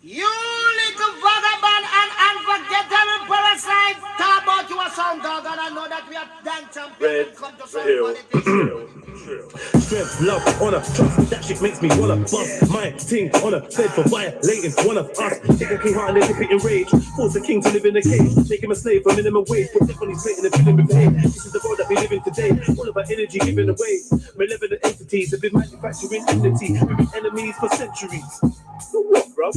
You little vagabond and unforgettable parasite. Talk about you a sound dog, and I know that we are dance champions. Come to some politics. Strength, love, honor, trust. That shit makes me wanna bust my ting on a bed for violating one of us. Take a king heart and let it in rage. Force a king to live in a cage. Make him a slave for minimum wage. Put tech on his plate and then fill him with pain. This is the world that we live in today. All about energy given away. Malevolent entities have been manufacturing enmity. We've been enemies for centuries. So what, bruv?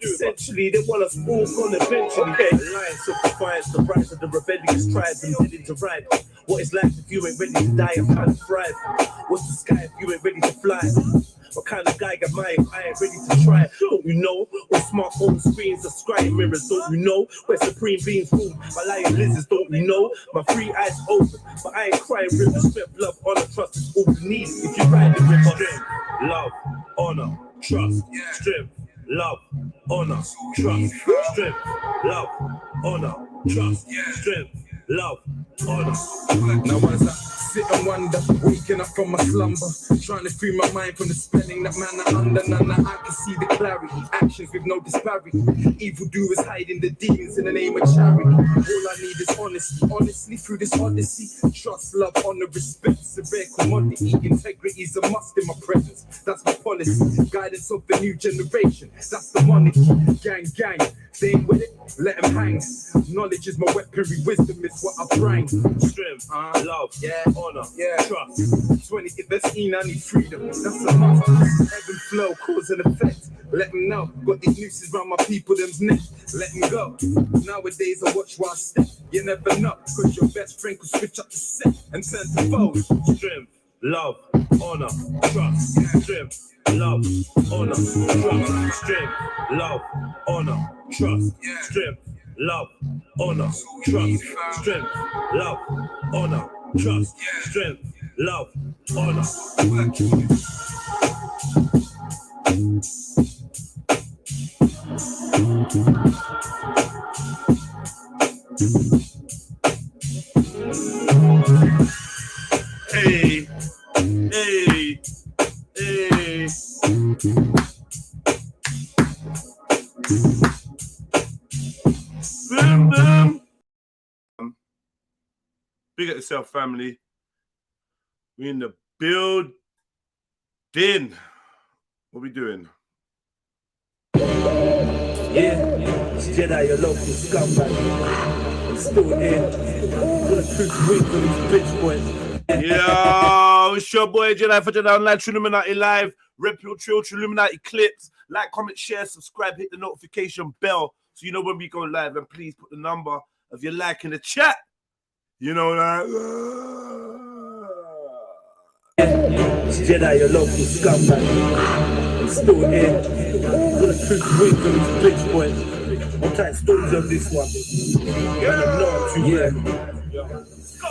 Essentially, they want us all gone eventually. Okay. Alliance of defiance, the rise of the rebellious tribes and heading to ride. What is life if you ain't ready to die? I'm trying to thrive. What's the sky if you ain't ready to fly? What kind of guy got mine? I ain't ready to try. Don't you know? All smartphone screens are scrying mirrors. Don't you know? Where supreme beings rule by lying lizards. Don't you know? My free eyes open, but I ain't crying river. Strength, love, honor, trust is all you need if you ride the river. Strength, love, honor, trust. Strength, love, honor, trust. Strength, love, honor, trust. Strength, love, honor. Now as I sit and wonder, waking up from my slumber, trying to free my mind from the spelling that man are under. Now I can see the clarity, actions with no disparity. Evil doers hiding the demons in the name of charity. All I need is honesty, honestly through this odyssey. Trust, love, honor, respect, it's a rare commodity. Integrity is a must in my presence, that's my policy. Guidance of the new generation, that's the money. Gang, gang, they ain't with it, let them hang. Knowledge is my weaponry, wisdom is what I bring. Strength, love, honor, trust. 20 get the scene, I need freedom. That's a must. Ebb and flow, cause and effect. Let them know. Got these nooses around my people, them's neck. Let them go. Nowadays I watch while I step. You never know, cause your best friend could switch up the set and turn to foes. Strength, love, honor, trust. Strength, love, honor, trust. Strength, love, honor, trust. Strength, love, honor, trust. Strength, love, honor, trust. Strength, love, honor. Hey, hey, hey. Boom, boom. Big up yourself, family. We in the building. What we doing? Yeah, it's JEDI, your local scumbag. I'm still here. Gonna prove win for these bitch boys. Yo, it's your boy JEDI for JEDI Online, Trilluminati Live, REDPILLTRILL, Trilluminati Clips. Like, comment, share, subscribe, hit the notification bell so you know when we go live. And please put the number of your like in the chat. You know that. It's JEDI, your local scumbag. I'm still here. Gonna prove win for these bitch boys. I'm trying stories of this one.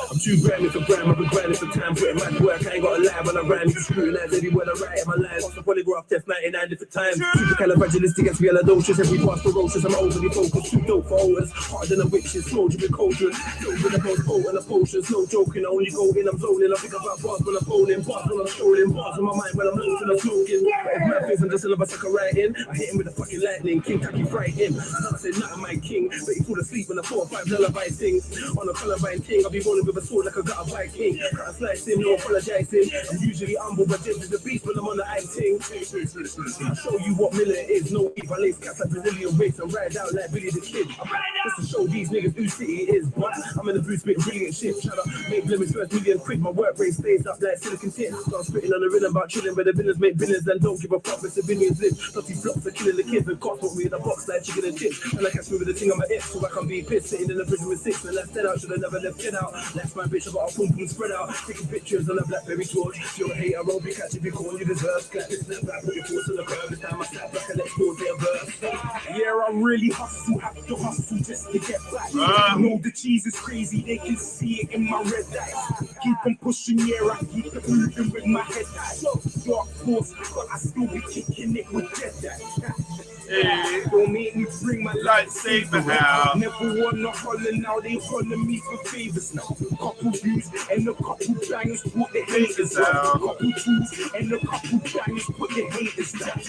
I'm too grimy for grime, I've been grinding for time, putting my work, I ain't got a lie when I rhyme, you scrutinize every word I write, my lines, off the polygraph test 99 different times, supercalifragilistic, expialidocious, every part ferocious, I'm overly focused, too dope for owners, harder than witches, slow dripping cauldron, filled with the most potent of potions, no joking, I only go in, I'm zoning, I think about bars when I'm bowling, bars when I'm strolling, bars in my mind when I'm loading, I'm smoking, but if my face, I'm just another sucker right in, I hit him with the fucking lightning, King Taki fright him, I said nothing my king, but he fall asleep when the 4 or 5 lullaby sings, on a Columbine king, I'll be rolling with a sword like I got a Viking. Can't slice him, no apologizing. I'm usually humble, but this is the beast when I'm on the ice ting. I'll show you what Miller is. No beef, I lace cats like Brazilian wigs and ride out like Billy the Kid. Just to show these niggas who city it is. But I'm in the booth spitting brilliant shit. Trying to make limits first million quid. My work rate stays up like silicon tin. Start spitting on the rhythm about chilling, where the villains make billions and don't give a fuck with civilians live. Plus these blocks are killing the kids and cops put me in a box like chicken and chips. And I catch me with the thing on my hips so I can be pissed. Sitting in the prison with 6 and left 10 out. Should have never left 10 out. That's my bitch, I got a pum pum spread out. Taking pictures on a Blackberry torch. If you're a hater, I'll be catching you corn, you deserve. Clap this snap back, put your force on the curb. This time I snap back and let's go their verse. Yeah, I really hustle, have to hustle just to get back. I know the cheese is crazy, they can see it in my red eyes. Keep on pushing, yeah, I keep it moving with my head high. Dark force, but I still be kicking it with JEDI. Hey, don't make me bring my lightsaber now. Never wanna holler now, they holler me for favors now. Couple views and a couple bangers put the haters out. Couple views and a couple bangers put the haters down.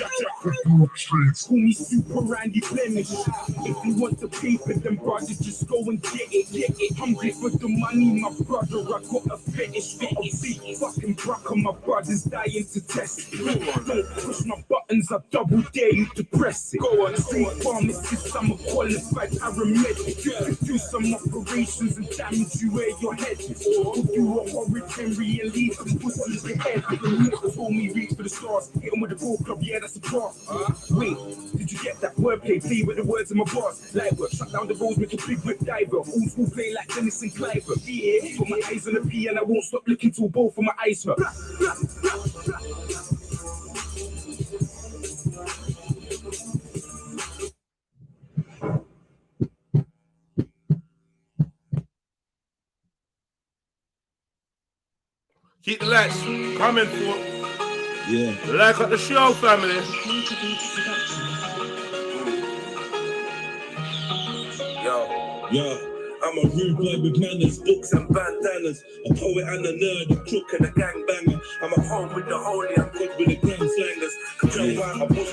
Call me Super Randy Blemish. If you want the paper, then brother, just go and get it. Hungry for the money, my brother. I got a fetish for a big fucking bruck on my brother's dying to test it. Don't push my buttons, I double dare you to press it. Go on, street pharmacist, I'm a qualified paramedic. You can do some operations and damage you where your head is. Or do a hurricane and leave some pussy in your head. Before me reach for the stars, hit 'em with the ball club, yeah, that's a cross. Wait, did you get that wordplay? Play with the words in my bars. Light work, shut down the roads, make a big whip diver. Old school play like Dennis and Cliver. Yeah, got my eyes on the P and I won't stop looking till both of my eyes hurt. Keep the lights coming for. Yeah. Like at the show, family. Yo, I'm a rude boy with manners, books and bandanas, a poet and a nerd, a crook and a gangbanger. I'm at home with the holy, I'm good with the grand slangers. Jump out a bush,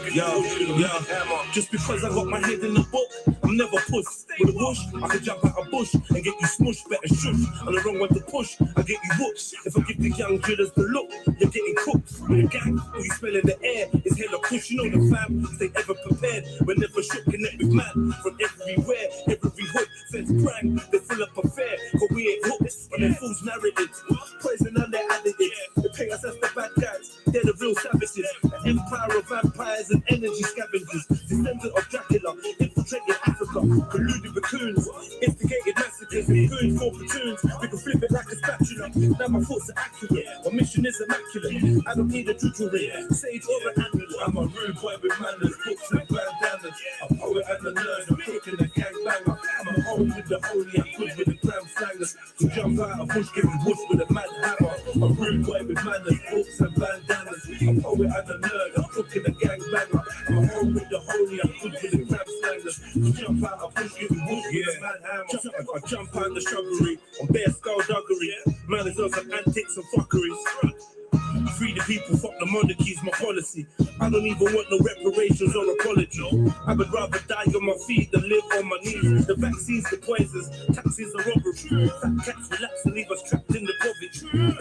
just because I got my head in the book, I'm never puss. With a bush, I can jump out a bush and get you smushed, better shush. On the wrong one to push, I get you whoops. If I give the young drillers the look, you're getting cooked. With a gang, all you smell in the air is hella push. You know the fam, if they ever prepared, we're never shook, connect with man. From everywhere, every hood, sense prank. They fill up a fair, but we ain't hooked on their fool's narratives. Poison on their additives. They pay us as the bad guys, they're the real savages. An empire of vampires and energy scavengers. Descendant of Dracula, infiltrated Africa. Colluded with coons, instigated massacres. Goons for platoons, we can flip it like a spatula. Now my thoughts are accurate, my mission is immaculate. I don't need a tutoring, sage or an amulet. I'm a rude boy with manners, books and bandanas. A poet and a nerd, I'm cooking a gangbanger. I'm a home with the holy, I'm good with the gram slangers. To jump out a bush, get me bush with a mad hammer. A rude boy with manners, books and bandanas. A poet and a nerd, I'm cooking a gangbanger. I'm a home with the holy, I'm good with the gram slangers. To jump out a bush, get me bush with a mad hammer. I jump out the shrubbery on bare skullduggery. Man is on some antics and fuckeries. Free the people, fuck the monarchy's my policy. I don't even want no reparations or apology. I would rather die on my feet than live on my knees. The vaccines, the poisons, taxes are robbery. Fat cats relax and leave us trapped in the COVID.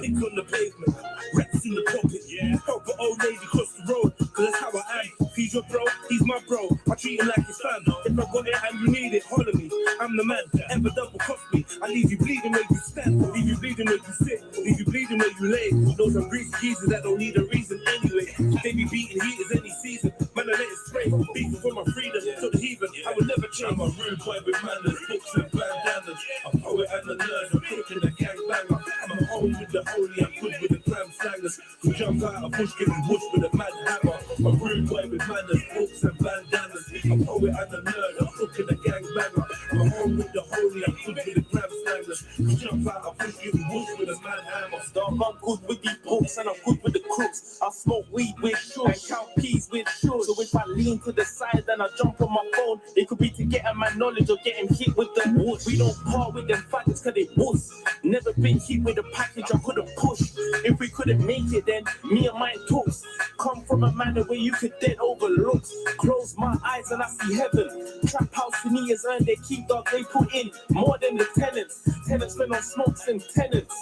Pick on the pavement, rats in the pocket. Help an old lady cross the road, cause that's how I am. He's your bro, he's my bro. I treat him like his fam. If I got it and you need it, holler me. I'm the man, ever double cost me. I leave you bleeding where you stand, leave you bleeding where you sit, leave you bleeding where you lay. Those are greasy geezers that don't need a reason anyway. They be beating heaters any season. Man, I let it spray. Beating for my freedom, to the heathen. I will never change. I'm a rude boy with manners, books and bandanas. A poet and a nerd, I'm cooking a gangbanger. I'm a home with the holy, I'm good with the gram slangers. To jump out a bush, get me bush with a mad hammer. A rude boy with manners, books and bandanas. A poet and a nerd, I'm cooking a gangbanger. I'm a home with the holy, I'm good with the gram slangers. To jump out a bush, get me bush with a mad hammer. I'm good with these books and I'm good with the crooks. I smoke weed with shorts and count peas with shorts. So if I lean to the side and I jump on my phone, it could be to get at my knowledge or get him hit with the wood. We don't part with them faggots cause they wuss. Never been hit with a package I couldn't push. If we couldn't make it then me and mine talks. Come from a manner where you could dead overlooks. Close my eyes and I see heaven. Trap house to me is earned their keep dog. They put in more than the tenants. Tenants spend on smokes and tenants.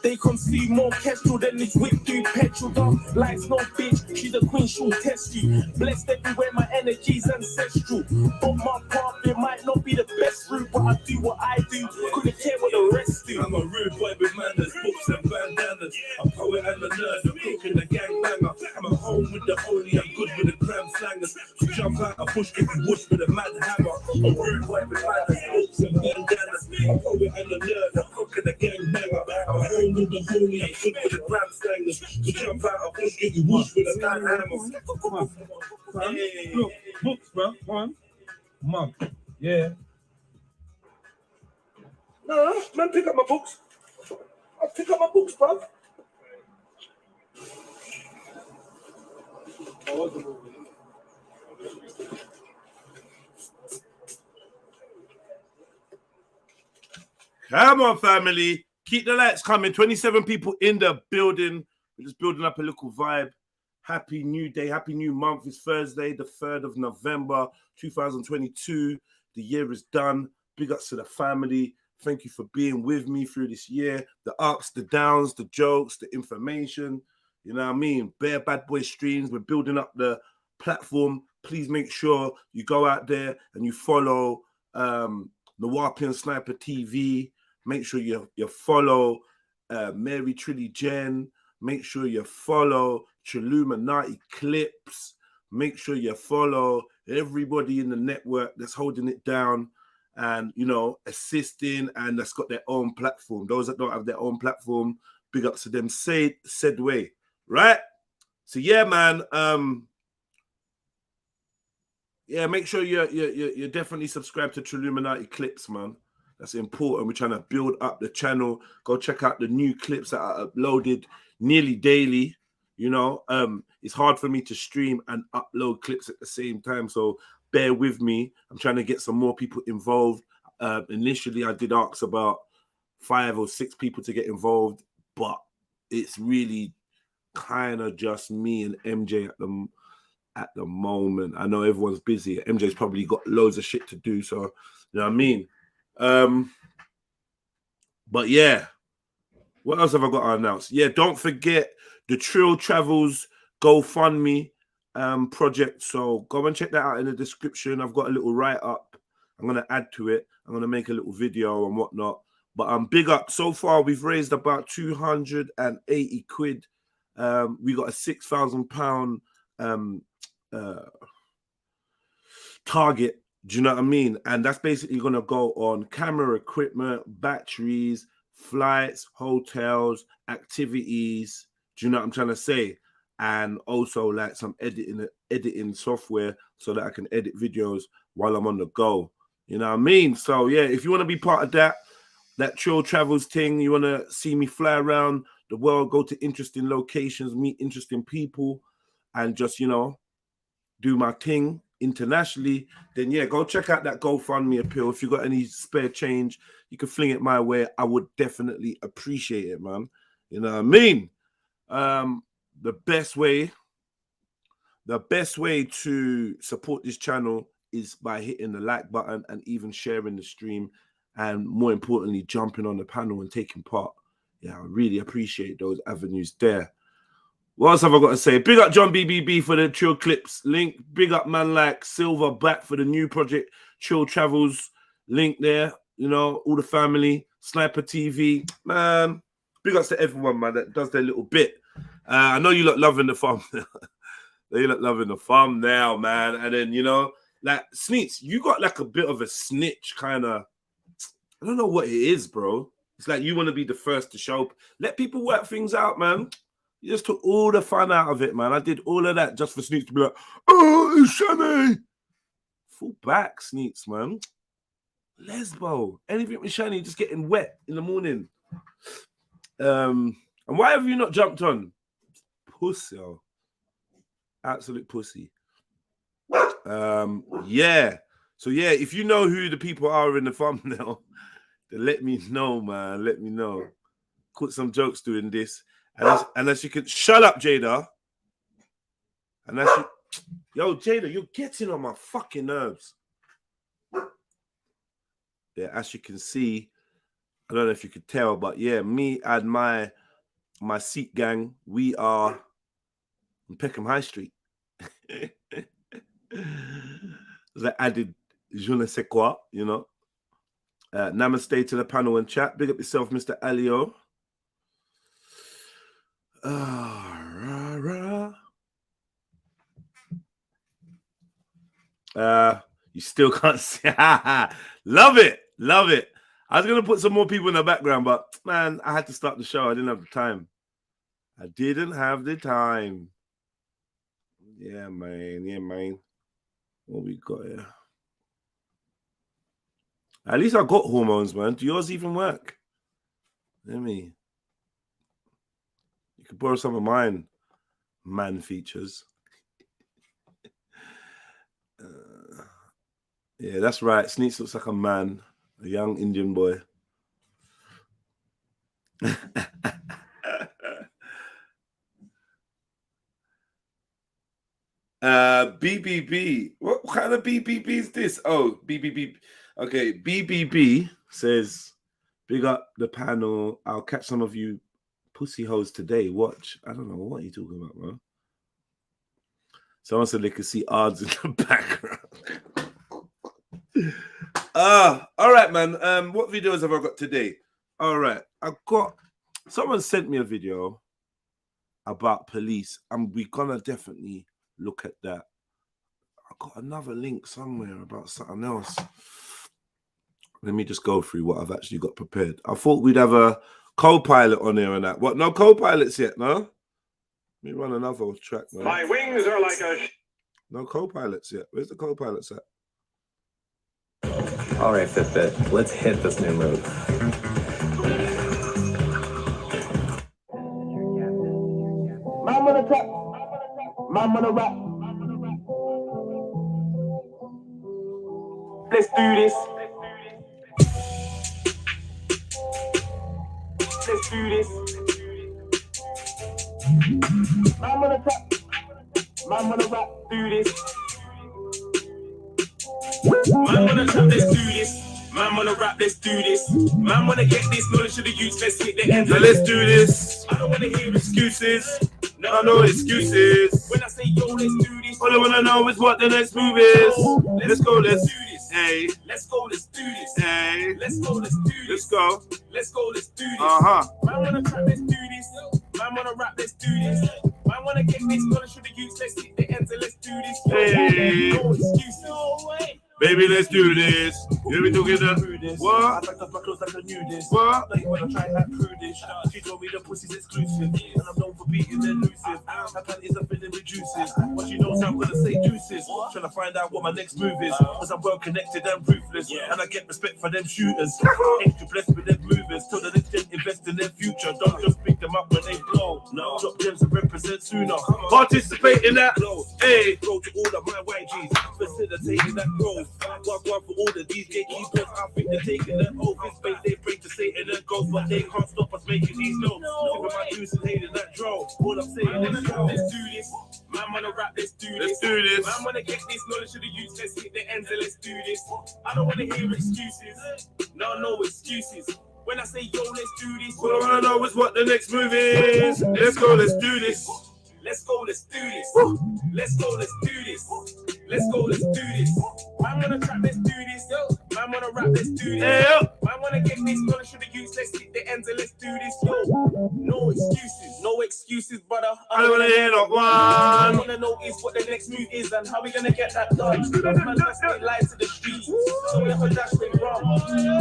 They consume more kestrel than this whip do petrol dog. Life's no bitch, she's a queen, she'll test you. Blessed everywhere, my energy's ancestral. But my path, it might not be the best route, but I do what I do, couldn't care what the rest do. I'm a rude boy with manners, books and bandanas. A poet and a nerd, I'm cooking a gangbanger. I'm at home with the holy, I'm good with the gram slangers. To jump out a bush, get me bush with a mad hammer. A rude boy with manners, books and bandanas. A poet and a nerd, I'm cooking a gangbanger. I'm at home with the holy, I'm good with the gram slangers. To jump out a bush, get me bush with a mad hammer. Hey. Look, books, bro. One. Mug. Yeah. No, man, pick up my books. I'll pick up my books, bruv. Come on, family. Keep the lights coming. 27 people in the building. We're just building up a little vibe. Happy new day, happy new month. It's Thursday, the 3rd of November, 2022. The year is done. Big ups to the family. Thank you for being with me through this year. The ups, the downs, the jokes, the information. You know what I mean? Bare bad boy streams. We're building up the platform. Please make sure you go out there and you follow Nawapian Sniper TV. Make sure you follow Mary Trilly Jen. Make sure you follow Trilluminati Clips. Make sure you follow everybody in the network that's holding it down and, you know, assisting and that's got their own platform. Those that don't have their own platform, big up to them. Said way, right? So yeah, man. Yeah, make sure you're definitely subscribed to Trilluminati Clips, man. That's important. We're trying to build up the channel. Go check out the new clips that are uploaded nearly daily. You know, it's hard for me to stream and upload clips at the same time, so bear with me. I'm trying to get some more people involved. Initially, I did ask about 5 or 6 people to get involved, but it's really kind of just me and MJ at the moment. I know everyone's busy. MJ's probably got loads of shit to do, so you know what I mean. But yeah, what else have I got to announce? Yeah, don't forget the Trill Travels GoFundMe project. So go and check that out in the description. I've got a little write-up. I'm going to add to it. I'm going to make a little video and whatnot. But big up. So far, we've raised about 280 quid. We got a £6,000 target. Do you know what I mean? And that's basically going to go on camera equipment, batteries, flights, hotels, activities. Do you know what I'm trying to say? And also like some editing software so that I can edit videos while I'm on the go. You know what I mean? So yeah, if you want to be part of that Trill Travels thing, you want to see me fly around the world, go to interesting locations, meet interesting people, and just, you know, do my thing internationally, then yeah, go check out that GoFundMe appeal. If you got any spare change, you can fling it my way. I would definitely appreciate it, man. You know what I mean? The best way to support this channel is by hitting the like button and even sharing the stream, and more importantly, jumping on the panel and taking part. Yeah, I really appreciate those avenues there. What else have I got to say? Big up John BBB for the Trill Clips link. Big up man like Silverback for the new project, Trill Travels link there. You know, all the family, Sniper TV. Man, big ups to everyone, man, that does their little bit. I know you lot loving the thumbnail. You lot loving the thumbnail, man. And then, you know, like, Sneaks, you got like a bit of a snitch kind of, I don't know what it is, bro. It's like you want to be the first to show up. Let people work things out, man. You just took all the fun out of it, man. I did all of that just for Sneaks to be like, oh, it's Shani. Full back, Sneaks, man. Lesbo. Anything with Shani just getting wet in the morning. And why have you not jumped on? Pussy, yo. Absolute pussy. Yeah. So, yeah, if you know who the people are in the thumbnail, then let me know, man. Let me know. Put some jokes doing this. And as you can, shut up, Jada. And as you, yo, Jada, you're getting on my fucking nerves. Yeah, as you can see, I don't know if you could tell, but yeah, me and my seat gang, we are on Peckham High Street. I added je ne sais quoi, you know. Namaste to the panel and chat. Big up yourself, Mr. Alio. You still can't see. Love it. Love it. I was going to put some more people in the background, but man, I had to start the show. I didn't have the time. Yeah, man. Yeah, man. What we got here? At least I got hormones, man. Do yours even work? Let me. You can borrow some of mine. Man features. Yeah, that's right. Sneaks looks like a man, a young Indian boy. BBB. What kind of BBB is this? Oh, BBB. Okay, BBB says, big up the panel. I'll catch some of you pussy hoes today. Watch. I don't know what you talking about, bro. Someone said they could see odds in the background. All right, man. What videos have I got today? All right, someone sent me a video about police, and we're gonna definitely look at that. I got another link somewhere about something else. Let me just go through what I've actually got prepared. I thought we'd have a co-pilot on here and that. What? No co-pilots yet, no? Let me run another track, man. My wings are like a... No co-pilots yet. Where's the co-pilots at? All right, Fitbit, let's hit this new move. Man wanna trap, man wanna rap. Let's do this. Let's do this. Man wanna trap, man wanna rap. Do this. Man wanna trap, let's do this. Man wanna rap, let's do this. Man wanna get this knowledge to the youth, let's hit the end. So let's do this. I don't wanna hear excuses. No excuses. When I say yo, let's do this. All I wanna know is what the next move is. Let's go, let's do this. Hey. Let's go, let's do this. Hey. Let's go, let's do this. Let's go. Let's go, let's do this. Uh-huh. Man wanna trap, let's do this. Man wanna rap, let's do this. Man wanna get this knowledge to the youth, let's hit the ends and let's do this. Hey. No excuses. No way. Baby, let's do this. You be together. What? I packed up my clothes like I knew this. What? Like when I try that prudish. She told me the pussy's exclusive, and I'm known for being elusive. Her panties are feeling reduces, but she knows I'm gonna say juices. Trying to find out what my next move is, cause I'm well connected and ruthless, and I get respect for them shooters. Extra blessed with them movers, till the next gen invest in their future. Don't just pick them up when they blow. No, drop gems and represent sooner. Participate in that. Hey. Go to all of my YGs, facilitating that growth. One for all of these gatekeepers. I think they're taking their oath. In space they pray to Satan and ghosts, but they can't stop us making these notes. Sipping my juice and hating that draw. All I'm saying is, let's do this. Man wanna rap, let's do this. Let's do this. Man wanna get this knowledge to the youth, let's hit the ends and let's do this. I don't wanna hear excuses. No excuses. When I say yo, let's do this. All I wanna know is what the next move is. Let's go, let's do this. Let's go, let's do this. Let's go, let's do this. Let's go, let's do this. Man wanna trap, let's do this. Man wanna rap, let's do this. Hey, Man wanna get this knowledge to the youth, let's hit the ends and let's do this. Yo, no excuses. No excuses, brother. I don't wanna hear not All I one. wanna know is what the next move is and how we gonna get that done. Man, let's get live to the streets. So we have a dash with rum.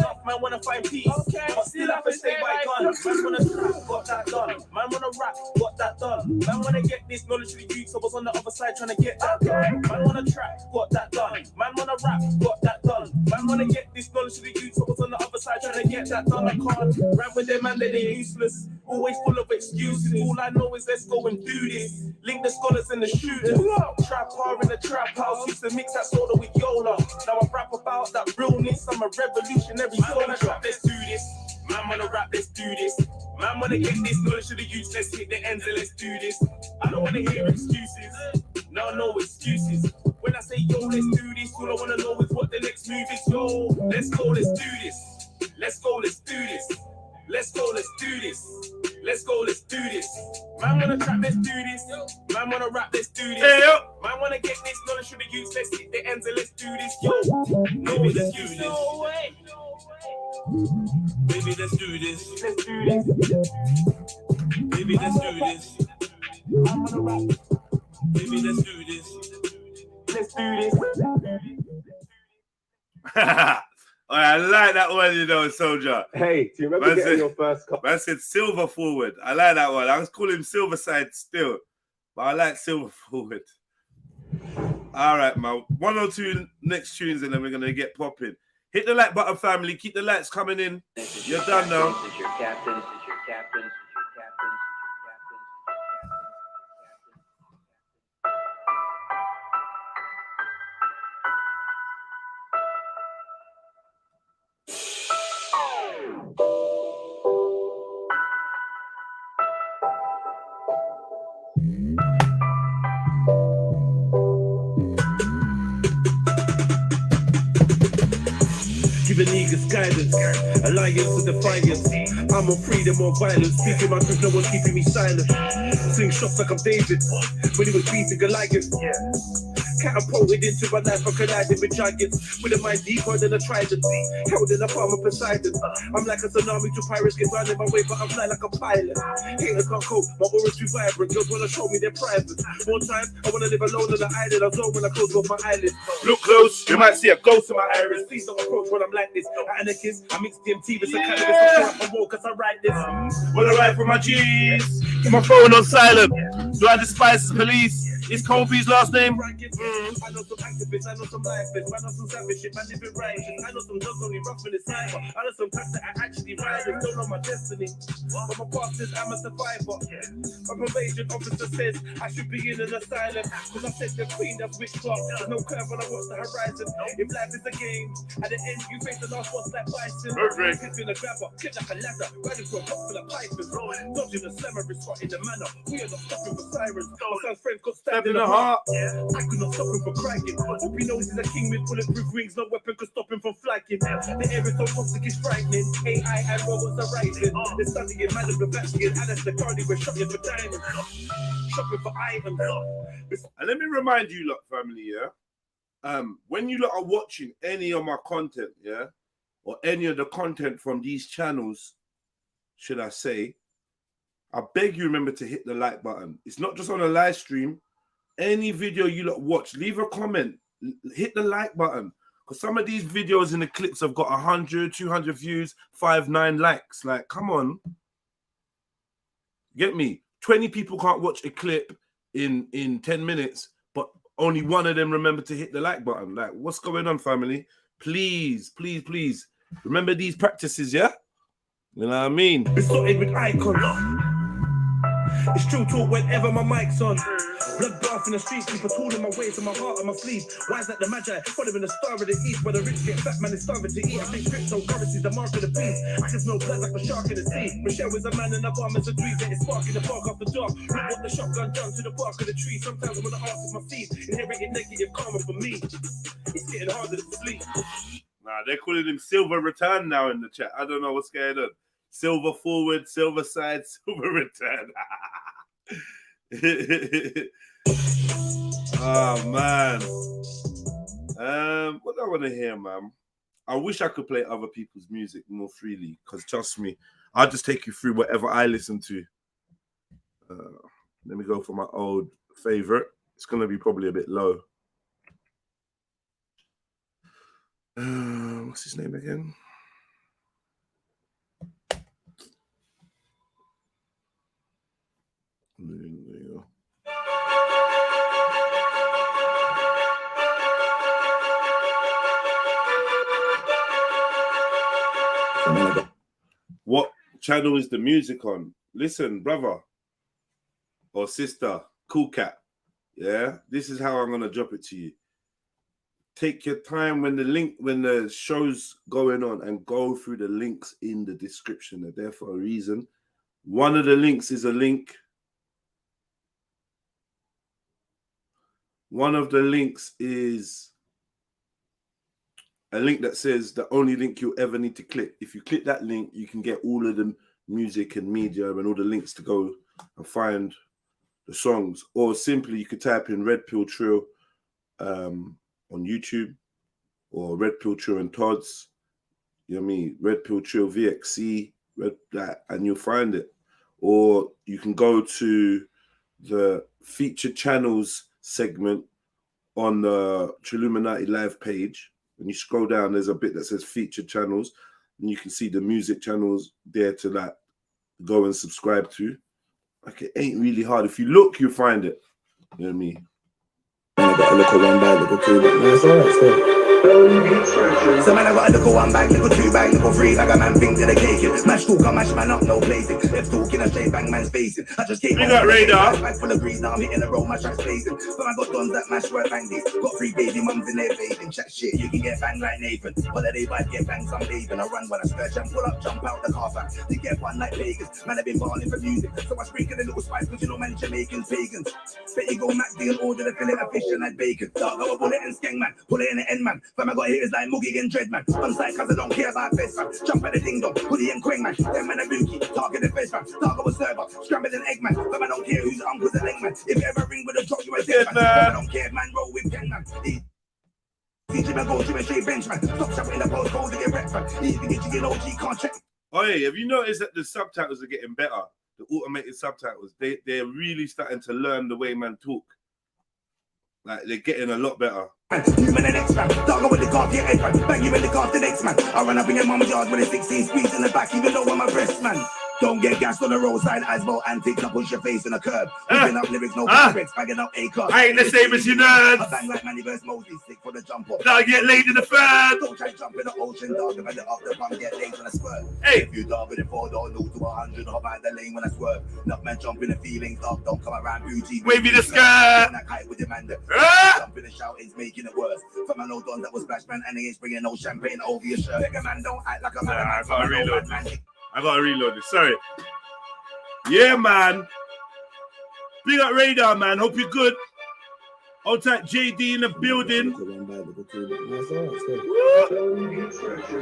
Tough man wanna find peace, but still have to stay by gun. Man wanna trap, got that done. Man wanna rap, got that done. Man wanna get this knowledge to the youth, so I was on the other side trying to get that done. Man wanna trap, got that done. Man wanna rap, got that done. Man wanna get this knowledge to the youth, so I was on the other side trying to get that done. I can't rap with them man, they're useless. Always full of excuses. All I know is let's go and do this. Link the scholars and the shooters. Trap hard in the trap house. Used to mix that soda with Yola. Now I rap about that realness. I'm a revolutionary soldier. Let's do this. Man wanna rap, let's do this. Man wanna get this knowledge to the youth, let's hit the ends and let's do this. I don't wanna hear excuses. No excuses. When I say yo, let's do this, all I wanna know is what the next move is. Yo, let's go, let's do this. Let's go, let's do this. Let's go, let's do this. Let's go, let's do this. Man wanna trap, let's do this. Man wanna rap, let's do this. Hey, yo. Man wanna get this knowledge to the youth, let's hit the ends and let's do this. Yo, no Baby, let's do excuses. this. No way. Baby, let's do this. Let's do this. Baby, let's do this. Man wanna rap, Baby, let's do this. let's do this. All right, I like that one, you know, soldier. Hey, do you remember Man getting said- your first copy? Man said silver forward. I like that one. I was calling him silver side still, but I like silver forward. All right, man. 1 or 2 next tunes, and then we're gonna get popping. Hit the like button, family. Keep the lights coming in. You're done now. This is your captain. This is your captain. This is your captain. giving eagles guidance, alliance to defiance. I'm more freedom, more violence. Speaking my truth, no one's keeping me silent. Sling shots like I'm David when he was beating Goliath. Catapulted into my life, I collided with giants with a mind deeper than a trident, held in the palm of Poseidon. I'm like a tsunami to pirates, get round in my way, but I fly like a pilot. Haters can't cope, my aura's too vibrant. Girls wanna show me their private. More time, I wanna live alone on the island. I zone when I close off my eyelids. Look close, you might see a ghost in my iris. Please don't approach when I'm like this. And a kiss, I mix DMT with some cannabis. I can't walk cause I write this. When I ride for my G's, get my phone on silent. Do I despise the police? Is Kobe's last name? I know some activists, I know some lifeless, I know some savage shit, I live in righteous. I know some dogs only rough in the cyber. I know some types that are actually riding, don't know my destiny. But my past says I'm a survivor. My probation officer says I should be in an asylum. Cause I said the queen, that's witchcraft. There's no curve when I watch the horizon. If life is a game, at the end you face the last boss like bison. Clipping a grabber, clip like a ladder, riding for a pot full of pythons. Dodging a slammer is spot in the manor. We are not stopping for sirens. My son's friend got stabbed in the heart. I could not stop him from cracking. Hope he knows he's a king with bulletproof rings. No weapon could stop him from flagging. The air is so toxic, it's frightening. AI and robots are rising. They're studying man of the vaccine. Alice the Cardi, we're shopping for diamonds. Shopping for items. And let me remind you lot, family, yeah. When you lot are watching any of my content, yeah, or any of the content from these channels, should I say, I beg you remember to hit the like button. It's not just on a live stream. Any video you lot watch, leave a comment, hit the like button. Because some of these videos in the clips have got 100, 200 views, 9 likes. Like, come on. Get me? 20 people can't watch a clip in 10 minutes, but only one of them remember to hit the like button. Like, what's going on, family? Please, please, please. Remember these practices, yeah? You know what I mean? Besotted with icons. It's true talk whenever my mic's on. Blood bath in the streets, keep a tool in my waist and my heart on my sleeve. Why is that the magi? Following the star of the east, where the rich get fat, man is starving to eat. I think cryptocurrency's the mark of the beast. I can smell blood like a shark in the sea. Michelle is a man and a bomb is a tree. Let it spark in the park after dark. Look what the shotgun done to the bark of the tree. Sometimes I wanna ask if my seed inherited negative karma for me. It's getting harder to sleep. Nah, they're calling him Silver Return now in the chat. I don't know what's going on. Silver forward, silver side, silver return. Oh man. What do I want to hear, man? I wish I could play other people's music more freely, because trust me, I'll just take you through whatever I listen to. Let me go for my old favorite. It's gonna be probably a bit low. What's his name again? There you go. What channel is the music on? Listen, brother or sister, cool cat. Yeah, this is how I'm gonna drop it to you. Take your time when the show's going on, and go through the links in the description. They're there for a reason. One of the links is a link. One of the links is a link that says the only link you'll ever need to click. If you click that link, you can get all of the music and media and all the links to go and find the songs. Or simply, you could type in REDPILLTRILL on YouTube, or REDPILLTRILL and Todd's. You know what I mean? REDPILLTRILL VXC, and you'll find it. Or you can go to the featured channels segment on the Trilluminati live page. When you scroll down, there's a bit that says featured channels, and you can see the music channels there to like go and subscribe to. Like, it ain't really hard. If you look, you'll find it. You know what I mean? I got a little one bag, little two bag. No, it's alright, still. So man, I got a little one bag, little two bag, little three bag. A man think to the cake. Mash talk, I mash man up, no blazing. Let's talk in a straight bang, man's facing. I just came got radar. Bag full of grease, now I'm hitting the road, my tracks blazing. So I got guns that mash work bang these. Got 3 baby mums in there bathing. Chat shit, you can get banged like Nathan. Holiday vibe, get banged some bathing. I run when I stretch and pull up, jump out the car back. To get one like Vegas. Man, I've been balling for music. So I sprinkle a little spice, cause you know man, Jamaicans, pagans. Bet you go Mac D and order the fillet of fish and that bacon. Dark, go a bullet and skeng man. Pull it in the end man. Fam, I got haters like Moogie and Dread, man. On side, cause I don't care about face, man. Jump at the ding dong, hoodie and quang, man. Them man a bookie, target the face, man. Target was server, scrambled an egg, man. Fam, I don't care who's uncle's a leg, man. If you ever ring with a drop, you a dead, man. Fam, I don't care, man. Roll with gang, man. Easy, man, go to a straight bench, man. Stop shopping in the post, go to get wrecked, man. Easy, get you OG, can't check. Oh, yeah, have you noticed that the subtitles are getting better? The automated subtitles, they're really starting to learn the way man talk. Like, they're getting a lot better. You man the next man, dog with the car, get head man. Bang you in the car, the next man. I run up in your mama's yard with a 16 squeeze in the back, even though I'm a breast man. Don't get gassed on the roadside as well antics. I push your face in a curb. Whipping up lyrics, no lyrics, bagging up A-class. I ain't the same as you nerds. I bang like Manny vs. Moses, sick for the jump off. Now get laid in the third. Don't try jump in the ocean, dog. If I off the pump, get laid on a spurt. Hey. If you dog with a 4 door, no to 100, hop out the lane when I swerve. Enough man jump in the feelings, dog. Don't come around booty. Wavy the skirt. That kite with the man. Jump in the shoutings, making it worse. From a no don that was splash man, and he ain't bringing no champagne over your shirt. Like a man, don't act like a man. I gotta reload this. I gotta reload this. Sorry. Yeah, man. Big up Radar, man. Hope you're good. Old type JD in the building.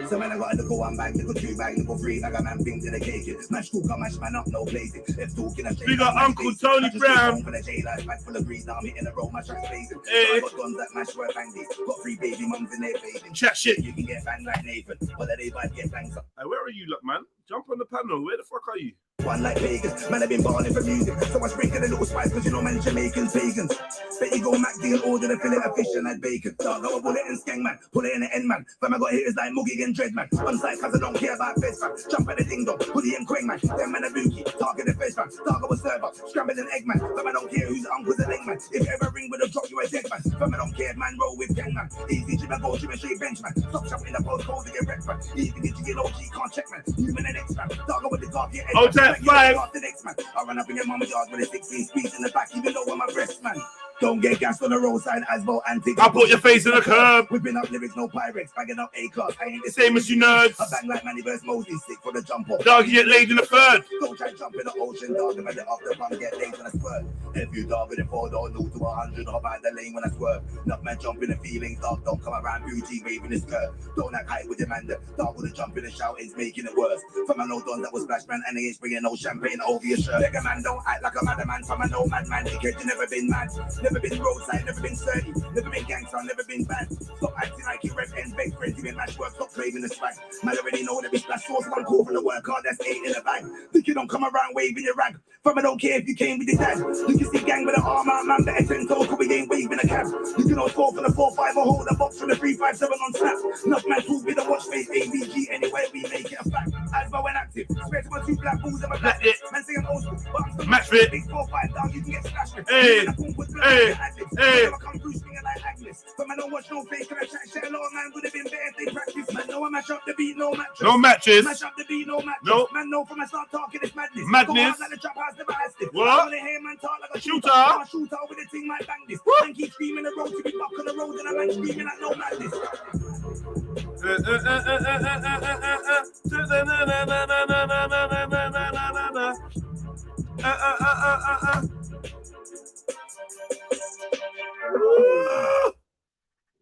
So man, I got a little one bag, little two bag, little three bag, a man thing to the cake. Smash cook, mash man up, no blazing. If talking a Big up Uncle Tony Brown. For the J-Life, bag full of grease, now I'm hitting the road, my tracks blazing. Hey. I got guns that mash where bang these. Got 3 baby mums in there fading. Chat shit. You can get banged like Nathan, but they might get banged up. Hey, where are you, look, man? Jump on the panel. Where the fuck are you? One like Vegas, man, I've been balling for music. So I sprinkle a little spice, cause you know, man, Jamaicans, pagans. Bet you go MacD and order the fillet of fish and add bacon. Dog, go a bullet and skeng, man. Pull it in the end, man. Fam, I got haters like Moogie and Dread, man. On side, cause I don't care about face, man. Jump at the ding dong, hoodie and quang, man. Them man a bookie, target the face, man. Dog, go a server, scrambled an egg, man. Fam, I don't care who's uncle's a leg, man. If you ever ring with a drop, you a dead, man. Fam, I don't care, man. Roll with gang, man. Easy, Jim, I go, Jim, and straight bench, man. Stop shopping in the post, go to get wrecked, man. Easy, get you OG, can't check, man. You man the next, man. Dog, go with the car, get head, Oh, that 5. Man. I run up in your mama's yard with a 16 squeeze in the back, even though I'm a breast man. Don't get gassed on the roadside as well antics. I put your face in the curb. Whipping up lyrics, no pyrex, bagging up A-class. I ain't the Same as you nerds. I bang like Manny vs. Moses, sick for the jump off. Dog, you get laid in the third. Don't try jump in the ocean, dog. If I off the pump, get laid on a spurt. If you dog with a 4 door, no to 100, hop out the lane when I swerve. Enough man jump in the feelings, dog. Don't come around booty, waving his skirt. Don't act high with your man, dog with a jump in the shoutings, making it worse. From a no don that was splash man, and he ain't bringing no champagne over your shirt. Like a man, don't act like a madman. From a no madman, you never been mad, never been roadside. Never been sturdy, never been gangster, never been bad. Stop acting like you rep ends, best friends, you been mash work, stop craving the swag. Man already know that bitch, that's source, one call from the work hard, that's 8 in the bag. Think you don't come around waving your rag. From I don't care if you came with your dad. You can see gang with an arm out, man, better 10 toes, cause we ain't waving a cab. You can all score for the 4-5 or hold a box from the 3-5-7 on snap. Enough man talk with a watch face, ABG, anyway we make it a fact. As well when active, swear to my 2 black balls and my black it. Man say I'm old school, but I'm still match fit. 4-5 down, you can get slashed with. Hey, hey. Like Agnes, but man don't watch no face, can I chat shit? A lot of man would have been better if they practice. Man, no, I mash up the beat, no matches. No matches. Mash up the beat, no matches. No. Man, no, from I start talking, it's madness. Madness. Like the trap house, never has this. What? I wanna hear man talk like a shooter. I'm a shooter with a thing, might bang this. Man keep screaming the road to be back on the road, and a man screaming like no madness.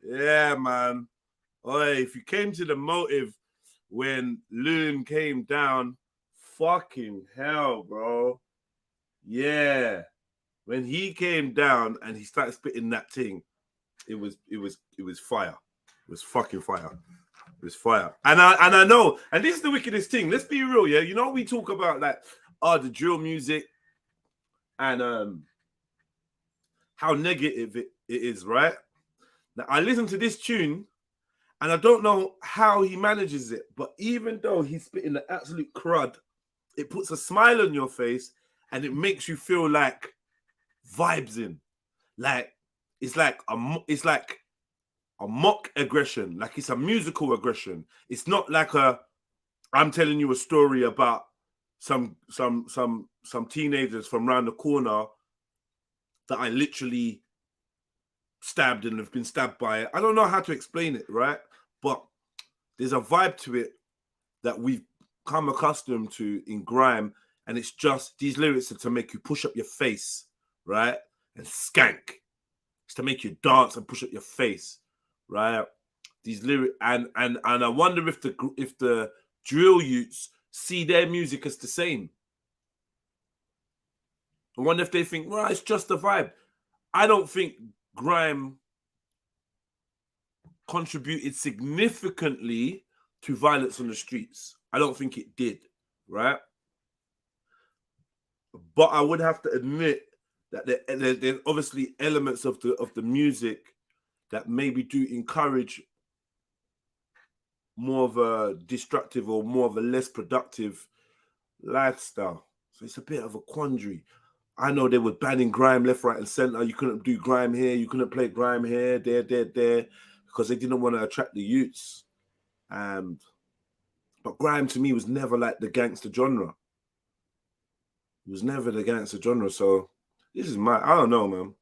Yeah, man. Oi, if you came to the motive when Loon came down, fucking hell, bro. Yeah. When he came down and he started spitting that thing, it was fire. It was fucking fire. It was fire. And I know, and this is the wickedest thing. Let's be real, yeah. You know, we talk about like the drill music and how negative it is, right? Now I listen to this tune and I don't know how he manages it, but even though he's spitting the absolute crud, it puts a smile on your face and it makes you feel like vibes in. Like it's like a mock aggression, like it's a musical aggression. It's not like I'm telling you a story about some teenagers from round the corner that I literally stabbed and have been stabbed by it. I don't know how to explain it, right? But there's a vibe to it that we've come accustomed to in grime, and it's just these lyrics are to make you push up your face, right? And skank. It's to make you dance and push up your face, right? these lyrics, and I wonder if the drill youths see their music as the same. I wonder if they think, right, it's just a vibe. I don't think grime contributed significantly to violence on the streets. I don't think it did, right? But I would have to admit that there's obviously elements of the music that maybe do encourage more of a destructive or more of a less productive lifestyle. So it's a bit of a quandary. I know they were banning grime left, right, and center. You couldn't do grime here. You couldn't play grime here, there, because they didn't want to attract the youths. But grime to me was never like the gangster genre. It was never the gangster genre. So this is I don't know, man.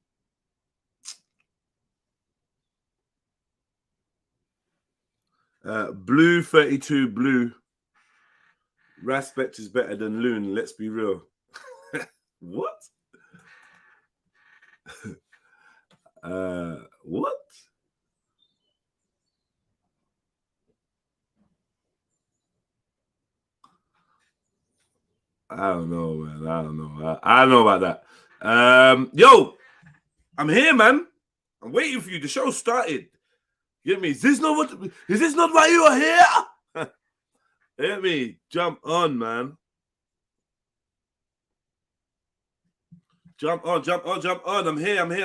Blue 32 Blue. Respect is better than Loon. Let's be real. What? What? I don't know, man. I don't know. I don't know about that. Yo, I'm here, man. I'm waiting for you. The show started. You get me? Is this not why you are here? Get me? Jump on, man. Jump on. I'm here. I'm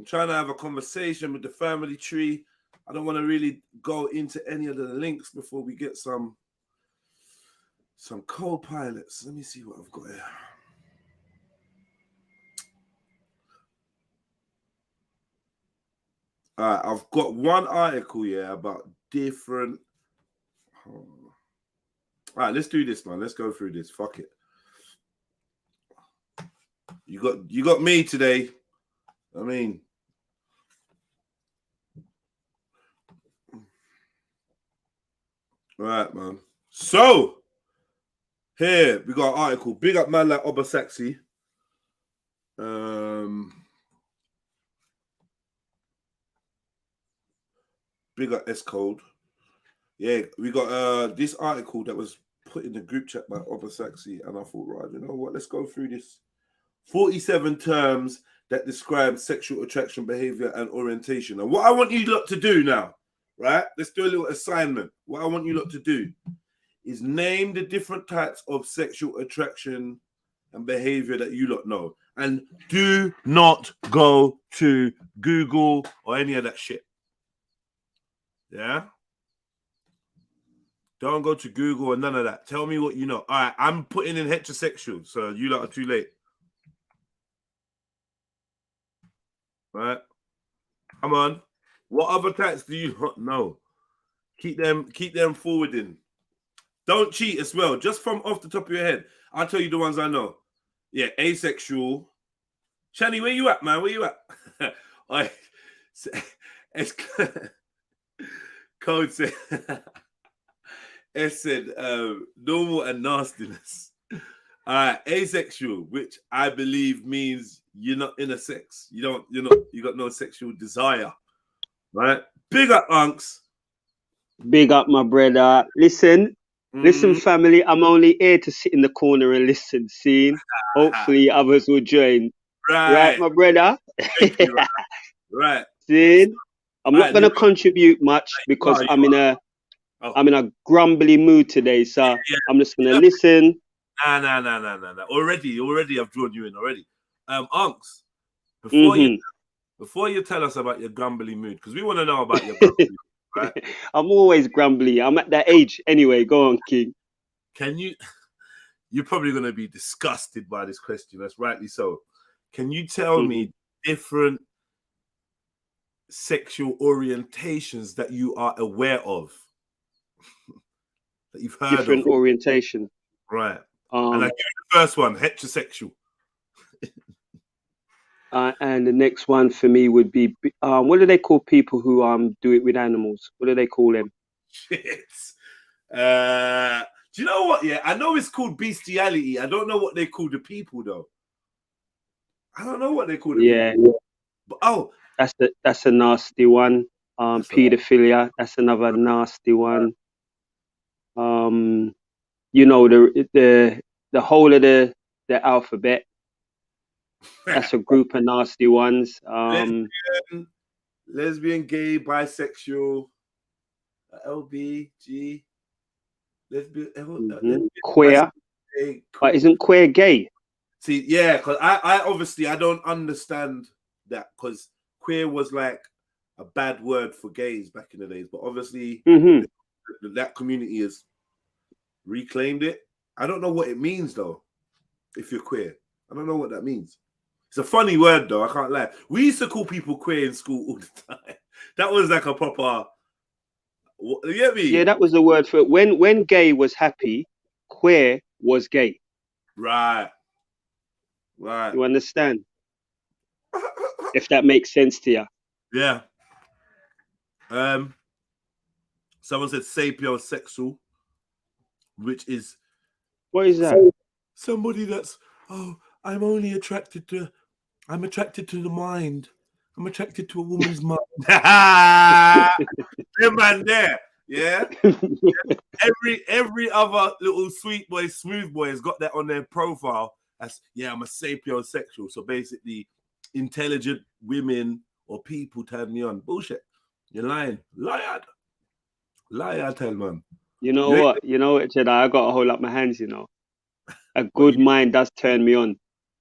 trying to have a conversation with the family tree. I don't want to really go into any of the links before we get some co-pilots. Let me see what I've got here. I've got one article here about different. All right, let's do this, man. Let's go through this. Fuck it. You got me today. I mean, right, man. So here we got an article. Big up man like Obasaxi. Big up S Code. Yeah, we got this article that was put in the group chat by Obasaxi, and I thought, right, you know what? Let's go through this. 47 terms that describe sexual attraction, behavior, and orientation. And what I want you lot to do now, right? Let's do a little assignment. What I want you lot to do is name the different types of sexual attraction and behavior that you lot know. And do not go to Google or any of that shit. Yeah? Don't go to Google or none of that. Tell me what you know. All right, I'm putting in heterosexual, so you lot are too late. Right? Come on. What other types do you not know? Keep them forwarding. Don't cheat as well. Just from off the top of your head. I'll tell you the ones I know. Yeah, asexual. Shani, where you at, man? Where you at? Code said it said normal and nastiness. Asexual, which I believe means you're not intersex. You got no sexual desire. Right? Big up, Unks. Big up, my brother. Listen, family. I'm only here to sit in the corner and listen. Seeing, hopefully, others will join. Right, my brother. Thank you, right. Seeing, I'm not going to contribute much because I'm in a grumbly mood today. So I'm just going to listen. Nah. Already, I've drawn you in already. Unks, before you tell us about your grumbly mood, because we want to know about your grumbly mood. Right? I'm always grumbly. I'm at that age anyway. Go on, King. You're probably going to be disgusted by this question. That's rightly so. Can you tell me different sexual orientations that you are aware of? That you've heard different of? orientation. Right. And I give you the first one, heterosexual. And the next one for me would be, what do they call people who do it with animals? What do they call them? Shit. Do you know what? Yeah, I know it's called bestiality. I don't know what they call the people though. I don't know what they call the people. But, that's a nasty one. Pedophilia, that's another nasty one. You know, the whole of the alphabet, that's a group of nasty ones. Lesbian, gay, bisexual, LBG, lesbian, queer. gay, But isn't queer gay? See, yeah, because I obviously I don't understand that, because queer was like a bad word for gays back in the days, but obviously that community has reclaimed it. I don't know what it means though. If you're queer, I don't know what that means. It's a funny word though, I can't lie. We used to call people queer in school all the time. That was like a proper, you get me? Yeah, that was the word for it. When gay was happy, queer was gay. Right. You understand? If that makes sense to you. Yeah. Someone said sapiosexual, which is, what is that? Somebody that's, oh, I'm attracted to the mind. I'm attracted to a woman's mind. Them man there, yeah. Every other little sweet boy, smooth boy has got that on their profile. As I'm a sapiosexual. So basically, intelligent women or people turn me on. Bullshit. You're lying, liar, tell man. You know what, Jedi, I got to hold up my hands. You know, a good mind does turn me on.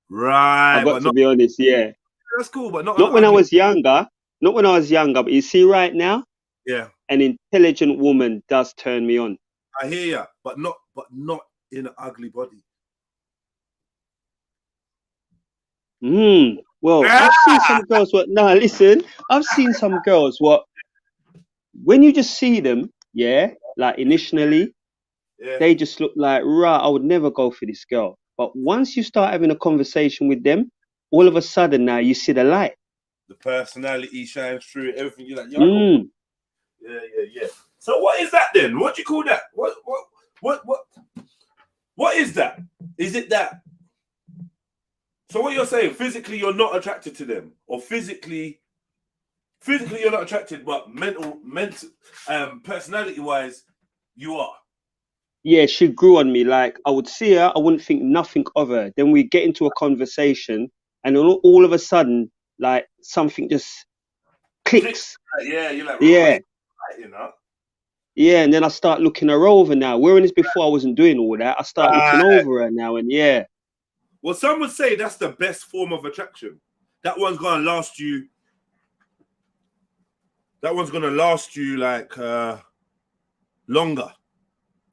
Right. I got to be honest. Yeah. That's cool, but not when I was younger. Not when I was younger, but you see, right now, yeah, an intelligent woman does turn me on. I hear you, but not in an ugly body. Well, I've seen some girls. Listen, I've seen some girls. When you just see them, like initially, they just look like, right, I would never go for this girl. But once you start having a conversation with them, all of a sudden now you see the light. The personality shines through. Everything you're like, yeah. So what is that then? What do you call that? What is that? Is it that? So what you're saying, physically you're not attracted to them, or physically you're not attracted, but mental, personality wise, you are. Yeah, she grew on me. Like, I would see her, I wouldn't think nothing of her. Then we get into a conversation, and all of a sudden, like, something just clicks. Yeah, you're like, yeah, you know. Yeah, and then I start looking her over now. Whereas before I wasn't doing all that, I start looking over her now, and Well, some would say that's the best form of attraction. That one's gonna last you. That one's gonna last you like longer,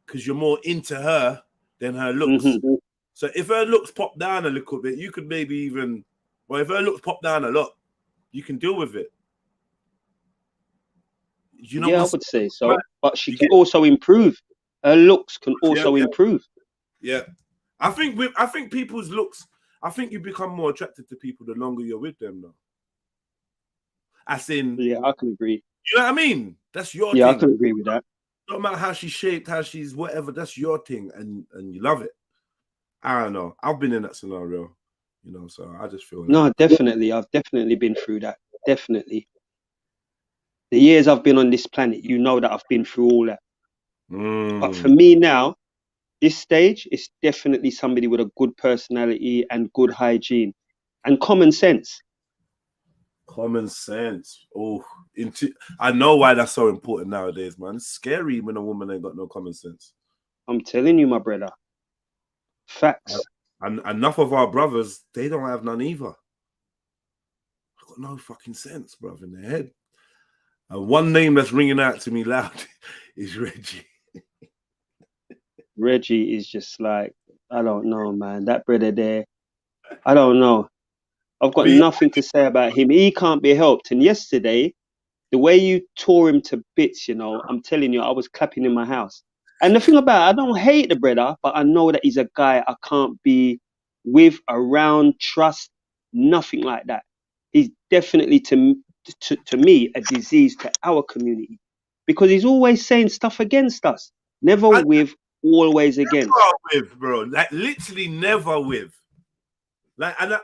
because you're more into her than her looks. So if her looks pop down a little bit, you could maybe even, well, if her looks pop down a lot, you can deal with it. You know, I would say so. But she can also improve. Her looks can also improve. Yeah, I think people's looks. I think you become more attracted to people the longer you're with them, though. As in, I can agree. You know what I mean? That's your thing. Yeah, I can agree with that. No matter how she's shaped, how she's whatever, that's your thing, and you love it. I don't know. I've been in that scenario, you know, so I just feel like... No, definitely. I've definitely been through that. Definitely. The years I've been on this planet, you know that I've been through all that. But for me now, this stage is definitely somebody with a good personality and good hygiene and common sense. Common sense. Oh, I know why that's so important nowadays, man. It's scary when a woman ain't got no common sense. I'm telling you, my brother. Facts. And enough of our brothers, they don't have none either. I've got no fucking sense, bruv, in their head. And one name that's ringing out to me loud is Reggie. Reggie is just like, I don't know, man. That brother there, I don't know. I've got nothing to say about him. He can't be helped. And yesterday, the way you tore him to bits, you know, I'm telling you, I was clapping in my house. And the thing about it, I don't hate the brother, but I know that he's a guy I can't be with, around, trust, nothing like that. He's definitely, to me, a disease to our community. Because he's always saying stuff against us. Never with, always against. Never with, bro. Like, literally never with. Like, and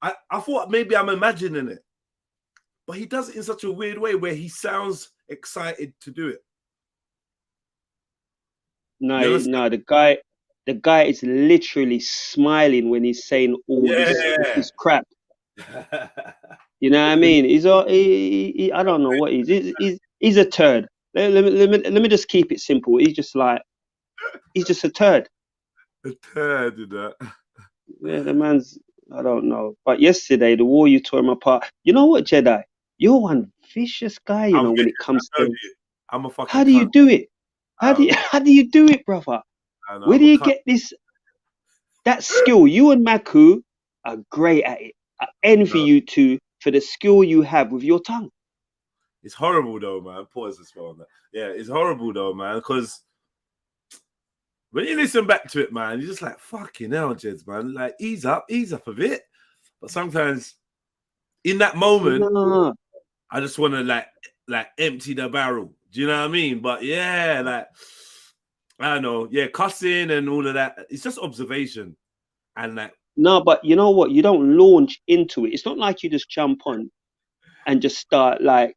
I thought maybe I'm imagining it. but he does it in such a weird way where he sounds excited to do it. No, no, the guy is literally smiling when he's saying all this crap. You know what I mean? He's all, I don't know what he's a turd. Let me just keep it simple. He's just a turd. A turd, you know. Yeah, the man's, I don't know. But yesterday, the war you tore him apart. You know what, Jedi? You're one vicious guy, you know, when it comes to. I'm a fucking. How do you do it? How do you do it, brother? Where do you get that skill? You and Maku are great at it. I envy you two for the skill you have with your tongue. It's horrible though, man. Pause as well on that. Yeah, it's horrible though, man, because when you listen back to it, man, you're just like, fucking hell, Jeds, man. Like, ease up a bit. But sometimes in that moment, I just want to like empty the barrel. Do you know what I mean? But yeah, like, I don't know. Yeah, cussing and all of that. It's just observation. And like, no, but you know what? You don't launch into it. It's not like you just jump on and just start like,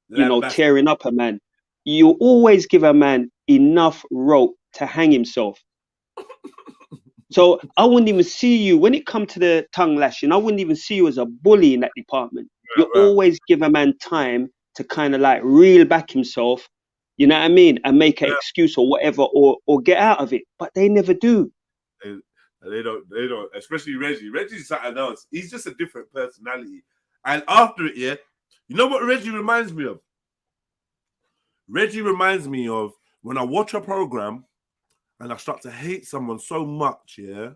you know, tearing up a man. You always give a man enough rope to hang himself. So I wouldn't even see you when it comes to the tongue lashing. I wouldn't even see you as a bully in that department. You always give a man time to kind of like reel back himself, you know what I mean, and make an excuse or whatever, or get out of it. But they never do. They don't. Especially Reggie. Reggie's something else. He's just a different personality. And after it, yeah, you know what Reggie reminds me of? Reggie reminds me of when I watch a program and I start to hate someone so much, yeah,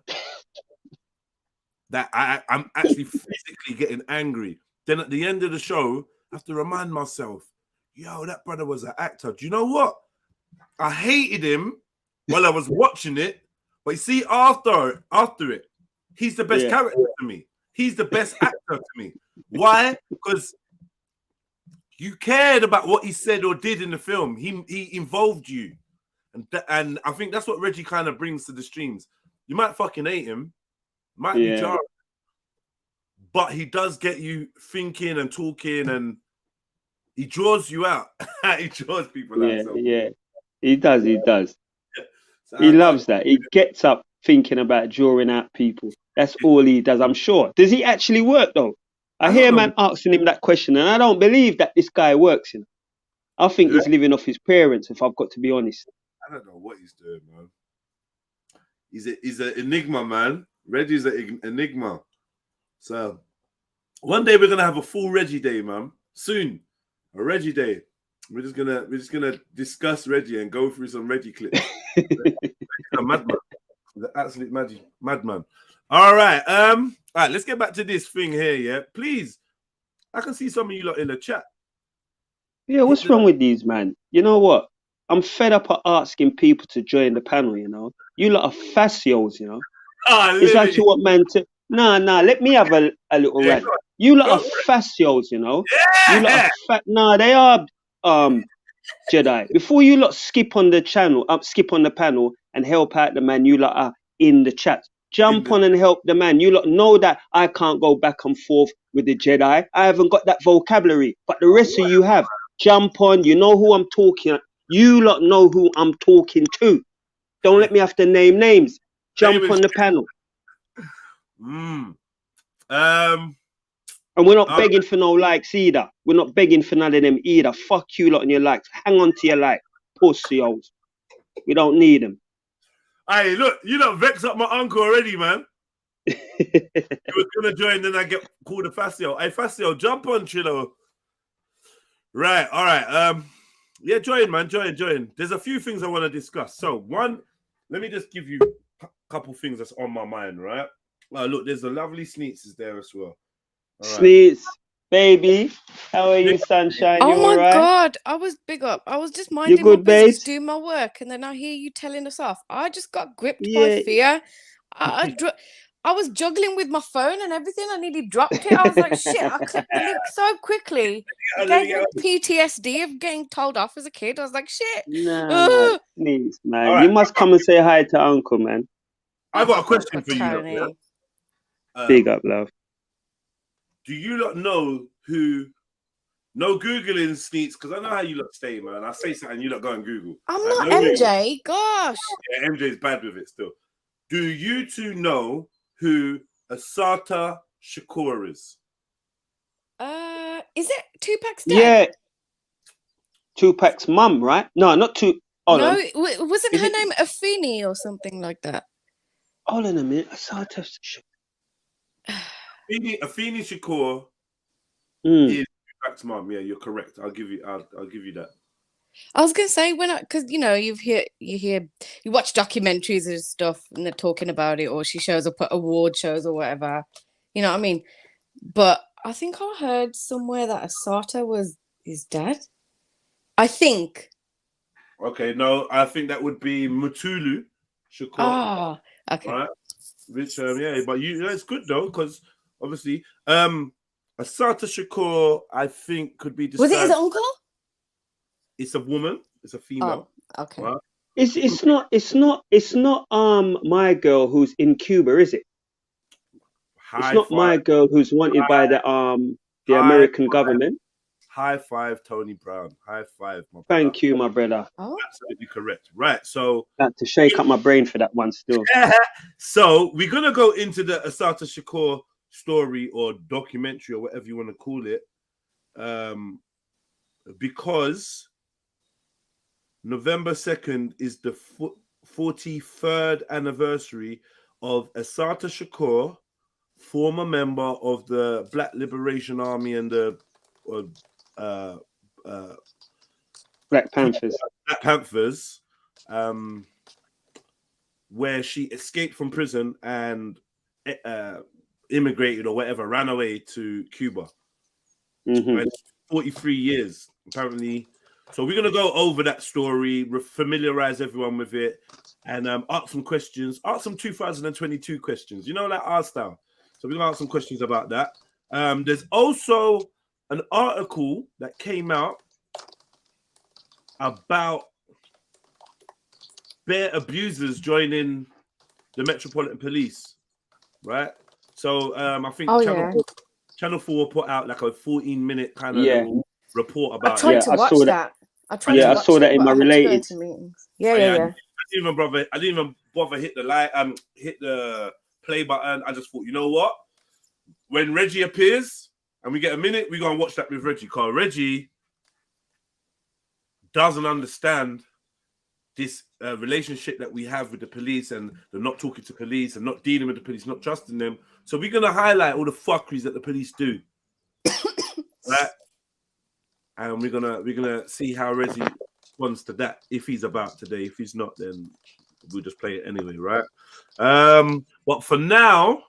that I'm actually physically getting angry. Then at the end of the show, I have to remind myself, yo, that brother was an actor. Do you know what? I hated him while I was watching it, but you see, after it, he's the best character to me. He's the best actor to me. Why? Because you cared about what he said or did in the film. He involved you. And I think that's what Reggie kind of brings to the streams. You might fucking hate him, might be jarring, but he does get you thinking and talking, and he draws you out. He draws people out. So. Yeah, he does. So he loves that. He gets up thinking about drawing out people. That's all he does, I'm sure. Does he actually work though? I hear a man asking him that question, and I don't believe that this guy works. You know, I think he's living off his parents. If I've got to be honest, I don't know what he's doing, man. He's an enigma, man. Reggie's an enigma. So one day we're gonna have a full Reggie day, man. Soon, a Reggie day. We're just gonna discuss Reggie and go through some Reggie clips. A madman, the absolute madman. All right, let's get back to this thing here, yeah. Please, I can see some of you lot in the chat. Yeah, what's wrong with these, man? You know what? I'm fed up of asking people to join the panel, you know. You lot are facios, you know. It's like you want man to... Nah, let me have a little rant. You lot are facios, you know. Yeah. You lot are Nah, they are, Jedi. Before you lot skip on the panel and help out the man, you lot are in the chat. Jump on and help the man. You lot know that I can't go back and forth with the Jedi. I haven't got that vocabulary, but the rest of you have. Jump on. You know who I'm talking. You lot know who I'm talking to. Don't let me have to name names. Jump on the panel. And we're not begging for no likes either. We're not begging for none of them either. Fuck you lot and your likes. Hang on to your like. Pussy holes. We don't need them. Hey, look, you don't vex up my uncle already, man. He was gonna join, then I get called a Facio. Hey, Facio, jump on, Trillo. Right, all right. Yeah, join, man. Join. There's a few things I want to discuss. So, one, let me just give you a couple things that's on my mind, right? Look, there's a lovely Sneets is there as well. Right. Sneets, baby, how are you, sunshine? Oh you my right? God, I was big up. I was just minding my business, doing my work, and then I hear you telling us off. I just got gripped by fear. I was juggling with my phone and everything. I nearly dropped it. I was like, shit, I clicked the link so quickly. It gave me PTSD of getting told off as a kid. I was like, shit. Nah, Sneets, man. Right. You must come and say hi to Uncle, man. I've got a question for you. Big up, love. Do you not know who No Googling, Sneaks, because I know how you lot stay, man. I say something, you lot go and Google. I'm Like, not no MJ. Googling. Gosh. Yeah, MJ's bad with it still. Do you two know who Asata Shakur is? Is it Tupac's dad? Yeah. Tupac's mum, right? No, not Tupac. No, wasn't her name Afeni or something like that? Hold on a minute. Asata Afeni Shakur Mm. is Tupac's mum. Yeah, you're correct. I'll give you that. I was gonna say because you watch documentaries and stuff and they're talking about it, or she shows up at award shows or whatever. You know what I mean? But I think I heard somewhere that Asata was his dad. I think. Okay, no, I think that would be Mutulu Shakur. Ah, okay. Right? Which yeah, but it's good though, because obviously Asata Shakur, I think, could be described. Was it his uncle? It's a woman. It's a female. Oh, okay. Right? It's not my girl who's in Cuba, is it? It's not my girl who's wanted by the American government. High five, Tony Brown. High five, my brother. Thank you, my brother. Oh. Absolutely correct. Right, so I had to shake up my brain for that one still. So we're gonna go into the Asata Shakur story or documentary or whatever you want to call it, because November 2nd is the 43rd anniversary of Asata Shakur, former member of the Black Liberation Army and the Black Panthers. Black Panthers, where she escaped from prison and immigrated or whatever, ran away to Cuba. Mm-hmm. 43 years, apparently. So we're going to go over that story, familiarize everyone with it, and ask some questions, ask some 2022 questions, like our style. So we're going to ask some questions about that. There's also an article that came out about bear abusers joining the Metropolitan Police, right? So I think Channel 4 put out like a 14-minute kind of little report about it. I tried to watch that. I saw that in my related. Yeah. I didn't even bother hit the play button. I just thought, you know what? When Reggie appears and we get a minute, we're gonna watch that with Reggie. Because Reggie doesn't understand this relationship that we have with the police and the not talking to police and not dealing with the police, not trusting them. So we're gonna highlight all the fuckeries that the police do, right? And we're gonna see how Reggie responds to that if he's about today. If he's not, then we'll just play it anyway, right? But for now,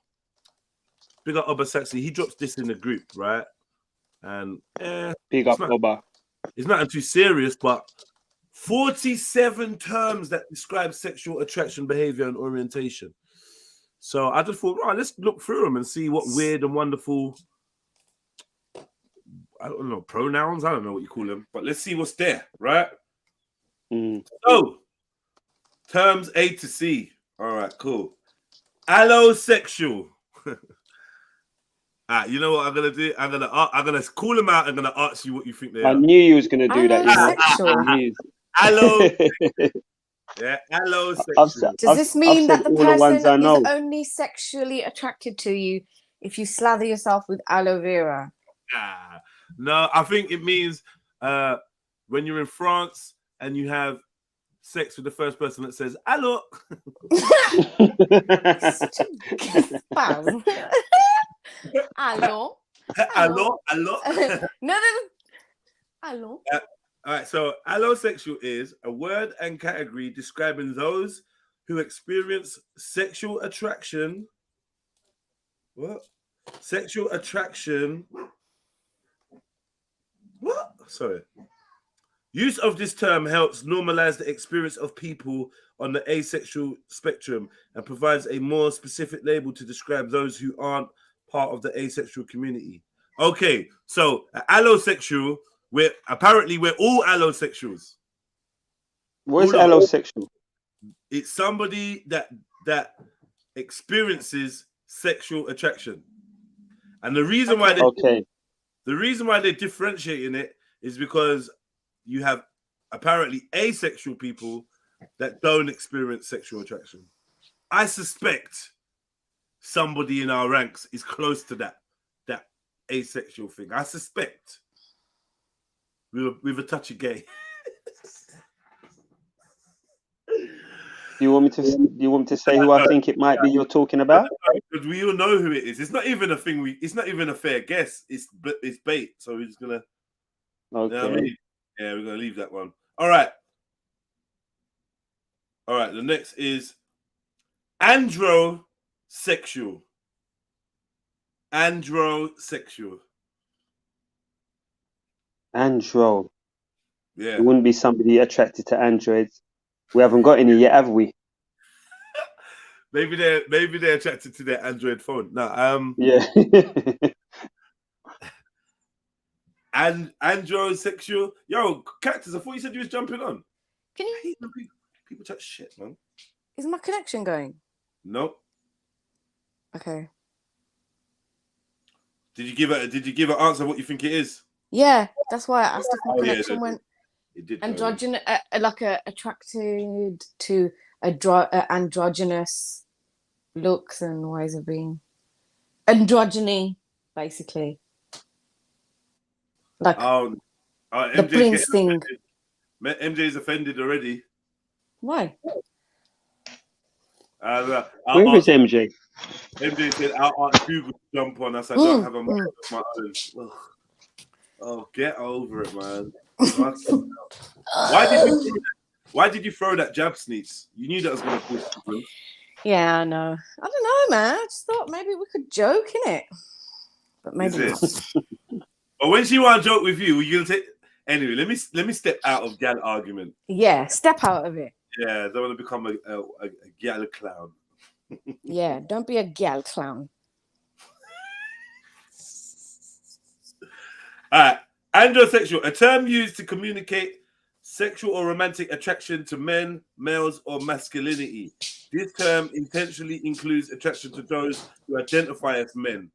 big up Oba Saxy. He drops this in the group, right? And big up Oba. It's nothing too serious, but 47 terms that describe sexual attraction, behavior, and orientation. So I just thought, right, let's look through them and see what weird and wonderful, I don't know, pronouns. I don't know what you call them, but let's see what's there, right? So, terms A to C. All right, cool. Allosexual. You know what I'm gonna do? I'm gonna call them out. I'm gonna ask you what you think they are. I knew you was gonna do that. Allo. Yeah, allosexual. Does this mean that the person is only sexually attracted to you if you slather yourself with aloe vera? No, I think it means when you're in France and you have sex with the first person that says "allo." Such a spam. Allo. Allo. No. Allo. All right, so allosexual is a word and category describing those who experience sexual attraction. What? Sexual attraction. What? Sorry. Use of this term helps normalize the experience of people on the asexual spectrum and provides a more specific label to describe those who aren't part of the asexual community. Okay, so allosexual, we're all allosexuals. What's allosexual? It's somebody that experiences sexual attraction. And the reason why The reason why they're differentiating it is because you have apparently asexual people that don't experience sexual attraction. I suspect somebody in our ranks is close to that asexual thing. I suspect with a touch of gay. Do you want me to say who I think it might be you're talking about? Because we all know who it is. It's not even a thing. It's not even a fair guess. It's bait. So we're just gonna. Okay. You know what I mean? Yeah, we're gonna leave that one. All right. The next is androsexual. Androsexual. Andro. Yeah. It wouldn't be somebody attracted to androids. We haven't got any yet, have we? Maybe they're attracted to their Android phone. No, yeah. And androsexual. Yo, Cactus, I thought you said you was jumping on. Can you? I hate when people touch shit, man. Is my connection going? Nope. Okay. Did you give an answer what you think it is? Yeah, that's why I asked if my connection yeah, went. It did. Androgynous, attracted to androgynous looks and ways of being. Androgyny, basically. Like the prince thing. MJ's offended already. Why? Where is MJ? MJ said, I'll ask Google to jump on us. I don't have a mic of my own. Oh, get over it, man. Why did you throw that jab, Sneaks? You knew that was going to push people. Yeah, I know. I don't know, man. I just thought maybe we could joke in it. But maybe not. But when she want to joke with you, you'll take... Anyway, let me step out of gal argument. Yeah, step out of it. Yeah, I don't want to become a gal clown. Yeah, don't be a gal clown. All right. Androsexual, a term used to communicate sexual or romantic attraction to men, males, or masculinity. This term intentionally includes attraction to those who identify as men,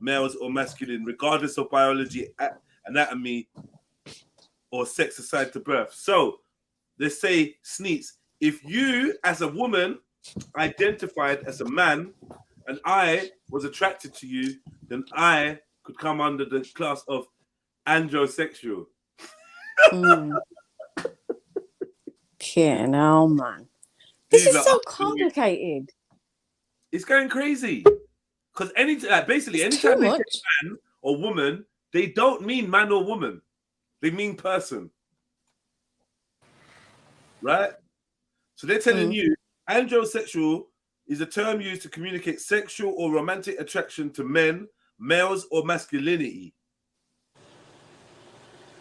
males, or masculine, regardless of biology, anatomy, or sex assigned to birth. So, let's say, Sneaks, if you, as a woman, identified as a man, and I was attracted to you, then I could come under the class of androsexual. Yeah, no, man. This is so complicated. It's going crazy. Because basically, anytime they say man or woman, they don't mean man or woman. They mean person. Right? So they're telling you androsexual is a term used to communicate sexual or romantic attraction to men, males, or masculinity.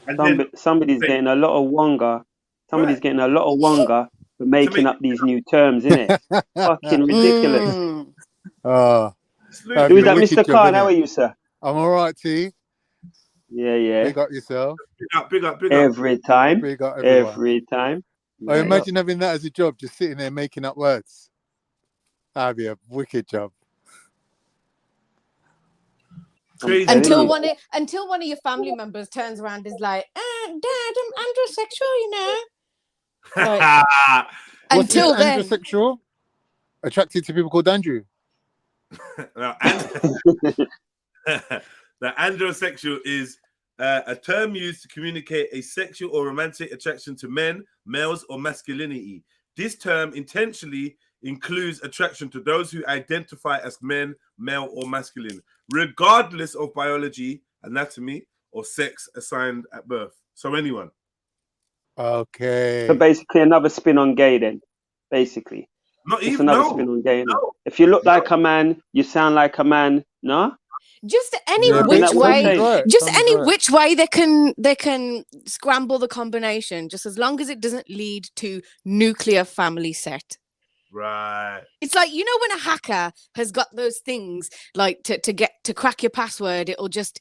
And somebody's getting a lot of wonga. Somebody's getting a lot of wonga for making up these new terms, innit? Fucking ridiculous. Who is that, Mr. Khan? How are you, sir? I'm all right, T. Yeah. Big up yourself. Big up. Every time. Big up everyone. Every time. I imagine having that as a job, just sitting there making up words. That'd be a wicked job. Crazy. Until one of your family members turns around and is like, Dad, I'm androsexual, you know. Like, until then, androsexual? Attracted to people called Andrew. Now, androsexual is a term used to communicate a sexual or romantic attraction to men, males, or masculinity. This term intentionally includes attraction to those who identify as men, male, or masculine, regardless of biology, anatomy, or sex assigned at birth. So anyone. Okay. So basically another spin on gay then, basically. Not it's even another spin on gay. No. If you look like a man, you sound like a man, no? Just any which way they can scramble the combination, just as long as it doesn't lead to nuclear family set. Right. It's like, you know, when a hacker has got those things like to crack your password, it'll just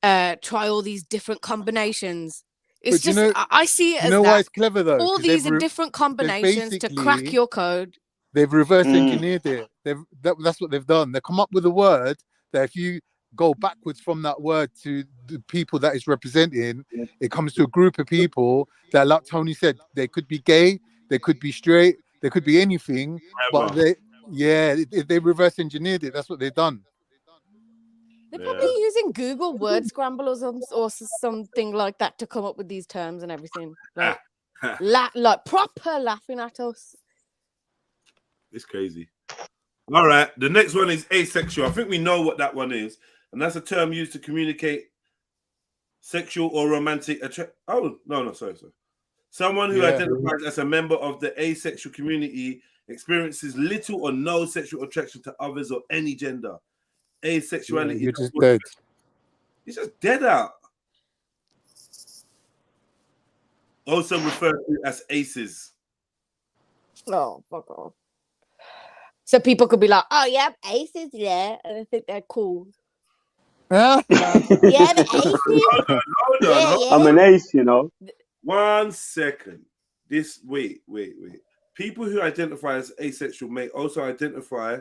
try all these different combinations. It's just, I see it as why it's clever though? All these are different combinations to crack your code. They've reverse engineered it. That's what they've done. They come up with a word that if you go backwards from that word to the people that it's representing. It comes to a group of people that, like Tony said, they could be gay, they could be straight, they could be anything, but they reverse engineered it. That's what they've done. They're probably using Google word scramble or something like that to come up with these terms and everything. Like, like proper laughing at us. It's crazy. All right, the next one is asexual. I think we know what that one is, and that's a term used to communicate sexual or romantic attraction. Oh, no, sorry. Someone who identifies as a member of the asexual community experiences little or no sexual attraction to others of any gender. Asexuality. You're just dead. He's just dead out. Also referred to as aces. Oh, fuck off. So people could be like, oh, yeah, aces, yeah. And I think they're cool. Huh? Yeah, the aces. Hold on. I'm an ace, you know. 1 second. Wait. People who identify as asexual may also identify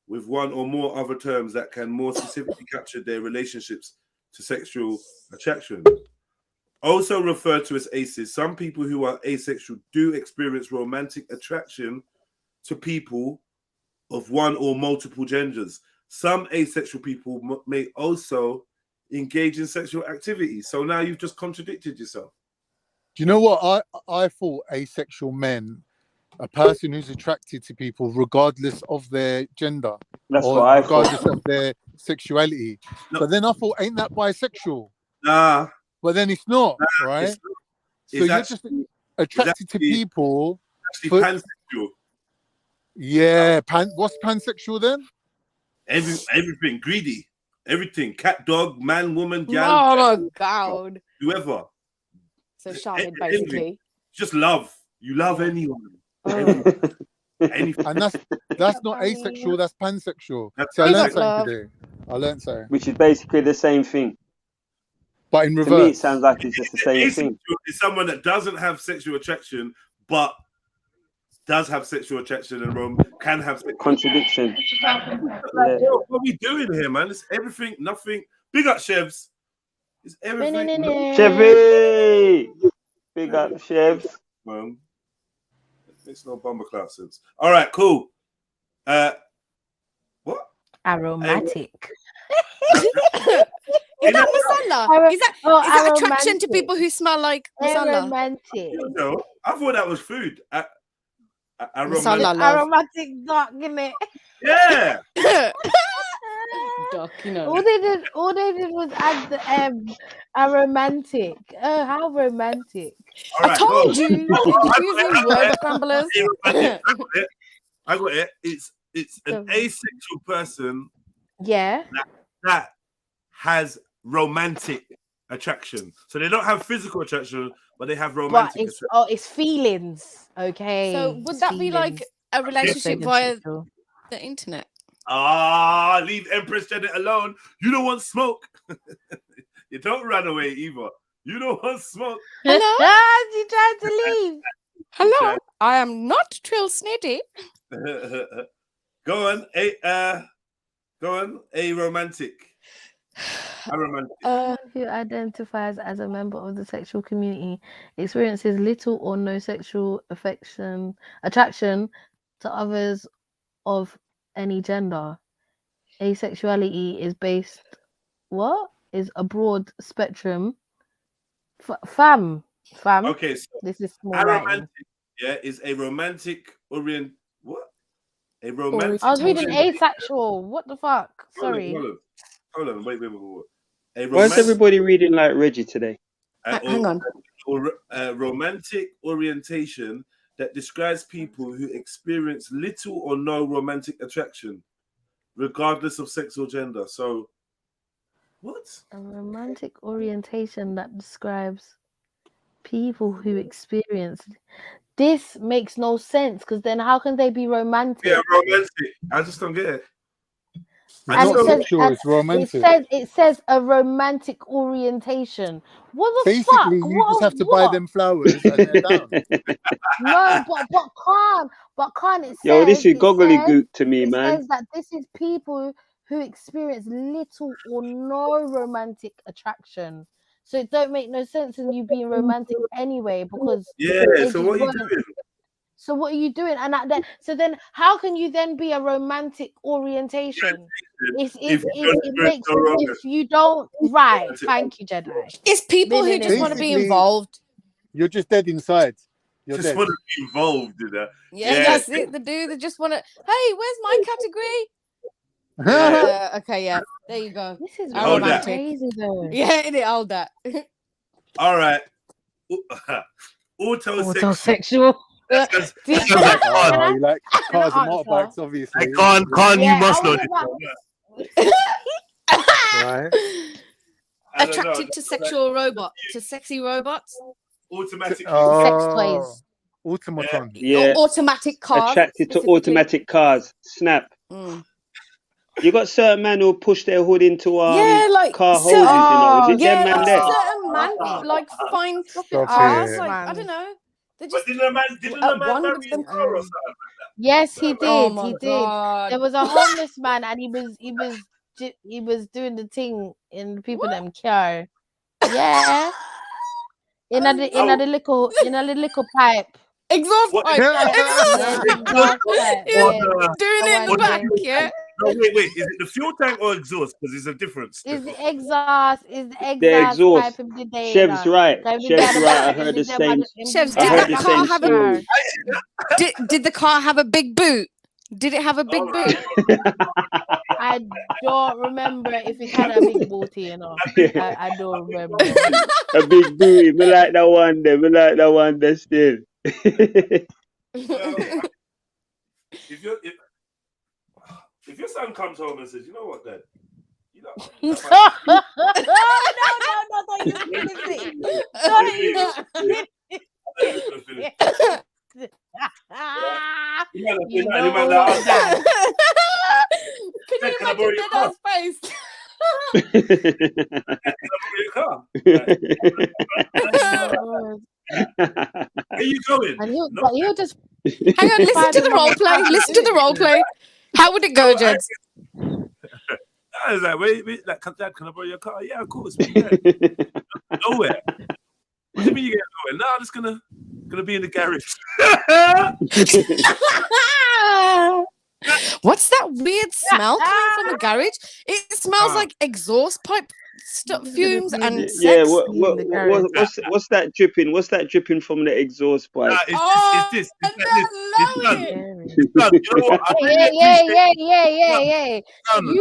with one or more other terms that can more specifically capture their relationships to sexual attraction. Also referred to as aces, some people who are asexual do experience romantic attraction to people of one or multiple genders. Some asexual people may also engage in sexual activity. So now you've just contradicted yourself. Do you know what? I thought asexual men, a person who's attracted to people regardless of their gender. That's or what I regardless thought. of their sexuality. No. But then I thought, ain't that bisexual? Nah. But then it's not, right? It's so you're actually, just attracted to people. Actually, pansexual. Yeah, what's pansexual then? Everything, greedy, everything, cat, dog, man, woman, gal. Oh my God. Whoever. So Charlotte, basically. Just love. You love anyone. Anything. And that's not asexual, that's pansexual. That's I learned something today. I learned something. Which is basically the same thing. But in reverse. To me, it sounds like it's just the same thing. It's someone that doesn't have sexual attraction, but does have sexual attraction and can have sexual contradiction. What are we doing here, man? It's everything, nothing. Big up, Chevs. It's everything. Chevy! Big up, Chevs. It's no bomber clout sense. All right, cool. What? Aromatic. Is that masala? Is that attraction to aromantic. people who smell like masala? Aromantic. No, I thought that was food. Aromatic duck, innit? Yeah. Duck, you know. All they did was add the aromantic. Oh, how romantic! Right, I told you. Using word scramblers. I got it. It's an asexual person. Yeah. That has romantic attraction. So they don't have physical attraction, but they have romantic attraction. It's feelings. Okay. So would that be like a relationship via the internet? Leave Empress Janet alone. You don't want smoke. You don't run away either. You don't want smoke. Hello? You tried to leave. Hello? I am not Trill Snitty. Go on, a romantic. Who identifies as a member of the sexual community experiences little or no sexual attraction to others of any gender. Asexuality is a broad spectrum. Fam. Okay, so this is small aromantic. writing. Yeah, is a romantic orient. What? A romantic. I was reading asexual. What the fuck? Sorry. Hold on. Wait. Why is everybody reading like Reggie today? Hang on. A romantic orientation that describes people who experience little or no romantic attraction, regardless of sex or gender. So, what? A romantic orientation that describes people who experience. This makes no sense because then how can they be romantic? Yeah, romantic. I just don't get it. And it's romantic. It says a romantic orientation. What the Basically, fuck? you just have to buy them flowers and they're down. No, but can't. It says, Yo, this is goggly gook to me, it man. says that this is people who experience little or no romantic attraction. So it don't make no sense in you being romantic anyway, because Yeah. they So just what are you weren't. doing? So what are you doing? And so then how can you then be a romantic orientation? If It makes if you don't right. Thank you, Jedi. It's people who just want to be involved. You're just dead inside. You're just dead. want to be involved in that. Yeah, that's it. They just want to. Hey, where's my category? Okay, yeah. There you go. This is Hold that. crazy though. Yeah, it hold that. All right. Autosexual. Like cars and motorbikes, obviously. Can't you must know this. Right. Attracted to sexual robots, to sexy robots. Automatic sex toys. Automaton. Yeah. Automatic cars. Attracted to automatic cars. Snap. You got certain men who push their hood into like car hoses, you know. Is it them man there? Certain man like fine Stop cars, it. like I don't know. They just didn't a man marry his car or something? Yes, he did. Oh my he did. God. There was a homeless man, and he was doing the thing in people them car. Yeah. In a little pipe. Exhaust pipe. Exhaust pipe. Doing it in the back, yeah. No, wait. Is it the fuel tank or exhaust? Because there's a difference. Is the exhaust The exhaust. pipe of the day? Chev's right. Chev's right. I heard the same. Chefs, did that car have a did the car have a big boot? Did it have a big boot? I don't remember if it had a big booty, you know. I don't remember. A big booty. Me like that one there. Me like that one there still. If your son comes home and says, you know what, Dad? You know, No, Can you imagine Deda's face? Where you going? And he'll just hang on, listen to the role play. Listen to the role play. How would it go, Jeds? I was like, wait, like, Dad, can I borrow your car? Yeah, of course. Yeah. Nowhere. What do you mean you get nowhere? No, I'm just gonna be in the garage. What's that weird smell coming from the garage? It smells like exhaust pipe fumes and yeah. sex. What's that dripping? What's that dripping from the exhaust pipe? It's this. You know what? Yeah.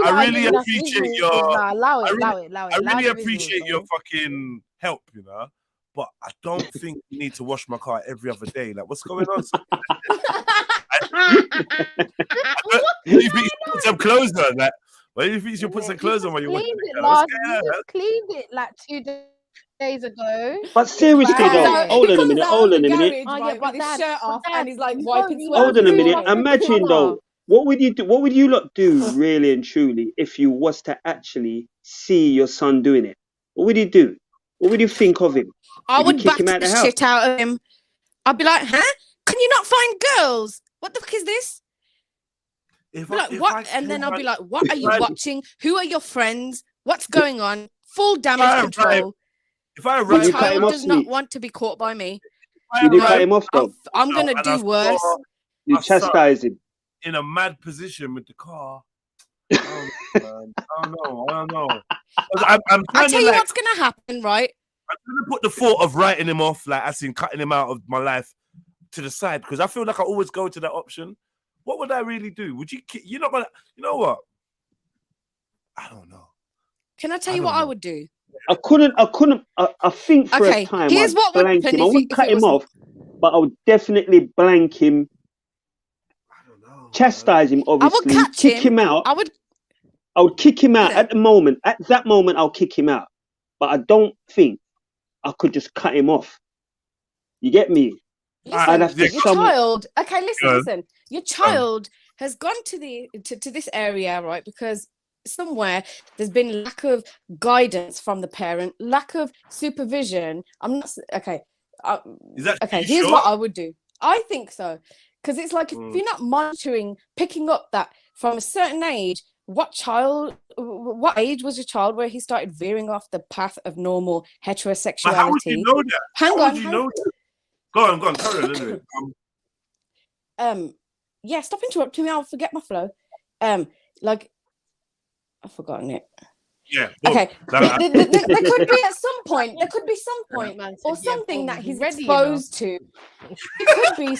I really appreciate your. Allow it. I really appreciate your fucking help, you know. But I don't think you need to wash my car every other day. Like, what's going on? You think you put some clothes on? Like, why do you think you should put some clothes on when you wash it? You just cleaned it like 2 days ago. But seriously though, hold on a minute. With his shirt off and he's like wiping sweat. Hold on a minute. Imagine though, what would you do? What would you lot do, really and truly, if you was to actually see your son doing it? What would you do? What would you think of him? I would back the shit out of him. I'd be like, huh? Can you not find girls? What the fuck is this? And then I'll be like, what are you watching? Who are your friends? What's going on? Full damage control. If I arrive, the child does not want to be caught by me. You cut him off though. I'm gonna do worse. You chastise him. In a mad position with the car. I don't know. I'll tell you what's gonna happen, right? I'm gonna put the thought of writing him off, like as in cutting him out of my life, to the side, because I feel like I always go to that option. What would I really do? Would you? You're not gonna. You know what? I don't know. Can I tell you what I would do? I think for a time here's what would happen. I wouldn't cut him off, but I would definitely blank him. I don't know. Chastise him, obviously. I would kick him out. I would kick him out at the moment. At that moment, I'll kick him out. But I don't think I could just cut him off. You get me? Child. Okay, listen. Your child has gone to this area, right? Because somewhere there's been lack of guidance from the parent, lack of supervision. I'm not okay. Here's what I would do. I think so, because it's like if you're not monitoring, picking up that from a certain age, what age was your child where he started veering off the path of normal heterosexuality? But how would you know that? Hang on. Go on, carry on anyway. Yeah, stop interrupting me. I'll forget my flow. Like, I've forgotten it. Yeah. Okay. There could be at some point. There could be some point, man, or something that he's exposed to. He could be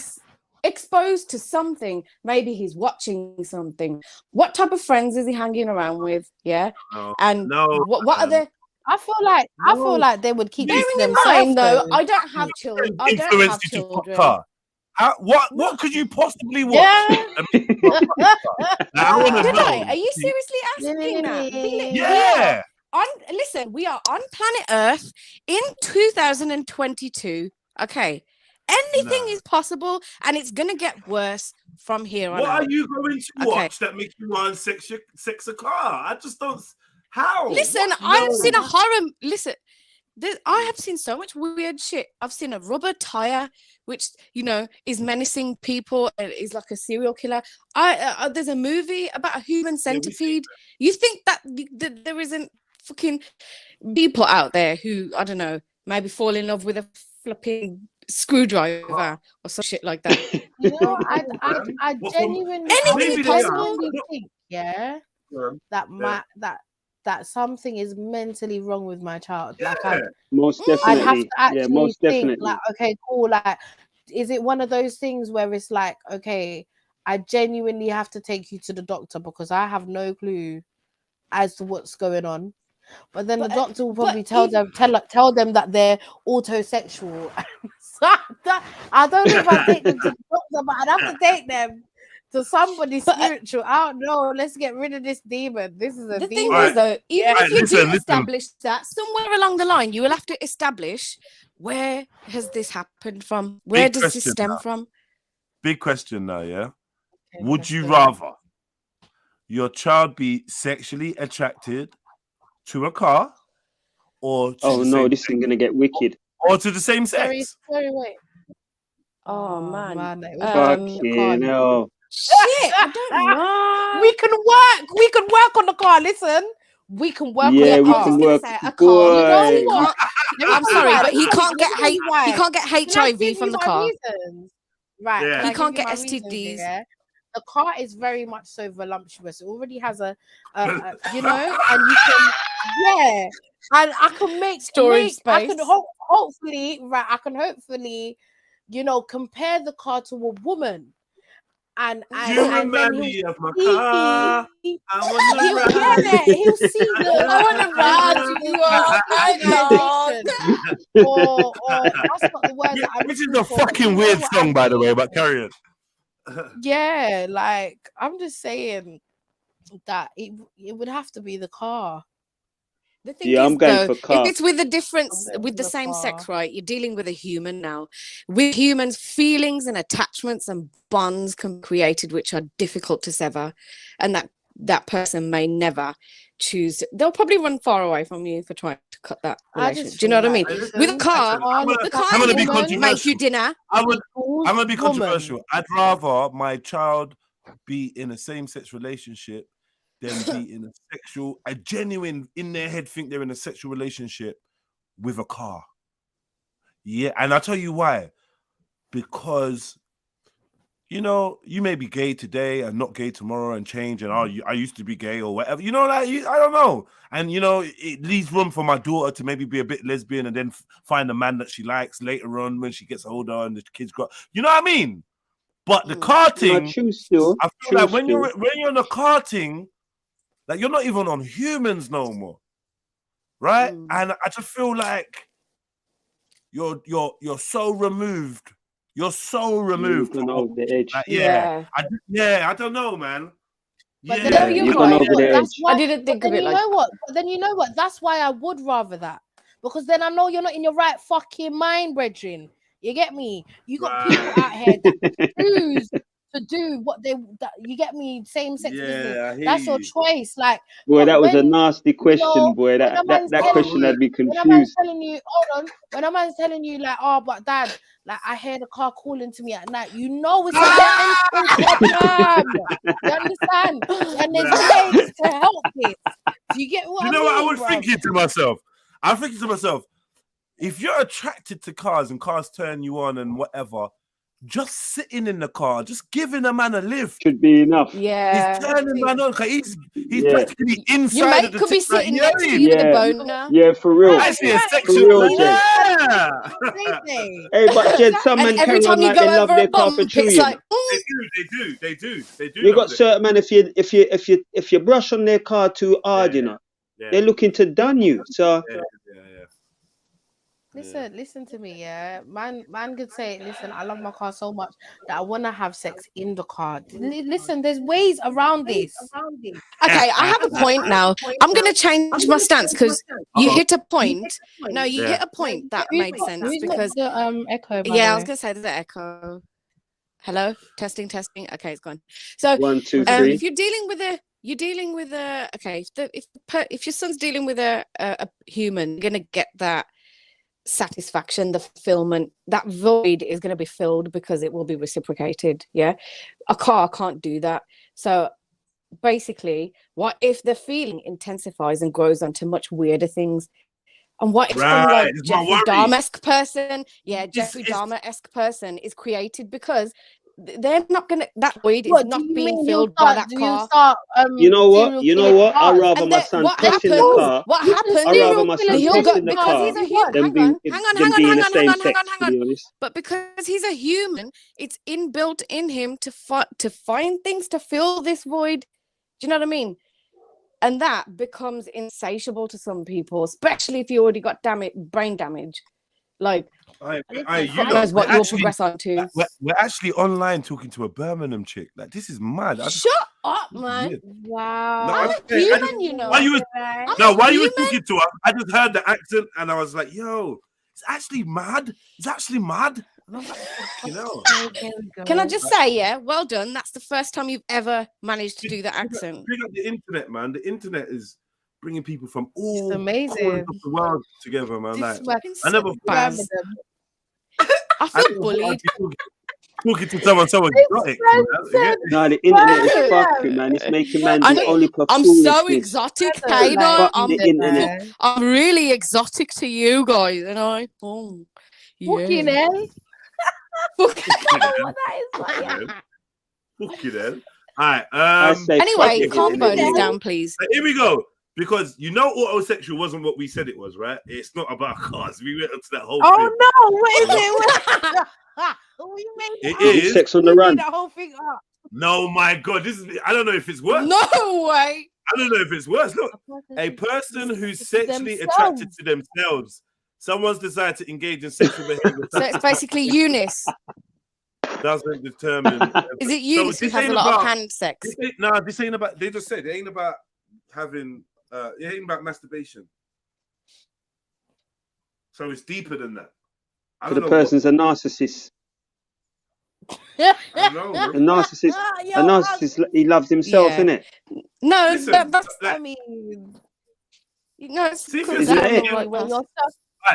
exposed to something. Maybe he's watching something. What type of friends is he hanging around with? Yeah. And what are the? I feel like they would keep bearing in mind though. I don't have children. I don't have children. What could you possibly watch? Yeah. I Did I? Are you seriously asking that? Yeah. Listen, we are on planet Earth in 2022. Okay. Anything is possible, and it's gonna get worse from here on. What are you going to watch that makes you want sex a car? I just don't. How? Listen, I have seen a horror. Listen, I have seen so much weird shit. I've seen a rubber tire, which is menacing people and is like a serial killer. There's a movie about a human centipede. You think that there isn't fucking people out there who, I don't know, maybe fall in love with a flipping screwdriver or some shit like that? I genuinely think, that something is mentally wrong with my child. Like, most definitely. I'd have to actually most think, definitely. like, okay, cool. Like, is it one of those things where it's like, okay, I genuinely have to take you to the doctor because I have no clue as to what's going on. But then the doctor will probably tell them that they're autosexual. So I don't know if I take them to the doctor, but I'd have to take them to somebody spiritual. I don't know. Let's get rid of this demon. This is a demon. The thing is, though, even if you do establish that, somewhere along the line, you will have to establish where has this happened from? Where does this stem from? Big question now, yeah? Okay, would you rather your child be sexually attracted to a car or to this is gonna get wicked. Or to the same sex? Sorry, wait. Oh man. Fucking hell. Shit, I don't know. We can work on the car. Listen, we can work on the car. We can work. A car. You know what? I'm sorry, but he can't get HIV from the car. Right. Yeah. He can't get STDs. The car is very much so voluptuous. It already has a and you can, and I can make storage space. I can hopefully, compare the car to a woman. And remind me of my car. He'll see the I want to ride you. Or that's not the word that which is a fucking weird song, by the way, but carry on. Yeah, like I'm just saying that it would have to be the car. The thing is, I'm going for car. If it's with a difference with the same sex, right? You're dealing with a human now. With humans, feelings and attachments and bonds can be created which are difficult to sever, and that person may never choose. They'll probably run far away from you for trying to cut that relationship. Do you know what I mean? With a car, I'm gonna be controversial. Make you dinner. I'm gonna be controversial. I'd rather my child be in a same-sex relationship than be in a genuine, in their head think they're in a sexual relationship with a car. Yeah, and I'll tell you why. Because, you may be gay today and not gay tomorrow and change, and I used to be gay or whatever. I don't know. And, it leaves room for my daughter to maybe be a bit lesbian and then find a man that she likes later on when she gets older and the kids grow up. You know what I mean? But the car thing, I feel like when you're on a car thing, like you're not even on humans no more, right? And I just feel like you're so removed. You're so removed. You've gone over the edge. Like, I don't know, man. But you've gone over the edge. I didn't think of it like that. But then you know what? That's why I would rather that. Because then I know you're not in your right fucking mind, brethren. You get me? You got people out here that choose to do what you get me, same sex business. I hear That's your you. choice. Like, Boy, but that was a when nasty question, boy. when a man's That telling question you, had me when a man's confused. telling you, hold on, when a man's telling you like, oh, but dad, like I hear the car calling to me at night, you know it's a mental problem. You understand? And there's ways to help this. Do you get what You I know mean, what I was bro? thinking to myself? I'm thinking to myself, if you're attracted to cars and cars turn you on and whatever, just sitting in the car, just giving a man a lift should be enough. Yeah, he's turning man on because he's Yeah. practically inside Your mate of the could be thing, like, sitting next to you with a boner. Yeah, for real. Actually, a For section. real, Jed. Yeah. Hey, but Jed, some And men every carry time on you like go they love over their a car for bump, two, it's you like, know. They do. You love got it. certain men, if you brush on their car too hard, you know, they're looking to done you. So listen to me, yeah. Man could say, listen, I love my car so much that I want to have sex in the car. Listen, there's ways around this. okay, I have a point now. I'm going to change my stance because you hit a point. No, you hit a point that made sense because the echo. By yeah, I the was way. going to say the echo. Hello, testing. Okay, it's gone. So 1, 2, 3. if you're dealing with a okay, if your son's dealing with a human, you're going to get that satisfaction, the fulfillment. That void is going to be filled because it will be reciprocated. Yeah, a car can't do that. So basically, what if the feeling intensifies and grows onto much weirder things? And what if some like Jeffrey Dahmer-esque person, Jeffrey Dahmer-esque person is created because they're not gonna, that void is not being filled by that car. You know what? I'd rather my son puff in the car. What happens? I'd rather my son He'll puff go in the because car he's a human. than being in the same sex, to be honest. But because he's a human, it's inbuilt in him to find things to fill this void. Do you know what I mean? And that becomes insatiable to some people, especially if you already got brain damage. Like, you knows what you'll progress on to. We're actually online talking to a Birmingham chick. Like, this is mad. Shut up, man. Wow. I'm a human, you know. While you were talking to her, I just heard the accent and I was like, yo, it's actually mad. It's actually mad. And I'm like, you know. Can I just say, yeah, well done. That's the first time you've ever managed to do that accent. Bring up the internet, man. The internet is bringing people from all amazing. corners of the world together, man. Like, I never. I feel bullied. Talking to someone exotic. No, the internet is fucking, man. It's making man do only I'm so exotic, Kato. I'm really exotic to you guys, and I. Oh, fucking hell. Fucking hell. All right. Anyway, calm bonus down, please. Here we go. Because you know, autosexual wasn't what we said it was, right? It's not about cars. We went into that whole thing. No, what is it? It is sex on the run. That whole thing up. No, my God, this is. I don't know if it's worse. No way. I don't know if it's worse. Look, a person who's sexually attracted to themselves. Someone's decided to engage in sexual behavior. So it's basically Eunice. Doesn't determine. Is it Eunice who has a lot of hand sex? This ain't about. They just said it ain't about having. It ain't about masturbation. So it's deeper than that. So the person's a narcissist. I don't know, a narcissist. He loves himself, innit? No, listen, that's. I mean, no, it's see, cool. Isn't it?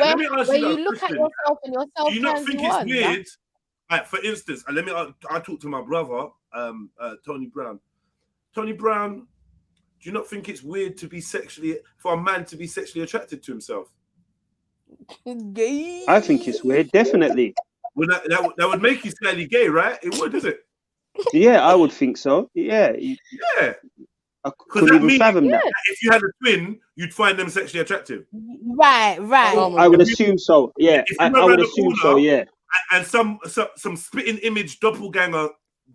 Let me ask where you, you look at yourself and yourself. Do you not think it's weird? Like, for instance, I talked to my brother, Tony Brown. Tony Brown, do you not think it's weird for a man to be sexually attracted to himself? I think it's weird, definitely. Well, that would make you slightly gay, right? It would, isn't it? Yeah, I would think so. Yeah. I couldn't even fathom that. If you had a twin, you'd find them sexually attractive. Right. I would assume so. Yeah, I would assume so. Yeah. And some spitting image doppelganger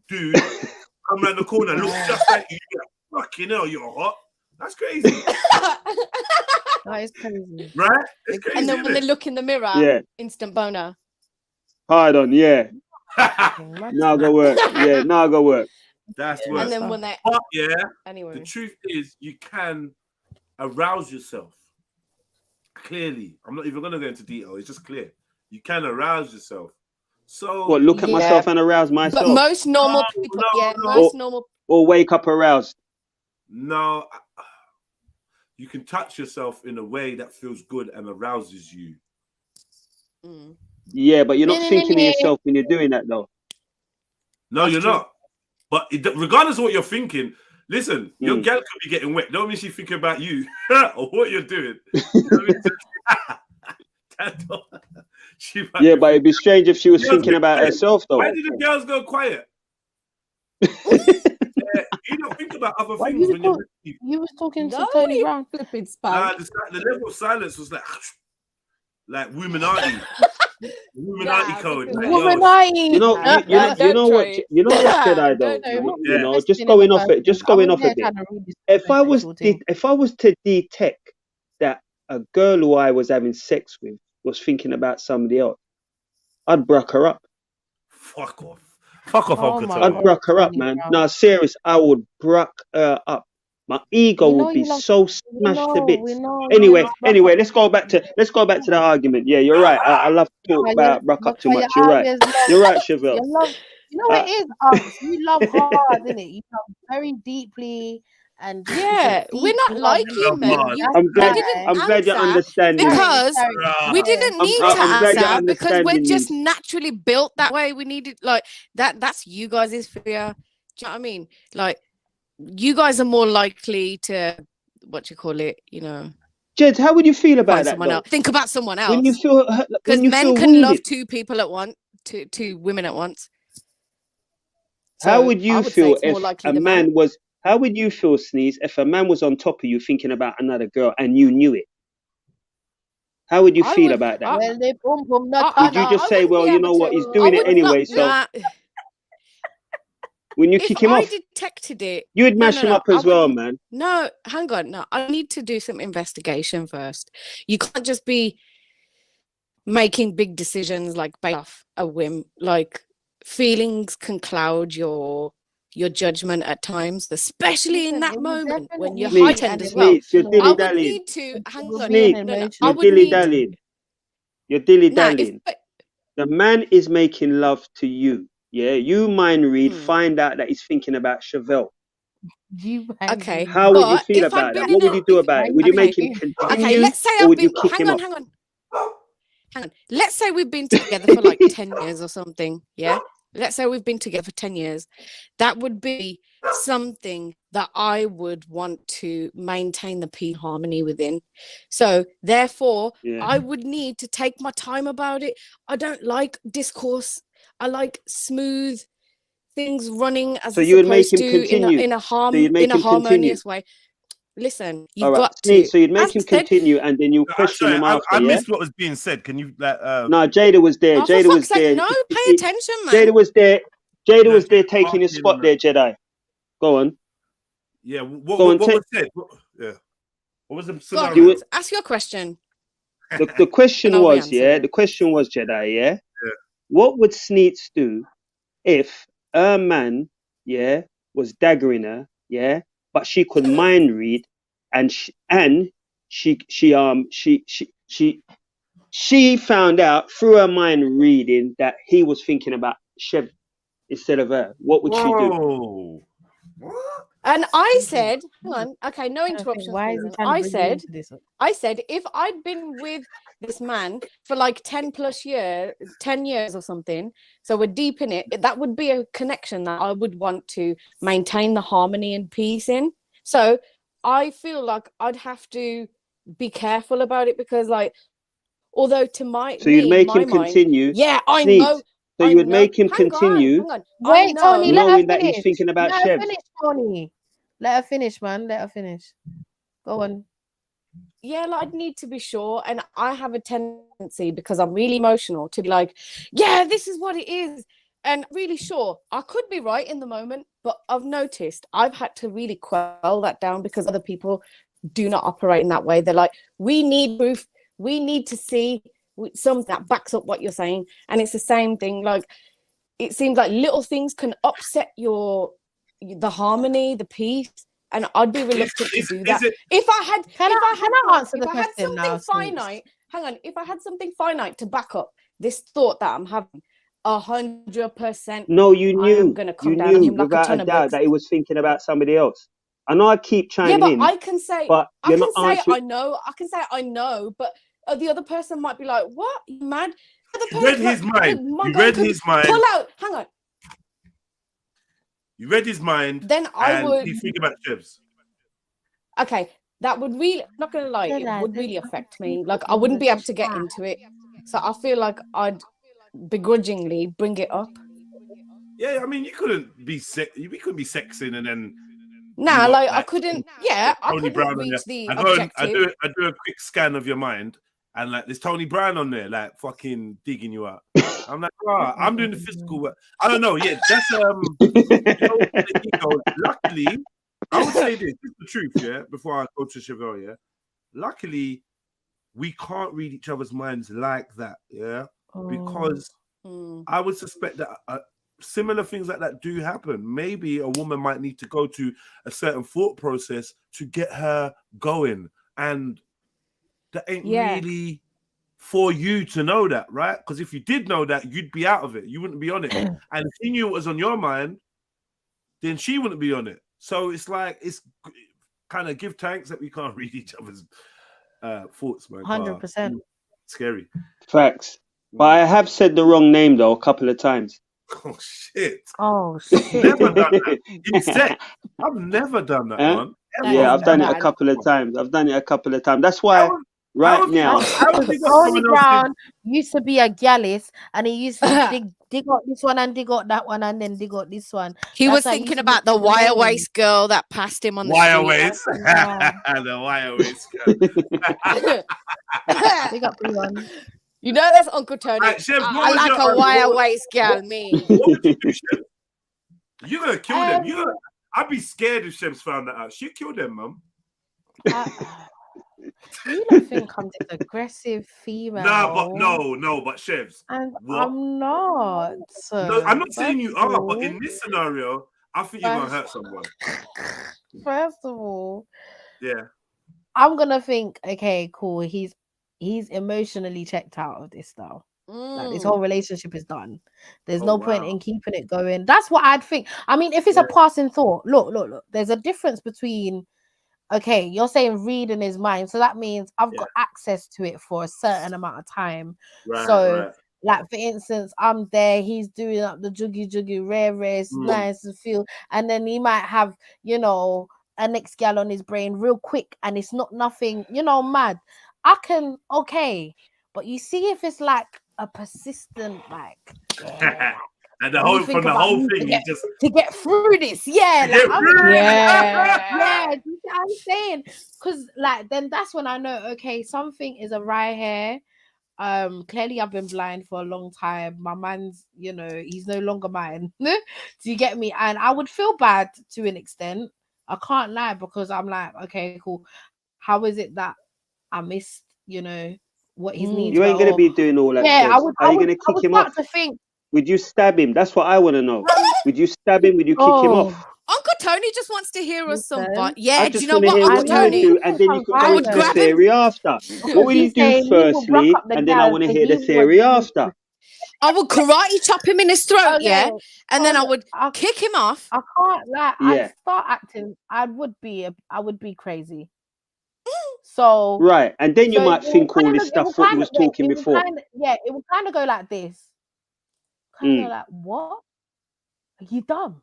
dude come around the corner, looks just like you. Fucking hell, you're hot. That's crazy. That is crazy. Right? It's crazy. And then when they look in the mirror, instant boner. Hard on, yeah. Now go work. Yeah, now go work. That's worse. And then when they anyway. The truth is you can arouse yourself. Clearly. I'm not even gonna go into detail, it's just clear. You can arouse yourself. So what? Look at myself and arouse myself. But most normal people, or wake up aroused. No, you can touch yourself in a way that feels good and arouses you. Yeah, but you're not thinking of yourself when you're doing that, though. No, you're not. But regardless of what you're thinking, listen, your gal could be getting wet. Don't mean she's thinking about you or what you're doing. Yeah, but it'd be strange if she was thinking about herself, though. Why did the girls go quiet? You don't think about other things when you're with people. You was talking to Tony Brown. Flipping spam. The level of silence was like Illuminati. Illuminati code. Illuminati. You know what, Jedi, though. You know, just going off it. If I was to detect that a girl who I was having sex with was thinking about somebody else, I'd bruck her up. Fuck off. Fuck off, Uncle Tony. I'd bruck her up, man. No, serious. I would bruck her up. My ego would be so smashed to bits. Anyway, let's go back to the argument. Yeah, you're right. I love to talk about bruck up too much. You're right. You're right, Chevelle. You know what it is? You love hard, isn't it? You love very deeply. And we're not like you, man. I'm glad you're understanding. Because we didn't need to answer because we're just naturally built that way. We needed that's you guys' fear. Do you know what I mean? Like you guys are more likely to Jed, how would you feel about that? Think about someone else. When you feel because men can love two people at once, two women at once. So how would you feel if a man was? How would you feel, Sneeze, if a man was on top of you thinking about another girl and you knew it? How would you feel about that? Would you just say, well, you know what, he's doing it anyway, so... When you kick him off, detected it, you would mash him up as well, man. No, hang on. No, I need to do some investigation first. You can't just be making big decisions like based off a whim. Like feelings can cloud your judgment at times, especially in that moment when you're heightened as well. I would need to hang on. You're dilly-dallying. You're dilly-dallying. The man is making love to you. Yeah, you mind read, find out that he's thinking about Chevelle. Okay. How would you feel about that? What would you do about it? Would you make him continue? Okay, let's say I've been. Hang on. Let's say we've been together for like 10 years or something. Yeah. Let's say we've been together for 10 years. That would be something that I would want to maintain the peace and harmony within. So therefore, I would need to take my time about it. I don't like discourse. I like smooth things running as so you would make him continue in a harmonious way. Listen, you've got to. So you'd make him continue, and then you question him after. I missed what was being said. Can you No, Jada was there. Jada was there. No, pay attention, man. Jada was there. Jada was there taking his spot there, Jedi. Go on. Yeah. What was said? Yeah. What was the scenario? Ask your question. The question was, the question was, Jedi, yeah? What would Sneets do if a man, was daggering her, but she could mind read, and she found out through her mind reading that he was thinking about Chev instead of her. What would she do? And I said, hang on, okay, no interruptions. I said, if I'd been with this man for like 10 years or something, so we're deep in it, that would be a connection that I would want to maintain the harmony and peace in. So I feel like I'd have to be careful about it because, like, although to you'd make him continue. Yeah, I know. So you would make him continue. Wait, Tony, knowing that he's thinking about Chev. Let her finish, man. Let her finish. Go on. Yeah, like, I'd need to be sure. And I have a tendency, because I'm really emotional, to be like, yeah, this is what it is. And really sure, I could be right in the moment, but I've noticed I've had to really quell that down because other people do not operate in that way. They're like, we need proof. We need to see something that backs up what you're saying. And it's the same thing. Like, it seems like little things can upset the harmony, the peace, and I'd be reluctant to do that. If I had something finite to back up this thought that I'm having, 100%. No, you I am knew. gonna You come down on knew him like a without a ton of doubt bricks. that he was thinking about somebody else. I know I keep Yeah, chiming but in, I can say, but I you're can not say answering. I know. I can say I know, but the other person might be like, "What? You mad?" You read his mind. My You guy read could his mind. pull out. Hang on. You read his mind. Then I and would. he's thinking about Chevs. Okay, that would really. I'm not gonna lie, Yeah, it like, would there's really other affect me. people Like I in wouldn't the be able to get chat. into it. So I feel like I'd begrudgingly bring it up. Yeah, I mean, you couldn't be we couldn't be sexing and then. Nah, got, like I couldn't. Yeah, I Tony couldn't Brown on reach there. the I go and objective. I do a quick scan of your mind, and like there's Tony Brown on there, like fucking digging you out. I'm like, oh, I'm doing the physical work. I don't know. Yeah, that's you know, the ego. Luckily, I would say this is the truth. Yeah, before I go to Chevelle. Yeah, luckily, we can't read each other's minds like that. Yeah, because I would suspect that. Similar things like that do happen. Maybe a woman might need to go to a certain thought process to get her going, and that ain't really for you to know that, right? Because if you did know that, you'd be out of it. You wouldn't be on it. And if she knew it was on your mind, then she wouldn't be on it. So it's like it's kind of give thanks that we can't read each other's thoughts, man. 100%. Scary. Facts. But I have said the wrong name though a couple of times. Oh shit! Oh shit! Never done that. In sex, I've never done that one. Yeah, I've done it a couple of times. That's why right now. Tony Brown used to be a gallus, and he used to dig out this one and dig out that one and then dig out this one. He was thinking about the wire waist girl that passed him on the wire street. waist. The wire waist girl. Big up everyone. You know that's Uncle Tony. Right, Chef, I like a wire waist girl, me. What would you do, Chef? You're gonna kill them. I'd be scared if Chef's found that out. She'd kill them, mum. You don't think I'm this aggressive female? No, but Chefs. And I'm not. No, I'm not saying you are, but in this scenario, I think you're gonna hurt someone. First of all, yeah, I'm gonna think, okay, cool. He's emotionally checked out of this now. Like this whole relationship is done. There's no point in keeping it going. That's what I'd think. I mean, if it's a passing thought, look. There's a difference between, okay, you're saying reading his mind, so that means I've got access to it for a certain amount of time. Like for instance, I'm there, he's doing up the juggy, rare, nice to feel, and then he might have, a next gal on his brain real quick, and it's not nothing, mad. I can, okay, but you see if it's like a persistent, like, and the whole thing, to get through this, do you see what I'm saying? Because like then that's when I know, okay, something is awry here. Clearly I've been blind for a long time. My man's, he's no longer mine. Do you get me? And I would feel bad to an extent. I can't lie, because I'm like, okay, cool. How is it that I missed, what his needs You ain't were? gonna be doing all that. Yeah, Are you gonna kick him off? Would you stab him? That's what I want to know. Would you stab him? Would you kick him off? Uncle Tony just wants to hear us some fun. I Yeah, do just you know want to what, hear Uncle what you would Tony? do, and then you can go into the theory after. What would you do firstly, and then I want to hear the theory after. I would karate chop him in his throat, and then I would kick him off. I can't lie. I'd start acting. I would be crazy. So right, and then you might think all this stuff what you was talking before. It would kind of go like this. Kind of like, what? Are you dumb?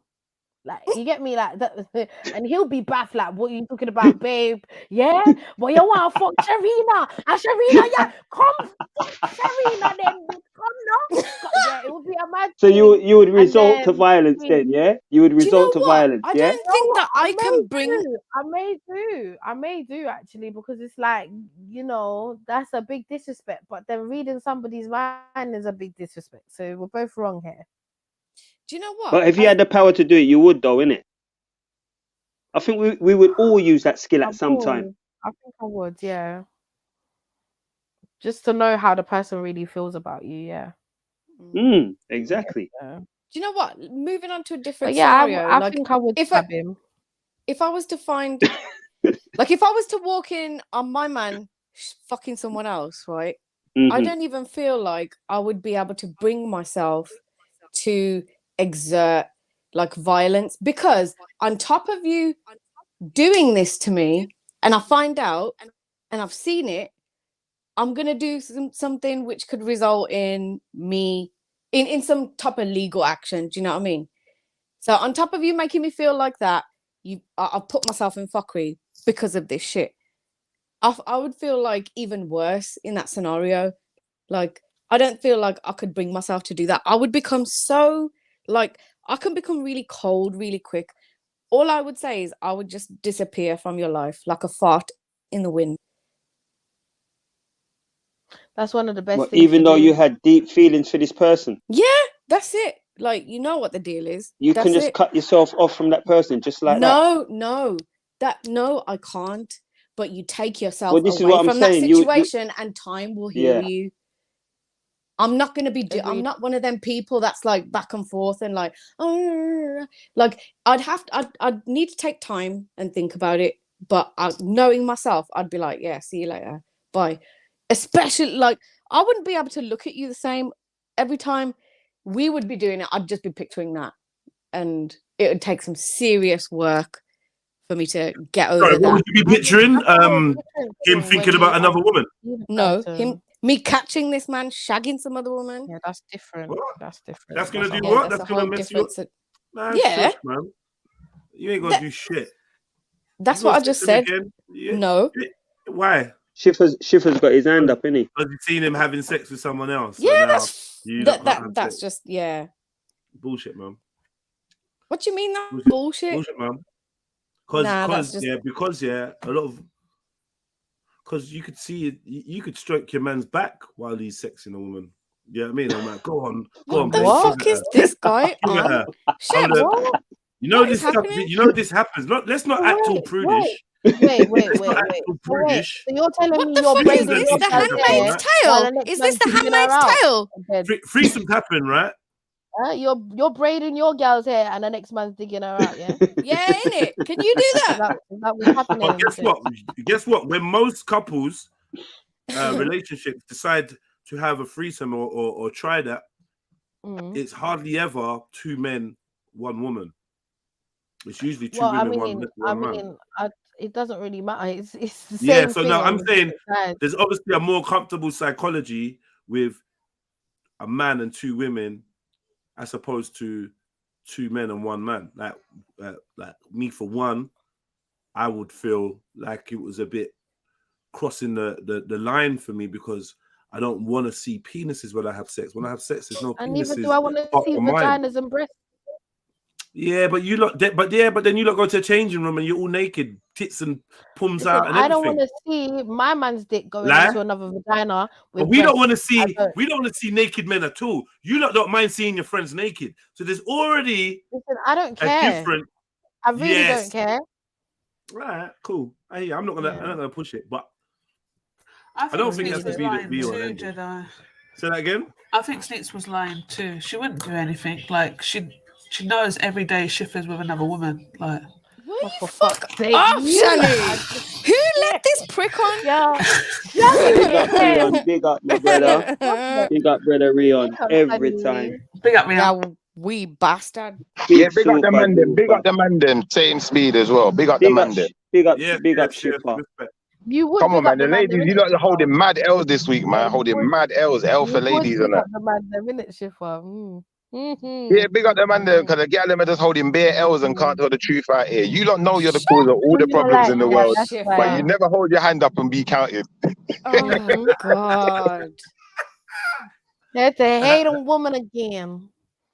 Like, you get me, like that, and he'll be back like, what are you talking about, babe? Yeah, but you want to fuck Sharina, and Sharina, come fuck Sharina, then come now. Yeah, it would be a mad. So you would resort to violence then, yeah? You would resort to violence, I don't think that I can bring. I may do actually, because it's like, that's a big disrespect. But then reading somebody's mind is a big disrespect. So we're both wrong here. Do you know what? But if you had the power to do it, you would, though, innit? I think we would all use that skill at some time. I think I would, yeah. Just to know how the person really feels about you, yeah. Exactly. Yeah. Do you know what? Moving on to a different scenario. I think I would stab him. If I was to find, like, if I was to walk in on my man fucking someone else, right? I don't even feel like I would be able to bring myself to exert like violence, because on top of you doing this to me and I find out and I've seen it, I'm gonna do something which could result in me in some type of legal action. Do you know what I mean? So on top of you making me feel like that, I've put myself in fuckery because of this shit. I would feel like even worse in that scenario. Like, I don't feel like I could bring myself to do that. I would become so, like, I can become really cold really quick. All I would say is I would just disappear from your life like a fart in the wind. That's one of the best things. Even though you had deep feelings for this person? Yeah, that's it. Like, you know what the deal is. You can just cut yourself off from that person just like that? No, I can't. But you take yourself well, this away is what from I'm that saying. situation and time will heal you. I'm not going to be, I'm not one of them people that's like back and forth and like, oh, like I'd need to take time and think about it. But knowing myself, I'd be like, yeah, see you later. Bye. Especially like, I wouldn't be able to look at you the same every time we would be doing it. I'd just be picturing that. And it would take some serious work for me to get over that. What would you be picturing? Him thinking about another woman? No, me catching this man shagging some other woman. Yeah, that's different. What? That's different. That's gonna do what? That's gonna mess you up. Man, yeah, shush, man. You ain't gonna do shit. That's what I just said. Yeah. No. Why? Schiffer's got his hand up, isn't he? Because you've seen him having sex with someone else. Yeah, so that's just bullshit, man. What do you mean that bullshit? Bullshit, man. Because a lot of you could see it, you could stroke your man's back while he's sexing a woman. You know what I mean? I'm like, go on. What the fuck is this guy on? Shit, what? You know this stuff. You know this happens. Let's not act all prudish. Wait. Prudish. So you're telling me what the fuck is this? The Handmaid's Tale? Is this the Handmaid's Tale? Threesomes happen, right? You're braiding your girl's hair and the next man's digging her out, yeah? Yeah, innit? Can you do that? Is that what's happening? But guess what? When most couples relationships decide to have a threesome or try that, it's hardly ever 2 men, 1 woman. It's usually 2 women, one man. It doesn't really matter. It's the same Yeah, so thing no, I'm saying there's obviously a more comfortable psychology with a man and 2 women as opposed to 2 men and 1 man. Like me, for one, I would feel like it was a bit crossing the line for me because I don't want to see penises when I have sex. When I have sex, there's no penises. And neither do I want to see vaginas and breasts. Yeah, but then you lot go to a changing room and you're all naked, tits and pums out, and everything. I don't want to see my man's dick going into another vagina. But we don't want to see. We don't want to see naked men at all. You lot don't mind seeing your friends naked. So there's already. Listen, I don't care. I really don't care. Right, cool. I'm not gonna push it, but I don't think that's the be or end. Jedi. Say that again. I think Snitz was lying too. She wouldn't do anything. Like she knows every day Schiffer's with another woman. Like, what the fuck off, Shani? Who let this prick on? Big up, my brother. Big up, brother Rion. Every time. Big up, Rion. Yeah, we bastard. Yeah, big up the man them. Big up the man them. Same speed as well. Big up the man them. Big up, Schiffer. You would. Come on, man. The ladies, you lot are holding mad L's this week, man. Holding mad L's. L for ladies and that. The man them, innit, Schiffer? Yeah, big up the man there, because the gal them are just holding bare L's and can't tell the truth out here. You don't know you're the cause of all the problems in the world, but you never hold your hand up and be counted. Oh God. That's a hate on woman again.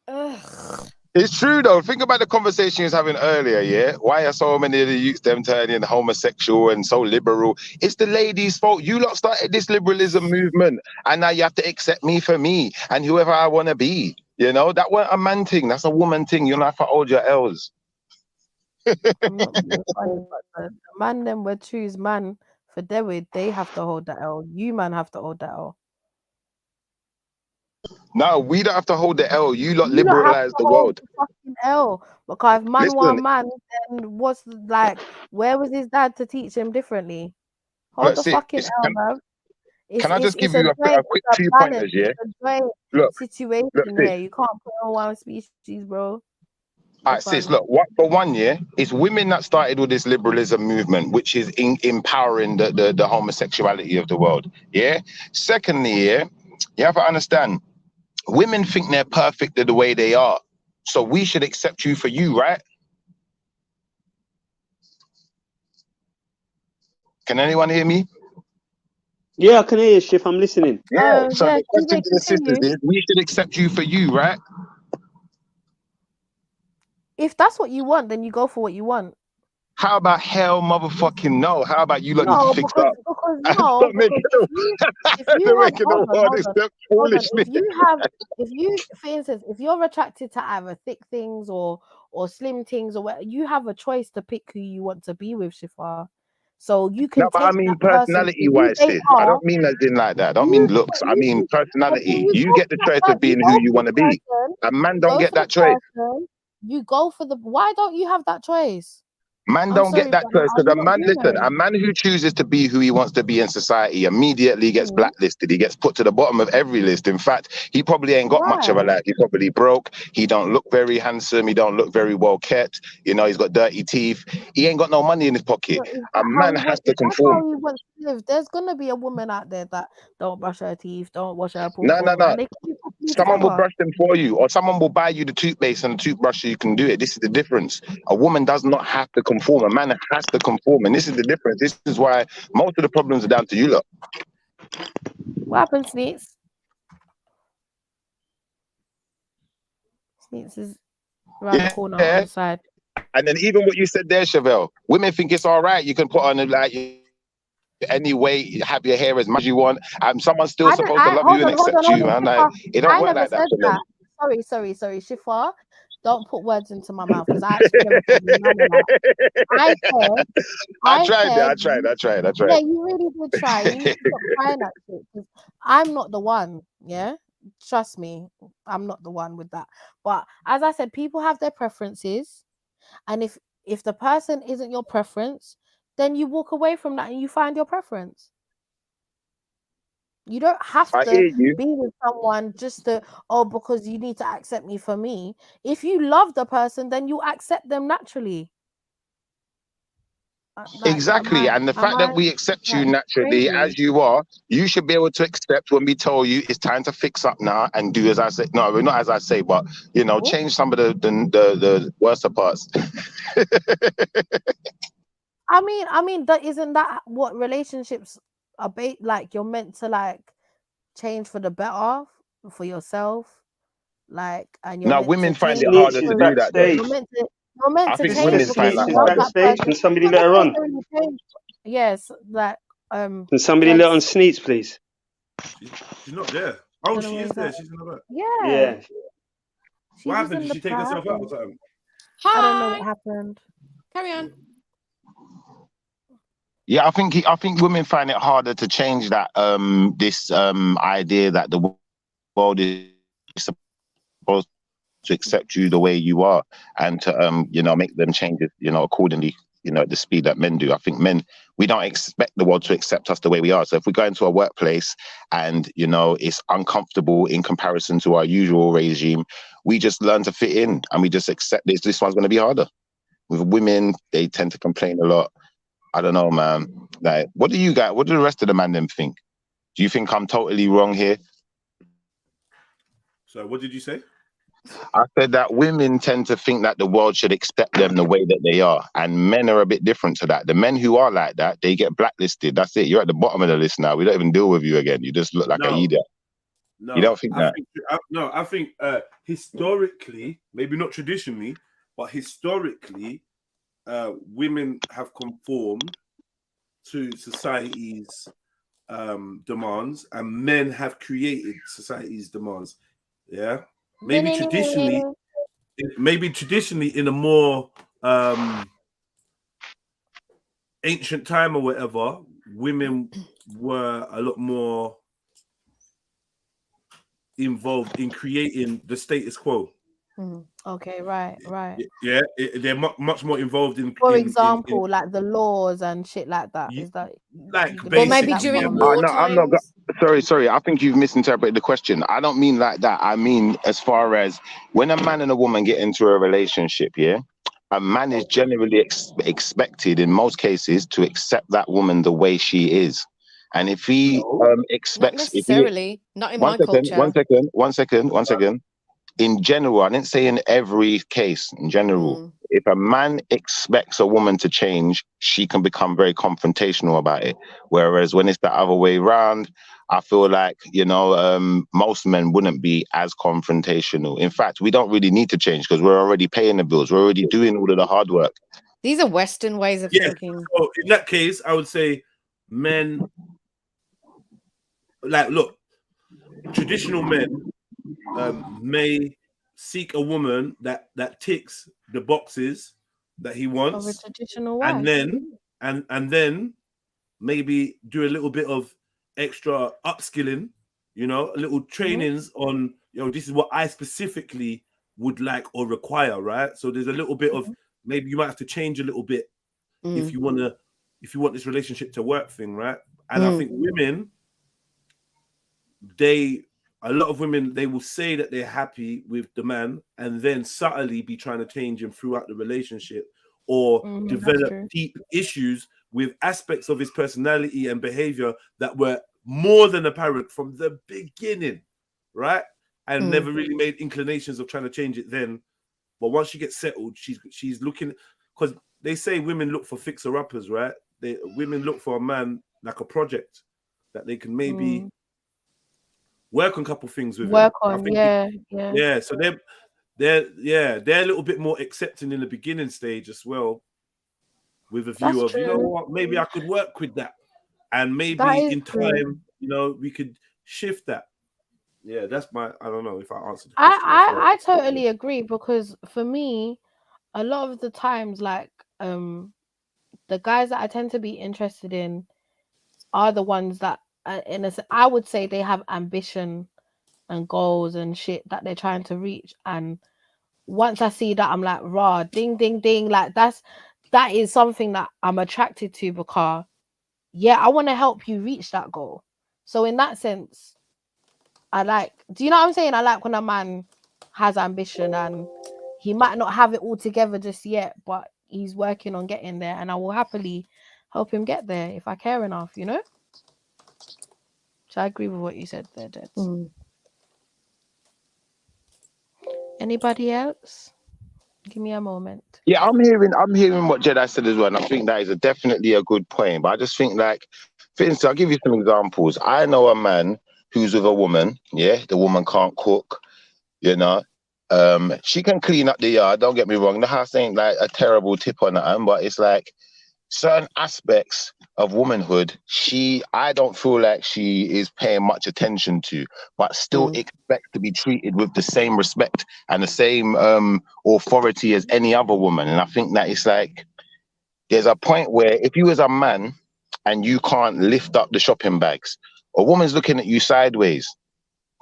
Ugh. It's true though. Think about the conversation you was having earlier, yeah? Why are so many of the youths them turning homosexual and so liberal? It's the ladies' fault. You lot started this liberalism movement, and now you have to accept me for me and whoever I want to be. You know, that wasn't a man thing. That's a woman thing. You don't have to hold your L's. The man them will choose man for their way. They have to hold that L. You man have to hold that L. No, we don't have to hold the L. You lot liberalize the world. Fucking L. Because if man one man, then what's like? Where was his dad to teach him differently? Hold the fucking L, man. Can I just give it's a you a joint, quick it's a 2 balance, pointers? Yeah. it's a joint Look, situation sis. here. You can't put on one species, bro. All right, sis. Look, what for 1 year, it's women that started with this liberalism movement, which is empowering the homosexuality of the world. Yeah. Secondly, yeah, you have to understand, women think they're perfect the way they are, so we should accept you for you, right? Can anyone hear me? Yeah, I can hear you, Shiv. I'm listening. Yeah. So Yeah, the question to the sisters continue. is, we should accept you for you, right? If that's what you want, then you go for what you want. How about hell motherfucking no? How about you lot need to No, fix because up and stop making if you have making all this hold on, foolishness? if you for instance, if you're attracted to either thick things or slim things or what, you have a choice to pick who you want to be with, Shifa. So you No, can but I take mean that person personality for who wise, they sis. I are. don't mean as in like that. I don't mean looks. I mean personality. You get the choice of being who you want to be. A man don't get that choice. You go for the why don't you have that choice? Man I'm don't sorry, get that but choice are because you a not man, listen, a human? man who chooses to be who he wants to be in society immediately gets blacklisted. He gets put to the bottom of every list. In fact, he probably ain't got much of a life. He's probably broke. He don't look very handsome. He don't look very well kept. You know, he's got dirty teeth. He ain't got no money in his pocket. But is A that how man he has wants? to If that's conform. how he wants to live, there's gonna be a woman out there that don't brush her teeth, don't wash her No, no, poo, no. and they can be happily Someone will together. brush them for you, or someone will buy you the toothpaste and the toothbrush so you can do it. This is the difference. A woman does not have to conform. A man has to conform. And this is the difference. This is why most of the problems are down to you lot. What happens, Sneaks? Sneaks is around the corner on the side. And then even what you said there, Chevelle, women think it's all right. You can put on like any way, have your hair as much as you want. Someone's still supposed to love you and accept you, man. Like, it don't work like that for men. Sorry, Shifa. Don't put words into my mouth because I actually never told you none of that. I tried. Yeah, you really did try. You need to stop trying that shit because I'm not the one. Yeah, trust me, I'm not the one with that. But as I said, people have their preferences, and if the person isn't your preference, then you walk away from that and you find your preference. You don't have to be with someone just because you need to accept me for me. If you love the person, then you accept them naturally. Exactly. And the fact that we accept you naturally as you are, you should be able to accept when we tell you it's time to fix up now and do as I say. No, not as I say, but you know, change some of the worst parts. I mean, isn't that what relationships are like? You're meant to like change for the better for yourself, like, and you're Now, meant women to find change. it harder to do that, though. You're meant to I think change women because find you that love harder. that person. Can somebody Not let her on? necessarily change. Yes, like Can somebody let on Sneaks, please? She's not there. Oh, she is there. She's in the back. Yeah. What happened? Did she take herself out or something? I don't know what happened. Carry on. Yeah, I think women find it harder to change that this idea that the world is supposed to accept you the way you are and to you know, make them changes, you know, accordingly, you know, at the speed that men do. I think men, we don't expect the world to accept us the way we are. So if we go into a workplace and, you know, it's uncomfortable in comparison to our usual regime, we just learn to fit in and we just accept this one's going to be harder. With women, they tend to complain a lot. I don't know, man. Like, what do the rest of the man them think? Do you think I'm totally wrong here? So what did you say? I said that women tend to think that the world should accept them the way that they are. And men are a bit different to that. The men who are like that, they get blacklisted. That's it. You're at the bottom of the list now. We don't even deal with you again. You just look like an idiot. No, you don't think that? I think historically, maybe not traditionally, but historically, women have conformed to society's demands, and men have created society's demands. Yeah, maybe traditionally in a more ancient time or whatever, women were a lot more involved in creating the status quo. Okay, right. Yeah, they're much more involved in. For example, like the laws and shit like that. Is that like or maybe basic? during war No, I'm not. times? Sorry. I think you've misinterpreted the question. I don't mean like that. I mean as far as when a man and a woman get into a relationship, yeah, a man is generally expected in most cases to accept that woman the way she is, and if he Not expects, if he necessarily. Not in my culture. one second. In general, I didn't say in every case. In general, if a man expects a woman to change, she can become very confrontational about it. Whereas when it's the other way around, I feel like, most men wouldn't be as confrontational. In fact, we don't really need to change because we're already paying the bills. We're already doing all of the hard work. These are Western ways of thinking. So in that case, I would say men, like, look, traditional men may seek a woman that ticks the boxes that he wants, of a traditional wife, and then maybe do a little bit of extra upskilling, a little trainings on, this is what I specifically would like or require, right? So there's a little bit of, maybe you might have to change a little bit if you want this relationship to work thing, right? And I think women, a lot of women, they will say that they're happy with the man and then subtly be trying to change him throughout the relationship, or develop deep issues with aspects of his personality and behavior that were more than apparent from the beginning, right? And never really made inclinations of trying to change it then. But once she gets settled, she's looking, because they say women look for fixer-uppers, right? Women look for a man like a project that they can maybe work on a couple things with him. I think yeah. So they're a little bit more accepting in the beginning stage as well, with a view of, you know what, maybe I could work with that, and maybe in time, we could shift that. Yeah, that's I don't know if I answered the question. I totally agree, because for me, a lot of the times, like the guys that I tend to be interested in are the ones that, I would say, they have ambition and goals and shit that they're trying to reach. And once I see that, I'm like, rah, ding, ding, ding. Like that is something that I'm attracted to, because I want to help you reach that goal. So in that sense, do you know what I'm saying? I like when a man has ambition and he might not have it all together just yet, but he's working on getting there, and I will happily help him get there if I care enough, So I agree with what you said there, Jed. Anybody else? Give me a moment. Yeah, I'm hearing what Jedi said as well, and I think that is definitely a good point. But I just think, like, for instance, I'll give you some examples. I know a man who's with a woman. Yeah, the woman can't cook. She can clean up the yard. Don't get me wrong. The house ain't like a terrible tip on that, but it's like certain aspects of womanhood, I don't feel like she is paying much attention to, but still expect to be treated with the same respect and the same authority as any other woman. And I think that it's like, there's a point where if you as a man and you can't lift up the shopping bags, a woman's looking at you sideways.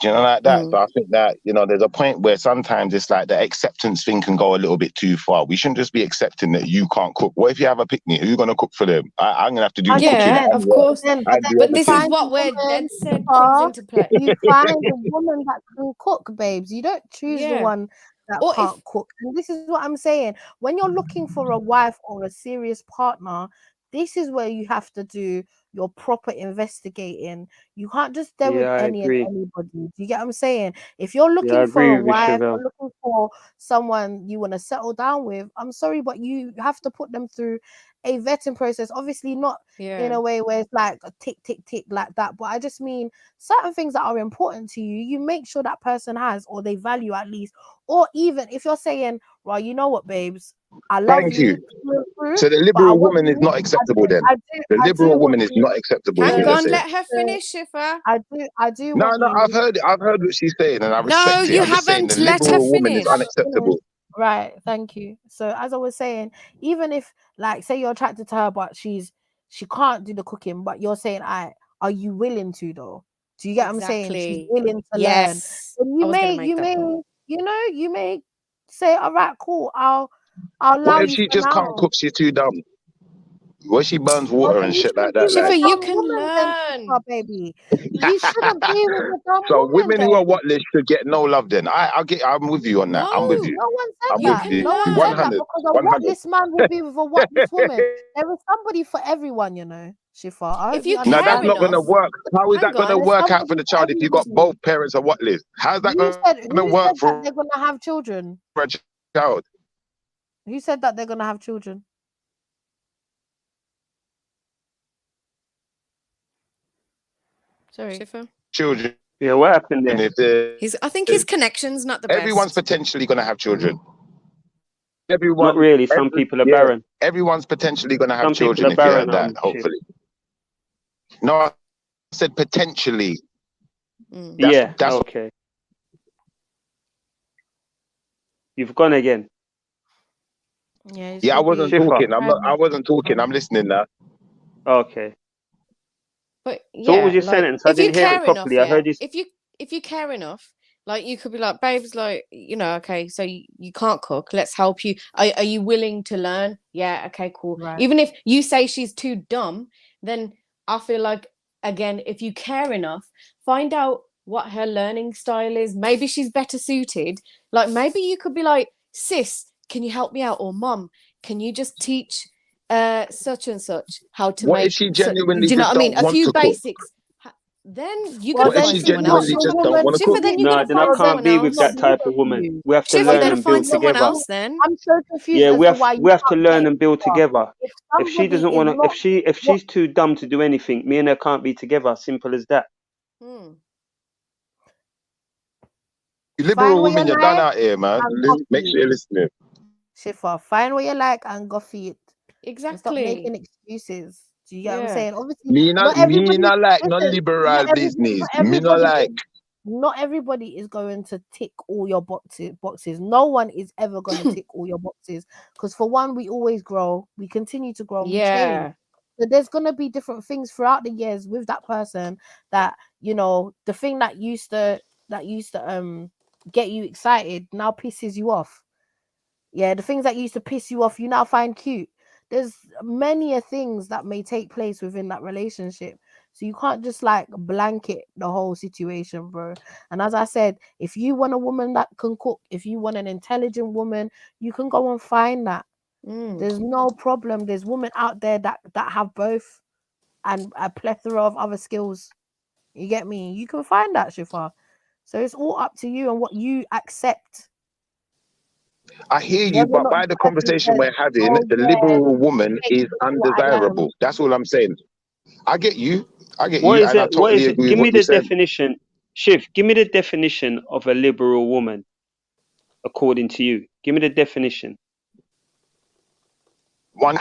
Do you know, like that? So I think that, there's a point where sometimes it's like the acceptance thing can go a little bit too far. We shouldn't just be accepting that you can't cook. What if you have a picnic? Who are you going to cook for them? I'm going to have to do cooking. Yeah, of course. But this is what we're dead said comes into play. You find a woman that can cook, babes. You don't choose the one that can't cook. And this is what I'm saying. When you're looking for a wife or a serious partner, this is where you have to do your proper investigating. You can't just deal with anybody. Do you get what I'm saying? If you're looking for a wife, you're looking for someone you want to settle down with, I'm sorry, but you have to put them through a vetting process. Obviously not in a way where it's like a tick, tick, tick like that. But I just mean certain things that are important to you, you make sure that person has, or they value at least. Or even if you're saying, well, you know what, babes, I love you. So the liberal woman is not acceptable then. The liberal woman is not acceptable. Hang on, let her finish, Shifa. I do. No, I've heard what she's saying, and I respect it. No, you haven't. Let her woman is finish. unacceptable. Right, thank you. So as I was saying, even if, like, say you're attracted to her, but she can't do the cooking, but you're saying, are you willing to though? Do you get what I'm saying? She's willing to learn. And you may say, all right, cool, I'll allow What if you she for just can't now. cook? She's too dumb. What if she burns Well, water then and you shit like shouldn't that? be with Like, Shifa, a you dumb can woman then, learn. Shifa, baby. You shouldn't be with a dumb so woman women who are then. whatless should get no love. Then I'm with you on that. I'm with No, you. No one said I'm you with that. can you. No one said that 100, learn. because a 100. whatless man will be with a whatless woman. There is somebody for everyone, you know, Shifa. I hope If you you No, care that's understand not that. going to enough, work. How is that hang going to on. There's work out for somebody the for child if you got everybody. both parents are whatless? How's that Who going said to work that for they're gonna have children? a child? Who said that they're gonna have children? Sorry, Shifa. Children. Yeah, what happened there? If I think his connection's not the everyone's best. potentially going to have children. Not Everyone, really. Some people are yeah, barren. everyone's potentially going to have Some people children are if you heard barren. that. Shiv. Hopefully, no, I said potentially. Yeah. That's Okay. You've gone again. Yeah, yeah. I wasn't Shifa. talking. I wasn't talking. I'm listening now. Okay. But So what was yeah, your like sentence? I if you didn't hear it care enough, properly. I yeah. heard you. If you care enough, like you could be like, babes, like, you know, okay, so you can't cook. Let's help you. Are you willing to learn? Yeah, okay, cool. Right. Even if you say she's too dumb, then I feel like, again, if you care enough, find out what her learning style is. Maybe she's better suited. Like maybe you could be like, sis, can you help me out? Or mom, can you just teach such and such how to What make if she do genuinely you know just what I mean? don't A want few to cook? basics. Then you're Well, gonna What if then find she she's someone not genuinely else. your just don't woman. want to Shifa, cook? then you're No, gonna then I find Well, then can't someone be she's with not else. that type of suited for woman. you. We have to Shifa, Well, you're learn then gonna and she's find build not someone your together. else woman. then. I'm so confused Yeah, as to why you we have to can't learn get and build together. together. If If she somebody doesn't is want to, not if what she's too dumb to do anything, me and her can't be together. Simple as that. You find liberal what women, you you're done like out here, man. and go for Make it. sure you're listening. Shifa, find what you like and go for it. And stop Exactly. making excuses. Do you get what I'm Yeah. saying? Obviously, Me not not everybody. like no Listen, liberal business. not Me not everybody like. is. Not everybody is going to tick all your boxes. No one is ever going to tick all your boxes. Because for one, we always grow, we continue to grow, and we change. Yeah. So there's going to be different things throughout the years with that person that, you know, the thing that used to get you excited now pisses you off. Yeah, the things that used to piss you off, you now find cute. There's many things that may take place within that relationship. So you can't just like blanket the whole situation, bro. And as I said, if you want a woman that can cook, if you want an intelligent woman, you can go and find that. There's no problem. There's women out there that have both and a plethora of other skills. You get me? You can find that, Shifa. So it's all up to you and what you accept. I hear you, Whether or but not by the the person conversation says, we're having, "Oh the yeah, liberal woman take is me for what I am." undesirable. That's all I'm saying. I get you. I get What you, is and I it? What totally is it? agree with Give me what you the said. definition. Shiv, give me the definition of a liberal woman, according to you. Give me the definition. One,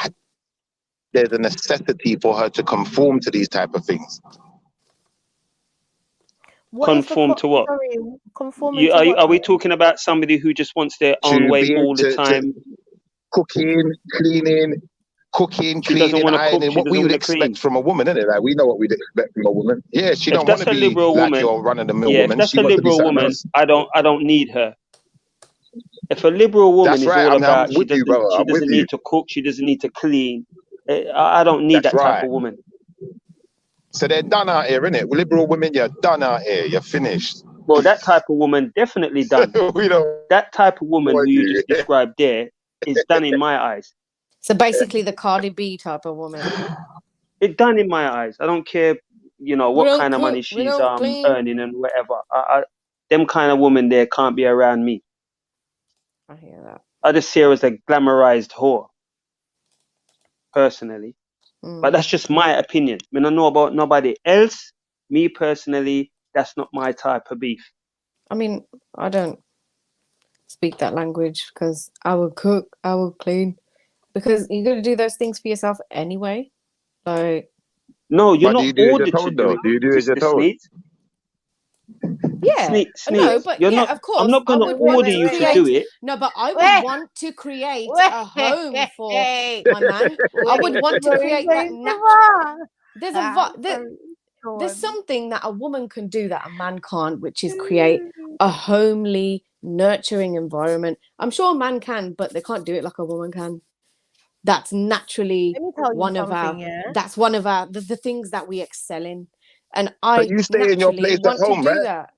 there's a necessity for her to conform to these type of things. What is the Conform to what? sorry, conforming to Are what? we talking about somebody who just wants their own To way be all the to time? cooking, cleaning, She doesn't want to cook. ironing, She what we doesn't would want to clean. expect from a woman, isn't it? Like we know what we'd expect from a woman. Yeah, she If don't want that's to a be liberal like woman, your run-of-the-mill yeah, if woman. that's She a wants to be liberal something woman, else. I don't need her. If a liberal woman That's is right. all I'm about with you, brother. she I'm with doesn't you. need to cook, she doesn't need to clean. I don't need That's that type right. of woman. So they're done out here, innit? Liberal women, you're done out here. You're finished. Well, that type of woman definitely done. We don't That type of woman want who you you. just described there is done in my eyes. So basically the Cardi B type of woman. It's done in my eyes. I don't care, you know, We what don't kind of money cook, we she's don't clean. earning and whatever. Them kind of women there can't be around me. I hear that. I just see her as a glamorized whore, personally. But that's just my opinion. I don't know about nobody else. Me personally, that's not my type of beef. I mean, I don't speak that language because I will cook, I will clean. Because you got to do those things for yourself anyway. Like, no, you're But do not you do as you're ordered to told, do though? it, Do you do as you're Sister told? Sneed. yeah, no, but You're yeah, not. of course, I'm not I gonna would want order to you to create. do it. No, but I would want to create a home for my man. I would want to create that natural. There's a there's something that a woman can do that a man can't, which is create a homely, nurturing environment. I'm sure a man can, but they can't do it like a woman can. That's naturally one of our the things that we excel in. And So I you stay in your naturally place at want to home, do right? that.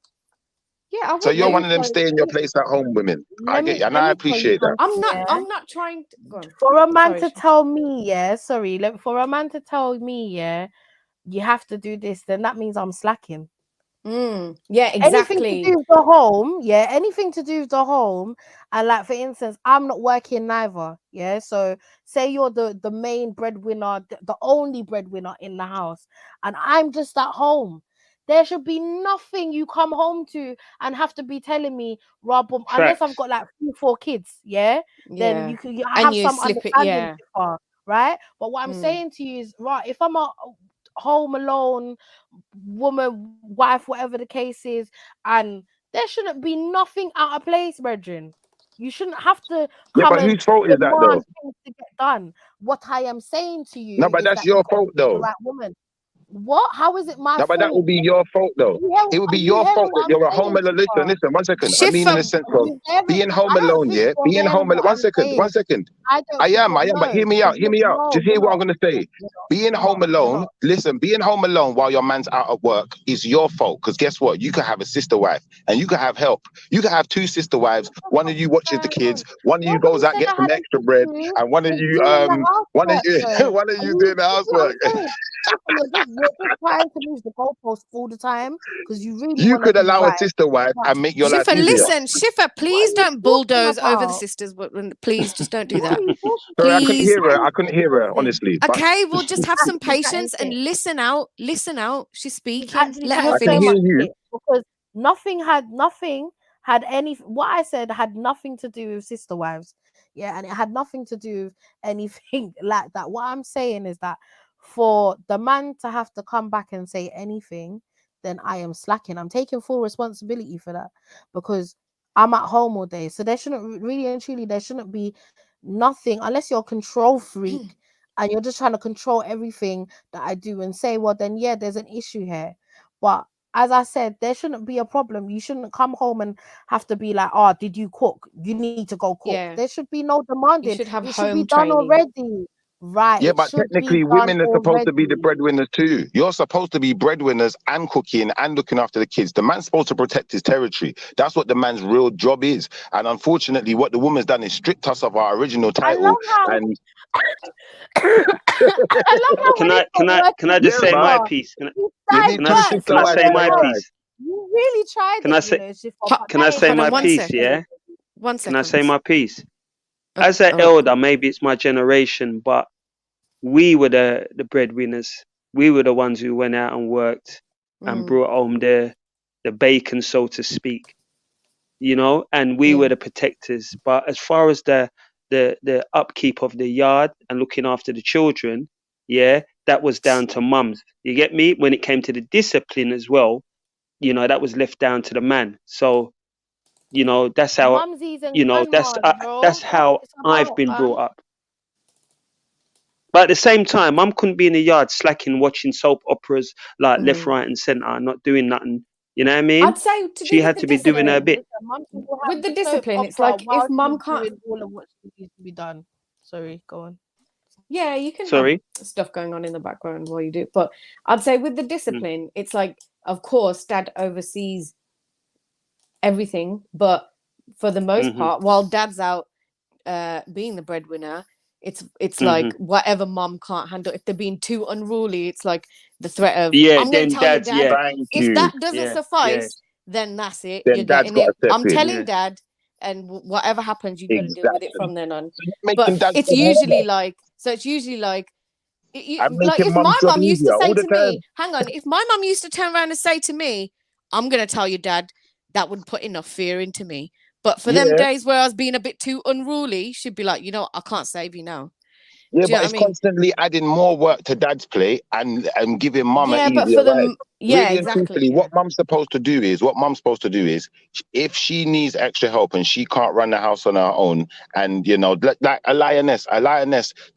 Yeah, I So would you're do. one of them stay in your place at home women. I get you, and I appreciate that. I'm not trying to go on. For a man Sorry, to tell me, for a man to tell me, you have to do this, then that means I'm slacking. Yeah, exactly. Anything to do with the home, anything to do with the home, and like for instance, I'm not working neither, so say you're the main breadwinner, the only breadwinner in the house, and I'm just at home. There should be nothing you come home to and have to be telling me, Rob, unless I've got like 3-4 kids, then you have some understanding, right? But what I'm saying to you is, right, if I'm a home alone woman, wife, whatever the case is, and there shouldn't be nothing out of place, brethren. You shouldn't have to come but and whose fault is that though? things to get done. What I am saying to you No, but is that's that your you've got fault to be the though. right woman. What? How is it my No, fault? but that would be your fault though. It would be your fault that you're a home alone. Listen, 1 second. I mean in the sense of being home alone, Being home alone. 1 second, 1 second. I am, but hear me out. Just hear what I'm gonna say. Being home alone, listen, being home alone while your man's out of work is your fault. Because guess what? You could have a sister wife and you could have help. You could have 2 sister wives. One of you watches the kids, one of you goes out, gets some extra bread, and one of you one of you doing the housework. You're just trying to move the goalpost all the time because you really You want to could be allow right. a sister wife and make your life Schiffer, easier. listen, Schiffer, please don't bulldoze over the sisters. Please just don't do that. Sorry, I couldn't hear her. I couldn't hear her, honestly. Okay, we'll just have some patience and listen out. Listen out. She's speaking. Let her I can finish. hear you. Because nothing had any. What I said had nothing to do with sister wives. Yeah, and it had nothing to do with anything like that. What I'm saying is that for the man to have to come back and say anything, then I am slacking. I'm taking full responsibility for that because I'm at home all day. So there shouldn't really and truly, there shouldn't be nothing unless you're a control freak and you're just trying to control everything that I do and say, well, then yeah, there's an issue here. But as I said, there shouldn't be a problem. You shouldn't come home and have to be like, oh, did you cook? You need to go cook. Yeah. There should be no demanding. You should have it home should be done training. already. Right. Yeah, but technically women are supposed to be the breadwinners too. You're supposed to be breadwinners and cooking and looking after the kids. The man's supposed to protect his territory. That's what the man's real job is. And unfortunately, what the woman's done is stripped us of our original title. And Can I just say my piece? Can I say my piece? You really tried. Can I say my piece? Yeah. 1 second. Can I say my piece? As an elder, maybe it's my generation, but we were the breadwinners. We were the ones who went out and worked and brought home the bacon, so to speak. You know, and we were the protectors. But as far as the upkeep of the yard and looking after the children, that was down to mums. You get me? When it came to the discipline as well, you know, that was left down to the man. So, you know, that's how, you know, that's how I've been brought up. But at the same time, mum couldn't be in the yard slacking, watching soap operas like left, right, and centre, not doing nothing. You know what I mean? I'd say she had to be doing her bit. With the discipline, it's like if mum can't all of what needs to be done. Sorry, go on. Yeah, you can have stuff going on in the background while you do. But I'd say with the discipline, it's like, of course, dad oversees everything, but for the most part, while dad's out being the breadwinner, it's like whatever mum can't handle. If they're being too unruly, it's like the threat of I'm going to tell your dad. If that doesn't suffice, then that's it. Then You're dad's getting it. got to I'm step in. telling dad, and whatever happens, you got to deal with it from then on. Making But it's usually like, like if my mum used to say to me, hang on, if my mum used to turn around and say to me, I'm going to tell your dad, that would put enough fear into me. But for them days where I was being a bit too unruly, she'd be like, you know, I can't save you now. Yeah, Do you know but what it's I mean? constantly adding more work to dad's plate and giving mum an Yeah, but easier for ride. them, yeah, Really and exactly. truthfully, Yeah. what mum's supposed to do is, if she needs extra help and she can't run the house on her own, and you know, like a lioness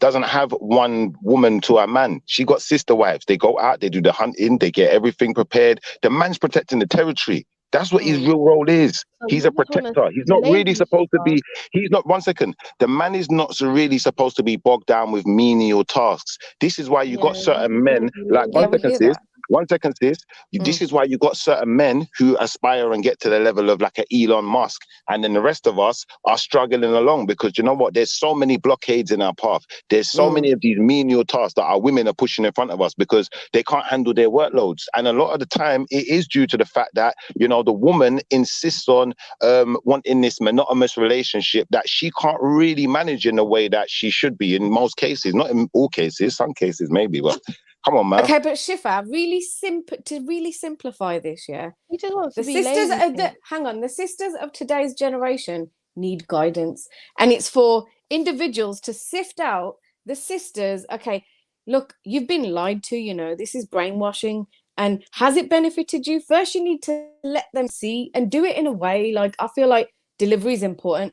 doesn't have one woman to a man. She got sister wives. They go out, they do the hunting, they get everything prepared. The man's protecting the territory. That's what his real role is. So He's you a just want to protector. He's be not really lazy, supposed to Shiva. be. He's not. One second. The man is not really supposed to be bogged down with menial tasks. This is why you got certain men. Like Yeah, we hear that. One second, sis. This is why you got certain men who aspire and get to the level of like an Elon Musk, and then the rest of us are struggling along because you know what? There's so many blockades in our path. There's so many of these menial tasks that our women are pushing in front of us because they can't handle their workloads. And a lot of the time, it is due to the fact that you know the woman insists on wanting this monogamous relationship that she can't really manage in the way that she should be in most cases. Not in all cases. Some cases maybe, but. Come on, man. Okay, but Shifa, really simplify this, yeah. He just wants The to be sisters lazy. of the sisters of today's generation need guidance, and it's for individuals to sift out the sisters. Okay, look, you've been lied to. You know this is brainwashing, and has it benefited you? First, you need to let them see and do it in a way. Like I feel like delivery is important.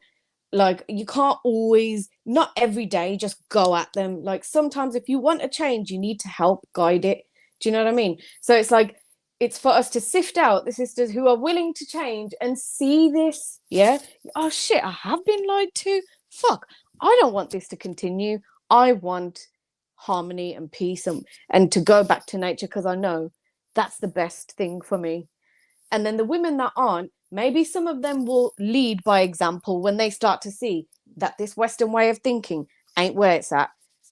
Like you can't always, not every day, just go at them. Like sometimes if you want a change, you need to help guide it. Do you know what I mean? So it's like it's for us to sift out the sisters who are willing to change and see this. Yeah. Oh shit, I have been lied to. Fuck. I don't want this to continue. I want harmony and peace and to go back to nature because I know that's the best thing for me. And then the women that aren't, maybe some of them will lead by example when they start to see that this Western way of thinking ain't where it's at.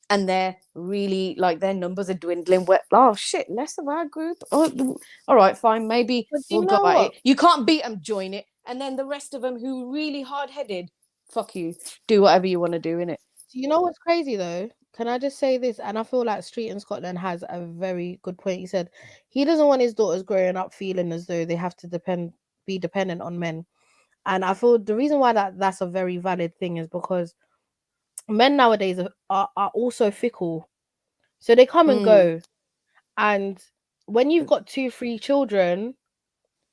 And they're really like their numbers are dwindling. Oh shit, less of our group. Oh, all right, fine. Maybe we'll go at it. You can't beat them, join it. And then the rest of them who are really hard headed, fuck you, do whatever you want to do in it. Do you know what's crazy though? Can I just say this? And I feel like Street in Scotland has a very good point. He said he doesn't want his daughters growing up feeling as though they have to be dependent on men. And I feel the reason why that's a very valid thing is because men nowadays are also fickle. So they come and go. And when you've got 2-3 children,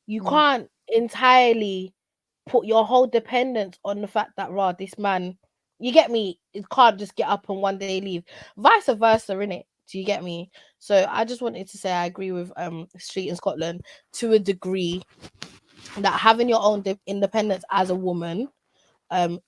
you can't entirely put your whole dependence on the fact that this man, you get me, it can't just get up and one day leave. Vice versa, innit? Do you get me? So I just wanted to say I agree with Street in Scotland to a degree that having your own independence as a woman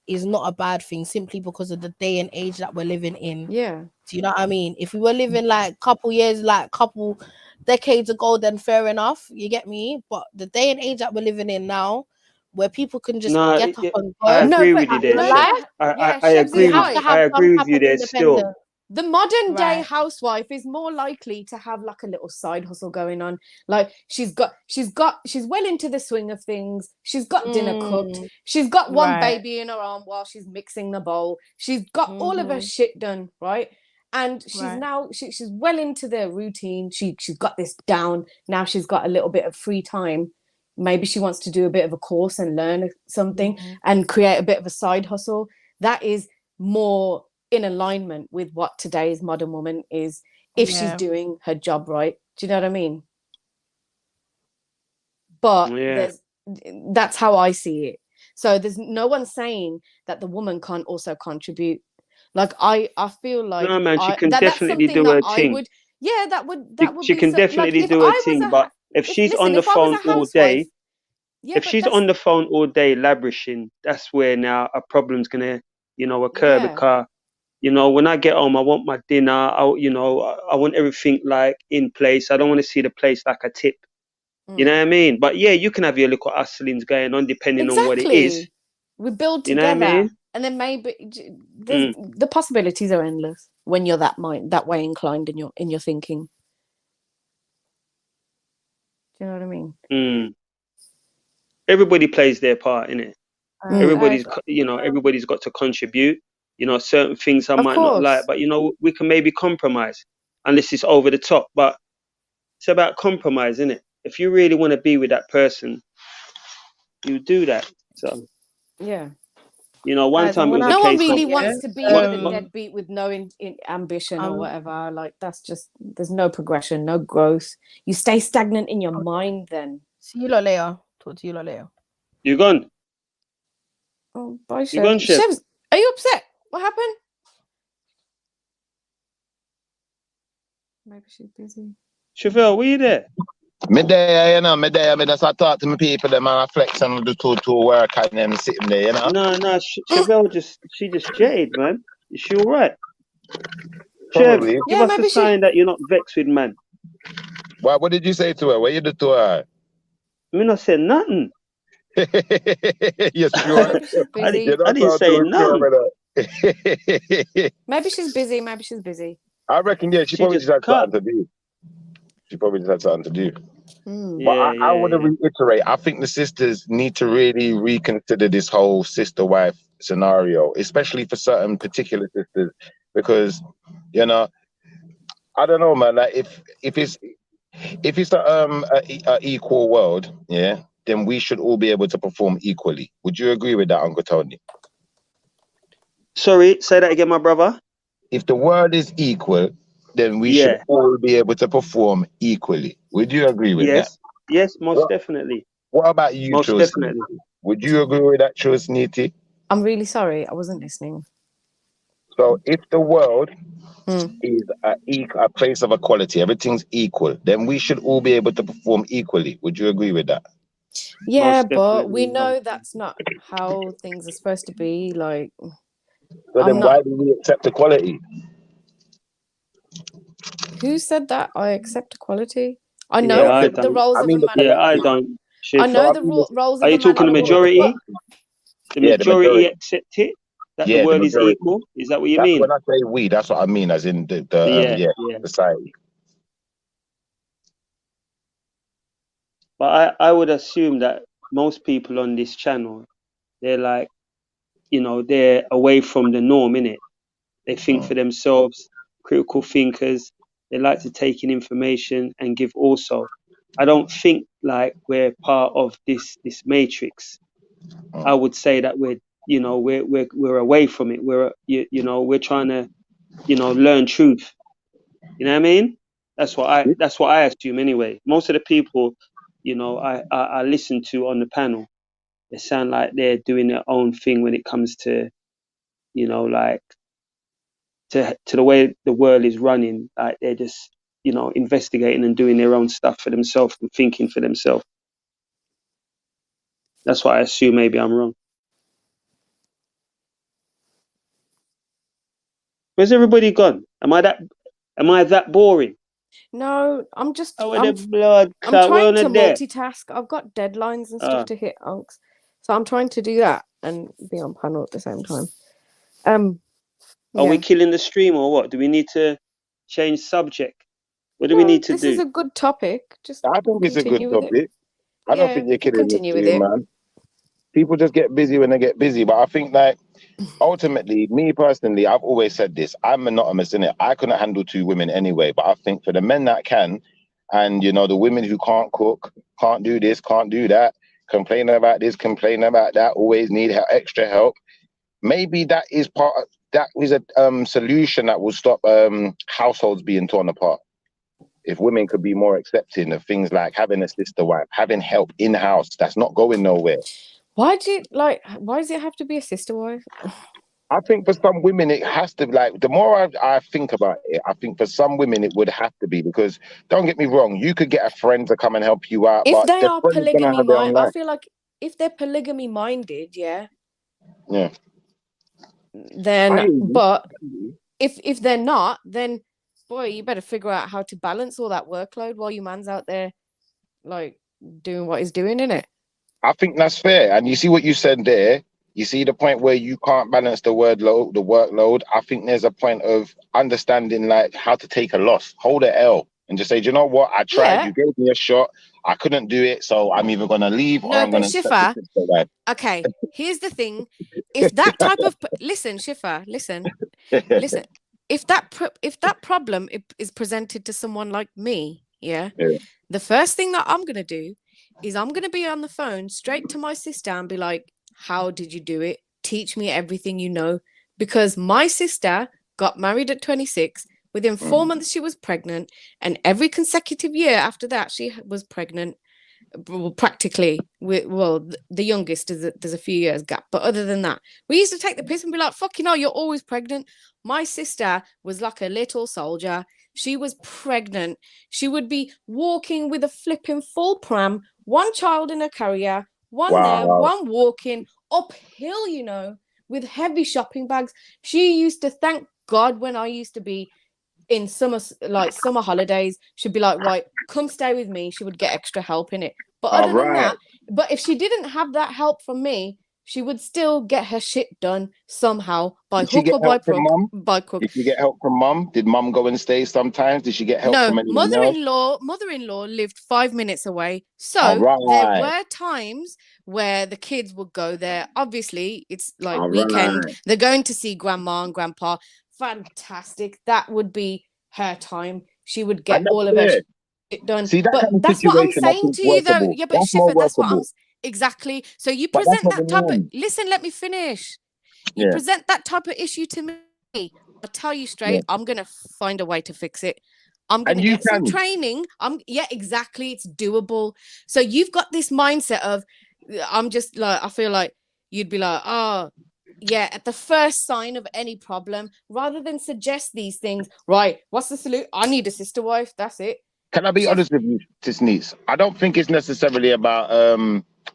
is not a bad thing simply because of the day and age that we're living in. Yeah. Do you know what I mean? If we were living like couple decades ago, then fair enough. You get me? But the day and age that we're living in now, where people can just get up and go. I agree with you there. Life, I agree. I agree with you there still. The modern day housewife is more likely to have like a little side hustle going on. Like she's well into the swing of things. She's got dinner cooked. She's got one baby in her arm while she's mixing the bowl. She's got all of her shit done, right? And she's now she's well into the routine. She's got this down. Now she's got a little bit of free time. Maybe she wants to do a bit of a course and learn something and create a bit of a side hustle. That is more in alignment with what today's modern woman is if she's doing her job right. Do you know what I mean? But that's how I see it. So there's no one saying that the woman can't also contribute. Like I feel like no man, she can definitely do her thing. She can definitely do her thing. But if she's on the phone all day, if she's on the phone all day languishing, that's where now a problem's gonna, occur because. When I get home, I want my dinner. I want everything like in place. I don't want to see the place like a tip. You know what I mean? But yeah, you can have your little hustlings going on depending on what it is. We build together, you know what I mean? And then maybe the possibilities are endless when you're that way inclined in your thinking. Do you know what I mean? Everybody plays their part in it. Everybody's got to contribute. Certain things I might not like, but we can maybe compromise unless it's over the top. But it's about compromise, isn't it? If you really want to be with that person, you do that. So yeah. You know, one Guys, time it was a No one case really of wants to be with a deadbeat with no ambition or whatever. Like, that's just, there's no progression, no growth. You stay stagnant in your mind then. See you lot later. Talk to you lot later. You gone? Oh, bye, You gone, Chef. Chef? Chefs, are you upset? What happened? Maybe she's busy. Chauffeur, were you there? Me there, you know, me there. Me just talk to my people, them and I flex and do two work and them sitting there, you know. No, Chauffeur she just jaded, man. Is she all right? Probably. Chev, give us a sign that you're not vexed with man. What did you say to her? What you do to her? Me not say nothing. You're sure? I didn't say nothing. Maybe she's busy. Maybe she's busy. I reckon, yeah, she probably just had something to do. She probably just had something to do. But I want to reiterate, I think the sisters need to really reconsider this whole sister-wife scenario, especially for certain particular sisters, because, you know, I don't know, man. Like if it's a equal world, yeah, then we should all be able to perform equally. Would you agree with that, Uncle Tony? Sorry, say that again, my brother. If the world is equal, then we should all be able to perform equally. Would you agree with that? Yes, most definitely. What about you, most Truss? definitely. Would you agree with that, Trilluminati? I'm really sorry. I wasn't listening. So if the world is a place of equality, everything's equal, then we should all be able to perform equally. Would you agree with that? Yeah, but we know that's not how things are supposed to be. Like, so then why do we accept equality? Who said that? I accept equality. I know the roles of a man. Yeah, I don't. I know the roles of a man. Are you talking the majority? The majority accept it? That the world is equal? Is that what you mean? When I say we, that's what I mean, as in the society. But I would assume that most people on this channel, they're like, you know, they're away from the norm, innit? They think for themselves, critical thinkers. They like to take in information and give also. I don't think like we're part of this matrix. I would say that we're away from it. We're trying to, learn truth. You know what I mean? That's what I assume anyway. Most of the people, I listen to on the panel, they sound like they're doing their own thing when it comes to, like to the way the world is running. Like they're just, investigating and doing their own stuff for themselves and thinking for themselves. That's why I assume maybe I'm wrong. Where's everybody gone? Am I that boring? No, I'm just. I'm trying to multitask. I've got deadlines and stuff to hit, Unks. So I'm trying to do that and be on panel at the same time. Are we killing the stream or what? Do we need to change subject? What do we need to do? This is a good topic. Just I think it's a good topic. I don't think you're killing continue the with stream, it. man. People just get busy when they get busy. But I think like ultimately, me personally, I've always said this. I'm monogamous in it. I couldn't handle 2 women anyway. But I think for the men that can, and the women who can't cook, can't do this, can't do that, complain about this, complain about that, always need extra help. Maybe that is a solution that will stop households being torn apart. If women could be more accepting of things like having a sister wife, having help in house, that's not going nowhere. Why does it have to be a sister wife? I think for some women it has to, like, the more I think about it, I think for some women it would have to be, because don't get me wrong, you could get a friend to come and help you out. If but they are polygamy minded, I life. feel like if they're polygamy minded, then but if they're not, then boy, you better figure out how to balance all that workload while your man's out there like doing what he's doing, innit? I think that's fair. And you see what you said there? You see the point where you can't balance the workload. I think there's a point of understanding like how to take a loss, hold an L, and just say, do you know what? I tried. You gave me a shot. I couldn't do it, so I'm either gonna leave or I'm gonna. Shiffer, okay, here's the thing: if that type of Shiffer, listen. If that problem is presented to someone like me, the first thing that I'm gonna do is I'm gonna be on the phone straight to my sister and be like, "How did you do it? teach me everything you know, because my sister got married at 26. Within 4 months, she was pregnant, and every consecutive year after that, she was pregnant. Well, practically, the youngest is there's a few years gap, but other than that, we used to take the piss and be like, "Fucking hell, you're always pregnant." My sister was like a little soldier. She was pregnant. She would be walking with a flipping full pram, one child in a carrier, one there, one walking uphill, you know, with heavy shopping bags. She used to thank God when I used to be in summer holidays. She'd be like, right, come stay with me. She would get extra help in it. But other than that, but if she didn't have that help from me, she would still get her shit done somehow by hook or by crook. Did she get help from mum? Did mum go and stay sometimes? Did she get help from anyone else? Mother-in-law lived 5 minutes away. So there were times where the kids would go there. Obviously, it's like weekend. They're going to see grandma and grandpa. Fantastic. That would be her time. She would get all of her shit done. See, that but kind of that's what I'm situation, saying to you, though. Yeah, but Schiffer, that's what I'm exactly. So you present that type of listen, let me finish. You present that type of issue to me. I'll tell you straight, I'm gonna find a way to fix it. I'm gonna get some training. Exactly, it's doable. So you've got this mindset of I'm just like, I feel like you'd be like, oh, yeah, at the first sign of any problem, rather than suggest these things, right? What's the solution? I need a sister wife. That's it. Can I be honest with you, Tisnees? I don't think it's necessarily about.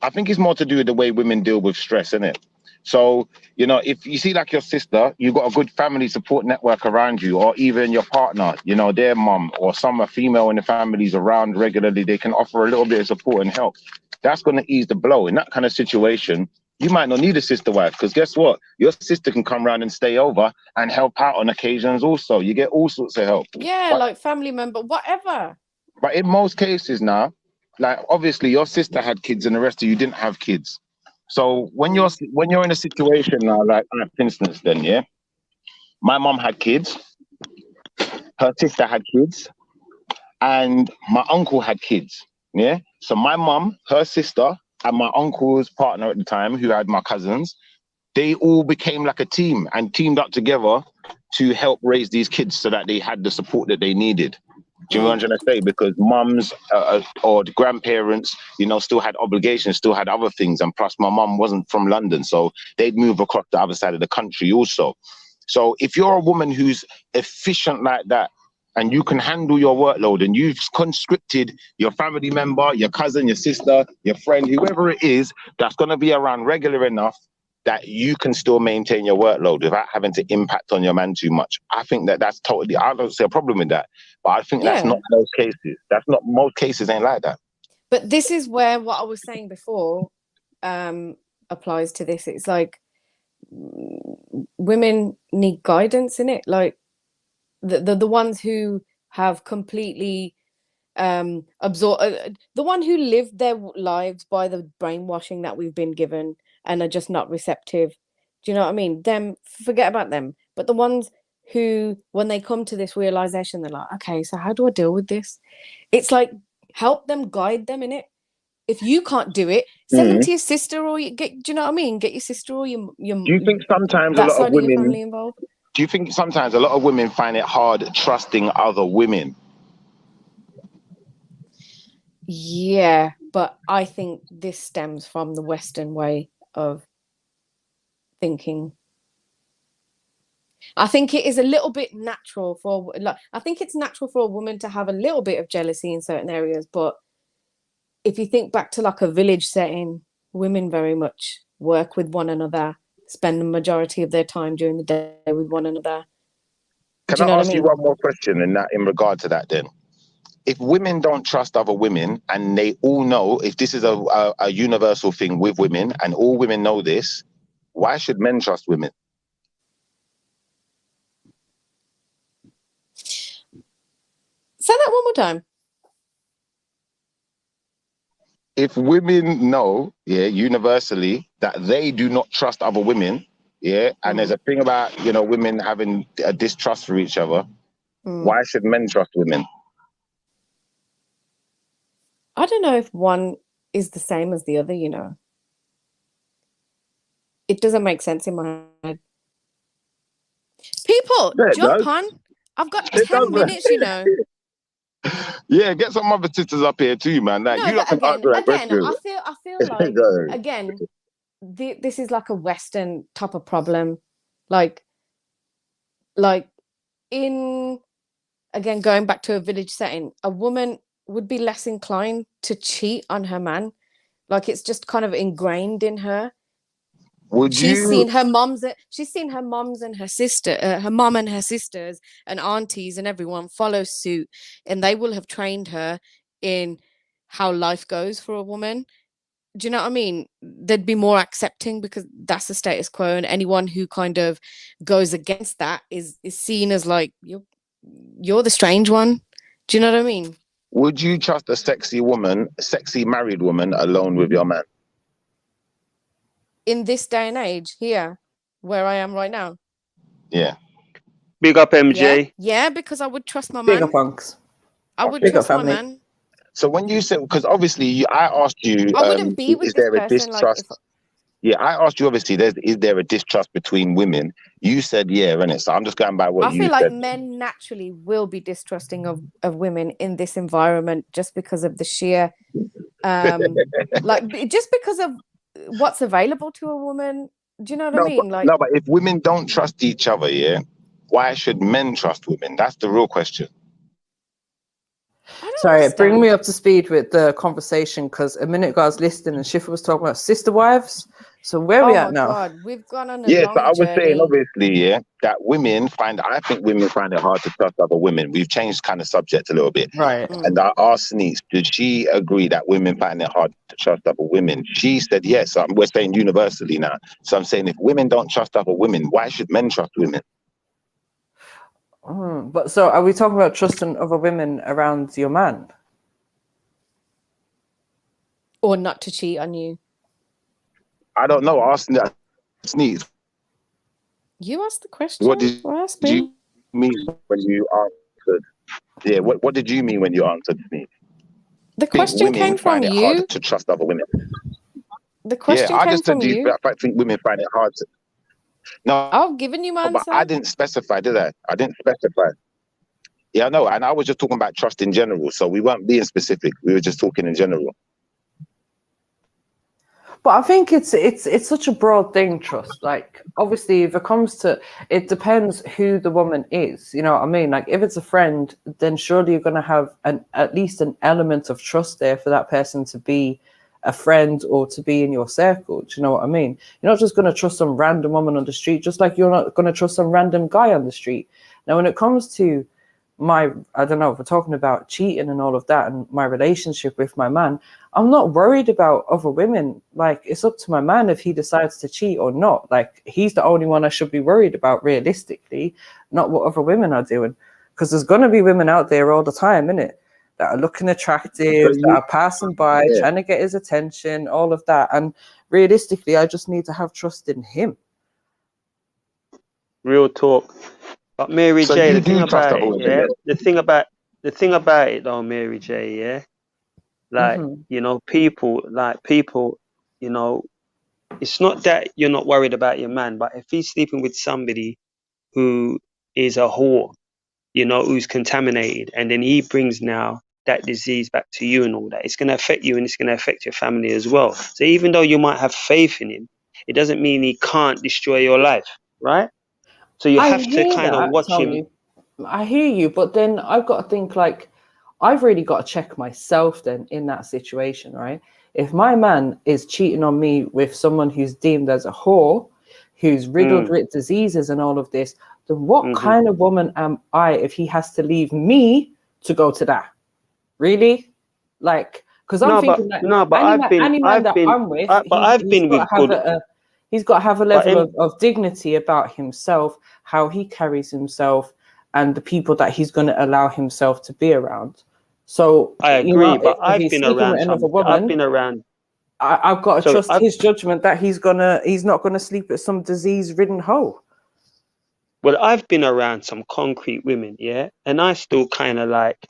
I think it's more to do with the way women deal with stress, isn't it? So, you know, if you see like your sister, you've got a good family support network around you, or even your partner, you know, their mum or some female in the families around regularly, they can offer a little bit of support and help. That's going to ease the blow. In that kind of situation, you might not need a sister wife, because guess what? Your sister can come around and stay over and help out on occasions also. You get all sorts of help. Yeah, like family member, whatever. But in most cases now, like obviously your sister had kids and the rest of you didn't have kids. So when you're in a situation now, like for instance, then my mom had kids, her sister had kids, and my uncle had kids. Yeah. So my mom, her sister, and my uncle's partner at the time, who had my cousins, they all became like a team and teamed up together to help raise these kids so that they had the support that they needed. Do you know what I'm trying to say? Because mums or the grandparents, you know, still had obligations, still had other things. And plus my mum wasn't from London, so they'd move across the other side of the country also. So if you're a woman who's efficient like that, and you can handle your workload, and you've conscripted your family member, your cousin, your sister, your friend, whoever it is, that's going to be around regular enough that you can still maintain your workload without having to impact on your man too much. I think that that's totally, I don't see a problem with that. But I think that's not most cases. That's not, most cases ain't like that. But this is where what I was saying before applies to this. It's like women need guidance in it. Like the ones who have completely absorbed, the one who lived their lives by the brainwashing that we've been given and are just not receptive. Do you know what I mean? Them, forget about them. But the ones who, when they come to this realization, they're like, okay, so how do I deal with this? It's like, help them, guide them in it. If you can't do it, send them to your sister, or do you know what I mean? Get your sister or your do you think sometimes a lot of women family involved? Do you think sometimes a lot of women find it hard trusting other women? Yeah, but I think this stems from the Western way of thinking. I think it is a little bit natural for, like, I think it's natural for a woman to have a little bit of jealousy in certain areas, but if you think back to like a village setting, women very much work with one another, spend the majority of their time during the day with one another. Can I ask you one more question in regard to that then? If women don't trust other women, and they all know, if this is a universal thing with women and all women know this, why should men trust women? Say that one more time. If women know, universally, that they do not trust other women, and there's a thing about, you know, women having a distrust for each other, why should men trust women? I don't know if one is the same as the other, you know. It doesn't make sense in my head. People, Yeah, it jump does. on. I've got It 10 does, man. minutes, you know. Yeah, get some other sisters up here too, man. Like, No, you lot but can answer that again, question. I feel like Go. again, this is like a Western type of problem. Like in again, going back to a village setting, a woman would be less inclined to cheat on her man. Like it's just kind of ingrained in her. Would She's you? seen her moms and her sister, her mom and her sisters and aunties and everyone follow suit, and they will have trained her in how life goes for a woman. Do you know what I mean? They'd be more accepting because that's the status quo, and anyone who kind of goes against that is seen as like you're the strange one. Do you know what I mean? Would you trust a sexy woman, sexy married woman, alone with your man? In this day and age, here, where I am right now. Yeah. Big up MJ. Yeah, because I would trust my Big man. up Punks. I would Big up trust my family. man. So when you said, because obviously I asked you, I wouldn't be with is this there a person like distrust? Yeah, I asked you, obviously, is there a distrust between women? You said, yeah, innit? So I'm just going by what I you feel like said. men naturally will be distrusting of women in this environment just because of the sheer, just because of what's available to a woman. Do you know what I mean? But if women don't trust each other, yeah, why should men trust women? That's the real question. Sorry, bring me up to speed with the conversation, because a minute ago I was listening and Schiffer was talking about sister wives. So where are we at now? God, we've gone on a Yeah, long so I was journey. saying, obviously, yeah, that I think women find it hard to trust other women. We've changed kind of subject a little bit. Right. And I asked Sneaks, did she agree that women find it hard to trust other women? She said yes. We're saying universally now. So I'm saying if women don't trust other women, why should men trust women? But so are we talking about trusting other women around your man? Or not to cheat on you? I don't know. Ask Sneaks. You asked the question. What did you mean when you answered? Yeah, what did you mean when you answered me? The question came from find it you. hard to trust other women. The question I came just said, from you. I think women find it hard to. No, I've given you my answer. But I didn't specify, did I? I didn't specify. Yeah, I know, and I was just talking about trust in general, so we weren't being specific. We were just talking in general. But I think it's such a broad thing, trust. Like, obviously, if it comes to, it depends who the woman is. You know what I mean? Like, if it's a friend, then surely you're going to have at least an element of trust there for that person to be a friend or to be in your circle. Do you know what I mean? You're not just going to trust some random woman on the street, just like you're not going to trust some random guy on the street. Now, when it comes to I don't know, if we're talking about cheating and all of that and my relationship with my man, I'm not worried about other women. Like, it's up to my man if he decides to cheat or not. Like, he's the only one I should be worried about realistically, not what other women are doing. Because there's going to be women out there all the time, innit, that are looking attractive, that are passing by, trying to get his attention, all of that. And realistically, I just need to have trust in him. Real talk. But Mary J, the thing about it, yeah, the thing about it though, Mary J, yeah, like, you know, people, you know, it's not that you're not worried about your man, but if he's sleeping with somebody who is a whore, you know, who's contaminated, and then he brings now that disease back to you and all that, it's going to affect you and it's going to affect your family as well. So even though you might have faith in him, it doesn't mean he can't destroy your life, right? So you have to kind of watch him. I hear you, but then I've got to think, like, I've really got to check myself then in that situation, right? If my man is cheating on me with someone who's deemed as a whore, who's riddled with diseases and all of this, then what kind of woman am I if he has to leave me to go to that? Really? Like, because I'm thinking that any man that I'm with, he's got to have a level of dignity about himself, how he carries himself, and the people that he's going to allow himself to be around. So I agree, you know, but if he's sleeping with another woman, I've got to trust his judgment that he's not gonna sleep with some disease-ridden hoe. Well, I've been around some concrete women, yeah, and I still kind of like,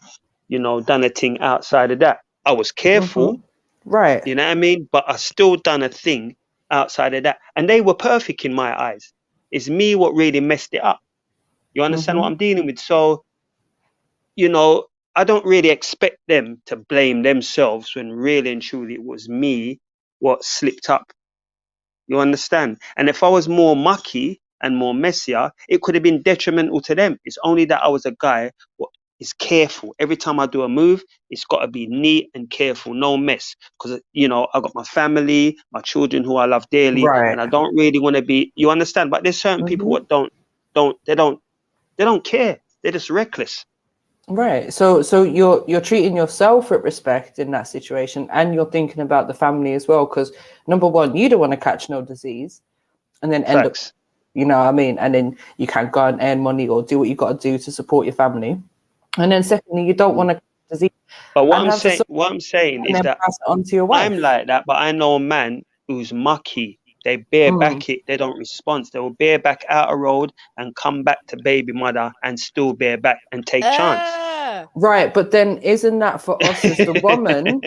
you know, done a thing outside of that. I was careful, right? You know what I mean? But I still done a thing outside of that. And they were perfect in my eyes. It's me what really messed it up. You understand what I'm dealing with? So, you know, I don't really expect them to blame themselves when really and truly it was me what slipped up. You understand? And if I was more mucky and more messier, it could have been detrimental to them. It's only that I was a guy what is careful. Every time I do a move, it's got to be neat and careful, no mess. Because, you know, I got my family, my children who I love dearly, and I don't really want to be, you understand? But there's certain people what they don't care. They're just reckless. Right. So you're treating yourself with respect in that situation, and you're thinking about the family as well. Because number one, you don't want to catch no disease, and then end up, you know what I mean? And then you can't go and earn money or do what you got to do to support your family. And then secondly, you don't want to catch disease. But what I'm saying is that pass it on to your wife. I'm like that, but I know a man who's mucky. They bareback it. They don't respond. They will bareback out a road and come back to baby mother and still bareback and take chance. Right, but then isn't that for us as the woman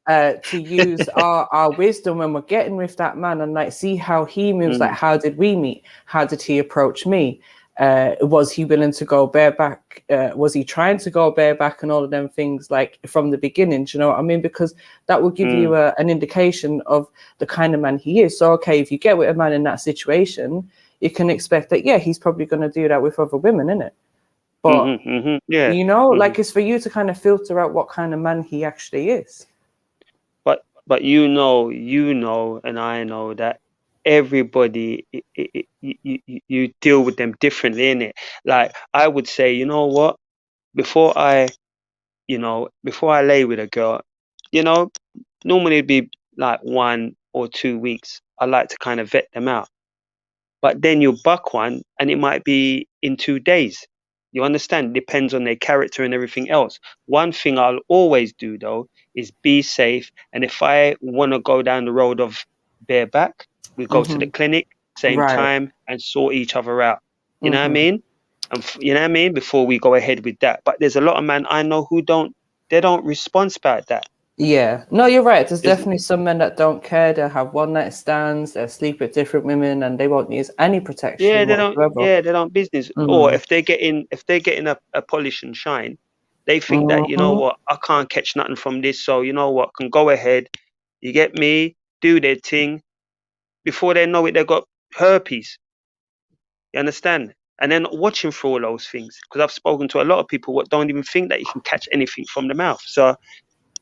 to use our wisdom when we're getting with that man and like see how he moves? Like, how did we meet? How did he approach me? Was he willing to go bareback? Was he trying to go bareback and all of them things like from the beginning? Do you know what I mean? Because that will give you an indication of the kind of man he is. So, okay, if you get with a man in that situation, you can expect that, yeah, he's probably going to do that with other women, innit? But, you know, like it's for you to kind of filter out what kind of man he actually is. But you know, and I know that everybody, you deal with them differently, innit? Like, I would say, you know what? Before I lay with a girl, you know, normally it'd be like 1 or 2 weeks. I like to kind of vet them out. But then you buck one and it might be in 2 days. You understand? Depends on their character and everything else. One thing I'll always do though is be safe. And if I want to go down the road of bareback, we go to the clinic same time and sort each other out. You know what I mean? And you know what I mean? Before we go ahead with that. But there's a lot of men I know who don't respond about that. Yeah, no, you're right. There's definitely some men that don't care. They'll have one night stands, they'll sleep with different women, and they won't use any protection. Yeah, they don't business. Or if they're getting a polish and shine, they think that, you know what, I can't catch nothing from this, so you know what, can go ahead, you get me, do their thing. Before they know it, they got herpes. You understand? And they're not watching for all those things. Because I've spoken to a lot of people what don't even think that you can catch anything from the mouth. So,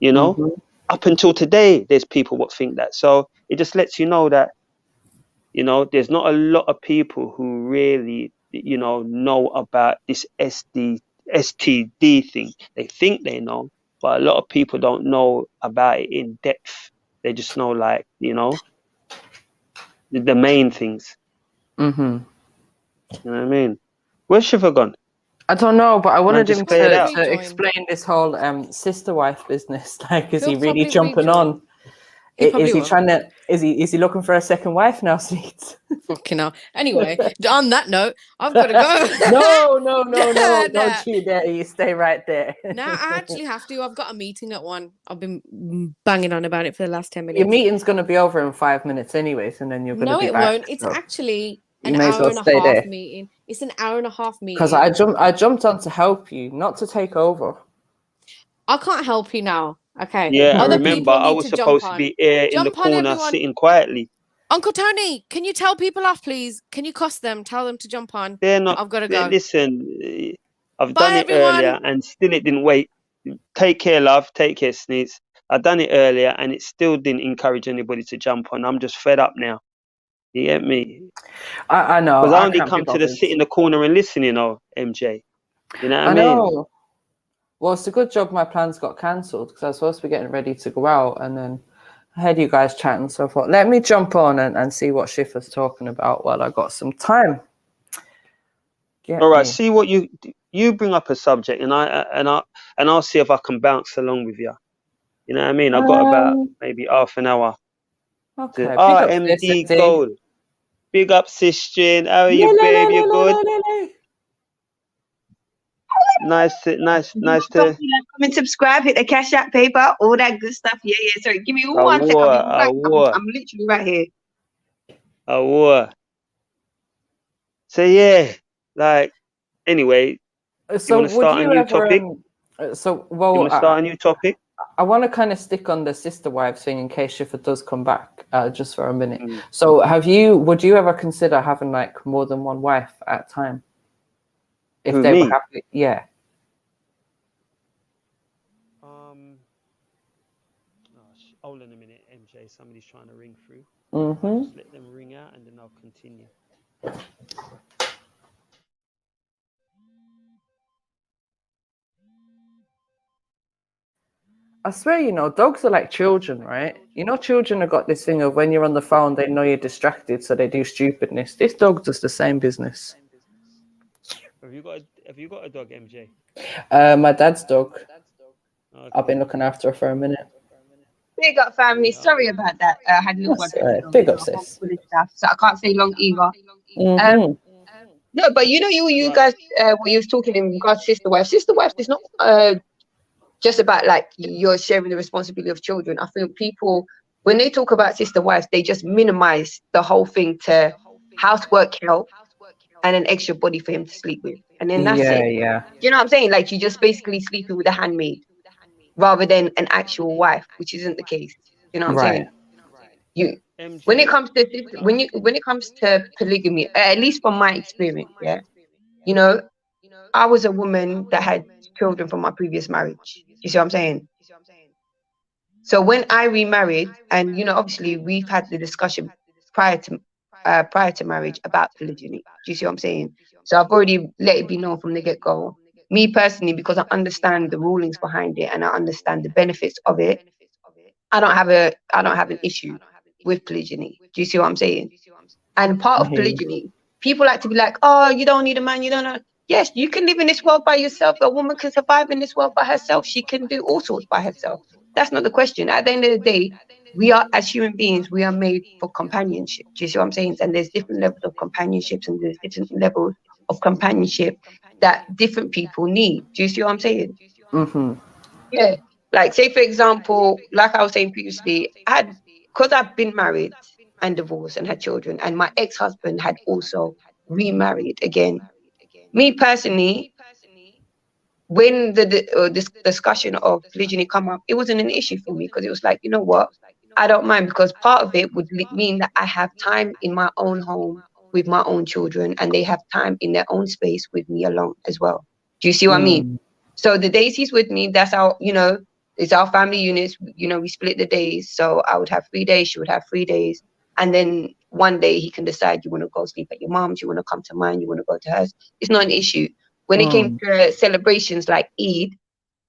you know, up until today, there's people what think that. So it just lets you know that, you know, there's not a lot of people who really, you know about this STD thing. They think they know, but a lot of people don't know about it in depth. They just know, like, you know, the main things. You know what I mean? Where's Shiva gone? I don't know, but I wanted him to explain this whole sister wife business. Like, is he really jumping on? Is he trying to? Is he looking for a second wife now, Sneaks? Fucking hell. Anyway, on that note, I've got to go. No, don't you dare! You stay right there. Now I actually have to. I've got a meeting at 1. I've been banging on about it for the last 10 minutes. Your meeting's going to be over in 5 minutes, anyways, and then you're going to be back. No, it won't. It's actually an hour and a half meeting. It's an hour and a half meeting. Because I jumped on to help you, not to take over. I can't help you now. Okay. Yeah, I remember I was supposed to be here in the corner sitting quietly. Uncle Tony, can you tell people off, please? Can you cuss them? Tell them to jump on. They're not. I've got to go. Listen, I've done it earlier and still it didn't wait. Take care, love. Take care, Sneeze. I've done it earlier and it still didn't encourage anybody to jump on. I'm just fed up now. You get me? I know. Because I only come to the sit in the corner and listen, you know, MJ. You know what I mean? Know. Well, it's a good job my plans got cancelled because I was supposed to be getting ready to go out and then I heard you guys chatting. So I thought, let me jump on and see what Shifa's talking about while I got some time. All right, see what you bring up a subject and I'll see if I can bounce along with you. You know what I mean? I've got about maybe half an hour. Okay. MD Gold. Big up, Sistine. How are you, babe? You good? Nice to comment, subscribe, hit the cash app paper, all that good stuff. Yeah. Sorry, give me 1 second. I'm literally right here. war. So yeah, like anyway, you So want to would start a you new ever? topic? So You well, want to start a new topic? I want to kind of stick on the sister wives thing in case Schiffer does come back, just for a minute. Mm. So would you ever consider having like more than one wife at a time? If Who, they were me? happy, yeah. Hold on a minute, MJ. Somebody's trying to ring through. Mm-hmm. Just let them ring out and then I'll continue. I swear, dogs are like children, right? Children have got this thing of when you're on the phone, they know you're distracted, so they do stupidness. This dog does the same business. Have you got a dog, MJ? My dad's dog. Okay. I've been looking after her for a minute. Big up, family. Sorry about that. I had a little one. That's all right. Big up, sis. Stuff, so I can't say long either. Mm-hmm. No, but you guys, when you was talking in regards to sister wives is not just about like you're sharing the responsibility of children. I think people, when they talk about sister wives, they just minimize the whole thing to housework help and an extra body for him to sleep with, and then that's it. Yeah. You know what I'm saying? Like you're just basically sleeping with a handmaid rather than an actual wife, which isn't the case. You know what I'm saying? When it comes to polygamy, at least from my experience, yeah, I was a woman that had children from my previous marriage. You see what I'm saying? So when I remarried, and obviously we've had the discussion prior to marriage about polygyny. Do you see what I'm saying? So I've already let it be known from the get-go. Me personally, because I understand the rulings behind it and I understand the benefits of it, I don't have an issue with polygyny. Do you see what I'm saying? And part of polygyny, people like to be like, oh, you don't need a man, you don't know. Yes, you can live in this world by yourself. A woman can survive in this world by herself. She can do all sorts by herself. That's not the question. At the end of the day, we are, as human beings, we are made for companionship. Do you see what I'm saying? And there's different levels of companionships and there's different levels of companionship that different people need. Do you see what I'm saying? Mm-hmm. Yeah. Like, say, for example, like I was saying previously, because I've been married and divorced and had children, and my ex-husband had also remarried again. Me personally, when this discussion of polygyny come up, it wasn't an issue for me because it was like, you know what? I don't mind, because part of it would mean that I have time in my own home with my own children and they have time in their own space with me alone as well. Do you see what I mean? So the days he's with me, that's our, it's our family units. We split the days. So I would have 3 days, she would have 3 days. And then one day he can decide, you want to go sleep at your mom's, you want to come to mine, you want to go to hers. It's not an issue. When it came to celebrations like Eid,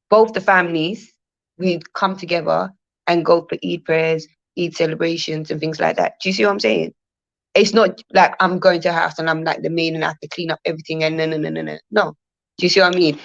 both the families, we'd come together and go for Eid prayers, Eid celebrations and things like that. Do you see what I'm saying? It's not like I'm going to a house and I'm like the maid and I have to clean up everything and no. No. Do you see what I mean?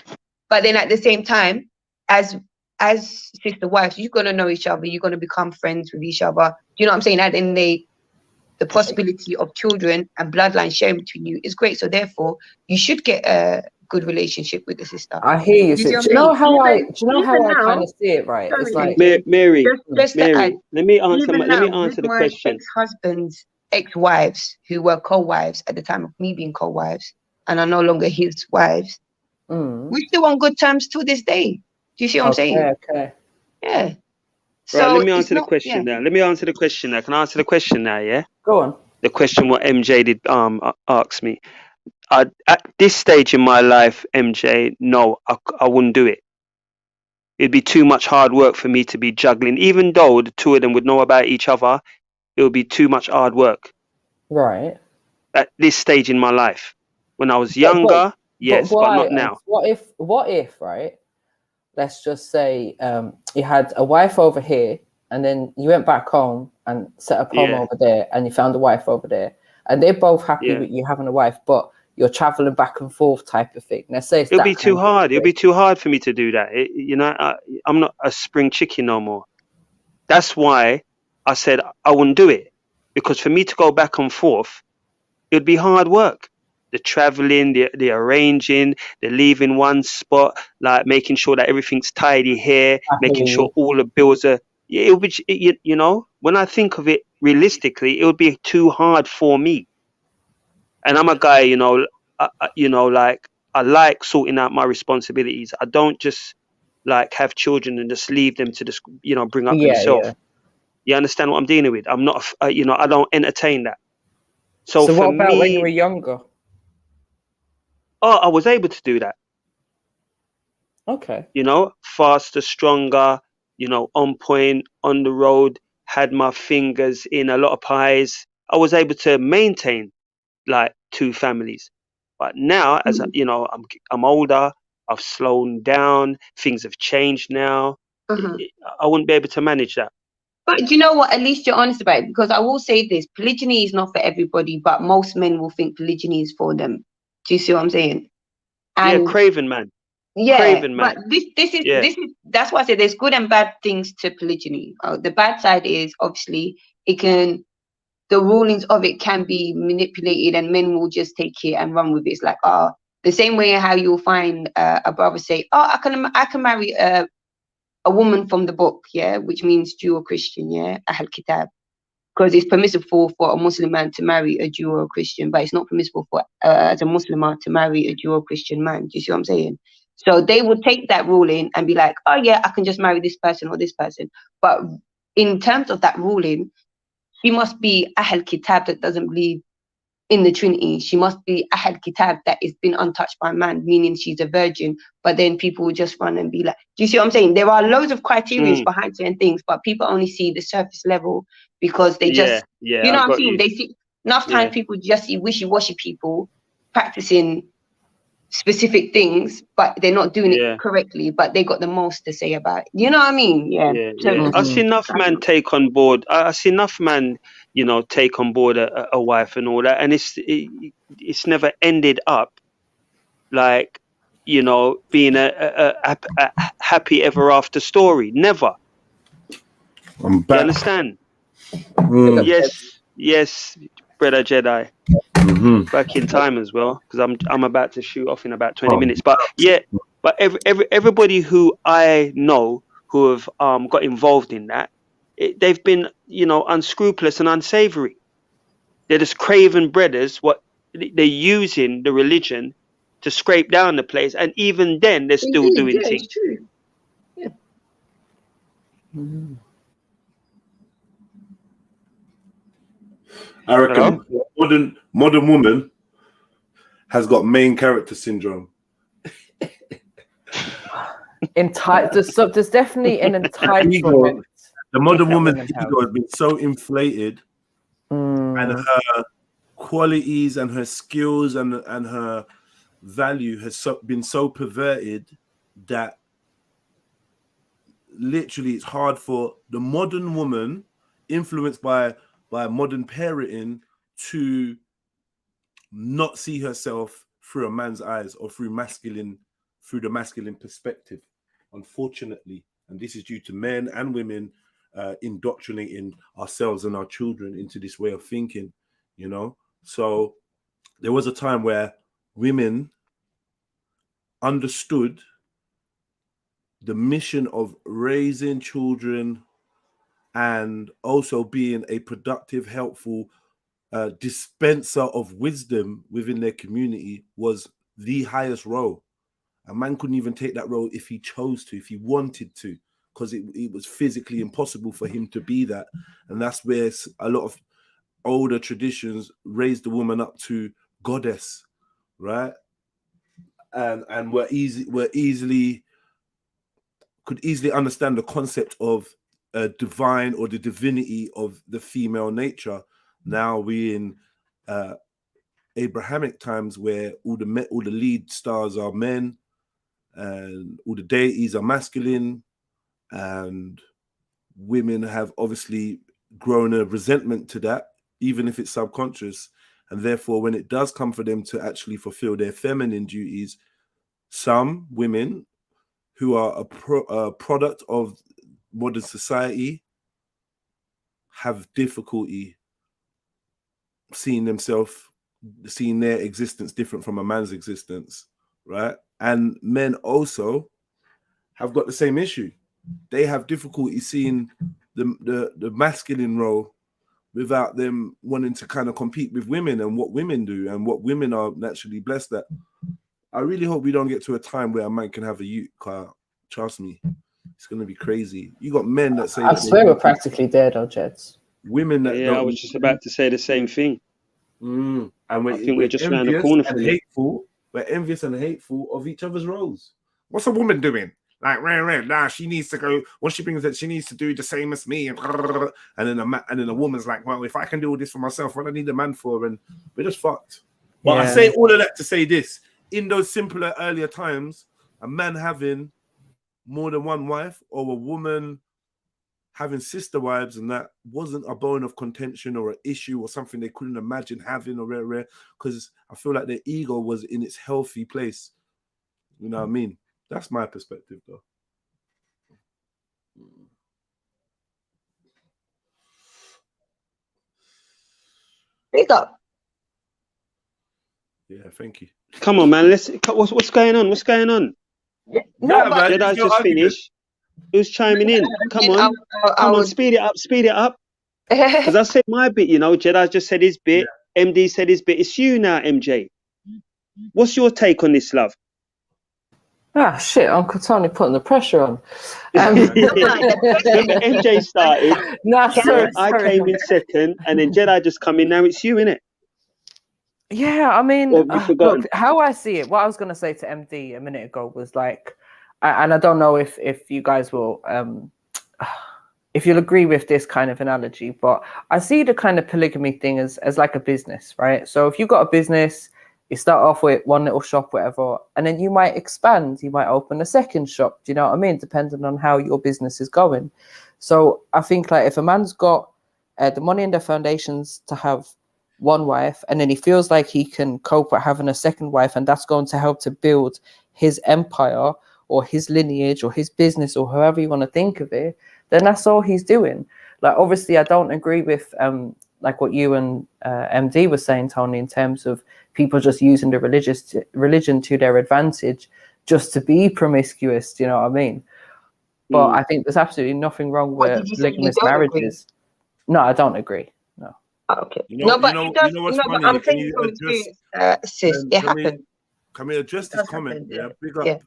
But then at the same time, as sister wives, you're going to know each other. You're going to become friends with each other. Do you know what I'm saying? And then the possibility of children and bloodline sharing between you is great. So therefore, you should get a good relationship with the sister. I hear you. Do you know how I kind of see it, right? It's like Mary, just to add, let me answer the my question. ex-husband's ex-wives who were co-wives at the time of me being co-wives and are no longer his wives, we're still on good terms to this day. Do you see what I'm saying? Okay. Yeah. So right, let me answer the question now. Let me answer the question now. Can I answer the question now? Yeah. Go on. The question what MJ did ask me. At this stage in my life, MJ, no, I wouldn't do it. It'd be too much hard work for me to be juggling. Even though the two of them would know about each other, it would be too much hard work. Right. At this stage in my life, when I was younger, yes, but not now. What if, right? Let's just say you had a wife over here, and then you went back home and set up home over there, and you found a wife over there, and they're both happy with you having a wife, but you're traveling back and forth type of thing. Let's say it'll be too hard. It'll be too hard for me to do that. I'm not a spring chicken no more. That's why I said I wouldn't do it, because for me to go back and forth, it would be hard work. The traveling, the arranging, the leaving one spot, like making sure that everything's tidy here, making sure all the bills are. It'll be, when I think of it realistically, it would be too hard for me. And I'm a guy, like I like sorting out my responsibilities. I don't just like have children and just leave them to just, bring up themselves. You understand what I'm dealing with? I'm not, I don't entertain that. So what for about when you were me, younger? I was able to do that. Okay. Faster, stronger, on point, on the road, had my fingers in a lot of pies. I was able to maintain like 2 families. But now, as I'm older, I've slowed down. Things have changed now. I wouldn't be able to manage that. But do you know what? At least you're honest about it, because I will say this: polygyny is not for everybody, but most men will think polygyny is for them. Do you see what I'm saying? And yeah, craven man. Yeah, craven man. but this is that's why I say there's good and bad things to polygyny. The bad side is obviously the rulings of it can be manipulated, and men will just take it and run with it. It's like the same way how you'll find a brother say, I can marry a woman from the book, yeah, which means Jew or Christian, yeah, Ahl Kitab, because it's permissible for a Muslim man to marry a Jew or a Christian, but it's not permissible for as a Muslim man to marry a Jew or Christian man. Do you see what I'm saying? So they would take that ruling and be like, oh yeah, I can just marry this person or this person. But in terms of that ruling, she must be Ahl Kitab that doesn't believe in the Trinity. She must be Ahl Kitab that is been untouched by man, meaning she's a virgin. But then people will just run and be like, do you see what I'm saying? There are loads of criteria behind certain things, but people only see the surface level because they just, you know what I'm saying? They see enough times people just see wishy-washy people practicing specific things, but they're not doing it correctly, but they got the most to say about it. You know what I mean? So I see enough man take on board. I see enough man, take on board a wife and all that, and it's never ended up like, being a happy ever after story. Never. I'm back. You understand? Yes, brother Jedi. Back in time as well, because I'm about to shoot off in about 20 minutes. But yeah, but everybody who I know who have got involved in that, they've been unscrupulous and unsavory. They're just craven brothers. What they're using the religion to scrape down the place, and even then they're still doing things. It's true. Yeah. I reckon modern woman has got main character syndrome. There's definitely an entitlement. The modern woman's ego has been so inflated, and her qualities and her skills and her value has been so perverted that literally it's hard for the modern woman, influenced by modern parenting, to not see herself through a man's eyes or through the masculine perspective, unfortunately. And this is due to men and women indoctrinating ourselves and our children into this way of thinking, So there was a time where women understood the mission of raising children and also being a productive, helpful dispenser of wisdom within their community was the highest role. A man couldn't even take that role if he chose to, if he wanted to, because it was physically impossible for him to be that. And that's where a lot of older traditions raised the woman up to goddess, right? And could easily understand the concept of divine or the divinity of the female nature. Now we're in Abrahamic times where all the lead stars are men and all the deities are masculine, and women have obviously grown a resentment to that, even if it's subconscious. And therefore, when it does come for them to actually fulfill their feminine duties, some women who are a product of modern society have difficulty seeing their existence different from a man's existence, right? And men also have got the same issue. They have difficulty seeing the masculine role without them wanting to kind of compete with women and what women do and what women are naturally blessed at. I really hope we don't get to a time where a man can have a ute car. Trust me, it's going to be crazy. You got men that say I swear we're practically there, though, Jeds. Women that I was just about to say the same thing. And I think we're just around the corner from it. We're envious and hateful of each other's roles. What's a woman doing? Like, nah, she needs to go. Once she brings it, she needs to do the same as me. And then a woman's like, well, if I can do all this for myself, what do I need a man for? And we're just fucked. But I say all of that to say this: in those simpler, earlier times, a man having more than one wife or a woman having sister wives, and that wasn't a bone of contention or an issue or something they couldn't imagine having or rare, because I feel like their ego was in its healthy place. You know what I mean? That's my perspective, though. Big up. Yeah, thank you. Come on, man. What's going on? What's going on? No, but Jedi's just finished. Who's chiming in? Come on. Come on, speed it up. Because I said my bit, you know. Jedi just said his bit. Yeah. MD said his bit. It's you now, MJ. What's your take on this, love? Ah, shit, Uncle Tony putting the pressure on. MJ started. Nah, sorry. I came in second, and then Jedi just come in. Now it's you, innit? Yeah, I mean, look, how I see it, what I was going to say to MD a minute ago was like, and I don't know if you guys will, if you'll agree with this kind of analogy, but I see the kind of polygamy thing as like a business, right? So if you've got a business, you start off with one little shop, whatever, and then you might expand. You might open a second shop. Do you know what I mean? Depending on how your business is going. So I think like if a man's got the money and the foundations to have one wife, and then he feels like he can cope with having a second wife, and that's going to help to build his empire or his lineage or his business or however you want to think of it, then that's all he's doing. Like, obviously, I don't agree with like what you and MD was saying, Tony, in terms of people just using the religion to their advantage just to be promiscuous. Do you know what I mean? But I think there's absolutely nothing wrong with polygamous marriages. No, I don't agree. No. Oh, okay. I'm thinking from sis, it happened. Can we address this comment? Yeah, big up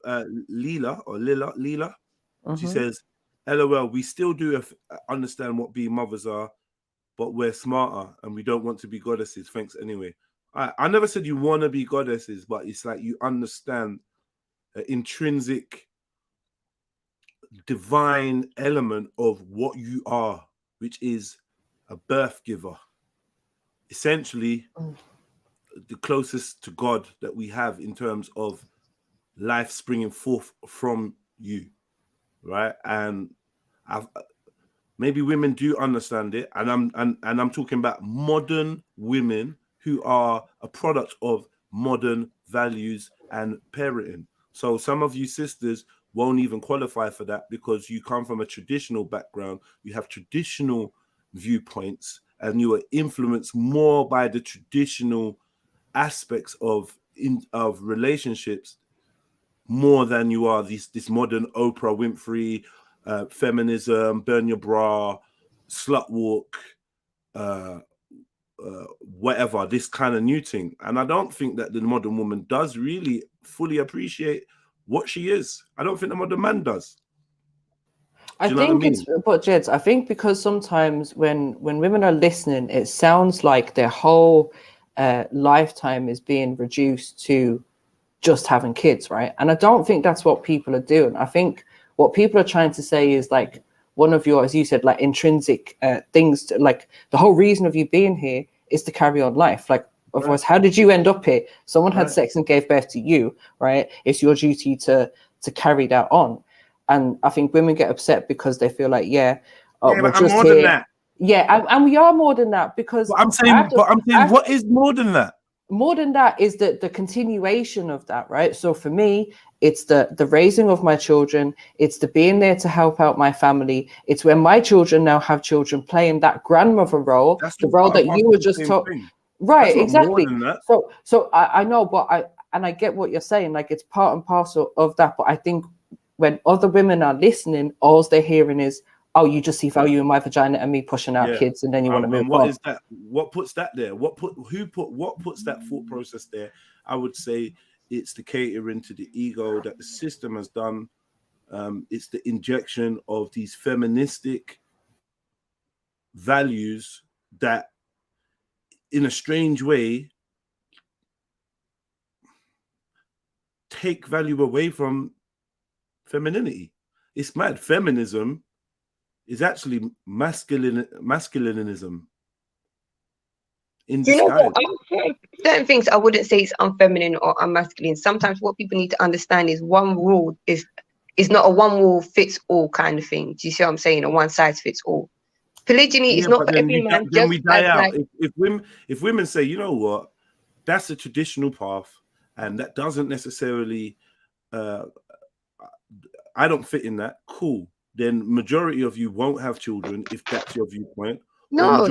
Lila. Mm-hmm. She says, LOL, we still do understand what being mothers are, but we're smarter and we don't want to be goddesses. Thanks anyway. I never said you want to be goddesses, but it's like you understand the intrinsic divine element of what you are, which is a birth giver. Essentially, the closest to God that we have in terms of life springing forth from you, right? And maybe women do understand it, and I'm talking about modern women who are a product of modern values and parenting. So some of you sisters won't even qualify for that because you come from a traditional background, you have traditional viewpoints, and you are influenced more by the traditional aspects of relationships more than you are this modern Oprah Winfrey, feminism, burn your bra, slut walk, whatever, this kind of new thing. And I don't think that the modern woman does really fully appreciate what she is. I don't think the modern man does. I think it's, but Jeds, I think because sometimes when women are listening, it sounds like their whole lifetime is being reduced to just having kids, right? And I don't think that's what people are doing. I think what people are trying to say is like one of your, as you said, like intrinsic things, to, like the whole reason of you being here is to carry on life. Like, otherwise, how did you end up here? Someone had sex and gave birth to you, right? It's your duty to carry that on. And I think women get upset because they feel like, we're just more here. than that. Yeah, and we are more than that because I'm saying, what is more than that? More than that is the continuation of that, right? So for me, it's the raising of my children. It's the being there to help out my family. It's when my children now have children playing that grandmother role, the role that you were just taught. Right, exactly. So I know, but I get what you're saying. Like, it's part and parcel of that. But I think when other women are listening, all they're hearing is, oh, you just see value in my vagina and me pushing out kids, and then you want to move on. What is that? What puts that there? What puts that thought process there? I would say it's the catering to the ego that the system has done. It's the injection of these feministic values that, in a strange way, take value away from femininity. It's mad. Feminism is actually masculinism in disguise. You know what? Certain things I wouldn't say it's unfeminine or unmasculine. Sometimes what people need to understand is one rule is not a one rule fits all kind of thing. Do you see what I'm saying? A one size fits all. Polygyny is not for every man. Then we die out. If women say, you know what, that's a traditional path, and that doesn't necessarily, I don't fit in that. Cool. Then majority of you won't have children if that's your viewpoint. No,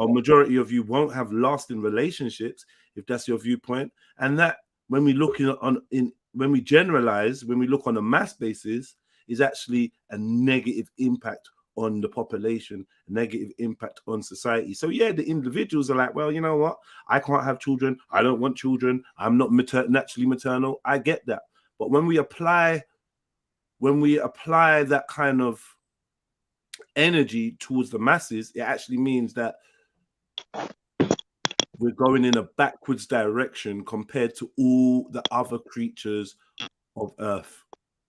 majority of you won't have lasting relationships if that's your viewpoint. And that, when we look when we generalize, when we look on a mass basis, is actually a negative impact on the population, a negative impact on society. So yeah, the individuals are like, well, you know what? I can't have children. I don't want children. I'm not naturally maternal. I get that. But when we apply that kind of energy towards the masses, it actually means that we're going in a backwards direction compared to all the other creatures of Earth.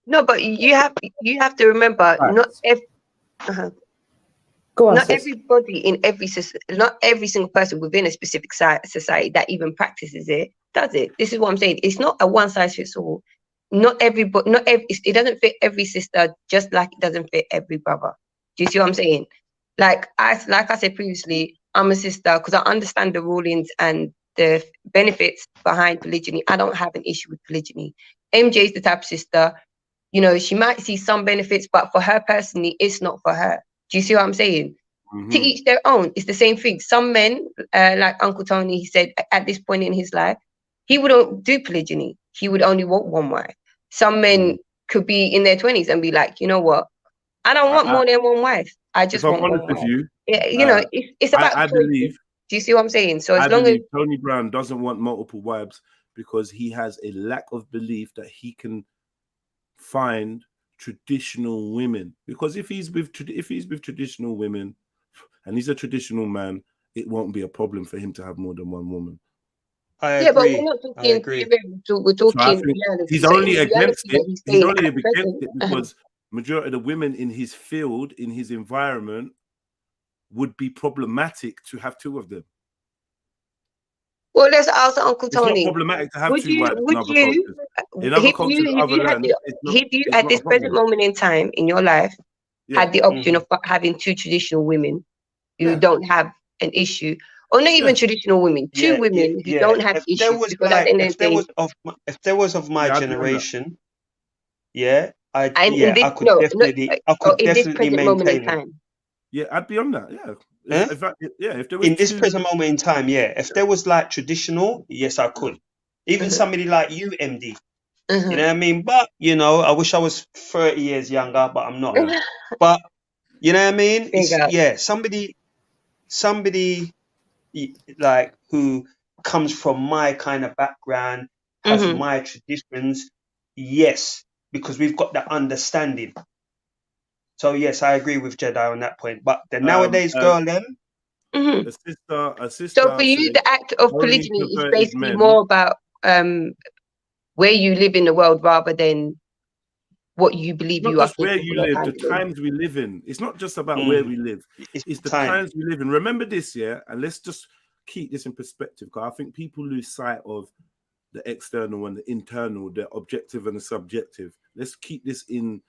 No, but you have to remember, not everybody in not every single person within a specific society that even practices it does it. This is what I'm saying. It's not a one size fits all. It doesn't fit every sister, just like it doesn't fit every brother. Do you see what I'm saying? Like I said previously, I'm a sister because I understand the rulings and the benefits behind polygyny. I don't have an issue with polygyny. MJ is the type of sister, you know, she might see some benefits, but for her personally, it's not for her. Do you see what I'm saying? Mm-hmm. To each their own. It's the same thing. Some men, like Uncle Tony, he said at this point in his life, he wouldn't do polygyny. He would only want one wife. Some men could be in their 20s and be like, you know what? I don't want more than one wife. I just want one wife. You know, it's about I believe. Do you see what I'm saying? So as long as Tony Brown doesn't want multiple wives because he has a lack of belief that he can find traditional women. Because if he's with traditional women and he's a traditional man, it won't be a problem for him to have more than one woman. I agree. But we're not talking. We're talking. So he's only against it. He's only against it because majority of the women in his field, in his environment, would be problematic to have two of them. Well, let's ask Uncle Tony. It's not problematic to have two wives in other cultures. If you at this present moment in time in your life had the option of having two traditional women who don't have an issue, or not even traditional women, two women who don't have issues. If there was of my generation, I could definitely maintain it. Yeah, I'd be on that. Yeah. If there was in this present moment in time, if there was like traditional, yes, I could. Even somebody like you, MD. You know what I mean? But you know, I wish I was 30 years younger, but I'm not. But you know what I mean? It's, somebody like who comes from my kind of background, has my traditions. Yes, because we've got that understanding. So yes, I agree with Jedi on that point. But the nowadays girl, a sister. So for you, the act of polygyny is basically more about where you live in the world rather than what you believe you are. Not just where you live, the times we live in. It's not just about where we live. It's the times we live in. Remember this, and let's just keep this in perspective, because I think people lose sight of the external and the internal, the objective and the subjective. Let's keep this in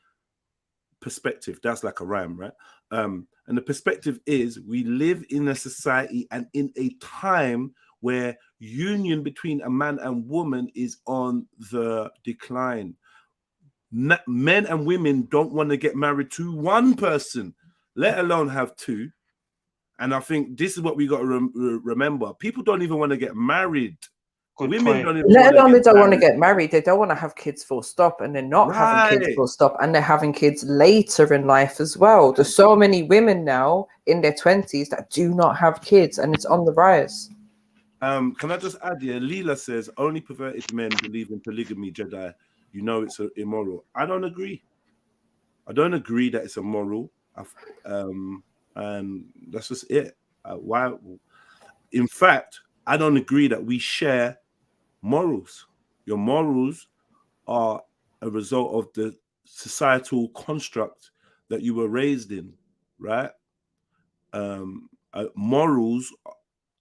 perspective. That's like a rhyme, right? And the perspective is we live in a society and in a time where union between a man and woman is on the decline. Men and women don't want to get married to one person, let alone have two. And I think this is what we got to remember. People don't even want to get married Women don't even Let want alone to they don't want to married. get married, they don't want to have kids full stop, and they're not having kids full stop, and they're having kids later in life as well. There's so many women now in their 20s that do not have kids, and it's on the rise. Can I just add here? Leela says only perverted men believe in polygamy, Jedi. You know it's immoral. I don't agree. I don't agree that it's immoral. And that's just it. Why? In fact, I don't agree that we share morals. Your morals are a result of the societal construct that you were raised in, right? Morals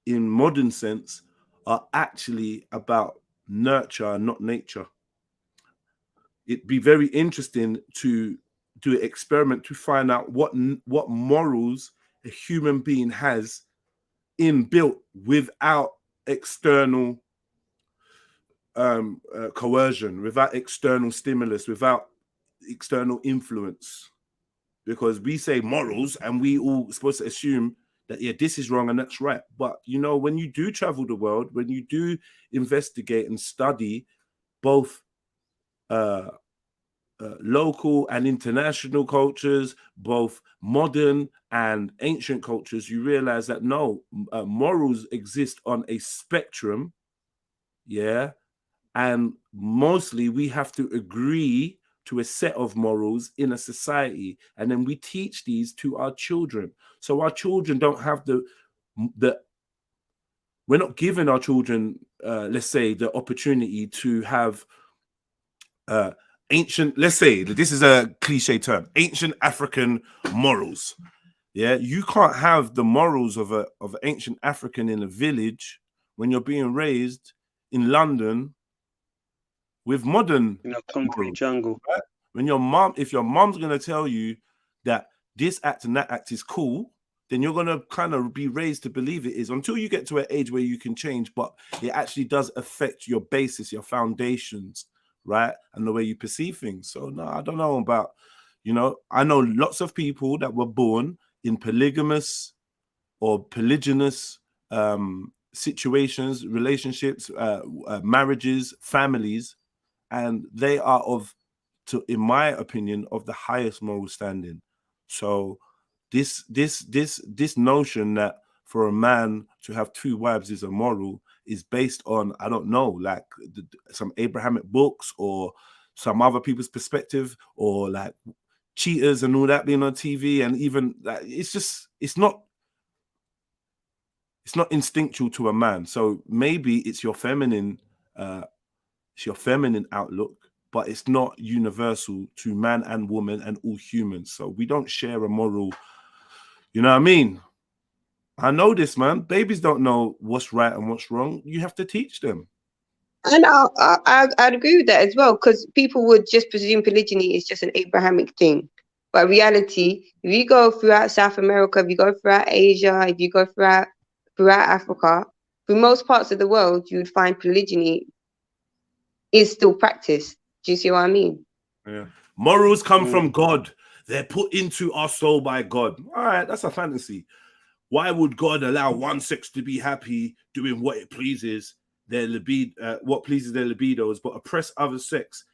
in modern sense are actually about nurture, not nature. It'd be very interesting to do an experiment to find out what morals a human being has inbuilt without external coercion, without external stimulus, without external influence. Because we say morals and we all supposed to assume that, yeah, this is wrong and that's right. But, you know, when you do travel the world, when you do investigate and study both local and international cultures, both modern and ancient cultures, you realize that no, morals exist on a spectrum, yeah, and mostly we have to agree to a set of morals in a society, and then we teach these to our children. So our children don't have we're not giving our children, let's say, the opportunity to have ancient, let's say, this is a cliche term, ancient African morals. Yeah, you can't have the morals of an ancient African in a village when you're being raised in London with modern concrete jungle. Right? If your mom's gonna tell you that this act and that act is cool, then you're gonna kind of be raised to believe it is until you get to an age where you can change. But it actually does affect your basis, your foundations, right, and the way you perceive things. So no, I don't know about, you know, I know lots of people that were born in polygamous or polygynous situations, relationships, marriages, families, and they are in my opinion, of the highest moral standing. So this notion that for a man to have two wives is immoral is based on, I don't know, like some Abrahamic books or some other people's perspective, or like cheaters and all that being on TV, and even like it's not instinctual to a man. So maybe it's your feminine outlook, but it's not universal to man and woman and all humans. So we don't share a moral, you know what I mean? I know this, man. Babies don't know what's right and what's wrong. You have to teach them. And I'd agree with that as well, because people would just presume polygyny is just an Abrahamic thing. But reality, if you go throughout South America, if you go throughout Asia, if you go throughout Africa, through most parts of the world, you'd find polygyny is still practiced. Do you see what I mean? Yeah. Morals come from God. They're put into our soul by God. All right, that's a fantasy. Why would God allow one sex to be happy doing what it pleases their libido, what pleases their libidos, but oppress other sex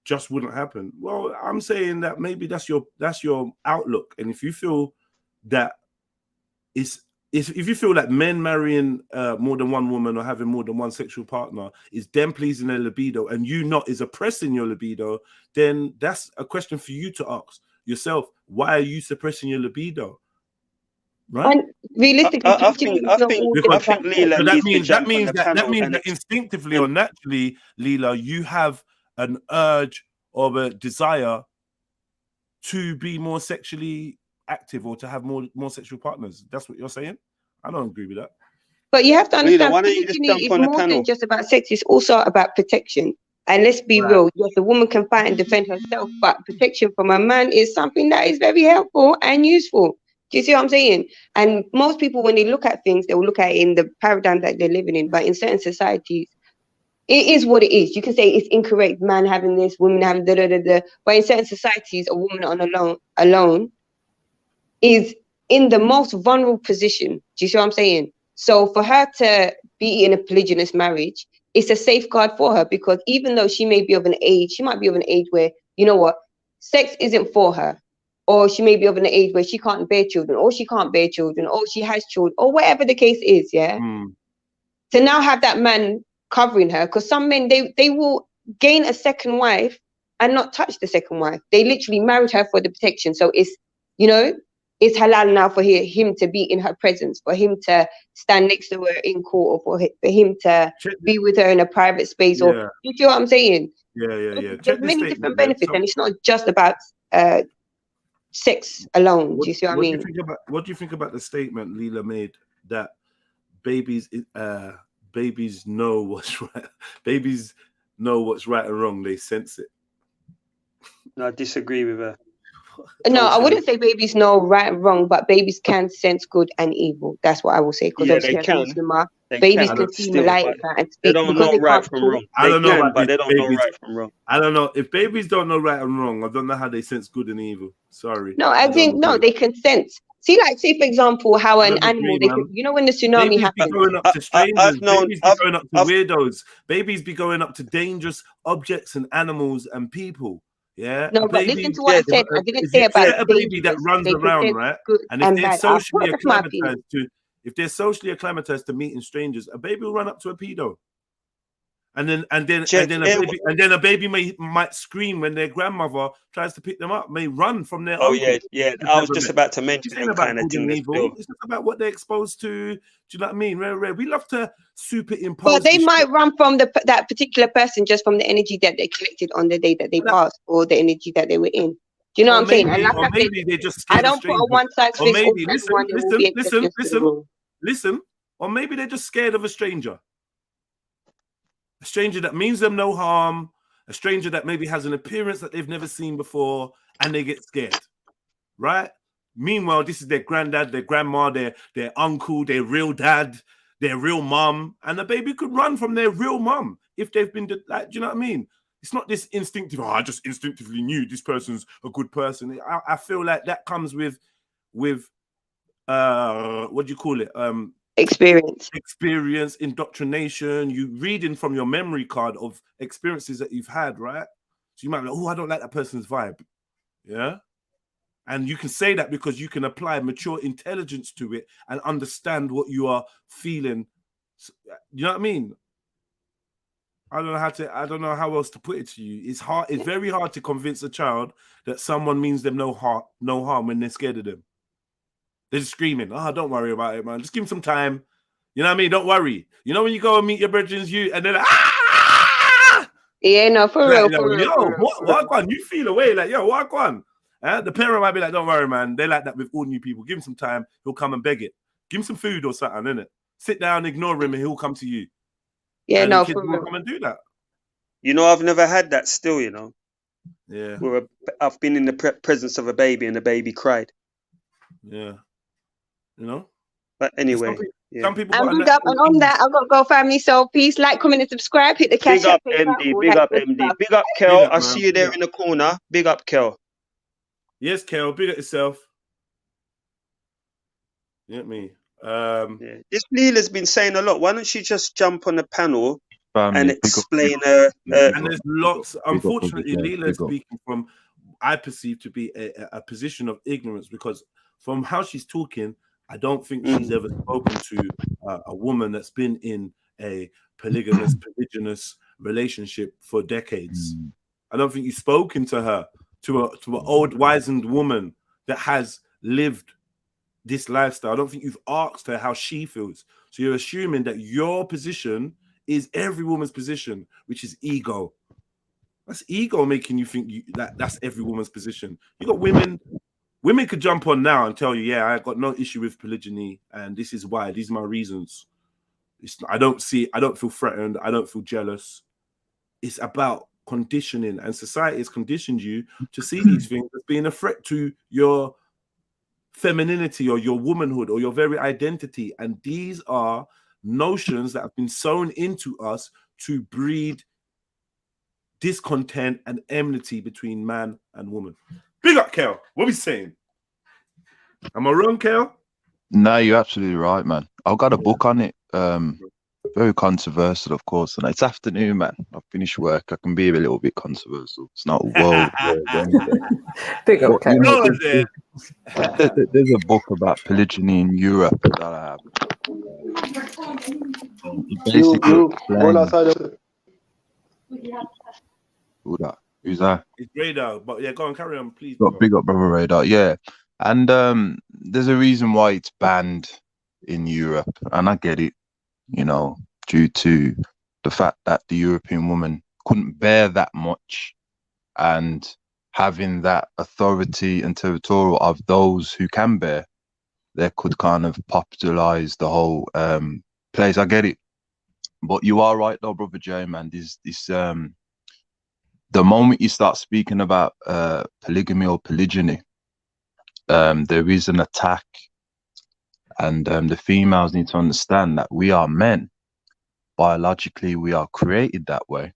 just wouldn't happen? Well, I'm saying that maybe that's your outlook, and if you feel that if you feel like men marrying more than one woman or having more than one sexual partner is them pleasing their libido and you not is oppressing your libido, then that's a question for you to ask yourself. Why are you suppressing your libido? Right? And realistically, I think Leela that means that instinctively or naturally, Leela, you have an urge or a desire to be more sexually active or to have more sexual partners. That's what you're saying? I don't agree with that. But you have to understand, polygyny is more than just about sex. It's also about protection. And let's be real, yes, a woman can fight and defend herself, but protection from a man is something that is very helpful and useful. Do you see what I'm saying? And most people, when they look at things, they will look at it in the paradigm that they're living in. But in certain societies, it is what it is. You can say it's incorrect, man having this, women having da-da-da-da. But in certain societies, a woman alone is in the most vulnerable position. Do you see what I'm saying? So for her to be in a polygynous marriage, it's a safeguard for her, because even though she may be of an age, she might be of an age where, you know what, sex isn't for her, or she may be of an age where she can't bear children, or she can't bear children, or she has children, or whatever the case is, yeah. To now have that man covering her, because some men, they will gain a second wife and not touch the second wife. They literally married her for the protection. So it's, you know, it's halal now for him to be in her presence, for him to stand next to her in court, or for him to be with her in a private space. Or you feel what I'm saying? Yeah. There's many different benefits, and it's not just about sex alone. Do you see what I mean? What do you think about the statement Leela made that babies know what's right? Babies know what's right and wrong. They sense it. No, I disagree with her. No, I wouldn't say babies know right and wrong, but babies can sense good and evil. That's what I will say. Because they can. Babies can see malaika and speak. They don't know right from wrong. I don't know, but they don't know right from wrong. I don't know if babies don't know right and wrong. I don't know how they sense good and evil. Sorry. No, as in no, they can sense. See, like, say for example, how an animal, they can, you know, when the tsunami happened. Babies be going up to strangers. Babies be going up to weirdos. Babies be going up to dangerous objects and animals and people. Yeah. No, but listen to what I said. I didn't say about a baby that runs around, right? And if they're socially acclimatized to meeting strangers, a baby will run up to a pedo. And then a baby might scream when their grandmother tries to pick them up, may run from their uncle. Yeah. I was just about to mention that kind of thing. It's just about what they're exposed to. Do you know what I mean? We love to superimpose. But they might run from that particular person just from the energy that they collected on the day that they passed, or the energy that they were in. Do you know what I'm saying? And like I said, they just I don't put a one size fits all. Listen. Or maybe they're just scared of a stranger. A stranger that means them no harm, a stranger that maybe has an appearance that they've never seen before, and they get scared, right? Meanwhile, this is their granddad, their grandma, their uncle, their real dad, their real mom, and the baby could run from their real mom if they've been, like, do you know what I mean? It's not this instinctive, I just instinctively knew this person's a good person. I feel like that comes with what do you call it? Experience, indoctrination, you reading from your memory card of experiences that you've had, right? So you might be like, oh, I don't like that person's vibe. Yeah. And you can say that because you can apply mature intelligence to it and understand what you are feeling. You know what I mean? I don't know how else to put it to you. It's hard, it's very hard to convince a child that someone means them no harm when they're scared of them. They're just screaming, oh, don't worry about it, man. Just give them some time. You know what I mean? Don't worry. You know when you go and meet your brethren, and they're like, ah! Yeah, no, for real. What on? You feel away, like, yo, what on? The parent might be like, don't worry, man. They like that with all new people. Give him some time. He'll come and beg it. Give him some food or something, innit? Sit down, ignore him, and he'll come to you. Yeah, and no, for real. Come and do that. You know, I've never had that still, you know. Yeah. Where I've been in the presence of a baby and the baby cried. Yeah. You know? But anyway. Some people and big up, and on that, I've got to go, family. So please like, comment, and subscribe. Hit the cash. Big up, MD. Big up, MD. Big up, Kel. I see you there in the corner. Big up, Kel. Yes, Kel. Big up yourself. You get me? This Leela's been saying a lot. Why don't she just jump on the panel and explain her? And there's lots. Unfortunately, Leela's speaking from, I perceive to be a position of ignorance, because from how she's talking, I don't think she's ever spoken to a woman that's been in a polygamous relationship for decades. I don't think you've spoken to her, to an old wizened woman that has lived this lifestyle. I don't think you've asked her how she feels. So you're assuming that your position is every woman's position, which is ego. That's ego making you think that's every woman's position. You got women could jump on now and tell you, yeah, I got no issue with polygyny, and this is why. These are my reasons. I don't feel threatened. I don't feel jealous. It's about conditioning, and society has conditioned you to see these things as being a threat to your femininity or your womanhood or your very identity. And these are notions that have been sown into us to breed discontent and enmity between man and woman. Big up, Kel. What are we saying? Am I wrong, Kel? No, you're absolutely right, man. I've got a book on it. very controversial, of course. And it's afternoon, man. I've finished work. I can be a little bit controversial. It's not world anything. Big up, But, you know, there. there's a book about polygyny in Europe that I have. It basically You explains. all outside of Who's that? It's Radar, but yeah, go on, carry on, please. Big up, brother Radar. Yeah, and there's a reason why it's banned in Europe, and I get it. You know, due to the fact that the European woman couldn't bear that much, and having that authority and territorial of those who can bear, they could kind of popularize the whole place. I get it, but you are right though, brother J, man. This the moment you start speaking about polygamy or polygyny, there is an attack, and the females need to understand that we are men. Biologically, we are created that way,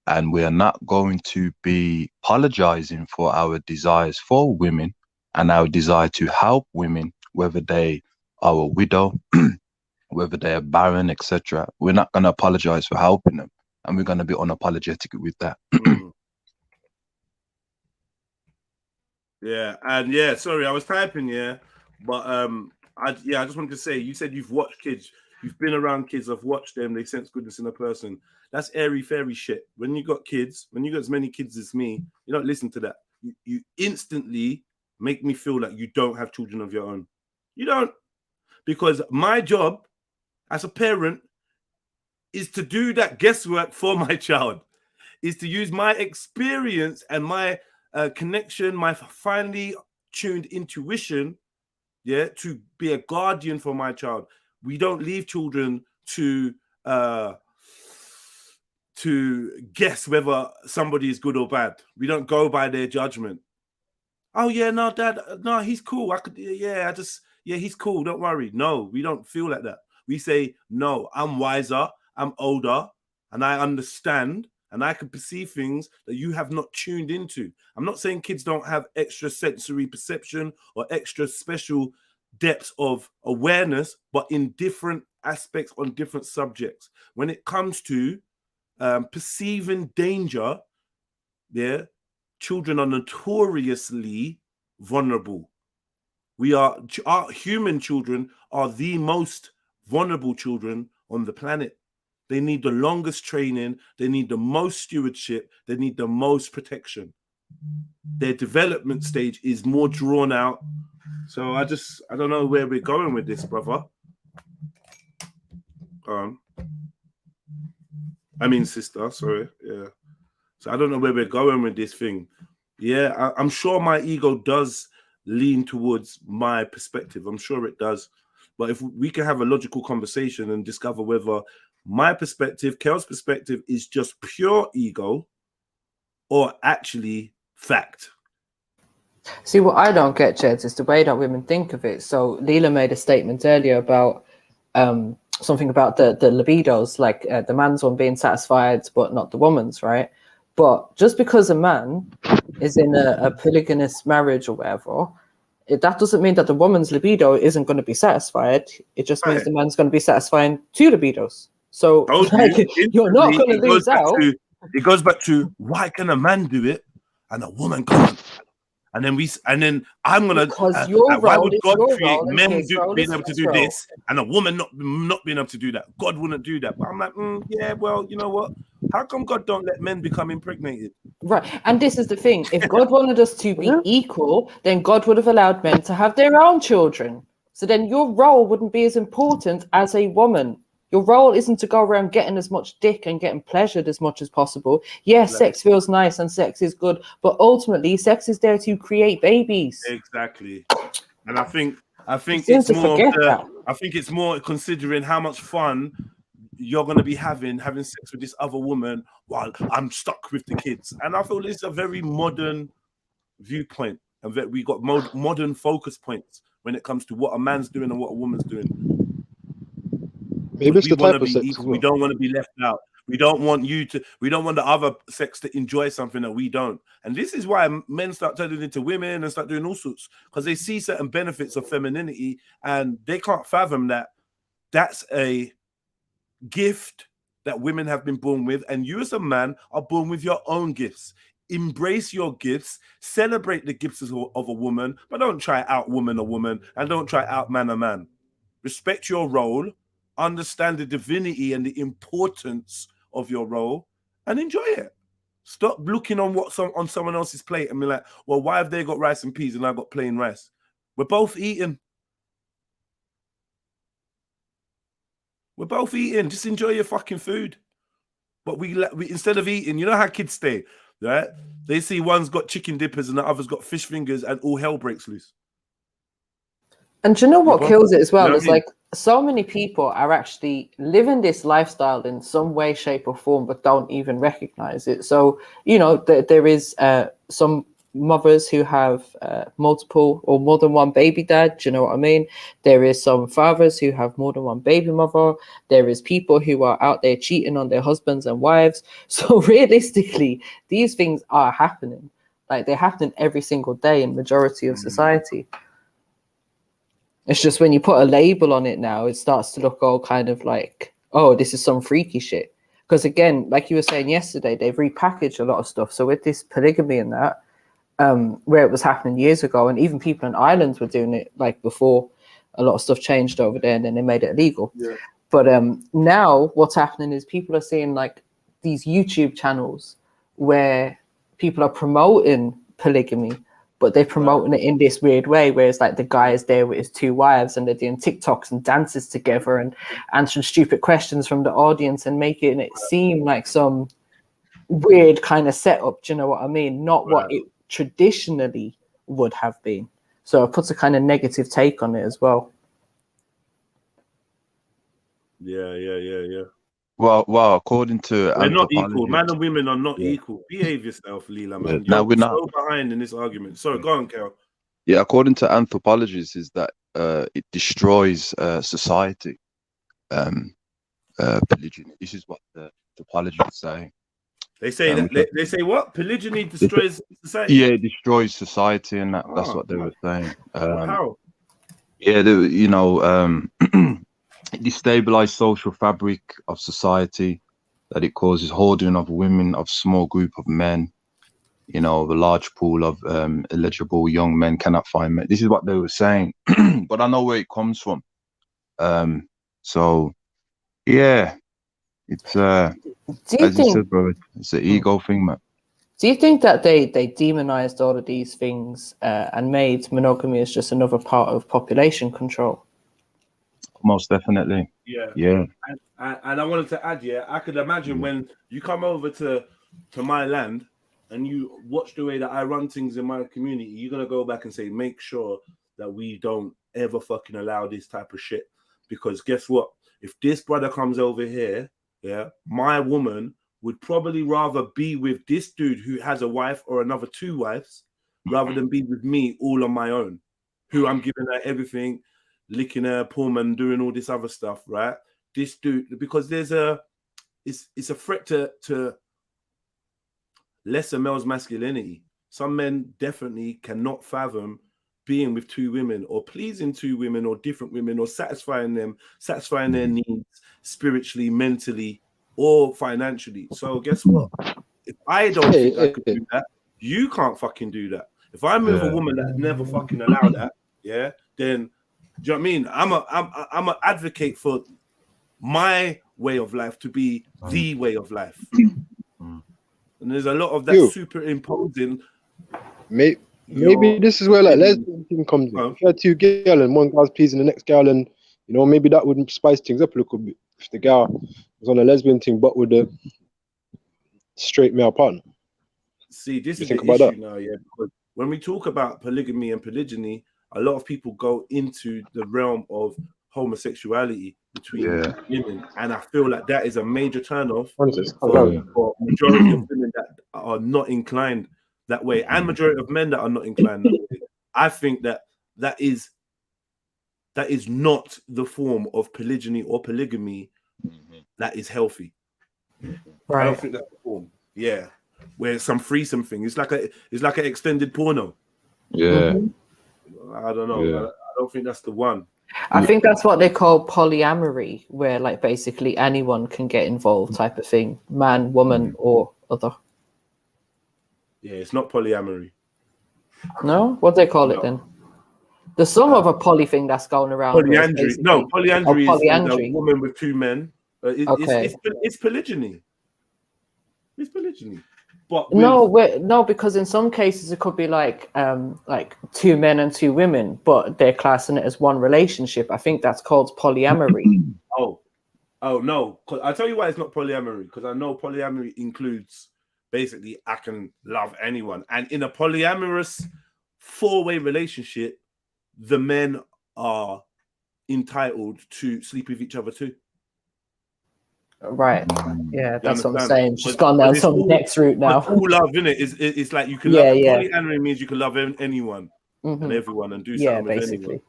and we are not going to be apologizing for our desires for women and our desire to help women, whether they are a widow, whether they are barren, etc. We're not going to apologize for helping them, and we're going to be unapologetic with that. Yeah, and yeah, sorry, I was typing, yeah, but I just wanted to say, you said you've watched kids, you've been around kids, I've watched them, they sense goodness in a person. That's airy fairy shit. When you got kids, when you got as many kids as me, you don't listen to that. You instantly make me feel like you don't have children of your own. You don't, because my job as a parent is to do that guesswork for my child, is to use my experience and my connection, my finely tuned intuition, yeah, to be a guardian for my child. We don't leave children to guess whether somebody is good or bad. We don't go by their judgment. Oh yeah, no, Dad, no, he's cool. He's cool. Don't worry. No, we don't feel like that. We say, no, I'm wiser, I'm older, and I understand, and I can perceive things that you have not tuned into. I'm not saying kids don't have extra sensory perception or extra special depths of awareness, but in different aspects on different subjects. When it comes to perceiving danger, yeah, children are notoriously vulnerable. Our human children are the most vulnerable children on the planet. They need the longest training. They need the most stewardship. They need the most protection. Their development stage is more drawn out. So I don't know where we're going with this, brother. I mean, sister, sorry. Yeah. So I don't know where we're going with this thing. Yeah, I'm sure my ego does lean towards my perspective. I'm sure it does. But if we can have a logical conversation and discover whether my perspective, Kel's perspective, is just pure ego or actually fact. See, what I don't get, Jeds, is the way that women think of it. So Leela made a statement earlier about something about the libidos, like the man's one being satisfied, but not the woman's, right? But just because a man is in a polygamous marriage or whatever, that doesn't mean that the woman's libido isn't going to be satisfied. It just means the man's going to be satisfying two libidos. So you're not going to lose out. It goes back to, why can a man do it and a woman can't? And then I'm gonna. Why would God create men being able to do this and a woman not being able to do that? God wouldn't do that. But I'm like, yeah, well, you know what? How come God don't let men become impregnated? Right, and this is the thing. If God wanted us to be equal, then God would have allowed men to have their own children. So then your role wouldn't be as important as a woman. Your role isn't to go around getting as much dick and getting pleasured as much as possible. Yes, sex feels nice and sex is good, but ultimately sex is there to create babies. Exactly. And I think it's more considering how much fun you're going to be having sex with this other woman while I'm stuck with the kids. And I feel this is a very modern viewpoint, and that we got modern focus points when it comes to what a man's doing and what a woman's doing. Maybe it's the type of sex as well. We don't want to be left out. We don't want the other sex to enjoy something that we don't. And this is why men start turning into women and start doing all sorts, because they see certain benefits of femininity and they can't fathom that that's a gift that women have been born with, and you as a man are born with your own gifts. Embrace your gifts, celebrate the gifts of a woman, but don't try out woman a woman, and don't try out man a man. Respect your role, understand the divinity and the importance of your role, and enjoy it. Stop looking on on someone else's plate and be like, well, why have they got rice and peas and I got plain rice? We're both eating. We're both eating. Just enjoy your fucking food. But we instead of eating, you know how kids stay, right? They see one's got chicken dippers and the other's got fish fingers, and all hell breaks loose. And do you know what kills it as well? You know It's like so many people are actually living this lifestyle in some way, shape, or form, but don't even recognize it. So, you know, there is some mothers who have multiple or more than one baby dad. Do you know what I mean? There is some fathers who have more than one baby mother. There is people who are out there cheating on their husbands and wives. So realistically, these things are happening. Like, they're happening every single day in majority of society. It's just when you put a label on it now, it starts to look all kind of like, oh, this is some freaky shit. Because again, like you were saying yesterday, they've repackaged a lot of stuff. So with this polygamy and that, where it was happening years ago, and even people in Ireland were doing it like before a lot of stuff changed over there, and then they made it illegal. Yeah. But now what's happening is people are seeing like these YouTube channels where people are promoting polygamy, but they're promoting it in this weird way where it's like the guy is there with his two wives and they're doing TikToks and dances together and answering stupid questions from the audience and making it seem like some weird kind of setup. Do you know what I mean? Not what it traditionally would have been. So it puts a kind of negative take on it as well. Yeah. Well, according to we're not equal. Man and women are not equal. Behave yourself, Leela, man. Now we're not so behind in this argument. Sorry, go on, Carol. Yeah, according to anthropologists, is that it destroys society. Polygyny. This is what the anthropologists say. They say that they say what? Polygyny destroys society. Yeah, it destroys society, and that's what they were saying. How? Yeah, you know, it destabilizes social fabric of society, that it causes hoarding of women, of small group of men, you know, a large pool of eligible young men cannot find men. This is what they were saying, but I know where it comes from. So, yeah, it's as you said, bro, it's an ego thing, man. Do you think that they demonized all of these things and made monogamy as just another part of population control? Most definitely. Yeah. And I wanted to add, I could imagine when you come over to my land and you watch the way that I run things in my community, you're gonna go back and say, make sure that we don't ever fucking allow this type of shit. Because guess what? If this brother comes over here, my woman would probably rather be with this dude who has a wife or another 2 wives rather than be with me all on my own, who I'm giving her everything, licking her Pullman, doing all this other stuff, right? This dude, because it's a threat to lesser male's masculinity. Some men definitely cannot fathom being with 2 women or pleasing 2 women or different women or satisfying their needs spiritually, mentally, or financially. So guess what? If I don't think I could do that, you can't fucking do that. If I'm with a woman that never fucking allowed that, then do you know what I mean? I'm an advocate for my way of life to be the way of life. And there's a lot of that superimposing. Maybe this is where like lesbian thing comes in. If you had 2 girls and one girl's pleasing the next girl, and you know, maybe that would spice things up a little bit if the girl was on a lesbian thing but with a straight male partner. See, this is the issue now, because when we talk about polygamy and polygyny, a lot of people go into the realm of homosexuality between women, and I feel like that is a major turnoff for majority of women that are not inclined that way, and majority of men that are not inclined that way. I think that is not the form of polygyny or polygamy that is healthy. Right. I don't think that's the form. Yeah, where it's some threesome thing. It's like an extended porno. Yeah. I don't know. I don't think that's the one. I think that's what they call polyamory, where like basically anyone can get involved, type of thing, man, woman, or other. Yeah, it's not polyamory. No, what do they call it then? There's some other poly thing that's going around. Polyandry. No, polyandry is polyandry. a woman with two men. Okay. It's polygyny. It's polygyny. But no, because in some cases it could be like two men and two women, but they're classing it as one relationship. I think that's called polyamory. Oh no. I'll tell you why it's not polyamory, because I know polyamory includes basically I can love anyone. And in a polyamorous 4-way relationship, the men are entitled to sleep with each other too. Right. Yeah, that's what I'm saying. She's gone down some next route now. All love, innit? It's like you can love. Polyamory means you can love anyone and everyone and do something with anyone.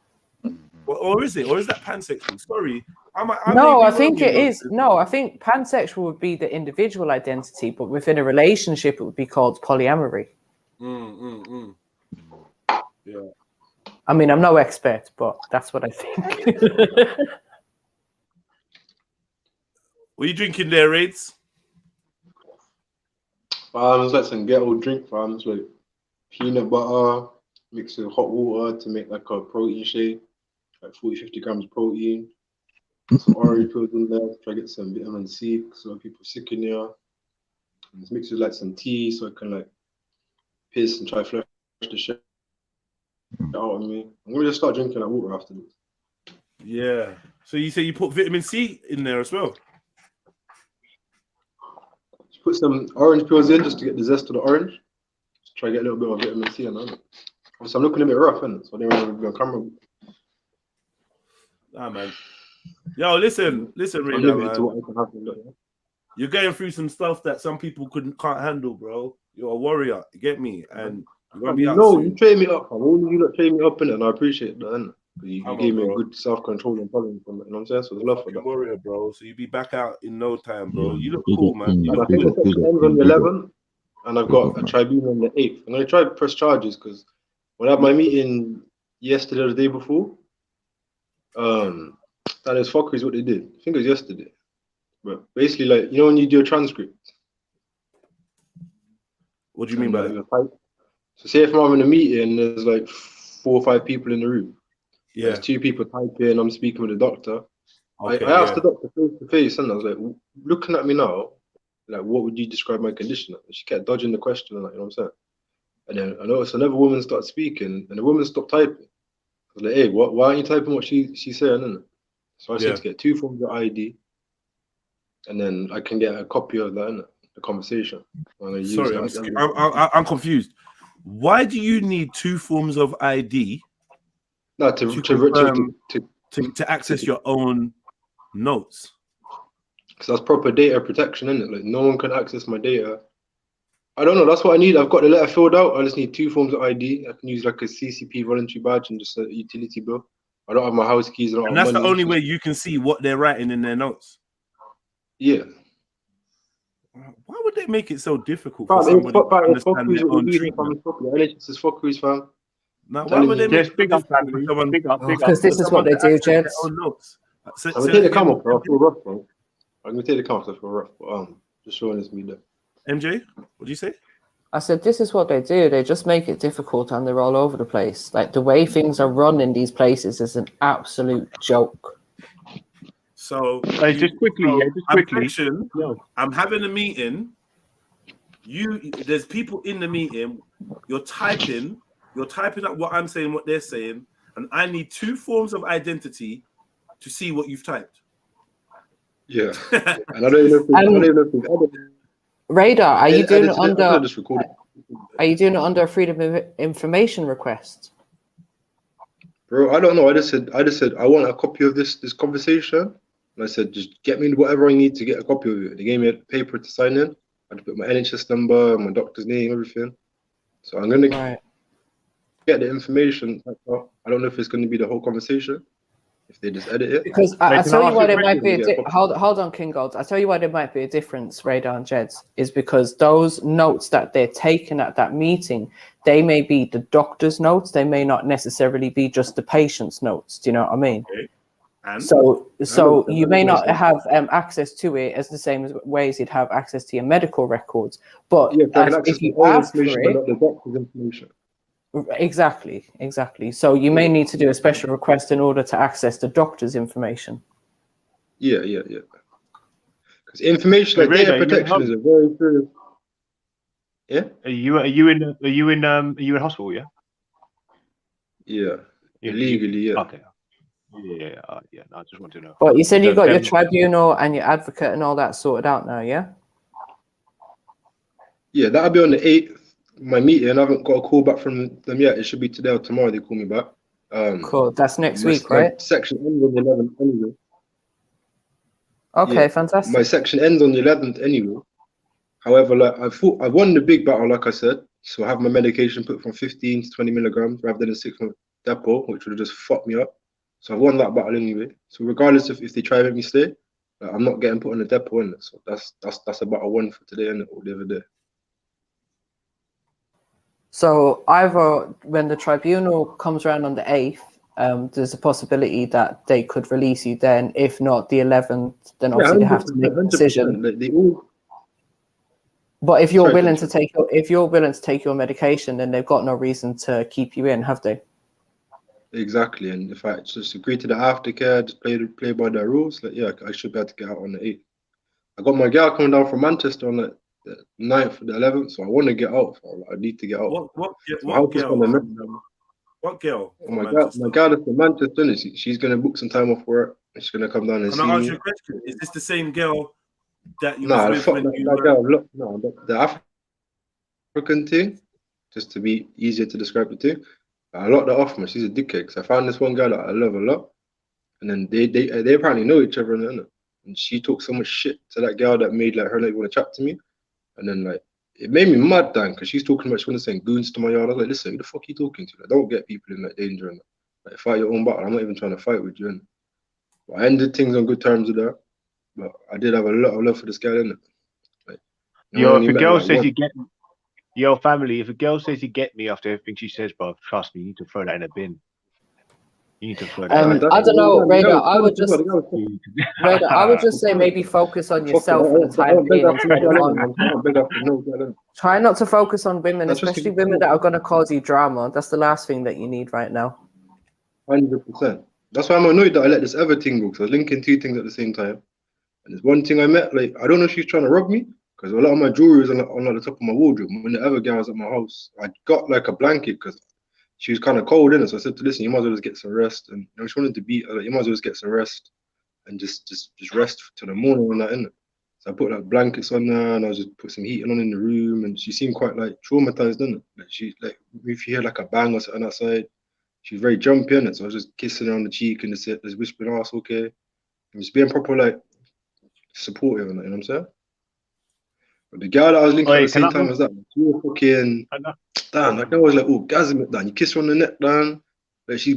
Or is it? Or is that pansexual? Sorry. I think it is. No, I think pansexual would be the individual identity, but within a relationship, it would be called polyamory. Yeah. I mean, I'm no expert, but that's what I think. What are you drinking there, Raids? It's like some ghetto drink, fam. It's like peanut butter mixed with hot water to make like a protein shake, like 40-50 grams of protein. Some orange pills in there, try to get some vitamin C because some people are sick in here. And it's mixed with like some tea so I can like piss and try to flush the shit out of me. I'm gonna just start drinking that water after this. Yeah. So you say you put vitamin C in there as well? Just put some orange peels in just to get the zest of the orange. Just try to get a little bit of vitamin C and that. So I'm looking a bit rough, innit? So I didn't want to be on camera. Ah, man. Yo, listen, Rita, man. You're going through some stuff that some people can't handle, bro. You're a warrior, you get me? And you're gonna be you train me up, man. Only you lot train me up in it, and I appreciate that, innit? You gave me a good self-control and tolerance from it, you know what I'm saying? So there's love for that. Warrior, bro. So you be back out in no time, bro. You look cool, man. And I think the section ends on the 11th, and I've got a tribunal on the 8th. I'm gonna try to press charges because when I had my meeting yesterday or the day before, that is fuckery is what they did. I think it was yesterday. But basically, like, you know when you do a transcript? What do you mean by that? So say if I'm in a meeting, there's like 4 or 5 people in the room. Yeah. There's 2 people typing, I'm speaking with the doctor. Okay, I asked the doctor face to face, and I was like, looking at me now, like, what would you describe my condition as? She kept dodging the question, like, you know what I'm saying? And then I noticed another woman started speaking, and the woman stopped typing. I was like, hey, why aren't you typing what she's saying, innit? So I said to get 2 forms of ID, and then I can get a copy of that, innit? The conversation. Sorry, I'm confused. Why do you need 2 forms of ID? No, to access your own notes. Because that's proper data protection, isn't it? Like, no one can access my data. I don't know. That's what I need. I've got the letter filled out. I just need 2 forms of ID. I can use like a CCP voluntary badge and just a utility bill. I don't have my house keys. And that's the only way you can see what they're writing in their notes. Yeah. Why would they make it so difficult for somebody to understand their own treatment? NHS is fuckeries, fam. Now, why would they make it difficult for someone? Because this is what they do, Jed. I'm gonna take the camera off, bro. I feel rough, bro. I'm gonna take the camera off. I feel rough, but just showing this me there. MJ, what do you say? I said, this is what they do. They just make it difficult and they're all over the place. Like, the way things are run in these places is an absolute joke. So, just quickly, I'm having a meeting. There's people in the meeting. You're typing up what I'm saying, what they're saying, and I need 2 forms of identity to see what you've typed. Yeah, and I don't even know if Radar, are you doing it under a freedom of information request? Bro, I don't know. I just said I want a copy of this conversation. And I said, just get me whatever I need to get a copy of it. They gave me a paper to sign in. I had to put my NHS number, my doctor's name, everything. So I'm gonna get the information. I don't know if it's gonna be the whole conversation, if they just edit it. Because I tell you why there might be hold on, King Gold. I tell you why there might be a difference, Radar and Jeds, is because those notes that they're taking at that meeting, they may be the doctor's notes. They may not necessarily be just the patient's notes. Do you know what I mean? Okay. And so you may not have access to it as the same ways you'd have access to your medical records. But if you ask for it, not the doctor's information. Exactly. So you may need to do a special request in order to access the doctor's information. Yeah. Because information like data protection is a very serious. Yeah. Are you in hospital? Yeah. Yeah. Illegally, yeah. Okay. Yeah. No, I just want to know. But you said you got your tribunal and your advocate and all that sorted out now, yeah? Yeah, that'll be on the 8th. My meeting, I haven't got a call back from them yet. It should be today or tomorrow. They call me back. Cool. That's next week, right? Section ends on the 11th anyway. Okay, fantastic. My section ends on the 11th anyway. However, like I won the big battle, like I said. So I have my medication put from 15 to 20 milligrams rather than a 6-month depot, which would have just fucked me up. So I won that battle anyway. So regardless of if they try to make me stay, I'm not getting put on a depot in it. So that's a battle won for today and or the other day. So either when the tribunal comes around on the 8th, there's a possibility that they could release you then. If not the 11th, then obviously they have to make a decision. But if you're willing to take your medication, then they've got no reason to keep you in, have they? Exactly. And if I just agree to the aftercare, just play by their rules, like I should be able to get out on the 8th. I got my girl coming down from Manchester on the 9th or the 11th, so I want to get out. I need to get out. What girl? Oh, my girl is from Manchester. She's going to book some time off work. And she's going to come down and see me. Can I ask you a question? Is this the same girl that you was with when you were... the African thing, just to be easier to describe the two. I locked her off, man. She's a dickhead. So I found this one girl that I love a lot. And then they apparently know each other, and she talked so much shit to that girl that made like her like want to chat to me. And then like it made me mad, Dan, because she's talking about she want to send goons to my yard. I was like, listen, who the fuck are you talking to? Like, don't get people in like danger and like fight your own battle. I'm not even trying to fight with you. But I ended things on good terms with her. But I did have a lot of love for this girl, innit? Like, if a girl says you get family, if a girl says you get me after everything she says, bro, trust me, you need to throw that in a bin. You need to throw that. I don't know, Radar. I would just say maybe focus on yourself for the time being. Try not to focus on women, especially women that are going to cause you drama. That's the last thing that you need right now. 100%. That's why I'm annoyed that I let this other thing go, because I was linking two things at the same time. And there's one thing I met, like, I don't know if she's trying to rob me, because a lot of my jewelry is on the top of my wardrobe. When the other girl was at my house, I got like a blanket because she was kind of cold in it. So I said to listen, you might as well just get some rest. And she wanted to beat her, like, you might as well just get some rest and just rest till the morning on that, innit? So I put like blankets on her and I was just put some heating on in the room, and she seemed quite like traumatized, innit? Like she, like, if you hear like a bang or something outside, she's very jumpy, innit? So I was just kissing her on the cheek and just whispering, oh, it's okay. And just being proper like supportive, you know what I'm saying? But the girl that I was linking at the same time as that, she was fucking damn, like that was like orgasmic, Dan. You kiss her on the neck, Dan. Like she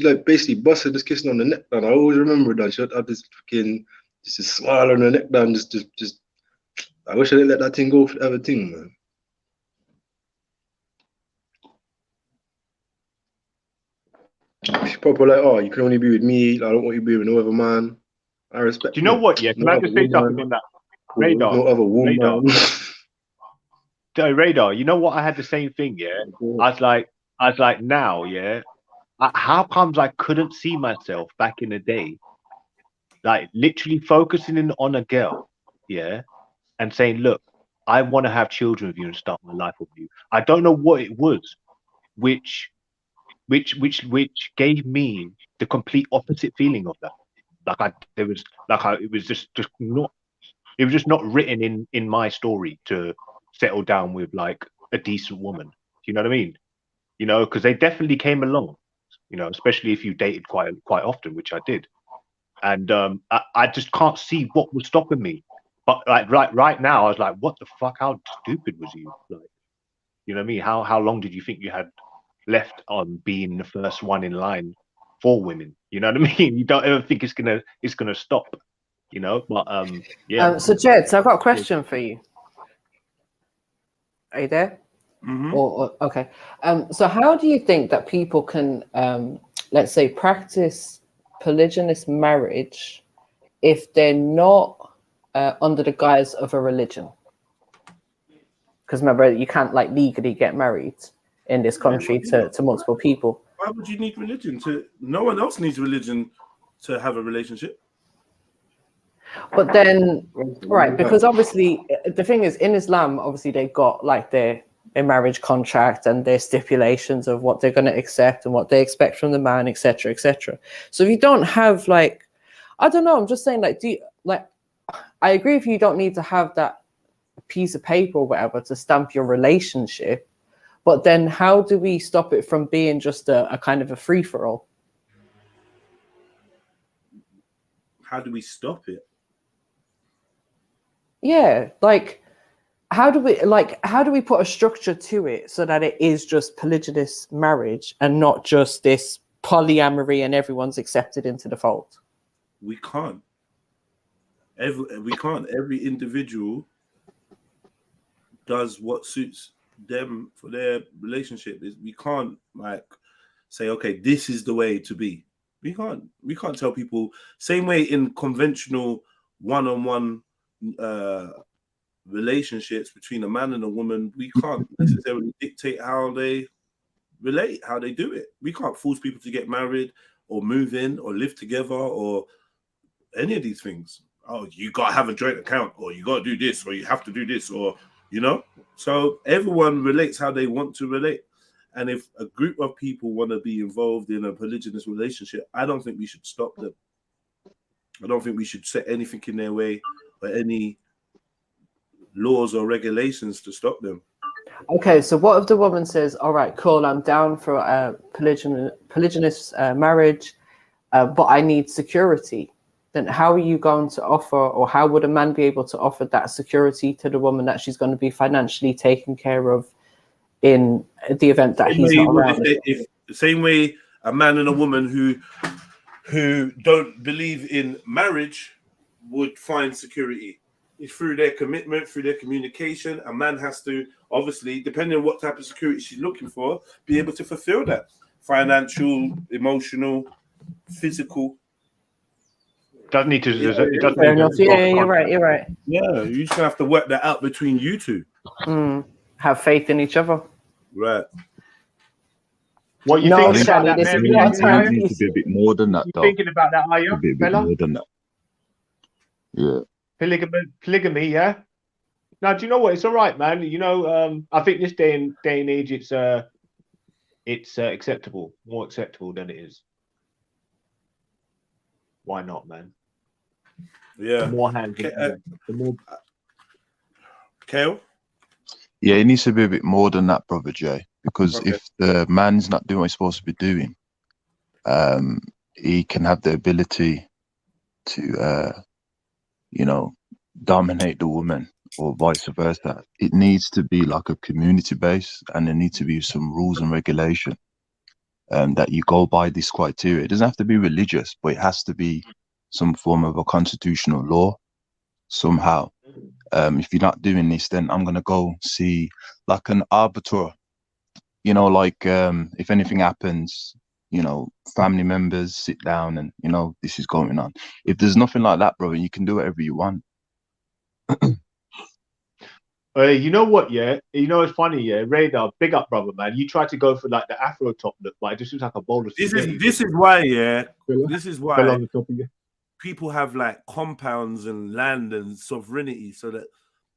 like basically busted just kissing on the neck, Dan. I always remember that. She had this fucking just a smile on her neck, Dan. Just I wish I didn't let that thing go for the other thing, man. She's proper like, oh, you can only be with me. Like, I don't want you to be with no other man. I respect. Do you know what? Yeah, can I just say something on that? Radar. No other woman. Radar. You know what? I had the same thing. Yeah, I was like, now, yeah. How comes I couldn't see myself back in the day, like literally focusing in on a girl, yeah, and saying, look, I want to have children with you and start my life with you. I don't know what it was, which gave me the complete opposite feeling of that. It was just not written in my story to settle down with like a decent woman. Do you know what I mean? You know, because they definitely came along. You know, especially if you dated quite often, which I did. And I just can't see what was stopping me. But like right now, I was like, what the fuck? How stupid was you? Like, you know what I mean? How long did you think you had left on being the first one in line for women. You know what I mean? You don't ever think it's gonna stop. You know, but yeah. So Jed, so I've got a question for you. Are you there? Mm-hmm. Or okay. So how do you think that people can, let's say, practice polygynous marriage if they're not under the guise of a religion? Because remember, you can't like legally get married in this country to multiple people. Why would you need religion? No one else needs religion to have a relationship. But then, right, because obviously the thing is, in Islam, obviously they got like their marriage contract and their stipulations of what they're going to accept and what they expect from the man, etc., etc. So if you don't have like, I don't know, I'm just saying like, I agree if you don't need to have that piece of paper or whatever to stamp your relationship, but then how do we stop it from being just a kind of a free for all? How do we stop it? Yeah, like how do we put a structure to it so that it is just polygynous marriage and not just this polyamory and everyone's accepted into the fold? We can't. Every individual does what suits them for their relationship. We can't like say, okay, this is the way to be. We can't tell people. Same way in conventional one-on-one relationships between a man and a woman, we can't necessarily dictate how they relate, how they do it. We can't force people to get married or move in or live together or any of these things. Oh, you gotta have a joint account, or you gotta do this, or you have to do this, or so everyone relates how they want to relate. And if a group of people want to be involved in a polygynous relationship, I don't think we should stop them. I don't think we should set anything in their way or any laws or regulations to stop them. Okay, so what if the woman says, all right, cool, I'm down for a polygynous marriage, but I need security? Then how are you going to offer, or how would a man be able to offer that security to the woman that she's going to be financially taken care of in the event that he's not around? If the same way a man and a woman who don't believe in marriage would find security, it's through their commitment, through their communication. A man has to, obviously, depending on what type of security she's looking for, be able to fulfill that. Financial, emotional, physical. Doesn't need to. Fair enough. Yeah, you're right. You're right. Yeah, you just have to work that out between you two. Have faith in each other. Right. What you thinking about that, Mary? It needs to be a bit more than that, though. Thinking about that, are you, a bit Bella? more than that. Yeah. Polygamy, yeah. Now, do you know what? It's all right, man. You know, I think this day and age, it's acceptable, more acceptable than it is. Why not, man? Yeah. The more hands, the more. Kale? Yeah, it needs to be a bit more than that, brother Jay. Because if the man's not doing what he's supposed to be doing, he can have the ability to, dominate the woman, or vice versa. It needs to be like a community base, and there needs to be some rules and regulation that you go by this criteria. It doesn't have to be religious, but it has to be some form of a constitutional law somehow. If you're not doing this, then I'm going to go see like an arbiter, if anything happens, family members sit down and, this is going on. If there's nothing like that, brother, you can do whatever you want. You know what? Yeah, it's funny. Yeah, Radar, big up, brother, man. You tried to go for like the Afro top look, but it just looks like a bowl of. This is why people have like compounds and land and sovereignty, so that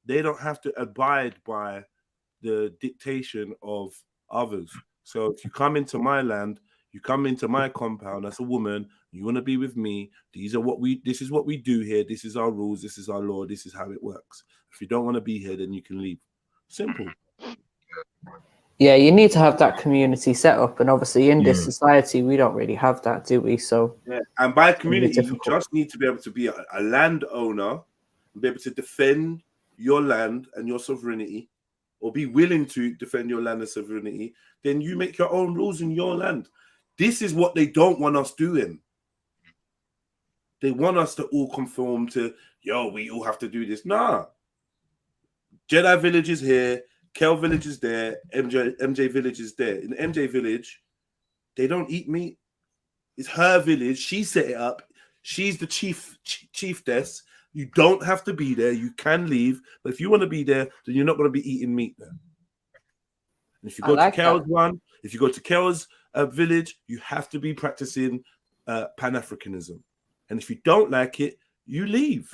they don't have to abide by the dictation of others. So if you come into my land, you come into my compound as a woman, you want to be with me, this is what we do here, this is our rules, this is our law, this is how it works. If you don't want to be here, then you can leave. Simple. Yeah, you need to have that community set up, and obviously in this society we don't really have that, do we? So and by community, you just need to be able to be a landowner and be able to defend your land and your sovereignty, or be willing to defend your land and sovereignty. Then you make your own rules in your land. This is what they don't want us doing. They want us to all conform to, yo, we all have to do this. Nah. Jedi village is here, Kel village is there, MJ village is there. In MJ village, they don't eat meat. It's her village. She set it up. She's the chiefess. You don't have to be there. You can leave. But if you want to be there, then you're not going to be eating meat there. And if you go to Kel's one, if you go to Kel's village, you have to be practicing Pan-Africanism. And if you don't like it, you leave.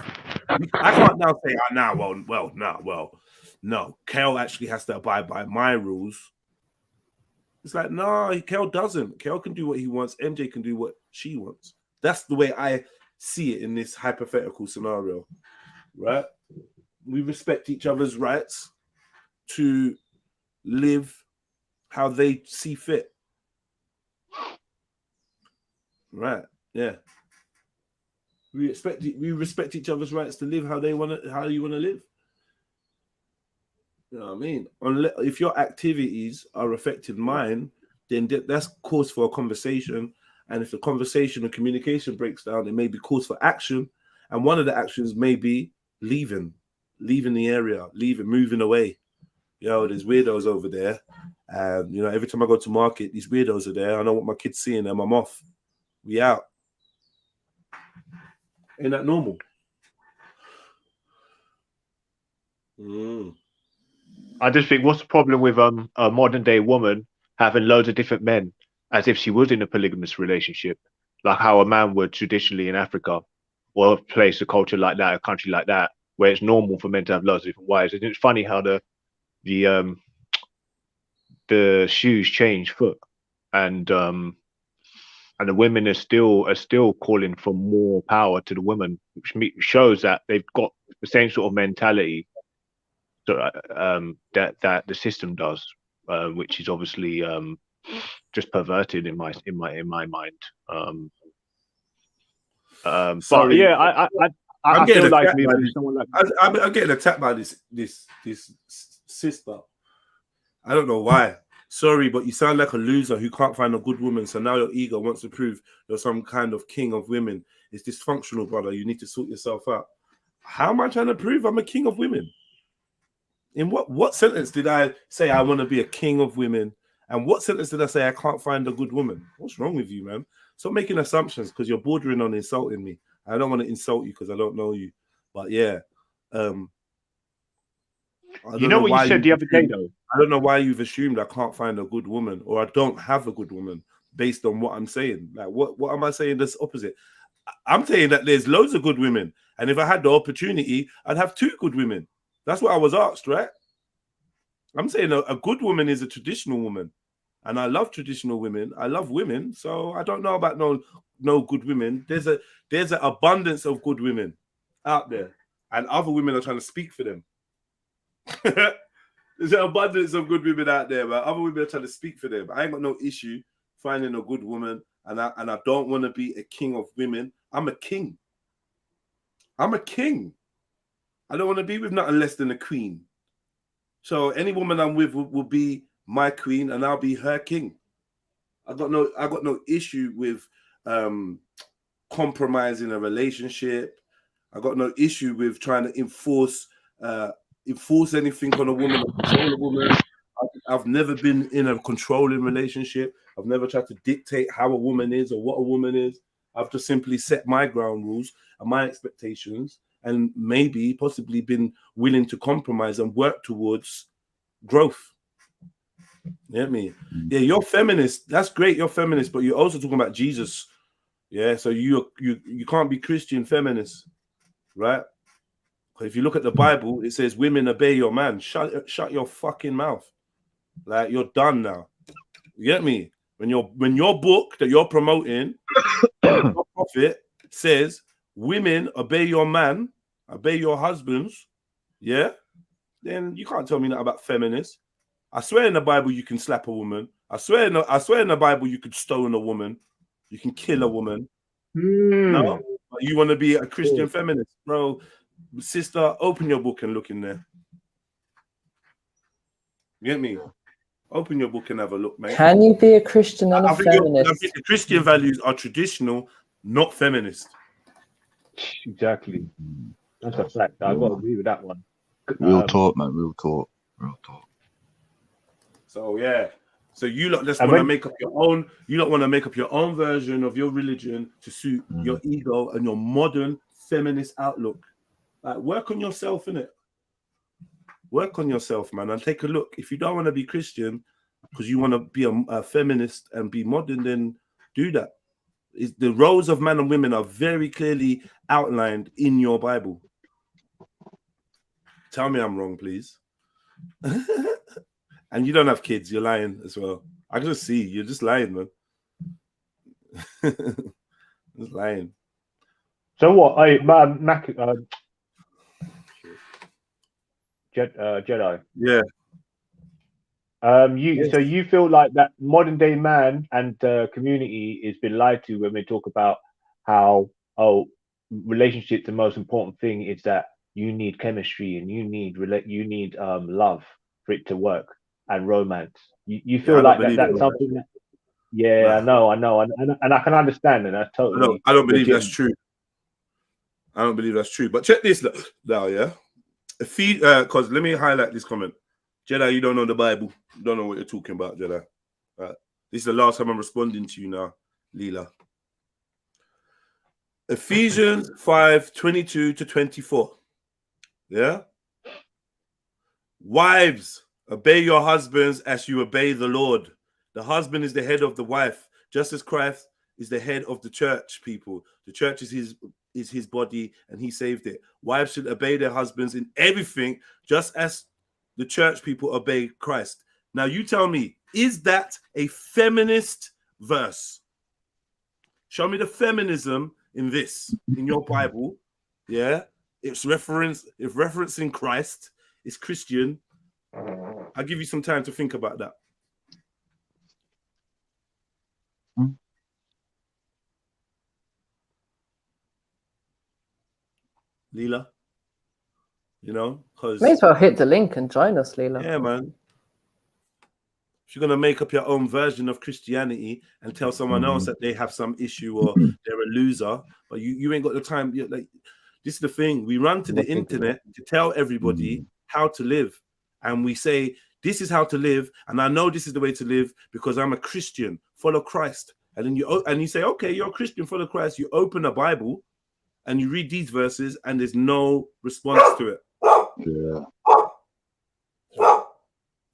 I can't now say, no, Kel actually has to abide by my rules. It's like, no, Kel doesn't. Kel can do what he wants. MJ can do what she wants. That's the way I see it in this hypothetical scenario, right? We respect each other's rights to live how they see fit. Right, yeah. We respect each other's rights to live how you want to live. You know what I mean? If your activities are affecting mine, then that's cause for a conversation. And if the conversation and communication breaks down, it may be cause for action. And one of the actions may be leaving the area, moving away. Yo, there's weirdos over there. And, you know, every time I go to market, these weirdos are there. I know what my kids seeing them. I'm off. We out. Ain't that normal? I just think, what's the problem with a modern day woman having loads of different men as if she was in a polygamous relationship, like how a man would traditionally in Africa, or a place, a culture like that, a country like that, where it's normal for men to have loads of different wives. And it's funny how the shoes change foot, and the women are still calling for more power to the women, which shows that they've got the same sort of mentality that the system does, which is obviously just perverted in my mind. But yeah, I feel like maybe someone like I'm getting attacked by this sister. I don't know why. Sorry, but you sound like a loser who can't find a good woman. So now your ego wants to prove you're some kind of king of women. It's dysfunctional, brother. You need to sort yourself out. How am I trying to prove I'm a king of women? In what sentence did I say I want to be a king of women? And what sentence did I say I can't find a good woman? What's wrong with you, man? Stop making assumptions because you're bordering on insulting me. I don't want to insult you because I don't know you. But yeah. You know what you said the other day, though? I don't know why you've assumed I can't find a good woman or I don't have a good woman based on what I'm saying. Like, what am I saying that's opposite? I'm saying that there's loads of good women. And if I had the opportunity, I'd have 2 good women. That's what I was asked, right? I'm saying a good woman is a traditional woman. And I love traditional women. I love women. So I don't know about no good women. There's an abundance of good women out there. And other women are trying to speak for them. There's an abundance of good women out there, but other women are trying to speak for them. I ain't got no issue finding a good woman. And I don't want to be a king of women. I'm a king. I'm a king. I don't want to be with nothing less than a queen. So any woman I'm with will be my queen, and I'll be her king. I got no issue with compromising a relationship. I got no issue with trying to enforce anything on a woman or control a woman. I've never been in a controlling relationship. I've never tried to dictate how a woman is or what a woman is. I've just simply set my ground rules and my expectations, and possibly been willing to compromise and work towards growth. You get me? Yeah, you're feminist. That's great. You're feminist, but you're also talking about Jesus. Yeah, so you can't be Christian feminist, right? If you look at the Bible, it says women obey your man. Shut your fucking mouth. Like, you're done now. You get me? When your book that you're promoting, your prophet says women obey your man, obey your husbands, yeah, then you can't tell me nothing about feminists. I swear in the Bible you can slap a woman. I swear in the Bible you could stone a woman. You can kill a woman. No, you want to be a Christian feminist, bro? Sister, open your book and look in there. You get me? Open your book and have a look, mate. Can you be a Christian and a I think feminist? the Christian values are traditional, not feminist. Exactly. That's a fact. I've got to agree with that one. Real talk, man. Real talk. Real talk. So yeah. So you lot just want to make up your own. You don't want to make up your own version of your religion to suit your ego and your modern feminist outlook. Like, work on yourself, innit? Work on yourself, man, and take a look. If you don't want to be Christian because you want to be a feminist and be modern, then do that. The roles of man and women are very clearly outlined in your Bible. Tell me I'm wrong, please. And you don't have kids. You're lying as well. I can just see you're just lying, man. Just lying. So what? Jedi. Yeah. So you feel like that modern day man and community is been lied to when we talk about how relationship, the most important thing is that you need chemistry and you need love for it to work, and romance. You feel like that's something that, I know, and I can understand, and that's totally. I don't believe that's true. I don't believe that's true. But check this now, yeah. Because let me highlight this comment. Jedi, you don't know the Bible. You don't know what you're talking about, Jedi. Right. This is the last time I'm responding to you now, Leela. Ephesians 5:22-24. Yeah? Wives, obey your husbands as you obey the Lord. The husband is the head of the wife, just as Christ is the head of the church, people. The church is his body, and he saved it. Wives should obey their husbands in everything, just as the church people obey Christ. Now, you tell me, is that a feminist verse? Show me the feminism in this, in your Bible. Yeah, it's referencing Christ. It's Christian. I'll give you some time to think about that. Leela, you know, because may as well hit the link and join us, Leela. Yeah, man. If you're gonna make up your own version of Christianity and tell someone else that they have some issue or they're a loser, but you ain't got the time. Like, this is the thing. We run to the internet to tell everybody how to live, and we say this is how to live, and I know this is the way to live because I'm a Christian, follow Christ. And then you say, okay, you're a Christian, follow Christ. You open a Bible and you read these verses, and there's no response to it.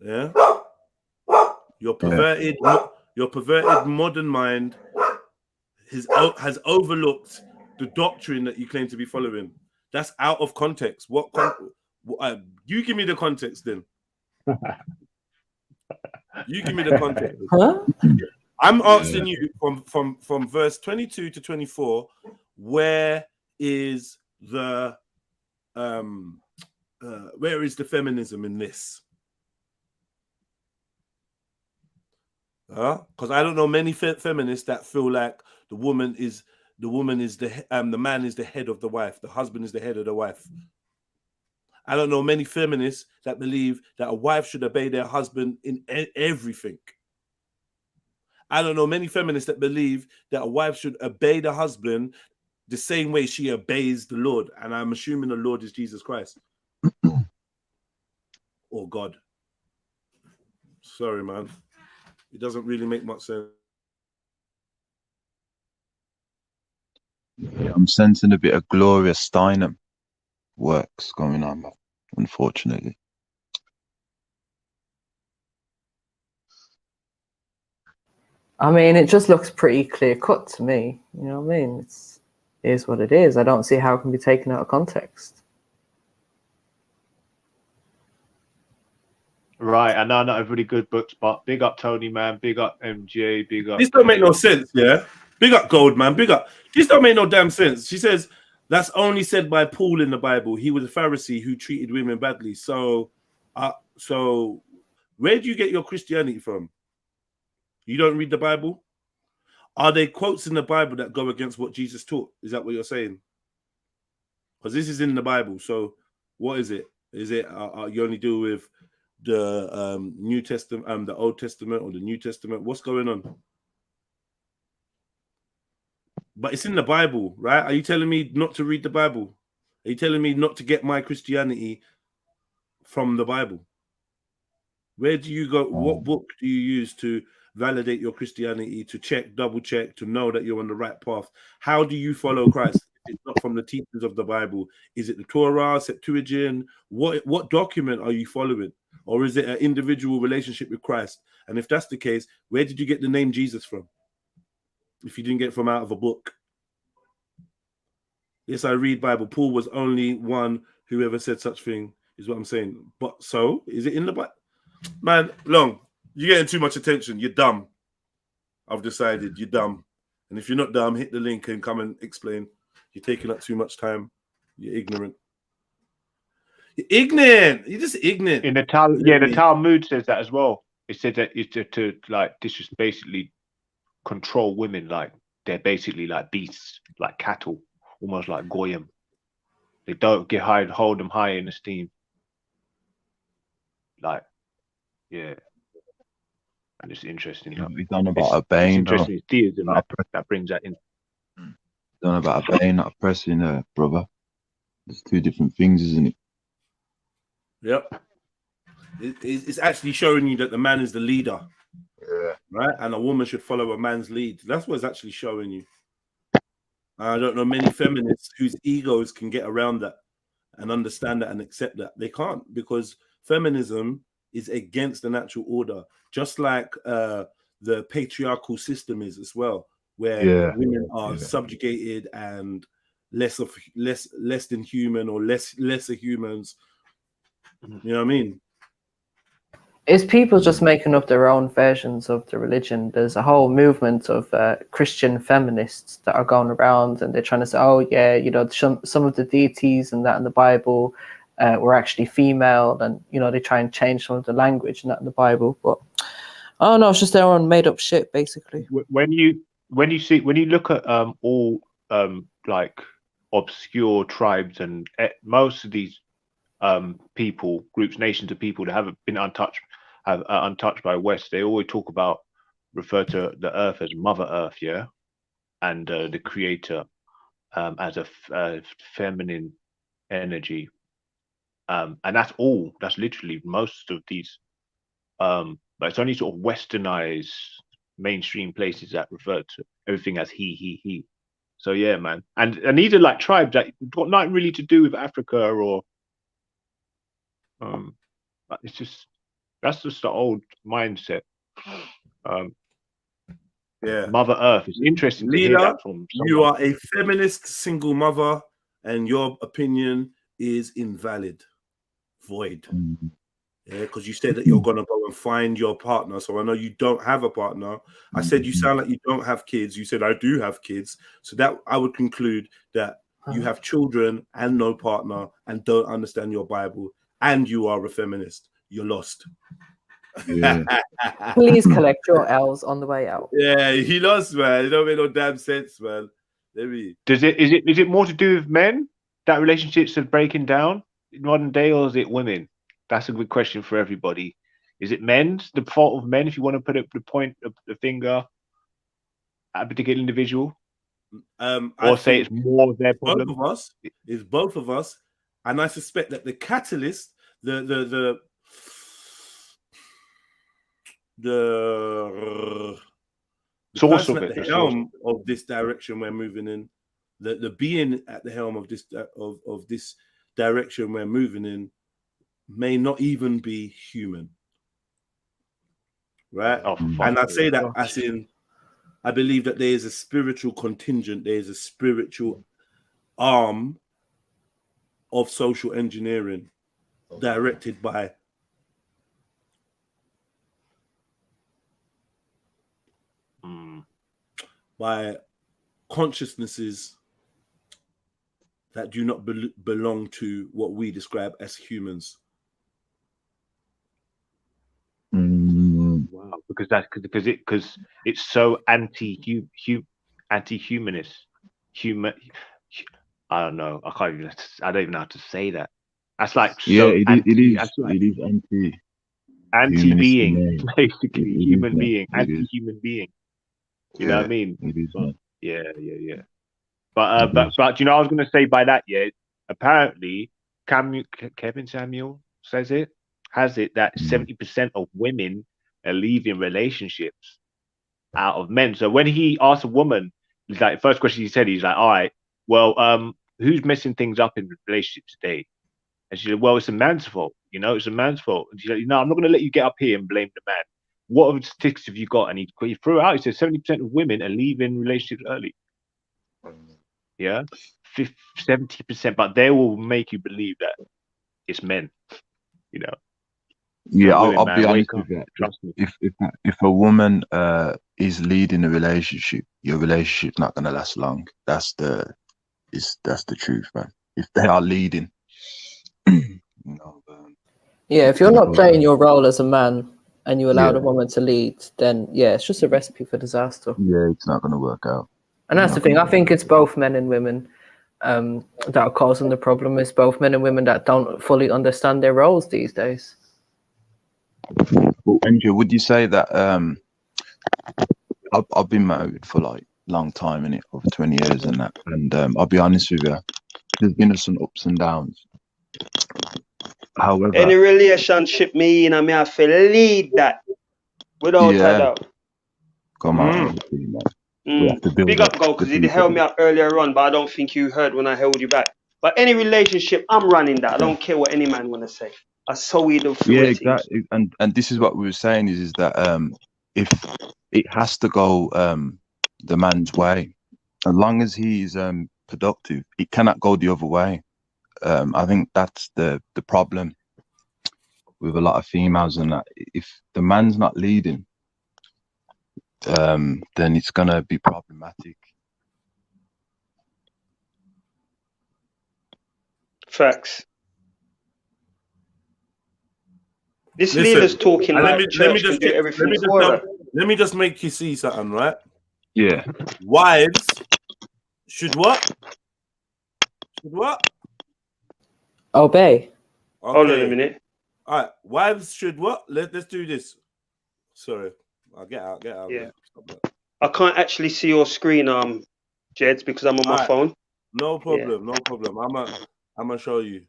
Yeah. Your perverted modern mind has overlooked the doctrine that you claim to be following. That's out of context. You give me the context then. You give me the context. Huh? I'm asking you from verse 22 to 24, where is the feminism in this? Because I don't know many feminists that feel like the man is the head of the wife, the husband is the head of the wife. I don't know many feminists that believe that a wife should obey their husband in everything. I don't know many feminists that believe that a wife should obey the husband the same way she obeys the Lord, and I'm assuming the Lord is Jesus Christ or God. Sorry, man. It doesn't really make much sense. Yeah, I'm sensing a bit of Gloria Steinem works going on, unfortunately. I mean, it just looks pretty clear cut to me. You know what I mean? It is what it is. I don't see how it can be taken out of context. Right, I know not everybody good books, but big up Tony, man. Big up MJ. Big up. This don't make no sense, yeah? Big up Gold, man. Big up. This don't make no damn sense. She says that's only said by Paul in the Bible. He was a Pharisee who treated women badly. So where do you get your Christianity from? You don't read the Bible? Are there quotes in the Bible that go against what Jesus taught? Is that what you're saying? Because this is in the Bible. So what is it? Is it you only deal with New Testament, the Old Testament or the New Testament? What's going on? But it's in the Bible, right? Are you telling me not to read the Bible? Are you telling me not to get my Christianity from the Bible? Where do you go? What book do you use to validate your Christianity, to check, double check, to know that you're on the right path? How do you follow Christ? If it's not from the teachings of the Bible. Is it the Torah, Septuagint? What document are you following? Or is it an individual relationship with Christ? And if that's the case, where did you get the name Jesus from? If you didn't get it from out of a book. Yes, I read Bible. Paul was only one who ever said such thing, is what I'm saying. But so, is it in the Bible? Man, Long, you're getting too much attention. You're dumb. I've decided you're dumb. And if you're not dumb, hit the link and come and explain. You're taking up too much time. You're ignorant. You're ignorant. You're just ignorant. In the the Talmud says that as well. It said that it's to like this is basically control women, like they're basically like beasts, like cattle, almost like goyim. They don't get high, hold them high in esteem. Like, yeah. And it's interesting. Yeah, we've done about obeying. It's interesting. It's theism that brings that in. Done about obeying, not oppressing, brother. There's two different things, isn't it? Yep. It's actually showing you that the man is the leader. Yeah. Right? And a woman should follow a man's lead. That's what it's actually showing you. I don't know many feminists whose egos can get around that and understand that and accept that. They can't, because feminism is against the natural order, just like the patriarchal system is as well, where women are subjugated and less than human or lesser humans. You know what I mean? It's people just making up their own versions of the religion. There's a whole movement of Christian feminists that are going around and they're trying to say, oh yeah, you know, some of the deities and that in the Bible were actually female, and you know, they try and change some of the language and that in the Bible. But I don't know, it's just their own made up shit, basically. When you look at all like obscure tribes and most of these people, groups, nations of people that haven't been untouched by West, they always refer to the earth as Mother Earth, yeah, and the Creator as a feminine energy, and that's literally most of these, but it's only sort of westernized mainstream places that refer to everything as he. So yeah, man, and these are like tribes that got nothing really to do with Africa or it's just that's just the old mindset. Yeah, Mother Earth. It's interesting to hear that from someone. You are a feminist single mother, and your opinion is invalid, void. Yeah, because you said that you're gonna go and find your partner. So I know you don't have a partner. I said you sound like you don't have kids. You said I do have kids. So that I would conclude that you have children and no partner and don't understand your Bible, and you are a feminist. You're lost. Yeah. Please collect your L's on the way out. Yeah, he lost, man. It don't make no damn sense, man. Is it more to do with men that relationships are breaking down in modern day, or is it women? That's a good question for everybody. Is it the fault of men, if you want to put the point of the finger at a particular individual? Or say it's more their problem? Both of us. It's both of us. And I suspect that the catalyst, the source person of at the helm of this direction we're moving in, the being at the helm of this of this direction we're moving in, may not even be human, right? And I say that as in, I believe that there is a spiritual contingent, there is a spiritual arm of social engineering directed by consciousnesses that do not belong to what we describe as humans. Wow, because it's so anti-humanist. I don't know. I don't even know how to say that. That's like it is anti. anti-being, Humanist, man. basically It is, human man. being, It is. anti-human being. You know what I mean? It is, But, man. yeah. But you know, I was gonna say by that, apparently Kevin Samuel says it has it that 70% of women are leaving relationships out of men. So when he asked a woman, he's like, first question he said, he's like, all right, well, who's messing things up in relationships today? And she said, well, it's a man's fault. You know, it's a man's fault. And she's like, no, I'm not going to let you get up here and blame the man. What other statistics have you got? And he threw it out. He said 70% of women are leaving relationships early. Yeah, 70%, but they will make you believe that it's men. You know. Yeah, So women, I'll man, be honest wake up. with you. Trust me. If a woman is leading a relationship, your relationship's not gonna last long. That's the truth, man. If they are leading, you know. Yeah, if you're not playing your role as a man and you allow Yeah. the woman to lead, then it's just a recipe for disaster. Yeah, it's not gonna work out. And that's the thing. I think it's both men and women that are causing the problem. It's both men and women that don't fully understand their roles these days. Well, Andrew, would you say that I've been married for like long time, innit, over 20 years and that, and I'll be honest with you, there's been some ups and downs. However, any relationship me in, I have to lead that without a doubt. Come on, we have to build Big up, Go, because you held me up earlier on, but I don't think you heard when I held you back. But any relationship, I'm running that. I don't care what any man want to say. I saw we do. Yeah, exactly. And this is what we were saying is that if it has to go the man's way, as long as he's productive, it cannot go the other way. I think that's the problem with a lot of females, and that if the man's not leading, then it's gonna be problematic. Facts. This leader's talking like church can do everything for her. Let me just make you see something, right? Yeah. Wives should what? Should what? Obey. Okay. Hold on a minute. All right. Wives should what? Let's do this. Sorry. I'll get out. Yeah. I can't actually see your screen, Jeds, because I'm on my phone. No problem. No problem. I'm gonna show you.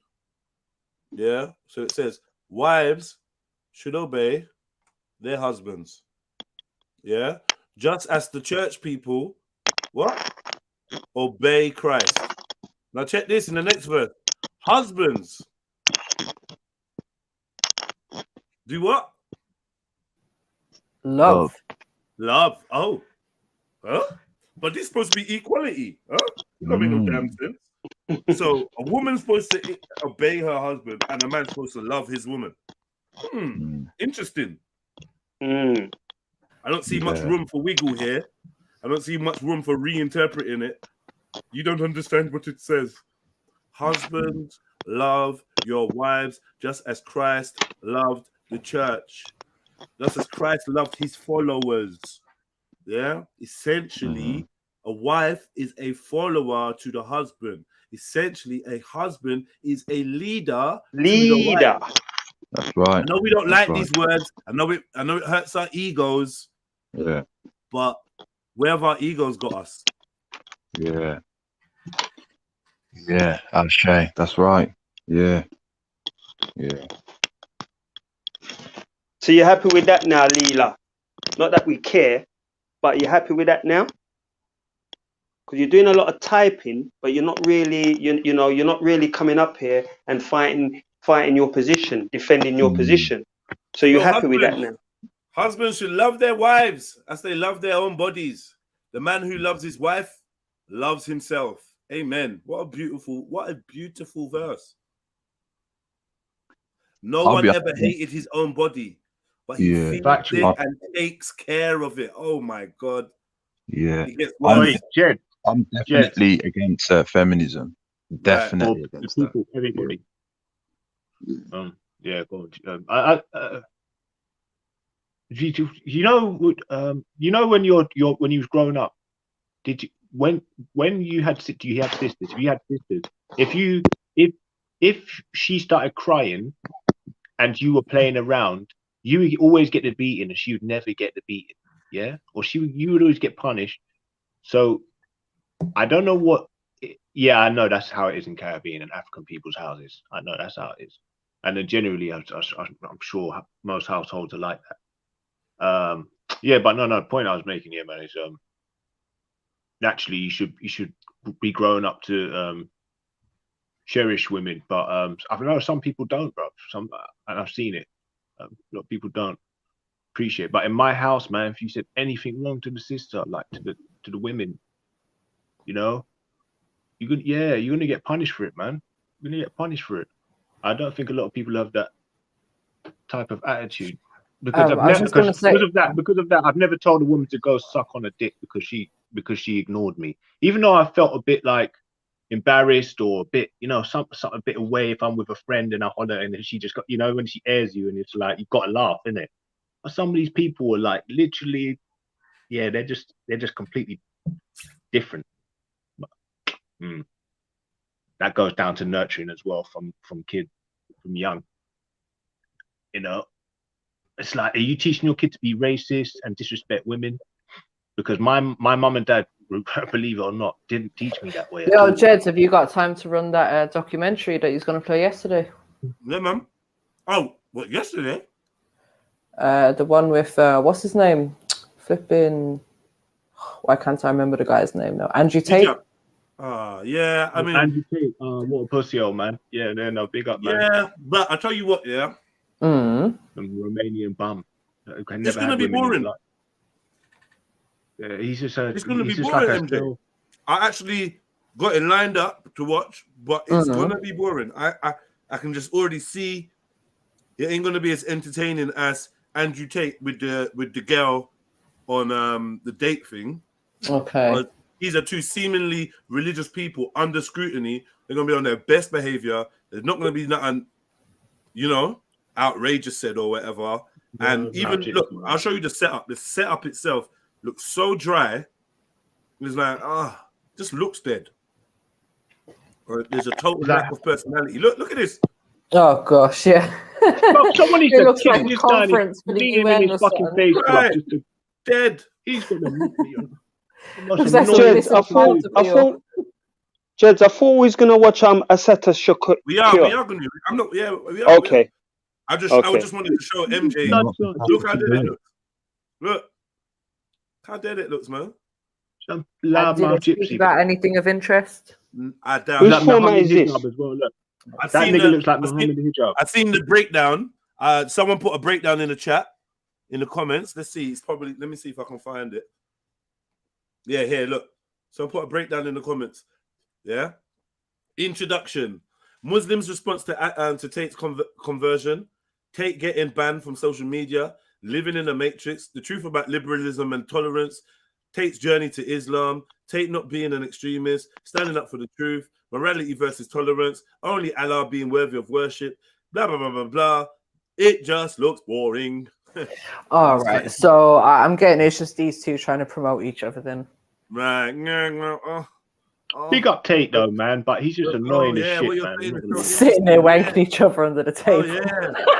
Yeah. So it says wives should obey their husbands. Yeah. Just as the church people what? Obey Christ. Now check this in the next verse. Husbands do what? Love. Love. Oh. Huh? But this is supposed to be equality. Huh? That make no damn sense. So a woman's supposed to obey her husband and a man's supposed to love his woman. Interesting. I don't see much room for wiggle here. I don't see much room for reinterpreting it. You don't understand what it says. Husbands, love your wives just as Christ loved the church. Just as Christ loved his followers. Yeah? Essentially, a wife is a follower to the husband. Essentially, a husband is a leader. To the wife. That's right. I know we don't like these words. I know it hurts our egos. Yeah. But where have our egos got us? Yeah. Yeah, Shay. That's right. Yeah. Yeah. So you're happy with that now, Leela? Not that we care, but you're happy with that now? Because you're doing a lot of typing, but you're not really, you know, you're not really coming up here and fighting your position, defending your position. So you're happy with that now? Husbands should love their wives as they love their own bodies. The man who loves his wife loves himself. Amen. What a beautiful verse. No one ever hated his own body, but he feeds it and takes care of it. Oh my God. Yeah. I'm definitely against feminism. Definitely against that. Everybody. Yeah, go on. You know when you was growing up, did you when you had sisters? If you had sisters, if she started crying and you were playing around, you would always get the beating and she would never get the beating. Yeah, or you would always get punished. So I don't know what. Yeah, I know that's how it is in Caribbean and African people's houses. I know that's how it is, and then generally, I'm sure most households are like that. Yeah, but no. The point I was making here, man, is naturally you should be growing up to cherish women, but I know some people don't, bro. And I've seen it. A lot of people don't appreciate. But in my house, man, if you said anything wrong to the sister, like to the women, you know, you're gonna get punished for it, man. You're gonna get punished for it. I don't think a lot of people have that type of attitude because because of that, I've never told a woman to go suck on a dick because she ignored me, even though I felt a bit like embarrassed or a bit, you know, some a bit away if I'm with a friend and I holler and then she just got, you know, when she airs you and it's like you've got to laugh, innit? But some of these people are like literally, yeah, they're just completely different. That goes down to nurturing as well from young. You know, it's like, are you teaching your kid to be racist and disrespect women? Because my mum and dad, believe it or not, didn't teach me that way. Yo, Jed, have you got time to run that documentary that he's going to play yesterday? Yeah, man. Oh, what, yesterday? The one with what's his name? Flipping. Why can't I remember the guy's name now? Andrew Tate. Yeah. I mean, Andrew Tate. What a pussy, old man. Yeah, no, big up, man. Yeah, but I tell you what, yeah. The Romanian bum. It's gonna be boring. Yeah, he's just it's gonna be boring, like MJ. I actually got it lined up to watch, but it's gonna be boring. I can just already see it ain't gonna be as entertaining as Andrew Tate with the girl on the date thing. Okay. These are two seemingly religious people under scrutiny. They're gonna be on their best behavior. There's not gonna be nothing, you know, outrageous said or whatever. And even look, I'll show you the setup. The setup itself looks so dry. It's like, just looks dead. Or there's a total lack of personality. Look at this. Oh gosh, yeah. Well, someone needs to check this conference for the UN or fucking something. face, Right. dead. He's gonna. Jeds, I thought we was gonna watch Aseta Shakur. We are gonna. I'm not. Yeah, we are. Okay. I just wanted to show MJ. Look how dead it looks. Look how dead it looks, man. Did it speak about anything of interest? I doubt. Whose format is this? I've That seen nigga the- looks like I've Muhammad seen- Hijab. I've seen the breakdown. Someone put a breakdown in the chat, in the comments. Let's see. It's probably. Let me see if I can find it. Yeah, here. Look. So I put a breakdown in the comments. Yeah. Introduction. Muslims' response to Tate's conversion. Tate getting banned from social media. Living in a matrix. The truth about liberalism and tolerance. Tate's journey to Islam. Tate not being an extremist. Standing up for the truth. Morality versus tolerance. Only Allah being worthy of worship. Blah, blah, blah, blah, blah. It just looks boring. All right. So I'm getting it's just these two trying to promote each other then. Right. Big up Tate though, man, but he's just annoying as shit, man. Sitting there wanking each other under the table. Yeah. Is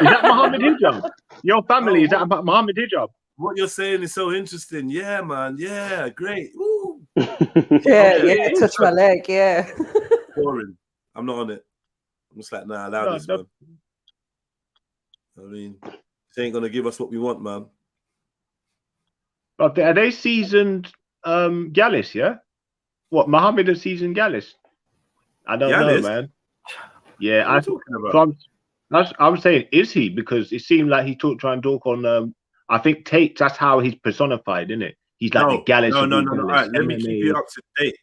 that Muhammad Hijab? Your family, is that about Muhammad Hijab? What you're saying is so interesting. Yeah, man. Yeah, great. Woo. Yeah, touch my leg, yeah. Boring. I'm not on it. I'm just like, nah, allow this, man. I mean, this ain't gonna give us what we want, man. But are they seasoned Gallus, yeah? What, Muhammad has seasoned Gallus? I don't know, man. Yeah, I'm saying, is he? Because it seemed like he trying to talk on. I think Tate. That's how he's personified, isn't it? He's like the Gallus. No. All right, let me keep you up to date.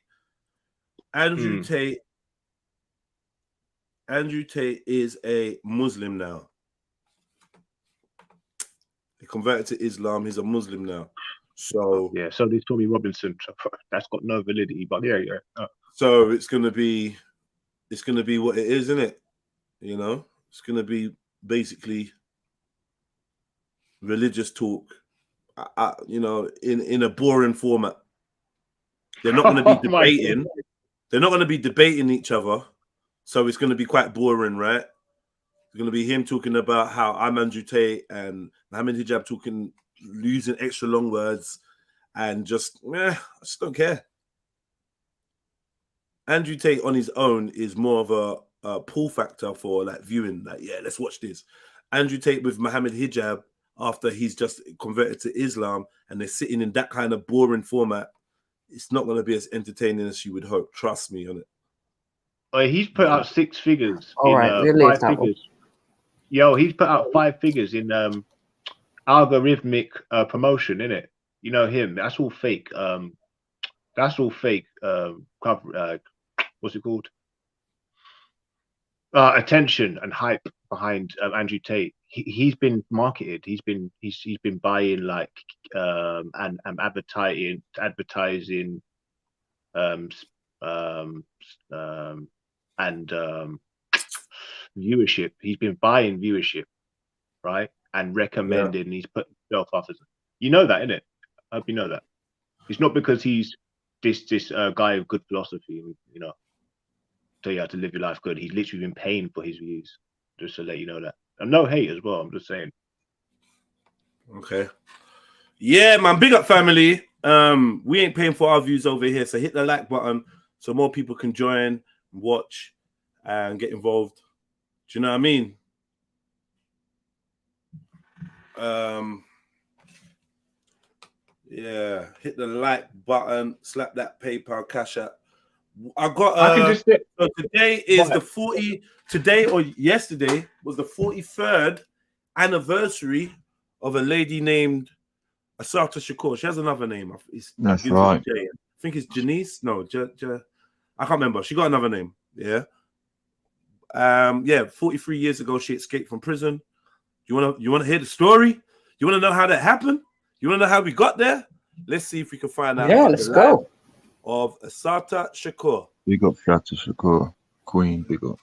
Andrew Tate is a Muslim now. He converted to Islam. He's a Muslim now. So yeah. So did Tommy Robinson. So that's got no validity. But yeah. So it's gonna be what it is, isn't it? You know, it's gonna be basically religious talk. You know, in a boring format. They're not going to be debating. They're not going to be debating each other. So it's going to be quite boring, right? It's going to be him talking about how I'm Andrew Tate and Mohammed Hijab talking, using extra long words, and just, I just don't care. Andrew Tate on his own is more of a pull factor for like viewing, like, yeah, let's watch this. Andrew Tate with Mohammed Hijab, after he's just converted to Islam and they're sitting in that kind of boring format, it's not going to be as entertaining as you would hope. Trust me on it. He's put out 6 figures All in right, we'll leave 5 that one. figures. Yo, he's put out 5 figures in algorithmic promotion, innit? You know him. That's all fake. That's all fake. What's it called? Attention and hype behind Andrew Tate. He's been marketed. He's been buying like and advertising and viewership. He's been buying viewership, right? And recommending. And he's put himself off as, you know that, innit? I hope you know that. It's not because he's this guy of good philosophy, you know, tell you how to live your life good. He's literally been paying for his views, just to let you know that. And no hate as well. I'm just saying. Okay. Yeah, man. Big up, family. We ain't paying for our views over here, so hit the like button so more people can join, watch, and get involved. Do you know what I mean? Yeah, hit the like button, slap that PayPal Cash App. I got I can just so today is the 40, today or yesterday was the 43rd anniversary of a lady named Asata Shakur. She has another name. That's right. I think it's Janice. No, I can't remember. She got another name. Yeah. 43 years ago she escaped from prison. You wanna hear the story? You wanna know how that happened? You wanna know how we got there? Let's see if we can find out. Yeah, let's go. Of Asata Shakur. Big up Asata Shakur, Queen. Big up.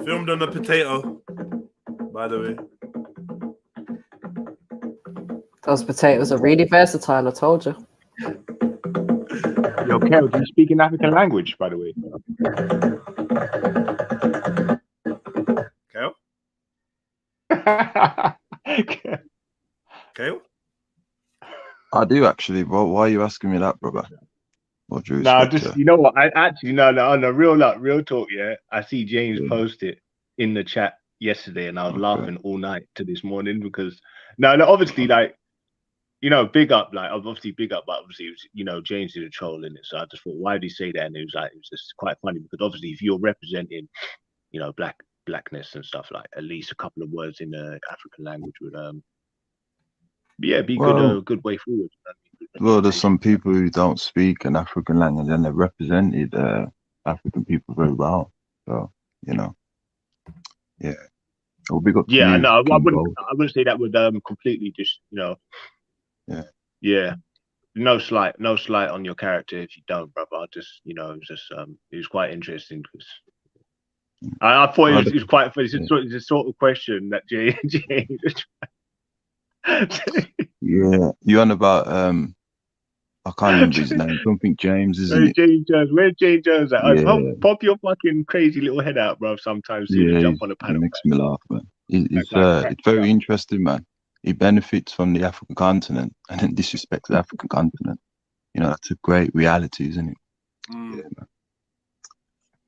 Filmed on a potato, by the way. Those potatoes are really versatile, I told you. Yo, Kel, do you speak in African language, by the way? Kale? I do actually, but why are you asking me that, brother? Nah, just, you know what? I actually, no, real talk, yeah. I see James post it in the chat yesterday, and I was laughing all night to this morning because, obviously, like, you know, big up, but obviously, it was, you know, James did a troll in it. So I just thought, why did he say that? And it was just quite funny because obviously, if you're representing, you know, blackness and stuff, like at least a couple of words in the African language would, be good way forward. Well, there's some people who don't speak an African language and they've represented African people very well. So, you know, yeah. Well, big up to you, I King wouldn't say that would completely just, you know. Yeah. No slight on your character if you don't, brother. I just, you know, it was quite interesting because I thought it was quite funny. It's a sort of question that James. Yeah, you on about I can't remember his name. Something James, isn't it? James Jones. Where's James Jones at? Yeah. Pop your fucking crazy little head out, bro. Sometimes you jump on a panel. He makes me laugh, man. It's very interesting, man. He benefits from the African continent and then disrespects the African continent. You know, that's a great reality, isn't it? Yeah, man.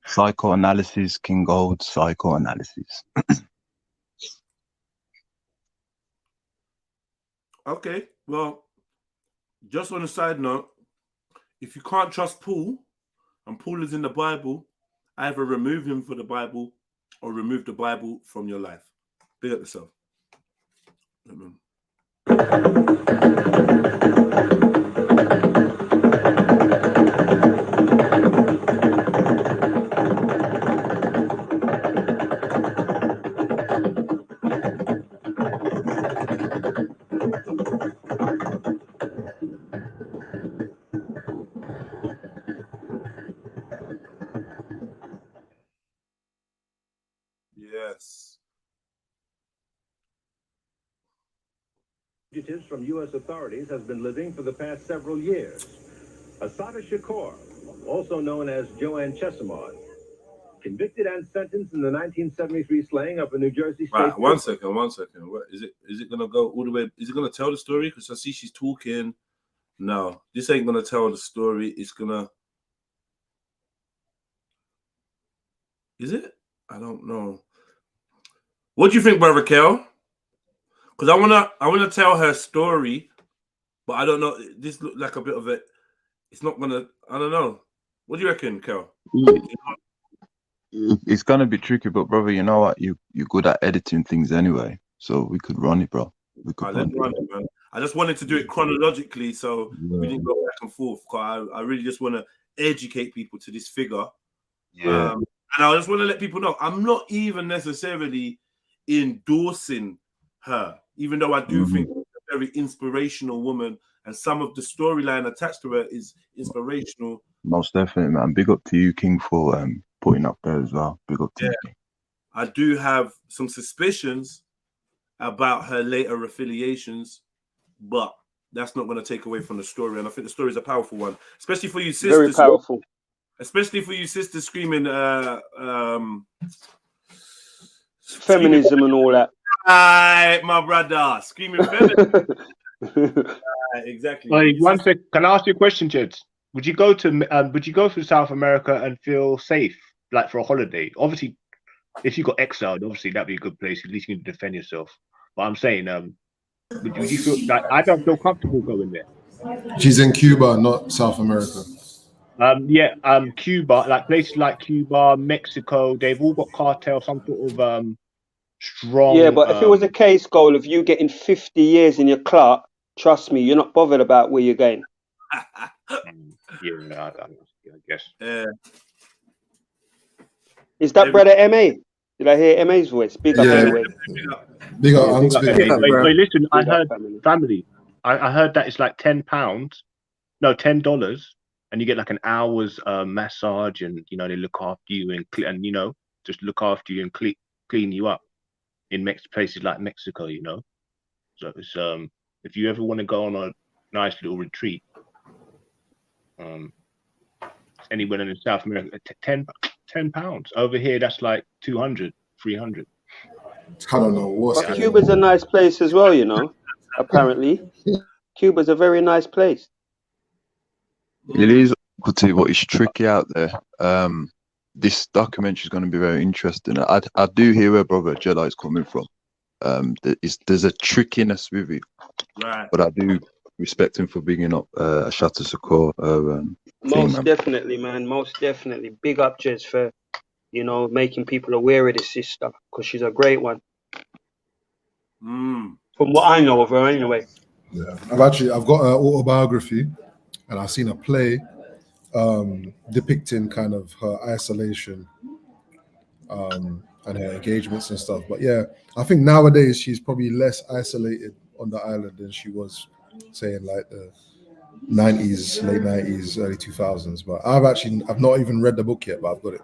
Psychoanalysis, King Gold, psychoanalysis. Okay, well, just on a side note, if you can't trust Paul, and Paul is in the Bible, either remove him from the Bible or remove the Bible from your life. Big up yourself. Amen. fugitives from U.S. authorities has been living for the past several years. Asada Shakur, also known as Joanne Chesimard, convicted and sentenced in the 1973 slaying of a New Jersey state. Right, one second. What is it? Is it gonna go all the way? Is it gonna tell the story? Because I see she's talking. No, this ain't gonna tell the story. It's gonna. Is it? I don't know. What do you think, Brother Kel? Because I wanna tell her story, but I don't know. This looked like a bit of it. It's not gonna. I don't know. What do you reckon, Kel? It's gonna be tricky, but brother, you know what? You're good at editing things anyway, so we could run it, bro. We could Let's run it, man. I just wanted to do it chronologically, so we didn't go back and forth. I really just want to educate people to this figure. Yeah. And I just want to let people know I'm not even necessarily endorsing her, even though I do think she's a very inspirational woman, and some of the storyline attached to her is inspirational. Most definitely, man. Big up to you, King, for putting up there as well. Big up to you. I do have some suspicions about her later affiliations, but that's not going to take away from the story. And I think the story is a powerful one, especially for you sisters. Very powerful. Especially for you sisters screaming feminism and all that. Right, my brother, screaming feminism. Exactly. Wait, one sec. Can I ask you a question, Jed? Would you go to South America and feel safe, like for a holiday? Obviously, if you got exiled, obviously that'd be a good place. At least you can defend yourself. But I'm saying, would you feel like I don't feel comfortable going there? She's in Cuba, not South America. Cuba, like places like Cuba, Mexico, they've all got cartel, some sort of strong. Yeah, but if it was a case goal of you getting 50 years in your clock, trust me, you're not bothered about where you're going. Yeah, I guess. Is that brother MA? Did I hear MA's voice? Big up anyway. Big up, Wait, listen, I heard family. I heard that it's like £10, no, $10, and you get like an hour's massage, and you know they look after you and you know just look after you and clean you up in places like Mexico, you know. So it's if you ever want to go on a nice little retreat, anywhere in South America, £10 over here that's like 200, 300. I don't know what's But Cuba's a nice place as well, you know. Apparently, Cuba's a very nice place. It is. I'll tell you what, it's tricky out there. This documentary is going to be very interesting. I do hear where Brother Jedi is coming from. There's a trickiness with it, right? But I do respect him for bringing up Shatta Sakor. Most definitely, man. Most definitely. Big up Jez for, you know, making people aware of this sister, because she's a great one. From what I know of her, anyway. Yeah, I've got an autobiography, and I've seen a play depicting kind of her isolation and her engagements and stuff. But yeah, I think nowadays she's probably less isolated on the island than she was, say, in like the 90s, late 90s, early 2000s. But I've not even read the book yet, but I've got it.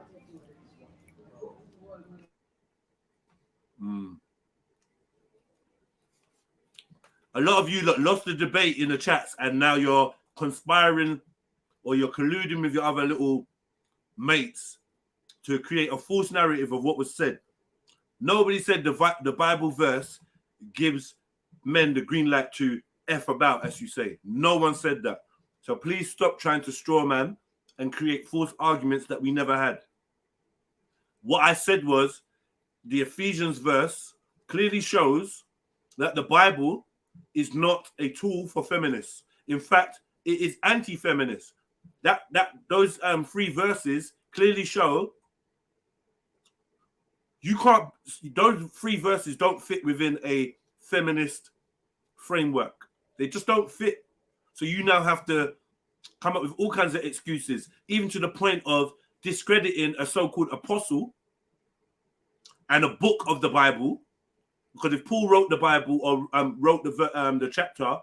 A lot of you lost the debate in the chats, and now you're conspiring or you're colluding with your other little mates to create a false narrative of what was said. Nobody said the Bible verse gives men the green light to F about, as you say. No one said that. So please stop trying to straw man and create false arguments that we never had. What I said was the Ephesians verse clearly shows that the Bible is not a tool for feminists. In fact, it is anti-feminist. Those 3 verses clearly show you can't. Those 3 verses don't fit within a feminist framework. They just don't fit. So you now have to come up with all kinds of excuses, even to the point of discrediting a so-called apostle and a book of the Bible. Because if Paul wrote the Bible or wrote the chapter,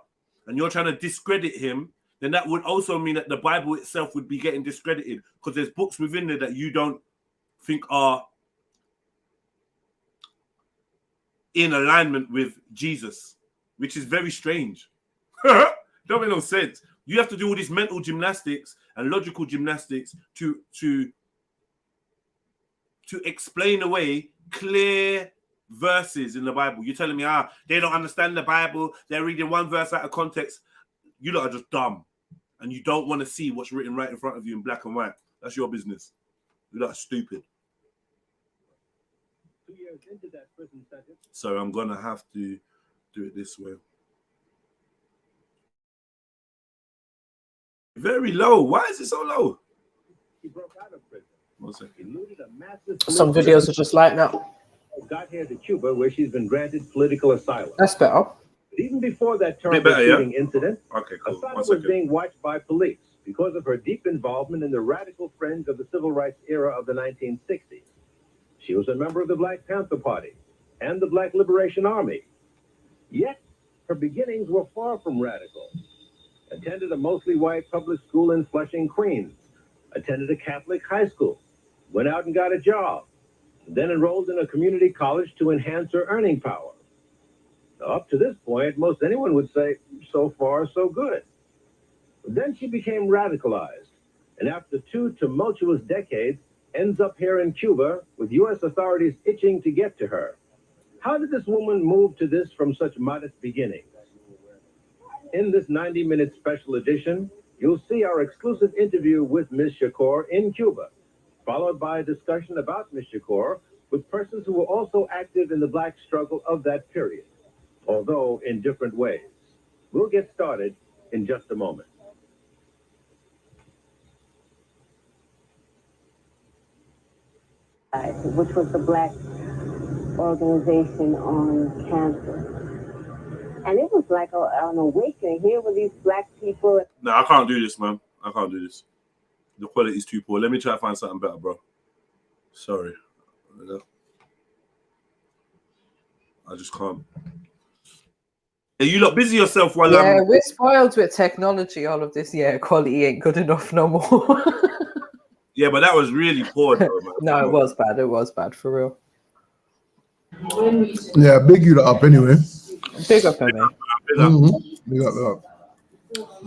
and you're trying to discredit him, then that would also mean that the Bible itself would be getting discredited, because there's books within there that you don't think are in alignment with Jesus. which is very strange. Don't make no sense. You have to do all this mental gymnastics and logical gymnastics to explain away clear verses in the Bible. You're telling me, they don't understand the Bible. They're reading one verse out of context. You lot are just dumb. And you don't want to see what's written right in front of you in black and white. That's your business. You lot are stupid. 2 years into that prison sentence. So I'm going to have to do it this way. Very low. Why is it so low? He broke out of prison. 1 second. Eluded a massive Some videos are just lighting up. Got here to Cuba, where she's been granted political asylum. That's better. But even before that terrible shooting incident, Asada was being watched by police because of her deep involvement in the radical fringe of the civil rights era of the 1960s. She was a member of the Black Panther Party and the Black Liberation Army. Yet, her beginnings were far from radical. Attended a mostly white public school in Flushing, Queens. Attended a Catholic high school. Went out and got a job. Then enrolled in a community college to enhance her earning power. Now, up to this point, most anyone would say, so far, so good. But then she became radicalized, and after 2 tumultuous decades, ends up here in Cuba with U.S. authorities itching to get to her. How did this woman move to this from such modest beginnings? In this 90-minute special edition, you'll see our exclusive interview with Ms. Shakur in Cuba, followed by a discussion about Ms. Shakur with persons who were also active in the black struggle of that period, although in different ways. We'll get started in just a moment. Which was the Black Organization on Cancer. And it was like an awakening. Here were these black people. No, I can't do this, man. I can't do this. The quality is too poor. Let me try to find something better, bro. Sorry. I just can't. Are you lot busy yourself while we're spoiled with technology. All of this, quality ain't good enough no more. Yeah, but that was really poor, though, man. No, it was bad. It was bad for real. Yeah, big you up anyway. Big up, man. Big up.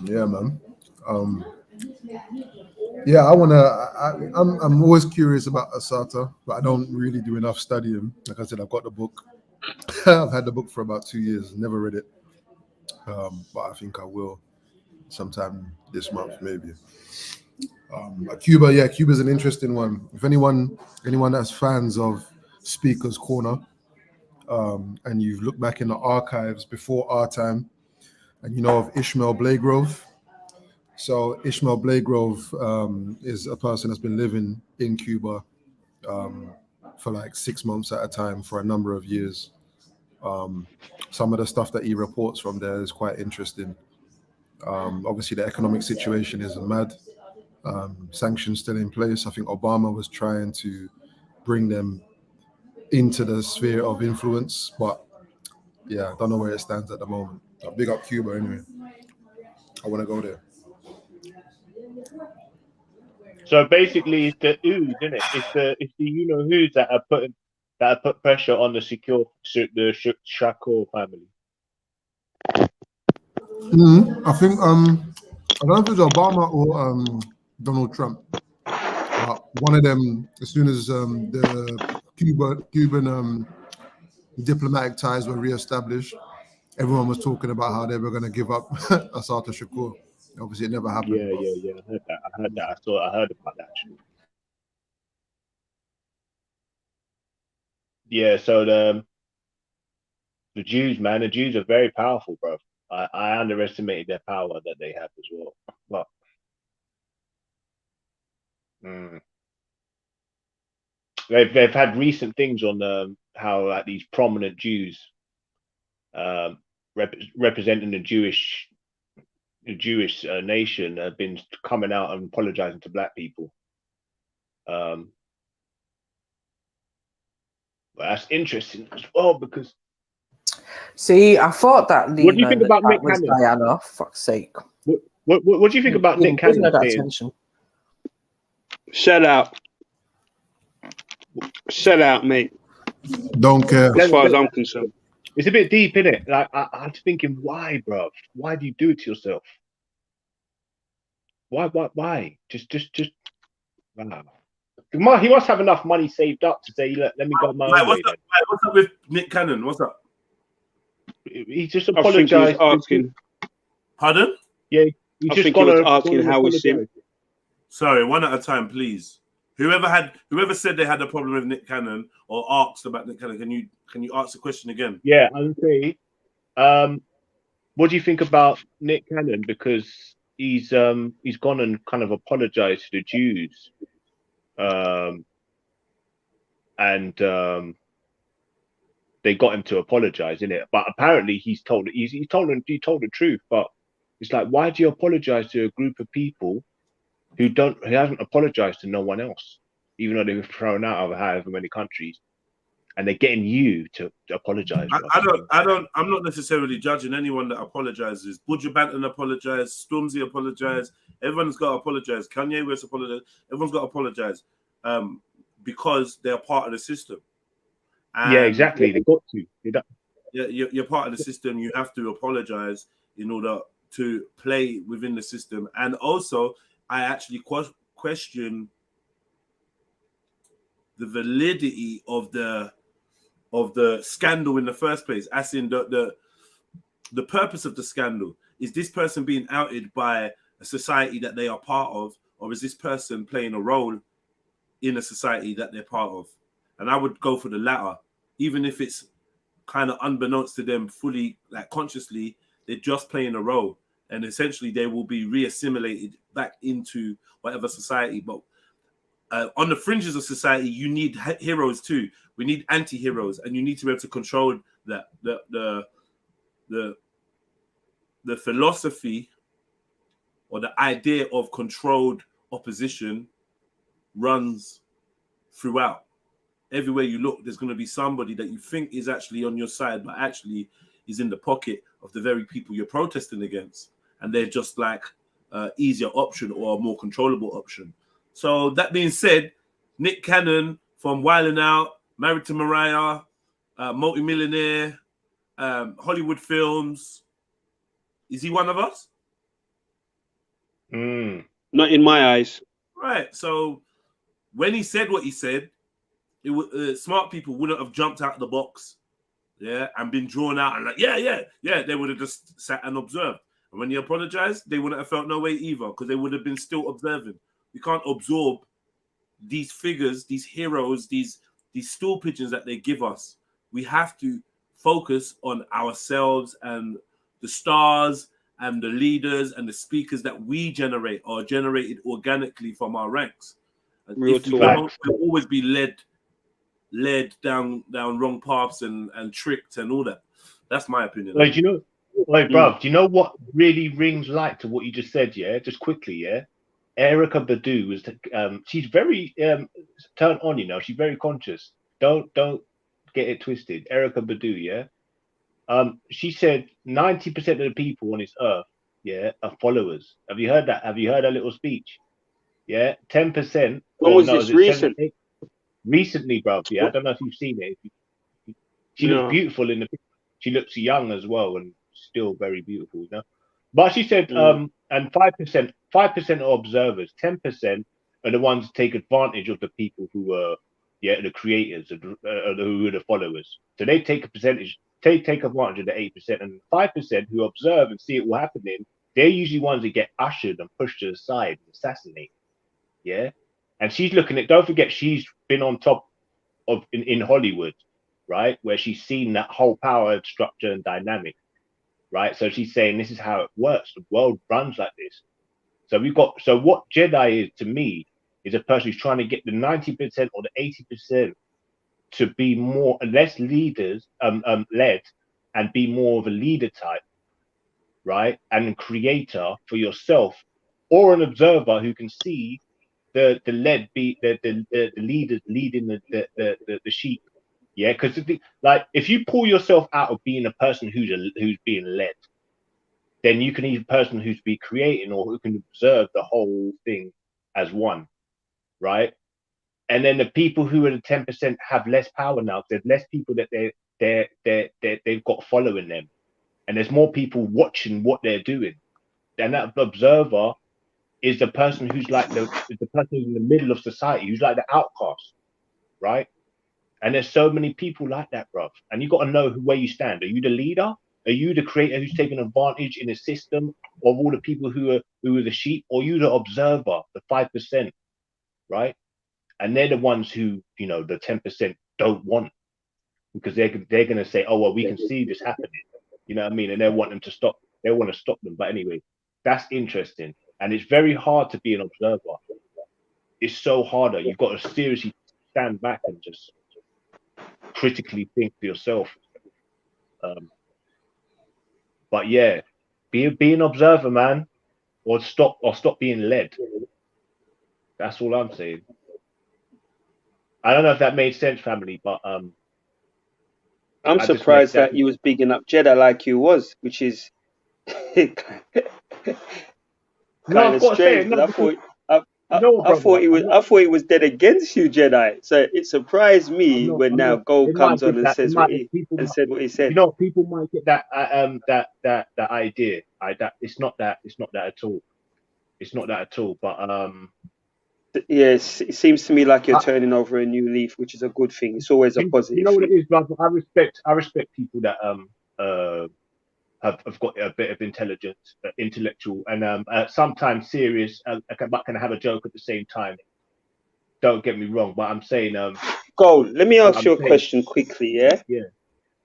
Yeah, man. Yeah, I'm always curious about Asata, but I don't really do enough studying. Like I said, I've got the book. I've had the book for about 2 years, never read it. But I think I will sometime this month, maybe. But Cuba's an interesting one. If anyone that's fans of Speaker's Corner, and you've looked back in the archives before our time, and you know of Ishmael Blagrove. So Ishmael Blagrove is a person that's been living in Cuba for like 6 months at a time for a number of years. Some of the stuff that he reports from there is quite interesting. Obviously, the economic situation is mad. Sanctions still in place. I think Obama was trying to bring them into the sphere of influence, but yeah, I don't know where it stands at the moment. Big up Cuba anyway. I want to go there. So basically, it's the ooze, isn't it? It's the you know who's that have put pressure on the Shakur family. I think I don't know if it was Obama or Donald Trump. One of them, as soon as the Cuban diplomatic ties were reestablished, everyone was talking about how they were going to give up Assata Shakur. Obviously, it never happened. Yeah. I heard that. I heard about that actually. Yeah, so the Jews, man, the Jews are very powerful, bro. I underestimated their power that they have as well. But they've had recent things on how like these prominent Jews representing the Jewish nation have been coming out and apologizing to black people. But that's interesting as well because. See, I thought that What do you think about Nick was Cannon? Diana. Fuck's sake. What do you think about Nick Cannon? That attention. Shut out, mate. Don't care. As far as I'm concerned. It's a bit deep, isn't it? Like I'm thinking, why, bro? Why do you do it to yourself? Why? Just. Wow. He must have enough money saved up to say, look, let me go my own way then. What's up with Nick Cannon? What's up? He just I think he was apologized. asking. Pardon? Yeah, he I just think he was asking how we see. Sorry, one at a time, please. Whoever said they had a problem with Nick Cannon or asked about Nick Cannon, can you ask the question again? Yeah, okay. What do you think about Nick Cannon? Because he's gone and kind of apologized to the Jews, and they got him to apologize, innit? But apparently he told the truth. But it's like, why do you apologize to a group of people who hasn't apologized to no one else, even though they were thrown out of however many countries, and they're getting you to apologize? I'm not necessarily judging anyone that apologizes. Buju Banton apologized, Stormzy apologized, everyone's got to apologize. Kanye West apologized, everyone's got to apologize, because they're part of the system. And yeah, exactly. They got to. You're part of the system. You have to apologize in order to play within the system. And also, I actually question the validity of the scandal in the first place. As in the purpose of the scandal. Is this person being outed by a society that they are part of, or is this person playing a role in a society that they're part of? And I would go for the latter, even if it's kind of unbeknownst to them fully, like consciously, they're just playing a role. And essentially they will be re-assimilated back into whatever society. But on the fringes of society, you need heroes too. We need anti-heroes, and you need to be able to control that. The philosophy or the idea of controlled opposition runs throughout. Everywhere you look, there's going to be somebody that you think is actually on your side, but actually is in the pocket of the very people you're protesting against. And they're just like an easier option or a more controllable option. So that being said, Nick Cannon from Wildin' Out, Married to Mariah, multi-millionaire, Hollywood films. Is he one of us? Not in my eyes. Right. So when he said what he said, it was smart people wouldn't have jumped out of the box, and been drawn out and like, yeah. They would have just sat and observed. And when he apologized, they wouldn't have felt no way either, because they would have been still observing. We can't absorb these figures, these heroes, these stool pigeons that they give us. We have to focus on ourselves and the stars and the leaders and the speakers that we generate are generated organically from our ranks. And if we don't, we'll always be led down wrong paths and tricked and all that. That's my opinion. Like, bruv, do you know what really rings light to what you just said? Yeah, just quickly. Yeah, Erykah Badu was she's very turned on. You know, she's very conscious. Don't get it twisted. Erykah Badu, yeah. She said 90% of the people on this earth, yeah, are followers. Have you heard that? Have you heard her little speech? Yeah, 10%. When was this recent? Recently, bruv. Yeah, I don't know if you've seen it. She looks beautiful in the picture. She looks young as well and still very beautiful, you know. But she said, and 5% are observers, 10% are the ones who take advantage of the people who are, the creators, who are the followers. So they take a percentage, take advantage of the 8%, and 5% who observe and see it all happening. They're usually ones that get ushered and pushed to the side and assassinated. Yeah, and she's looking at. Don't forget, she's been on top of in Hollywood, right, where she's seen that whole power structure and dynamic, right? So she's saying this is how it works. The world runs like this. So what JEDI is to me is a person who's trying to get the 90% or the 80% to be less leaders led and be more of a leader type, right? And a creator for yourself, or an observer who can see the leaders leading the sheep. Yeah, because like if you pull yourself out of being a person who's being led, then you can be a person who's be creating or who can observe the whole thing as one, right? And then the people who are the 10% have less power now. There's less people that they've got following them, and there's more people watching what they're doing. And that observer is the person who's like the person who's in the middle of society, who's like the outcast, right? And there's so many people like that, bruv. And you got to know where you stand. Are you the leader? Are you the creator who's taking advantage in a system of all the people who are the sheep? Or are you the observer, the 5%, right? And they're the ones who, you know, the 10% don't want, because they're going to say, oh, well, we can see this happening. You know what I mean? And they want them to stop. They want to stop them. But anyway, that's interesting. And it's very hard to be an observer. It's so harder. You've got to seriously stand back and just critically think for yourself. But yeah, be an observer, man, or stop being led. That's all I'm saying. I don't know if that made sense, family, but I'm surprised that you was bigging up JEDI like you was, which is kind of strange. I thought he was dead against you, JEDI. So it surprised me when now Gold comes on and says what he said. You know, people might get that that idea. It's not that at all. It's not that at all. But yes, it seems to me like you're turning over a new leaf, which is a good thing. It's always a positive. You know what it is, brother? I respect people that have got a bit of intelligence, intellectual, and sometimes serious, but can have a joke at the same time. Don't get me wrong, but I'm saying Gold, let me ask you a question quickly, yeah?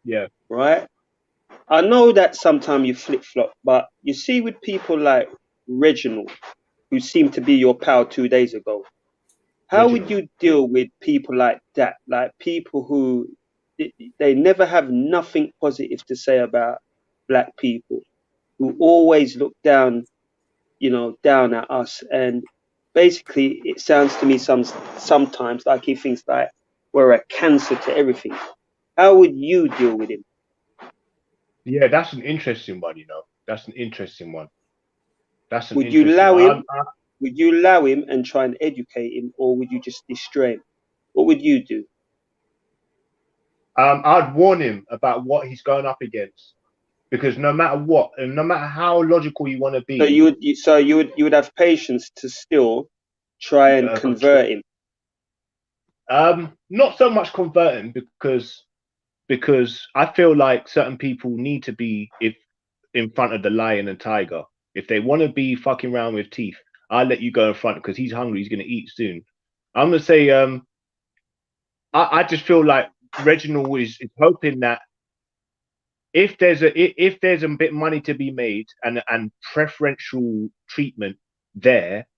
Yeah. Right? I know that sometimes you flip-flop, but you see with people like Reginald, who seemed to be your pal 2 days ago, how would you deal with people like that? Like people who, they never have nothing positive to say about black people, who always look down, you know, down at us. And basically it sounds to me sometimes like he thinks like we're a cancer to everything. How would you deal with him? Yeah, that's an interesting one, you know. That's an interesting one. Would you allow him? Would you allow him and try and educate him, or would you just destroy him? What would you do? I'd warn him about what he's going up against, because no matter what, and no matter how logical you want to be, so you would have patience to still try and convert him. Not so much convert him, because I feel like certain people need to be in front of the lion and tiger. If they want to be fucking around with teeth, I'll let you go in front, because he's hungry. He's going to eat soon. I'm going to say, I just feel like Reginald is hoping that if there's a bit of money to be made and preferential treatment there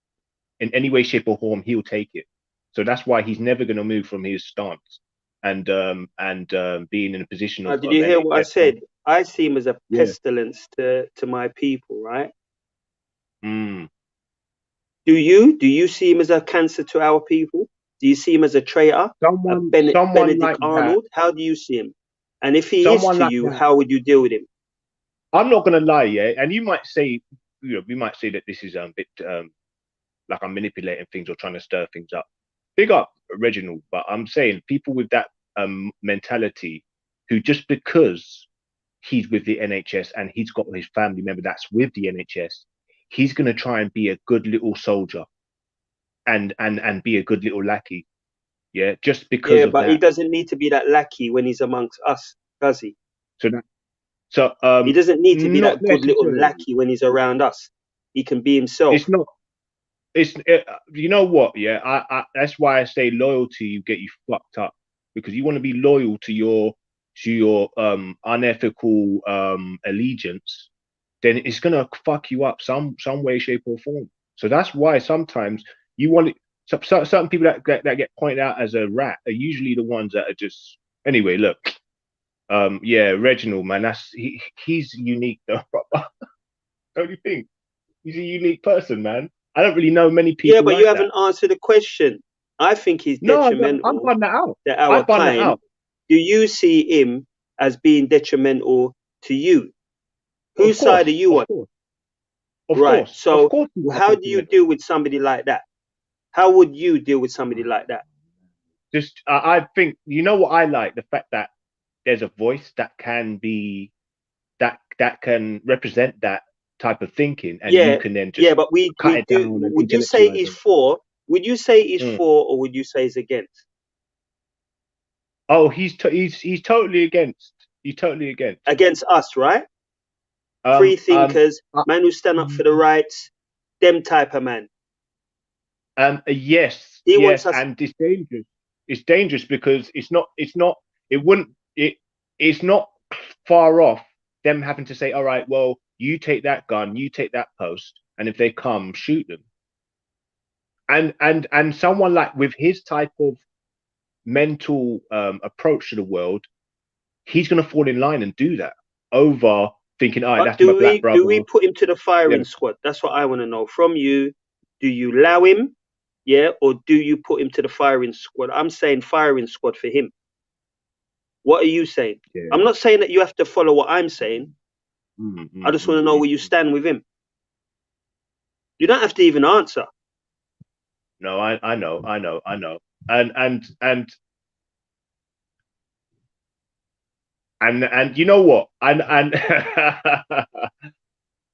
in any way, shape, or form, he'll take it. So that's why he's never going to move from his stance and being in a position of. Did you hear what I said? I see him as a pestilence to my people, right? Mm. Do you see him as a cancer to our people? Do you see him as a traitor? Benedict like Arnold? That. How do you see him? And if he is to like you, how would you deal with him? I'm not gonna lie, yeah. And you might say, you know, we might say that this is a bit like I'm manipulating things or trying to stir things up. Big up Reginald, but I'm saying people with that mentality, who just because he's with the NHS and he's got his family member that's with the NHS, he's gonna try and be a good little soldier and be a good little lackey. Yeah, just because of but that. He doesn't need to be that lackey when he's amongst us, does he? So he doesn't need to be that good little lackey when he's around us. He can be himself. It's not. You know what? Yeah, I that's why I say loyalty. You get you fucked up, because you want to be loyal to your unethical allegiance. Then it's gonna fuck you up some way, shape, or form. So that's why sometimes you want it. Certain people that get pointed out as a rat are usually the ones that are just. Anyway, look. Yeah, Reginald, man, he's unique though. Don't you think? He's a unique person, man. I don't really know many people. Yeah, but like you haven't answered the question. I think he's detrimental. I'm finding that out. To our kind. Do you see him as being detrimental to you? Whose side are you on? Of right. Course. So of course how do you deal with somebody like that? How would you deal with somebody like that? Just, I think, you know what I like? The fact that there's a voice that can be that can represent that type of thinking, and you can then just but we cut it down do. and Would you say intellectualize he's it. for? Would you say he's Mm. for, or would you say he's against? Oh, he's totally against. He's totally against. Against us, right? Free thinkers, man who stand up for the rights, them type of man. Yes, He wants yes, us. and it's dangerous. It's dangerous because it's not far off them having to say, all right, well, you take that gun, you take that post, and if they come, shoot them. And someone like with his type of mental approach to the world, he's gonna fall in line and do that over thinking, all right, But that's my black brother. do we put him to the firing squad? That's what I want to know from you. Do you allow him, or do you put him to the firing squad? I'm saying firing squad for him. What are you saying? Yeah. I'm not saying that you have to follow what I'm saying. I just want to know where you stand with him. You don't have to even answer. No, I know. And you know what? And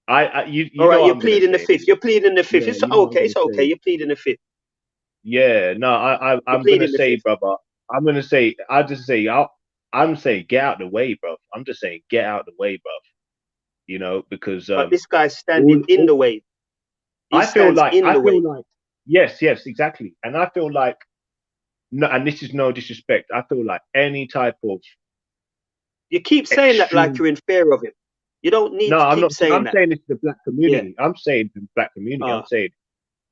All right, you're pleading the fifth. You're pleading the fifth. Yeah, It's you know okay. It's okay. You're pleading the fifth. Yeah, no, I'm gonna say, brother. I'm gonna say, I'm saying, get out the way, bro. I'm just saying, get out the way, bro. You know, because but this guy's standing in the way. I feel like, yes, exactly. And I feel like, no, and this is no disrespect. I feel like any type of. You keep saying that like you're in fear of him. You don't need to keep saying I'm that. saying it's the black community. Yeah. I'm saying the black community.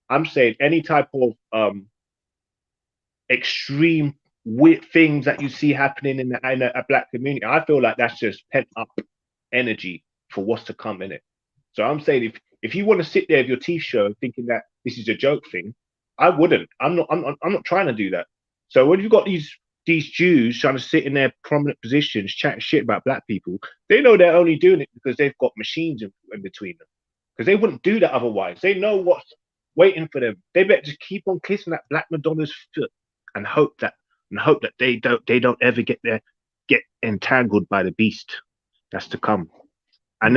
I'm saying any type of extreme weird things that you see happening in a black community. I feel like that's just pent up energy for what's to come in it. So I'm saying if you want to sit there with your teeth show thinking that this is a joke thing, I wouldn't. I'm not trying to do that. So when you've got these Jews trying to sit in their prominent positions chatting shit about black people, they know they're only doing it because they've got machines in between them. Because they wouldn't do that otherwise. They know what's waiting for them. They better just keep on kissing that black Madonna's foot and hope that they don't ever get entangled by the beast that's to come. And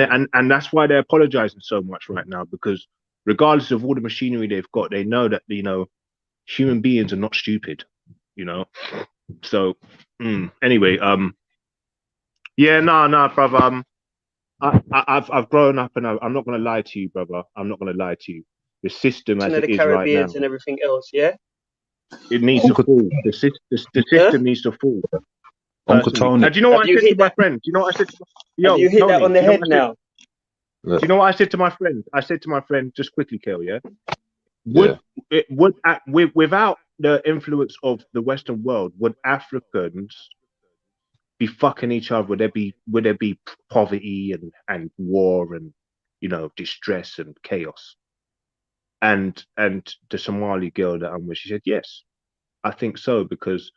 that's why they're apologizing so much right now, because regardless of all the machinery they've got, they know that human beings are not stupid, So anyway, yeah, no, brother. I've grown up, and I'm not gonna lie to you, brother. I'm not gonna lie to you. The system as it is right now, and everything else, yeah. It needs to fall. The system needs to fall. Uncle Tony. Do you know what I said to my friend? Do you know what I said? Have you hit that on the head now? Do you know what I said to my friend? I said to my friend, just quickly, Kel, yeah? Without the influence of the Western world, would Africans be fucking each other? Would there be poverty and war and distress and chaos? And the Somali girl that I'm with, she said, yes, I think so, because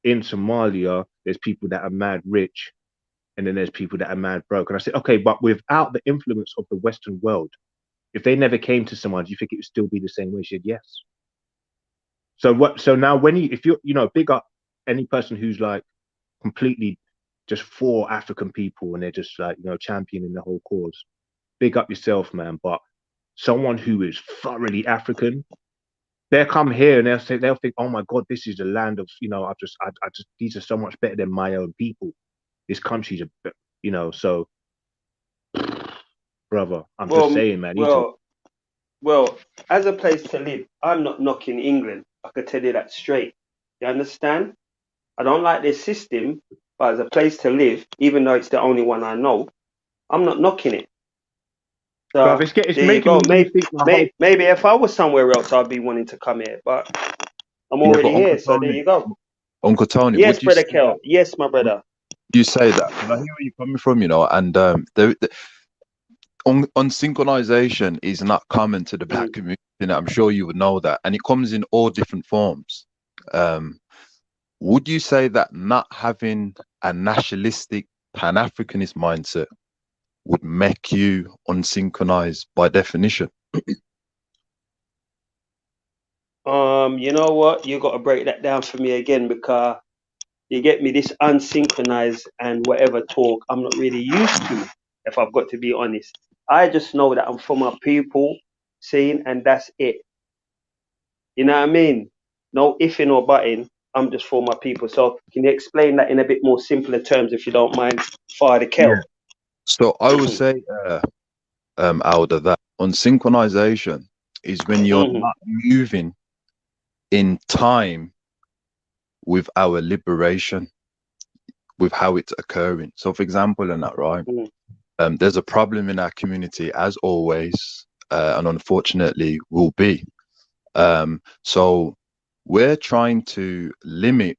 in Somalia, there's people that are mad rich, and then there's people that are mad broke. And I said, okay, but without the influence of the Western world, if they never came to Somalia, do you think it would still be the same way? She said, yes. So now if you're, big up any person who's like completely just for African people and they're just like, championing the whole cause, big up yourself, man. But someone who is thoroughly African, they'll come here and they'll think, oh my God, this is the land of, I just these are so much better than my own people. This country's so brother, I'm just saying, man. Well, as a place to live, I'm not knocking England. I could tell you that straight. You understand? I don't like this system, but as a place to live, even though it's the only one I know, I'm not knocking it. So there you go. Maybe if I was somewhere else, I'd be wanting to come here, but I'm already here. So there you go. Uncle Tony, yes, brother Kel. Yes, my brother. You say that, and I hear where you're coming from, and unsynchronization is not common to the black community. I'm sure you would know that, and it comes in all different forms. Would you say that not having a nationalistic Pan-Africanist mindset would make you unsynchronized by definition? You know what? You got to break that down for me again, because You get me? This unsynchronized and whatever talk, I'm not really used to, if I've got to be honest. I just know that I'm for my people, seeing, and that's it. You know what I mean? No ifing or butting. I'm just for my people. So can you explain that in a bit more simpler terms, if you don't mind, Father Kel? Yeah. So I would say, Alda, that unsynchronization is when you're not moving in time with our liberation, with how it's occurring. So, for example, in that, right, there's a problem in our community, as always, and unfortunately will be. So we're trying to limit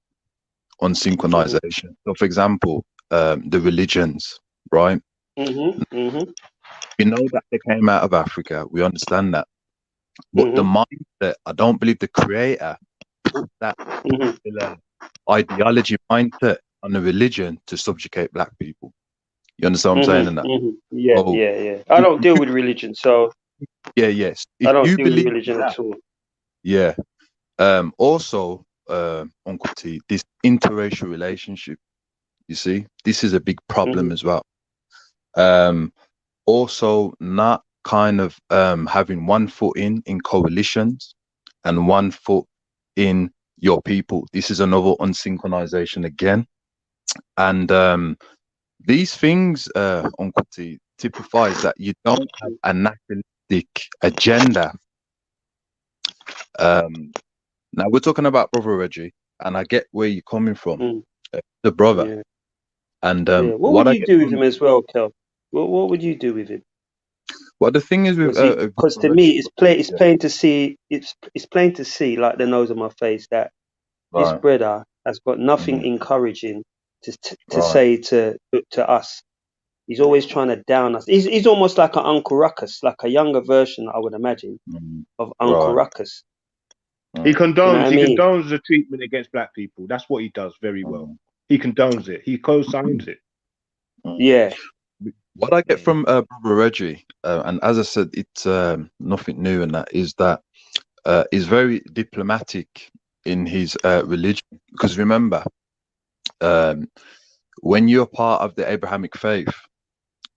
unsynchronization. So, for example, the religions, right? We know that they came out of Africa. We understand that. But the mindset, I don't believe the creator put that particular ideology mindset on the religion to subjugate black people. You understand what I'm saying in that? Yeah. I don't deal with religion, so yes. If I don't you deal with believe religion that, at all. yeah. Also, Uncle T, this interracial relationship, you see, this is a big problem as well. Also, not kind of having one foot in coalitions and one foot in your people. This is another unsynchronization again. And these things, Uncle T, typifies that you don't have a nationalistic agenda. Now we're talking about Brother Reggie, and I get where you're coming from, the brother. Yeah. And What would you do with him as well, Kel? What would you do with him? Well, the thing is with because to me it's plain to see, it's plain to see, like the nose of my face, that this brother has got nothing encouraging to say to us. He's always trying to down us. He's almost like an Uncle Ruckus, like a younger version, I would imagine, of Uncle Ruckus. He condones, You know what I mean? condones the treatment against black people. That's what he does very well. He condones it. He co-signs it. Yeah. What I get from Brother Reggie, and as I said, it's nothing new in that, is that he's very diplomatic in his religion. Because remember, when you're part of the Abrahamic faith,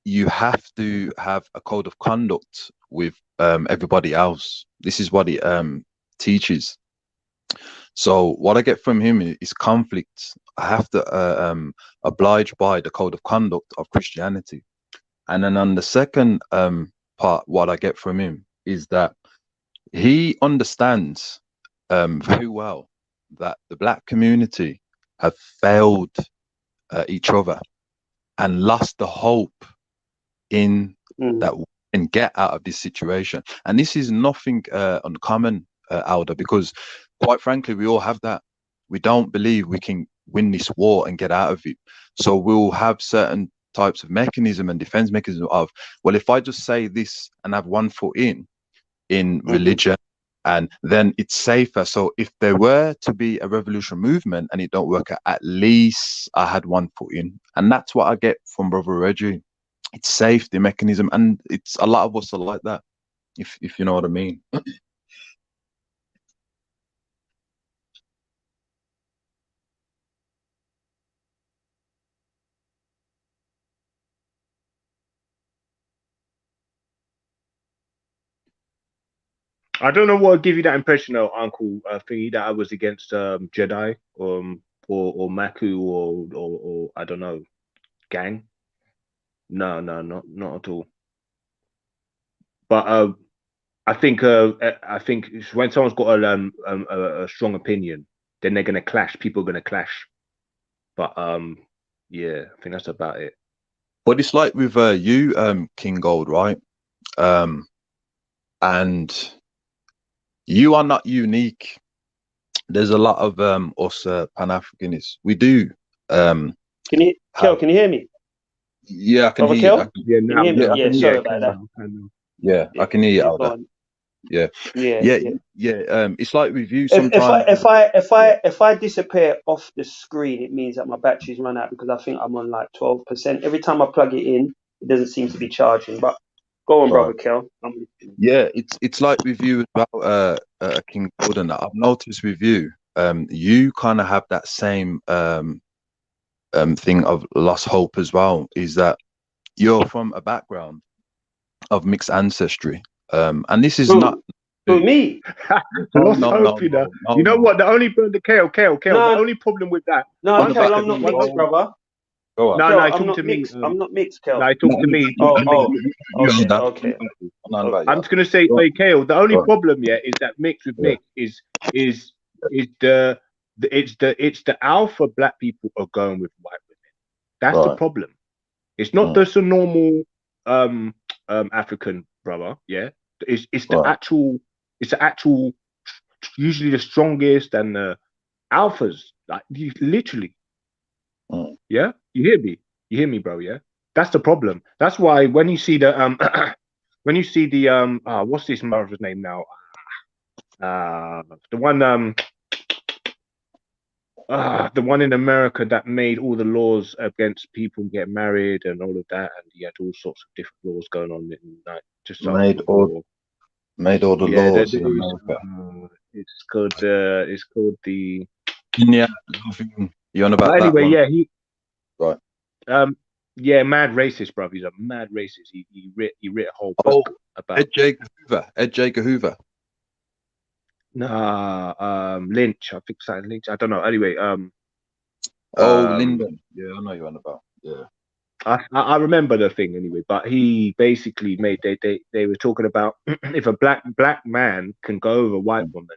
you have to have a code of conduct with everybody else. This is what he teaches. So what I get from him is conflict. I have to oblige by the code of conduct of Christianity. And then on the second part, what I get from him is that he understands very well that the black community have failed each other and lost the hope in that we can get out of this situation. And this is nothing uncommon, Alda, because quite frankly, we all have that. We don't believe we can win this war and get out of it. So we'll have certain types of mechanism and defense mechanism of, well, if I just say this and have one foot in religion, and then it's safer. So if there were to be a revolution movement and it don't work out, at least I had one foot in. And that's what I get from Brother Reggie. It's safe, the mechanism, and it's a lot of us are like that, if you know what I mean. I don't know what give you that impression, though, Uncle Thingy, that I was against Jedi or Maku or I don't know, gang. No, not at all. But I think when someone's got a strong opinion, then they're gonna clash. People are gonna clash. But yeah, I think that's about it. But it's like with you, King Gold, right? And you are not unique. There's a lot of us Pan-Africanists. We do. Can you hear me? Yeah, I can hear you. Yeah, sorry about that. Yeah, I can hear you out there. Yeah. It's like with you sometimes. If I disappear off the screen, it means that my battery's run out, because I think I'm on like 12%. Every time I plug it in, it doesn't seem to be charging. But go on, Brother Kel. Yeah, it's like with you about King Golden. I've noticed with you, you kind of have that same thing of lost hope as well, is that you're from a background of mixed ancestry, and this is not for me. Lost hope, you know. You know what? The only the Kale. The only problem with that. No, Kel, I'm not mixed, brother. Go on. Kel, No, I'm not mixed. I'm not mixed, Kel. No, talk to me. Okay. I'm just gonna say, hey, Kale. The only problem, is that mix with mix is the it's the alpha black people are going with white women. That's the problem. It's not just a normal African brother. Yeah, it's the actual usually the strongest and the alphas. Like literally. Yeah, you hear me, bro. Yeah, that's the problem. That's why when you see the what's this mother's name now? The one in America that made all the laws against people getting married and all of that, and he had all sorts of different laws going on in like just made all the laws in America. It's called the Yeah, you on about but anyway, that one? yeah, he right. Yeah, mad racist, bro. He's a mad racist. He writ a whole book about Ed J. Hoover. Nah, Lynch. I think something Lynch. I don't know. Anyway, Lyndon. Yeah, I know you're on about. Yeah. I remember the thing anyway, but he basically made they were talking about if a black man can go over a white woman,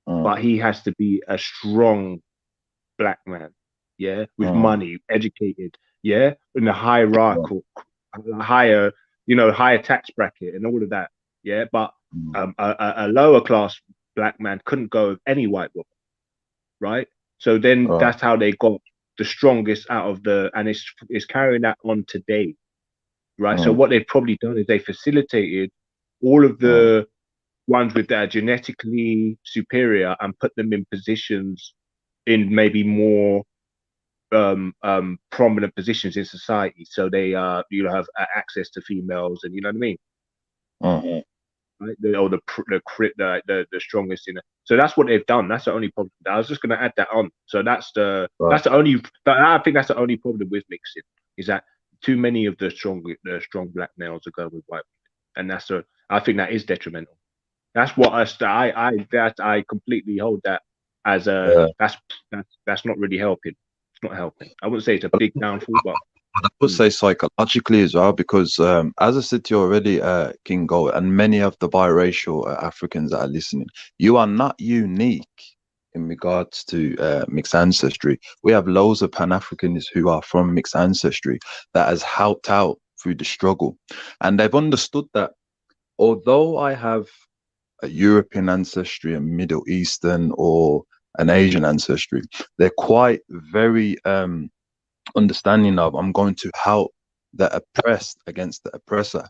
but he has to be a strong black man, yeah, with money, educated, yeah, in the hierarchical, higher tax bracket and all of that, yeah. But a lower class black man couldn't go with any white woman, right? So then that's how they got the strongest out of and it's carrying that on today, right? So what they've probably done is they facilitated all of the ones with that are genetically superior and put them in positions in maybe more prominent positions in society, so they have access to females, and you know what I mean. Right? The strongest in it. So that's what they've done. That's the only problem. I was just going to add that on. So that's the only. I think that's the only problem with mixing, is that too many of the strong black males are going with white women, and I think that is detrimental. That's what I completely hold that as a that's not really helping. It's not helping. I wouldn't say it's a big downfall, but I would say psychologically as well, because as I said to you already, Kingo, and many of the biracial Africans that are listening, you are not unique in regards to mixed ancestry. We have loads of Pan-Africans who are from mixed ancestry that has helped out through the struggle, and they've understood that although I have a European ancestry, a Middle Eastern or an Asian ancestry, they're quite very understanding of, I'm going to help the oppressed against the oppressor,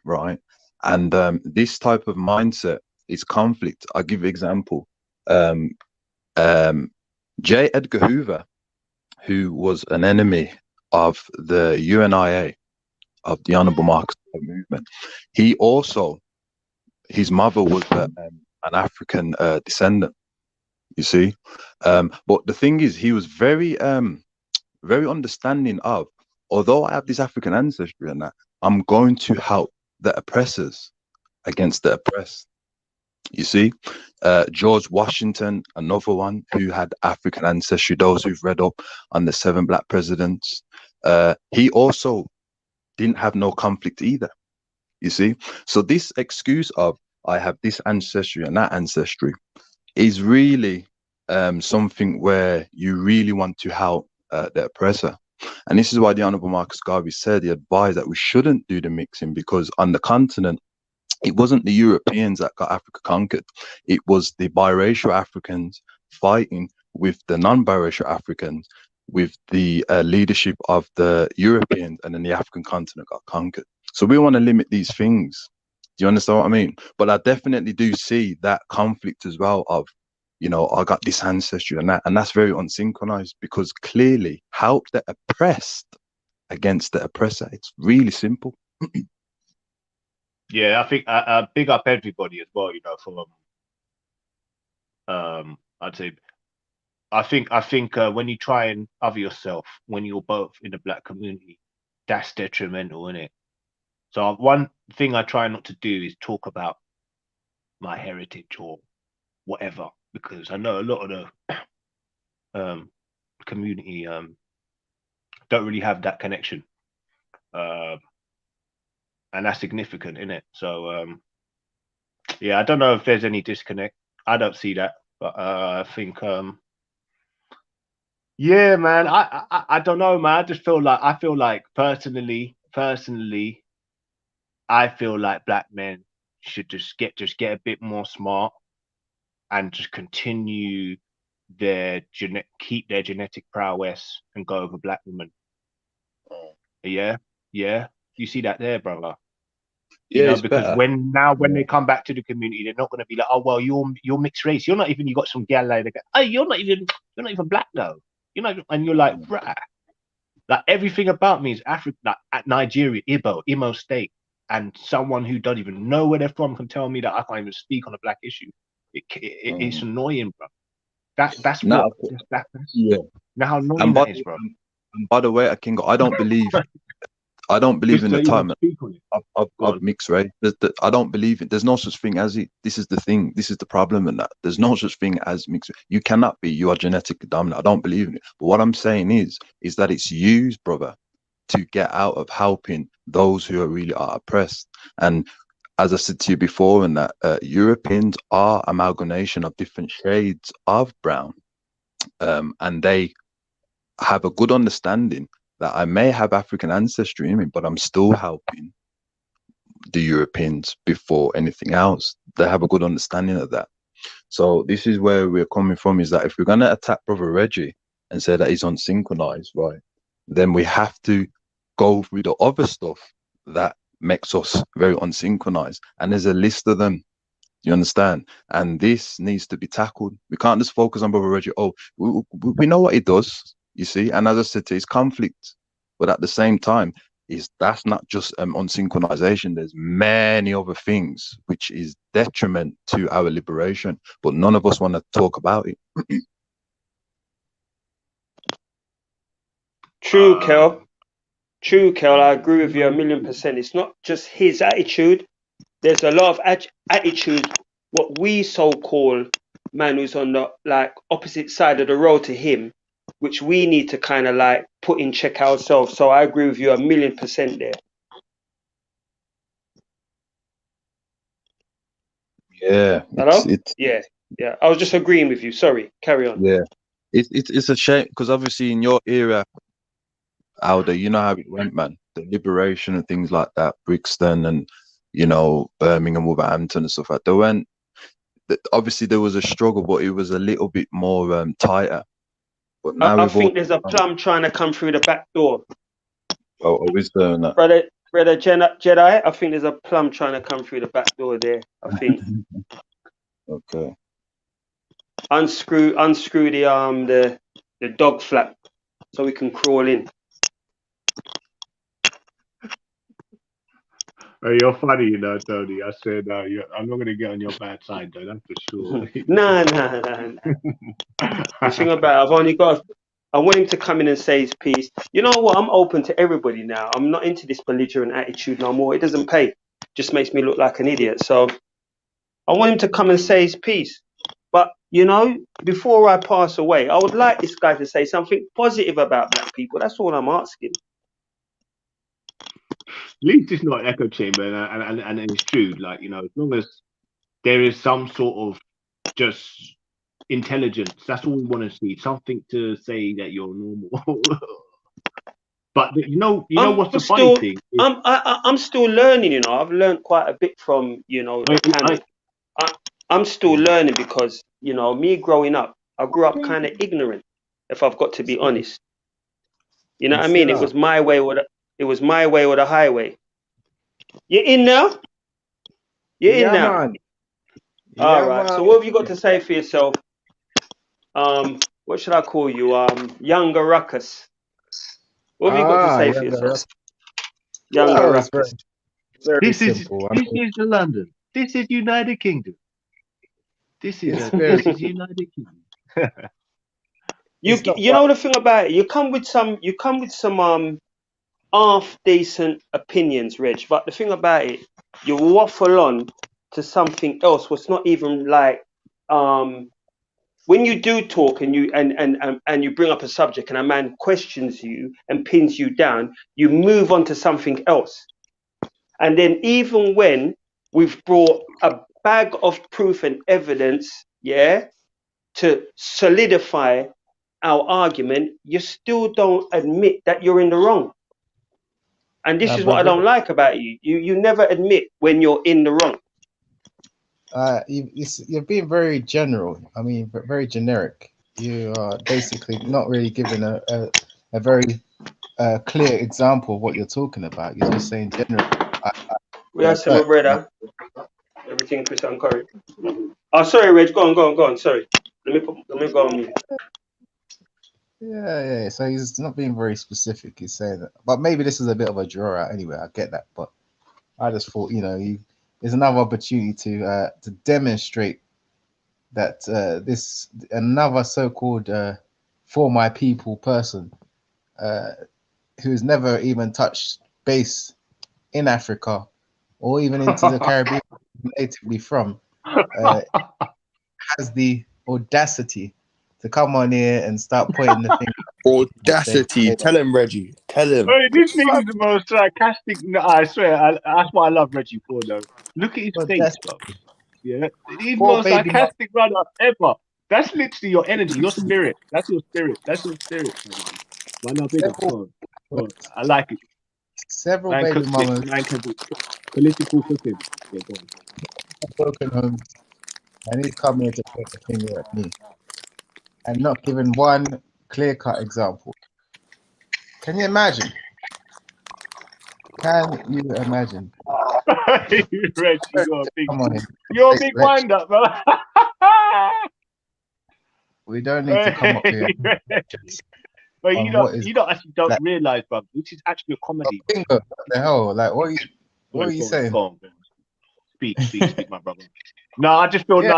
right? And this type of mindset is conflict. I'll give you an example. J. Edgar Hoover, who was an enemy of the UNIA, of the Honorable Marcus movement, his mother was an African descendant, you see. But the thing is, he was very understanding of, although I have this African ancestry and that, I'm going to help the oppressors against the oppressed. You see, George Washington, another one who had African ancestry, those who've read up on the 7 black presidents, he also didn't have no conflict either. You see, so this excuse of I have this ancestry and that ancestry is really something where you really want to help the oppressor. And this is why the Honorable Marcus Garvey said, he advised that we shouldn't do the mixing, because on the continent, it wasn't the Europeans that got Africa conquered. It was the biracial Africans fighting with the non-biracial Africans, with the leadership of the Europeans, and then the African continent got conquered. So we want to limit these things. Do you understand what I mean? But I definitely do see that conflict as well of, I got this ancestry and that, and that's very unsynchronized, because clearly help the oppressed against the oppressor. It's really simple. Yeah, I think I big up everybody as well, from I'd say I think when you try and other yourself when you're both in the black community, that's detrimental, isn't it? So one thing I try not to do is talk about my heritage or whatever, because I know a lot of the community don't really have that connection, and that's significant, isn't it? So yeah, I don't know if there's any disconnect. I don't see that, but I think yeah, man. I don't know, man. I feel like personally, I feel like black men should just get a bit more smart and just continue keep their genetic prowess and go over black women. Yeah, yeah. You see that there, brother? You Yeah, know, it's because better. when they come back to the community, they're not going to be like, oh well, you're mixed race. You're not even. You got some gal like that. Oh, you're not even black though. You know, and you're like, bruh. Like everything about me is African. Like at Nigeria, Imo State, and someone who don't even know where they're from can tell me that I can't even speak on a black issue. It's annoying, bro. That's Now, what. yeah. Now how annoying that is, bro. And by the way, Akingo, I don't believe in the time of mixed race. I don't believe it. There's no such thing as it. This is the thing. This is the problem in that. There's no such thing as mixed. You cannot be. You are genetically dominant. I don't believe in it. But what I'm saying is that it's used, brother, to get out of helping those who are really oppressed. And as I said to you before, in that Europeans are amalgamation of different shades of brown, and they have a good understanding that I may have African ancestry in me, but I'm still helping the Europeans before anything else. They have a good understanding of that. So this is where we're coming from, is that if we're going to attack Brother Reggie and say that he's unsynchronized, right, then we have to go through the other stuff that makes us very unsynchronized. And there's a list of them. You understand? And this needs to be tackled. We can't just focus on Brother Reggie. Oh, we know what he does, you see. And as I said, it's conflict. But at the same time, that's not just unsynchronization. There's many other things which is detriment to our liberation. But none of us want to talk about it. True, Kel. True, Kel. I agree with you 1,000,000%. It's not just his attitude. There's a lot of attitude, what we so-called man who's on the like opposite side of the road to him, which we need to kind of like put in check ourselves. So I agree with you 1,000,000% there. Yeah. Hello? Yeah. I was just agreeing with you. Sorry. Carry on. Yeah. It's a shame because obviously in your era, Alda, you know how it went, man. The liberation and things like that, Brixton and, you know, Birmingham, Wolverhampton and stuff like that. Obviously there was a struggle, but it was a little bit more tighter. But now I think there's a plum trying to come through the back door. Oh, is there that? Brother Jedi, I think there's a plum trying to come through the back door there, I think. Okay. Unscrew the dog flap so we can crawl in. Oh, you're funny, you know, Tony. I said, I'm not going to get on your bad side, though. That's for sure. Nah. The thing about I want him to come in and say his piece. You know what? I'm open to everybody now. I'm not into this belligerent attitude no more. It doesn't pay. Just makes me look like an idiot. So I want him to come and say his piece. But, you know, before I pass away, I would like this guy to say something positive about black people. That's all I'm asking. At least it's not an echo chamber, and it's true. Like, you know, as long as there is some sort of just intelligence, that's all we want to see. Something to say that you're normal. But you know what's the funny thing? I'm still learning. You know, I've learned quite a bit from the panel. I'm still learning because me growing up, I grew up kind of ignorant. If I've got to be honest, you know what I mean. It was my way or the highway. You in now? You in now? Man. All right. So what have you got to say for yourself? What should I call you? Younger ruckus. What have you got to say for yourself? Younger ruckus. Very simple. This is London. This is United Kingdom. This is United Kingdom. You know the thing about it, you come with some half decent opinions, Reg, but the thing about it, you waffle on to something else what's not even like when you do talk and you bring up a subject and a man questions you and pins you down, you move on to something else. And then even when we've brought a bag of proof and evidence, to solidify our argument, you still don't admit that you're in the wrong. And this is what I don't like about you. You never admit when you're in the wrong. You're being very general. I mean, very generic. You are basically not really giving a very clear example of what you're talking about. You're just saying general. We have some brother. Everything Chris and Curry. Oh, sorry, Reg. Go on. Sorry. Let me go on mute. Yeah. So he's not being very specific. He's saying that, but maybe this is a bit of a draw out anyway. I get that, but I just thought, there's another opportunity to demonstrate that this another so-called for my people person who's never even touched base in Africa or even into the Caribbean natively from has the audacity to come on here and start pointing the finger. Audacity. Tell him, Reggie. Tell him. Hey, this nigga's the most sarcastic. No, I swear, that's what I love Reggie for, though. Look at his face, bro. Yeah, he's the most sarcastic brother ever. That's literally your energy, your spirit. That's your spirit. That's your spirit. Man, no, big up. Go on. I like it. Several man baby mamas. Man can do political cooking. Yeah, go on. Broken homes, and he's coming here to point the finger at me and not giving one clear-cut example. Can you imagine? Can you imagine? Reggie, you're a big wind-up, bro. We don't need to come up here. But you don't actually realize, bro. This is actually a comedy. What the hell? Like, what are you saying? Go on. Speak, my brother. No, I just feel no.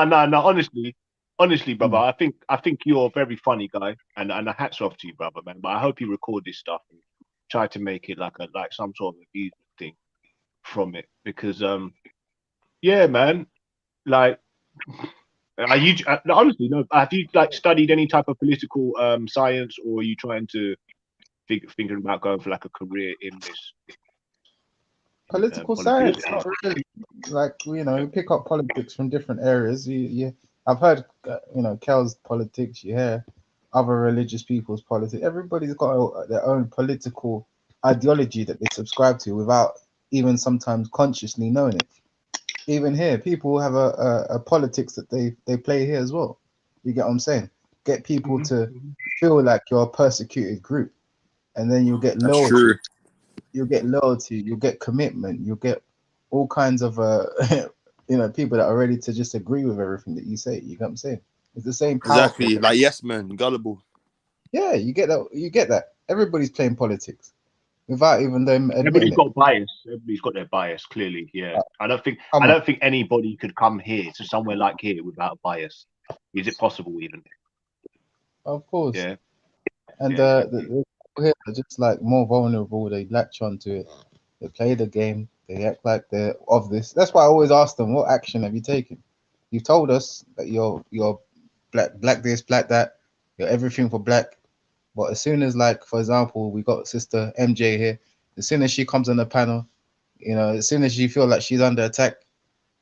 Honestly, brother. I think you're a very funny guy, and a hats off to you, brother, man. But I hope you record this stuff and try to make it like some sort of a thing from it, because man, like. Are you honestly no? Have you studied any type of political science, or are you trying to thinking about going for like a career in this? Political science, not really. Like you pick up politics from different areas. I've heard Kel's politics. You hear other religious people's politics. Everybody's got their own political ideology that they subscribe to without even sometimes consciously knowing it. Even here, people have a politics that they play here as well. You get what I'm saying? Get people to feel like you're a persecuted group, and then you'll get loyalty. True. You'll get loyalty. You'll get commitment. You'll get all kinds of people that are ready to just agree with everything that you say. You get what I'm saying? It's the same power. Exactly, like yes man, gullible. Yeah, you get that. You get that. Everybody's playing politics. Without even them admitting Everybody's got bias. Everybody's got their bias, clearly. Yeah, I don't think anybody could come here to somewhere like here without a bias. Is it possible even? Of course. Yeah. And the people here are just like more vulnerable. They latch onto it. They play the game. They act like they're of this. That's why I always ask them, what action have you taken? You've told us that you're black this, black that. You're everything for black. But as soon as, like, for example, we got Sister MJ here, as soon as she comes on the panel, as soon as you feel like she's under attack,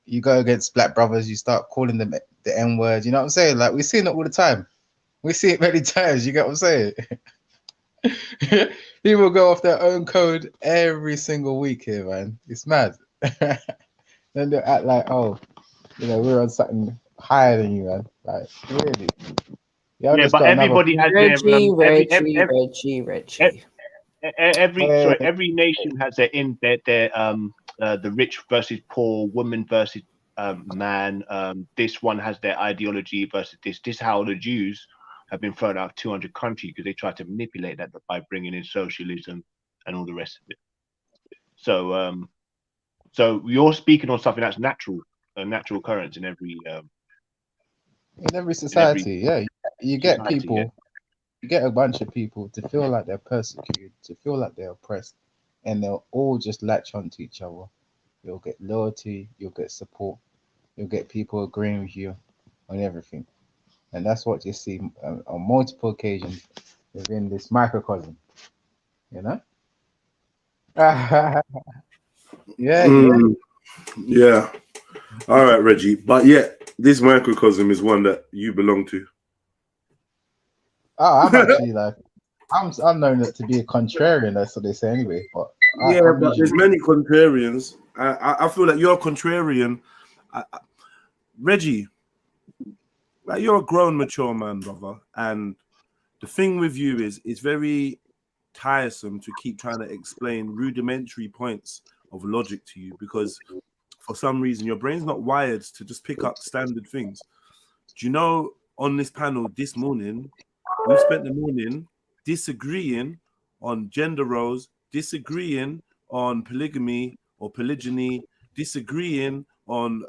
you go against black brothers, you start calling them the N-word. You know what I'm saying? Like, we've seen it all the time. We see it many times. You get what I'm saying? People go off their own code every single week here, man. It's mad. Then they act like, oh, we're on something higher than you, man. Like, really? Yeah, but everybody has Reggie. Every nation has their the rich versus poor, woman versus man. This one has their ideology versus this. This is how the Jews have been thrown out of 200 countries because they tried to manipulate that by bringing in socialism and all the rest of it. So, so you're speaking on something that's natural, a natural occurrence in every society. You get people You get a bunch of people to feel like they're persecuted, to feel like they're oppressed, and they'll all just latch onto each other. You'll get loyalty, you'll get support, you'll get people agreeing with you on everything. And that's what you see on multiple occasions within this microcosm, you know? Yeah. Yeah. All right, Reggie. But yeah, this microcosm is one that you belong to. Oh, I'm actually like, I'm known to be a contrarian. That's what they say anyway. But Yeah, I'm but there's usually many contrarians. I feel like you're a contrarian. Reggie, like you're a grown, mature man, brother. And the thing with you is it's very tiresome to keep trying to explain rudimentary points of logic to you because for some reason your brain's not wired to just pick up standard things. Do you know on this panel this morning, we spent the morning disagreeing on gender roles, disagreeing on polygamy or polygyny, disagreeing on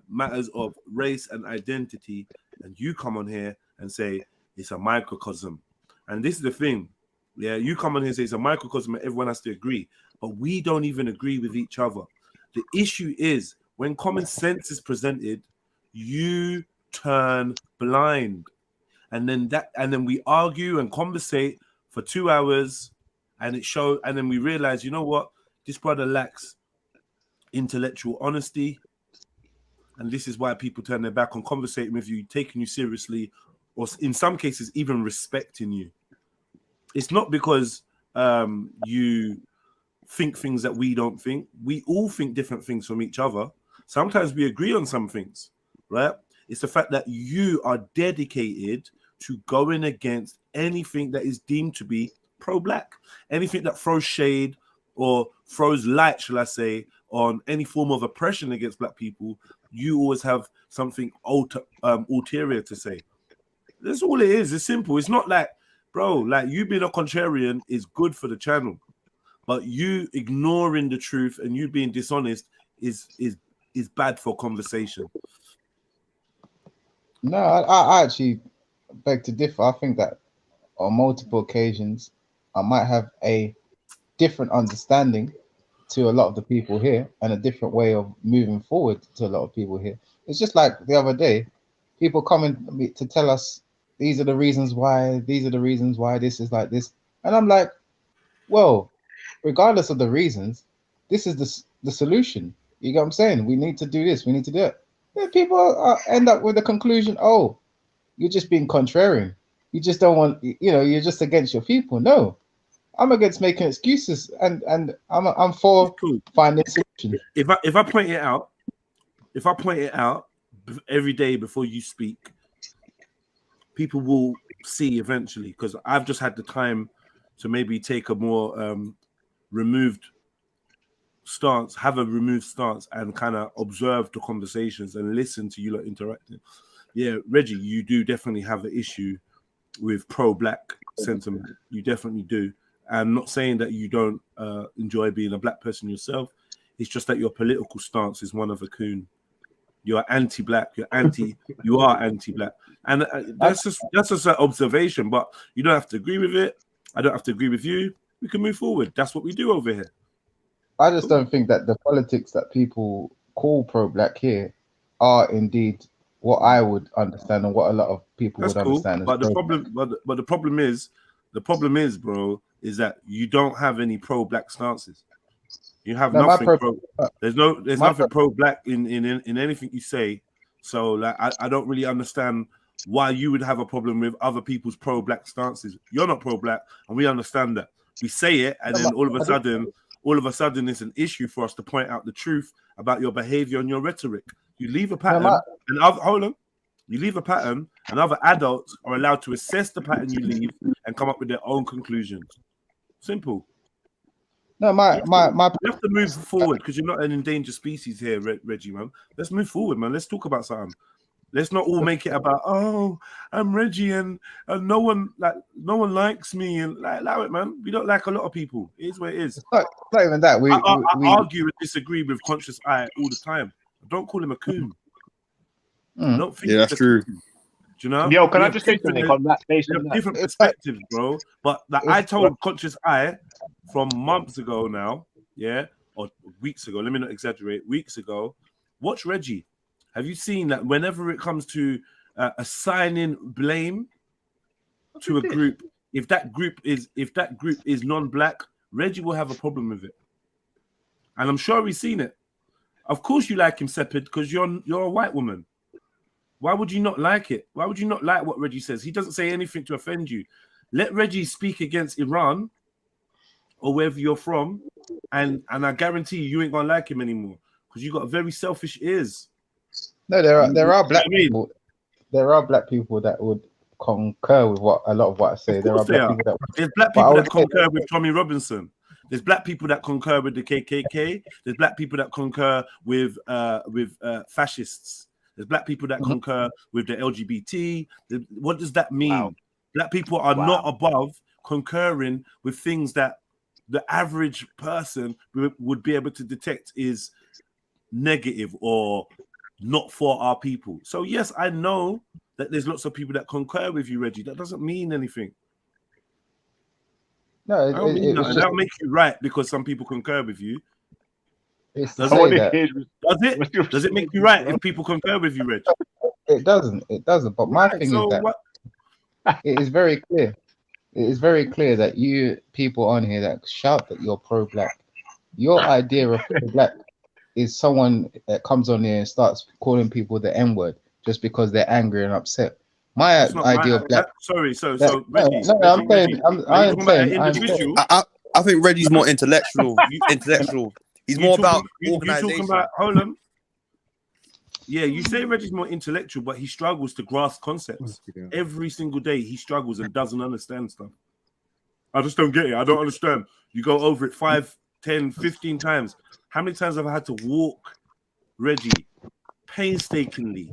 matters of race and identity, and you come on here and say it's a microcosm. And this is the thing, yeah, you come on here and say it's a microcosm and everyone has to agree, but we don't even agree with each other. The issue is when common sense is presented, you turn blind. And then we argue and conversate for 2 hours, and then we realize, you know what, this brother lacks intellectual honesty, and this is why people turn their back on conversating with you, taking you seriously, or in some cases even respecting you. It's not because you think things that we don't think. We all think different things from each other. Sometimes we agree on some things, right? It's the fact that you are dedicated to going against anything that is deemed to be pro-black, anything that throws shade or throws light, shall I say, on any form of oppression against black people. You always have something ulterior to say. That's all it is. It's simple. It's not like, bro, like you being a contrarian is good for the channel, but you ignoring the truth and you being dishonest is bad for conversation. no. I actually beg to differ. I think that on multiple occasions, I might have a different understanding to a lot of the people here and a different way of moving forward to a lot of people here. It's just like the other day, people coming to tell us these are the reasons why, this is like this. And I'm like, well, regardless of the reasons, this is the solution. You get what I'm saying? We need to do this, we need to do it. Then people end up with the conclusion, oh, you're just being contrarian. You just don't want, you're just against your people. No, I'm against making excuses, and I'm for finding solutions. If I point it out, every day before you speak, people will see eventually, because I've just had the time to maybe take a more removed stance, and kind of observe the conversations and listen to you lot interacting. Yeah, Reggie, you do definitely have an issue with pro-black sentiment. You definitely do. I'm not saying that you don't enjoy being a black person yourself. It's just that your political stance is one of a coon. You're anti-black. You are anti-black, and that's just an observation. But you don't have to agree with it. I don't have to agree with you. We can move forward. That's what we do over here. I just don't think that the politics that people call pro-black here are indeed what I would understand and what a lot of people would understand. But the problem is, bro, is that you don't have any pro-black stances. You have nothing. There's nothing pro-black in anything you say. So like, I don't really understand why you would have a problem with other people's pro-black stances. You're not pro-black, and we understand that. We say it, and then all of a sudden, it's an issue for us to point out the truth about your behavior and your rhetoric. You leave a pattern, You leave a pattern, and other adults are allowed to assess the pattern you leave and come up with their own conclusions. Simple. No, you have to move forward, because you're not an endangered species here, Reggie, man. Let's move forward, man. Let's talk about something. Let's not all make it about, oh, I'm Reggie and no one likes me, and allow it, man. We don't like a lot of people. It is what it is. It's not even that. I argue and disagree with Conscious Eye all the time. I don't call him a coon. Yeah, that's true. Do you know? Yo, can We I have just say something different, on that? Based we on have that, different It's like perspectives, bro. But like, I it's told Conscious Eye from months ago now, yeah, or weeks ago. Let me not exaggerate. Weeks ago, watch Reggie. Have you seen that whenever it comes to assigning blame to a group, if that group is non-black, Reggie will have a problem with it, and I'm sure he's seen it. Of course, you like him, Sepid, because you're a white woman. Why would you not like it? Why would you not like what Reggie says? He doesn't say anything to offend you. Let Reggie speak against Iran or wherever you're from, and I guarantee you ain't gonna like him anymore because you got very selfish ears. no, there are black people. There are black people that would concur with a lot of what I say. There are black people that. There's black people that concur with Tommy Robinson. There's black people that concur with the KKK. There's black people that concur with fascists. There's black people that concur with the LGBT. What does that mean? Wow. Black people are not above concurring with things that the average person would be able to detect is negative or not for our people. So yes, I know that there's lots of people that concur with you, Reggie. That doesn't mean anything. No, that'll make you right because some people concur with you. Does it make you right if people concur with you, Reg? It doesn't. But my thing is that it is very clear. It is very clear that you people on here that shout that you're pro-black, your idea of pro-black is someone that comes on here and starts calling people the N-word just because they're angry and upset. My idea of black. I think Reggie's more intellectual. He's more about organization. Hold on. Yeah, you say Reggie's more intellectual, but he struggles to grasp concepts. Every single day he struggles and doesn't understand stuff. I just don't get it. I don't understand. You go over it 5, 10, 15 times. How many times have I had to walk Reggie painstakingly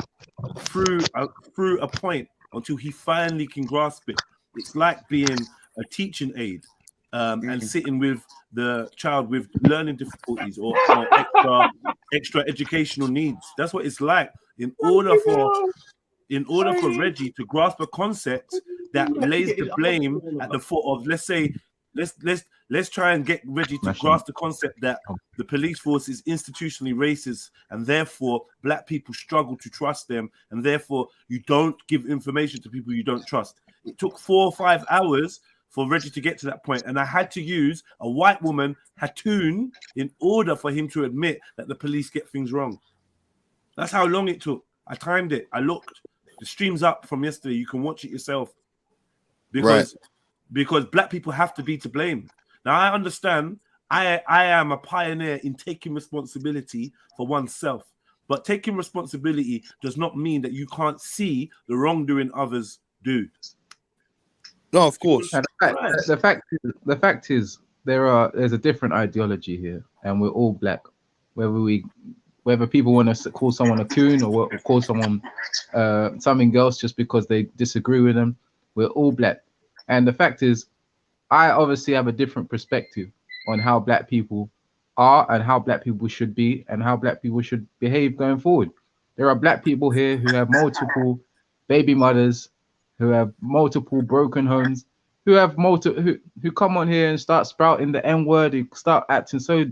through a point until he finally can grasp it? It's like being a teaching aid and sitting with the child with learning difficulties or extra educational needs. That's what it's like. In order for Reggie to grasp a concept that lays the blame at the foot of, let's try and get Reggie to grasp the concept that the police force is institutionally racist and therefore black people struggle to trust them and therefore you don't give information to people you don't trust. It took 4 or 5 hours for Reggie to get to that point, and I had to use a white woman, Hatun, in order for him to admit that the police get things wrong. That's how long it took. I timed it. I looked. The stream's up from yesterday. You can watch it yourself. Because black people have to be to blame. Now, I understand I am a pioneer in taking responsibility for oneself. But taking responsibility does not mean that you can't see the wrongdoing others do. No, of course. The fact is there's a different ideology here, and we're all black. Whether people want to call someone a coon or call someone something else just because they disagree with them, we're all black. And the fact is, I obviously have a different perspective on how black people are and how black people should be and how black people should behave going forward. There are black people here who have multiple baby mothers, who have multiple broken homes, who come on here and start sprouting the N-word, who start acting so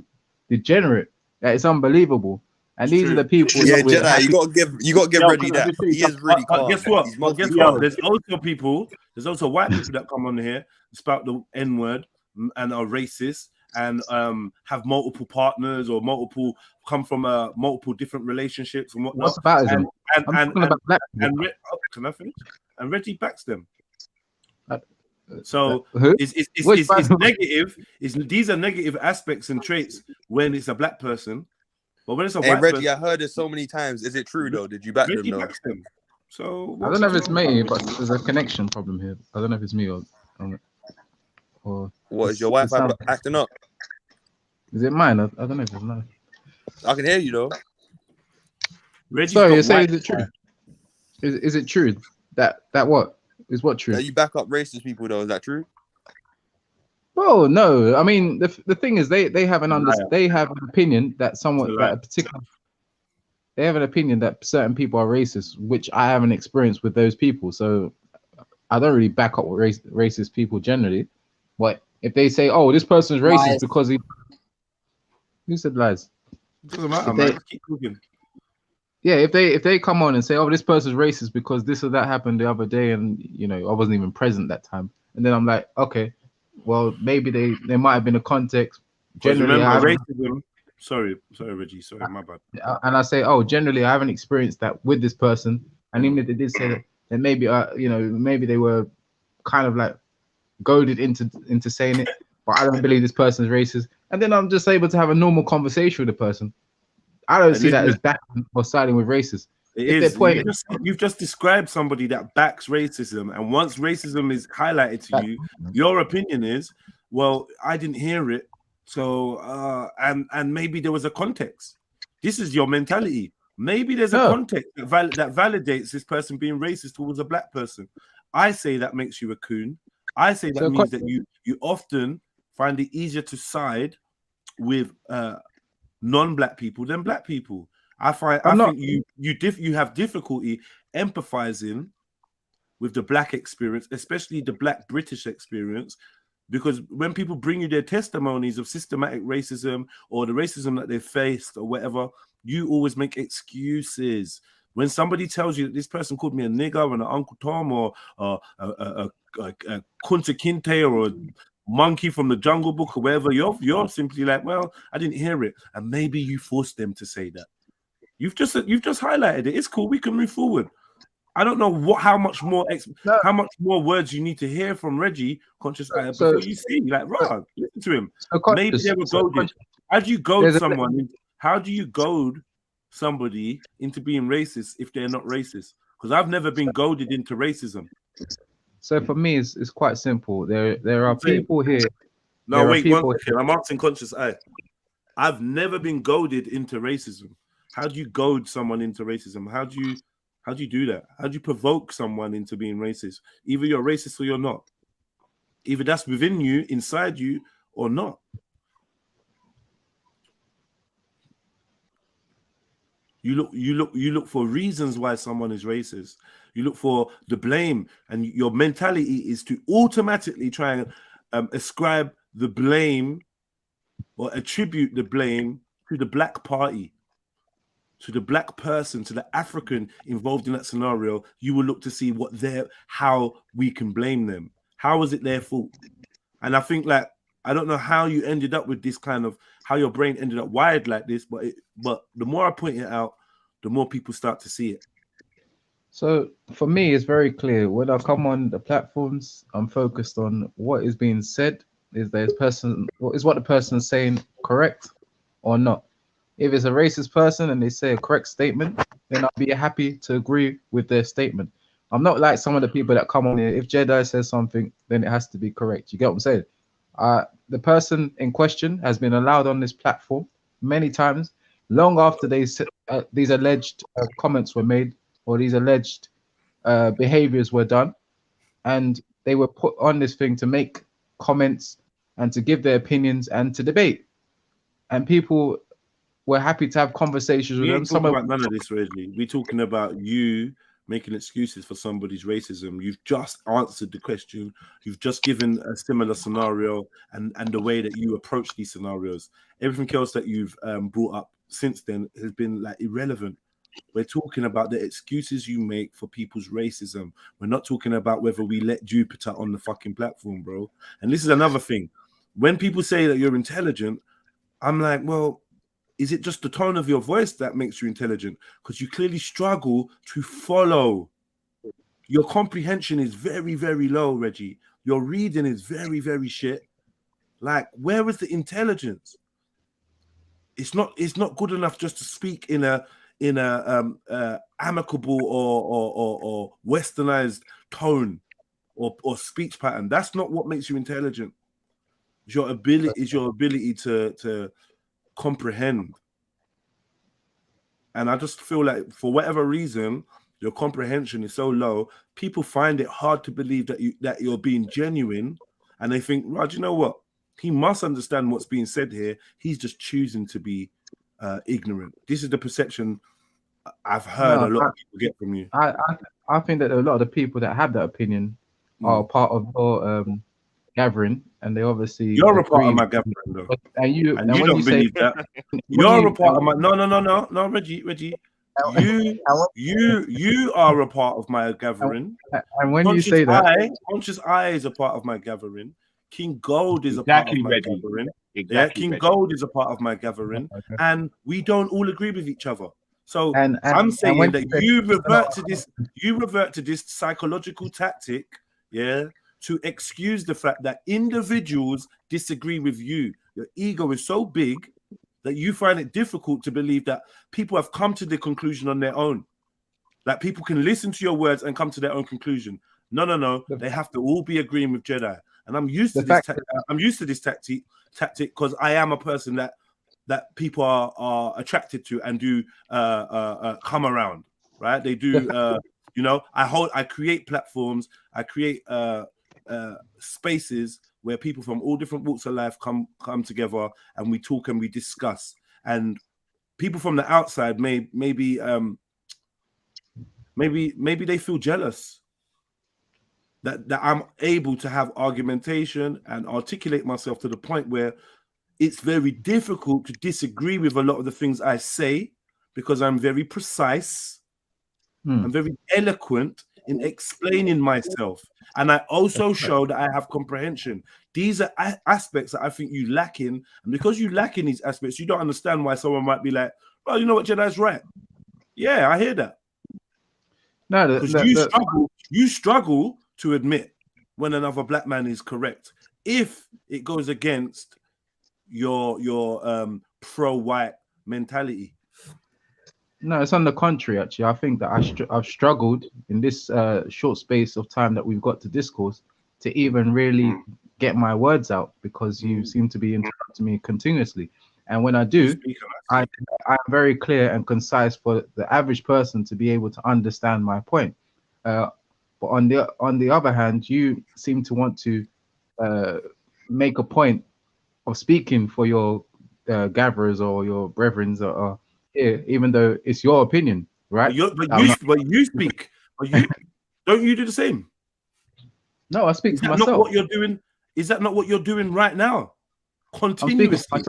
degenerate that it's unbelievable. And these are the people. Yeah, Jedi, you gotta give Reggie that. He is really calm. Guess what? There's also white people that come on here, spout the N-word and are racist and have multiple partners or come from multiple different relationships and whatnot. What's about them? Can I finish? And Reggie backs them. So it's negative. These are negative aspects and traits when it's a black person. But when it's a white Reggie, person, I heard it so many times. Is it true though? Did you back them though? So I don't know if it's me, but there's a connection problem here. I don't know if it's me or what is your Wi-Fi acting up? Is it mine? I don't know if it's mine. I can hear you though. Sorry, you're saying is it true? Is it true that what is what true? That you back up racist people though? Is that true? Well, no. I mean, the thing is, they have an opinion that they have an opinion that certain people are racist, which I haven't experienced with those people. So I don't really back up with racist people generally. But if they say, "Oh, this person's racist Lies. because he," who said lies? Doesn't matter, If they- man. Keep talking. Yeah, if they come on and say, "Oh, this person's racist because this or that happened the other day," and you know I wasn't even present that time, and then I'm like, okay, well maybe there might have been a context. Because Generally, I remember, haven't. racism. Sorry, Reggie. Sorry, my bad. And I say, oh, generally I haven't experienced that with this person, and even if they did say that, then maybe you know, maybe they were kind of like goaded into saying it, but I don't believe this person's racist, and then I'm just able to have a normal conversation with the person. I don't see that as backing or siding with racists. It If is. they're pointing, You've just described somebody that backs racism, and once racism is highlighted to you, your opinion is, well, I didn't hear it, so and maybe there was a context. This is your mentality. Maybe there's a context that validates this person being racist towards a black person. I say that makes you a coon. I say that means that you often find it easier to side with non-black people than black people. I think you have difficulty empathizing with the black experience, especially the black British experience, because when people bring you their testimonies of systematic racism or the racism that they faced or whatever, you always make excuses. When somebody tells you that this person called me a nigger or an Uncle Tom or a Kunta Kinte or a monkey from the Jungle Book or whatever, you're simply like, well, I didn't hear it, and maybe you forced them to say that. You've just highlighted it. It's cool. We can move forward. I don't know how much more words you need to hear from Reggie Conscious Eye before you see, like, right, listen to him. Maybe they were goaded. How do you goad someone? How do you goad somebody into being racist if they're not racist? Because I've never been goaded into racism. So for me, it's quite simple. There are people here. No, wait 1 second. I'm asking Conscious Eye. I've never been goaded into racism. How do you goad someone into racism? How do you do that? How do you provoke someone into being racist? Either you're racist or you're not. Either that's within you, inside you, or not. You look for reasons why someone is racist. You look for the blame, and your mentality is to automatically try and ascribe the blame or attribute the blame to the black party, to the black person, to the African involved in that scenario. You will look to see how we can blame them. How is it their fault? And I think, like, I don't know how you ended up with this kind of, how your brain ended up wired like this, but the more I point it out, the more people start to see it. So for me, it's very clear. When I come on the platforms, I'm focused on what is being said. Is what the person is saying correct or not? If it's a racist person and they say a correct statement, then I'll be happy to agree with their statement. I'm not like some of the people that come on here. If JEDI says something, then it has to be correct. You get what I'm saying? The person in question has been allowed on this platform many times, long after these alleged comments were made or these alleged behaviors were done, and they were put on this thing to make comments and to give their opinions and to debate. And people were happy to have conversations with them. We ain't talking about none of this, Reggie. We're talking about you making excuses for somebody's racism. You've just answered the question. You've just given a similar scenario and the way that you approach these scenarios. Everything else that you've brought up since then has been like irrelevant. We're talking about the excuses you make for people's racism. We're not talking about whether we let Jupiter on the fucking platform, bro. And this is another thing. When people say that you're intelligent, I'm like, well, is it just the tone of your voice that makes you intelligent? Because you clearly struggle to follow. Your comprehension is very, very low, Reggie. Your reading is very, very shit. Like, where is the intelligence? It's not good enough just to speak in a amicable or westernized tone or speech pattern. That's not what makes you intelligent. It's your ability to comprehend. And I just feel like for whatever reason your comprehension is so low, people find it hard to believe that you're being genuine, and they think, Raj, you know what, he must understand what's being said here. He's just choosing to be ignorant. This is the perception I've heard No, a lot of people get from you. I think that a lot of the people that have that opinion are part of your gathering, and they obviously You're a part of agree. my gathering, though. And you And you don't believe that. You're a part of my no, Reggie. You are a part of my gathering. And when you say that, Conscious I is a part of my gathering. King Gold is a part of my gathering. King Gold is a part of my gathering, and we don't all agree with each other. So I'm saying that you revert to this psychological tactic, to excuse the fact that individuals disagree with you. Your ego is so big that you find it difficult to believe that people have come to the conclusion on their own. That people can listen to your words and come to their own conclusion. No. They have to all be agreeing with Jedi. And I'm used to this. I'm used to this tactic because I am a person that people are attracted to and do come around. Right? They do. I create platforms. I create spaces where people from all different walks of life come together and we talk and we discuss. And people from the outside maybe they feel jealous that I'm able to have argumentation and articulate myself to the point where it's very difficult to disagree with a lot of the things I say because I'm very precise. I'm very eloquent in explaining myself. And I also show that I have comprehension. These are aspects that I think you lack in. And because you lack in these aspects, you don't understand why someone might be like, well, you know what, Jedi's right. Yeah, I hear that. No, because you struggle to admit when another black man is correct if it goes against your pro-white mentality. No, it's on the contrary. Actually, I think that I've struggled in this short space of time that we've got to discourse to even really get my words out because you seem to be interrupting me continuously. And when I do, I'm very clear and concise for the average person to be able to understand my point. But on the other hand, you seem to want to make a point of speaking for your gatherers or your brethren or here, even though it's your opinion, right? But you speak. Don't you do the same? No, I speak is for that myself. Not what you're doing? Is that not what you're doing right now? Continuously.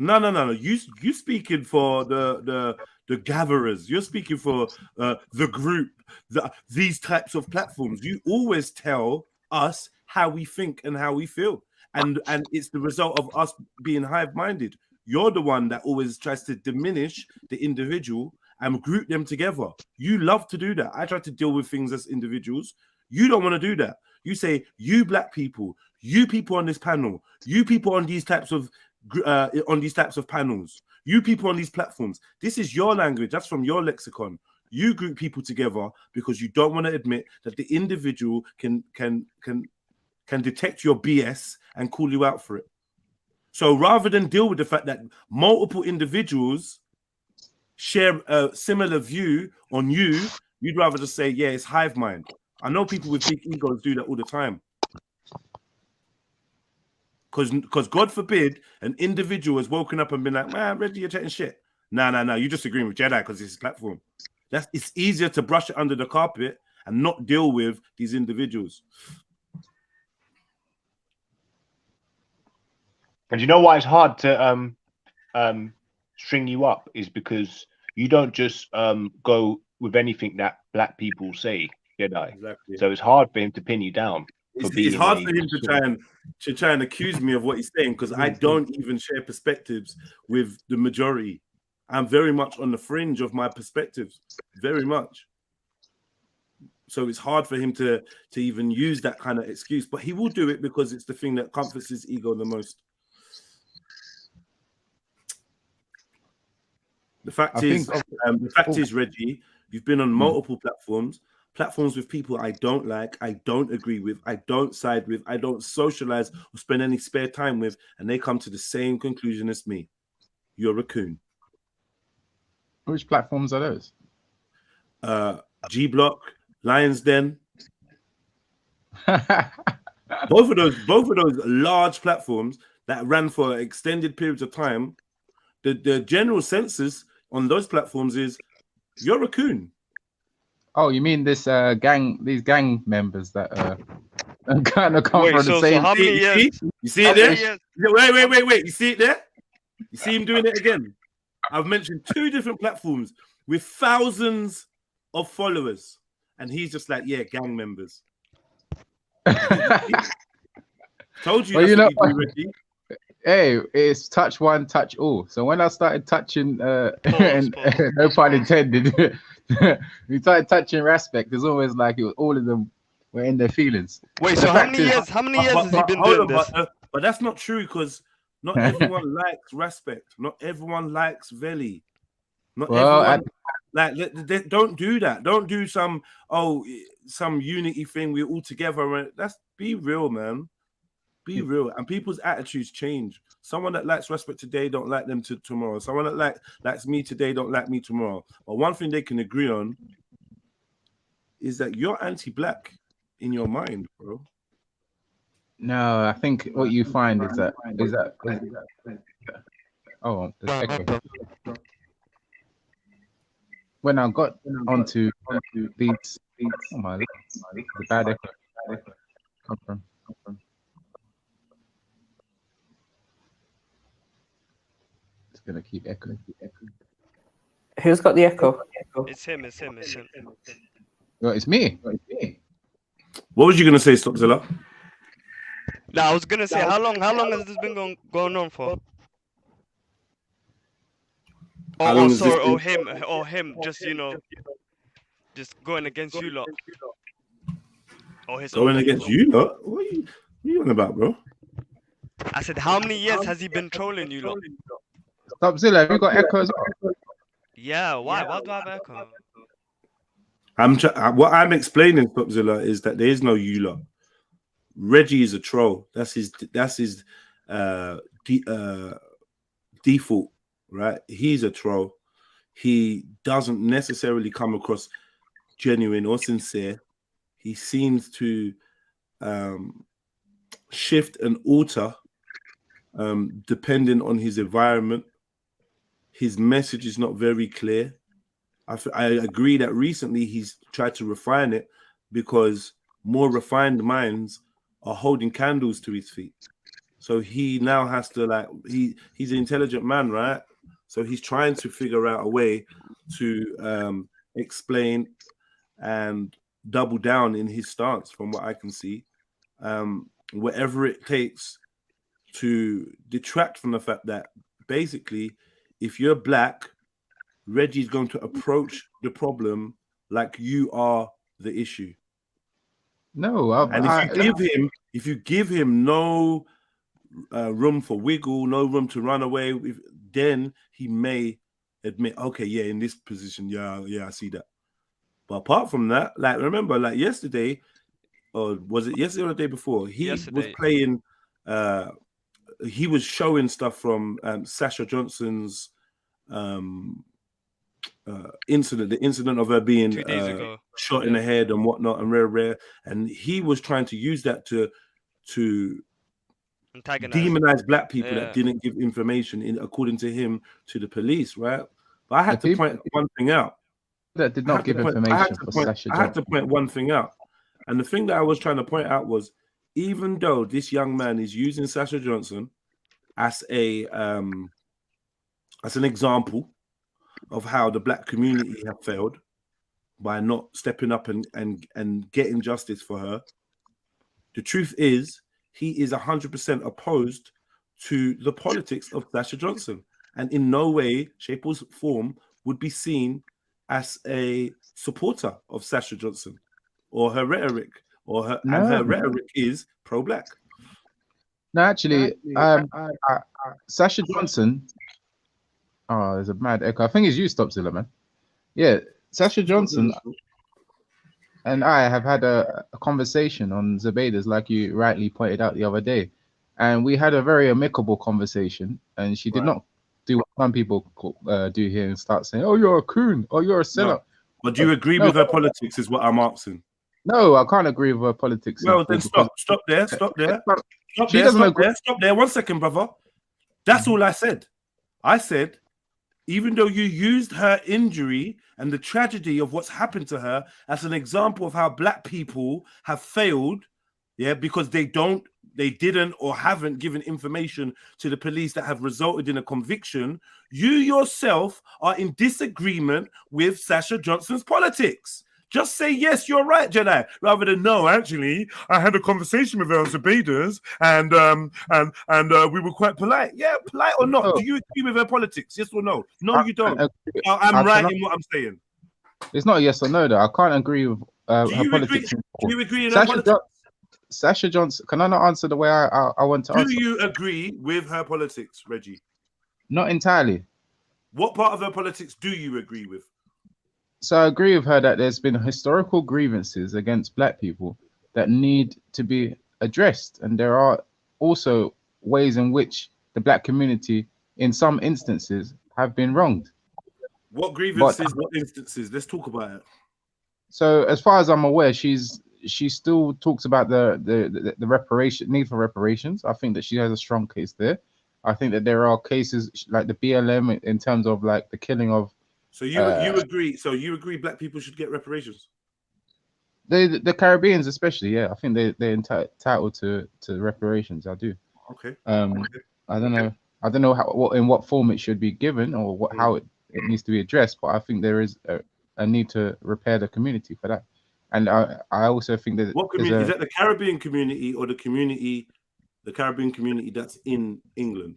No. You speaking for the gatherers. You're speaking for the group. These types of platforms. You always tell us how we think and how we feel, and it's the result of us being hive-minded. You're the one that always tries to diminish the individual and group them together. You love to do that. I try to deal with things as individuals. You don't want to do that. You say, you black people, you people on this panel, you people on these types of panels, you people on these platforms. This is your language. That's from your lexicon. You group people together because you don't want to admit that the individual can detect your BS and call you out for it. So rather than deal with the fact that multiple individuals share a similar view on you, you'd rather just say, yeah, it's hive mind. I know people with big egos do that all the time. Because God forbid an individual has woken up and been like, man, Reggie, you're chatting shit. No, you're just agreeing with Jedi because it's his platform. It's easier to brush it under the carpet and not deal with these individuals. And you know why it's hard to string you up is because you don't just go with anything that black people say, Jedi. Exactly. So it's hard for him to pin you down. It's hard for him to try and accuse me of what he's saying because I don't even share perspectives with the majority. I'm very much on the fringe of my perspectives, very much. So it's hard for him to even use that kind of excuse, but he will do it because it's the thing that comforts his ego the most. The fact is, Reggie, you've been on multiple platforms with people I don't like, I don't agree with, I don't side with, I don't socialize or spend any spare time with, and they come to the same conclusion as me. You're a coon. Which platforms are those? G Block, Lions Den. both of those large platforms that ran for extended periods of time. The general census on those platforms is You're a coon. Oh, you mean this these gang members that kind of come Wait, from the so same. how many years? You see it there? Wait. You see it there? You see him doing it again? I've mentioned 2 different platforms with thousands of followers, and he's just like, yeah, gang members. Told you. Well, you know, what you do, Ricky. Hey, it's touch one, touch all. So when I started touching, and no pun intended, we started touching respect. It's always like it was all of them were in their feelings. Wait, so how many years? How many years has he been doing this? But that's not true, because not everyone likes respect. Not everyone likes Veli. Not everyone. Like, don't do that. Don't do some unity thing. We're all together. That's be real, man. Be real. And people's attitudes change. Someone that likes respect today don't like them tomorrow. Someone that likes me today don't like me tomorrow. But one thing they can agree on is that you're anti-black in your mind, bro. No, I think what you find is that oh, there's echo. When I got onto these oh my, the bad echo come from. It's gonna keep echoing. Who's got the echo? It's him. Well, it's me. What was you gonna say, Stopzilla? No, I was gonna say how long has this been going on for? Or him, just just going against you lot. Or his going against you lot? What are you on about, bro? I said, how many years has he been trolling you lot? Stopzilla, have you got echo as well? Yeah, why? Why do I have echo? What I'm explaining, Stopzilla, is that there is no you lot. Reggie is a troll. That's his default, right? He's a troll. He doesn't necessarily come across genuine or sincere. He seems to shift and alter depending on his environment. His message is not very clear. I agree that recently he's tried to refine it because more refined minds are holding candles to his feet. So he now has to he's an intelligent man, right? So he's trying to figure out a way to explain and double down in his stance, from what I can see. Whatever it takes to detract from the fact that basically, if you're black, Reggie's going to approach the problem like you are the issue. No, if you give him no room for wiggle, no room to run away, then he may admit, okay, yeah, in this position, yeah, I see that. But apart from that, remember, yesterday, or was it yesterday or the day before? Was playing. He was showing stuff from Sasha Johnson's incident, the incident of her being 2 days ago. shot in the head and whatnot, and rare, and he was trying to use that to demonize black people that didn't give information, according to him, to the police, right? But I had to point one thing out. That did not give information for Sasha Johnson. I had to point one thing out, and the thing that I was trying to point out was, even though this young man is using Sasha Johnson as an example of how the black community have failed by not stepping up and getting justice for her, the truth is he is 100% opposed to the politics of Sasha Johnson, and in no way, shape, or form would be seen as a supporter of Sasha Johnson or her rhetoric, and her rhetoric is pro-black. No, actually, Sasha Johnson. Oh, there's a mad echo. I think it's you, Stopzilla, man. Yeah, Sasha Johnson and I have had a conversation on Zubayda's, like you rightly pointed out the other day, and we had a very amicable conversation. And she did not do what some people do here and start saying, "Oh, you're a coon," or "You're a sellout." No. But do you agree with her politics? Is what I'm asking. No, I can't agree with her politics. Well, then stop there. Stop there. Stop there. 1 second, brother. That's all I said. I said even though you used her injury and the tragedy of what's happened to her as an example of how black people have failed, because they didn't or haven't given information to the police that have resulted in a conviction, you yourself are in disagreement with Sasha Johnson's politics. Just say, yes, you're right, Jedi, rather than no, actually, I had a conversation with her on Barbados and we were quite polite. Yeah, polite or not. Do you agree with her politics? Yes or no? No, you don't. I'm right in what I'm saying. It's not a yes or no, though. I can't agree with her politics. Do you agree in her politics? Sasha Johnson, can I not answer the way I want to answer? Do you agree with her politics, Reggie? Not entirely. What part of her politics do you agree with? So I agree with her that there's been historical grievances against black people that need to be addressed. And there are also ways in which the black community, in some instances, have been wronged. What grievances, what instances? Let's talk about it. So as far as I'm aware, she still talks about the need for reparations. I think that she has a strong case there. I think that there are cases like the BLM in terms of like the killing of. So you agree? So you agree black people should get reparations? The Caribbeans especially, yeah. I think they're entitled to reparations. I do. Okay. I don't know in what form it should be given or how it needs to be addressed, but I think there is a need to repair the community for that. And I also think that what community is that? The Caribbean community or the Caribbean community that's in England?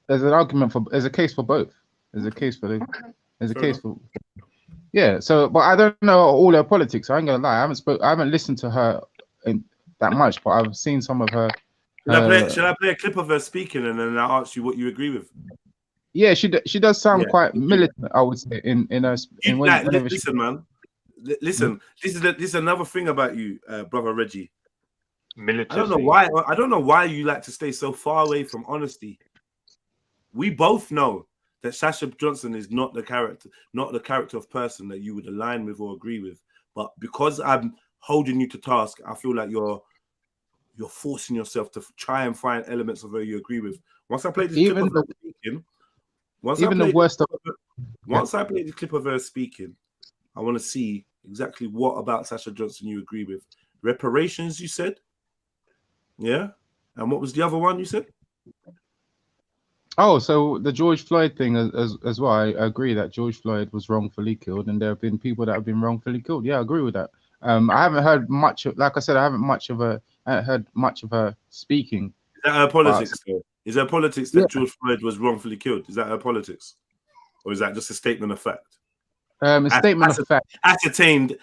There's an argument there's a case for both. There's a case for yeah. So, but I don't know all her politics. I ain't gonna lie. I haven't listened to her that much, but I've seen some of her. Should I play a clip of her speaking and then I'll ask you what you agree with? Yeah, she does sound quite militant, I would say. Listen, man. Listen, this is another thing about you, brother Reggie. Militancy. I don't know why you like to stay so far away from honesty. We both know that Sasha Johnson is not the character of person that you would align with or agree with. But because I'm holding you to task, I feel like you're forcing yourself to try and find elements of her you agree with. Once I play this clip of her speaking, once I play the clip of her speaking, I want to see exactly what about Sasha Johnson you agree with. Reparations, you said? Yeah? And what was the other one you said? Oh, so the George Floyd thing as well. I agree that George Floyd was wrongfully killed, and there have been people that have been wrongfully killed. Yeah, I agree with that. I haven't heard much. Like I said, I haven't heard much of her speaking. Is that her politics? Is her politics that George Floyd was wrongfully killed? Is that her politics, or is that just a statement of fact? A statement of fact, ascertained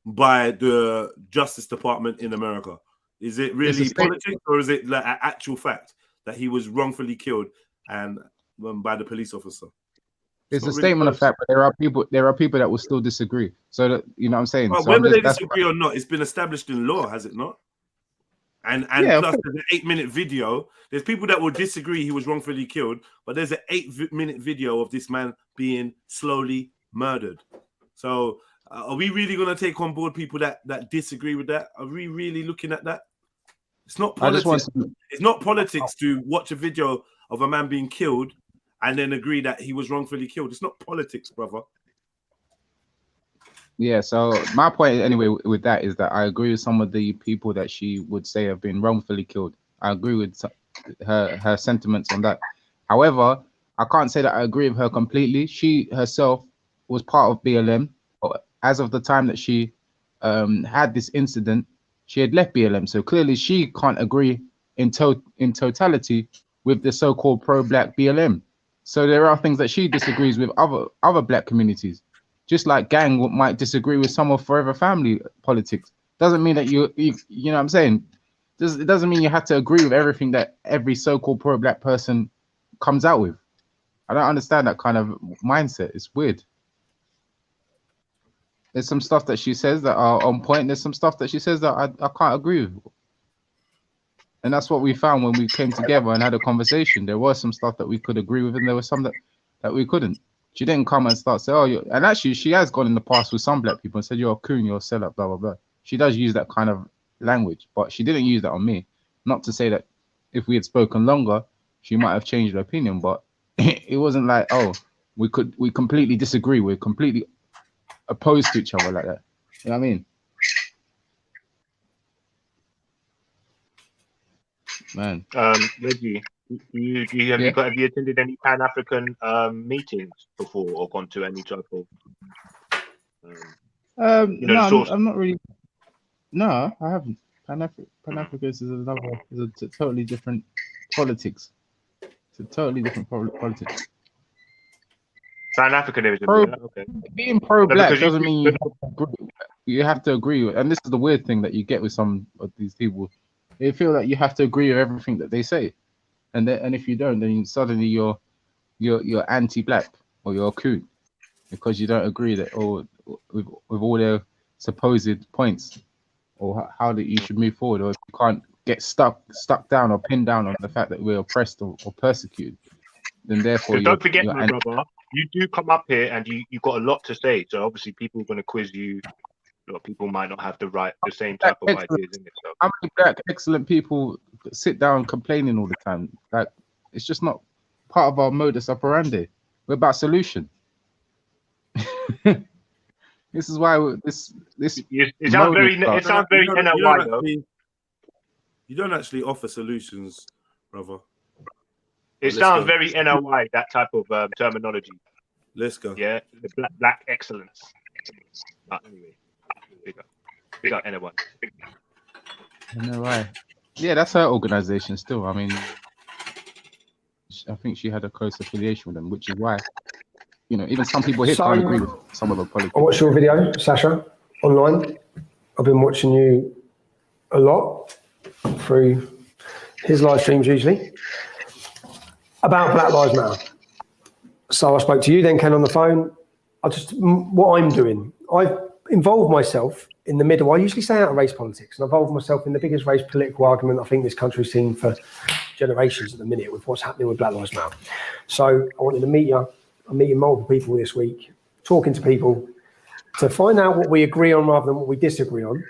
by the Justice Department in America. Is it really politics, or is it like an actual fact that he was wrongfully killed and by the police officer? It's a statement of fact, but there are people that will still disagree. So that, you know what I'm saying? Well, whether they disagree or not, it's been established in law, has it not? And plus there's an 8-minute video. There's people that will disagree he was wrongfully killed, but there's an 8-minute video of this man being slowly murdered. So are we really going to take on board people that disagree with that? Are we really looking at that? It's not politics. It's not politics to watch a video of a man being killed and then agree that he was wrongfully killed. It's not politics, brother. Yeah, so my point anyway with that is that I agree with some of the people that she would say have been wrongfully killed. I agree with her sentiments on that. However, I can't say that I agree with her completely. She herself was part of BLM. As of the time that she had this incident, she had left BLM. So clearly she can't agree in totality with the so-called pro-black BLM. So there are things that she disagrees with other black communities. Just like Gang might disagree with some of Forever Family politics. Doesn't mean that you know what I'm saying? It doesn't mean you have to agree with everything that every so-called pro-black person comes out with. I don't understand that kind of mindset. It's weird. There's some stuff that she says that are on point. There's some stuff that she says that I can't agree with. And that's what we found when we came together and had a conversation. There was some stuff that we could agree with, and there was some that we couldn't. She didn't come and start saying, and actually she has gone in the past with some black people and said, you're a coon, you're a seller, blah, blah, blah. She does use that kind of language, but she didn't use that on me. Not to say that if we had spoken longer, she might have changed her opinion. But it wasn't like, oh, we completely disagree. We're completely opposed to each other like that. You know what I mean? Man. Reggie, have you attended any Pan-African meetings before, or gone to any type of no, I'm not really. No, I haven't. Pan-Africanism is a totally different politics. It's a totally different politics. Pan-Africanism, okay. Being pro-black doesn't mean you have to agree with, and this is the weird thing that you get with some of these people. They feel that you have to agree with everything that they say, and if you don't, then suddenly you're anti-black or you're a coon because you don't agree that with all their supposed points or how that you should move forward, or if you can't get stuck down or pinned down on the fact that we're oppressed or persecuted, then therefore don't forget, my brother, you do come up here and you got a lot to say. So obviously people are going to quiz you. A lot of people might not have the same type of ideas in it. So. How many black excellent people sit down complaining all the time? Like, it's just not part of our modus operandi. We're about solution. This is why this. It sounds very NLY though. You don't actually offer solutions, brother. It sounds very NLY, that type of terminology. Let's go. Yeah, the black excellence. But anyway, big up NLY. NLY. Yeah, that's her organization still. I mean, I think she had a close affiliation with them, which is why, even some people here can't agree with some of the politics. I watched your video, Sasha, online. I've been watching you a lot through his live streams usually about Black Lives Matter. So I spoke to you, then Ken on the phone. What I'm doing, I've involved myself in the middle. I usually stay out of race politics, and I've involved myself in the biggest race political argument I think this country's seen for generations at the minute with what's happening with Black Lives Matter. So I wanted to meet you. I'm meeting multiple people this week, talking to people to find out what we agree on rather than what we disagree on,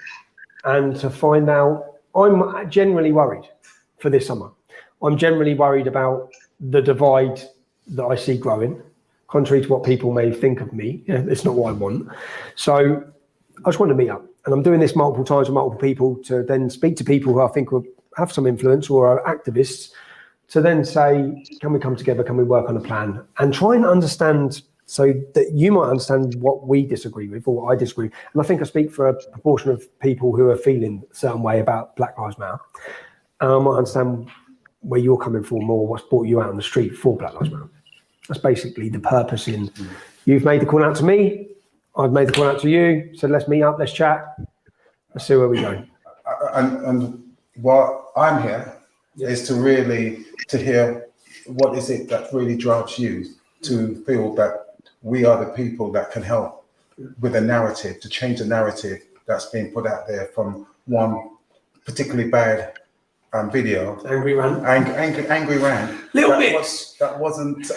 and to find out, I'm generally worried for this summer. I'm generally worried about the divide that I see growing, contrary to what people may think of me. It's not what I want. So I just want to meet up. And I'm doing this multiple times with multiple people to then speak to people who I think will have some influence or are activists, to then say, can we come together? Can we work on a plan? And try and understand, so that you might understand what we disagree with or what I disagree with. And I think I speak for a proportion of people who are feeling a certain way about Black Lives Matter. And I might understand where you're coming from or what's brought you out on the street for Black Lives Matter. That's basically the purpose in, you've made the call out to me, I've made the call out to you, so let's meet up, let's chat, let's see where we go. And what I'm here is to hear what is it that really drives you to feel that we are the people that can help with a narrative, to change the narrative that's being put out there from one particularly bad video. Angry rant. Angry rant. That wasn't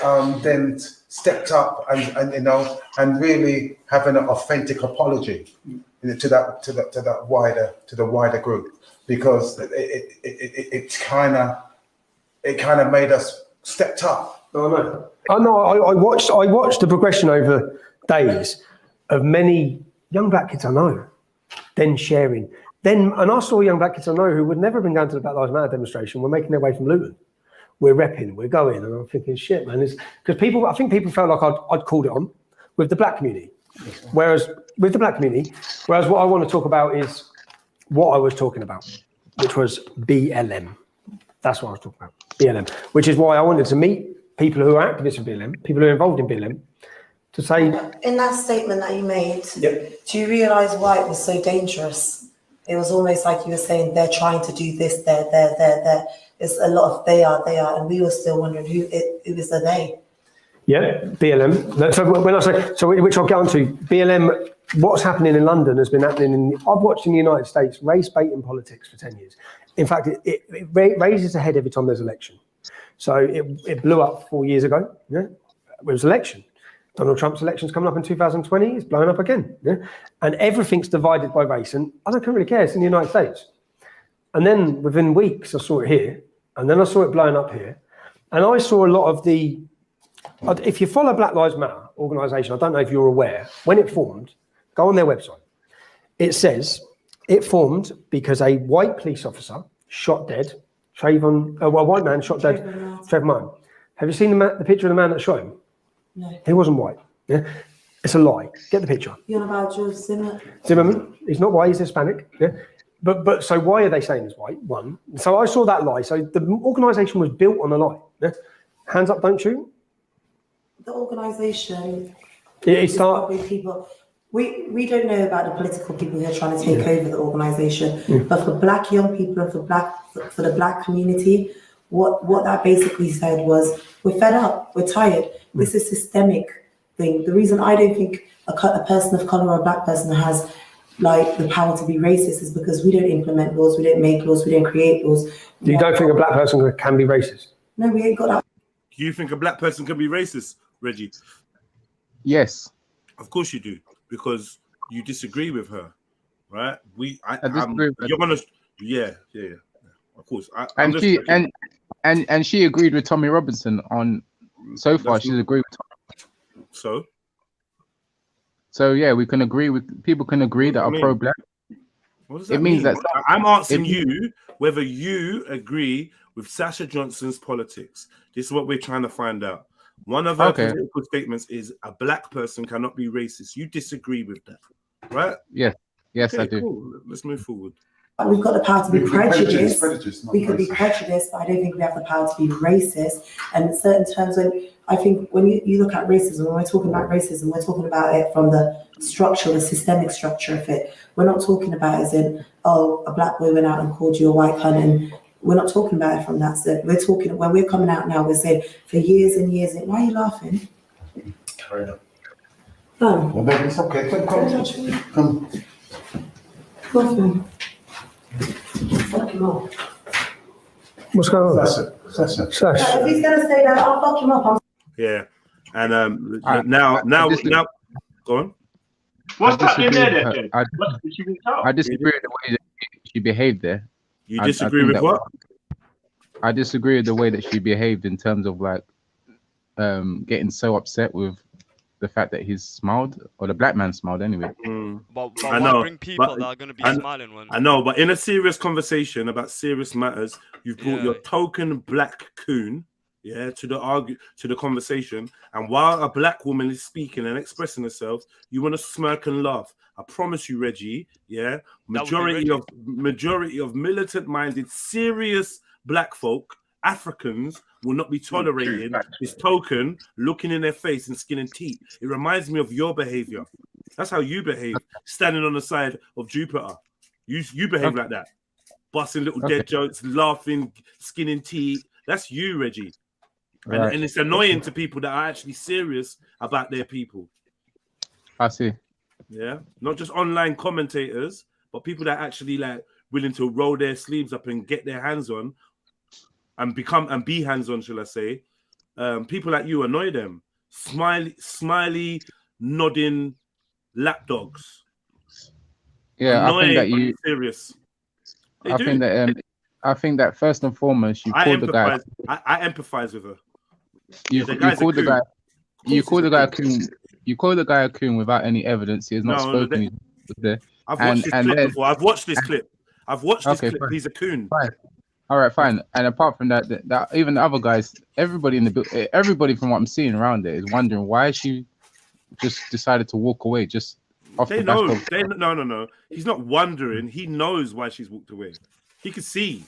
then stepped up and really having an authentic apology to the wider group, because it kind of made us stepped up. I know. I watched the progression over days of many young black kids I know then sharing. And I saw young black kids I know who would never have been going to the Black Lives Matter demonstration. We're making their way from Luton. We're repping, we're going. And I'm thinking, shit, man. Because I think people felt like I'd called it on with the black community. Whereas what I want to talk about is what I was talking about, which was BLM. That's what I was talking about, BLM. Which is why I wanted to meet people who are activists of BLM, people who are involved in BLM, to say... In that statement that you made, Yep. Do you realise why it was so dangerous? It was almost like you were saying, they're trying to do this, there. It's a lot of they are, and we were still wondering who is the they. Yeah, BLM. So which I'll get onto, BLM, what's happening in London has been happening I've watched in the United States race baiting politics for 10 years. In fact, it raises ahead every time there's election. So it blew up 4 years ago. Yeah, it was election. Donald Trump's election's coming up in 2020, it's blowing up again. Yeah? And everything's divided by race. And I don't really care, it's in the United States. And then within weeks, I saw it here, and then I saw it blowing up here, and I saw a lot of the. If you follow Black Lives Matter organisation, I don't know if you're aware, when it formed, go on their website. It says it formed because a white police officer shot dead a white man shot dead Trayvon Martin. Have you seen the picture of the man that shot him? No. He wasn't white. Yeah, it's a lie. Get the picture. You're on about George Zimmerman. He's not white. He's Hispanic. Yeah, but so why are they saying he's white? One. So I saw that lie. So the organisation was built on a lie. Yeah? Hands up, don't shoot. The organisation. It's probably people. We don't know about the political people who are trying to take over the organisation, but for black young people and for the black community, what that basically said was, we're fed up, we're tired. This is systemic thing. The reason I don't think a person of colour or a black person has like the power to be racist is because we don't implement laws, we don't make laws, we don't create laws. You don't think a black person can be racist? No, we ain't got that. Do you think a black person can be racist, Reggie? Yes. Of course you do, because you disagree with her, right? I disagree with her. You're gonna, yeah. Of course. And she agreed with Tommy Robinson on. So far, she's agreed with Tommy. So yeah, we can agree with people can agree that are pro-black. What does that mean? That I'm asking you whether you agree with Sasha Johnson's politics. This is what we're trying to find out. One of her political statements is a black person cannot be racist. You disagree with that, right? Yes, okay, I do. Cool. Let's move forward. We've got the power to be prejudiced. We could be prejudiced, but I don't think we have the power to be racist. And in certain terms, when you look at racism, when we're talking about racism, we're talking about it from the structure, the systemic structure of it. We're not talking about it as in, oh, a black boy went out and called you a white cunt, and we're not talking about it from that sense. We're talking, when we're coming out now, we're saying for years and years, why are you laughing? Carry on. Come. Well, baby, it's okay. Come. Fuck him up. What's going on? That's it. If he's gonna stay there, I'll fuck him up. Yeah, and now, go on. What's happening there, then? I disagree with the way that she behaved there. You disagree with what? I disagree with the way that she behaved in terms of like getting so upset with the fact that he's smiled, or the black man smiled anyway. But I know, bring people that are going to be smiling when I know, but in a serious conversation about serious matters, you've brought your token black coon, to the conversation, and while a black woman is speaking and expressing herself, you want to smirk and laugh. I promise you, Reggie, majority of militant-minded, serious black folk, Africans, will not be tolerating this token looking in their face and skin and teeth. It reminds me of your behavior. That's how you behave, standing on the side of Jupiter. You behave like that, busting little dead jokes, laughing, skin and teeth. That's you, Reggie. And it's annoying to people that are actually serious about their people. I see. Yeah, not just online commentators, but people that actually like willing to roll their sleeves up and get their hands on, and be hands-on, shall I say? People like you annoy them. Smiley, nodding lapdogs. Yeah, annoying, I think that you serious. I think that first and foremost, you called the guy. I empathize with her. You called the guy. You called the guy a coon. You called the guy a coon without any evidence. He has not spoken. I've watched this clip before. I've watched this clip. Clip. Fine. He's a coon. Fine. All right, fine. And apart from that, even the other guys, everybody from what I'm seeing around there is wondering why she just decided to walk away. Just off they the know. back of... No. He's not wondering. He knows why she's walked away. He could see.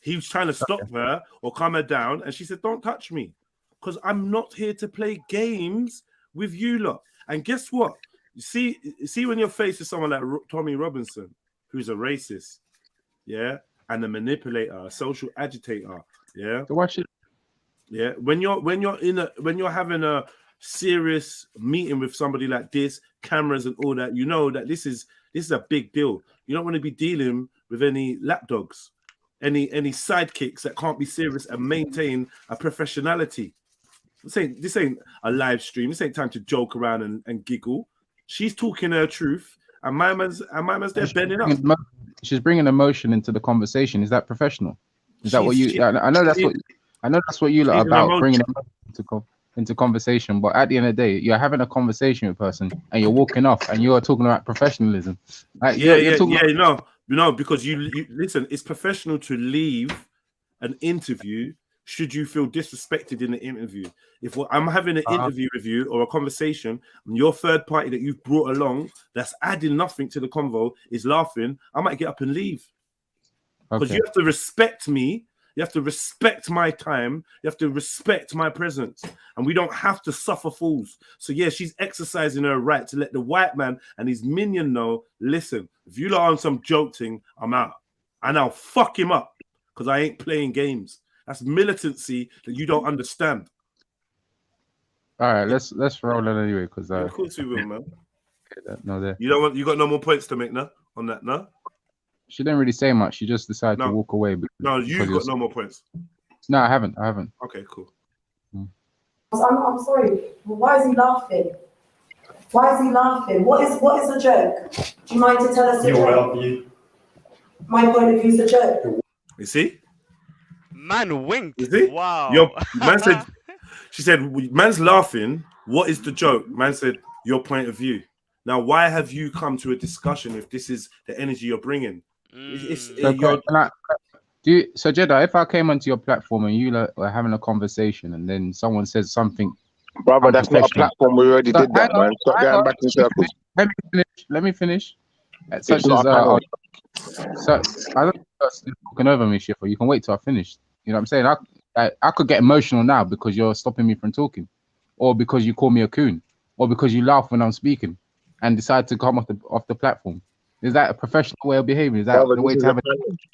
He was trying to stop her or calm her down, and she said, "Don't touch me, because I'm not here to play games with you lot." And guess what? You see when you're faced with someone like Tommy Robinson, who's a racist, and a manipulator, a social agitator, So watch it. Yeah, when you're having a serious meeting with somebody like this, cameras and all that, you know that this is a big deal. You don't want to be dealing with any lapdogs, any sidekicks that can't be serious and maintain a professionality. This ain't a live stream. This ain't time to joke around and giggle. She's talking her truth, and my man's there bending up. She's bringing emotion into the conversation. Is that professional? Is that what you? I know that's what you lot are about, bringing them into conversation. But at the end of the day, you're having a conversation with a person, and you're walking off, and you're talking about professionalism. Like, you're talking no, because you listen. It's professional to leave an interview should you feel disrespected in the interview. If I'm having an interview with you or a conversation, and your third party that you've brought along that's adding nothing to the convo is laughing, I might get up and leave. Because you have to respect me, you have to respect my time, you have to respect my presence, and we don't have to suffer fools. So yeah, she's exercising her right to let the white man and his minion know, listen, if you lot on some joke thing, I'm out. And I'll fuck him up because I ain't playing games. That's militancy that you don't understand. All right, let's roll it anyway, because of course we will, man. No, you got no more points to make, no? On that, no? She didn't really say much. She just decided to walk away. You've got no more points. No, I haven't. Okay, cool. I'm sorry. Why is he laughing? Why is he laughing? What is the joke? Do you mind to tell us the joke? My point of view is the joke. You see? Man winked. You see? Wow. Man said, she said, man's laughing. What is the joke? Man said, your point of view. Now, why have you come to a discussion if this is the energy you're bringing? So Jedi, if I came onto your platform and you were having a conversation and then someone says something, brother, that's not a platform. We already did that, man. Stop going back in circles. Let me finish. Such as so I don't know talking over me, Shiffer. You can wait till I finish. You know what I'm saying? I could get emotional now because you're stopping me from talking, or because you call me a coon, or because you laugh when I'm speaking and decide to come off the platform. Is that a professional way of behaving? Is that the way to have it?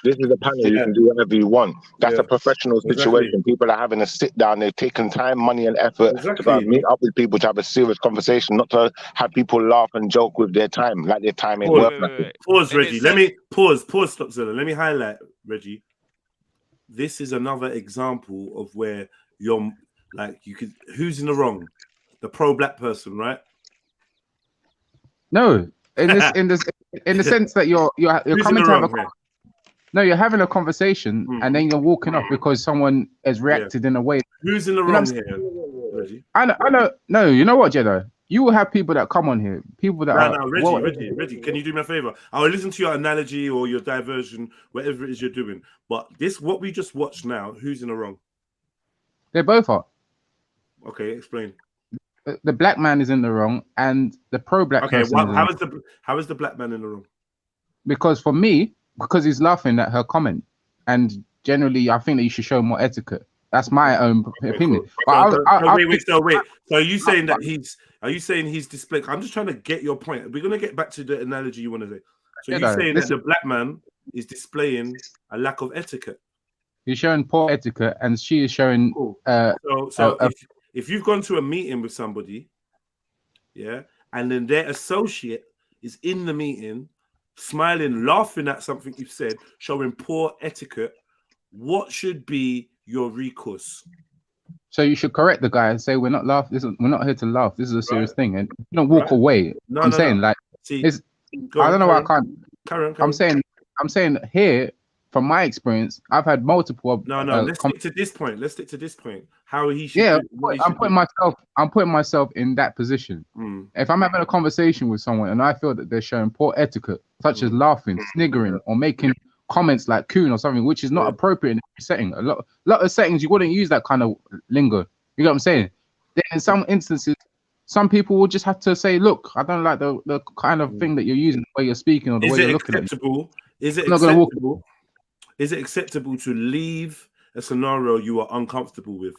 This is a panel. You can do whatever you want. That's a professional situation. Exactly. People are having to sit down. They're taking time, money, and effort to go and meet up with people to have a serious conversation, not to have people laugh and joke with their time, like their time ain't worth nothing. Pause, Reggie. Let me pause, Stopzilla. Let me highlight, Reggie. This is another example of where you're like, who's in the wrong? The pro-black person, right? No. In the sense that you're coming to have you're having a conversation and then you're walking off because someone has reacted in a way. Who's in the wrong here, Reggie? I know. No, you know what, Jedi? You will have people that come on here, people that Reggie, can you do me a favor? I'll listen to your analogy or your diversion, whatever it is you're doing. But what we just watched now, who's in the wrong? They both are. Okay, explain. The black man is in the wrong, and the pro-black person. Okay, how is the black man in the wrong? Because for me, because he's laughing at her comment, and generally, I think that you should show more etiquette. That's my own opinion. Cool. Wait. So are you saying that he's displaying? I'm just trying to get your point. We're gonna get back to the analogy you want to say. So you're saying that the black man is displaying a lack of etiquette? He's showing poor etiquette, and she is showing. Cool. If you've gone to a meeting with somebody, and then their associate is in the meeting, smiling, laughing at something you've said, showing poor etiquette, what should be your recourse? So you should correct the guy and say, "We're not laughing. We're not here to laugh. This is a serious thing." And you don't walk away. I don't know why I can't. I'm saying here. From my experience, I've had multiple. Let's stick to this point. How he should. Yeah, I'm putting myself in that position. If I'm having a conversation with someone and I feel that they're showing poor etiquette, such as laughing, sniggering, or making comments like "coon" or something, which is not appropriate in every setting. A lot of settings you wouldn't use that kind of lingo. You get what I'm saying? Then in some instances, some people will just have to say, "Look, I don't like the kind of thing that you're using, the way you're speaking, or the way you're looking at me." Is it acceptable? Is it acceptable to leave a scenario you are uncomfortable with?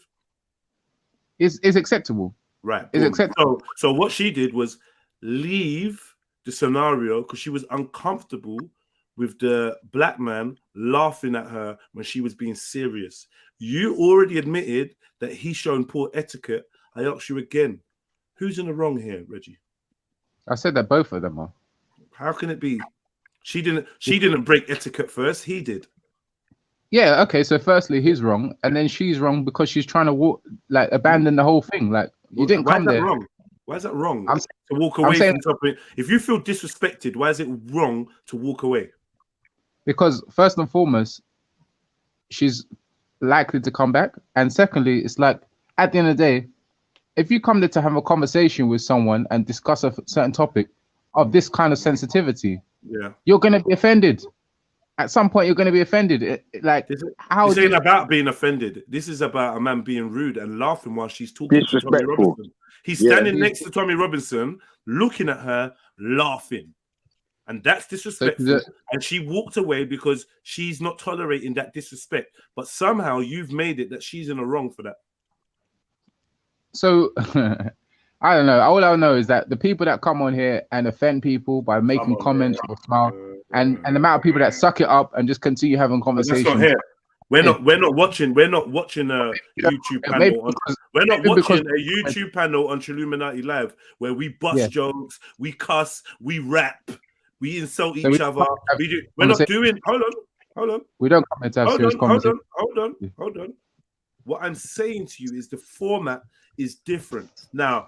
It's acceptable. Right. It's acceptable. So what she did was leave the scenario because she was uncomfortable with the black man laughing at her when she was being serious. You already admitted that he's shown poor etiquette. I ask you again, who's in the wrong here, Reggie? I said that both of them are. How can it be? She didn't break etiquette first. He did. Yeah, okay, so firstly he's wrong, and then she's wrong because she's trying to abandon the whole thing. Like, you didn't come there. Why is that wrong? To walk away from something. If you feel disrespected, why is it wrong to walk away? Because first and foremost, she's likely to come back. And secondly, it's like at the end of the day, if you come there to have a conversation with someone and discuss a certain topic of this kind of sensitivity, yeah, you're going to be offended. At some point, you're going to be offended. Like, how? This ain't about being offended. This is about a man being rude and laughing while she's talking to Tommy Disrespectful. Robinson. He's Yeah. standing next to Tommy Robinson, looking at her, laughing. And that's disrespectful. And she walked away because she's not tolerating that disrespect. But somehow you've made it that she's in the wrong for that. So, I don't know. All I know is that the people that come on here and offend people by making comments or smile, and the amount of people that suck it up and just continue having conversations. That's not here. We're not watching a YouTube panel. We're not watching a YouTube panel on Trilluminati Live where we bust jokes, we cuss, we rap, we insult each other. We're not doing. Hold on. We don't come here to have serious conversations. Hold on. What I'm saying to you is the format is different. Now,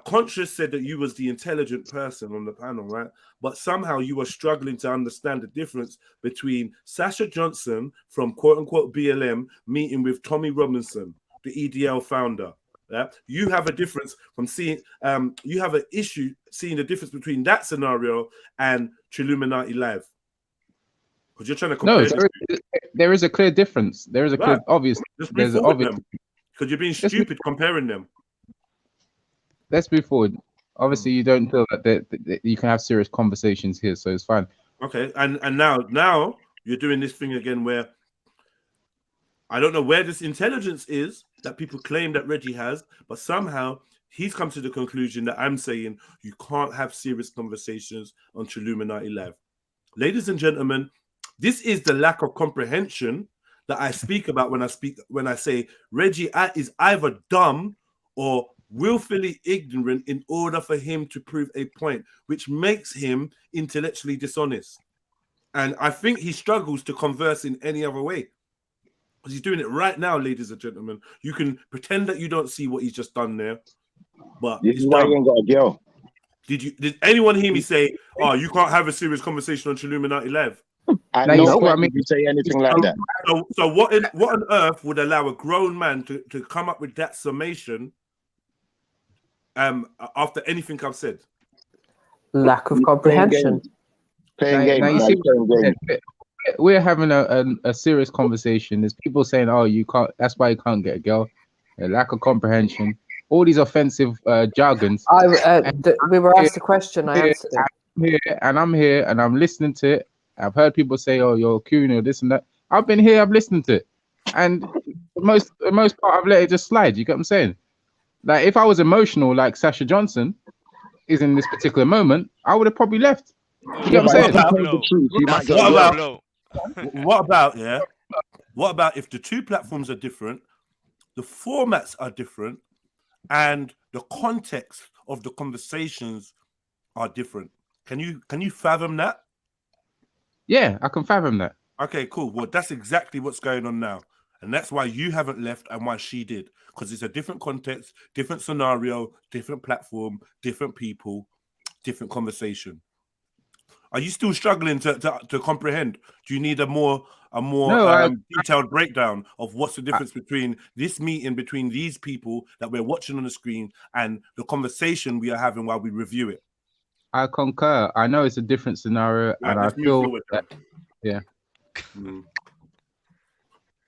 Conscious said that you was the intelligent person on the panel, right? But somehow you were struggling to understand the difference between Sasha Johnson from quote-unquote BLM meeting with Tommy Robinson, the EDL founder. Yeah? You have a difference from seeing, you have an issue seeing the difference between that scenario and Trilluminati Live. Because you're trying to compare. No, there is a clear difference. There is a clear, obvious. Just There's move obvious. forward them. Because you're being stupid comparing them. Let's move forward. Obviously, you don't feel that you can have serious conversations here, so it's fine. Okay, and now you're doing this thing again where I don't know where this intelligence is that people claim that Reggie has, but somehow he's come to the conclusion that I'm saying you can't have serious conversations on Trilluminati Live. Ladies and gentlemen, this is the lack of comprehension that I speak about when I say Reggie is either dumb or willfully ignorant in order for him to prove a point, which makes him intellectually dishonest. And I think he struggles to converse in any other way. Because he's doing it right now, ladies and gentlemen. You can pretend that you don't see what he's just done there, but This is why you ain't got a girl. Did anyone hear me say, "Oh, you can't have a serious conversation on Trilluminati Live"? At no point did you say anything like that. So what on earth would allow a grown man to come up with that summation after anything I've said? Lack of comprehension. We're having a serious conversation. There's people saying, "Oh, you can't. That's why you can't get a girl." A lack of comprehension. All these offensive jargons. We were asked a question. I answered it. I'm here and I'm listening to it. I've heard people say, "Oh, you're a coon," or this and that. I've been here. I've listened to it, and the most part, I've let it just slide. You get what I'm saying? Like, if I was emotional, like Sasha Johnson is in this particular moment, I would have probably left. You get what I'm saying? What about if the two platforms are different, the formats are different, and the context of the conversations are different? Can you fathom that? Yeah, I can fathom that. Okay, cool. Well, that's exactly what's going on now. And that's why you haven't left and why she did. Because it's a different context, different scenario, different platform, different people, different conversation. Are you still struggling to comprehend? Do you need a more detailed breakdown of what's the difference between this meeting between these people that we're watching on the screen and the conversation we are having while we review it? I concur. I know it's a different scenario, and I feel that, yeah.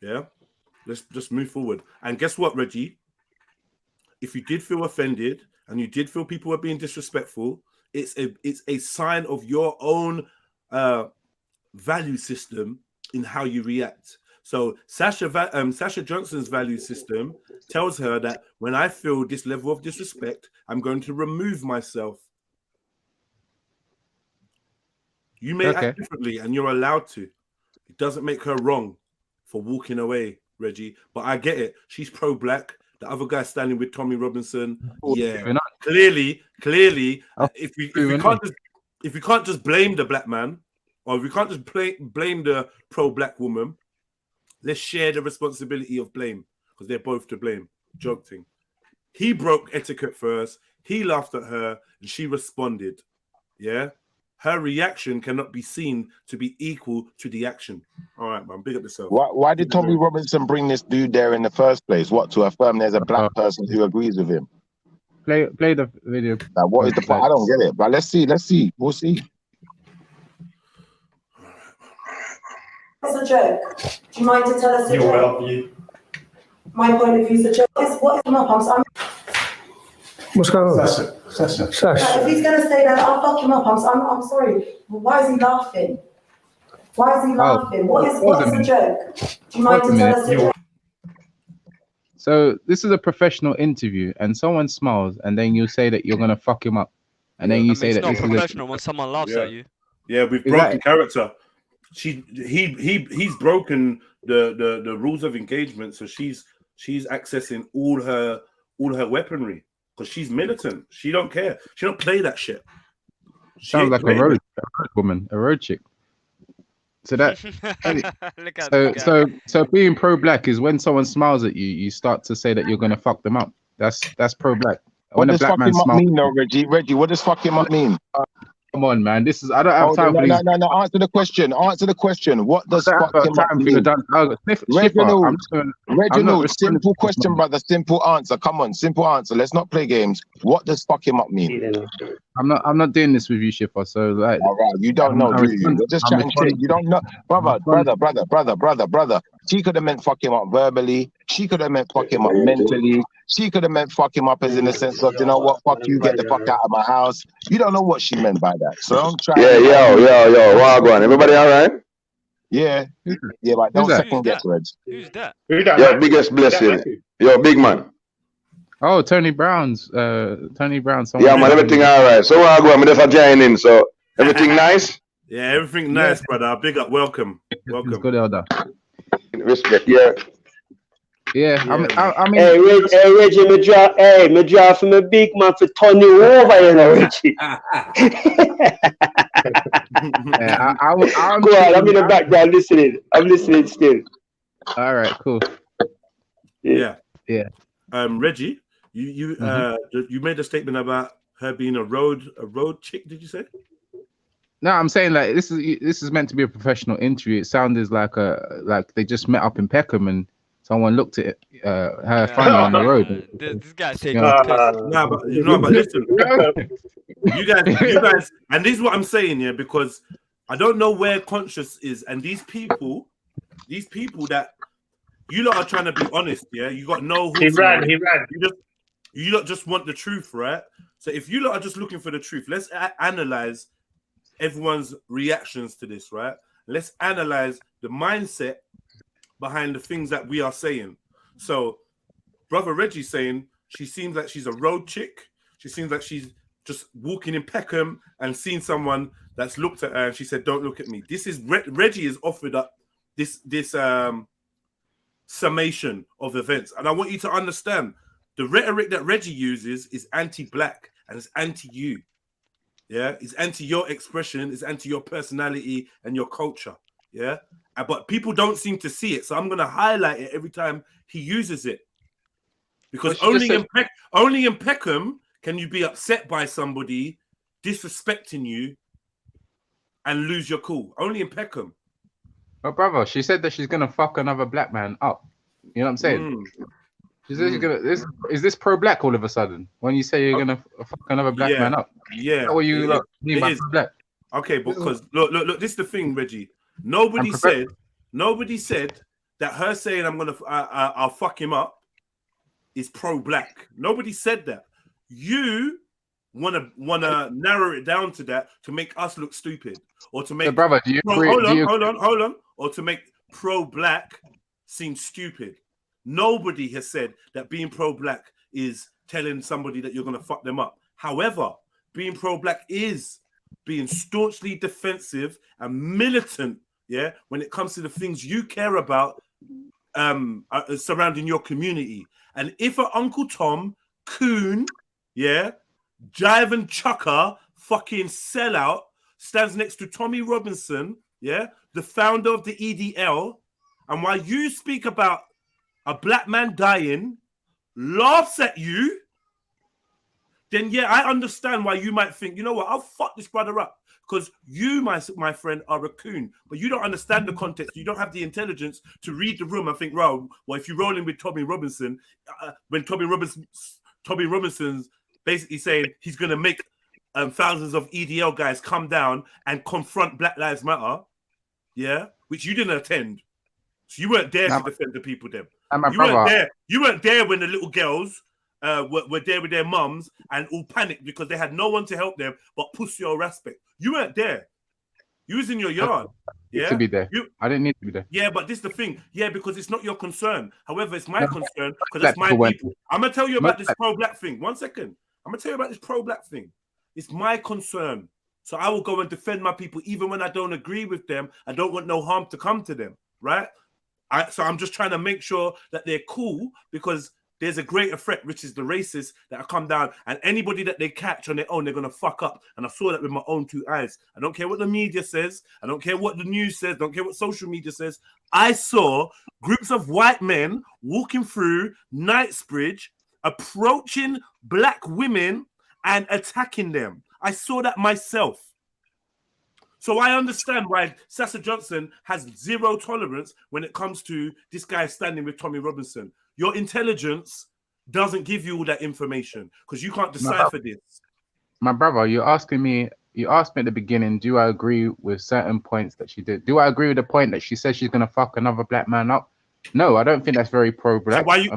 Yeah, let's just move forward. And guess what, Reggie? If you did feel offended and you did feel people were being disrespectful, it's a sign of your own value system in how you react. So Sasha Johnson's value system tells her that when I feel this level of disrespect, I'm going to remove myself. You may act differently, and you're allowed to. It doesn't make her wrong for walking away, Reggie. But I get it. She's pro-black. The other guy standing with Tommy Robinson. Yeah, clearly. If we can't just blame the black man, or if we can't just blame the pro-black woman, let's share the responsibility of blame because they're both to blame. Joke thing. He broke etiquette first. He laughed at her, and she responded. Yeah. her reaction cannot be seen to be equal to the action. All right, man, big up yourself. Why did Tommy Robinson bring this dude there in the first place? What, to affirm there's a black person who agrees with him? Play the video. Like, what is the point? I don't get it. But let's see. We'll see. It's a joke. Do you mind to tell us a joke? My point of view is a joke. What is up? What's going on? If he's going to say that, I'll fuck him up. I'm sorry. Why is he laughing? Why is he laughing? What is the joke? Do you mind to tell us a joke? So this is a professional interview, and someone smiles, and then you say that you're gonna fuck him up, and then you say it's that not this professional when someone laughs at you. Yeah, we've broken character. He's broken the rules of engagement, so she's accessing all her weaponry because she's militant. She don't care. She don't play that shit. Sounds like a road woman, a road chick. So that so being pro-black is when someone smiles at you, you start to say that you're gonna fuck them up. That's pro-black. What does fucking up mean, though, Reggie? Reggie, what does fucking up mean? Come on, man. This is I don't have time for these. No. Answer the question. What does fucking up mean? Reginald, simple question, brother. Simple answer. Come on, simple answer. Let's not play games. What does fucking up mean? I'm not doing this with you, Shiffer. So like, all right, you don't know, do you? You're just chatting shit. You don't know, brother. She could have meant fuck him up verbally. She could have meant fuck him up mentally. She could have meant fuck him up as in the sense of, you know what, fuck you, get the fuck out of my house. You don't know what she meant by that. So don't try. Yeah, yo, Wagwan. Everybody all right? Yeah, but don't second guess, Reg. Who's that? Yo, biggest blessing. Yo, big man. Oh, Tony Brown's. Tony Brown. Yeah, man, everything all right. So Wagwan, I'm just joining. So everything nice? Yeah, everything nice, brother. Big up, welcome. Good elder. Respect, yeah. Yeah, I mean, hey, Reggie, me draw from a big man for turn you over, you know, Reggie. Go on, I'm in the background listening. I'm listening still. All right, cool. Yeah. Mm-hmm. Reggie, you made a statement about her being a road chick. Did you say? No, I'm saying like this is meant to be a professional interview. It sounded like they just met up in Peckham and someone looked at her funny on the road. This guy's shaking. No, but listen, you guys, and this is what I'm saying here, because I don't know where conscious is, and these people that you lot are trying to be honest, yeah. You got no. He ran. You lot just want the truth, right? So if you lot are just looking for the truth, let's analyze everyone's reactions to this, right? Let's analyze the mindset behind the things that we are saying. So, brother Reggie's saying she seems like she's a road chick. She seems like she's just walking in Peckham and seen someone that's looked at her and she said, "Don't look at me." This is Reggie has offered up this summation of events, and I want you to understand the rhetoric that Reggie uses is anti-black and it's anti-you. Yeah, it's anti your expression, it's anti your personality and your culture. Yeah, but people don't seem to see it, so I'm gonna highlight it every time he uses it, because only in Peckham can you be upset by somebody disrespecting you and lose your cool. Only in Peckham. Oh, brother, she said that she's gonna fuck another black man up. You know what I'm saying? She said she's gonna. Is this pro-black all of a sudden? When you say you're gonna fuck another black man up? Yeah. What you mean by pro-black? Okay, because look, this is the thing, Reggie. Nobody said that her saying I'll fuck him up is pro-black. Nobody said that. You wanna narrow it down to that to make us look stupid, or to make brother. Do you agree? Hold on, or to make pro-black seem stupid. Nobody has said that being pro-black is telling somebody that you're going to fuck them up. However, being pro-black is being staunchly defensive and militant, yeah, when it comes to the things you care about surrounding your community. And if an Uncle Tom, coon, yeah, jive and chucker, fucking sellout, stands next to Tommy Robinson, yeah, the founder of the EDL, and while you speak about a black man dying, laughs at you, then yeah, I understand why you might think, you know what, I'll fuck this brother up. Because you, my friend, are a coon, but you don't understand the context. You don't have the intelligence to read the room and think, well, if you're rolling with Tommy Robinson, when Tommy Robinson's basically saying he's going to make thousands of EDL guys come down and confront Black Lives Matter, yeah, which you didn't attend. So you weren't there to defend the people then. You weren't there when the little girls were there with their mums and all panicked because they had no one to help them but pussy or respect. You weren't there. You was in your yard. Yeah, to be there. I didn't need to be there. Yeah, but this is the thing. Yeah, because it's not your concern. However, it's my concern because it's my people. I'm gonna tell you about this pro-black thing. 1 second. I'm gonna tell you about this pro-black thing. It's my concern. So I will go and defend my people even when I don't agree with them. I don't want no harm to come to them, right? So I'm just trying to make sure that they're cool because there's a greater threat, which is the racists that have come down, and anybody that they catch on their own, they're going to fuck up. And I saw that with my own 2 eyes. I don't care what the media says. I don't care what the news says. I don't care what social media says. I saw groups of white men walking through Knightsbridge, approaching black women and attacking them. I saw that myself. So I understand why Sasha Johnson has zero tolerance when it comes to this guy standing with Tommy Robinson. Your intelligence doesn't give you all that information because you can't decipher this. My brother, you asked me at the beginning, do I agree with certain points that she did? Do I agree with the point that she said she's going to fuck another black man up? No, I don't think that's very pro-black. So why are you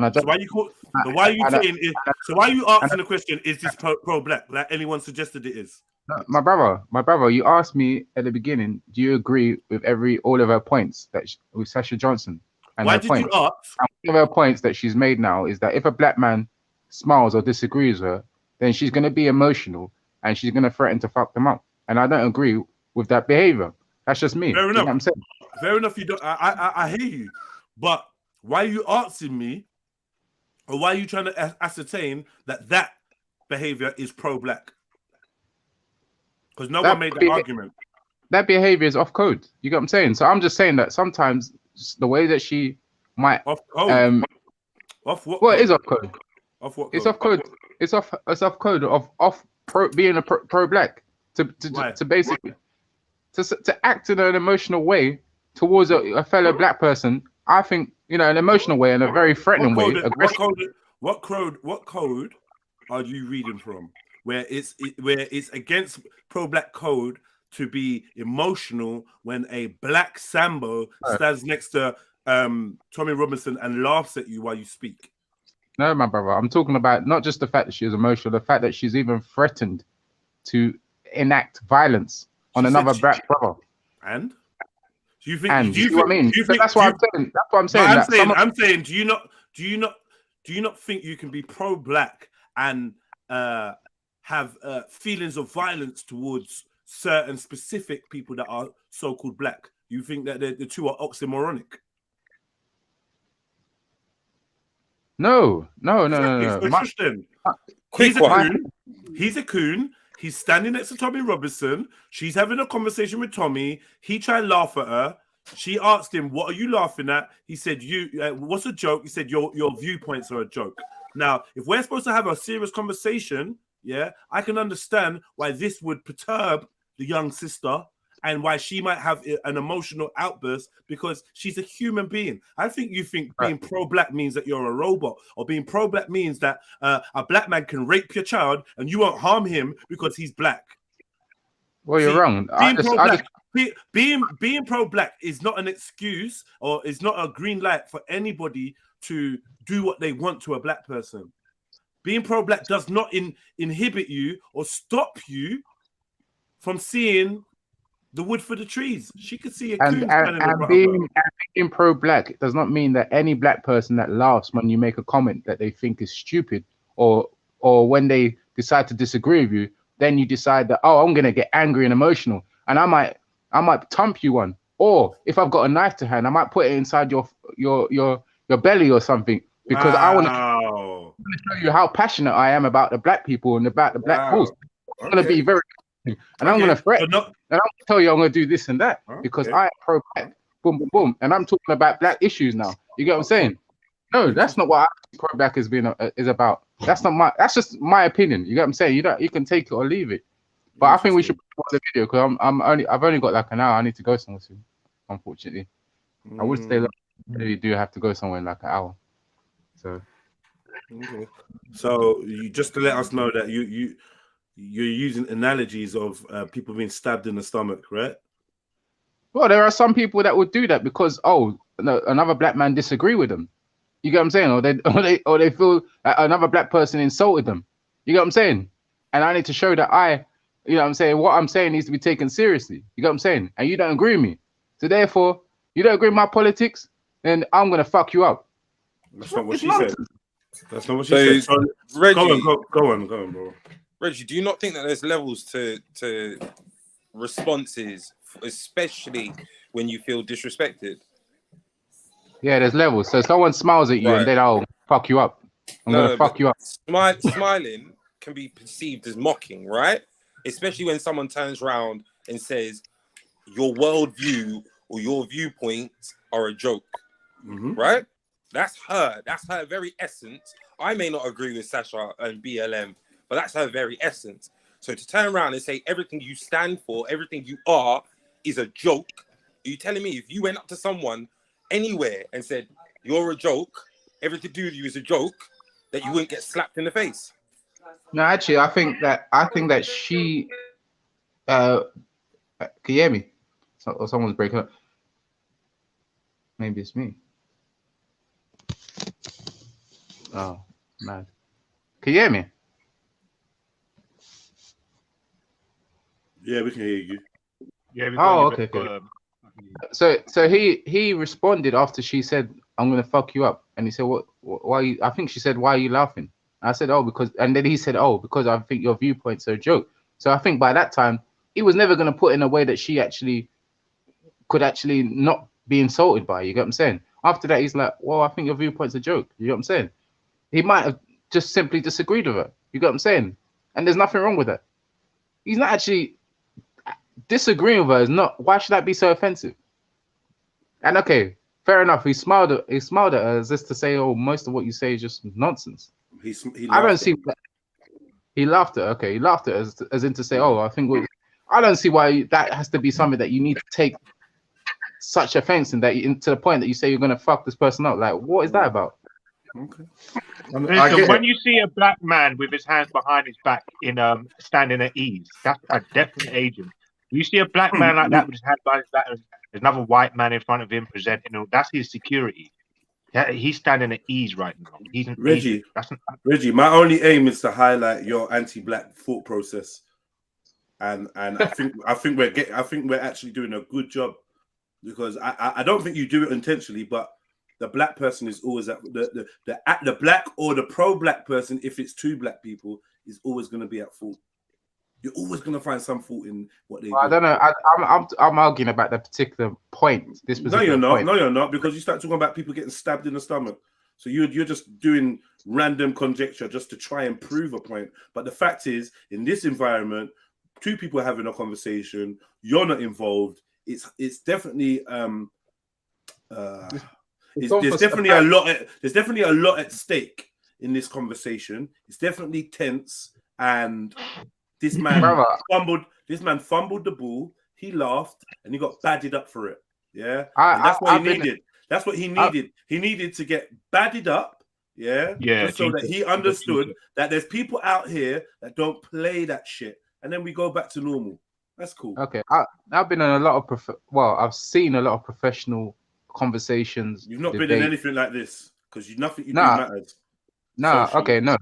asking the question, is this pro-black? Like anyone suggested it is? No, my brother, you asked me at the beginning, do you agree with all of her points with Sasha Johnson? And why did you ask? And one of her points that she's made now is that if a black man smiles or disagrees with her, then she's going to be emotional and she's going to threaten to fuck them up. And I don't agree with that behavior. That's just me. Fair enough. You know what I'm saying? Fair enough. You don't. I hear you, but why are you asking me, or why are you trying to ascertain that behavior is pro-black? Because no one made that argument. That behavior is off code. You get what I'm saying? So I'm just saying that sometimes the way that she might off code. Off what? Well, it is off code. Off what? It's off code. It's off code of being a pro-black to basically to act in an emotional way towards a fellow black person. I think, you know, an emotional way and a very threatening way. What code are you reading from? Where it's against pro-black code to be emotional when a black Sambo stands next to Tommy Robinson and laughs at you while you speak. No, my brother, I'm talking about not just the fact that she was emotional, the fact that she's even threatened to enact violence on another black brother. And do you think? And do you know what I mean? That's what I'm saying. That's what I'm saying. I'm saying. Do you not think you can be pro-black and have feelings of violence towards certain specific people that are so-called black? You think that the two are oxymoronic? No. He's a coon. He's standing next to Tommy Robinson. She's having a conversation with Tommy. He tried to laugh at her. She asked him, "What are you laughing at?" He said, what's a joke? He said, your viewpoints are a joke. Now, if we're supposed to have a serious conversation, yeah, I can understand why this would perturb the young sister and why she might have an emotional outburst because she's a human being. I think you think being pro-black means that you're a robot, or being pro-black means that a black man can rape your child and you won't harm him because he's black. Well, you're wrong. Being pro-black is not an excuse or is not a green light for anybody to do what they want to a black person. Being pro-black does not inhibit you or stop you from seeing the wood for the trees. She could see a coon and being pro-black does not mean that any black person that laughs when you make a comment that they think is stupid, or when they decide to disagree with you, then you decide that, oh, I'm gonna get angry and emotional, and I might thump you one, or if I've got a knife to hand, I might put it inside your belly or something, because I want to show you how passionate I am about the black people and about the black cause. I'm gonna be very, and I'm gonna threaten, and I'm gonna tell you I'm gonna do this and that because I am pro-black. Boom, boom, boom, and I'm talking about black issues now. You get what I'm saying? No, that's not what pro-black is about. That's just my opinion. You get what I'm saying? You can take it or leave it. But I think we should watch the video because I've only got like an hour. I need to go somewhere soon. Unfortunately, I would stay. I really do have to go somewhere in like an hour. So. Okay. So you just to let us know that you're using analogies of people being stabbed in the stomach, right? Well, there are some people that would do that because another black man disagree with them. You get what I'm saying? Or they feel that another black person insulted them. You get what I'm saying? And I need to show that you know what I'm saying, what I'm saying needs to be taken seriously. You get what I'm saying? And you don't agree with me. So therefore, you don't agree with my politics, then I'm gonna fuck you up. That's not what she said. That's not what she said. So, Reggie, go on, bro. Reggie, do you not think that there's levels to responses, especially when you feel disrespected? Yeah, there's levels. So someone smiles at you and then I'll fuck you up. I'm gonna fuck you up. Smiling can be perceived as mocking, right? Especially when someone turns around and says your worldview or your viewpoints are a joke, right? That's her very essence. I may not agree with Sasha and BLM, but that's her very essence. So to turn around and say everything you stand for, everything you are is a joke, are you telling me if you went up to someone anywhere and said you're a joke, everything to do with you is a joke, that you wouldn't get slapped in the face? No, actually, I think that she can you hear me? Or someone's breaking up. Maybe it's me. Oh, man. Can you hear me? Yeah, we can hear you. Yeah, we got you. Okay. So he responded after she said, "I'm gonna fuck you up," and he said, "What? Why?" I think she said, "Why are you laughing?" And I said, "Oh, because," and then he said, "Oh, because I think your viewpoint's a joke." So I think by that time he was never gonna put in a way that she could not be insulted by. You get what I'm saying? After that, he's like, "Well, I think your viewpoint's a joke." You get what I'm saying? He might have just simply disagreed with her. You get what I'm saying? And there's nothing wrong with that. He's not actually disagreeing with her. Is not. Why should that be so offensive? And okay, fair enough. He smiled at her as just to say, "Oh, most of what you say is just nonsense." I don't see. He laughed at her. Okay, he laughed at her as in to say, "Oh, I think." I don't see why that has to be something that you need to take such offense in, to the point that you say you're gonna fuck this person up. Like, what is that about? Okay. Listen, when you see a black man with his hands behind his back in standing at ease, that's a definite agent. You see a black man like that with his hands behind his back, there's another white man in front of him presenting. That's his security. He's standing at ease right now. He's an Reggie. Agent. Reggie, my only aim is to highlight your anti-black thought process, and I think we're actually doing a good job, because I don't think you do it intentionally, but the black person is always at the black or the pro-black person, if it's two black people, is always going to be at fault. You're always going to find some fault in what they do. I don't know. I'm arguing about that particular point. No, you're not. No, you're not, because you start talking about people getting stabbed in the stomach. So you're just doing random conjecture just to try and prove a point. But the fact is, in this environment, two people are having a conversation. You're not involved. It's definitely there's definitely a lot at stake in this conversation. It's definitely tense, and this man fumbled the ball. He laughed and he got badded up for it. Yeah, and that's what he needed. That's what he needed. He needed to get badded up. Yeah, just so that he understood that there's people out here that don't play that shit, and then we go back to normal. That's cool. Okay, I've been in a lot of I've seen a lot of professional conversations. You've not been in anything like this, because nothing you do matters. No, okay, no.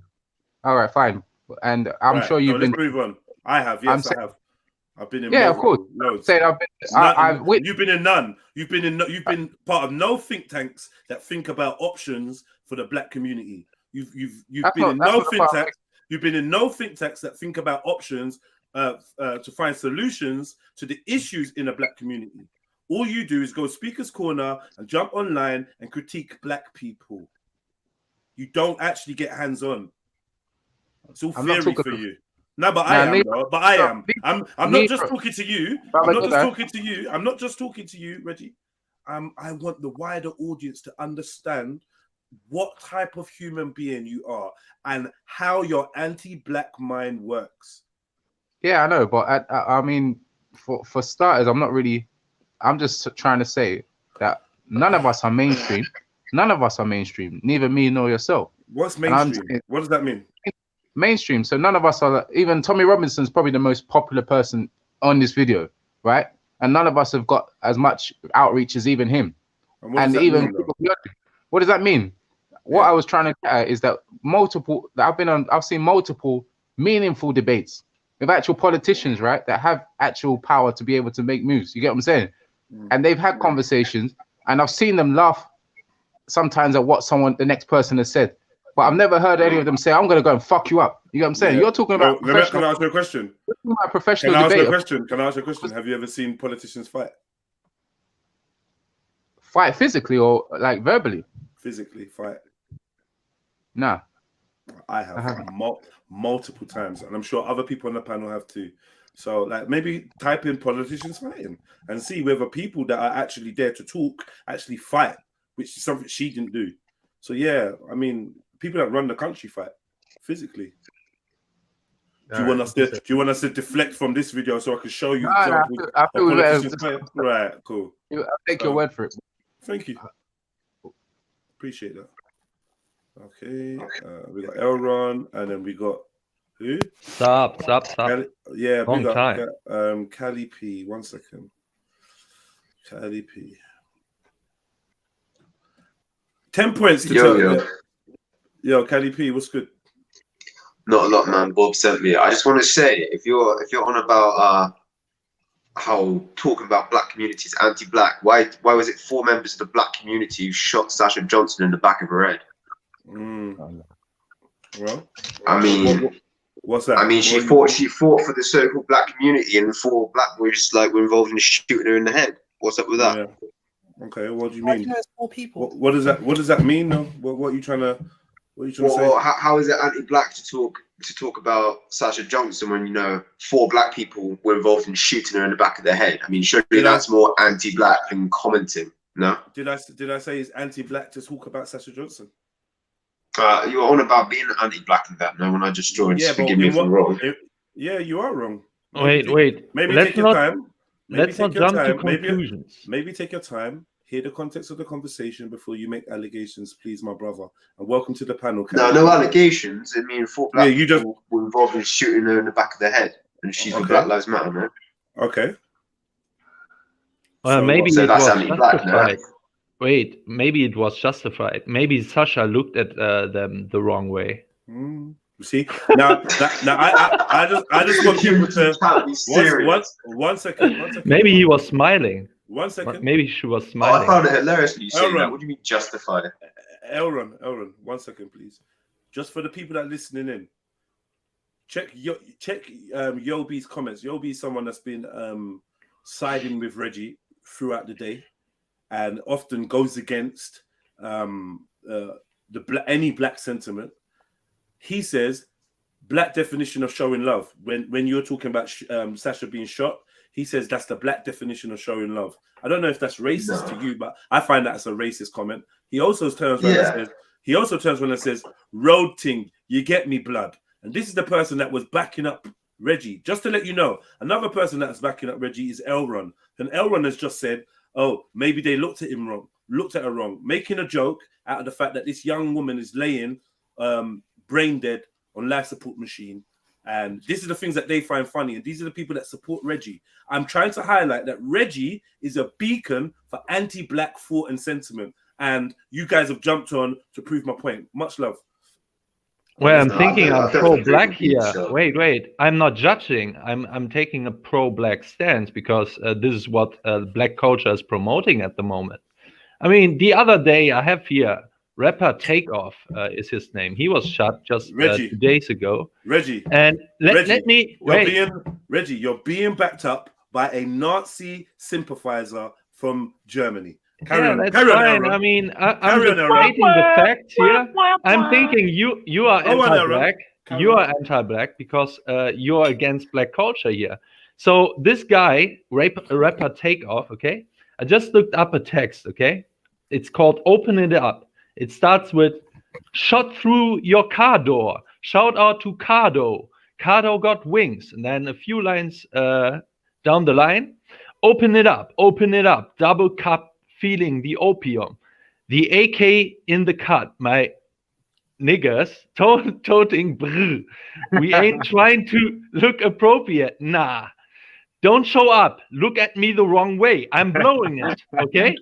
All right, fine. And I'm sure you've been. Let's move on. I have. Yes, I have. I've been in. Yeah, of course. Loads. You've been in none. You've been part of no think tanks that think about options for the black community. You've been in no think tanks. You've been in no think tanks that think about options to find solutions to the issues in the black community. All you do is go speaker's corner and jump online and critique black people. You don't actually get hands-on. It's all theory for you. No, but I am. But I am. I'm not just talking to you. I'm not just talking to you. I'm not just talking to you, Reggie. I want the wider audience to understand what type of human being you are and how your anti-black mind works. Yeah, I know, but I mean, for starters, I'm just trying to say that none of us are mainstream. None of us are mainstream. Neither me nor yourself. What's mainstream? What does that mean? Mainstream. So none of us are. Even Tommy Robinson's probably the most popular person on this video, right? And none of us have got as much outreach as even him. And what does that even mean, what does that mean? What I was trying to get at is that I've seen multiple meaningful debates with actual politicians, right, that have actual power to be able to make moves. You get what I'm saying? And they've had conversations, and I've seen them laugh sometimes at what the next person has said. But I've never heard any of them say, "I'm going to go and fuck you up." You get what I'm saying? You're talking about professional. Can I ask you a question? Professional Can I ask debate. you a question? Can I ask you a question? Have you ever seen politicians fight? Fight physically or like verbally? Physically fight. Nah. I have multiple times, and I'm sure other people on the panel have too. So, like, maybe type in politicians fighting and see whether people that are actually there to talk actually fight, which is something she didn't do. So, yeah, I mean, people that run the country fight physically. Do you want us to deflect from this video so I can show you examples of politicians fight? Right, cool. I'll take your word for it. Thank you. Appreciate that. Okay, we got Elron, and then we got who? Stop. Yeah, Long we got time. Cali P. 1 second. Cali P. 10 points to tell. Yo, Cali P, what's good? Not a lot, man. Bob sent me. I just want to say, if you're on about how talking about black communities anti-black, why was it 4 members of the black community who shot Sasha Johnson in the back of her head? Well, I mean, what's that? I mean, she fought for the so-called black community, and 4 black boys were involved in shooting her in the head. What's up with that? Yeah. Okay, what do you mean? What does that mean? No, what are you trying to? What are you trying to say? How is it anti-black to talk about Sasha Johnson when 4 black people were involved in shooting her in the back of the head? I mean, surely that's more anti-black than commenting. No. Did I say it's anti-black to talk about Sasha Johnson? You were on about being anti-black and that. No, when I just joined, forgive me if I'm wrong. Yeah, you are wrong. Wait. Maybe Let's take your time. Let's not jump to conclusions. Maybe take your time. Hear the context of the conversation before you make allegations, please, my brother. And welcome to the panel. No allegations. I mean, 4 black people were involved in shooting her in the back of the head, and she's for Black Lives Matter, man. Okay. Well, maybe so it that's was anti-black, justified. Wait, maybe it was justified. Maybe Sasha looked at them the wrong way. You see, now I just want people to one second. Maybe he was smiling. 1 second. Maybe she was smiling. I found it hilarious when you say that. What do you mean justified? Elron, 1 second, please. Just for the people that are listening in, check Yobi's comments. Yobi's someone that's been siding with Reggie throughout the day, and often goes against any black sentiment. He says black definition of showing love. When you're talking about Sasha being shot, he says that's the black definition of showing love. I don't know if that's racist to you, but I find that as a racist comment. He also turns around and says, "Road ting, you get me, blood." And this is the person that was backing up Reggie. Just to let you know, another person that's backing up Reggie is Elron. And Elron has just said, "Oh, maybe they looked at her wrong," making a joke out of the fact that this young woman is laying brain dead on life support machine. And these are the things that they find funny. And these are the people that support Reggie. I'm trying to highlight that Reggie is a beacon for anti-black thought and sentiment. And you guys have jumped on to prove my point. Much love. Well, I'm thinking I'm pro-black here. Wait. I'm not judging. I'm taking a pro-black stance because this is what black culture is promoting at the moment. I mean, the other day I have here rapper Takeoff is his name. He was shot just 2 days ago. Reggie. And let me wait. Reggie, you're being backed up by a Nazi sympathizer from Germany. Carry on, fine. Aaron. I mean, I'm just stating the facts here. I'm thinking you are anti-black. You are anti-black because you're against black culture here. So this guy, rapper Takeoff, okay? I just looked up a text, okay? It's called Open It Up. It starts with, "Shot through your car door. Shout out to Cardo. Cardo got wings. And then a few lines down the line, open it up, double cup, feeling the opium. The AK in the cut, my niggas, toting brr. We ain't trying to look appropriate, nah. Don't show up. Look at me the wrong way. I'm blowing it, okay?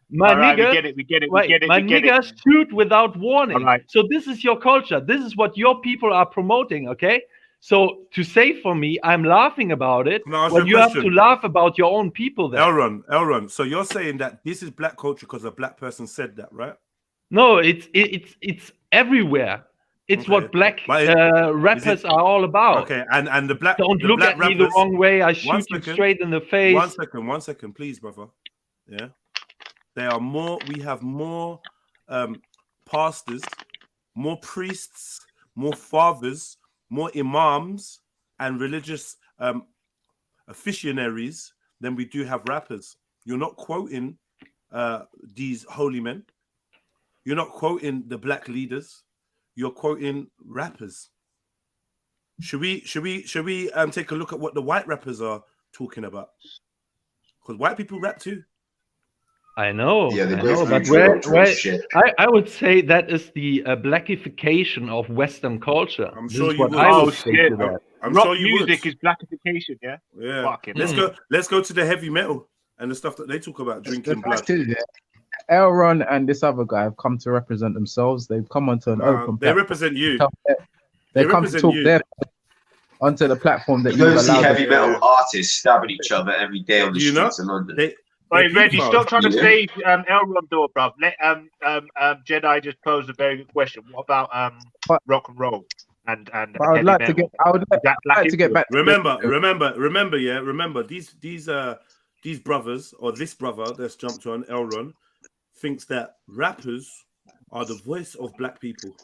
My All right, nigga, we get it, we get it, wait, we get it, my we get it. niggas shoot without warning. All right. So this is your culture. This is what your people are promoting, okay? So to say for me, I'm laughing about it, Can I ask when you you a have to question? laugh about your own people there. Elron. So you're saying that this is black culture because a black person said that, right? No, it's everywhere. It's Okay. what black But is rappers it are all about. okay? And the black Don't the look black at me the rappers. wrong way. I One shoot you second. straight in the face. One second, please, brother. Yeah, there are more. We have more pastors, more priests, more fathers, more imams, and religious aficionaries than we do have rappers. You're not quoting these holy men. You're not quoting the black leaders. You're quoting rappers. Should we take a look at what the white rappers are talking about? Because white people rap too. I know, Yeah, they I go know, through but where drill shit. I would say that is the blackification of Western culture. I'm This sure is you what would. I Oh would say shit! to that. I'm Rock sure you would. music is blackification, yeah. Yeah. Fucking Let's go to the heavy metal and the stuff that they talk about, drinking blood. Elron and this other guy have come to represent themselves. They've come onto an open They platform. represent you. They come to represent talk you. their onto the platform that You you've don't see allowed heavy them. metal artists stabbing each other every day on the Do you streets not? of London. Wait, Reggie, stop trying to Yeah. save Elron door, bruv. Let Jedi just posed a very good question. What about rock and roll and But I would heavy like metal? to get. I would like to get back. To Remember, these brothers, or this brother that's jumped on, Elron, thinks that rappers are the voice of black people.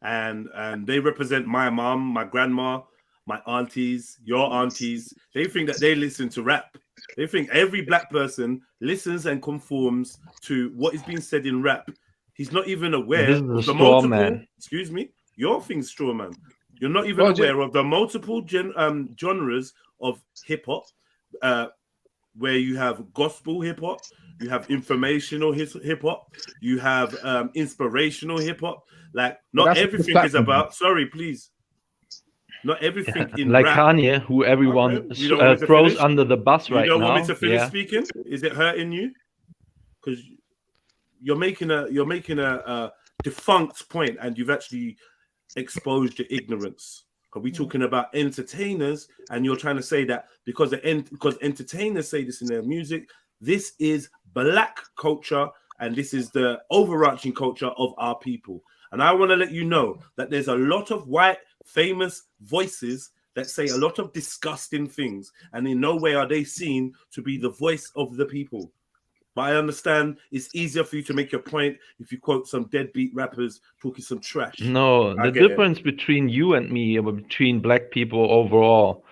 And they represent my mom, my grandma, my aunties, your aunties. They think that they listen to rap. They think every black person listens and conforms to what is being said in rap. He's not even aware This is a of the straw multiple. man. Excuse me, your thing's straw man. You're not even aware of the multiple genres of hip hop, where you have gospel hip hop, you have informational hip hop, you have inspirational hip hop. Like, not everything is about. Sorry, please. Not everything in like rap. Kanye, who everyone Okay. You don't want me to throws finish? under the bus right now. You don't want me to finish Yeah. speaking? Is it hurting you? Because you're making a defunct point, and you've actually exposed your ignorance. Are we talking about entertainers, and you're trying to say that because entertainers say this in their music, this is black culture, and this is the overarching culture of our people. And I want to let you know that there's a lot of white famous voices that say a lot of disgusting things, and in no way are they seen to be the voice of the people. But I understand it's easier for you to make your point if you quote some deadbeat rappers talking some trash. No, I the get it. difference between you and me, or between black people overall,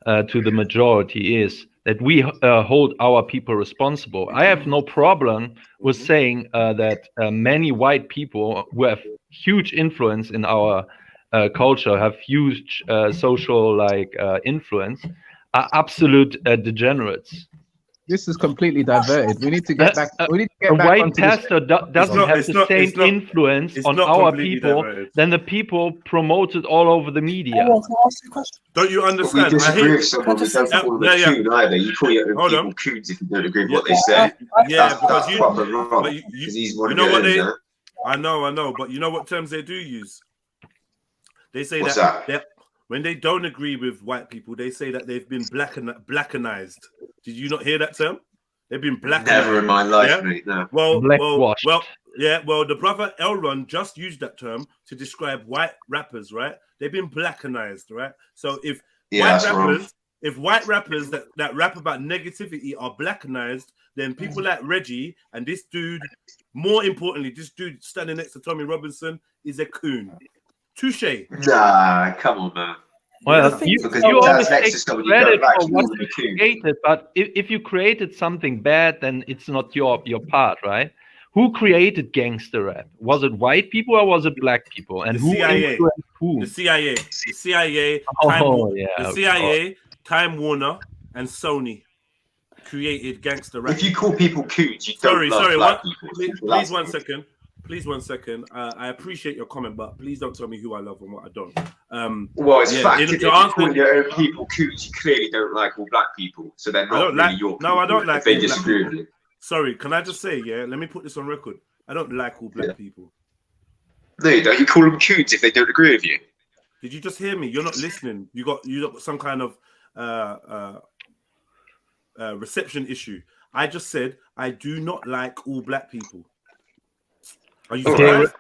to the majority, is that we hold our people responsible. I have no problem with saying that many white people who have huge influence in our culture, have huge social influence, are absolute degenerates. This is completely diverted. We need to get back. We need to get A back white onto pastor doesn't have the same influence it's on not our completely people diverted. than the people promoted all over the media. Don't you But we understand? disagree with someone, we don't call them a coon either. You call your Hold people on. coons if you don't agree with what they say. Yeah, that's because you, proper wrong. but Because he's one you of know what your they. own, I know, but you know what terms they do use. They say What's that when they don't agree with white people, they say that they've been blackenized. Did you not hear that term? They've been blackenized. Never in my life, yeah? mate. No. Well, Blackwashed. Well, the brother Elron just used that term to describe white rappers, right? They've been blackenized, right? So if white rappers that rap about negativity are blackenized, then people like Reggie and this dude, more importantly, this dude standing next to Tommy Robinson, is a coon. Touche. Nah, come on, man. Well, you always take credit for what you created. created, but if you created something bad, then it's not your part, right? who created gangster rap? Was it white people or was it black people? And The who CIA. influenced who? The CIA. The CIA. Oh, yeah, The of CIA, Time Warner, and Sony created gangster rap. If you call people coons, you don't love black people. Please 1 second. Please 1 second. I appreciate your comment, but please don't tell me who I love and what I don't. Well, it's yeah, fact. If you answer, call your own people coons, you clearly don't like all black people. So they're not really your people. No, I don't like. If they all disagree black with you. Sorry, can I just say, yeah? Let me put this on record. I don't like all black people. No, you don't. You call them coons if they don't agree with you. Did you just hear me? You're not listening. You got some kind of reception issue. I just said I do not like all black people. Are you surprised?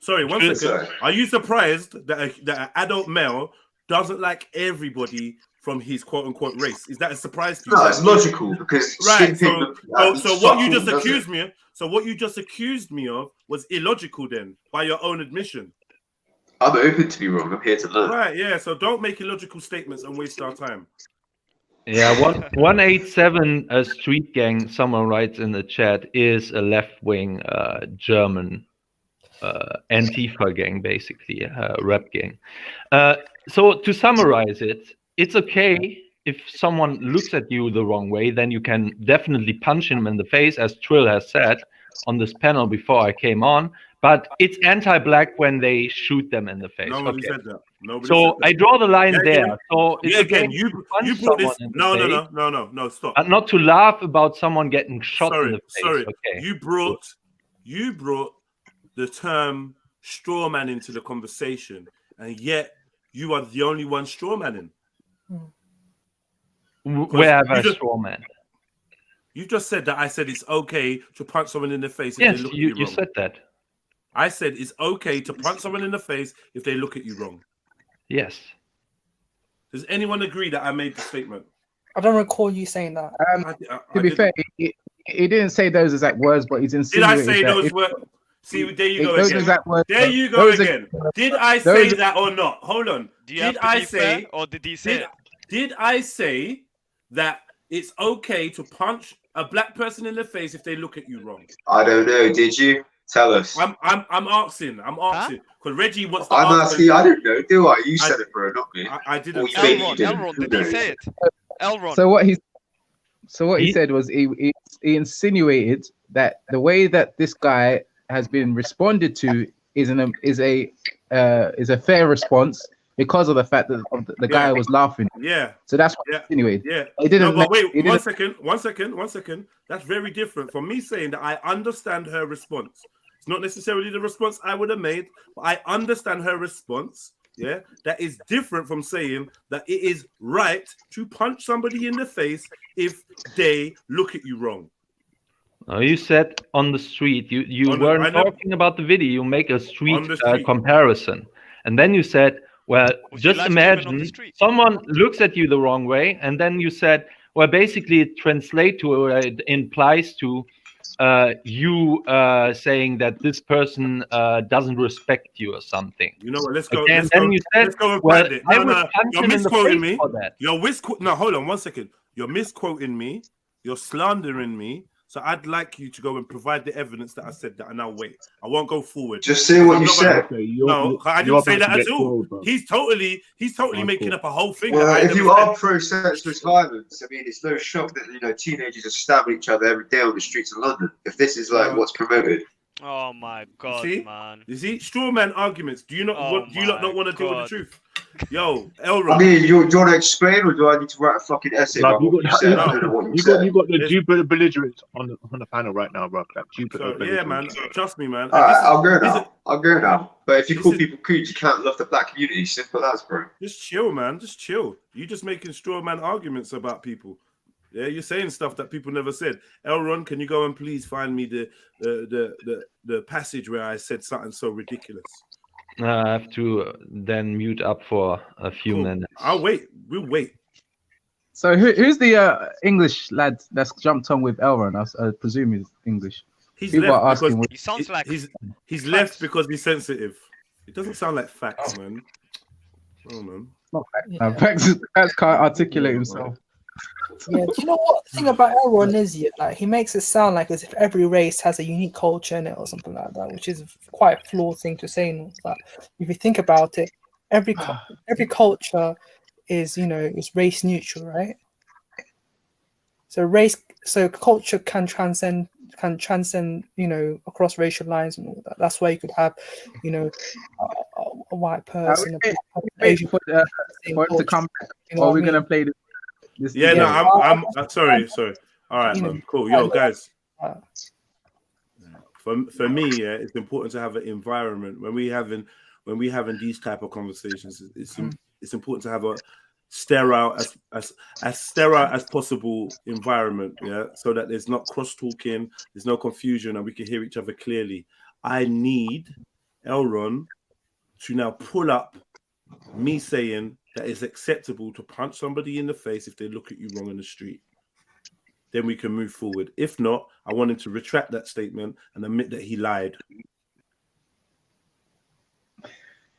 Sorry, 1 second. Are you surprised that an adult male doesn't like everybody from his quote unquote race? Is that a surprise to you? No, it's logical because right. So what you just accused me of, what you just accused me of was illogical then, by your own admission. I'm open to be wrong. I'm here to learn. Right, yeah. So don't make illogical statements and waste our time. Yeah, 187 Street Gang, someone writes in the chat, is a left-wing German Antifa gang, basically, rap gang. So to summarize it, it's okay if someone looks at you the wrong way, then you can definitely punch him in the face, as Trill has said on this panel before I came on. But it's anti-black when they shoot them in the face. Nobody said that. Nobody so said that. I draw the line there. Again. So it's Again, okay you brought this. No, stop. And not to laugh about someone getting shot in the face. Sorry, okay. You brought the term straw man into the conversation, and yet you are the only one straw manning. Where have I straw man? You just said that I said it's okay to punch someone in the face if yes, they look you, at you you wrong. said that. I said it's okay to punch someone in the face if they look at you wrong. Yes. Does anyone agree that I made the statement? I don't recall you saying that. To be fair, he didn't say those exact words, but he's insinuated. Did I say that those if- words? See, there you go those again. exact words, There you go those again. Did I say that or not? Hold on. Do you have to be fair, or did he say it? Did I say that it's okay to punch a black person in the face if they look at you wrong? I don't know. Did you? Tell us. I'm asking. Because Reggie wants to I'm ask asking. I don't know. Do I? You said it, bro, not me. I didn't. Elron, did he say it? Elron. So what he said was he insinuated that the way that this guy has been responded to is a fair response because of the fact that the guy was laughing. Yeah. So that's what he insinuated. Yeah. He didn't. No, but wait, he one didn't- second. That's very different from me saying that I understand her response. It's not necessarily the response I would have made, but I understand her response. Yeah, that is different from saying that it is right to punch somebody in the face if they look at you wrong. No, you said on the street. You weren't talking about the video. You make a street comparison, and then you said, "Well, just imagine someone looks at you the wrong way," and then you said, "Well, basically, it translates to it implies to you saying that this person doesn't respect you or something." You know what? Let's go. And then you said, let's go and "Well, find it. I No, would no, punch you're him in the misquoting face me. for that." No, hold on 1 second. You're misquoting me. You're slandering me. So I'd like you to go and provide the evidence that I said that, and I'll wait. I won't go forward. Just say what you said. No, I didn't say that at all. He's totally making up a whole thing. Well, that I if never you said. are pro-senseless violence, I mean, it's no shock that teenagers are stabbing each other every day on the streets of London. If this is like what's promoted. Oh my god, man! You see, straw man arguments. Do you not want to deal with the truth? Yo, Elron. I mean, do you want to explain, or do I need to write a fucking essay Like, about what you said? I don't know what you said. You got the Jupiter belligerents on the panel right now, bro. Like, Yeah, man. Trust me, man. All right, I'll go now. But if you call people coons, you can't love the black community. Simple as, bro. Just chill, man. Just chill. You just making straw man arguments about people. Yeah, you're saying stuff that people never said. Elron, can you go and please find me the passage where I said something so ridiculous? I have to then mute up for a few minutes. I'll wait. We'll wait. So who's the English lad that's jumped on with Elron? I presume he's English. He's People left are asking. because He sounds like he's left because he's sensitive. It doesn't sound like facts, man. Oh man. Pax can't articulate himself. Yeah, do you know what the thing about Elron is? Yeah, like he makes it sound like as if every race has a unique culture in it or something like that, which is quite a flawed thing to say. And that if you think about it, every culture is is race neutral, right? So culture can transcend across racial lines and all that. That's why you could have a white person, a black person, Asian for person, it to come back, or what we're I mean? gonna play this Yeah, no, game. I'm sorry. All right, man. Cool. Yo, guys. For me, yeah, it's important to have an environment when we having these type of conversations. It's important to have a sterile as sterile as possible environment, yeah, so that there's not cross talking, there's no confusion, and we can hear each other clearly. I need Elron to now pull up me saying that it's acceptable to punch somebody in the face if they look at you wrong in the street. Then we can move forward. If not, I want him to retract that statement and admit that he lied.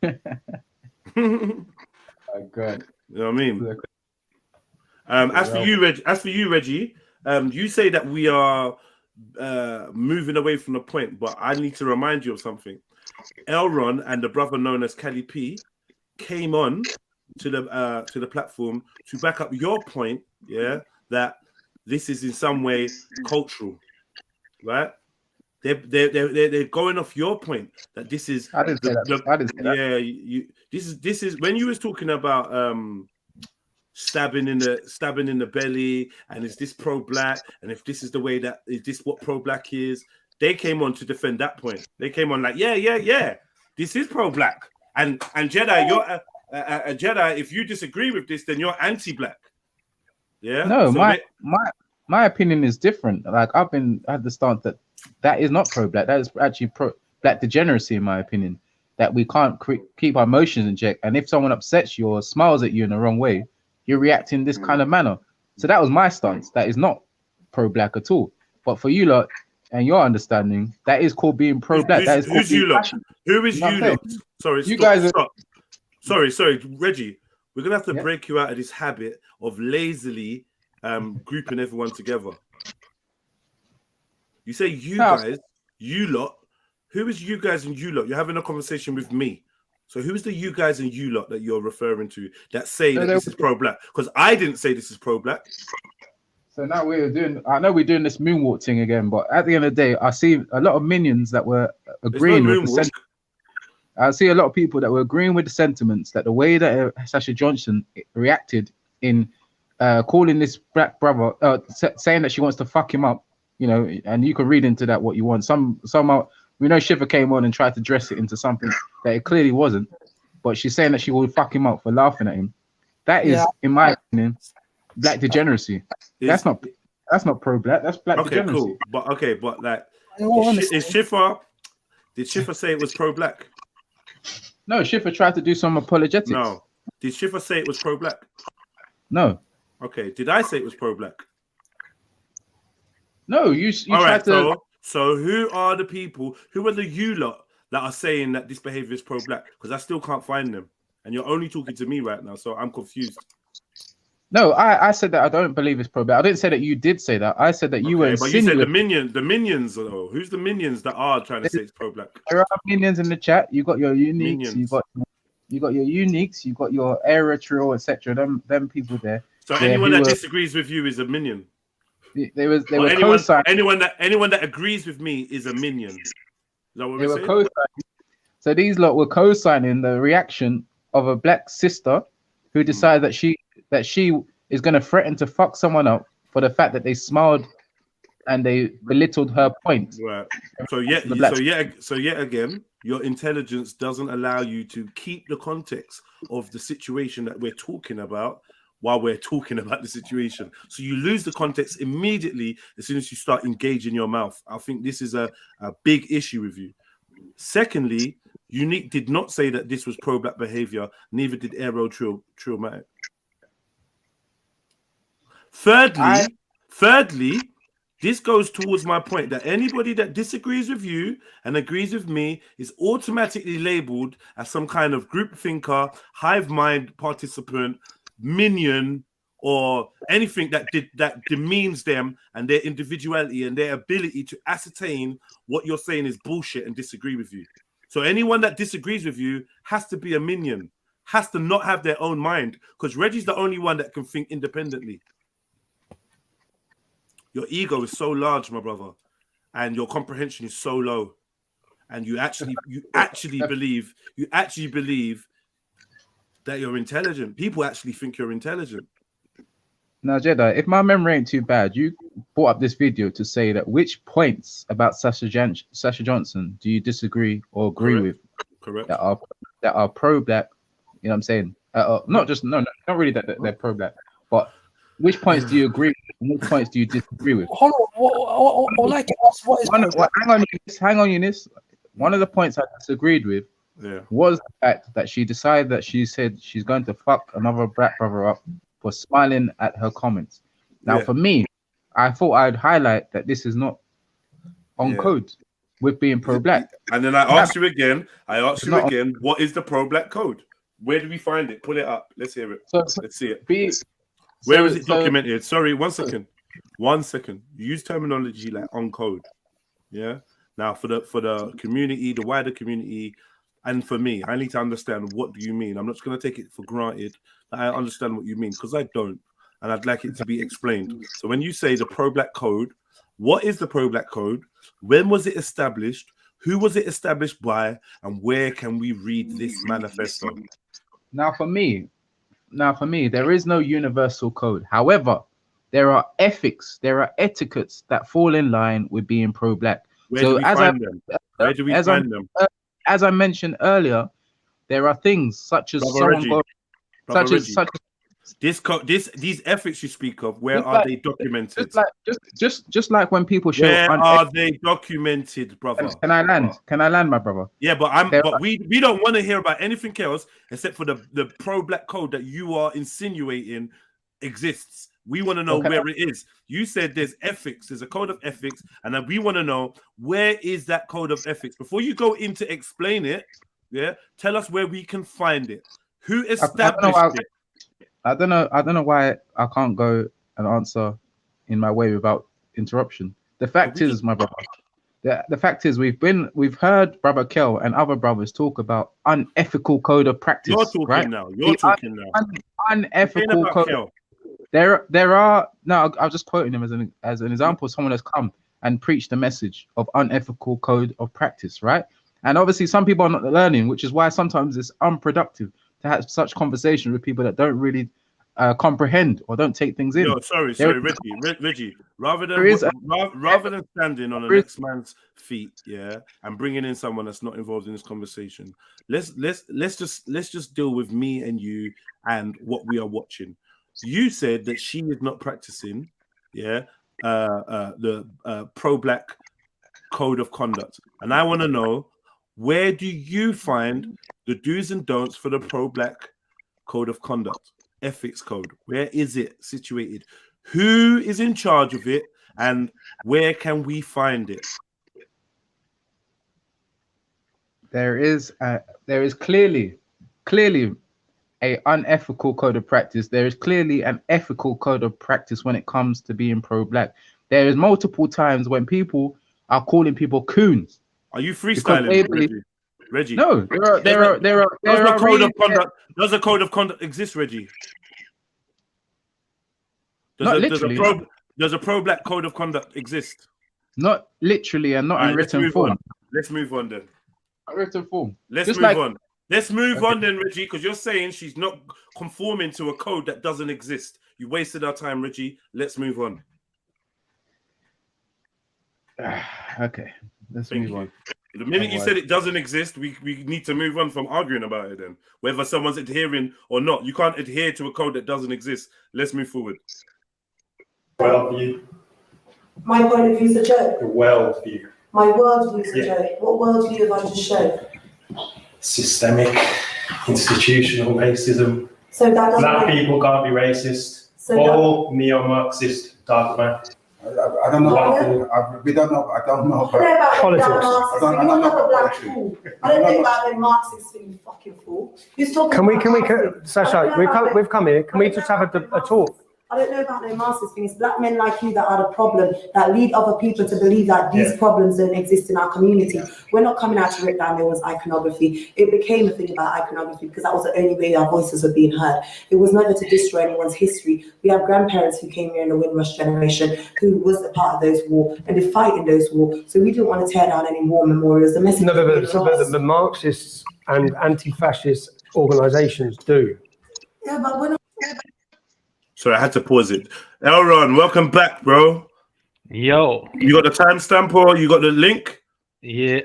Oh, God. You know what I mean? As for you, Reggie, you say that we are moving away from the point, but I need to remind you of something. Elron and the brother known as Cali P came on to the platform to back up your point, yeah, that this is in some way cultural, right? They're going off your point that this is. I didn't say that. I didn't say that. Yeah, this is when you was talking about stabbing in the belly, and is this pro-black, and if this is the way that is this what pro-black is? They came on to defend that point. They came on like, yeah, this is pro-black, and JEDI, you're a JEDI. If you disagree with this, then you're anti-black. Yeah. No, So my opinion is different. Like I've had the stance that is not pro-black. That is actually pro-black degeneracy, in my opinion. That we can't keep our emotions in check, and if someone upsets you or smiles at you in the wrong way, you react in this kind of manner. So that was my stance. That is not pro-black at all. But for you lot and your understanding, that is called being pro-black. That is who's you lot? Who is you lot? Sorry, you guys stop. Sorry, Reggie. We're gonna have to break you out of this habit of lazily grouping everyone together. You say you guys, you lot. Who is you guys and you lot? You're having a conversation with me. So who's the you guys and you lot that you're referring to that say that this is pro-black? Because I didn't say this is pro-black. So now I know we're doing this moonwalk thing again, but at the end of the day, I see a lot of minions that were agreeing with the sentiment. I see a lot of people that were agreeing with the sentiments that the way that Sasha Johnson reacted in calling this black brother, saying that she wants to fuck him up, and you can read into that what you want. Somehow we know Shiva came on and tried to dress it into something that it clearly wasn't, but she's saying that she will fuck him up for laughing at him. That is, in my opinion, black degeneracy. That's not pro-black. That's black degeneracy. Cool. But like, did Shifa say it was pro-black? No, Shifa tried to do some apologetics. No. Did Shifa say it was pro-black? No. Okay. Did I say it was pro-black? No, you tried to. So who are the people? Who are the you lot that are saying that this behavior is pro-black? Because I still can't find them, and you're only talking to me right now, so I'm confused. No, I said that I don't believe it's pro-black. I didn't say that you did say that. I said that you were. But you said the minions. Though. Who's the minions that are trying to say it's pro-black? There are minions in the chat. You got your uniques. You got your uniques. You got your era trill, etc. Them people there. So anyone that disagrees with you is a minion. They were anyone that agrees with me is a minion. Is that what we're saying? So these lot were co-signing the reaction of a black sister who decided that she is going to threaten to fuck someone up for the fact that they smiled and they belittled her point. Right. So yet again, your intelligence doesn't allow you to keep the context of the situation that we're talking about while we're talking about the situation. So you lose the context immediately as soon as you start engaging your mouth. I think this is a big issue with you. Secondly, Unique did not say that this was pro-black behavior, neither did Aero Trilluminati. Thirdly, this goes towards my point that anybody that disagrees with you and agrees with me is automatically labeled as some kind of group thinker, hive mind participant, minion, or anything that demeans them and their individuality and their ability to ascertain what you're saying is bullshit and disagree with you. So anyone that disagrees with you has to be a minion, has to not have their own mind, because Reggie's the only one that can think independently. Your ego is so large, my brother, and your comprehension is so low, and you actually believe that you're intelligent. People actually think you're intelligent. Now, Jedi, if my memory ain't too bad, you brought up this video to say that which points about Sasha Johnson do you disagree or agree with? Correct. That are pro-black. You know what I'm saying? Not really that they're pro-black, but which points do you agree with and which points do you disagree with? Hold on, what is hang on, Eunice. One of the points I disagreed with was the fact that she decided that she said she's going to fuck another black brother up for smiling at her comments. Now, for me, I thought I'd highlight that this is not on code with being pro-black. And then I asked you again, what is the pro-black code? Where do we find it? Pull it up. Let's hear it. Let's see it. Where is it documented? Sorry, 1 second. 1 second. Use terminology like on code. Yeah. Now for the community, the wider community, and for me, I need to understand what do you mean. I'm not just going to take it for granted that I understand what you mean, because I don't, and I'd like it to be explained. So when you say the pro-black code, what is the pro-black code? When was it established? Who was it established by? And where can we read this manifesto? Now for me, there is no universal code. However, there are ethics, there are etiquettes that fall in line with being pro-black. Where do we find them? Where do we find them? As I mentioned earlier, there are things such as these ethics you speak of. Where are they documented? Just like when people show. Where are they documented, brother? Can I land? Can I land, my brother? Yeah, but we don't want to hear about anything else except for the pro-black code that you are insinuating exists. We want to know where it is. You said there's ethics, there's a code of ethics, and then we want to know where is that code of ethics. Before you go into explain it, tell us where we can find it. Who established it? I don't know why I can't go and answer in my way without interruption. The fact is, my brother, the fact is we've heard Brother Kel and other brothers talk about unethical code of practice. You're talking now. You're talking now. Unethical code. Kel. There are no. I'm just quoting him as an example. Someone has come and preached the message of unethical code of practice, right? And obviously, some people are not learning, which is why sometimes it's unproductive to have such conversations with people that don't really comprehend or don't take things in. Yo, sorry, Reggie. Rather than standing on the next man's feet, and bringing in someone that's not involved in this conversation, let's just deal with me and you and what we are watching. You said that she is not practicing, the pro-black code of conduct, and I want to know, where do you find the do's and don'ts for the pro-black code of conduct, ethics code? Where is it situated? Who is in charge of it, and where can we find it? There is clearly a unethical code of practice. There is clearly an ethical code of practice when it comes to being pro-black. There is multiple times when people are calling people coons. Are you freestyling, Reggie? No, does a code of conduct exist, Reggie? Does a pro-black code of conduct exist? Not literally and not in written form. Let's move on then. Written form. Let's move on. Let's move on then, Reggie, because you're saying she's not conforming to a code that doesn't exist. You wasted our time, Reggie. Let's move on. Okay, let's move on. The minute you said it doesn't exist, we need to move on from arguing about it then. Whether someone's adhering or not. You can't adhere to a code that doesn't exist. Let's move forward. Worldview. My point of view is a joke. The worldview. My worldview is a joke. What worldview have I just shown? Systemic, institutional racism. So that doesn't Black people can't be racist. So all neo-Marxist dogma. I don't know. We don't know. I don't know about politics. I don't know about black fool. I don't think about the Marxist thing, you fucking fool. Who's talking? Sasha, we've come here. Can we just have a talk? I don't know about no Marxist thing. It's black men like you that are the problem, that lead other people to believe that these problems don't exist in our community. We're not coming out to rip down no one's iconography. It became a thing about iconography because that was the only way our voices were being heard. It was never to destroy anyone's history. We have grandparents who came here in the Windrush generation who was a part of those wars and did fight in those wars. So we didn't want to tear down any war memorials. The message but the Marxists and anti-fascist organisations do. Yeah, but we're not. Sorry, I had to pause it. Elron, welcome back, bro. Yo. You got the timestamp or you got the link? Yeah,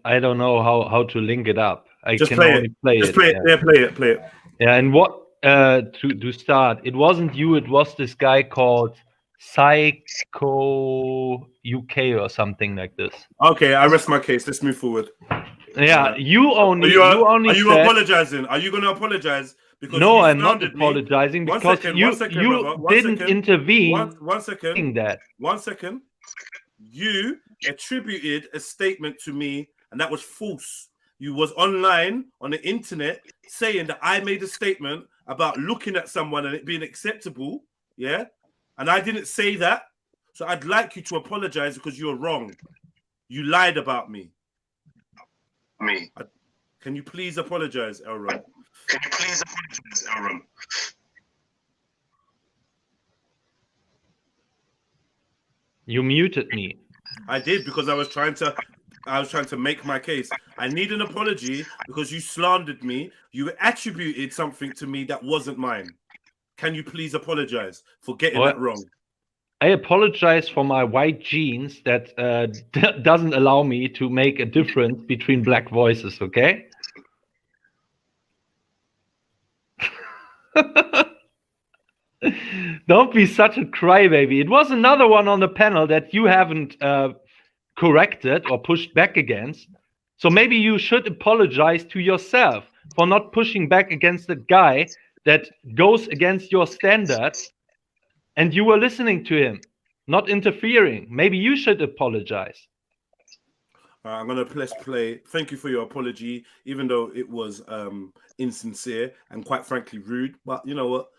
I don't know how to link it up. I Just can play only it. play Just it. play it. Yeah, play it. Yeah, and what to start? It wasn't you. It was this guy called Psycho UK or something like this. Okay, I rest my case. Let's move forward. Yeah, you only Are you said, apologizing? Are you going to apologize? Because no, you I'm not slandered me? apologizing One because second, you one second, you brother. One didn't second. intervene. One second. in that. 1 second. You attributed a statement to me, and that was false. You was online on the internet saying that I made a statement about looking at someone and it being acceptable, yeah? And I didn't say that. So I'd like you to apologize because you're wrong. You lied about me. Can you please apologize, Elron? Can you please apologize, Elron? You muted me. I did because I was trying to make my case. I need an apology because you slandered me. You attributed something to me that wasn't mine. Can you please apologize for getting that wrong? I apologize for my white genes that doesn't allow me to make a difference between black voices, okay? Don't be such a crybaby. It was another one on the panel that you haven't corrected or pushed back against. So maybe you should apologize to yourself for not pushing back against the guy that goes against your standards and you were listening to him, not interfering. Maybe you should apologize. I'm going to press play. Thank you for your apology, even though it was insincere and quite frankly rude. But you know what?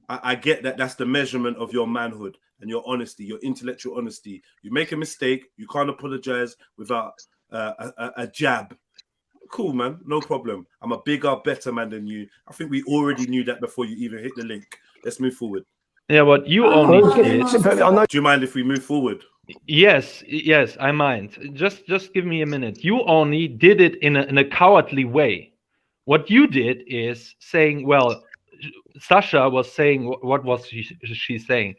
I get that that's the measurement of your manhood and your honesty, your intellectual honesty. You make a mistake, you can't apologize without a jab. Cool, man. No problem. I'm a bigger, better man than you. I think we already knew that before you even hit the link. Let's move forward. Yeah, but you only did. Do you mind if we move forward? Yes, I mind. Just give me a minute. You only did it in a cowardly way. What you did is saying, well, Sasha was saying, what was she saying?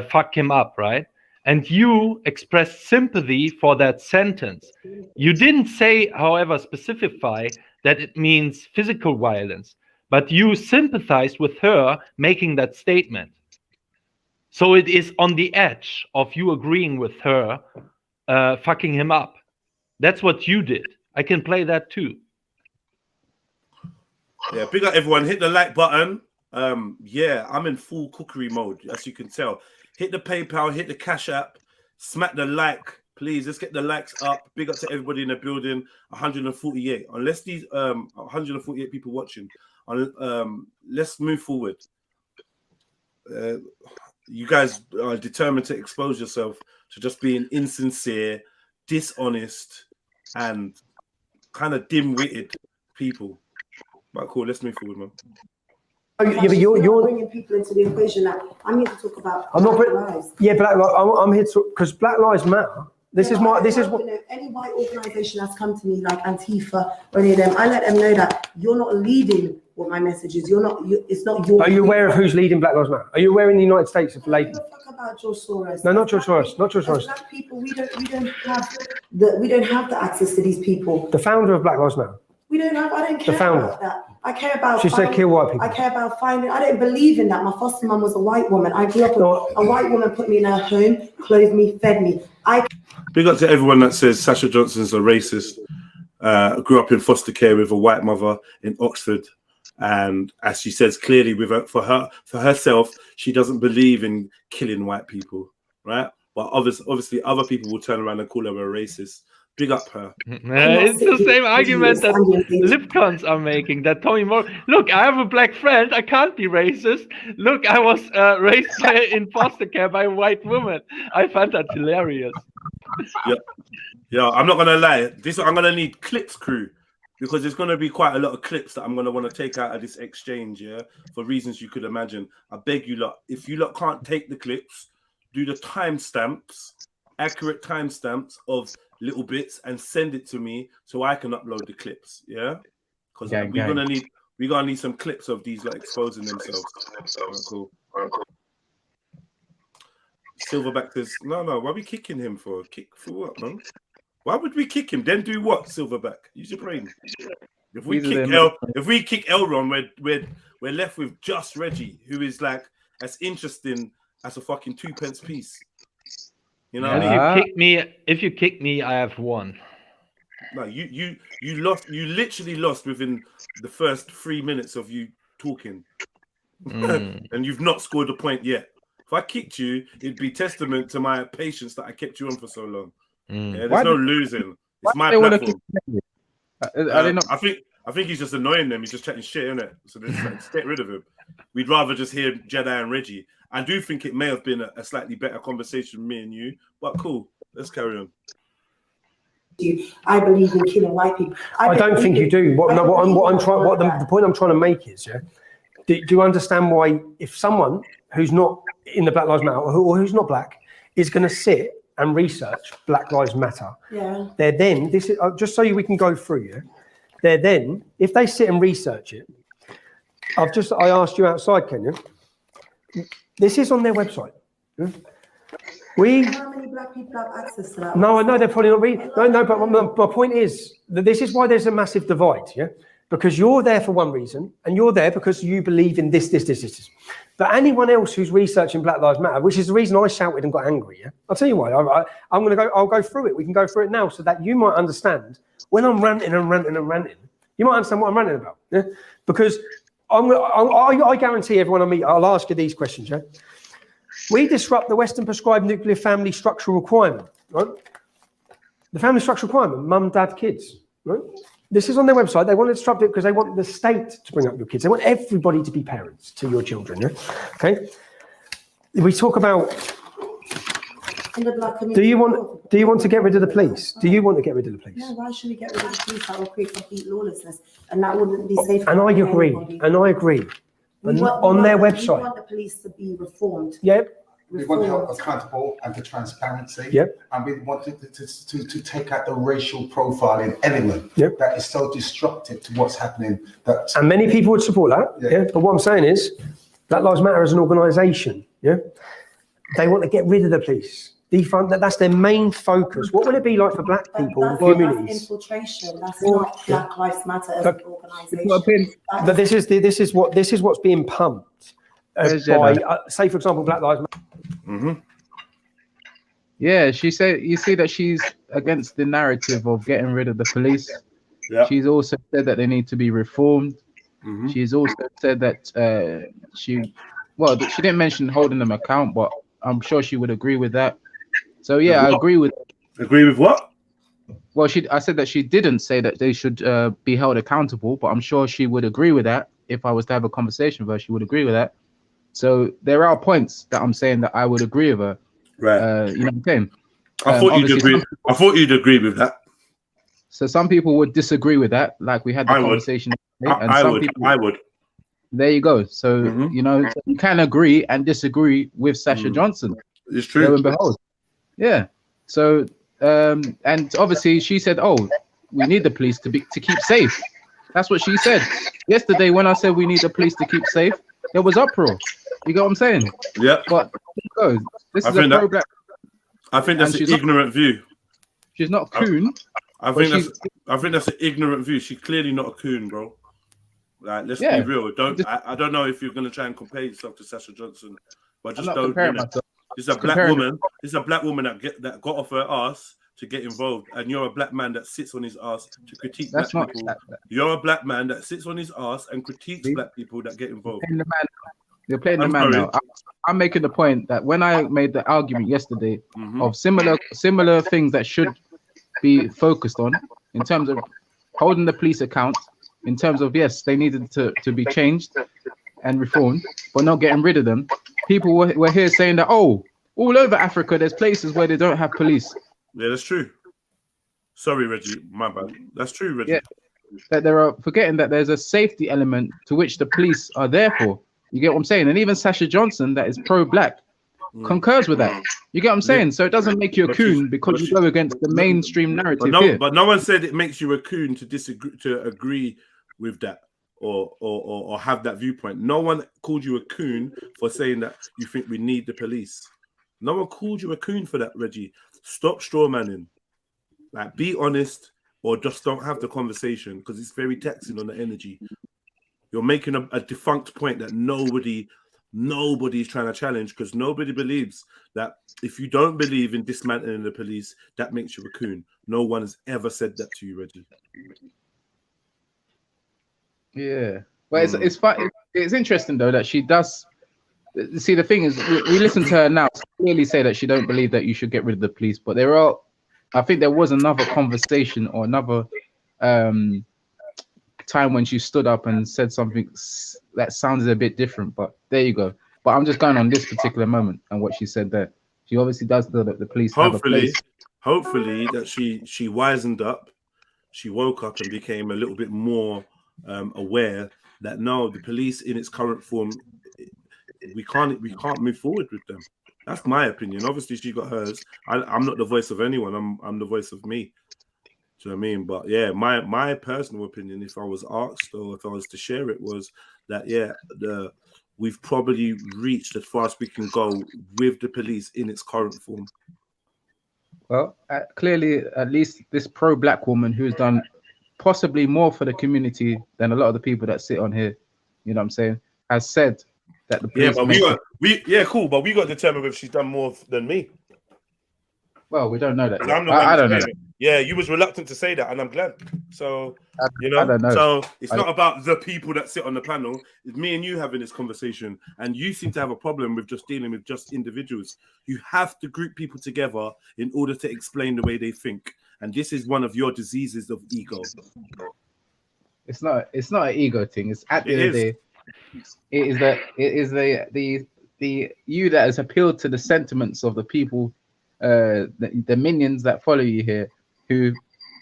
Fuck him up, right? And you expressed sympathy for that sentence. You didn't say, however, specify that it means physical violence, but you sympathized with her making that statement. So it is on the edge of you agreeing with her, fucking him up. That's what you did. I can play that too. Yeah, big up everyone. Hit the like button. Yeah, I'm in full cookery mode, as you can tell. Hit the PayPal, hit the Cash App, smack the like, please. Let's get the likes up. Big up to everybody in the building. 148. Unless these 148 people watching, let's move forward. You guys are determined to expose yourself to just being insincere, dishonest, and kind of dim-witted people. But cool, let's move forward, man. Yeah, but you're bringing people into the equation. That I'm here to talk about. I'm not. Black lives. Yeah, I'm here to because Black Lives Matter. This is what. Any white organisation that's come to me like Antifa or any of them, I let them know that you're not leading what my message is. You're not. It's not your. Are you aware of who's leading Black Lives Matter? Are you aware in the United States of lady? Talk about George Soros. No, not George Soros. Not George Soros. Black people, we don't have the access to these people. The founder of Black Lives Matter. We don't have. I don't care The founder. about that. I care about. She said kill white people. I care about finding. I don't believe in that. My foster mum was a white woman. I grew up with a white woman. Put me in her home, clothed me, fed me. Big up to everyone that says Sasha Johnson's a racist. Grew up in foster care with a white mother in Oxford, and as she says clearly, for herself, she doesn't believe in killing white people, right? But obviously, other people will turn around and call her a racist. Big up her. It's the same argument that Lipcons are making. That Tommy Moore. Look, I have a black friend. I can't be racist. Look, I was raised in foster care by a white woman. I find that hilarious. Yeah, I'm not gonna lie. I'm gonna need clips, crew, because there's gonna be quite a lot of clips that I'm gonna want to take out of this exchange. Yeah, for reasons you could imagine. I beg you lot, if you lot can't take the clips, do the timestamps, accurate timestamps of little bits, and send it to me so I can upload the clips. Yeah, because we're gonna need some clips of these like exposing themselves. Alright, cool. Silverback says, no, why are we kicking him for? Kick for what, man? Why would we kick him? Then do what, Silverback? Use your brain. If we kick Elron, we're left with just Reggie, who is like as interesting as a fucking 2p piece. You know what I mean? If you kick me, I have won. No, you lost. You literally lost within the first 3 minutes of you talking, and you've not scored a point yet. If I kicked you, it'd be testament to my patience that I kept you on for so long. Yeah, there's no losing. It's my platform. I think he's just annoying them. He's just chatting shit, innit? So let's get rid of him. We'd rather just hear Jedi and Reggie. I do think it may have been a slightly better conversation, me and you, but cool. Let's carry on. I believe in killing white people. I don't think you do. The point I'm trying to make is, do you understand why if someone who's not in the Black Lives Matter or who's not black is going to sit and research Black Lives Matter, they're then, this is just so we can go through, they're then, if they sit and research it, I asked you outside, Kenya, this is on their website. How many black people have access to that? No, I know they're probably not reading. No, but my point is that this is why there's a massive divide, because you're there for one reason, and you're there because you believe in this. But anyone else who's researching Black Lives Matter, which is the reason I shouted and got angry, I'll tell you why. I'll go through it. We can go through it now so that you might understand when I'm ranting. You might understand what I'm ranting about, because I guarantee everyone I meet, I'll ask you these questions, We disrupt the Western prescribed nuclear family structural requirement, right? The family structural requirement, mum, dad, kids, right? This is on their website. They want to disrupt it because they want the state to bring up your kids. They want everybody to be parents to your children, okay? We talk about, do you want to get rid of the police? Do you want to get rid of the police? No, why should we get rid of the police? That will create complete lawlessness, and that wouldn't be safe. And I agree. On their website. We want the police to be reformed. Yep. We want help accountable and the transparency. Yep. And we want to take out the racial profiling element that is so destructive to what's happening. And many people would support that. But what I'm saying is, Black Lives Matter as an organisation. They want to get rid of the police. Defund that. That's their main focus. What will it be like for black people and communities? That's infiltration. That's not Black Lives Matter as an organisation. But this is what's being pumped by, say for example, Black Lives Matter. Yeah, she said. You see that she's against the narrative of getting rid of the police. She's also said that they need to be reformed. She's also said that she didn't mention holding them account, but I'm sure she would agree with that. So I agree with. Agree with what? Well, I said that she didn't say that they should be held accountable, but I'm sure she would agree with that. If I was to have a conversation with her, she would agree with that. So there are points that I'm saying that I would agree with her. Right. You know what I'm saying? I thought you'd agree with that. So some people would disagree with that, like we had the conversation. I would. There you go. So so you can agree and disagree with Sasha Johnson. It's true. Lo and behold. Yeah. So and obviously she said, "Oh, we need the police to keep safe." That's what she said yesterday when I said we need the police to keep safe. There was uproar. You get what I'm saying? Yeah. But this is a pro-black. I think that's an ignorant view. She's not a coon. I think that's an ignorant view. She's clearly not a coon, bro. Like, let's be real. I don't know if you're gonna try and compare yourself to Sasha Johnson, but just don't. This is a black woman. This is a black woman that got off her ass to get involved, and you're a black man that sits on his ass to critique black people. You're a black man that sits on his ass and critiques black people that get involved. You're playing the man now. I'm making the point that when I made the argument yesterday of similar things that should be focused on in terms of holding the police account, in terms of, yes, they needed to be changed and reformed, but not getting rid of them. People were here saying that, oh, all over Africa, there's places where they don't have police. Yeah, that's true. Sorry, Reggie, my bad. That's true, Reggie. Yeah, that there are, forgetting that there's a safety element to which the police are there for. You get what I'm saying? And even Sasha Johnson, that is pro-black, concurs with that. You get what I'm saying? So it doesn't make you a coon because you go against the mainstream narrative here. But no one said it makes you a coon to disagree, to agree with that, or have that viewpoint. No one called you a coon for saying that you think we need the police. No one called you a coon for that, Reggie. Stop strawmanning. Like, be honest, or just don't have the conversation, because it's very taxing on the energy. You're making a defunct point that nobody is trying to challenge, because nobody believes that if you don't believe in dismantling the police, that makes you a coon. No one has ever said that to you, Reggie. Yeah, but it's fun. It's interesting though that she does. See, the thing is, we listen to her now clearly say that she don't believe that you should get rid of the police, but there are. I think there was another conversation or another time when she stood up and said something that sounded a bit different. But there you go. But I'm just going on this particular moment and what she said there. She obviously does feel that the police have a place. Hopefully that she wisened up, she woke up and became a little bit more aware that no, the police in its current form, we can't move forward with them. That's my opinion. Obviously, she got hers. I'm not the voice of anyone. I'm the voice of me. Do you know what I mean? But yeah, my personal opinion, if I was asked or if I was to share it, was that we've probably reached as far as we can go with the police in its current form. Well, clearly, at least this pro-black woman who's done possibly more for the community than a lot of the people that sit on here, you know what I'm saying, has said that the police. Yeah, but cool. But we got to determine if she's done more than me. Well, we don't know that. I don't know. Yeah, you was reluctant to say that, and I'm glad. So you know, I don't know. So it's not about the people that sit on the panel. It's me and you having this conversation, and you seem to have a problem with just dealing with just individuals. You have to group people together in order to explain the way they think, and this is one of your diseases of ego. It's not an ego thing. It's at the end of the day. It is the you that has appealed to the sentiments of the people, the minions that follow you here, who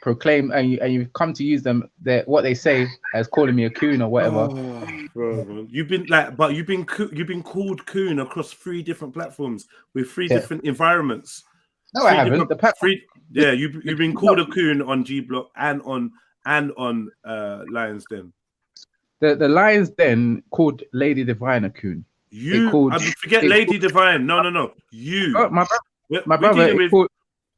proclaim and you've come to use them what they say as calling me a coon or whatever. Oh, bro. You've been called coon across 3 different platforms with 3 different environments. No, I haven't. You've been called a coon on G Block and on Lions Den. The Lions Den called Lady Divine a coon. Forget Lady Divine. No. You. Oh, my brother.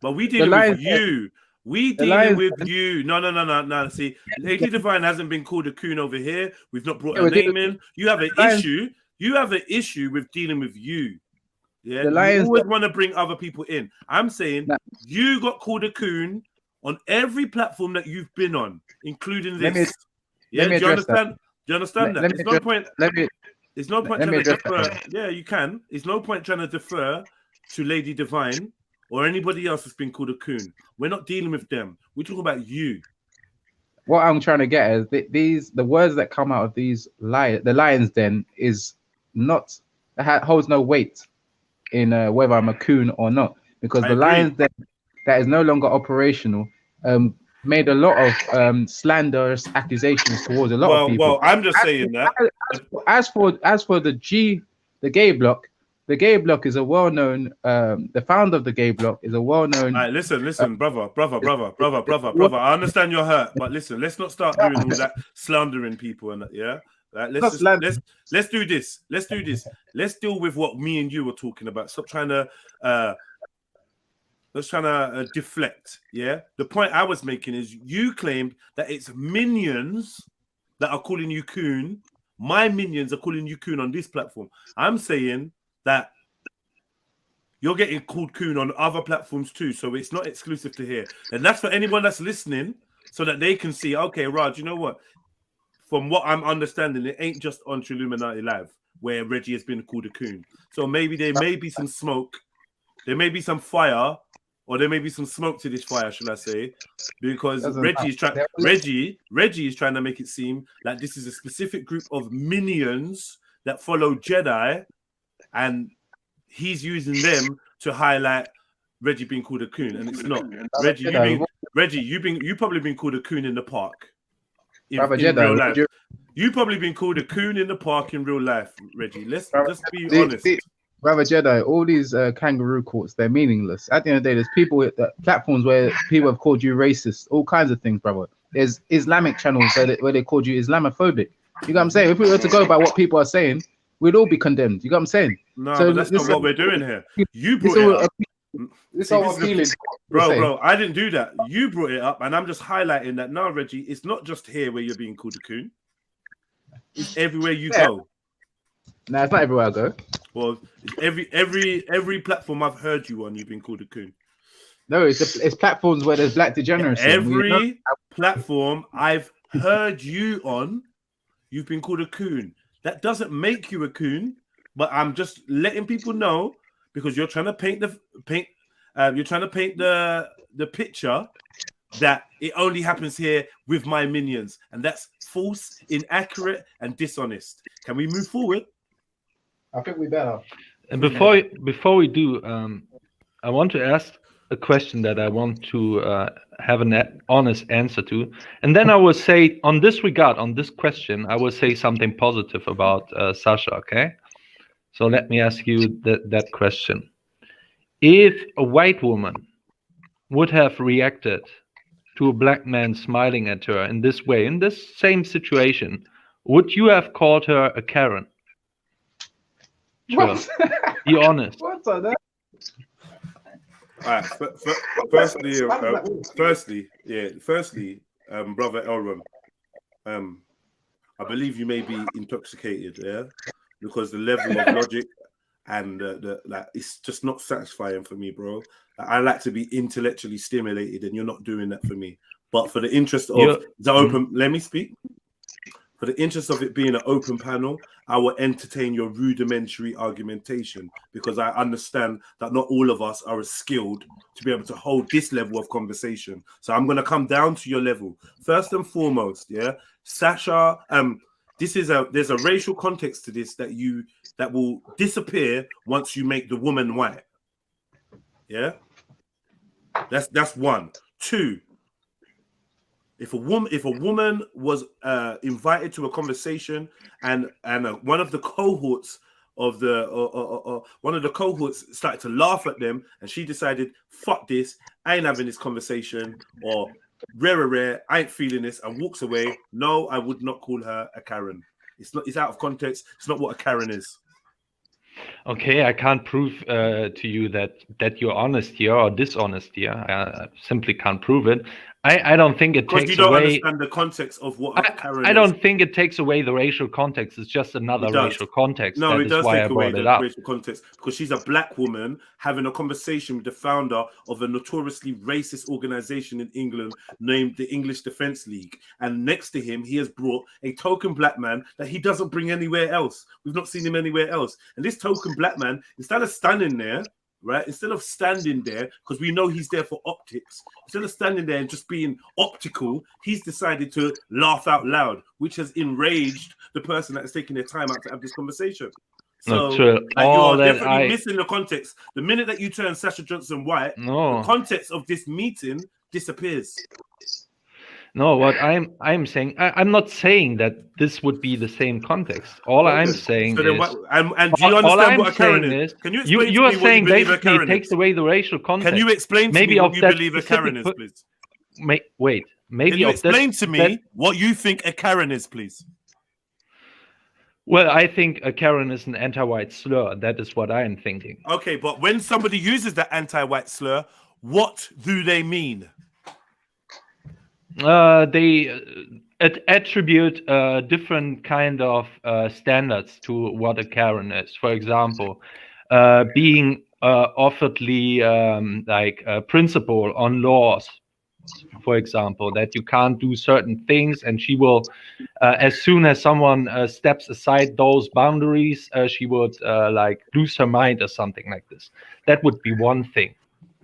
But we dealing with you. We dealing with you. No. See, Lady Divine hasn't been called a coon over here. We've not brought her name in. You have an issue. You have an issue with dealing with you. Yeah. You always want to bring other people in. I'm saying you got called a coon on every platform that you've been on, including this. Do you understand? Do you understand that? It's no point trying to defer. Yeah, you can. It's no point trying to defer to Lady Divine or anybody else that's been called a coon. We're not dealing with them. We're talking about you. What I'm trying to get is the words that come out of the Lions Den is not holds no weight in whether I'm a coon or not, because the Lions Den that is no longer operational made a lot of slanderous accusations towards a lot of people. Well, I'm just saying that. As for the gay block, the gay block is a well-known. The founder of the gay block is a well-known. All right, listen, brother. I understand you're hurt, but listen, let's not start doing all that slandering people and that. Yeah, let's do this. Let's deal with what me and you were talking about. Stop trying to. Let's try to deflect. Yeah, the point I was making is you claimed that it's minions that are calling you coon. My minions are calling you coon on this platform. I'm saying that you're getting called coon on other platforms too, so it's not exclusive to here. And that's for anyone that's listening, so that they can see, okay, Raj, you know what? From what I'm understanding, it ain't just on Trilluminati Live where Reggie has been called a coon. So maybe there may be some smoke, there may be some fire or there may be some smoke to this fire, should I say? Because Doesn't Reggie is trying. matter. Reggie is trying to make it seem like this is a specific group of minions that follow Jedi, and he's using them to highlight Reggie being called a coon, and it's not. Reggie, you probably been called a coon in the park in real life. You probably been called a coon in the park in real life, Reggie. Let's just be honest. Brother Jedi, all these kangaroo courts, they're meaningless. At the end of the day, there's people at platforms where people have called you racist, all kinds of things, brother. There's Islamic channels where they called you Islamophobic. You know what I'm saying? If we were to go by what people are saying, we'd all be condemned. You know what I'm saying? No, so but that's not what we're doing here. You brought it up. It's all appealing. Bro, I didn't do that. You brought it up, and I'm just highlighting that now, Reggie. It's not just here where you're being called a coon. It's everywhere you go. No, it's not everywhere I go. Well, every platform I've heard you on, you've been called a coon. No, it's platforms where there's black degeneracy. Every platform I've heard you on, you've been called a coon. That doesn't make you a coon, but I'm just letting people know because you're trying to paint the picture that it only happens here with my minions, and that's false, inaccurate, and dishonest. Can we move forward? I think we better. And before we do, I want to ask a question that I want to have an honest answer to, and then I will say on this question, I will say something positive about Sasha. Okay, so let me ask you that question: if a white woman would have reacted to a black man smiling at her in this way, in this same situation, would you have called her a Karen? Sure. Be honest. What's on that? All right. Firstly, brother Elron, I believe you may be intoxicated, yeah, because the level of logic and it's just not satisfying for me, bro. I like to be intellectually stimulated, and you're not doing that for me. But for the interest of the open, let me speak. For the interest of it being an open panel, I will entertain your rudimentary argumentation because I understand that not all of us are as skilled to be able to hold this level of conversation. So I'm going to come down to your level. First and foremost, yeah, Sasha, there's a racial context to this that will disappear once you make the woman white. Yeah, that's one. Two. If a woman was invited to a conversation and one of the cohorts started to laugh at them, and she decided, "Fuck this, I ain't having this conversation," or "Rare, I ain't feeling this," and walks away, no, I would not call her a Karen. It's out of context. It's not what a Karen is. Okay, I can't prove to you that you're honest here or dishonest here. I simply can't prove it. I don't think it takes away. Because you don't understand the context of what a Karen is. I don't think it takes away the racial context. It's just another racial context. No, it does take away the up. racial context because she's a black woman having a conversation with the founder of a notoriously racist organization in England named the English Defence League. And next to him, he has brought a token black man that he doesn't bring anywhere else. We've not seen him anywhere else. And this token black man, instead of standing there, right? Instead of standing there, because we know he's there for optics, instead of standing there and just being optical, he's decided to laugh out loud, which has enraged the person that is taking their time out to have this conversation. So you are definitely missing the context. The minute that you turn Sasha Johnson white, the context of this meeting disappears. No, what I'm saying, I'm not saying that this would be the same context. All I'm saying is, and do you understand what a Karen is? Can you explain you are to me saying what you believe a basically Karen it takes is? away the racial context. Can you explain to me what you believe a Karen is, please? Wait, maybe can you explain to me what you think a Karen is, please? Well, I think a Karen is an anti-white slur. That is what I am thinking. Okay, but when somebody uses that anti-white slur, what do they mean? They attribute different kind of standards to what a Karen is. For example, being offeredly like a principle on laws. For example, that you can't do certain things, and she will, as soon as someone steps aside those boundaries, she would like lose her mind or something like this. That would be one thing.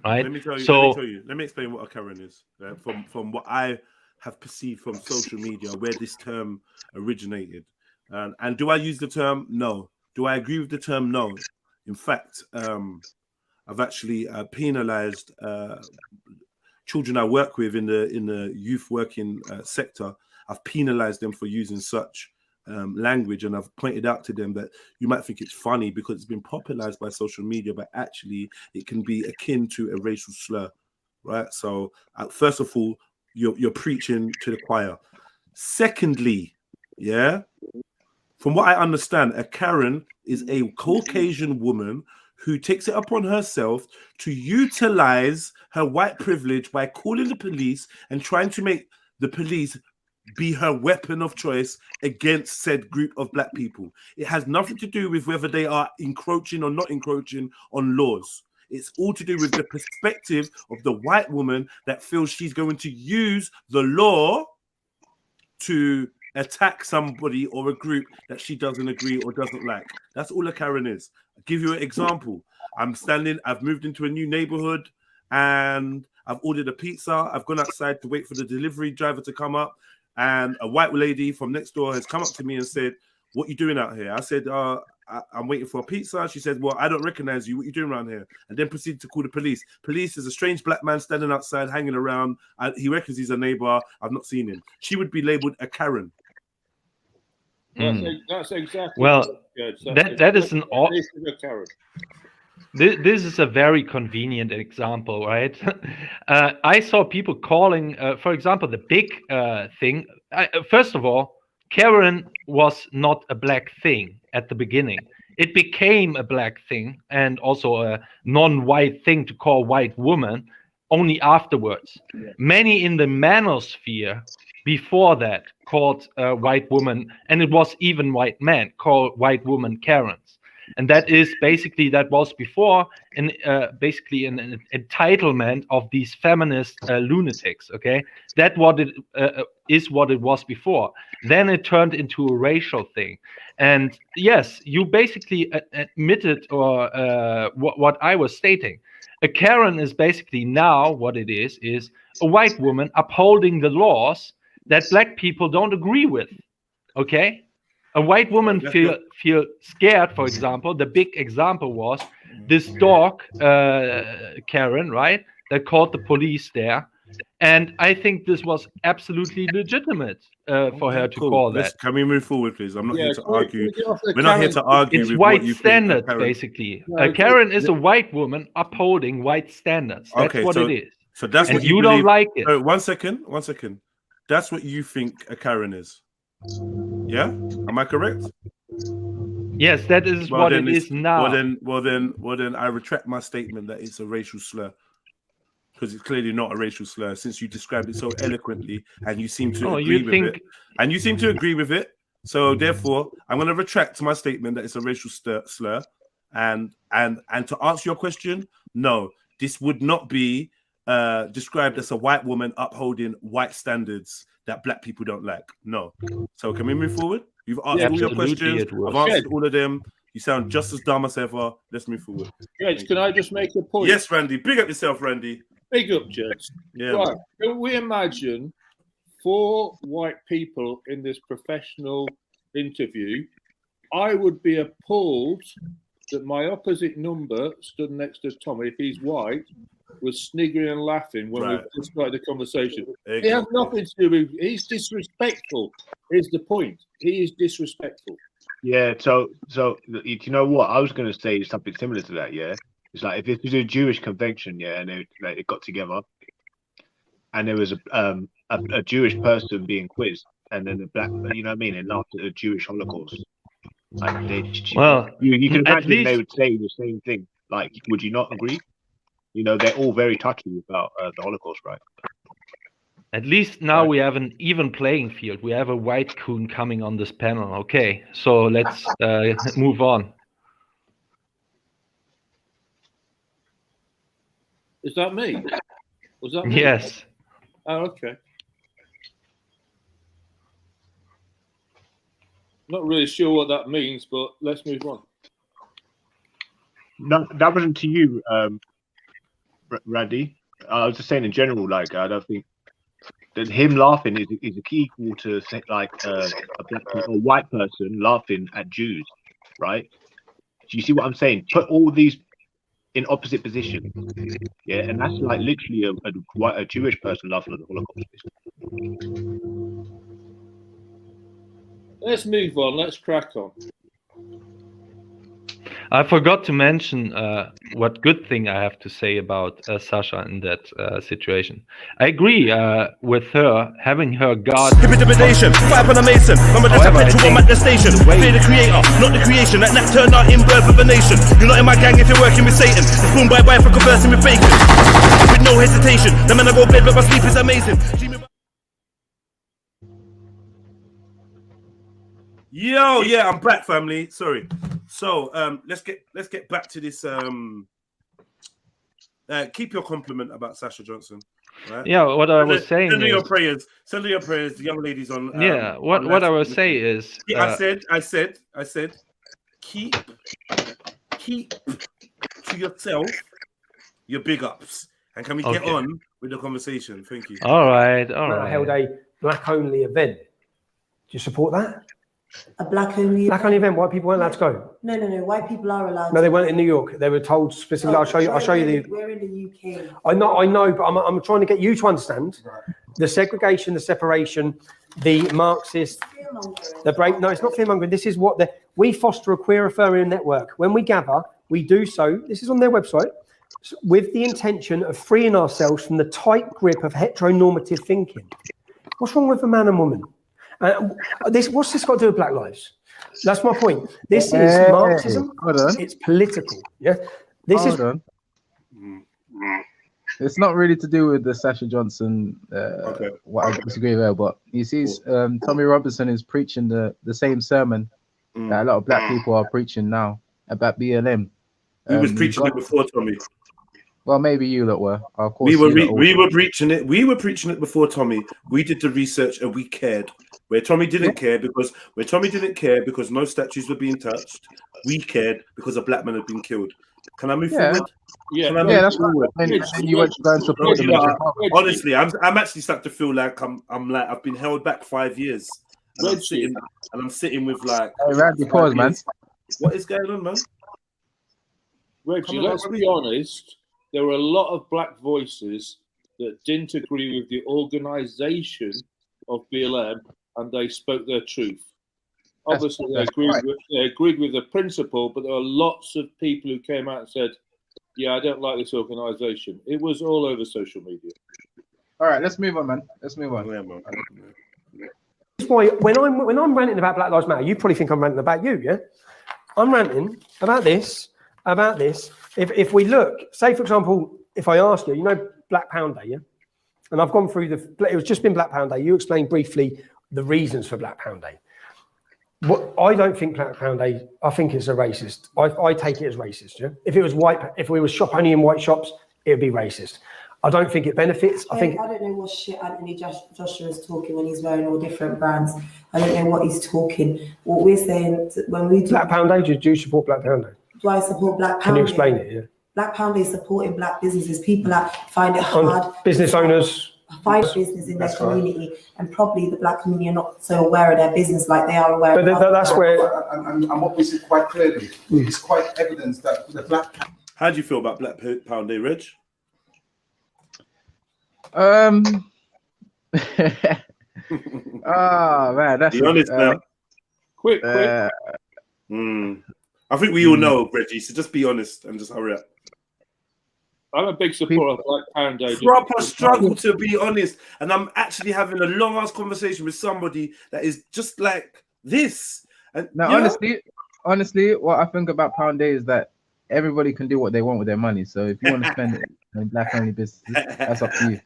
right? Let me tell you. So Let me explain what a Karen is. From what I have perceived from social media, where this term originated. And do I use the term? No. Do I agree with the term? No. In fact, I've actually penalized children I work with in the youth working sector. I've penalized them for using such language, and I've pointed out to them that you might think it's funny because it's been popularized by social media, but actually it can be akin to a racial slur, right? So first of all, you're preaching to the choir. Secondly, yeah, from what I understand, a Karen is a Caucasian woman who takes it upon herself to utilize her white privilege by calling the police and trying to make the police be her weapon of choice against said group of black people. It has nothing to do with whether they are encroaching or not encroaching on laws. It's all to do with the perspective of the white woman that feels she's going to use the law to attack somebody or a group that she doesn't agree or doesn't like. That's all a Karen is. I'll give you an example. I've moved into a new neighborhood and I've ordered a pizza. I've gone outside to wait for the delivery driver to come up, and a white lady from next door has come up to me and said, "What you doing out here?" I said, I'm waiting for a pizza. She said, "Well, I don't recognize you. What you doing around here?" And then proceeded to call the police. Police is a strange black man standing outside, hanging around. He reckons he's a neighbor. I've not seen him. She would be labeled a Karen. That's exactly. Well, that is an This is a Karen. This is a very convenient example, right? I saw people calling, for example, the big thing. First of all, Karen was not a black thing at the beginning. It became a black thing and also a non-white thing to call white woman only afterwards. Yeah. Many in the manosphere before that called white woman, and it was even white men called white woman Karens. And that is basically, that was before, basically an entitlement of these feminist lunatics, okay? That is what it was before. Then it turned into a racial thing. And yes, you basically admitted what I was stating. A Karen is basically now what it is a white woman upholding the laws that black people don't agree with, okay? A white woman feel scared, for example. The big example was this dog, Karen, right? That called the police there. And I think this was absolutely legitimate for her to call that. Can we move forward, please? I'm not here to argue. We're not here to argue. It's white standards, basically. A Karen is a white woman upholding white standards. That's what it is. So that's what you don't like it. One second. That's what you think a Karen is. Yeah, am I correct? Yes, that is what it is now. Well then, I retract my statement that it's a racial slur, because it's clearly not a racial slur since you described it so eloquently and you seem to agree with it. And you seem to agree with it. So therefore, I'm going to retract my statement that it's a racial slur. And to answer your question, no, this would not be described as a white woman upholding white standards that black people don't like. No. So can we move forward? You've asked all your questions. I've answered all of them. You sound just as dumb as ever. Let's move forward. Judge, can I just make a point? Yes, Randy. Big up yourself, Randy. Big up, Judge. Yeah. Right. Can we imagine 4 white people in this professional interview? I would be appalled that my opposite number stood next to Tommy, if he's white, was sniggering and laughing when we first started the conversation. It has nothing to do with. He's disrespectful. Is the point? He is disrespectful. Yeah. So you know what I was going to say something similar to that. Yeah. It's like if it was a Jewish convention, yeah, and they got together, and there was a Jewish person being quizzed, and then the black, you know what I mean, and laughed at the Jewish Holocaust. Like you can imagine they would say the same thing. Like, would you not agree? You know, they're all very touchy about the Holocaust, right? At least now we have an even playing field. We have a white coon coming on this panel. Okay, so let's move on. Is that me? Was that me? Yes. Oh, okay. Not really sure what that means, but let's move on. No, that wasn't to you. Randy. I was just saying in general, like I don't think that him laughing is equal to say, like a white person laughing at Jews, right? Do you see what I'm saying? Put all these in opposite positions, yeah, and that's like literally a Jewish person laughing at the Holocaust. Let's move on. Let's crack on. I forgot to mention what good thing I have to say about Sasha in that situation. I agree with her, having her guard. Intimidation, fight on a mason. I'm just a petrol, I'm at the station. Fear the creator, not the creation. That turned out in birth of a nation. You're not in my gang if you're working with Satan. It's boom by for conversing with bacon. With no hesitation, the man I go bed, but my sleep is amazing. Yo, yeah, I'm back, family. Sorry. So let's get back to this. Keep your compliment about Sasha Johnson. Right? Yeah, what I was saying Send her is, your prayers. Send her your prayers. The young ladies on. Yeah, what I will say is, I said, keep to yourself your big ups, and can we get Okay. on with the conversation? Thank you. All right, all I right. held a black only event. Do you support that? A black only event. White people weren't allowed to go. No. White people are allowed. No, they weren't in New York. They were told specifically. I'll show you the. We're in the UK. I know, but I'm trying to get you to understand the segregation, the separation, the Marxist, the break. No, it's not fear-mongering. This is what we foster a queer referral network. When we gather, we do so. This is on their website, with the intention of freeing ourselves from the tight grip of heteronormative thinking. What's wrong with a man and woman? What's this got to do with Black lives? That's my point. This is Marxism. It's political. Yeah. Hold on. It's not really to do with the Sasha Johnson. What I disagree with her, but you see, Tommy Robinson is preaching the same sermon that a lot of black people are preaching now about BLM. Who was preaching it before, Tommy? Well, maybe you lot were. Of course, We were preaching it. We were preaching it before Tommy. We did the research and we cared. Where Tommy didn't care because no statues were being touched, we cared because a black man had been killed. Can I move forward? Yeah, that's right. And you went to go and support them. Honestly, I'm actually starting to feel like I'm like I've been held back 5 years. And I'm sitting with like. Hey, Randy, pause, man. What is going on, man? Reggie, let's be honest. There were a lot of black voices that didn't agree with the organisation of BLM, and they spoke their truth. Obviously, they agreed with the principle, but there were lots of people who came out and said, "Yeah, I don't like this organisation." It was all over social media. All right, let's move on, man. Let's move on. That's why when I'm ranting about Black Lives Matter, you probably think I'm ranting about you, yeah? I'm ranting about this. If we look, say for example, if I ask you, Black Pound Day, yeah? And I've gone through it was just been Black Pound Day. You explained briefly the reasons for Black Pound Day. I don't think Black Pound Day, I think it's a racist. I take it as racist, yeah? If we were shop only in white shops, it would be racist. I don't think it benefits. I don't know what shit Anthony Joshua is talking when he's wearing all different brands. I don't know what he's talking. What we're saying when we do Black Pound Day, do you support Black Pound Day? Do I support Black Pound Day? Can you explain it? Yeah. Black Pound Day is supporting black businesses. People that find it hard. Business owners. Find business in their community, and probably the black community are not so aware of their business like they are aware. But that's where, and what we see quite clearly, it's quite evidence that the black. How do you feel about Black Pound Day, Reg? Man, that's be honest now. Quick. I think we all know, Reggie. So just be honest and just hurry up. I'm a big supporter of Black Pound Day. Proper struggle, to be honest, and I'm actually having a long ass conversation with somebody that is just like this. And now, honestly, what I think about Pound Day is that everybody can do what they want with their money. So if you want to spend it in black only businesses, that's up to you.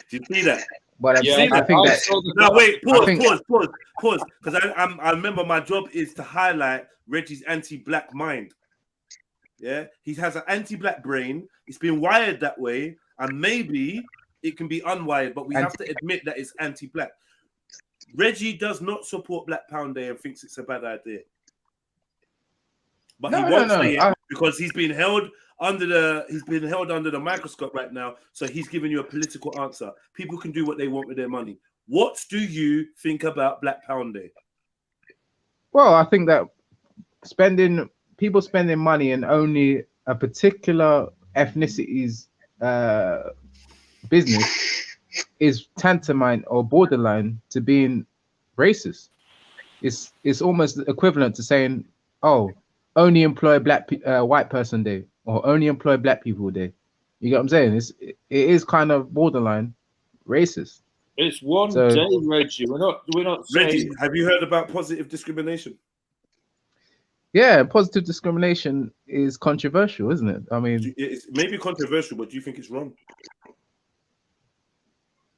Do you see that? But I think that. No, wait, pause. Because I remember my job is to highlight Reggie's anti-black mind. Yeah, he has an anti-black brain. It's been wired that way, and maybe it can be unwired, but we have to admit that it's anti-black. Reggie does not support Black Pound Day and thinks it's a bad idea. But he won't say it because he's been held he's been held under the microscope right now, so he's giving you a political answer. People can do what they want with their money. What do you think about Black Pound Day? Well, I think that people spending money in only a particular ethnicity's business is tantamount or borderline to being racist. It's almost equivalent to saying, "Oh, only employ white person day," or "only employ black people day." You get what I'm saying? It is kind of borderline racist. It's one day, Reggie. We're not Reggie, saying... have you heard about positive discrimination? Yeah, positive discrimination is controversial, isn't it? I mean, it's maybe controversial, but do you think it's wrong?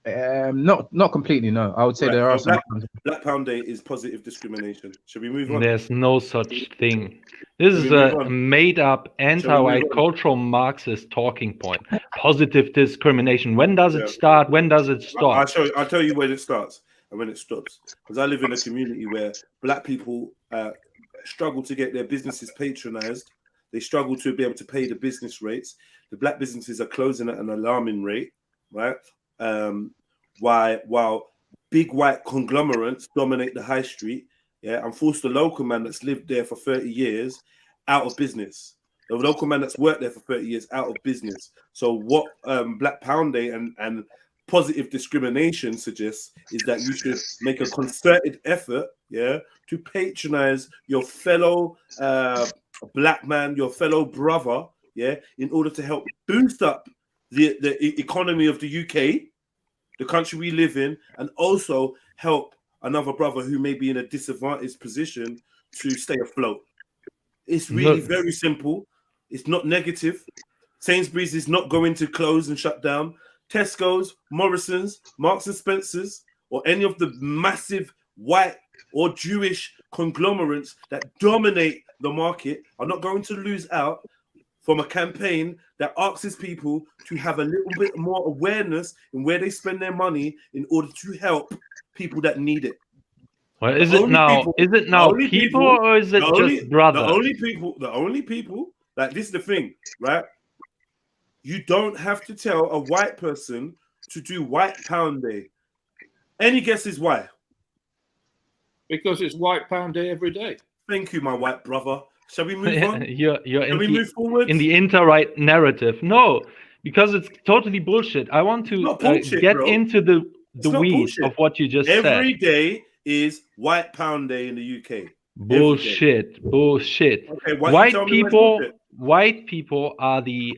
Not completely. No, I would say there are some. Black Pound Day is positive discrimination. Should we move on? There's no such thing. This is a made-up anti-white cultural Marxist talking point. Positive discrimination. When does it start? When does it stop? I'll tell you when it starts and when it stops. Because I live in a community where black people struggle to get their businesses patronized. They struggle to be able to pay the business rates. The black businesses are closing at an alarming rate, right? While big white conglomerates dominate the high street, and force the local man that's lived there for 30 years out of business. The local man that's worked there for 30 years out of business. So what Black Pound Day and positive discrimination suggests is that you should make a concerted effort, to patronize your fellow black man, your fellow brother, in order to help boost up the economy of the UK, the country we live in, and also help another brother who may be in a disadvantaged position to stay afloat. It's really very simple. It's not negative. Sainsbury's is not going to close and shut down. Tesco's, Morrison's, Marks and Spencer's, or any of the massive white or Jewish conglomerates that dominate the market are not going to lose out from a campaign that asks people to have a little bit more awareness in where they spend their money in order to help people that need it. Well, is it now people or is it just brothers? The only people, like this is the thing, right? You don't have to tell a white person to do White Pound Day. Any guesses why? Because it's White Pound Day every day. Thank you, my white brother. Shall we move on? You're move forward? in the inter-right narrative. No, because it's totally bullshit. I want to get into the weeds of what you just said. Every day is White Pound Day in the UK. Bullshit. Okay, white people are the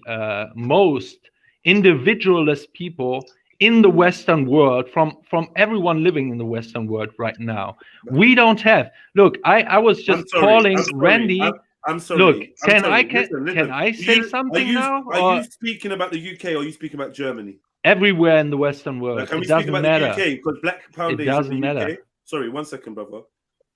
most individualist people in the Western world, from everyone living in the Western world right now. We don't have. Look, I was just calling Randy. I'm sorry. Look, can Listen. I say something now? Are you speaking about the UK or are you speaking about Germany? Everywhere in the Western world. Can we it speak doesn't about matter. the UK? Because Black Pound Day is doesn't in the UK. matter. Sorry, 1 second, brother.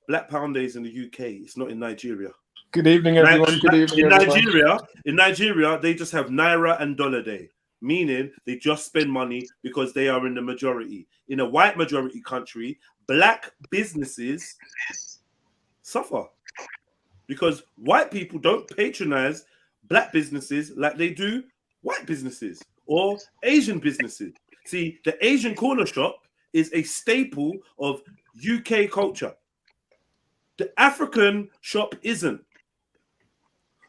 Black Pound Day is in the UK. It's not in Nigeria. Good evening, everyone. Good evening, everyone. In Nigeria, they just have Naira and Dollar Day, meaning they just spend money because they are in the majority. In a white majority country, black businesses suffer because white people don't patronize black businesses like they do white businesses or Asian businesses. See, the Asian corner shop is a staple of UK culture. The African shop isn't.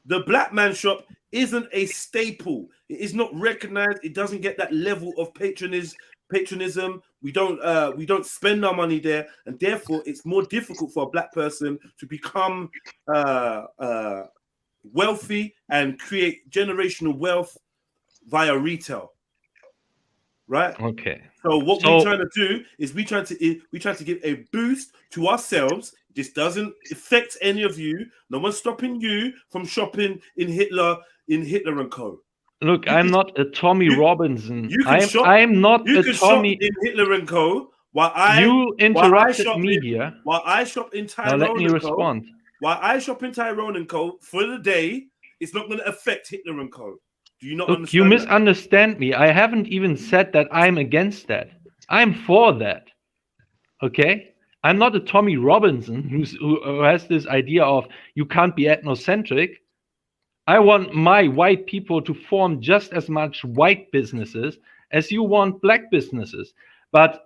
The black man shop isn't a staple. It is not recognized. It doesn't get that level of patronism. We don't spend our money there, and therefore it's more difficult for a black person to become wealthy and create generational wealth via retail. Right? Okay. So what we're trying to do is we try to give a boost to ourselves. This doesn't affect any of you. No one's stopping you from shopping in Hitler and Co. Look, I'm not a Tommy Robinson. I'm not you a can Tommy. Shop in Hitler and Co. You interrupted me here. While I shop in Tyrone now let me and respond. Co. While I shop in Tyrone and Co. for the day, it's not going to affect Hitler and Co. Do you not Look, understand? you misunderstand me. I haven't even said that I'm against that. I'm for that. Okay? I'm not a Tommy Robinson who has this idea of you can't be ethnocentric. I want my white people to form just as much white businesses as you want black businesses. But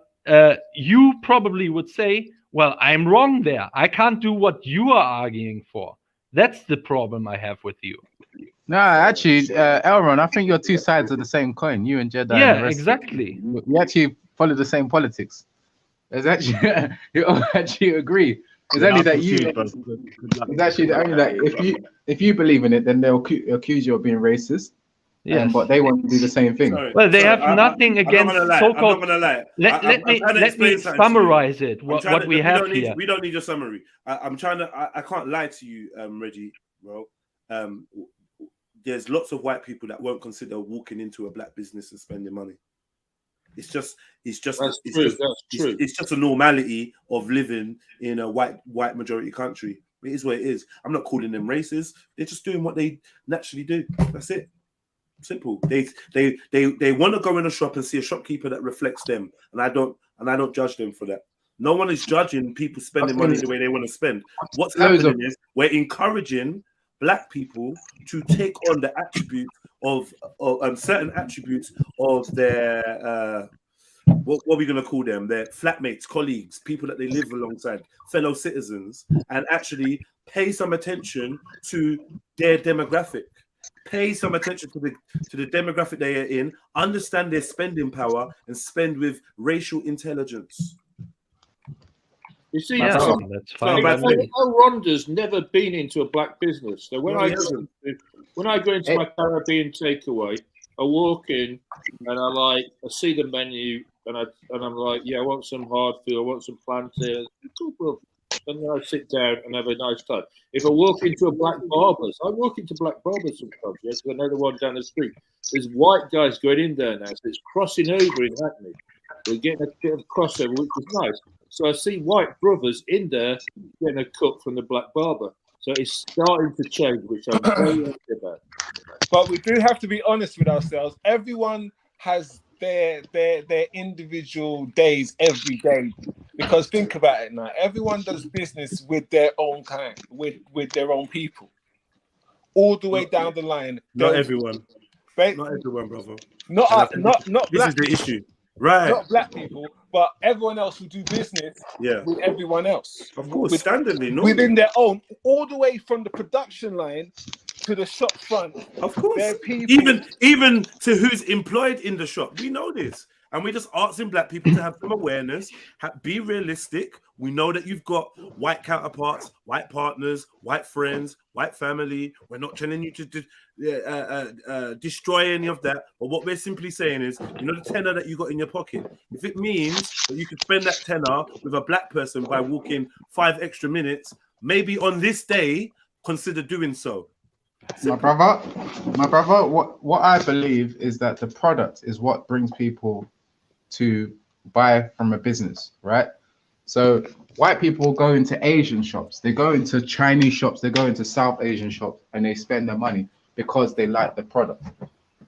you probably would say, well, I'm wrong there. I can't do what you are arguing for. That's the problem I have with you. No, actually, Elron, I think you're two sides of the same coin. You and Jedi. Yeah, and the rest exactly. We actually follow the same politics. It's actually you all actually agree. It's only that you. It's actually only that if you believe in it, then they'll accuse you of being racist. Yes. But they want to do the same thing. Well, they have nothing against so-called. I'm not gonna lie. Let me summarize it. What we have here. We don't need your summary. I'm trying to. I can't lie to you, Reggie. Bro, there's lots of white people that won't consider walking into a black business and spending money. It's just a normality of living in a white majority country. It is what it is. I'm not calling them racist. They're just doing what they naturally do. That's it. Simple. They want to go in a shop and see a shopkeeper that reflects them, and I don't judge them for that. No one is judging people spending money the way they want to spend. What's happening is we're encouraging black people to take on the attributes of certain attributes of their what are we going to call them? Their flatmates, colleagues, people that they live alongside, fellow citizens, and actually pay some attention to their demographic. Pay some attention to the demographic they are in, understand their spending power, and spend with racial intelligence. You see, that's fine. Rhonda's never been into a black business. So when I go into my Caribbean takeaway, I walk in and I see the menu and I'm like, yeah, I want some hard food, I want some plantains. And then I sit down and have a nice time. If I walk into a black barber's, I walk into black barber's sometimes, yes, because I know the one down the street. There's white guys going in there now, so it's crossing over in Hackney. We're getting a bit of crossover, which is nice. So I see white brothers in there getting a cut from the black barber. So it's starting to change, which I'm very happy about. But we do have to be honest with ourselves. Everyone has their individual days every day. Because think about it now. Everyone does business with their own kind, with their own people. All the way down the line. Not everyone. Not everyone, brother. Not this black is the people. issue. Right. Not black people, but everyone else who do business with everyone else. Of course, standardly, within their own, all the way from the production line to the shop front. Of course. Even to who's employed in the shop. We know this. And we're just asking black people to have some awareness, be realistic. We know that you've got white counterparts, white partners, white friends, white family. We're not telling you to destroy any of that. But what we're simply saying is, you know, the tenner that you got in your pocket, if it means that you could spend that tenner with a black person by walking 5 extra minutes, maybe on this day, consider doing so. My brother, what I believe is that the product is what brings people to buy from a business, right? So white people go into Asian shops, they go into Chinese shops, they go into South Asian shops, and they spend their money because they like the product.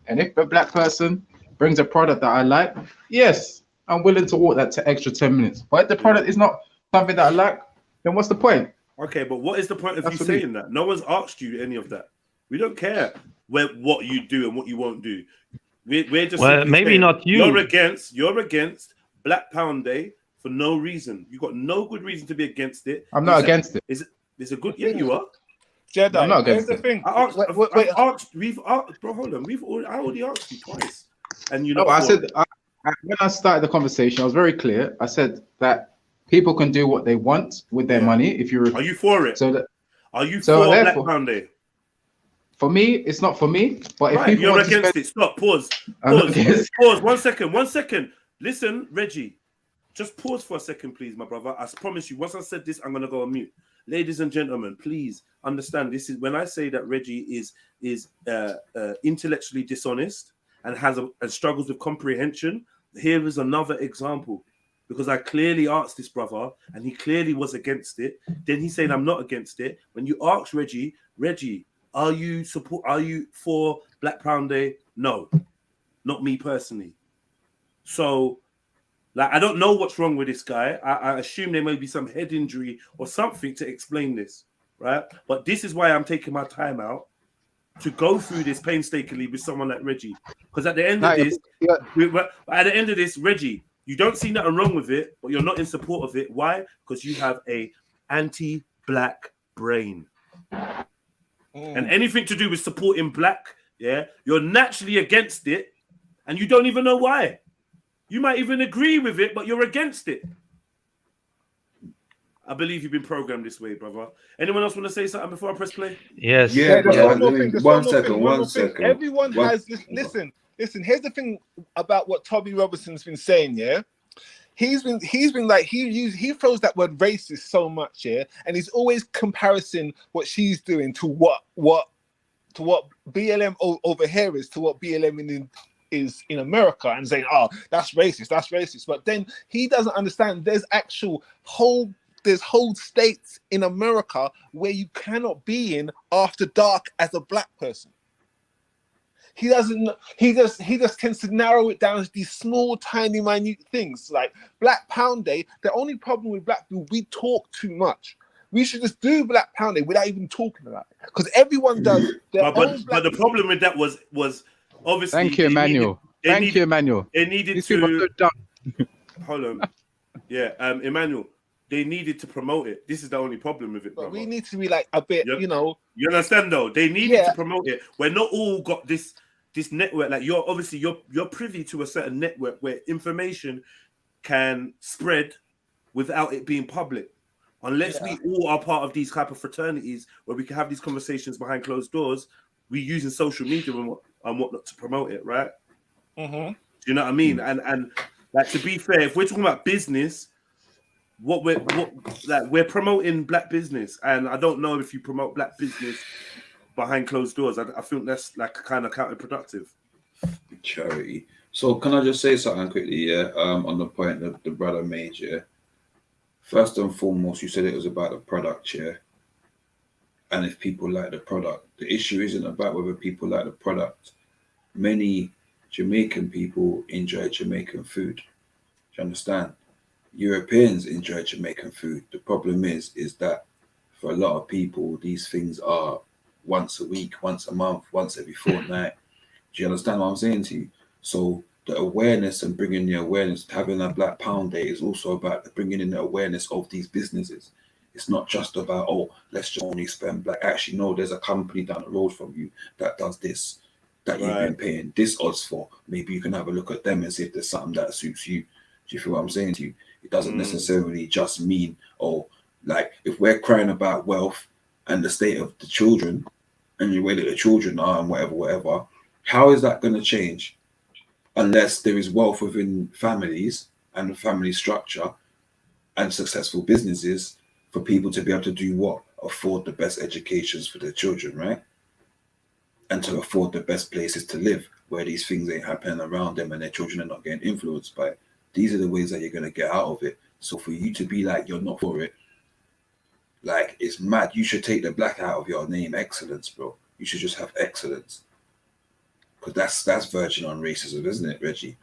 And if a black person brings a product that I like, yes, I'm willing to walk that extra 10 minutes. But if the product is not something that I like, then what's the point? Okay, but what is the point of you saying that? No one's asked you any of that. We don't care what you do and what you won't do. We're just maybe saying, not you. You're against Black Pound Day for no reason. You got no good reason to be against it. I'm not against it. Is it good? Yeah, you are. Jedi. I'm not against the thing. I already asked you twice, and you know. No, I said when I started the conversation, I was very clear. I said that people can do what they want with their money. If you are you for it? Are you for Black Pound Day? For me, it's not for me. But if people you're against it, stop. Pause. 1 second. Listen, Reggie, just pause for a second, please, my brother. I promise you, once I said this, I'm gonna go on mute. Ladies and gentlemen, please understand. This is when I say that Reggie is intellectually dishonest and and struggles with comprehension. Here is another example, because I clearly asked this brother, and he clearly was against it. Then he's saying I'm not against it. When you ask Reggie. Are you for Black Pound Day? No, not me personally. So, I don't know what's wrong with this guy. I assume there may be some head injury or something to explain this, right? But this is why I'm taking my time out to go through this painstakingly with someone like Reggie. Because at the end of this, Reggie, you don't see nothing wrong with it, but you're not in support of it. Why? Because you have a anti-black brain. And anything to do with supporting black, you're naturally against it, and you don't even know why. You might even agree with it, but you're against it. I believe you've been programmed this way, brother. Anyone else want to say something before I press play? Yes. Yeah, there's one more thing. One second. Everyone has this. Listen. Here's the thing about what Tommy Robinson's been saying. Yeah, he's been like he throws that word racist so much. Yeah, and he's always comparing what she's doing to what BLM over here is to what BLM is in America, and saying, "Oh, that's racist." But then he doesn't understand. There's whole states in America where you cannot be in after dark as a black person. He just tends to narrow it down to these small, tiny, minute things like Black Pound Day. The only problem with black people, we talk too much. We should just do Black Pound Day without even talking about it, because everyone does their own. But the problem with that was obviously. Thank you, Emmanuel. Thank you, Emmanuel. They needed These to. people are done. Hold on. Yeah, Emmanuel. They needed to promote it. This is the only problem with it, brother. But we need to be like a bit, You understand though? They needed to promote it. We're not all got this network. Like you're privy to a certain network where information can spread without it being public. Unless we all are part of these type of fraternities where we can have these conversations behind closed doors, we're using social media and whatnot to promote it, right? Mm-hmm. Do you know what I mean? And like, to be fair, if we're talking about business, we're promoting black business, and I don't know if you promote black business behind closed doors. I think that's like kind of counterproductive. Charity. So can I just say something quickly? On the point that the brother made. First and foremost, you said it was about the product, and if people like the product. The issue isn't about whether people like the product. Many Jamaican people enjoy Jamaican food. Do you understand? Europeans enjoy Jamaican food. The problem is that for a lot of people, these things are once a week, once a month, once every fortnight. Do you understand what I'm saying to you? So the awareness and bringing the awareness, having a Black Pound Day is also about bringing in the awareness of these businesses. It's not just about, let's just only spend black. Actually, no, there's a company down the road from you that does this, that you've been paying this odds for. Maybe you can have a look at them and see if there's something that suits you. Do you feel what I'm saying to you? It doesn't necessarily just mean, like if we're crying about wealth and the state of the children and the way that the children are and whatever, how is that going to change unless there is wealth within families and the family structure and successful businesses for people to be able to do what? Afford the best educations for their children, right? And to afford the best places to live where these things ain't happening around them and their children are not getting influenced by it. These are the ways that you're going to get out of it. So for you to be like, you're not for it, like, it's mad. You should take the black out of your name, excellence, bro. You should just have excellence. Because that's verging on racism, isn't it, Reggie?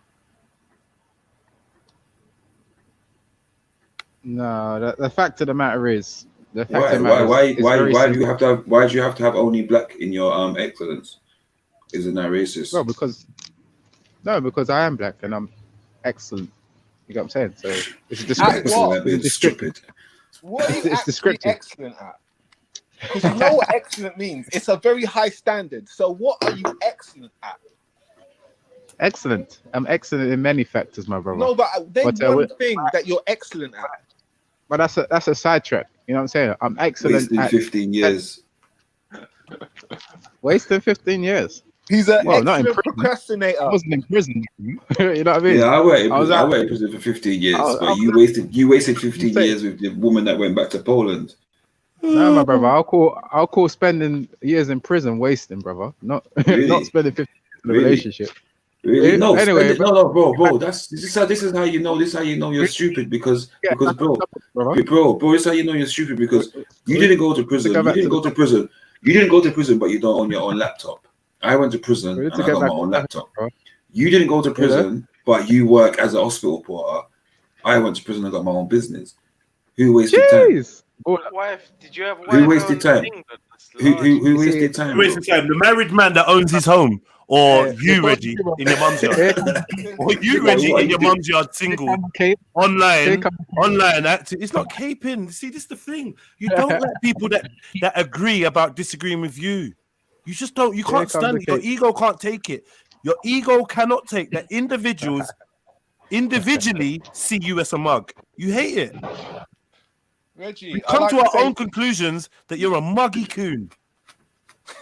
No, the fact of the matter is, why do you have to have only black in your excellence? Isn't that racist? Well, because I am black and I'm excellent. You know what I'm saying? So it's descriptive. It's stupid. What are you actually excellent at? Because you know what excellent means. It's a very high standard. So what are you excellent at? Excellent. I'm excellent in many factors, my brother. No, but one thing that you're excellent at. But that's a sidetrack. You know what I'm saying? I'm excellent at 15 years. Wasting 15 years. He's an excellent procrastinator. I wasn't in prison. You know what I mean? Yeah, I went in prison for 15 years, but you wasted 15 years with the woman that went back to Poland. No, my brother, I'll call spending years in prison wasting, brother. Not spending 15 years in a relationship. Really? No, anyway, bro. This is how you know. This is how you know you're stupid because bro. This is how you know you're stupid because you didn't go to prison. You didn't go to prison, but you don't own your own laptop. I went to prison and I got my own laptop. You didn't go to prison, but you work as a hospital porter. I went to prison and got my own business. Who wasted time? Wife? Did you have wife? Who wasted time? Who wasted time? Who wasted time? The married man that owns his home, or you, Reggie, in your mum's yard, or you, Reggie, in your mum's yard, single, online acting. It's not caping. See, this is the thing. You don't let people that agree about disagreeing with you. You just don't. You can't stand it. Your ego can't take it. Your ego cannot take that individuals individually see you as a mug. You hate it. Reggie, We come to our own conclusions that you're a muggy coon.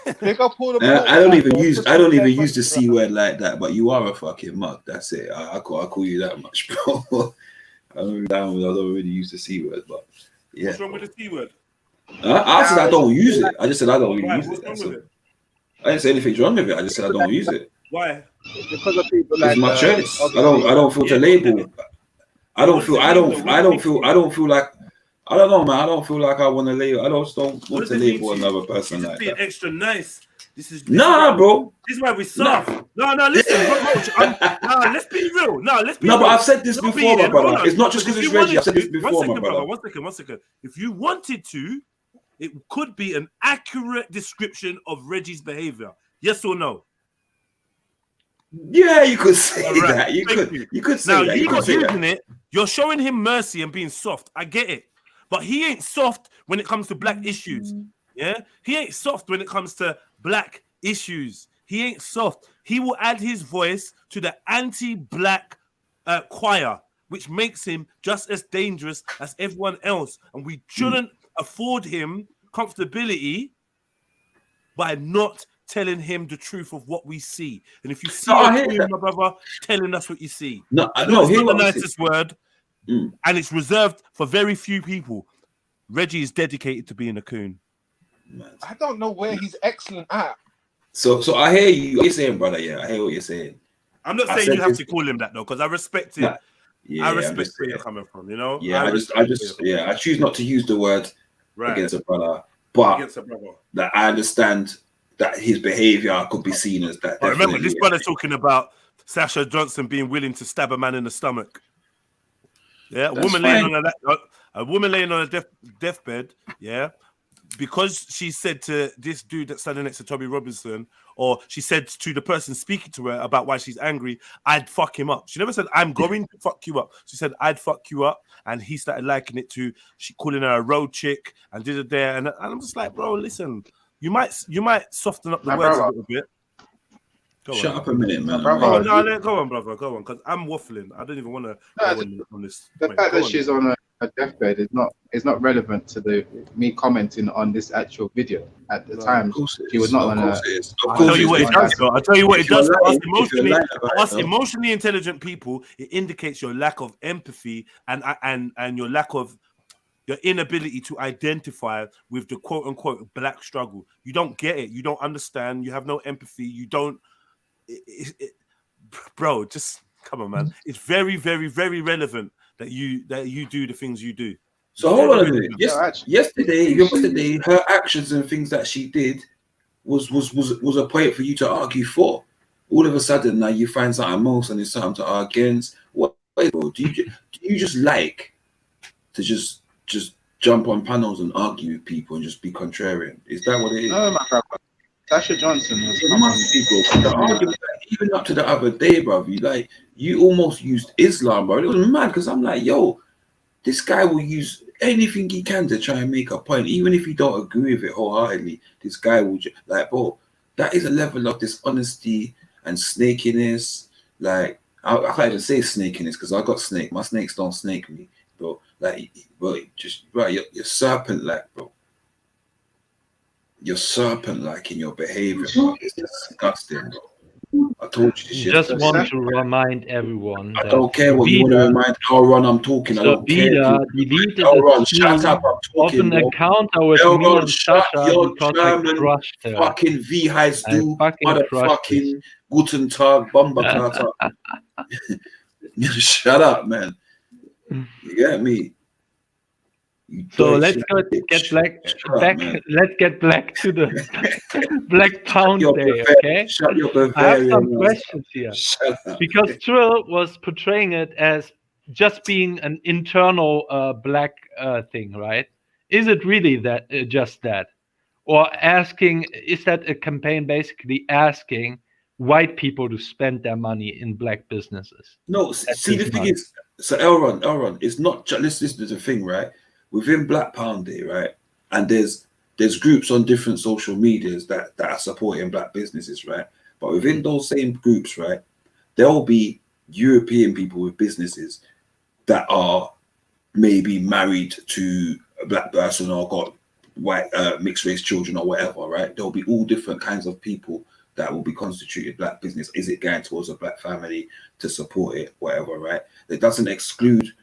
I don't even use the C word like that, but you are a fucking mug. That's it. I call you that much, bro. I don't really use the C word, but yeah. What's wrong with the C word? I said I don't use it. I just said I don't really use it. I didn't say anything's wrong with it. I just said I don't use it. Why? Because of people like it's my choice. I don't feel to label. I don't feel like I don't know, man. I don't feel like I want to label. I don't want to label another person like being that. extra nice. This is bro. This is why we soft. No, listen. Let's be real. Let's be real. But I've said this before, my brother. It's not just because it's Reggie. I've said this before, my brother. One second. If you wanted to, it could be an accurate description of Reggie's behavior. Yes or no? Yeah, you could say that. You could say now, that. You're not using it. You're showing him mercy and being soft. I get it. But he ain't soft when it comes to black issues. Yeah? He ain't soft when it comes to black issues. He ain't soft. He will add his voice to the anti-black choir, which makes him just as dangerous as everyone else. And we shouldn't afford him comfortability by not telling him the truth of what we see. And if you see my brother, telling us what you see. No, it's not the nicest word, and it's reserved for very few people. Reggie is dedicated to being a coon. I don't know where he's excellent at. So I hear you. What you're saying, brother. Yeah, I hear what you're saying. I'm not saying you have to call him that though, because I respect it. I respect where you're coming from. You know. Yeah, I choose not to use the word against a brother, but that I understand that his behavior could be seen as that. But remember, this brother talking about Sasha Johnson being willing to stab a man in the stomach. Yeah, a woman laying on a deathbed. Yeah, because she said to this dude that's standing next to Tommy Robinson, or she said to the person speaking to her about why she's angry, I'd fuck him up. She never said, I'm going to fuck you up. She said, I'd fuck you up. And he started liking it to she calling her a road chick and did it there. And I'm just like, bro, listen, you might soften up the words a little bit. Shut up a minute, man. Go on, brother. Go on, because I'm waffling. I don't even want to go on this. The fact that she's on a deathbed is not relevant to me commenting on this actual video. At the time, she was not on a. I'll tell you what it does, though. I'll tell you what it does for us emotionally intelligent people. It indicates your lack of empathy and your lack of your inability to identify with the quote unquote black struggle. You don't get it. You don't understand. You have no empathy. You don't. Bro, just come on, man. It's very, very, very relevant that you do the things you do. So hold on a minute. Yesterday, her actions and things that she did was a point for you to argue for. All of a sudden, now you find something else and it's something to argue against. What, bro? Do you just like to just jump on panels and argue with people and just be contrarian? Is that what it is? No, my brother. Sasha Johnson even up to the other day, bro. You almost used Islam, bro. It was mad because I'm like, yo, this guy will use anything he can to try and make a point, even if you don't agree with it wholeheartedly. This guy will bro. That is a level of dishonesty and snakiness. Like I can't even say snakiness because I got snake. My snakes don't snake me, bro. Like, bro, you're serpent-like, bro. You're serpent-like in your behavior, bro. It's disgusting, bro. I told you this shit. Just want to remind everyone. I don't care what you want to remind. Elron, I'm talking. I don't care. Deleted Elron, shut up. I'm talking. Of an encounter with me and Sasha because I crushed her. Fucking wie heißt du? Motherfucking Guten Tag, Bomberkata. Shut up, man. You get me? So let's get back to the Black Pound Day, okay? I have some questions here because Trill was portraying it as just being an internal black thing, right? is it really that just that, or asking? Is that a campaign basically asking white people to spend their money in black businesses? No, see the thing is, so Elron, it's not just this is the thing, right? Within Black Pound Day, right, and there's groups on different social medias that are supporting black businesses, right? But within those same groups, right, there will be European people with businesses that are maybe married to a black person or got white mixed race children or whatever, right? There'll be all different kinds of people that will be constituted black business. Is it going towards a black family to support it, whatever, right? It doesn't exclude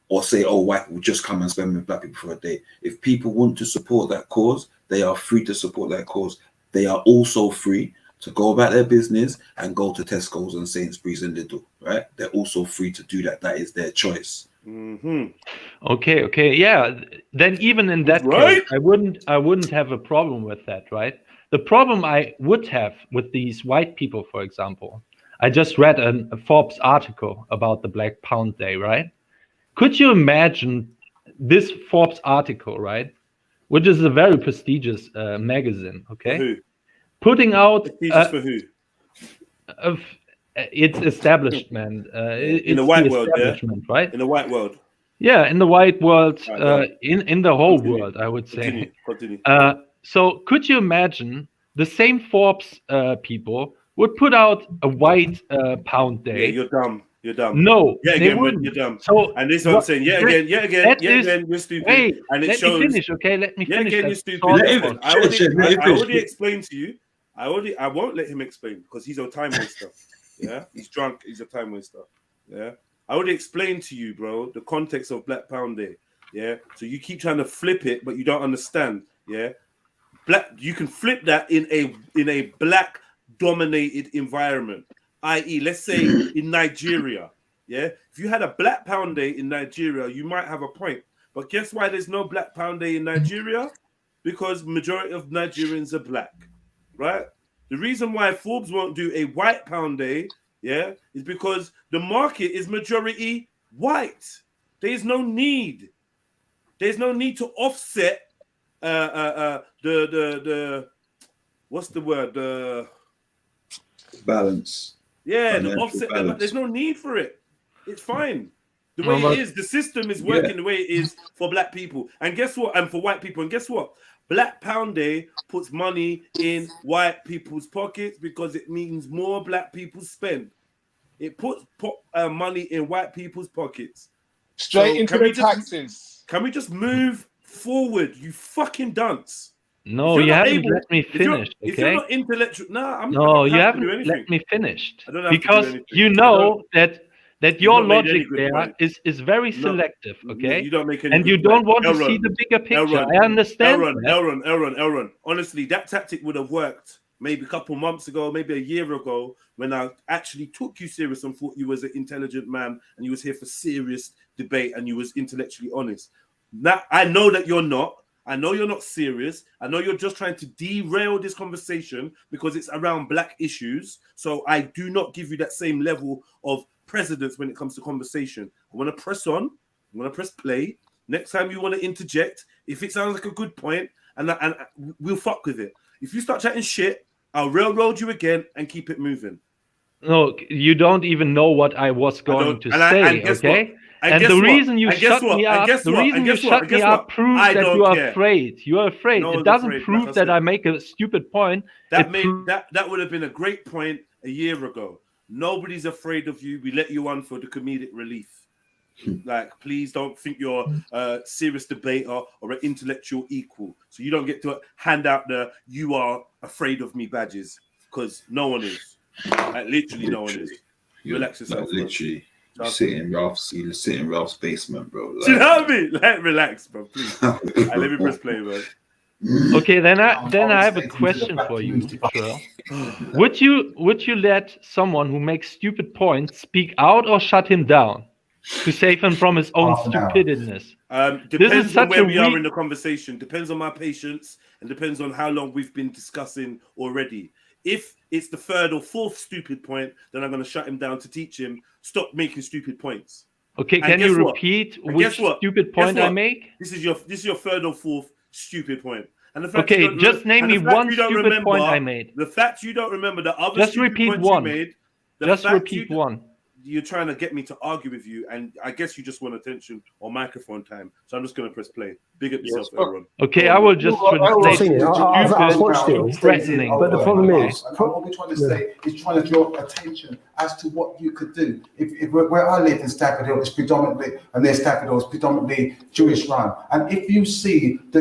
or say, oh, white will just come and spend with black people for a day. If people want to support that cause, they are free to support that cause. They are also free to go about their business and go to Tesco's and Sainsbury's and Lidl, right? They're also free to do that. That is their choice. Okay, yeah. Then even in that case, I wouldn't have a problem with that, right? The problem I would have with these white people, for example, I just read a Forbes article about the Black Pound Day, right? Could you imagine this Forbes article, right? Which is a very prestigious magazine, okay? For who? Putting out Prestigious for who? It's establishment. In the white world, yeah? Right? In the white world. Yeah, in the white world, in the whole world, I would say. Continue. So could you imagine the same Forbes people would put out a white pound day? Yeah, you're dumb. You're dumb. No, yeah, they again, wouldn't. you're dumb. So and this is what I'm saying. Yeah, again, you're stupid. Wait, and it let shows. me finish, okay? Let me finish. Yeah, again, you're stupid. I already explained to you. I won't let him explain because he's a time waster. Yeah, he's drunk. He's a time waster. Yeah, I already explained to you, bro, the context of Black Pound Day. Yeah, so you keep trying to flip it, but you don't understand. Yeah, you can flip that in a black dominated environment, i.e., let's say in Nigeria. Yeah, if you had a Black Pound Day in Nigeria, you might have a point. But guess why there's no Black Pound Day in Nigeria? Because majority of Nigerians are black, right? The reason why Forbes won't do a White Pound Day, yeah, is because the market is majority white. There's no need. There's no need to offset the what's the word? The balance. Yeah, the offset. There's no need for it. It's fine. The way it is, the system is working the way it is for black people. And guess what? And for white people. And guess what? Black Pound Day puts money in white people's pockets because it means more black people spend. It puts money in white people's pockets. Straight into the taxes. Can we just move forward, you fucking dunce? No, you haven't let me finish, okay? If you're not intellectual, you haven't let me finish. Because you know that your logic there is very selective, okay? You don't make any and you don't want to see the bigger picture. I understand. Elron. Honestly, that tactic would have worked maybe a couple months ago, maybe a year ago, when I actually took you serious and thought you was an intelligent man and you was here for serious debate and you was intellectually honest. Now I know that you're not. I know you're not serious. I know you're just trying to derail this conversation because it's around black issues. So I do not give you that same level of precedence when it comes to conversation. I want to press on. I'm going to press play. Next time you want to interject, if it sounds like a good point, and we'll fuck with it. If you start chatting shit, I'll railroad you again and keep it moving. No, you don't even know what I was going to say, okay? And the reason you shut me up, proves that you are afraid. You are afraid. It doesn't prove that I make a stupid point. That would have been a great point a year ago. Nobody's afraid of you. We let you on for the comedic relief. Like, please don't think you're a serious debater or an intellectual equal. So you don't get to hand out the "you are afraid of me" badges, because no one is. Like, literally, no one is. Relax yourself. Like, literally. You sit in Ralph's basement, bro. Like, do you know what I mean? Like, relax, bro. Please. Let me press play, bro. Okay, then I have a question for you, Trill. Would you let someone who makes stupid points speak out or shut him down to save him from his own stupidness? Depends on where we are in the conversation. Depends on my patience and depends on how long we've been discussing already. If it's the third or fourth stupid point, then I'm going to shut him down to teach him, stop making stupid points. Okay, And can guess you what? repeat And which guess what? stupid Guess point I what? make? This is your third or fourth stupid point. And the fact Okay, you don't just name and me the fact one you don't stupid point I remember made. the fact you don't remember the other Just stupid repeat points one. you made. The Just fact repeat one. you're trying to get me to argue with you, and I guess you just want attention or microphone time. So I'm just going to press play. Big up yourself, everyone. Okay, I will just translate I've watched it. threatening. But the problem is, And what we're trying to say is trying to draw attention as to what you could do. If where I live in Stafford Hill, it's predominantly, and near Stafford Hill, it's predominantly Jewish run. And if you see the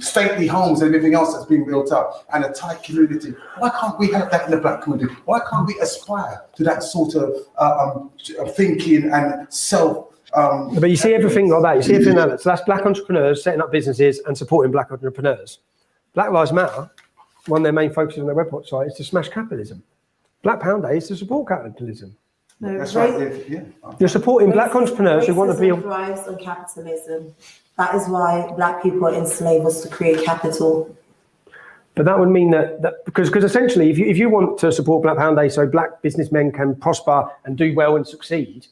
stately homes and everything else that's been built up and a tight community, why can't we have that in the black community? Why can't we aspire to that sort of thinking and self? But you see everything like that. You see everything like that. So that's black entrepreneurs setting up businesses and supporting black entrepreneurs. Black Lives Matter, one of their main focuses on their website is to smash capitalism. Black Pound Day is to support capitalism. No, That's right. Yeah. You're supporting black entrepreneurs who want to be. Racism thrives on capitalism. That is why black people are enslaved was to create capital. But that would mean that because essentially, if you want to support Black Pound Day so black businessmen can prosper and do well and succeed,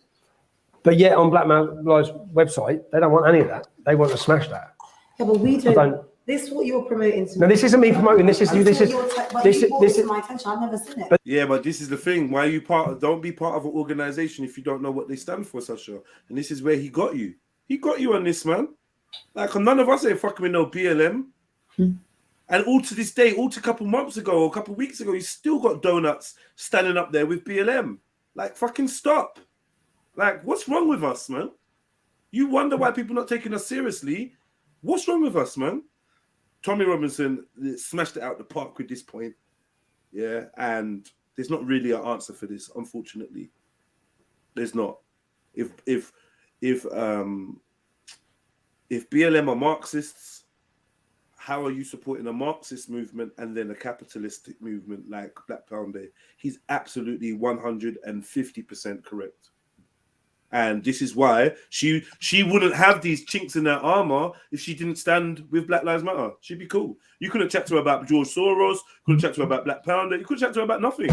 but yet on Black Lives website they don't want any of that. They want to smash that. Yeah, but we don't. This is what you're promoting to me. No, this isn't me promoting. This is my attention. I've never seen it. Yeah, but this is the thing. Why are you don't be part of an organization if you don't know what they stand for, Sasha. And this is where he got you. He got you on this, man. Like none of us ain't fucking with no BLM. And all to this day, all to a couple months ago or a couple weeks ago, you still got donuts standing up there with BLM. Like, fucking stop. Like, what's wrong with us, man? You wonder why people not taking us seriously. What's wrong with us, man? Tommy Robinson smashed it out the park with this point. Yeah, and there's not really an answer for this, unfortunately. There's not. If BLM are Marxists, how are you supporting a Marxist movement and then a capitalistic movement like Black Pound Day? He's absolutely 150% correct. And this is why she wouldn't have these chinks in her armor if she didn't stand with Black Lives Matter. She'd be cool. You couldn't chat to her about George Soros, couldn't chat to her about Black Pound Day, you couldn't chat to her about nothing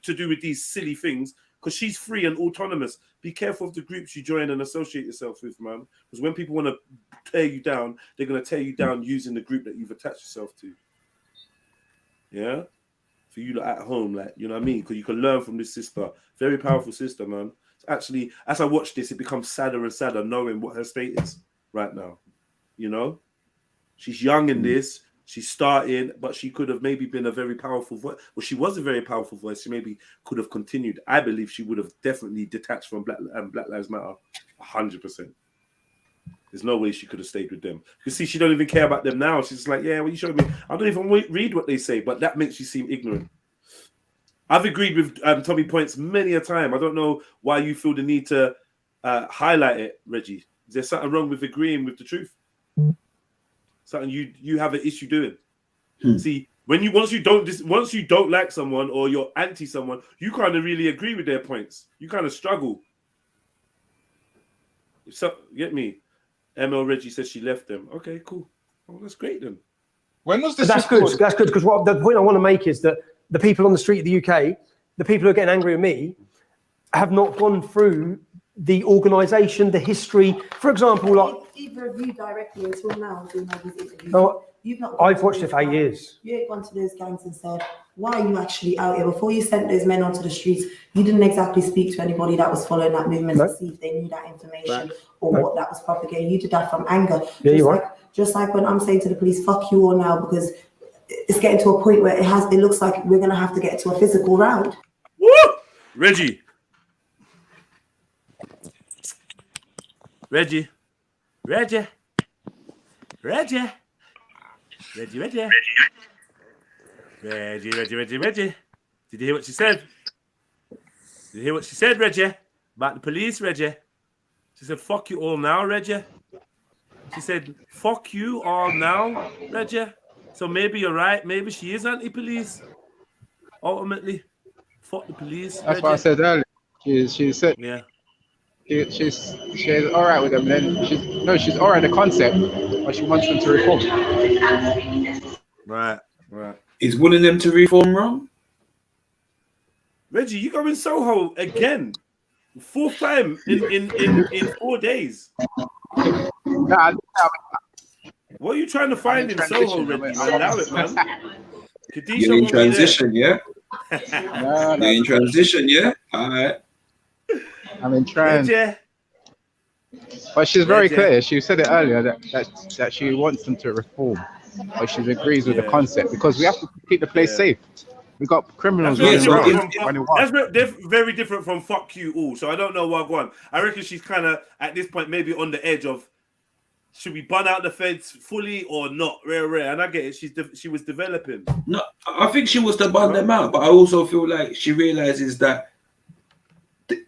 to do with these silly things because she's free and autonomous. Be careful of the groups you join and associate yourself with, man. Because when people want to tear you down, they're going to tear you down using the group that you've attached yourself to. Yeah? For you at home, like, you know what I mean? Because you can learn from this sister. Very powerful sister, man. Actually, as I watch this, it becomes sadder and sadder knowing what her state is right now. You know? She's young in this. She's starting, but she could have maybe been a very powerful voice. Well, she was a very powerful voice. She maybe could have continued. I believe she would have definitely detached from Black Lives Matter 100%. There's no way she could have stayed with them. You see, she don't even care about them now. She's like, yeah, well, you showed me. I don't even read what they say, but that makes you seem ignorant. I've agreed with Tommy Points many a time. I don't know why you feel the need to highlight it, Reggie. Is there something wrong with agreeing with the truth? Something you have an issue doing? See, once you don't like someone or you're anti someone, you kind of really agree with their points. You kind of struggle. Get me? ML Reggie says she left them. Okay, cool. Oh, that's great then. When was this? That's good. That's good because what the point I want to make is that the people on the street of the UK, the people who are getting angry at me, have not gone through the organisation, the history. For example, like Either of you directly until now doing all these interviews. No, You've not. I've watched it for 8 years. You ain't gone to those gangs and said, "Why are you actually out here?" Before you sent those men onto the streets, you didn't exactly speak to anybody that was following that movement to see if they knew that information or what that was propagating. You did that from anger. Yeah, just like when I'm saying to the police, "Fuck you all now," because it's getting to a point where it looks like we're gonna have to get to a physical round. Woo! Reggie. Reggie. Did you hear what she said? Did you hear what she said, Reggie? About the police, Reggie? She said, fuck you all now, Reggie. She said, fuck you all now, Reggie. So maybe you're right. Maybe she is anti-police. Ultimately, fuck the police. That's what I said earlier. She said, yeah. She's all right with them. Then she's all right. The concept, but she wants them to reform. Right. Is wanting them to reform wrong? Reggie, you go in Soho again. Fourth time in 4 days. Nah, What are you trying to find in Soho, Reggie? Allow it, man. Kadisha You're in won't be there. transition, yeah? You're in transition, yeah? All right. I'm in trans. But she's very clear. She said it earlier that she wants them to reform, but she agrees with the concept because we have to keep the place safe. We got criminals running around. That's very different from fuck you all. So I don't know what going. I reckon she's kind of at this point maybe on the edge of should we bun out the feds fully or not? Rare. And I get it. She was developing. No, I think she was to bun them out, but I also feel like she realizes that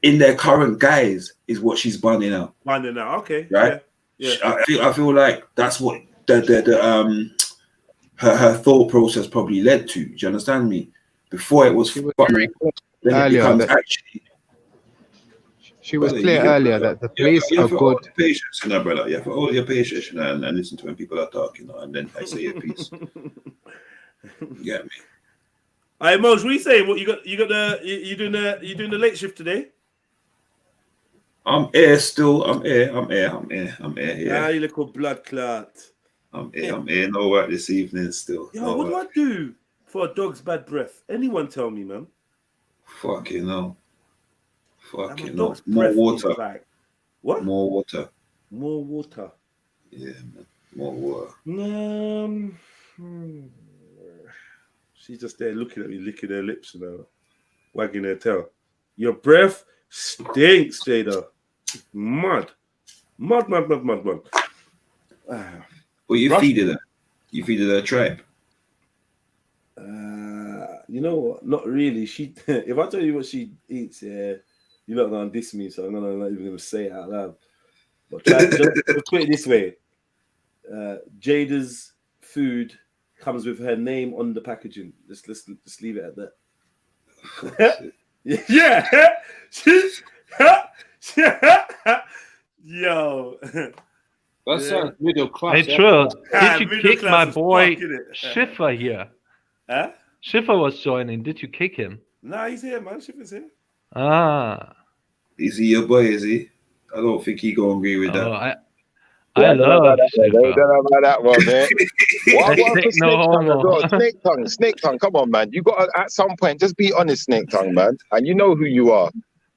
in their current guise is what she's bunning out. Bunning out, okay. Right? Yeah. I feel like that's what her thought process probably led to. Do you understand me? Before it was very clear earlier that the police are good. Patience, you know, brother. You have to hold your patience, you know, and listen to when people are talking, you know, and then I say your piece. You get me? All right, Moj, what are you saying? What you doing the late shift today? I'm here still. I'm here. Yeah. Ah, you little blood clot. I'm here. No work this evening still. Yo, what do I do for a dog's bad breath? Anyone tell me, man? Fucking no. Fucking no. dog's More breath water. is like, what? More water. More water. Yeah, man. More water. She's just there looking at me, licking her lips and wagging her tail. Your breath stinks, Jada. Mud. Well, you feeded her. You feeded her tripe. You know what? Not really. She. If I tell you what she eats, you're not gonna diss me, so I'm not even gonna say it out loud. But just put it this way: Jada's food comes with her name on the packaging. Just leave it at that. Yo. That sounds middle class. Hey, Trill, did you kick my boy Schiffer here? Huh? Schiffer was joining. Did you kick him? Nah, he's here, man. Schiffer's here. Ah. Is he your boy, is he? I don't think he gonna agree with that. I love Don't know about that one, man. Snake tongue. Come on, man. You got to, at some point, just be honest, Snake Tongue, man. And you know who you are.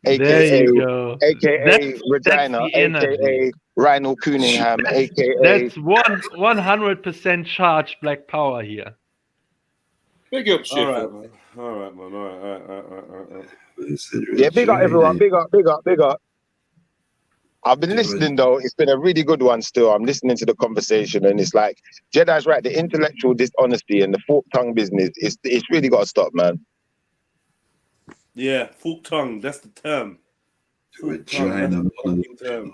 There you go. AKA Regina, AKA Rhino Cunningham, AKA. That's 100% charged Black Power here. Big up, shit. All right, man. All right. Yeah, big up, everyone. Big up. I've been listening though. It's been a really good one still. I'm listening to the conversation and it's like, Jedi's right. The intellectual dishonesty and the forked tongue business, it's really got to stop, man. Yeah, forked tongue. That's the term. Forked tongue, that's the fucking term.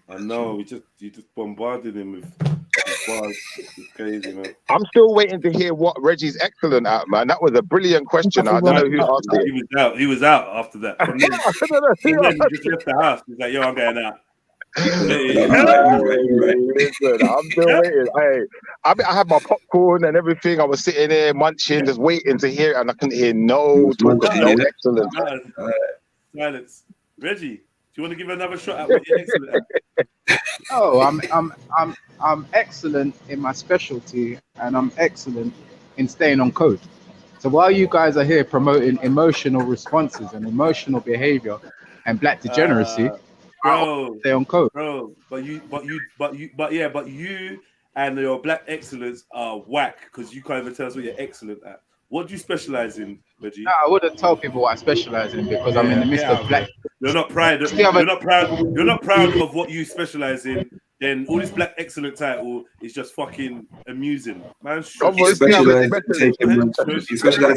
I know. You just bombarded him with bars. It's crazy, man. I'm still waiting to hear what Reggie's excellent at, man. That was a brilliant question. I don't know who asked it. He was out after that. From then, he just left the house. He's like, yo, I'm going out. Listen, I'm still waiting. I had my popcorn and everything. I was sitting there munching, just waiting to hear it, and I couldn't hear no talk of no excellence. Silence. Reggie, do you want to give another shot at what you're excellent at? Oh, I'm excellent in my specialty, and I'm excellent in staying on code. So while you guys are here promoting emotional responses and emotional behavior and black degeneracy, bro, stay on code. Bro, but you and your black excellence are whack because you can't even tell us what you're excellent at. What do you specialize in, Reggie? No, I wouldn't tell people what I specialize in because I'm in the midst of black. You're not proud. You're not proud of what you specialize in. Then all this black excellent title is just fucking amusing, man. You specialize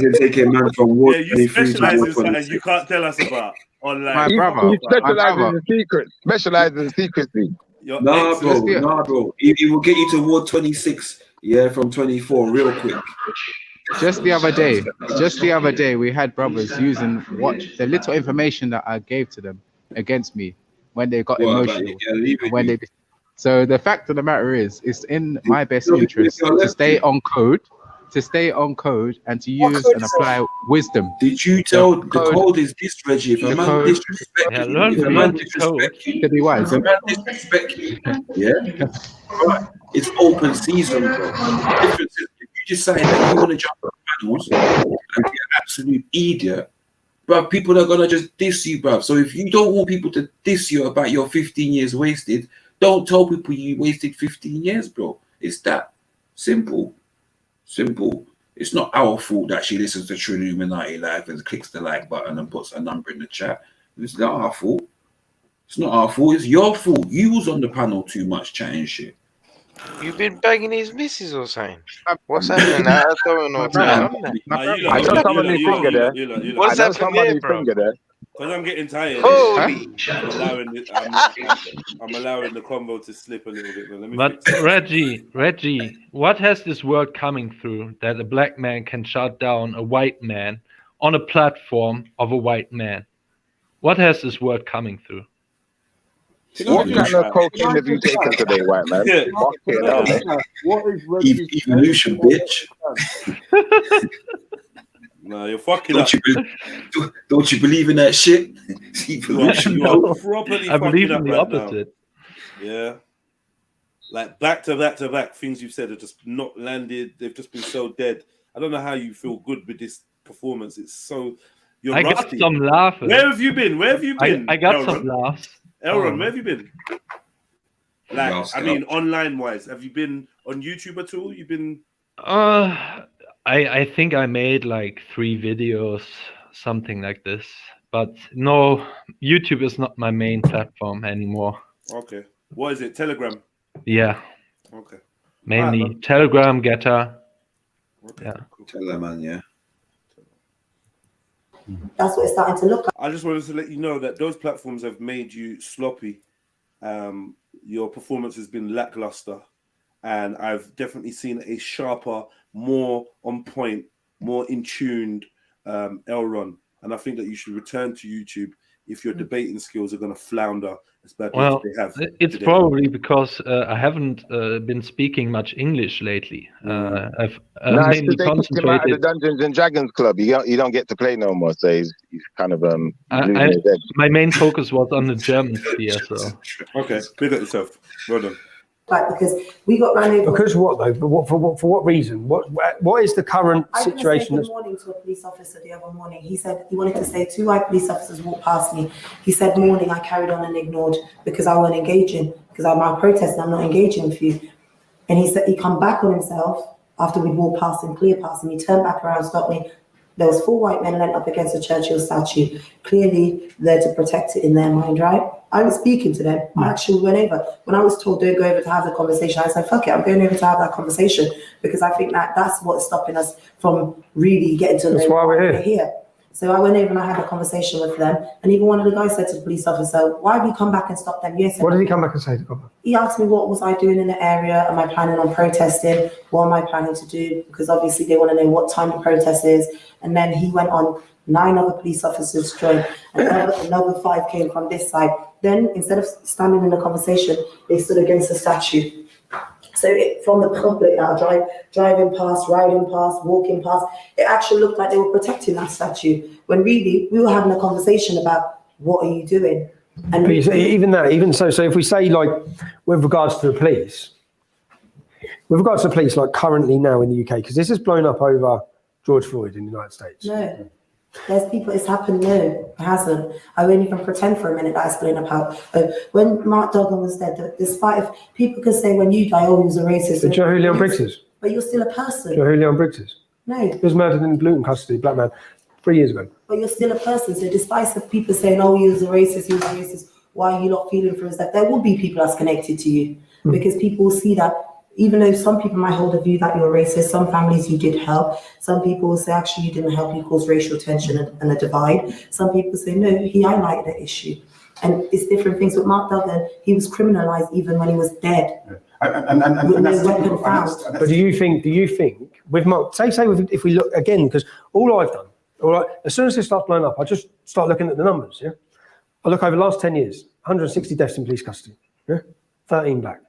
in taking man from war. Yeah, you specialize in something you can't tell us about. Online. You specialize in secrets. Specialize in secrecy. Nah, bro. He will get you to Ward 26, from 24 real quick. Just the other day, we had brothers using the little information that I gave to them against me when they got emotional. So the fact of the matter is, it's in my best interest to stay on code, to stay on code and to use and apply wisdom. Did you tell the code is this, Reggie? If a man disrespect Yeah, you, learn if a from man the disrespect you, to be wise. if a man disrespect you, yeah, right, it's open season, bro. The difference is if you decide that you want to jump on panels and be an absolute idiot, bro, people are gonna just diss you, bro. So if you don't want people to diss you about your 15 years wasted, don't tell people you wasted 15 years, bro. It's that simple. Simple. It's not our fault that she listens to Trilluminati live and clicks the like button and puts a number in the chat. It's not our fault. It's not our fault. It's your fault. You was on the panel too much chatting shit. You've been bagging his missus or something. What's happening? I don't know what's going on there. I know someone new finger there. What's I know happening someone there, new bro? finger there. Because I'm getting tired. Holy! I'm allowing it. I'm allowing the convo to slip a little bit. But let me. But Reggie, what has this world coming through that a black man can shut down a white man on a platform of a white man? What has this world coming through? What kind of cocaine have you taken today, white man? Yeah. Fucking hell, man. What is Reggie's evolution, bitch? No, you're fucking up. Don't you believe in that shit? Evolution, you are properly I believe fucking in the up right opposite. now. Yeah. Like back to back, things you've said are just not landed. They've just been so dead. I don't know how you feel good with this performance. It's so you're I rusty. got some laughs. Where have you been? Where have you been? I got Elron? some laughs. Elron, where have you been? Like, I mean, online wise, have you been on YouTube at all? You've been. I think I made like 3 videos, something like this. But no, YouTube is not my main platform anymore. Okay. What is it? Telegram? Yeah. Okay. Mainly Alright, Telegram, Getter. Okay. Yeah. Teleman, yeah. That's what it's starting to look like. I just wanted to let you know that those platforms have made you sloppy. Your performance has been lackluster. And I've definitely seen a sharper, more on point, more in tuned Elron. And I think that you should return to YouTube if your debating skills are going to flounder as badly Well, as they have. it's today. probably because I haven't been speaking much English lately. I've No, it's mainly because they kicked him out of the concentrated. Dungeons and Dragons club. You don't get to play no more. So he's kind of losing his edge. My main focus was on the German sphere, so. Okay, big at yourself. Well done. Like, because we got ran over. Because what though? But for what reason? What is the current situation? I said good morning to a police officer the other morning. He said he wanted to say 2 white police officers walked past me. He said morning I carried on and ignored because I wasn't engaging, because I'm out protesting, I'm not engaging with you. And he said he come back on himself after we'd walked past him, clear past him. He turned back around, stopped me. There was 4 white men leant up against a Churchill statue, clearly there to protect it in their mind, right? I was speaking to them. I actually went over. When I was told don't go over to have the conversation, I said, fuck it, I'm going over to have that conversation because I think that that's what's stopping us from really getting to That's why we're here. So I went over and I had a conversation with them. And even one of the guys said to the police officer, why have you come back and stopped them? Yes. What did he come back and say to Kaba? He asked me what was I doing in the area, am I planning on protesting, what am I planning to do, because obviously they want to know what time the protest is. And then he went on, 9 other police officers joined, and another 5 came from this side. Then instead of standing in the conversation, they stood against the statue. So from the public that are driving past, riding past, walking past, it actually looked like they were protecting that statue, when really we were having a conversation about what are you doing. And even so if we say like with regards to the police, like currently now in the UK, because this has blown up over George Floyd in the United States. No, there's people, it's happened. No, it hasn't. I won't even pretend for a minute that it's blown up out. When Mark Duggan was dead, despite if people could say when you die, oh, he was a racist. But Joe Julian Briggs is. But you're still a person. Joe Julian Briggs is. No. He was murdered in Luton custody, black man, 3 years ago. But you're still a person. So despite of people saying, oh, he was a racist, why are you not feeling for his death? There will be people that's connected to you because people see that. Even though some people might hold a view that you're racist, some families you did help. Some people will say, actually, you didn't help, you caused racial tension and a divide. Some people say, no, he highlighted the issue. And it's different things. With Mark Duggan, he was criminalized even when he was dead. And that's weapon found. But do you think with Mark, if we look again, because all I've done, as soon as this starts blowing up, I just start looking at the numbers, I look over the last 10 years, 160 deaths in police custody, 13 black.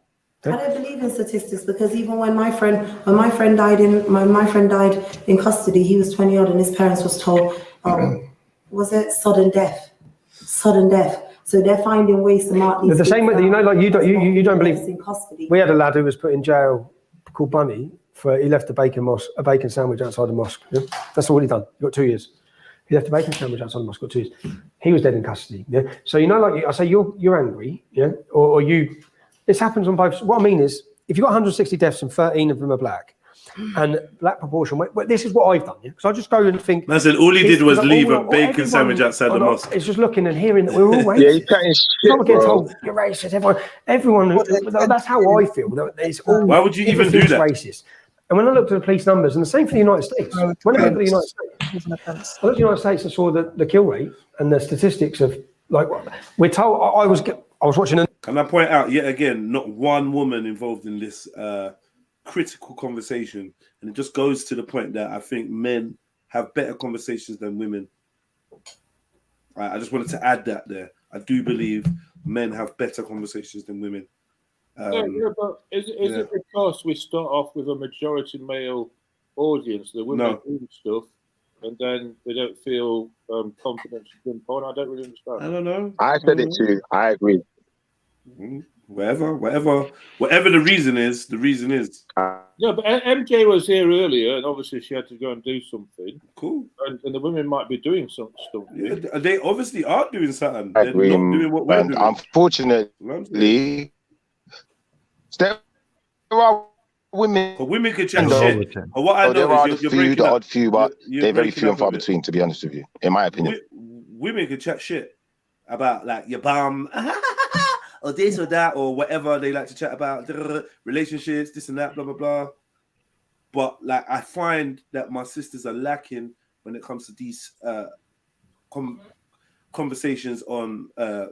I don't believe in statistics because even when my friend died in custody, he was 20 odd and his parents was told, was it sudden death? Sudden death. So they're finding ways to mark these. The same way that you don't believe. In custody. We had a lad who was put in jail called Bunny for he left a bacon sandwich outside the mosque. Yeah? That's all he done. He got 2 years. He left a bacon sandwich outside the mosque. Got 2 years. He was dead in custody. Yeah. So I say you're angry. Yeah. Or you. This happens on both. What I mean is, if you've got 160 deaths and 13 of them are black, and black proportion, this is what I've done, yeah? Because I just go and think. Man said all he did was leave a bacon sandwich outside the mosque. It's just looking and hearing that we're all racist. Yeah, you're cutting shit, Someone getting told you're racist. Everyone. That's how I feel. It's all. Why would you even do that? Racist. And when I looked at the police numbers, and the same for the United States. When I looked at the United States, I looked at the United States and saw the kill rate and the statistics of like we're told. I was watching. Can I point out yet again, not one woman involved in this critical conversation, and it just goes to the point that I think men have better conversations than women. I just wanted to add that there. I do believe men have better conversations than women. But is it because we start off with a majority male audience, the women do stuff, and then they don't feel confident to jump on? I don't really understand. I don't know. I said it too. I agree. Whatever the reason is, the reason is. Yeah, but MJ was here earlier, and obviously she had to go and do something. Cool. And the women might be doing some stuff. Yeah, they obviously are doing something. I They're agree. not doing what we're doing. Unfortunately, there are women. But women can chat shit. But what I know there are is the odd few, but they're very few and far between. between, to be honest with you, in my opinion. Women can chat shit about like your bum or this or that or whatever they like to chat about, relationships, this and that, blah blah blah. But like I find that my sisters are lacking when it comes to these conversations on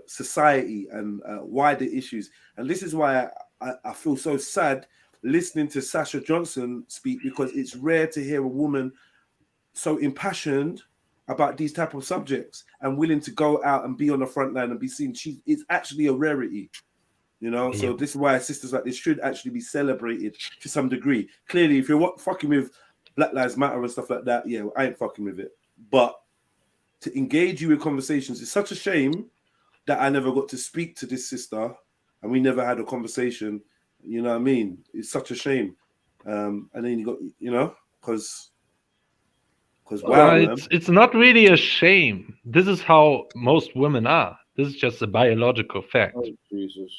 society and wider issues. And this is why I feel so sad listening to Sasha Johnson speak, because it's rare to hear a woman so impassioned about these type of subjects and willing to go out and be on the front line and be seen. It's actually a rarity, you know. Yeah. So this is why sisters like this should actually be celebrated to some degree. Clearly, if you're fucking with Black Lives Matter and stuff like that, yeah, I ain't fucking with it. But to engage you in conversations, it's such a shame that I never got to speak to this sister and we never had a conversation. You know what I mean? It's such a shame. And then you got, you know, because wow, it's not really a shame. This is how most women are. This is just a biological fact. Oh, Jesus.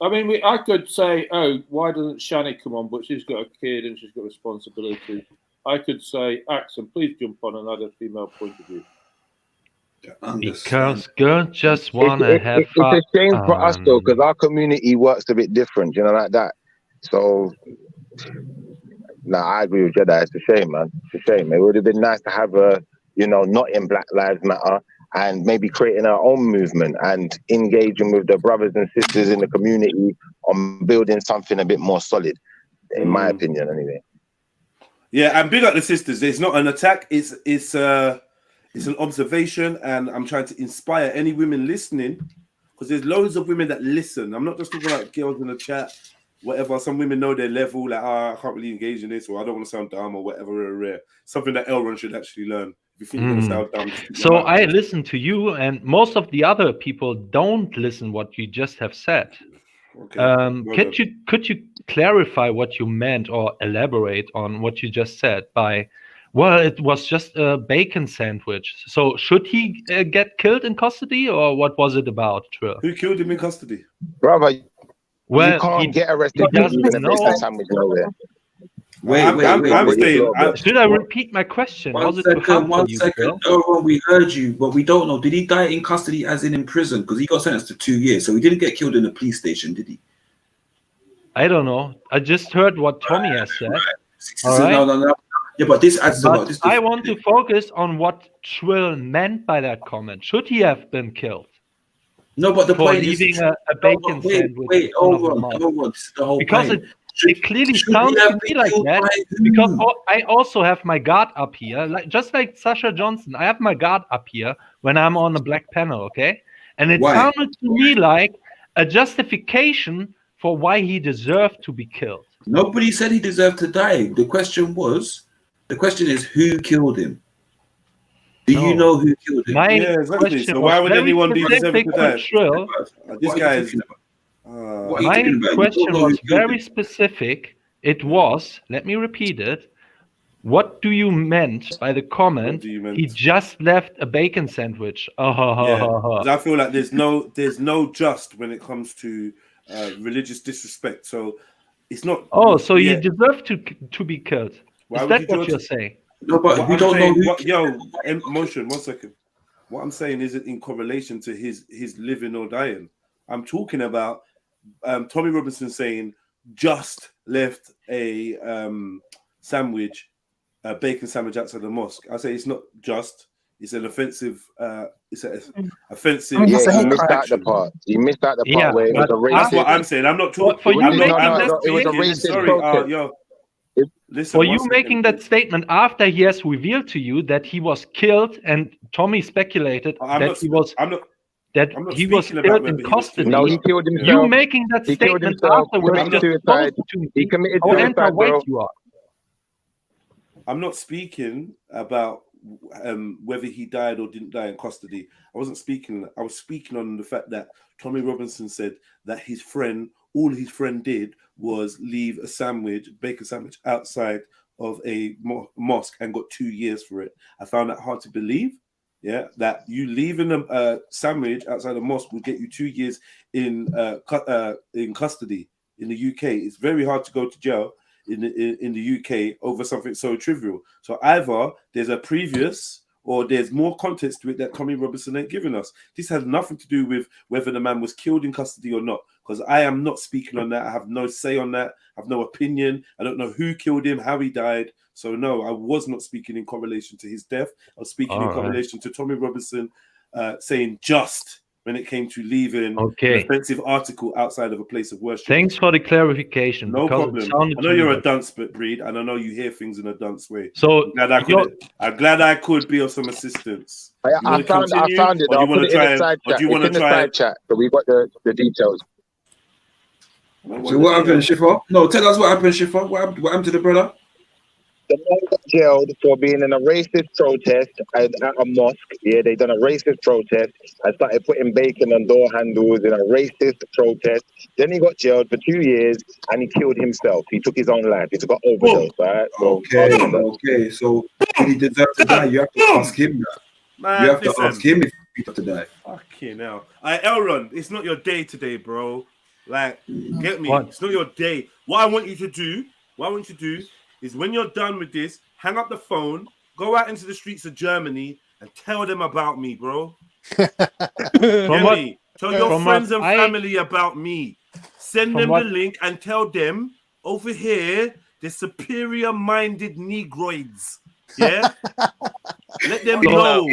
I mean, I could say, oh, why doesn't Shani come on? But she's got a kid and she's got responsibility. I could say, Axon, please jump on and add a female point of view. Because girls just want to have fun. It's a shame for us though, because our community works a bit different, you know, like that. So, I agree with Jedi. It's a shame, man. It's a shame. It would have been nice to have a, you know, not in Black Lives Matter and maybe creating our own movement and engaging with the brothers and sisters in the community on building something a bit more solid, in my opinion, anyway. Yeah, and big up the sisters. It's not an attack. It's an observation, and I'm trying to inspire any women listening, because there's loads of women that listen. I'm not just talking about girls in the chat, whatever. Some women know their level, like, I can't really engage in this, or I don't want to sound dumb, or whatever. Something that Elron should actually learn. If you think you're going to sound dumb. So I listen to you, and most of the other people don't listen what you just have said. Okay. Could you clarify what you meant or elaborate on what you just said by, well, it was just a bacon sandwich. So should he get killed in custody, or what was it about, Trill? Who killed him in custody? Brother, well, you can't get arrested for eating a bacon sandwich nowhere. Wait. Should I repeat my question? One second. Oh, we heard you, but we don't know. Did he die in custody, as in prison? Because he got sentenced to 2 years, so he didn't get killed in the police station, did he? I don't know. I just heard what Tommy has said. All right. No. Yeah, but this adds about this. I want to focus on what Trill meant by that comment. Should he have been killed? No, but the for point leaving is, a bacon sandwich. Wait, hold on. This is the whole because point. It clearly sounds to me like that, because I also have my guard up here, just like Sasha Johnson. I have my guard up here when I'm on the black panel, okay? And it sounded to me like a justification for why he deserved to be killed. Nobody said he deserved to die. The question is who killed him? Do you know who killed him? My Yeah, exactly. question So why was would very anyone be deserving specific to die? to Trill. This guy is. My question was very specific. It was, let me repeat it. What do you meant by the comment? He just left a bacon sandwich. Yeah, 'cause I feel like there's no just when it comes to religious disrespect. So it's not. Oh, so yeah. you deserve to be killed. Why Is would that you what judge you're it? saying? No, but What we I'm don't know saying- who. Yo, Motion, 1 second. What I'm saying isn't in correlation to his living or dying. I'm talking about Tommy Robinson saying just left a sandwich, a bacon sandwich outside the mosque. I say it's not just. It's an offensive. It's an offensive. Yeah, you missed out the part. You missed out the part where it was a racist. That's what I'm saying. I'm not talking. For you I'm making not that it was a speaking. racist Sorry, protest. yo. Listen, For 1 you second. making that statement after he has revealed to you that he was killed, and Tommy speculated that he was I'm not killed speaking about in whether he was custody. killed or No, he not. killed himself. You making that He killed statement himself, afterwards committed just suicide. shows to me He committed how suicide, anti-white bro. you are. I'm not speaking about whether he died or didn't die in custody. I wasn't speaking. I was speaking on the fact that Tommy Robinson said that all his friend did was leave a bacon sandwich outside of a mosque and got 2 years for it. I found that hard to believe. Yeah, that you leaving a sandwich outside a mosque will get you 2 years in custody in the UK. It's very hard to go to jail in the UK over something so trivial. So either there's a previous or there's more context to it that Tommy Robinson ain't giving us. This has nothing to do with whether the man was killed in custody or not, because I am not speaking on that. I have no say on that. I have no opinion. I don't know who killed him, how he died. So no, I was not speaking in correlation to his death. I was speaking in correlation to Tommy Robinson saying just when it came to leaving an offensive article outside of a place of worship. Thanks for the clarification. No because problem. it sounded I know to me you're a like- dunce, Breed, and I know you hear things in a dunce way. So I'm glad I could be of some assistance. I found it. Or I'll do you put want it to in try the and, side or chat. do you want It's to in the try? side chat, so we got the details. So what happened, Shifa? No, tell us what happened, Shifa. What happened to the brother? The man got jailed for being in a racist protest at a mosque. Yeah, they done a racist protest. I started putting bacon on door handles in a racist protest. Then he got jailed for 2 years and he killed himself. He took his own life. He took an overdose. Right? So, Okay. So did he deserve to die? You have to ask him that. Man, You have to listen. ask him if he deserved to die. Fucking hell. Elron, it's not your day today, bro. Like, get me? What? It's not your day. What I want you to do is when you're done with this, hang up the phone, go out into the streets of Germany and tell them about me, bro. Get me? Tell your friends and family about me. Send them the link and tell them over here, the superior-minded Negroids. Yeah? Let them know.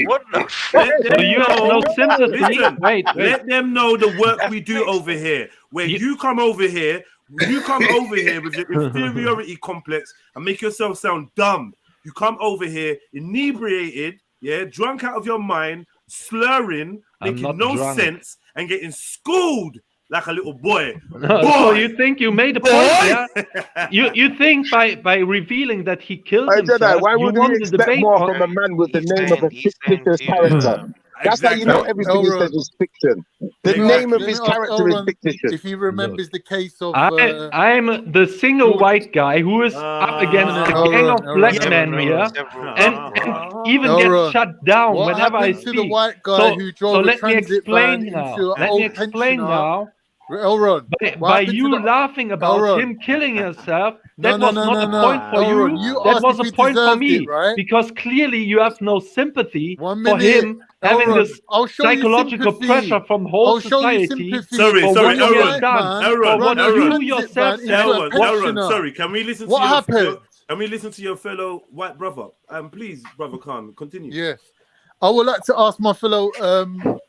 Let them you have no sympathy. Listen, Wait. let them know the work we do over here. Where you come over here with the inferiority complex and make yourself sound dumb. You come over here inebriated, drunk out of your mind, slurring, making no sense, and getting schooled like a little boy. So you think you made a point, yeah? You think by revealing that he killed himself, Jedi, why you would won you the expect debate more on- from a man with the name of a fictitious character? That's how you know everything he says is fiction. The name of his character is fictitious. If he remembers the case of... I'm the single white guy who is up against a gang of black men here, and even gets shut down What whenever I happened speak. to the white guy who drove a let me transit explain van now. into an Let me old explain pensioner? now. Elron, By you laughing about him killing himself, that was not a point for you. That was a point for me, because clearly you have no sympathy for him having this psychological pressure from whole society. Sorry, Elron. Sorry, can we listen What to happened? Can we listen to your fellow white brother? Please, brother Khan, continue. Yes. I would like to ask my fellow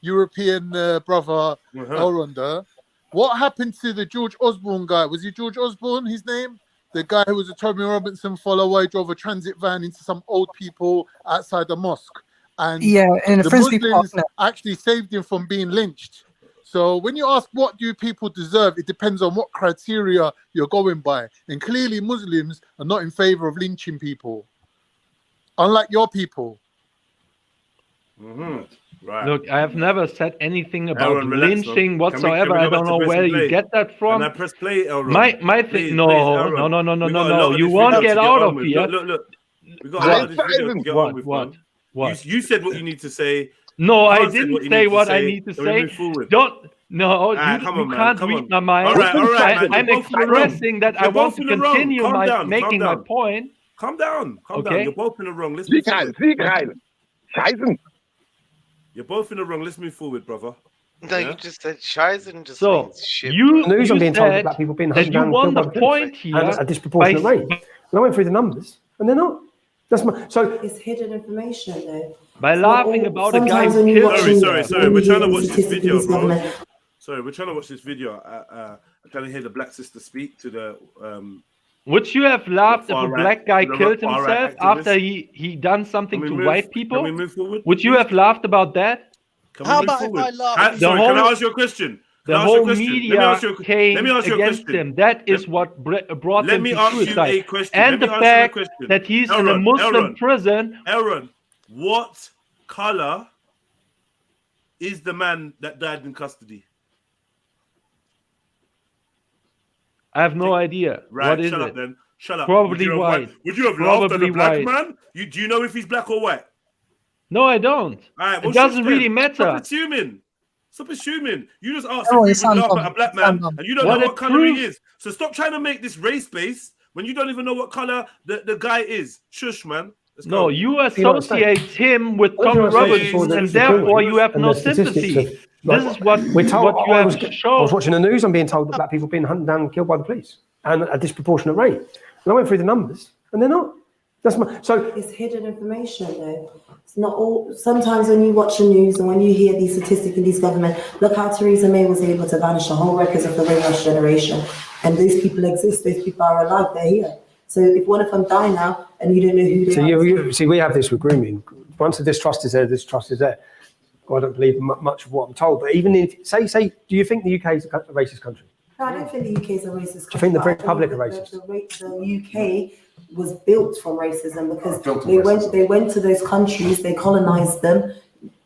European brother Elronder, what happened to the George Osborne guy? Was he George Osborne, his name? The guy who was a Tommy Robinson follower, drove a transit van into some old people outside the mosque. And in the Frisbee Muslims Park, actually saved him from being lynched. So when you ask what do people deserve, it depends on what criteria you're going by. And clearly Muslims are not in favor of lynching people, unlike your people. Right. Look, I have never said anything about Aaron, relax, lynching man. Can we whatsoever. go I back don't to know press where and you play? get that from. Can I press play, Aaron? My Please, thing, please, no, Aaron. no, no, no, no, We no, got a no. lot of You this won't video get to out on of with. here. Look. We got a lot of this video to get on with, man. What? You said what you need to say. No, I Can't say didn't what you say need to what I say. need to Can we say. move forward? No, Come you on, man. can't Come read on. my mind. All right, man. I'm You're both in the wrong. expressing that I You're want both to in the wrong. continue Calm down. making my Calm down. point. Calm down. Calm down. Okay. You're both in the wrong. Let's move forward. You're both in the wrong. Let's move forward, brother. No, you just said Scheißen just So means shit. you The news I'm being told that said black people being that hunted you down and won killed by the the police point here at a disproportionate rate. And I went through the numbers, and they're not. That's my so. It's hidden information, though. by laughing about a guy Sometimes who when you killed. watch Sorry. We're trying to watch this statistically video, bro. government. Sorry, we're trying to watch this video. I'm trying to hear the black sister speak to the. Would you have laughed if a far right- black guy the killed far right himself activist? after he done something Can to we move- white can people? we move forward, Would you please? have laughed about that? Can we move forward? Sorry, The can I whole- ask you a question? The Can I ask you a whole question? media Let came me ask you a against question. him. That is what brought Let him me to ask you suicide. a question. And Let me the ask you a fact question. that he's in a Aaron, Muslim prison. Aaron, what color is the man that died in custody? I have no idea. Right, What is shut it? up then. Shut up. Probably Would you have white. Would you have laughed at Probably a black white. man? Do you know if he's black or white? No, I don't. All right, It well, doesn't shush really then. matter. Stop assuming. Stop assuming. You just asked Oh, if it's we would laugh Sam at a black Sam man, Sam. and you don't What know it what color he proves- is. So stop trying to make this race-based when you don't even know what color the guy is. Shush, man. Let's No, go. you associate him with What Tommy do I say Roberts, before the- and the therefore killing you have and no the statistics sympathy. of, like, This is what we're told. what you I have was shown. watching the news. I'm being told that black people are being hunted down and killed by the police, and at a disproportionate rate. And I went through the numbers, and they're not. That's my so. It's hidden information, though. It's not all. Sometimes when you watch the news and when you hear these statistics in these government, look how Theresa May was able to vanish the whole records of the Ringrush generation, and those people exist. Those people are alive. They're here. So if one of them die now and you don't know who they So are, you see, we have this with grooming. Once the distrust is there, distrust is there. I don't believe much of what I'm told. But even if say, do you think the UK is a racist country? no, I don't think the UK is a racist country. I think the but British public are believe racist. that the UK was built from racism because Built on they went to those countries, they colonized them,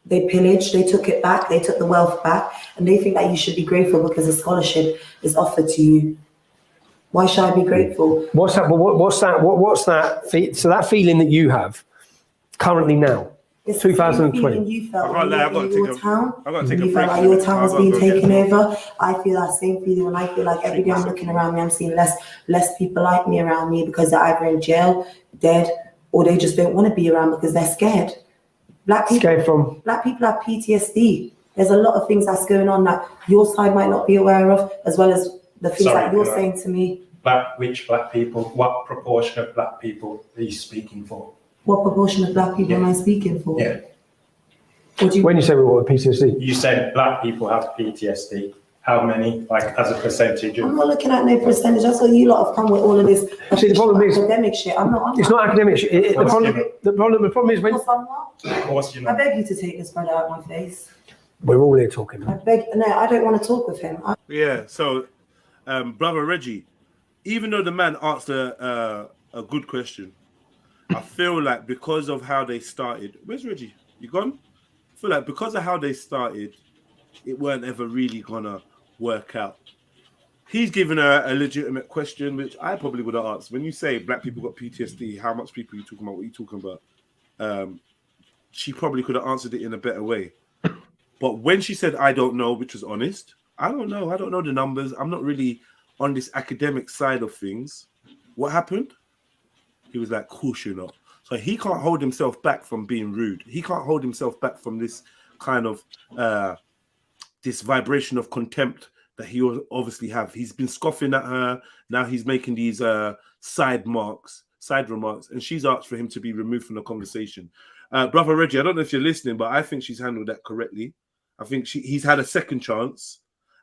they pillaged, they took it back, they took the wealth back, and they think that you should be grateful because a scholarship is offered to you. Why should I be grateful? What's that? What's that? So that feeling that you have currently now, It's the same 2020. feeling you felt I can't when lie, you were in your town. I've got to take a You break. felt like your town was I've got to being go get taken some- over. I feel that same feeling when I feel like every day I'm looking around me, I'm seeing less people like me around me because they're either in jail, dead, or they just don't want to be around because they're scared. Black people have PTSD. There's a lot of things that's going on that your side might not be aware of, as well as the things Sorry, that you're can I- saying to me. Which black people? What proportion of black people are you speaking for? What proportion of black people am I speaking for? Yeah. When you say what PTSD, You said black people have PTSD. How many, like, as a percentage I'm of? not looking at no percentage. That's what you lot have come with all of this See, the problem is- academic shit. I'm not on it's that. not academic. The problem is when What's your I number? beg you to take this brother out of my face. we're all here talking. I don't want to talk with him. Yeah, so, brother Reggie, even though the man asked a good question, I feel like because of how they started, where's Reggie? You gone? I feel like because of how they started, it weren't ever really gonna work out. He's given her a legitimate question, which I probably would have asked. When you say black people got PTSD, how much people are you talking about? What are you talking about? She probably could have answered it in a better way. But when she said, I don't know, which was honest, I don't know. I don't know the numbers. I'm not really on this academic side of things. What happened? He was like, course you're not. So he can't hold himself back from being rude. He can't hold himself back from this kind of this vibration of contempt that he obviously have. He's been scoffing at her. Now he's making these side remarks, and she's asked for him to be removed from the conversation. Brother Reggie, I don't know if you're listening, but I think she's handled that correctly. I think he's had a second chance,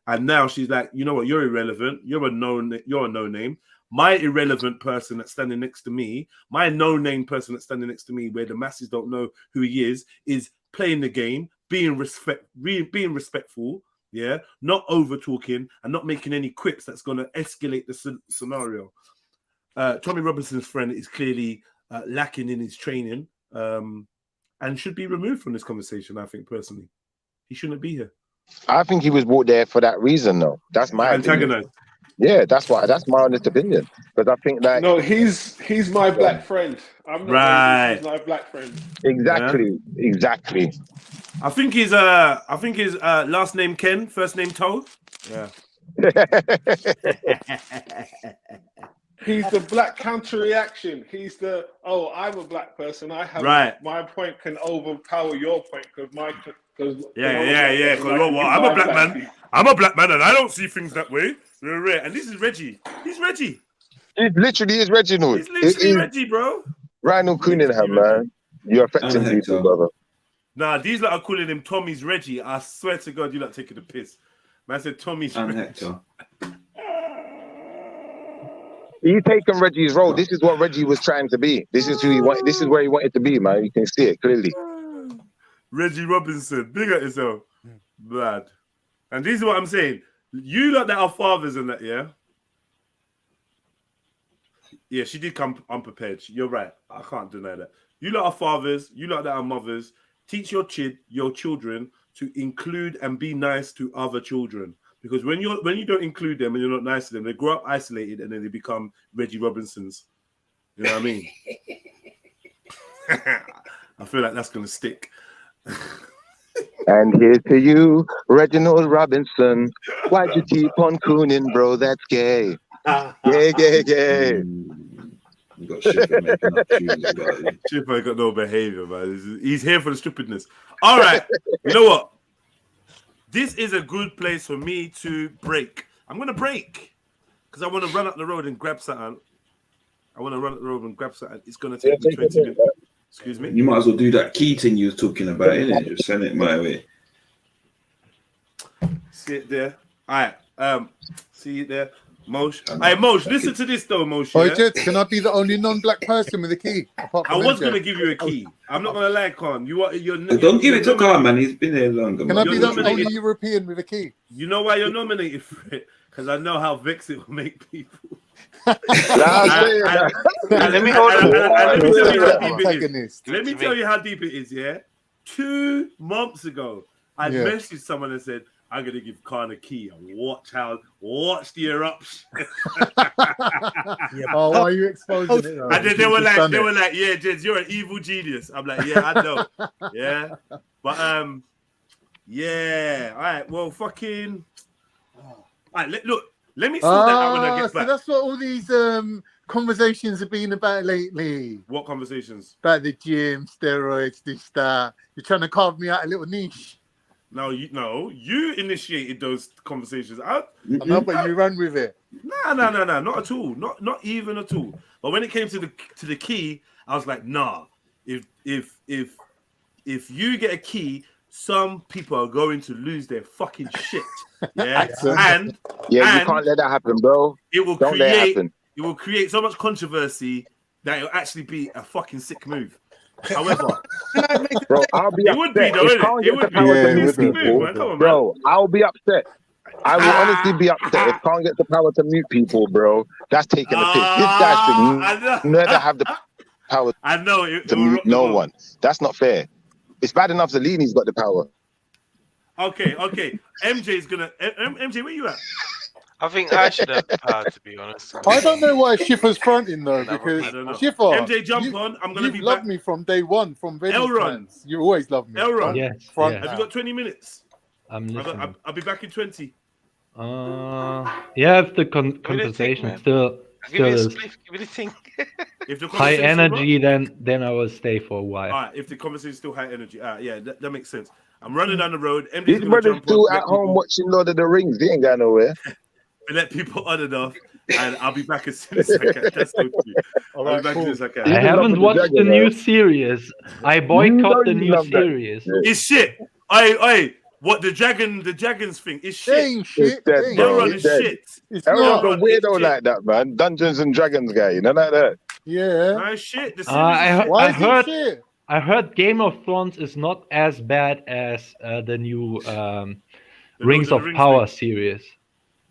and now she's like, you know what, you're irrelevant. You're a no name. My irrelevant person that's standing next to me, my no-name person that's standing next to me, where the masses don't know who he is playing the game, being respectful, Yeah, not over talking and not making any quips that's going to escalate the scenario. Tommy Robinson's friend is clearly lacking in his training and should be removed from this conversation. I think personally, he shouldn't be here. I think he was brought there for that reason, though. That's my antagonist. Yeah, that's my honest opinion. Because I think that no, he's my black friend. I'm not racist. He's my black friend. Exactly. I think his last name Ken, first name Toe. Yeah. He's the black counter reaction. He's the I'm a black person. I have my point can overpower your point because my Yeah. Because I'm a black man. I'm a black man, and I don't see things that way. And this is Reggie. He's Reggie. It literally is Reginald. He's literally Reggie, bro. Randall Cunningham, man. You're affecting people, brother. Nah, these lot are calling him Tommy's Reggie. I swear to God, you're not taking the piss. Man said Tommy's Reggie. Hector. He's taken Reggie's role. This is what Reggie was trying to be. This is who he wanted. This is where he wanted to be, man. You can see it clearly. Reggie Robinson, big at yourself, bad. And this is what I'm saying. You lot that are fathers and that, yeah. Yeah, she did come unprepared. You're right. I can't deny that. You lot are fathers. You lot that are mothers. Teach your children to include and be nice to other children. Because when you don't include them and you're not nice to them, they grow up isolated and then they become Reggie Robinsons. You know what I mean? I feel like that's gonna stick. And here's to you, Reginald Robinson. Why'd you keep on cooning, bro? That's gay. Gay. You got Shipper making up tunes about it. Shipper got no behavior, man. He's here for the stupidness. All right. You know what? This is a good place for me to break. I'm going to break because I want to run up the road and grab something. It's going to take me 20 minutes. Excuse me? You might as well do that key thing you were talking about, innit? Just send it my way. See it there? All right. See it there? Mosh. Hey, Mosh, listen to this though, Mosh. Oh, Yeah? Jet, can I be the only non-black person with a key? I was going to give you a key. I'm not going to lie, Khan. Don't give it to Khan, man. He's been here longer. Can I be the only European with a key? You know why you're nominated for it? Because I know how vexed it will make people. Let me tell you how deep it is, yeah? 2 months ago, I messaged someone and said, I'm gonna give Khan a key and watch the eruption. Oh, why are you exposing it? Though? And then they were like, yeah, Jens, you're an evil genius. I'm like, yeah, I know. Yeah. But yeah. All right, well, fucking all right, look, let me sort that out when I get back. So that's what all these conversations have been about lately. What conversations? About the gym, steroids, this, that. You're trying to carve me out a little niche. No, you initiated those conversations. I know, but you ran with it. No, not at all. Not even at all. But when it came to the key, I was like, nah. If you get a key, some people are going to lose their fucking shit. Yeah, and you can't let that happen, bro. It will create so much controversy that it'll actually be a fucking sick move. However, bro, I'll be upset. Bro, I'll be upset. I will honestly be upset if Khan gets the power to mute people, bro. That's taking a piss. This guy should never have the power to mute no one. That's not fair. It's bad enough Zelini's got the power. Okay. MJ's gonna. MJ, where you at? I think I should have the power, to be honest. I don't know why Schiffer's fronting though, because Schiffer, MJ, jump on. I'm gonna be loved back. Me from day one, from Elron. You always loved me. Elron, Yes. Have you got 20 minutes? I'm listening. I'll be back in 20. Yeah, if the conversation still is high energy, then I will stay for a while. All right, if the conversation is still high energy, yeah, that makes sense. I'm running down the road. His brother's still at home watching Lord of the Rings. He ain't going nowhere. Let people on and off, and I'll be back as soon as I can. That's so true. I'll be back as soon as I can. I haven't watched the new series. I boycott the new series. It's shit. What the dragons thing is shit. Ain't shit. Elron is shit. Elron's a weirdo like that, man. Dungeons and Dragons guy, you know like that. Yeah. No shit. The series I heard Game of Thrones is not as bad as the new Rings of Power series.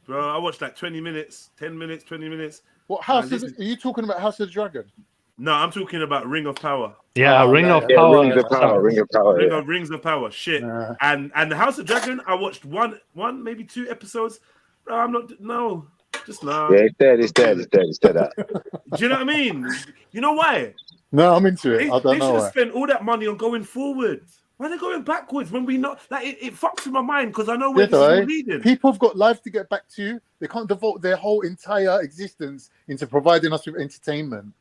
Bro, I watched like 20 minutes, 10 minutes, 20 minutes. What House of? Are you talking about House of the Dragon? No, I'm talking about Ring of Power. Yeah, Ring of Power. Rings of Power. Rings of Power. Shit. And the House of Dragon, I watched one, maybe 2 episodes. Bro, I'm not. No, just nah. Yeah, it's dead. Do you know what I mean? You know why? No, I'm into it. I don't They know should have why. spent all that money on going forward. Why are they going backwards when we know? Like it fucks with my mind because I know where this is leading. People have got lives to get back to. They can't devote their whole entire existence into providing us with entertainment.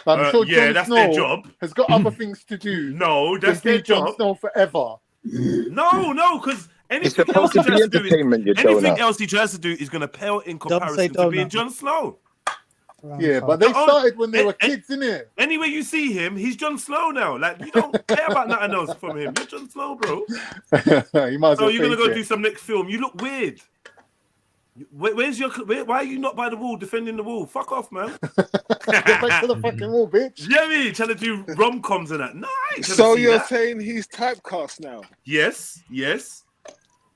Like, I'm sure Jon that's Snow their job. has got other things to do. No, that's their Jon job. Snow forever. No, because anything It's else supposed to he be tries to do, entertainment, you anything donut. else he tries to do is going to pale in comparison to being Jon Snow. Yeah, but they started when they were kids, innit? Anyway, you see him, he's Jon Snow now. Like you don't care about nothing else from him. You're Jon Snow, bro. You might as So well you're gonna face go it. do some next film. You look weird. Where's your? Why are you not by the wall defending the wall? Fuck off, man. Get back to the fucking wall, bitch. Yeah, me trying to do rom-coms and that. No, I ain't trying So to see you're that. saying he's typecast now? Yes.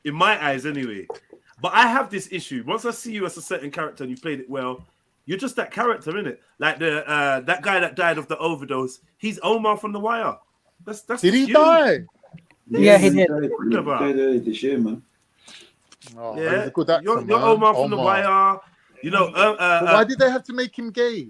In my eyes, anyway. But I have this issue. Once I see you as a certain character and you played it well, you're just that character, innit? Like the that guy that died of the overdose. He's Omar from The Wire. That's Did he you. die? Yeah, he did. Talking about. Died early this year, man. Oh, Yeah, he's a good actor, you're man. Omar from The Omar. Wire. You know, But why did they have to make him gay?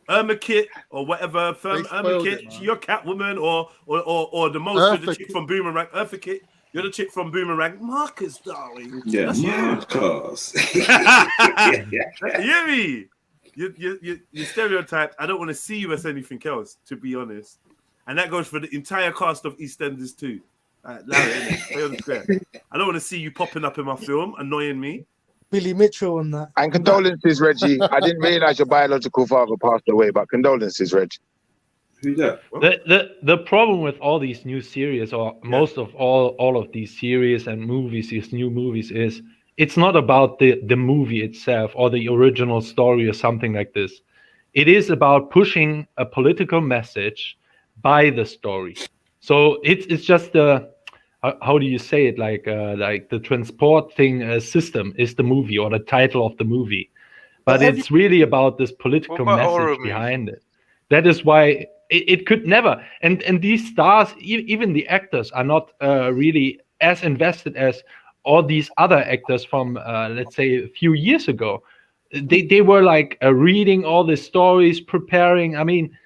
Irma Kitt or whatever. Irma spoiled Kitt, it, man. you're Catwoman or the most of the chick from Boomerang. Eartha Kitt, you're the chick from Boomerang. Marcus, darling. Yeah, That's you. Marcus. You hear me? You stereotyped. I don't want to see you as anything else, to be honest. And that goes for the entire cast of EastEnders too. Larry, innit? Play on the square. I don't want to see you popping up in my film, annoying me. Billy Mitchell on that. And condolences, Reggie. I didn't realize your biological father passed away, but condolences, Reg. Who's that? The problem with all these new series, or most of all of these series and movies, these new movies, is it's not about the movie itself or the original story or something like this. It is about pushing a political message by the story. So it's just the how do you say it, like the transporting system is the movie or the title of the movie, but it's really about this political message behind it. That is why it could never, and these stars, even the actors, are not really as invested as all these other actors from let's say a few years ago. They were like reading all the stories, preparing. I mean,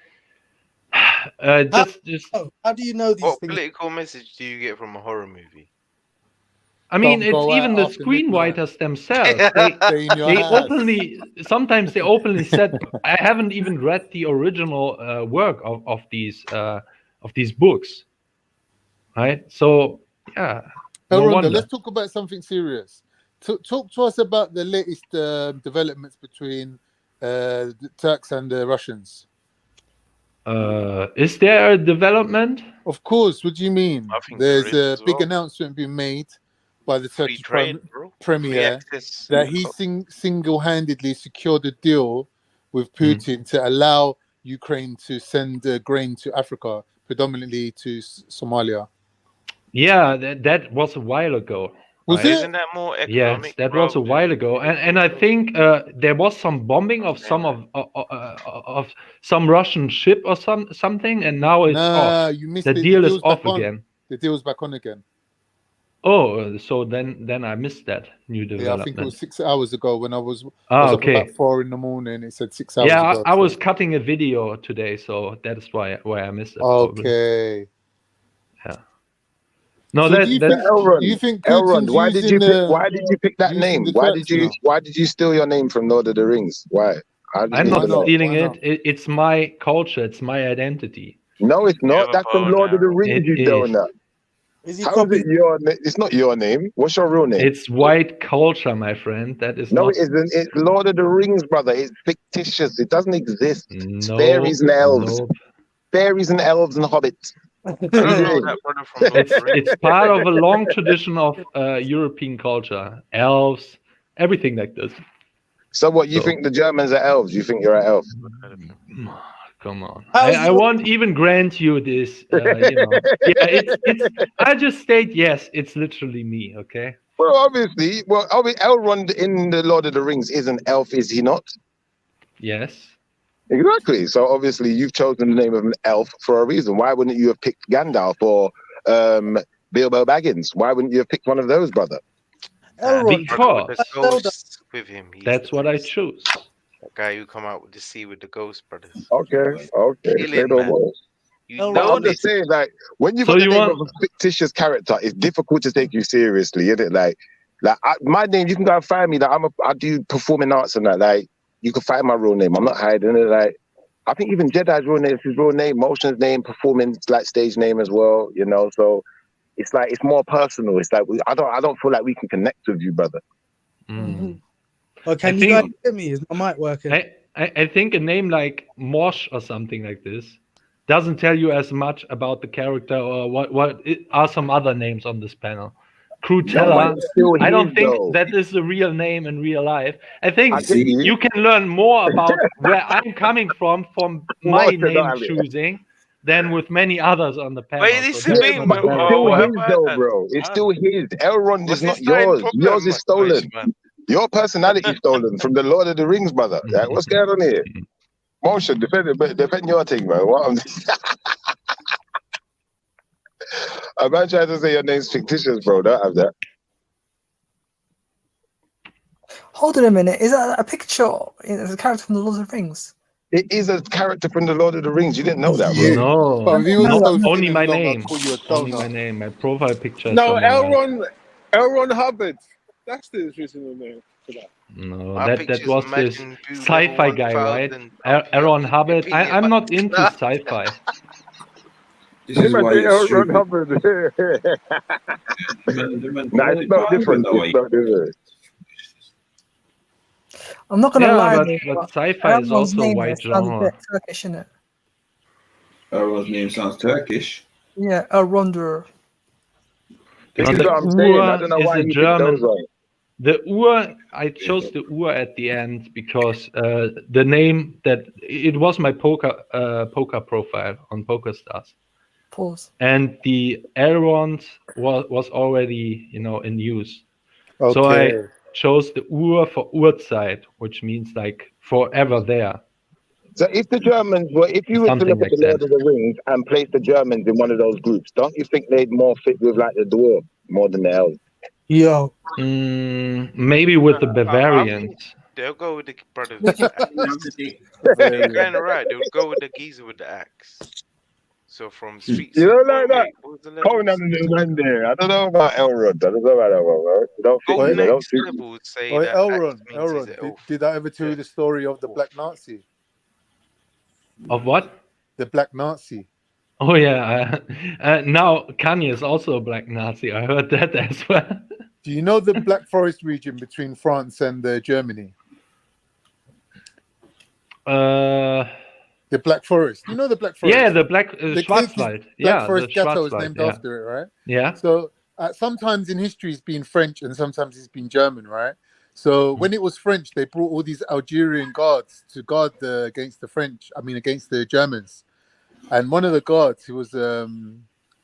How do you know these What things? political message do you get from a horror movie? I mean, Don't it's go even out the after midnight. screenwriters themselves. Stay in your They house. sometimes they openly said, I haven't even read the original work of these books. Right? So, yeah. No Rhonda, wonder. let's talk about something serious. Talk to us about the latest developments between the Turks and the Russians. Is there a development? Of course. What do you mean? think There's there is a as big well. announcement being made by the Turkish trade, bro. Free Premier access. that he single-handedly secured a deal with Putin to allow Ukraine to send grain to Africa, predominantly to Somalia. Yeah, that was a while ago. Was right? it? Isn't that more economic? Yes, that was a while ago, and I think there was some bombing of some of some Russian ship or something, and now it's Nah, off. you missed The it. deal is deal's off back on. again. The deal's back on again. Oh, so then I missed that new Yeah, I development. think it was 6 hours ago when I was Ah, up okay. about 4 in the morning. It said 6 hours Yeah, ago. I was cutting a video today, so that's why I missed it. probably. Okay. Yeah. No, So that do you that's think, do you think Elrond, Putin's why did you using, pick that using name? the Why Turks did you now? why did you steal your name from Lord of the Rings? Why? I didn't I'm even not know. stealing it. It's my culture. It's my identity. No, it's not. That's from Lord of the Rings, It you is. donut. Is he How is copying? it your name? It's not your name. What's your real name? It's white culture, my friend. That is No, not. it isn't. It's Lord of the Rings, brother. It's fictitious. It doesn't exist. It's No, fairies and elves. no. Fairies and elves and hobbits. I don't know that brother from Lord of the Rings. It's part of a long tradition of European culture. Elves, everything like this. So what, you So- think the Germans are elves? You think you're an elf? Come on. How's I your- won't even grant you this. Yeah, it's. I just state yes. It's literally me. Okay. Well, obviously, Elrond in the Lord of the Rings is an elf, is he not? Yes. Exactly. So obviously, you've chosen the name of an elf for a reason. Why wouldn't you have picked Gandalf or Bilbo Baggins? Why wouldn't you have picked one of those, brother? Because the ghosts with him. That's what I choose. That guy who come out with the sea with the ghost brothers. Okay. Kill Say him, no man. more. You But know I'm just this. saying, like, when you So got the you name want- of a fictitious character, it's difficult to take you seriously, isn't it? Like my name, you can go and find me. Like, I do performing arts and that. Like, you can find my real name. I'm not hiding it. Like, I think even Jedi's real name is his real name, Motion's name, performing like stage name as well. You know, so it's like it's more personal. It's like I don't feel like we can connect with you, brother. Well, can you guys hear me? Is my mic working? I think a name like Mosh or something like this doesn't tell you as much about the character or what are some other names on this panel. Crutella, it's still I don't his, think though. that is the real name in real life. I think I see. you can learn more about where I'm coming from my Most of name that, choosing than with many others on the panel. Wait, this So is that's me, what man. I'm Still What his about though, that? bro. It's still his. Elrond What's is not this starting yours. problem, Yours is stolen. man? Your personality stolen from the Lord of the Rings, brother. Like, what's going on here? Motion, defend your thing, man. What I'm not trying to say your name's fictitious, bro. Don't have that. Hold on a minute. Is that a picture? Is a character from the Lord of the Rings? It is a character from the Lord of the Rings. You didn't know that, bro. No, But if he was no, so only thin my and long, I'd name. call you a Only donut. my name. My profile picture is No, someone else. Elron Hubbard. That's the original name for that. No, My that picture's was this Imagine Blue sci-fi level guy, right? 1000 Aaron Hubbard. opinion, I'm man. not into sci-fi. This is why you're Elrond stupid. Hubbard. The man Nah, it's not different. that way. It's not different. I'm not gonna Yeah, lie, but though, sci-fi is Elrond's also a name white sounds a genre. bit Turkish, isn't it? Elron's name sounds Turkish. Yeah, Elronder. This Now, is the what I'm saying. I Ur don't know is why a you picked German. those on. The Ur, I chose the Ur at the end because the name that it was my poker profile on PokerStars, Pause. and the Elrond was already in use. Okay. So I chose the Ur for Urzeit, which means like forever there. So if the Germans were, if you were to Something look at like the Lord that. of the Rings and place the Germans in one of those groups, don't you think they'd more fit with like the dwarf more than the elves? Yo. Maybe with the Bavarians. They'll go with the brothers with the axe. You're kind of right. They'll go with the geezer with the axe. So from streets. You don't like that? What was the Calling levels? on the new man there. I don't know about Elrond. I don't know about that one, bro. You don't fit Go me. They don't next fit me. level would say Oi, that Elrond, axe means he's an elf. did I ever tell you the story of the Black Nazi? Of what? The Black Nazi. Oh yeah. Now Kanye is also a black Nazi. I heard that as well. Do you know the Black Forest region between France and Germany? The Black Forest. You know the Black Forest? Yeah, the Black The Schwarzwald. Black Yeah, Forest the Ghetto is Schwarzwald, named yeah. after it, right? Yeah. So sometimes in history it's been French and sometimes it's been German, right? So when it was French, they brought all these Algerian guards to guard against the Germans. And one of the guards, he was a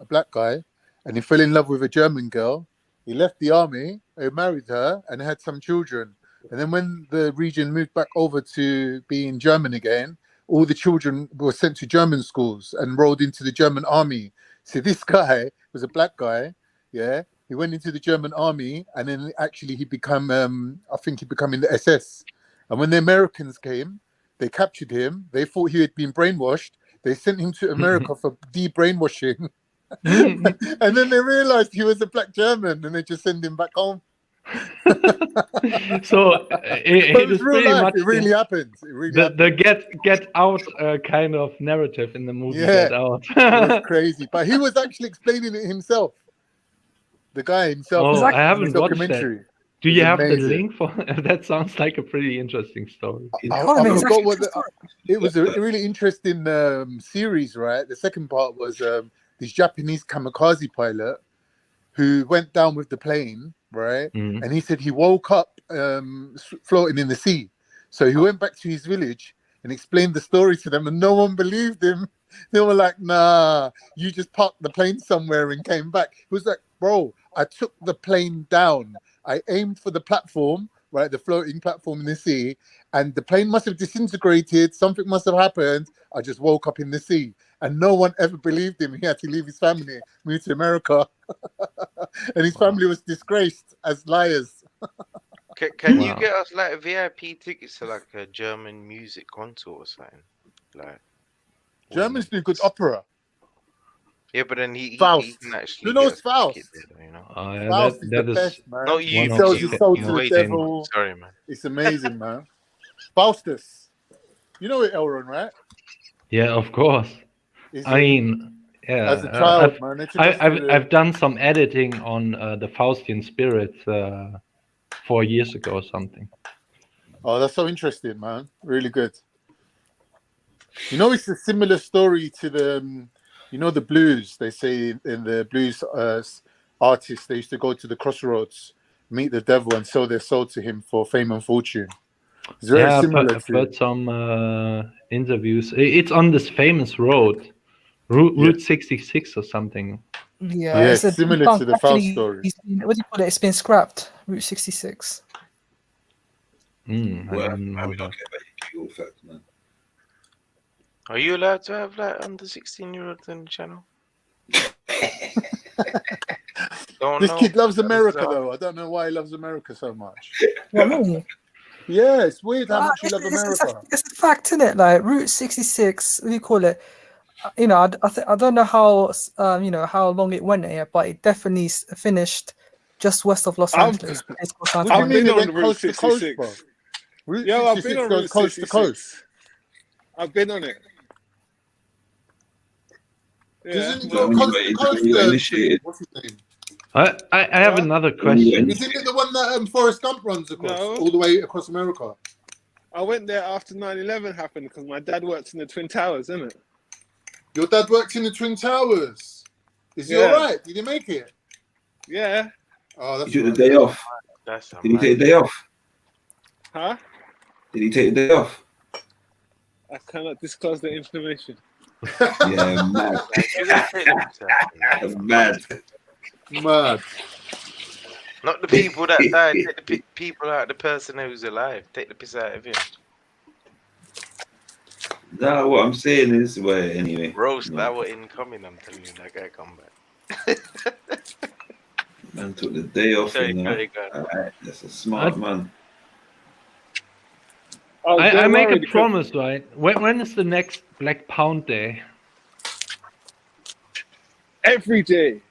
black guy, and he fell in love with a German girl. He left the army, he married her, and had some children. And then when the region moved back over to being German again, all the children were sent to German schools and enrolled into the German army. So this guy was a black guy, yeah. He went into the German army, and then actually he became, I think he became in the SS. And when the Americans came, they captured him. They thought he had been brainwashed. They sent him to America for de-brainwashing. And then they realized he was a black German, and they just sent him back home. So it is real pretty life. much It really happens. It really happens. the get out kind of narrative in the movie. Yeah, Get Out. it was crazy. But he was actually explaining it himself. The guy himself. Oh, was I in the haven't watched documentary. that. Do It you was have the amazing. link for? That sounds like a pretty interesting story. I forgot what it was. A really interesting series, right? The second part was this Japanese kamikaze pilot who went down with the plane, right? Mhm. And he said he woke up floating in the sea. So he went back to his village and explained the story to them, and no one believed him. They were like, "Nah, you just parked the plane somewhere and came back." He was like, "Bro, I took the plane down. I aimed for the platform, right, the floating platform in the sea, and the plane must have disintegrated. Something must have happened. I just woke up in the sea, and no one ever believed him. He had to leave his family, move to America, and his family was disgraced as liars. Can you get us like VIP tickets to like a German music concert or something? Like Germans do good opera. yeah, but then he Faust. can actually Who knows get Faust? there, you know? Faust is the best, man. Not you, He sells you, his soul you to the wait. devil. Sorry, man. It's amazing, man. Faustus. You know it, Elron, right? Yeah, of course. Is I it- mean, yeah. As a child, man, they took us to the- I've done some editing on the Faustian spirit 4 years ago or something. Oh, that's so interesting, man. Really good. You know, it's a similar story to the, you know, the blues. They say in the blues artists, they used to go to the crossroads, meet the devil, and sell their soul to him for fame and fortune. It's very similar I've to. heard some interviews. It's on this famous road, Route 66 or something. Yeah, Yeah, it's a similar defunct- to the Faust actually, story. what do you call it? It's been scrapped. Route 66. I Well, didn't know that. man. Are you allowed to have like under 16-year-olds on the channel? Don't This know. kid loves America, Bizarre. though. I don't know why he loves America so much. What, me? Yeah, it's weird how much you love It's America. it's a fact, isn't it? Like Route 66. What do you call it? You know, I don't know how you know how long it went here, but it definitely finished just west of Los Angeles. It's called Santa I've Monica. been on on Route coast to coast, 66. bro. Route Yo, I've 66 been on goes Route coast to 66. coast. I've been on it. Yeah. Doesn't it Well, go when you coast got- to coast? when you got initiated. What's his name? I have another question. Isn't it the one that Forrest Gump runs across, No. all the way across America? I went there after 9/11 happened because my dad works in the Twin Towers, isn't it? Your dad works in the Twin Towers. Is he Yeah. all right? Did he make it? Yeah. Oh, that's He took right. the day off. That's Did he take the day off? Huh? Did he take the day off? I cannot disclose the information. Yeah, mad. Mad. Mad. Not the people that died. Take the people out. The person who's alive. Take the piss out of him. Nah, what I'm saying is, well, anyway. Roast no. that were incoming. I'm telling you, that guy come back. Man took the day off. Sorry, You know? sorry, go on. Alright, that's a smart man. Oh, I don't make worry, a because- promise, right? When is the next Black Pound Day? Every day.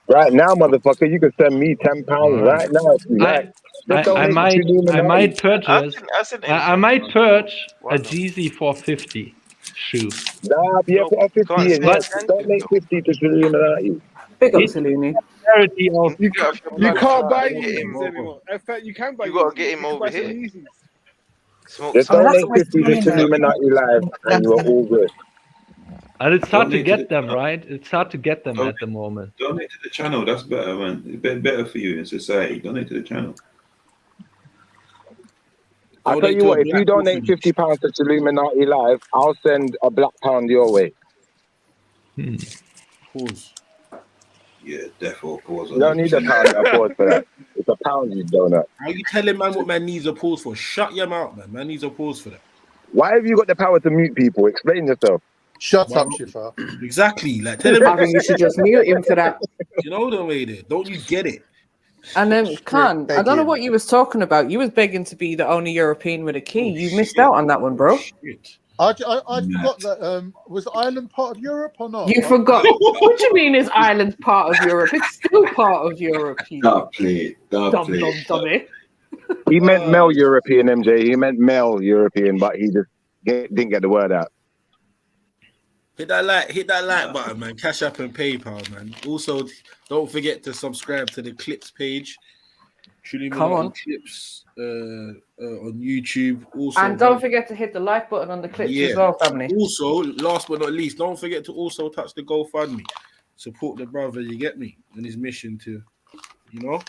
Right now, motherfucker, you can send me £10 right now if you like. Just I donate to might Trilluminati. purchase I might purchase a GZ 450 shoe. Nah, yeah, put a 50 in. But- Yes, donate 50 to Trilluminati. Big up It's Saluni. charity of You can't buy Get him Yeezys anymore. In fact, you can buy You gotta Yeezys. get him You can over buy some here. Yeezys. Smoke Just some. donate 50 to Trilluminati Live and you're all good. And it's hard to Donate get to the them, right? It's hard to get them at the moment. Donate to the channel. That's better, man. It's better for you in society. Donate to the channel. I'll tell you what, if you donate £50 to Trilluminati Live, I'll send a black pound your way. Pause. Yeah, therefore, pause. You don't need a pound or a pause for that. It's a pound you donate. How you telling man what man needs a pause for? Shut your mouth, man. Man needs a pause for that. Why have you got the power to mute people? Explain yourself. Shut up, Shifa. Exactly. Like tell him. I think you should just mute him for that. You know the way there. Don't you get it? And then Khan, I don't know what you was talking about. You was begging to be the only European with a key. You missed out on that one, bro. I forgot that. Was Ireland part of Europe or not? You forgot. What do you mean is Ireland part of Europe? It's still part of Europe. You Don't play. Don't dumb, play. dumb, dummy. He meant male European, MJ. He meant male European, but he just didn't get the word out. Hit that like button, man. Cash App and PayPal, man. Also, don't forget to subscribe to the Clips page. Come on. Clips on YouTube. Also, And don't forget to hit the like button on the clips as well, family. Also, last but not least, don't forget to also touch the GoFundMe. Support the brother, you get me, and his mission to, you know,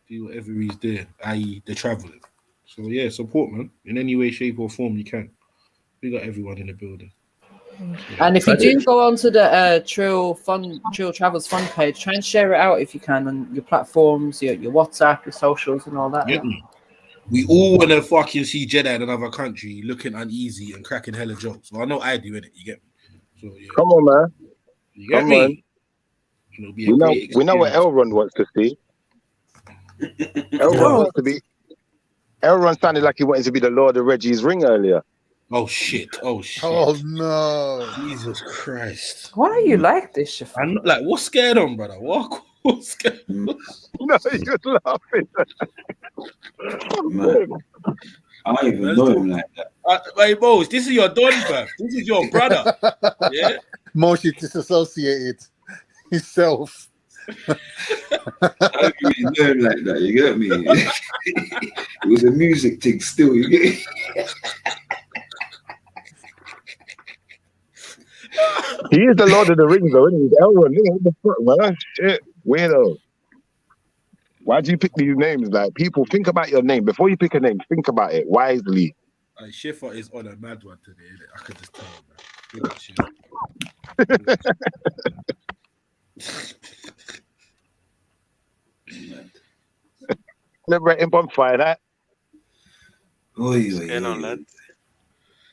do whatever he's doing, i.e. the traveling. So yeah, support, man, in any way, shape or form you can. We got everyone in the building. And if you do go onto the Trill Travels Fund page, try and share it out if you can on your platforms, your WhatsApp, your socials, and all that. Get me? We all want to fucking see Jedi in another country looking uneasy and cracking hella jokes. Well, I know I do, innit? You get me? So, yeah. Come on, man. You get Come me? on. It'll be a We great know what experience. Elron wants to see. Elron wants to be. Elron sounded like he wanted to be the Lord of Reggie's Ring earlier. Oh shit! Oh shit! Oh no! Jesus Christ! Why are you like this, Shafar? I'm not, like, what's going on, brother? What's going on? No, you're laughing. I don't even know him like that. Hey, Mose, this is your don, bruv. This is your brother. Yeah. Moshe disassociated himself. I don't really know him like that. You get me? It was a music thing still. You get me? He is the Lord of the Rings, though, isn't he? Elron, what the fuck, man? Shit, weirdo. Why do you pick these names? Like, people, think about your name before you pick a name. Think about it wisely. Schiffer is on a mad one today, innit? I could just tell you, man. Big up, Schiffer. Celebrating bonfire, that.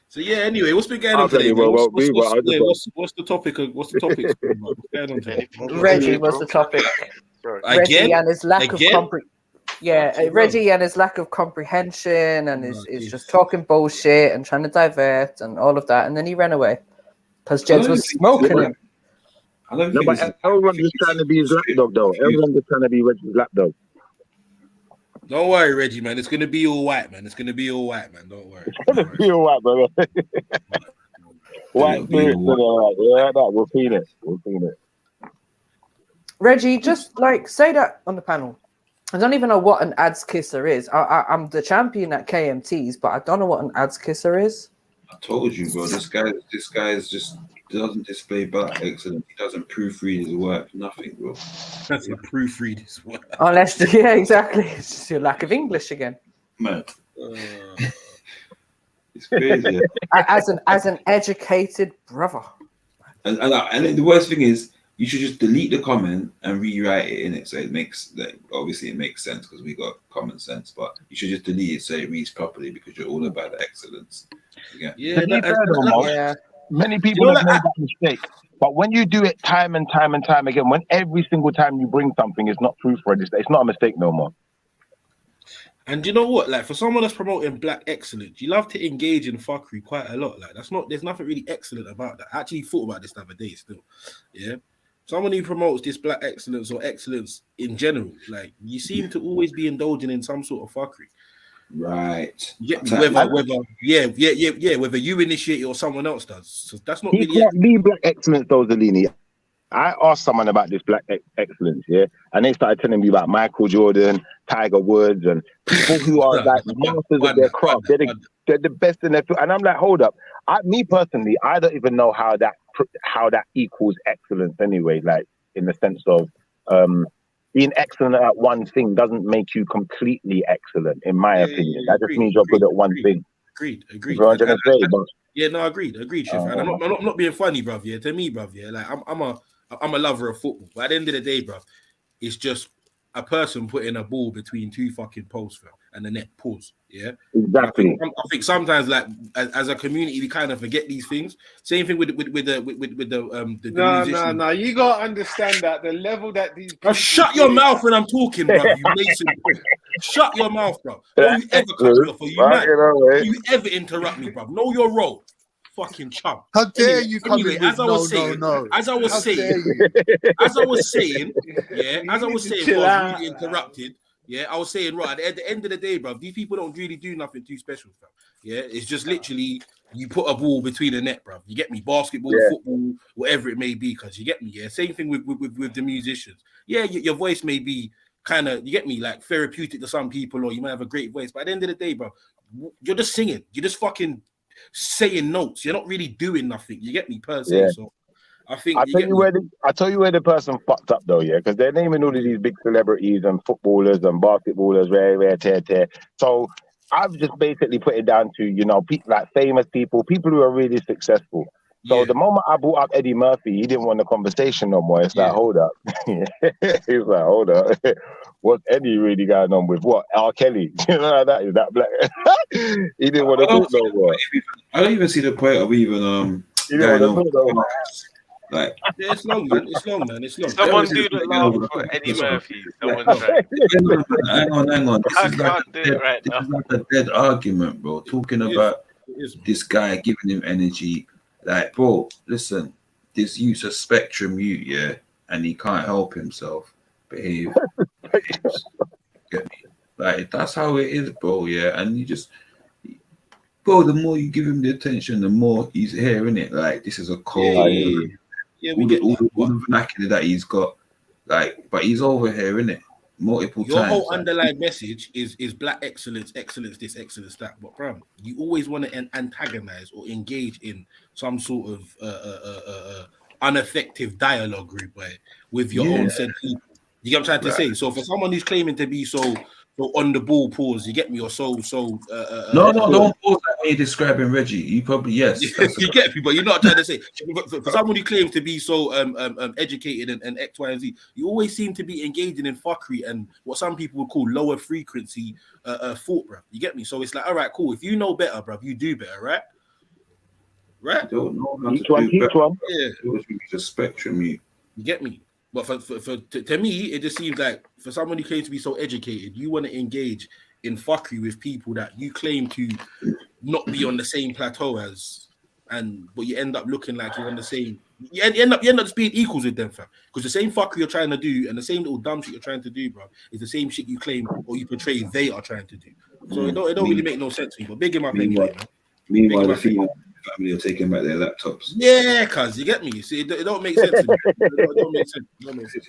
So yeah, anyway, what's been going on today, bro? What's the topic? What's the topic? What's going on today? Reggie was the topic. Reggie and his lack of Reggie and his lack of comprehension and is just talking bullshit and trying to divert and all of that, and then he ran away because Jeds was smoking him. No, but Elron is trying to be his lapdog, though. Elron is trying to be Reggie's lapdog. Don't worry, Reggie, man. It's gonna be all white, man. It's gonna be all white, man. Don't worry. It's gonna be all white, brother. White spirits, yeah, we'll feel it. We'll feel it. Reggie, just like say that on the panel. I don't even know what an ads kisser is. I'm the champion at KMTs, but I don't know what an ads kisser is. I told you, bro. This guy is just doesn't display black excellence. He doesn't proofread his work. Nothing, bro. Doesn't proofread his work. Unless, yeah, exactly. It's just your lack of English again. Man. It's crazy. As an educated brother. And the worst thing is, you should just delete the comment and rewrite it in it so it makes obviously it makes sense because we got common sense, but you should just delete it so it reads properly because you're all about the excellence. Many people have made that mistake, but when you do it time and time and time again, when every single time you bring something is not proofread, it's not a mistake no more. And you know what? Like, for someone that's promoting black excellence, you love to engage in fuckery quite a lot. Like, there's nothing really excellent about that. I actually thought about this the other day still. Yeah. Someone who promotes this black excellence or excellence in general, like, you seem to always be indulging in some sort of fuckery. Right. Yeah, whether you initiate it or someone else does. So that's not really. He can't be black excellence, though, Zalini. I asked someone about this black excellence, yeah, and they started telling me about Michael Jordan, Tiger Woods, and people who are like masters of their craft. They're the best in their field. And I'm like, hold up. Me personally, I don't even know how that equals excellence anyway. Like, in the sense of being excellent at one thing doesn't make you completely excellent, in my opinion. That just means you're good at one thing. Agreed. You know what I'm trying to say, but yeah, no, agreed, Chef. And I'm not being funny, bruv. Yeah, to me, bruv. Yeah, like I'm a lover of football, but at the end of the day, bruv, it's just a person putting a ball between two fucking posts, fam, and the net pause. Yeah, exactly. I think sometimes, like as a community, we kind of forget these things. Same thing with the No. You gotta understand that the level that these. Shut your mouth when I'm talking, bruv. You Mason. Shut your mouth, bruv. Don't you ever cut me off, or you mad? Don't you ever interrupt me, bruv? Know your role. Fucking chump. How dare you come in with as I was saying, when you interrupted, yeah, I was saying, right, at the end of the day, bro, these people don't really do nothing too special, fam. Yeah, it's just literally you put a ball between the net, bro. You get me? Basketball, football, whatever it may be, because you get me, yeah. Same thing with the musicians. Yeah, your voice may be kind of, you get me, like therapeutic to some people, or you might have a great voice, but at the end of the day, bro, you're just singing. You're just fucking saying notes. You're not really doing nothing. You get me, per se. Yeah. So I think I tell you where the person fucked up though, yeah, because they're naming all of these big celebrities and footballers and basketballers, rare, tear. So I've just basically put it down to, you know, people like famous people who are really successful. So the moment I brought up Eddie Murphy, he didn't want the conversation no more. It's like, hold up. He's like, hold up. What's Eddie really going on with what? R. Kelly? You know like that? Is that black? He didn't want to talk no more. I don't even see the point of even going over. Like, yeah, it's long, man. It's long, man. It's long. Someone do the laugh for Eddie Murphy. Someone try. Hang on. I can't do it right now. This is like a dead argument, bro. Talking about this guy giving him energy. Like, bro, listen, this youth's a spectrum youth, yeah, and he can't help himself. Behave. Get me? Like, that's how it is, bro, yeah. And you just, bro, the more you give him the attention, the more he's hearing it. Like, this is a cold. Yeah, all the vernacular that he's got, like, but he's over here, innit? Multiple Your times. whole underlying message is black excellence, this, excellence, that. But bro, you always want to antagonize or engage in some sort of ineffective dialogue group with your own said people. You get what I'm trying to say? So for someone who's claiming to be so on the ball, pause. You get me? Or so. No, don't pause like me describing Reggie. You probably you get me, but you're not trying to say. For someone who claims to be so educated and X, Y, and Z, you always seem to be engaging in fuckery and what some people would call lower frequency thought, bro. You get me? So it's like, all right, cool. If you know better, bro, you do better, right? Right? Don't know how each one. Yeah, it's a spectrum. You get me? But to me, it just seems like for someone who claims to be so educated, you want to engage in fuckery with people that you claim to not be on the same plateau as, but you end up looking like you're on the same. You end up just being equals with them, fam. Because the same fuckery you're trying to do and the same little dumb shit you're trying to do, bro, is the same shit you claim or you portray they are trying to do. So it don't really make no sense to me. But big him up anyway, man. Meanwhile, the female family are taking back their laptops. Yeah, cuz you get me. See, it don't make sense to me. It don't make sense. It don't make sense.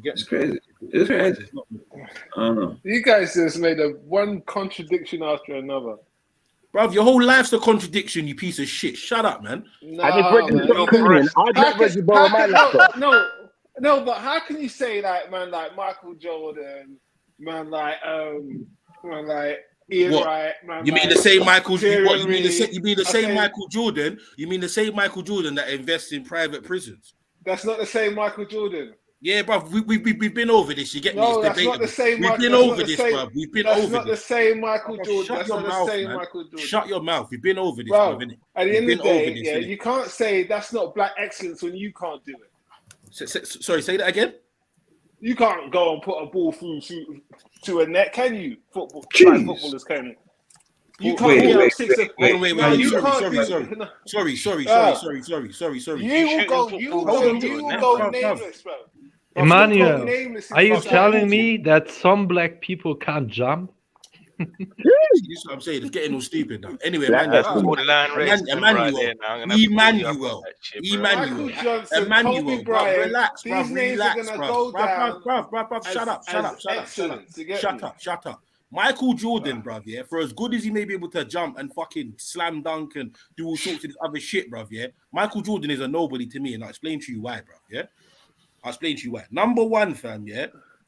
It's crazy. It's crazy. I don't know. You guys just made one contradiction after another. Bruv, your whole life's a contradiction, you piece of shit. Shut up, man. No, but how can you say like man like Michael Jordan, man like Ian Wright, man? You mean the same Michael? What you mean the same Michael Jordan? You mean the same Michael Jordan that invests in private prisons? That's not the same Michael Jordan. Yeah, bruv, we've been over this. You get me? No, It's that's not the same. We've been over this, bruv. We've been over this. That's not the same Michael Jordan. Shut your mouth, man. Shut your mouth. We've been over this, bro. bruv, innit? At the end of the day, you can't say that's not black excellence when you can't do it. Sorry, say that again. You can't go and put a ball through to a net, can you? Footballers can. You can't get up six. Wait. Sorry. You will go nameless, bro. Emmanuel, are you telling me that some black people can't jump? This is what I'm saying. It's getting all stupid now. Anyway, Emmanuel, relax, bruv. Shut up. Michael Jordan, bruv, yeah, for as good as he may be able to jump and fucking slam dunk and do all sorts of this other shit, bruv, yeah, Michael Jordan is a nobody to me, and I'll explain to you why, bruv, yeah? I'll explain to you why. Number one, fam, yeah,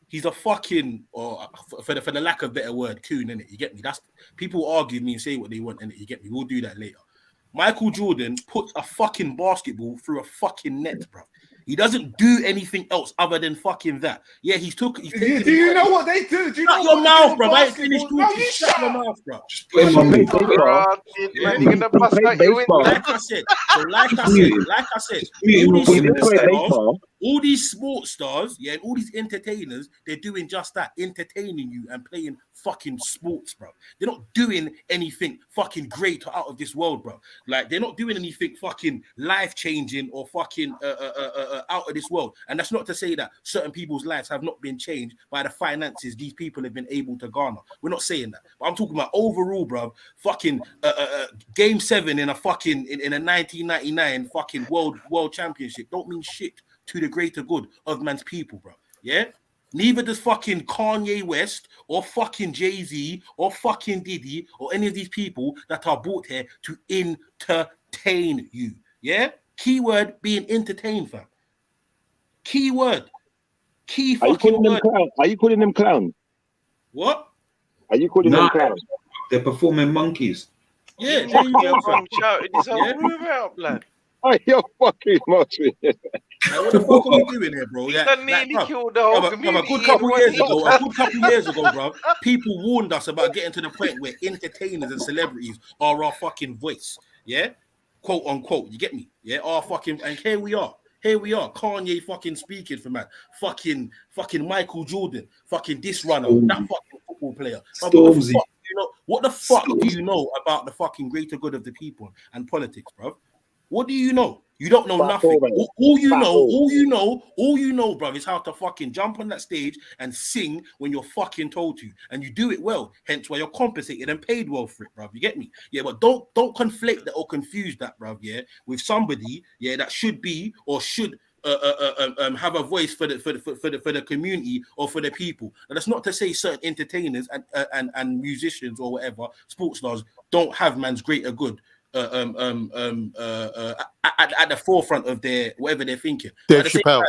he's a fucking, or for the lack of a better word, coon, innit? You get me? That's people argue with me and say what they want, innit? You get me? We'll do that later. Michael Jordan puts a fucking basketball through a fucking net, bruv. He doesn't do anything else other than fucking that. Yeah, he's taken. Do you know what they do? Do you shut your mouth, bro. I ain't finished talking. Shut your mouth, bro. Like I said, all these sports stars, yeah, and all these entertainers, they're doing just that, entertaining you and playing fucking sports, bro. They're not doing anything fucking great or out of this world, bro. Like, they're not doing anything fucking life-changing or fucking out of this world. And that's not to say that certain people's lives have not been changed by the finances these people have been able to garner. We're not saying that. But I'm talking about overall, bro, fucking Game 7 in a 1999 fucking world championship don't mean shit to the greater good of man's people, bro. Yeah? Neither does fucking Kanye West or fucking Jay-Z or fucking Diddy or any of these people that are brought here to entertain you. Yeah? Keyword being entertained, fam. Keyword. Key fucking word. Are you calling them clowns? What? Are you calling them clowns? They're performing monkeys. Yeah, there you go, fam. Shouting his whole room out, blood. Oh, you're fucking much. What the fuck are we doing here, bro? He Yeah, done nearly killed the whole community. A good couple years ago, bro, people warned us about getting to the point where entertainers and celebrities are our fucking voice. Yeah, quote unquote. You get me? Yeah, our fucking, and here we are. Here we are. Kanye fucking speaking for man. Fucking Michael Jordan. Fucking this runner. That fucking football player. Stormzy. What the fuck do you know about the fucking greater good of the people and politics, bro? What do you know? You don't know nothing. All you know, bro, is how to fucking jump on that stage and sing when you're fucking told to, and you do it well. Hence why you're compensated and paid well for it, bro. You get me? Yeah, but don't conflate that or confuse that, bro. Yeah, with somebody, yeah, that should be or should have a voice for the community or for the people. And that's not to say certain entertainers and musicians or whatever sports stars don't have man's greater good at the forefront of their whatever they're thinking. At the same time,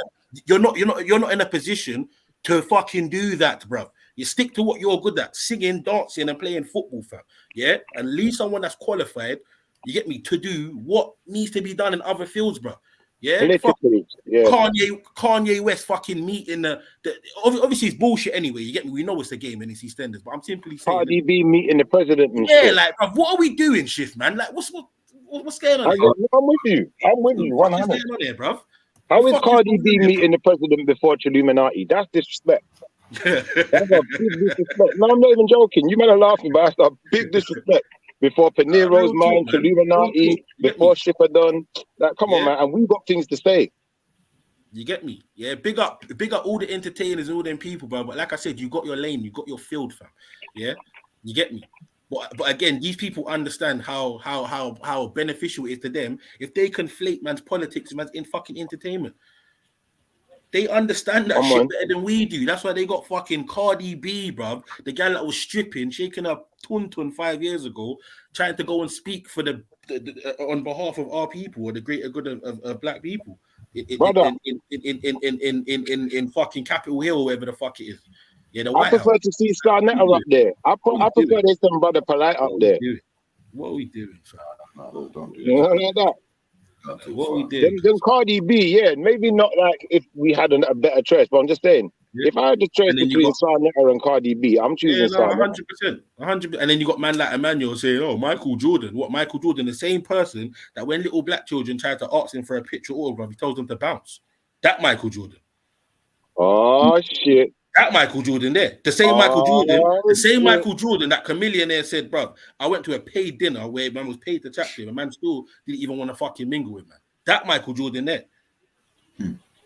you're not in a position to fucking do that, bro. You stick to what you're good at: singing, dancing, and playing football, fam. Yeah, and leave someone that's qualified. You get me, to do what needs to be done in other fields, bro. Yeah, Kanye West fucking meeting the obviously it's bullshit anyway. You get me? We know it's the game and it's EastEnders, but I'm simply saying Cardi B meeting the president. And yeah, shit. like, bro, what are we doing, Shift, man? Like, what's going on? I'm with you. I'm with you. 100. What's going on here, bro? How is Cardi B meeting the president before Trilluminati? That's disrespect. That's a big disrespect. No, I'm not even joking. You men are laughing, but that's a big disrespect. Before Panero's man, Trilluminati, before Shipper done. Like, come on, man. And we got things to say. You get me? Yeah, big up all the entertainers and all them people, bro. But like I said, you got your lane, you got your field, fam. Yeah, you get me. But again, these people understand how beneficial it is to them if they conflate man's politics and man's in fucking entertainment. They understand that shit better than we do. That's why they got fucking Cardi B, bruv. The guy that was stripping, shaking up Tuntun 5 years ago, trying to go and speak for the on behalf of our people or the greater good of black people in fucking Capitol Hill or wherever the fuck it is. Yeah, the White I prefer House. to see Star Netter up there. I prefer there's some brother polite up there. What are we doing? Don't do that. What we did. Then Cardi B, yeah, maybe not like if we had a better choice, but I'm just saying, if I had the choice between Star Netter and Cardi B, I'm choosing Star Netter. 100%. And then you got man like Emmanuel saying, "Oh, Michael Jordan." What Michael Jordan? The same person that when little black children tried to ask him for a picture autograph, he told them to bounce. That Michael Jordan. Oh shit. That Michael Jordan there. The same Michael Jordan. The same Michael Jordan that Chameleonaire said, "Bro, I went to a paid dinner where man was paid to chat to him, and man still didn't even want to fucking mingle with man." That Michael Jordan there.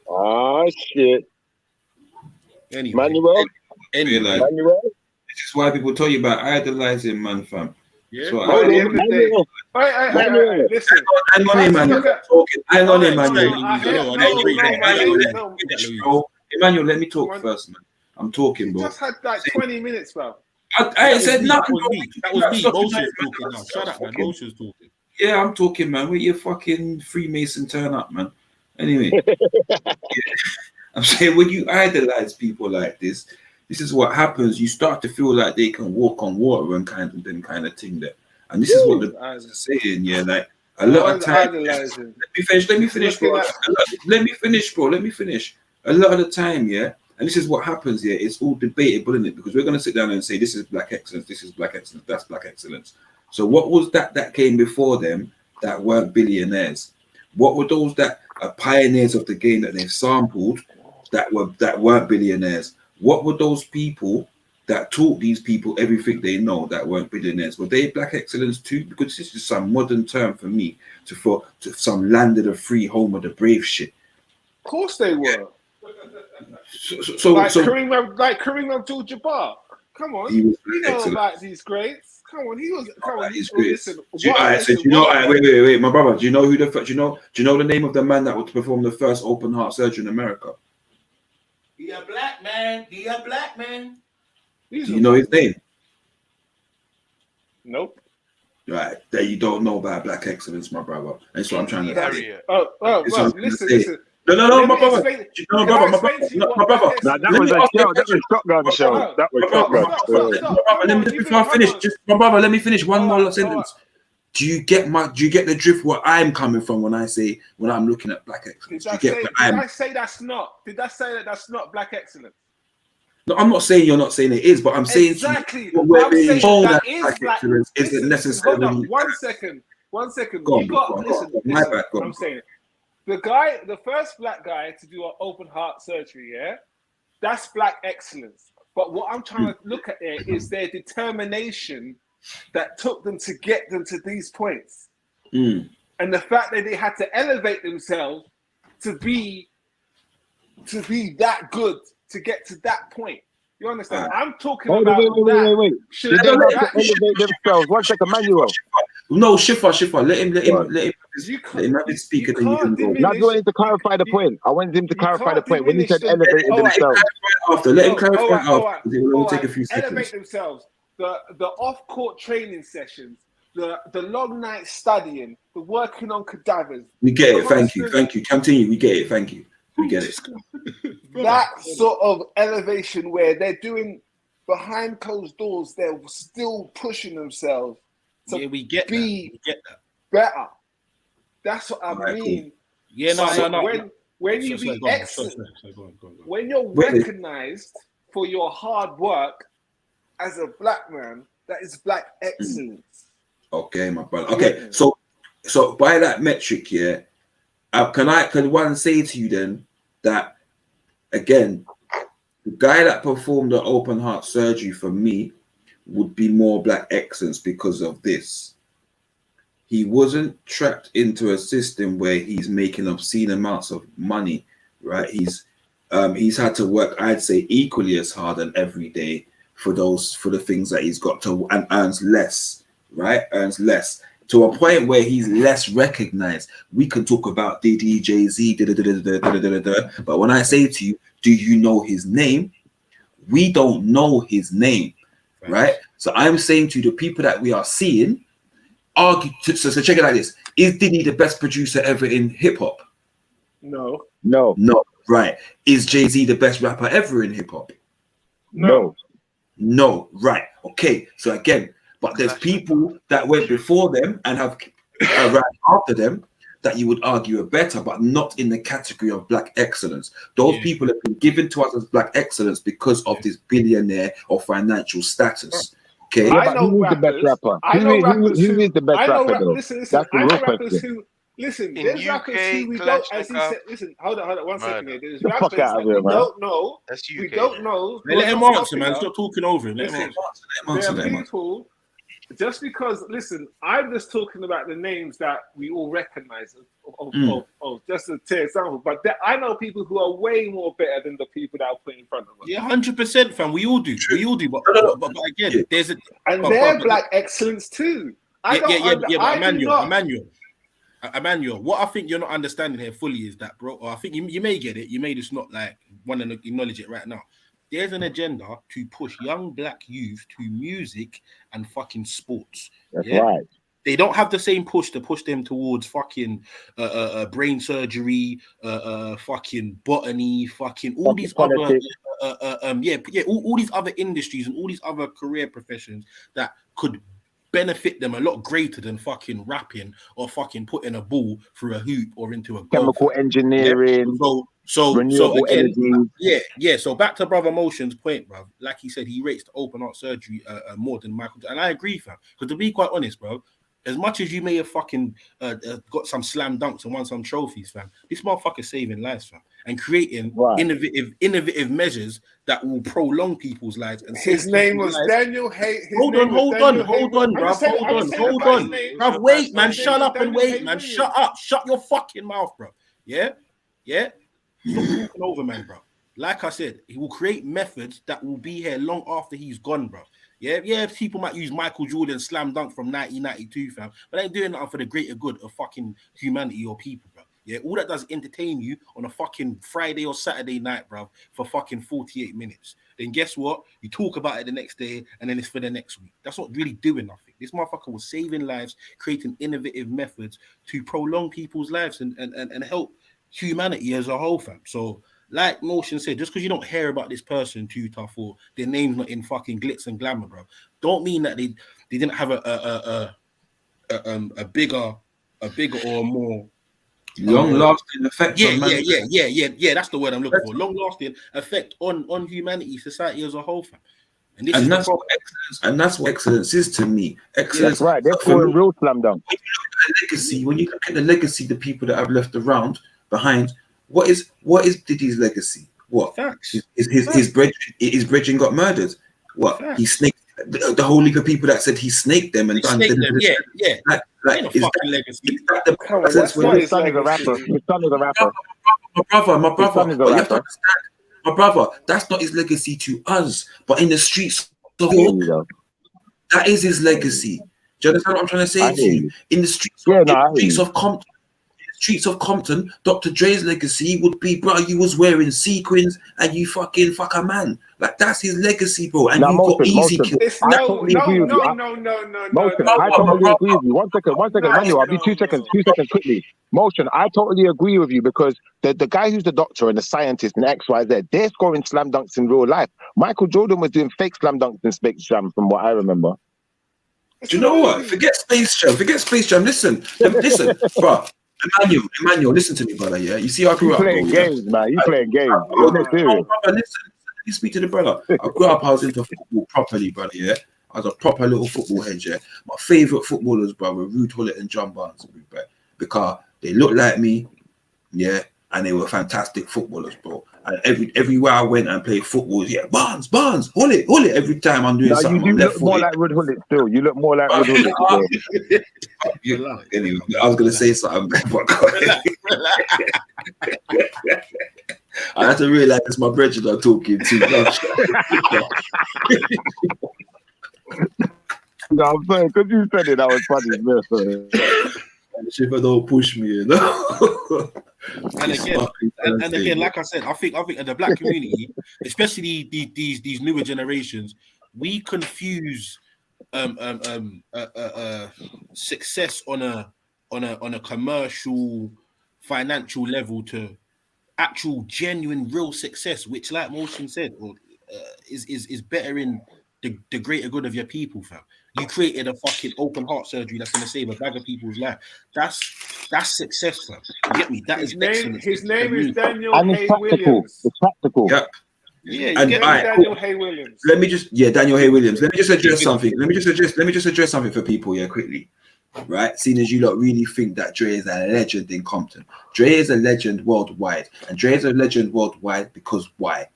Oh shit. Anyway, Manuel. This is why people tell you about idolizing man, fam. Yeah. So listen. Hang on, Emmanuel. Emmanuel, let me talk first, man. I'm talking, bro. Just had like 20 minutes, bro. I said nothing. That was me. Moshe's talking now. Shut up, man. Moshe's talking. Yeah, I'm talking, man. Where your fucking Freemason turn up, man? Anyway, I'm saying when you idolize people like this is what happens. You start to feel like they can walk on water and kind of thing there. And this is what the guys are saying. Yeah, like a lot of time. Let me finish, bro. Let me finish. A lot of the time, yeah. And this is what happens here. It's all debatable, isn't it? Because we're going to sit down and say, this is black excellence, this is black excellence, that's black excellence. So what was that came before them that weren't billionaires? What were those that are pioneers of the game that they've sampled that weren't billionaires? What were those people that taught these people everything they know that weren't billionaires? Were they black excellence too? Because this is some modern term for me to some land of the free, home of the brave shit. Of course they were. So Kareem Abdul-Jabbar. Come on, you know about these greats. Come on, he was. Come on, he's great. Wait, my brother. Do you know who the? Do you know the name of the man that would perform the first open heart surgery in America? He a black man. Do you know his name? Nope. Right, that you don't know about black excellence, my brother. That's what I'm trying to say. Listen. No, my brother. My brother. Nah, that was a shotgun show. That was shotgun. Let me finish. Just my brother. Let me finish one more sentence. Do you get the drift where I'm coming from when I'm looking at black excellence? Did I say that's not black excellence? No, I'm not saying you're not saying it is, but I'm saying exactly. We're being shown that that black excellence isn't necessarily. Hold on, one second. Go You on, got my bad, go on. I'm saying it. The first black guy to do an open heart surgery, yeah, that's black excellence. But what I'm trying to look at there is their determination that took them to get them to these points, and the fact that they had to elevate themselves to be that good to get to that point. You understand? I'm talking about wait. Did they have to elevate themselves? One second, Manuel. No, Shifa. Let him have his speaker. Then you can go. Now, I wanted to clarify the point. I wanted him to clarify the point when he said elevate themselves. Let him clarify after. It will take a few seconds. Elevate themselves. The off-court training sessions, the long night studying, the working on cadavers. We get it. Thank you. Continue. We get it. Thank you. We get it. That sort of elevation where they're doing behind closed doors, they're still pushing themselves to be better. That's what I mean. Cool. Yeah, no. When you be excellent, when you're recognized for your hard work as a black man, that is black excellence. Okay, my brother. Okay, so by that metric, yeah. Can one say to you then that again, the guy that performed the open heart surgery for me would be more black excellence because of this. He wasn't trapped into a system where he's making obscene amounts of money, right? He's had to work, I'd say, equally as hard and every day for the things that he's got to, and earns less, right? Earns less. To a point where he's less recognized. We can talk about Diddy, Jay-Z, but when I say to you, do you know his name? We don't know his name, right? So I'm saying to you, the people that we are seeing argue. So check it like this: is Diddy the best producer ever in hip hop? No. Right. Is Jay-Z the best rapper ever in hip hop? No. Right. Okay. So again. But there's people that went before them and have arrived after them that you would argue are better, but not in the category of black excellence. Those people have been given to us as black excellence because of this billionaire or financial status. Okay, but who is the best rapper? Who is the best rapper though? Listen. That's the I real know rappers question. who. Listen, In there's UK, rappers who we don't. As he said, listen, hold on, 1 second here. There's The rappers fuck out of that here, we man. don't know. That's UK. We don't know. Let him answer, man. Stop talking over him. Let him answer. There are people. Just because, listen, I'm just talking about the names that we all recognize of just a tear example. But I know people who are way more better than the people that are put in front of us. Yeah, 100%, fam. We all do. But again, there's a they're black excellence too. Emmanuel, what I think you're not understanding here fully is that, bro. Or I think you may get it. You may just not like want to acknowledge it right now. There's an agenda to push young black youth to music and fucking sports. That's right. They don't have the same push to push them towards fucking brain surgery, fucking botany, fucking all these politics. all these other industries and all these other career professions that could benefit them a lot greater than fucking rapping or fucking putting a ball through a hoop or into a chemical engineering. So again, energy. So back to Brother Motion's point, bro. Like he said, he rates the open heart surgery more than Michael, and I agree, fam. Because to be quite honest, bro, as much as you may have fucking got some slam dunks and won some trophies, fam, this motherfucker's saving lives, fam, and creating innovative measures that will prolong people's lives. And his name was Daniel Hay. Hold on, bro. Wait, man. Shut up and wait, man. Shut up. Shut your fucking mouth, bro. Yeah. Stop talking over, man, bro. Like I said, he will create methods that will be here long after he's gone, bro. Yeah, people might use Michael Jordan slam dunk from 1992, fam, but they ain't doing nothing for the greater good of fucking humanity or people, bro. Yeah, all that does is entertain you on a fucking Friday or Saturday night, bro, for fucking 48 minutes. Then guess what? You talk about it the next day, and then it's for the next week. That's not really doing nothing. This motherfucker was saving lives, creating innovative methods to prolong people's lives and help humanity as a whole, fam. So, like Motion said, just because you don't hear about this person too tough or their name's not in fucking glitz and glamour, bro, don't mean that they didn't have a bigger or a more long-lasting effect. Yeah. That's the word I'm looking for. Long-lasting effect on humanity, society as a whole, fam. And that's what excellence is to me. Excellence, that's right. They're scoring real slam dunk. When you look at the legacy, the people that have left around behind, what is Diddy's legacy? What? His brethren got murdered. What? He snaked the whole league of people that said he snaked them and done. Yeah. Like, is that legacy? His son is a rapper. His son is a rapper. My brother. But you have to understand, my brother, that's not his legacy to us, but in the streets of that is his legacy. Do you understand what I'm trying to say to you? In the streets of Compton, Dr. Dre's legacy would be, bro, you was wearing sequins and you fucking fuck a man. Like, that's his legacy, bro. And you got easy kills. I totally agree with you. I totally agree with you. One second, Manuel, I'll be 2 seconds quickly. Motion, I totally agree with you because the guy who's the doctor and the scientist and XYZ, they're scoring slam dunks in real life. Michael Jordan was doing fake slam dunks in Space Jam, from what I remember. Do you know what? Forget Space Jam. Listen, bro. Emmanuel, listen to me, brother. Yeah, you see, I grew up playing games, man. You playing games. Brother, listen. You speak to the brother. I grew up. I was into football properly, brother. Yeah, I was a proper little football head. Yeah, my favorite footballers, bro, were Rude Hullet and John Barnes, bro, because they looked like me. Yeah, and they were fantastic footballers, bro. And everywhere I went and played football, yeah, Barnes, Hullet. Every time I'm doing something, you look more like Rude Hullet still. You look more like Rude Hullet. Anyway, I was gonna say something, but I had to realize it's my brethren I'm talking to. No, I'm saying because you said it, that was funny. If I don't push me, you know. and again, like I said, I think in the black community, especially these newer generations, we confuse success on a commercial, financial level to actual, genuine, real success, which, like Motion said, is better in the greater good of your people, fam. You created a fucking open heart surgery that's gonna save a bag of people's life. That's success, fam. You get me? That is excellence. His name is Daniel Hay practical. Williams. It's practical. Yep. Yeah, you get Daniel Hay Williams. Daniel Hay Williams. Let me just address something. Let me just address something for people, yeah, quickly. Right? Seeing as you lot really think that Dre is a legend in Compton. Dre is a legend worldwide. And Dre is a legend worldwide because why?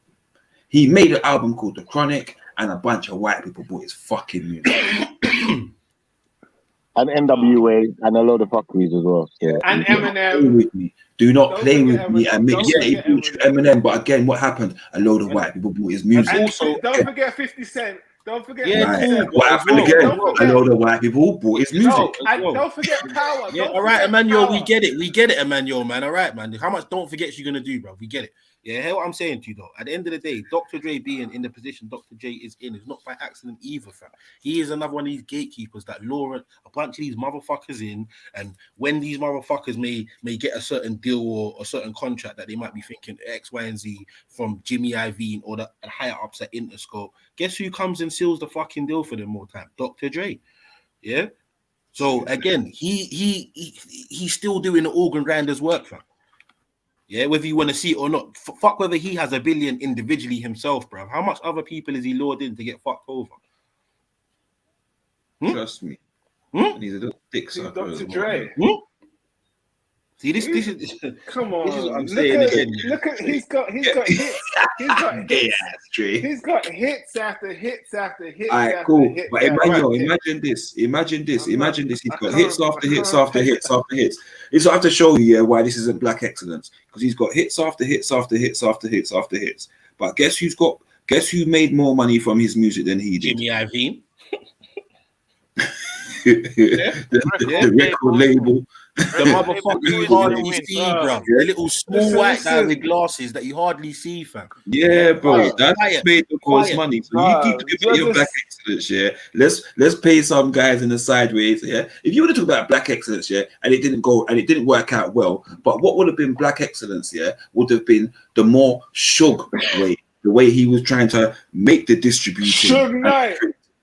He made an album called The Chronic, and a bunch of white people bought his fucking music. And NWA and a load of fuckeries as well. Yeah. And Eminem. Do not play with me and make he bought Eminem, but again, what happened? A load of white people bought his music. And also, don't forget 50 Cent. Don't forget. What happened again? A load of white people bought his music. No, and don't forget Power. Yeah, all right, Emmanuel, we get it, Emmanuel, man. All right, man. How much don't forget you gonna do, bro? We get it. Yeah, hear what I'm saying to you, though. At the end of the day, Dr. Dre being in the position Dr. J is in is not by accident either, fam. He is another one of these gatekeepers that lure a bunch of these motherfuckers in, and when these motherfuckers may get a certain deal or a certain contract that they might be thinking X, Y, and Z from Jimmy Iovine or the higher ups at Interscope, guess who comes and seals the fucking deal for them more time? Dr. Dre. Yeah? So, again, he's still doing the organ grinders work, fam. Yeah, whether you want to see it or not, fuck whether he has a billion individually himself, bro. How much other people is he lured in to get fucked over? Trust me. These are the dicks. Dr. Dre. See, this is come on. This is what I'm saying again. Look at he's got hits. He's got hits after hits after hits. All right, cool. But Emmanuel, imagine this. He's got hits after hits after hits after hits. This I have to show you why this isn't black excellence, because he's got hits after hits after hits after hits after hits. But guess who made more money from his music than he did? Jimmy Iovine. the record label. The motherfucker you hardly see, bro. The little small white guy with glasses that you hardly see, fam. Yeah, bro. That's made the most money. So you keep talking about your black excellence, yeah. Let's pay some guys in the sideways, yeah. If you would have talked about black excellence, yeah, and it didn't work out well, but what would have been black excellence, yeah, would have been the more Suge way, the way he was trying to make the distribution. Suge Knight.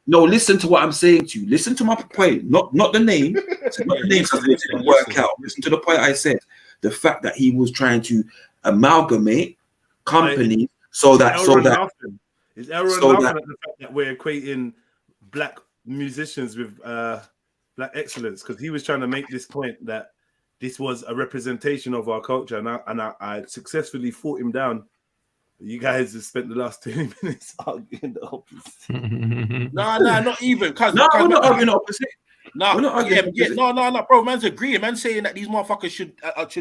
No, listen to what I'm saying to you. Listen to my point, not the name. So not the name, because it didn't work out. Listen to the point I said. The fact that he was trying to amalgamate companies so that Is Elron laughing at the fact that we're equating black musicians with black excellence? Because he was trying to make this point that this was a representation of our culture, and I successfully fought him down. You guys have spent the last 20 minutes arguing the opposite. No, not even. No, we're not arguing the opposite. No, We're not arguing yeah, no, bro. Man's agreeing. Man's saying that these motherfuckers should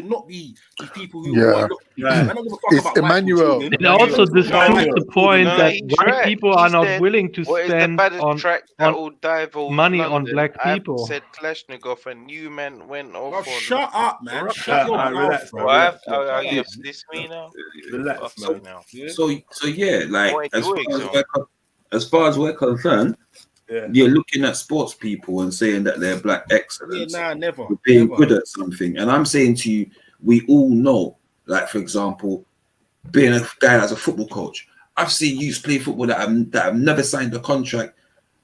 not be these people who are It's Emmanuel. It also disproves the point that white people are not willing to what spend is the on track that will divulge money London? on black people. I've said Kalashnikov and you man went off Bro, on. shut up, man. Shut your mouth, bro. Are you this me now? Relax, man. So yeah, like as far as we're concerned, you're looking at sports people and saying that they're black excellence. Yeah, never. We're being good at something, and I'm saying to you, we all know. Like for example, being a guy that's a football coach, I've seen youths play football that have never signed a contract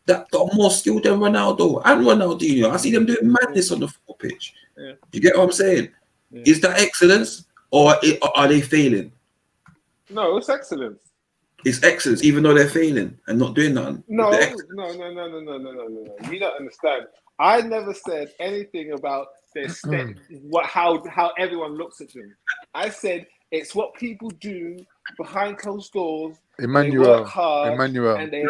that got more skill than Ronaldo and Ronaldinho. I see them doing madness on the football pitch. Yeah. You get what I'm saying? Yeah. Is that excellence or are they failing? No, it's excellence. It's excellence, even though they're failing and not doing nothing. No. You don't understand. I never said anything about their how everyone looks at them. I said it's what people do behind closed doors. Emmanuel, they work hard, Emmanuel. and they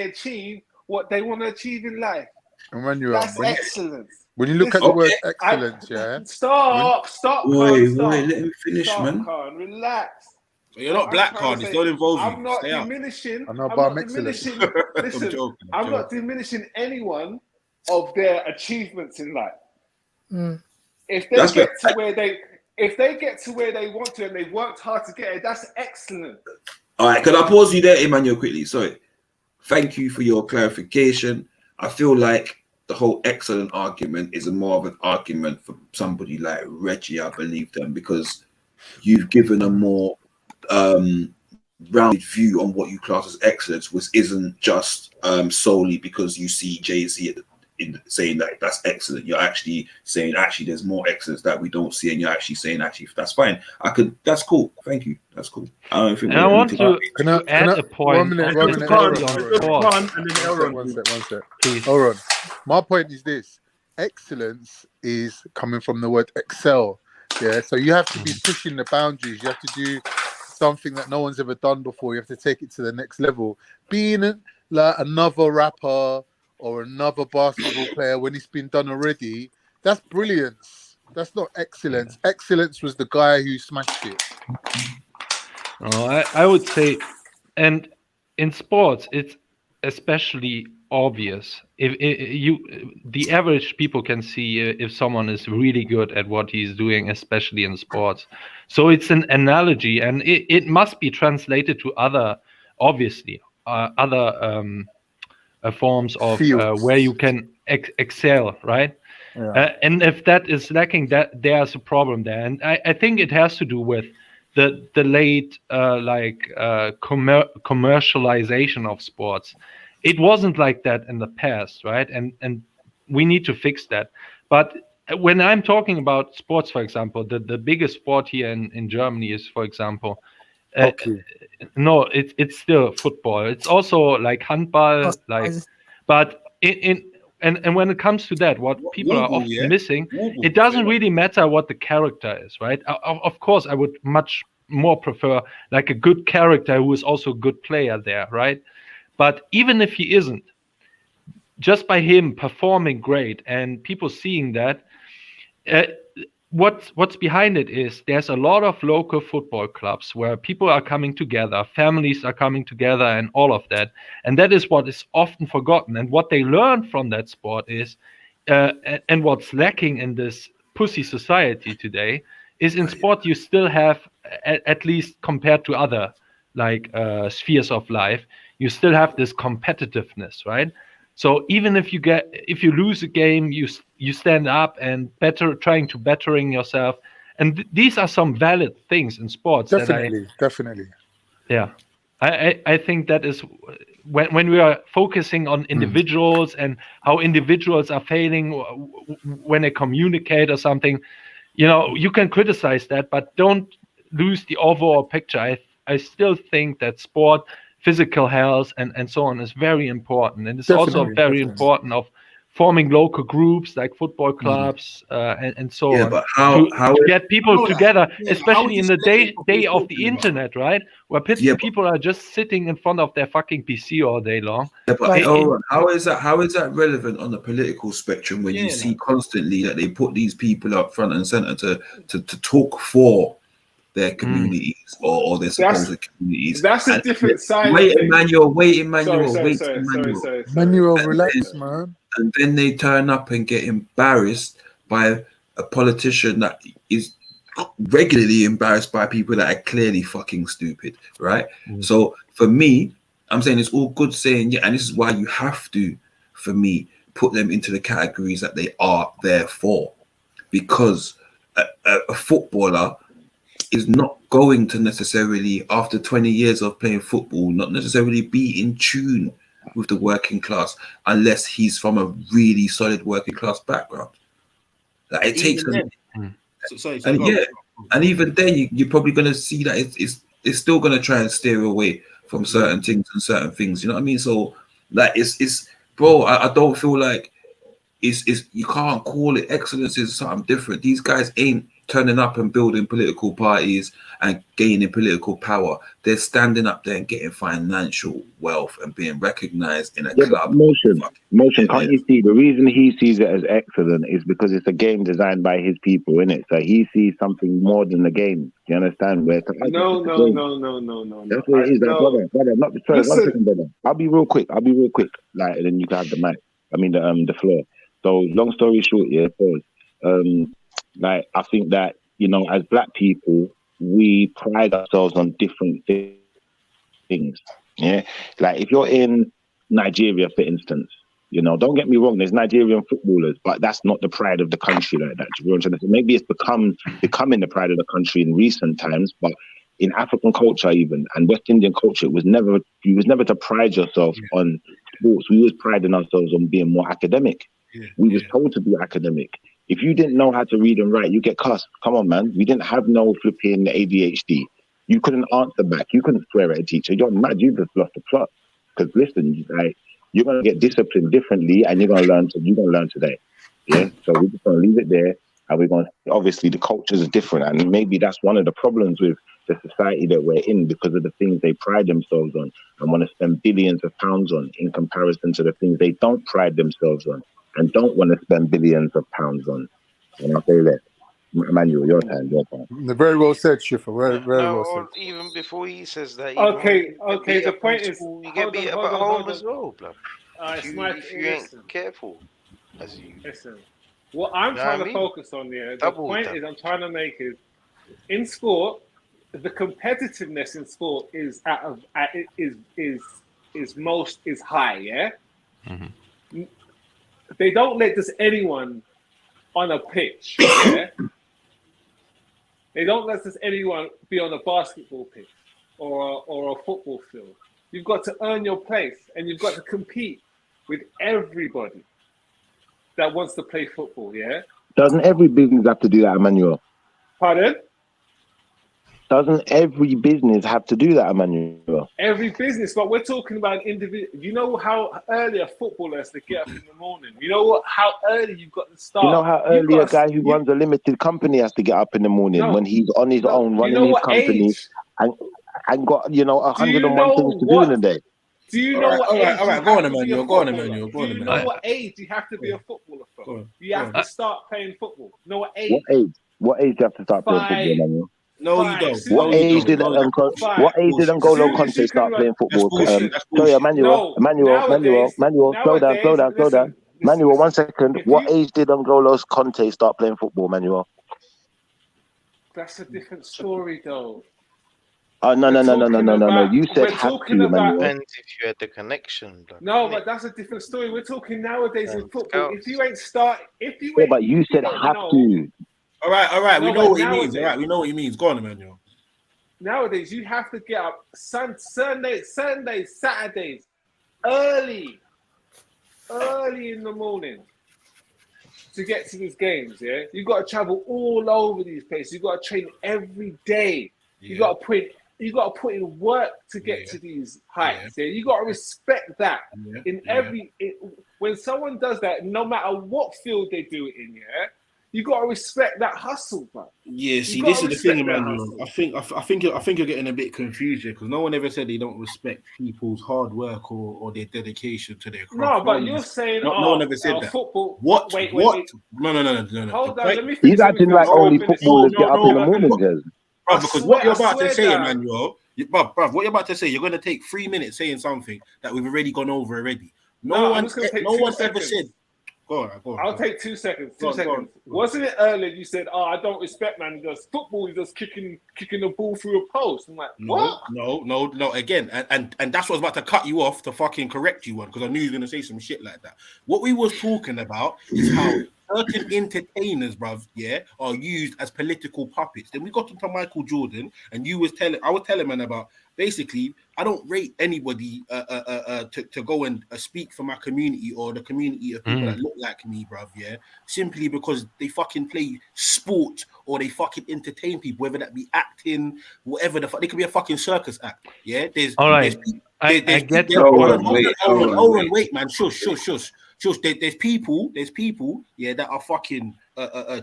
achieve what they want to achieve in life. Emmanuel, that's excellence. When you look at the word excellence, Stop. Wait, let him finish, man. Khan, relax. You're not black, Khan. It's not involved. I'm not diminishing. I'm not diminishing. Listen, I'm not diminishing anyone of their achievements in life. If they get to where they want to and they've worked hard to get it, that's excellent. All right, can I pause you there, Emmanuel, quickly? Sorry. Thank you for your clarification. I feel like the whole excellent argument is more of an argument for somebody like Reggie, I believe them, because you've given a more rounded view on what you class as excellence, which isn't just solely because you see Jay-Z in saying that that's excellent. You're actually saying there's more excellence that we don't see, and you're actually saying that's fine. That's cool. Thank you. That's cool. I don't think. And I want to add a point. One minute. One sec. Please. Hold on. My point is this: excellence is coming from the word excel. Yeah. So you have to be pushing the boundaries. You have to do something that no one's ever done before. You have to take it to the next level. Being like another rapper or another basketball player when it's been done already, that's brilliance. That's not excellence. Excellence was the guy who smashed it. Oh, I would say, and in sports, it's especially obvious. If the average people can see if someone is really good at what he's doing, especially in sports. So it's an analogy, and it must be translated to other, obviously, other forms of where you can excel, right? Yeah. And if that is lacking, that there's a problem there, and I think it has to do with the late commercialization of sports. It wasn't like that in the past, right? And we need to fix that. But when I'm talking about sports, for example, the biggest sport here in Germany is, for example, no, it's still football. It's also like handball, but and when it comes to that, what people are often missing, it doesn't really matter what the character is, right? Of course, I would much more prefer like a good character who is also a good player there, right? But even if he isn't, just by him performing great and people seeing that, what's behind it is there's a lot of local football clubs where people are coming together, families are coming together, and all of that. And that is what is often forgotten. And what they learn from that sport is, and what's lacking in this pussy society today, is in sport you still have, at least compared to other spheres of life, you still have this competitiveness, right? So even if you lose a game, you stand up and trying to bettering yourself, and these are some valid things in sports. Definitely. Yeah, I think that is when we are focusing on individuals and how individuals are failing when they communicate or something, you know, you can criticize that, but don't lose the overall picture. I still think that sport, physical health, and so on is very important, and it's also very important of forming local groups like football clubs and so on, but to get people together, especially in the day of the internet, right? Where people are just sitting in front of their fucking PC all day long. Yeah, but how is that relevant on the political spectrum when you see constantly that they put these people up front and center to talk for their communities or their supposed communities? That's a different side. Wait, Emmanuel. Sorry. Manuel, relax, man. And then they turn up and get embarrassed by a politician that is regularly embarrassed by people that are clearly fucking stupid, right? So for me, I'm saying it's all good saying, and this is why you have to, for me, put them into the categories that they are there for. Because a footballer is not going to necessarily, after 20 years of playing football, not necessarily be in tune with the working class unless he's from a really solid working class background. Like it takes and even then you're probably going to see that it's still going to try and steer away from certain things and certain things, you know what I mean? So like it's bro, I don't feel like it's you can't call it excellence. Is something different. These guys ain't turning up and building political parties and gaining political power. They're standing up there and getting financial wealth and being recognized in a club. Motion, can't you see the reason he sees it as excellent is because it's a game designed by his people, innit? So he sees something more than the game. Do you understand? Where No. That's what it is, brother. One second, brother. I'll be real quick. Like, and then you can have the mic. I mean the floor. So long story short, like I think that, you know, as black people, we pride ourselves on different things. Yeah, like if you're in Nigeria, for instance, you know, don't get me wrong, there's Nigerian footballers, but that's not the pride of the country like that. Maybe it's becoming the pride of the country in recent times, but in African culture even and West Indian culture, you was never to pride yourself on sports. We was priding ourselves on being more academic. We was told to be academic. If you didn't know how to read and write, you get cussed. Come on, man. We didn't have no flipping ADHD. You couldn't answer back. You couldn't swear at a teacher. You're mad. You just lost the plot. Because listen, like, you're gonna get disciplined differently, and you're gonna learn today. Yeah. So we're just gonna leave it there, and we're gonna. Obviously, the cultures are different, and maybe that's one of the problems with the society that we're in because of the things they pride themselves on and want to spend billions of pounds on, in comparison to the things they don't pride themselves on and don't want to spend billions of pounds on. And I'll say that. Emmanuel, your time. Very well said, Schiffer. Very well said. Even before he says that. Okay. The point is, you get beat up at home as well, blood. If you ain't careful, listen. What I'm trying to focus on here, the point is I'm trying to make is, in sport, the competitiveness in sport is high. Yeah. Mm-hmm. They don't let just anyone on a pitch. Yeah? They don't let just anyone be on a basketball pitch or a football field. You've got to earn your place, and you've got to compete with everybody that wants to play football. Yeah. Doesn't every business have to do that, Emmanuel? Pardon? Doesn't every business have to do that, Emmanuel? Every business, but we're talking about individual. You know how early a footballer has to get up in the morning. You know how early you've got to start. You know how early a guy who runs a limited company has to get up in the morning when he's on his own running his company and got 101 things to do in a day. Do you know what age? All right. Go on, Emmanuel. Do you know what age you have to be a footballer from? You have to start playing football. You know what age? What age do you have to start playing football, Emmanuel? No, you don't. What age did N'Golo Conte start playing football? Sorry, Emmanuel, slow down. Manuel, 1 second. What age did N'Golo Conte start playing football, Manuel? That's a different story, though. Oh, no. You said have to, Emmanuel. Depends if you had the connection. No, but that's a different story. We're talking nowadays in football. If you ain't start, but you said have to. All right. We know what he means. All right, we know what he means. Go on, Emmanuel. Nowadays, you have to get up Sundays, Saturdays, early in the morning to get to these games. Yeah, you got to travel all over these places. You got to train every day. You got to put in work to get to these heights. Yeah, you got to respect that when someone does that, no matter what field they do it in. Yeah. You gotta respect that hustle, bro. Yeah, see, this is the thing, Emmanuel. I think you're getting a bit confused here because no one ever said they don't respect people's hard work or their dedication to their craft. No, but you're saying no one ever said that. Football. What? Wait. No. Hold on, let me finish. He's acting like only footballers get up in the morning, guys. Bro, because what you're about to say, Emmanuel, bro, what you're about to say, you're going to take 3 minutes saying something that we've already gone over already. No one ever said. Go on. I'll take 2 seconds. 2 seconds. Wasn't it earlier you said, "Oh, I don't respect man. He does football. He just kicking the ball through a post." I'm like, what? No. Again, and that's what I was about to cut you off to fucking correct you on because I knew you were gonna say some shit like that. What we was talking about is how certain entertainers, bruv, are used as political puppets. Then we got into Michael Jordan, and I was telling man about. Basically, I don't rate anybody to go and speak for my community or the community of people that look like me, bruv, simply because they fucking play sport or they fucking entertain people, whether that be acting, whatever the fuck. They could be a fucking circus act, There's I get wait, man, shush. There's people, that are fucking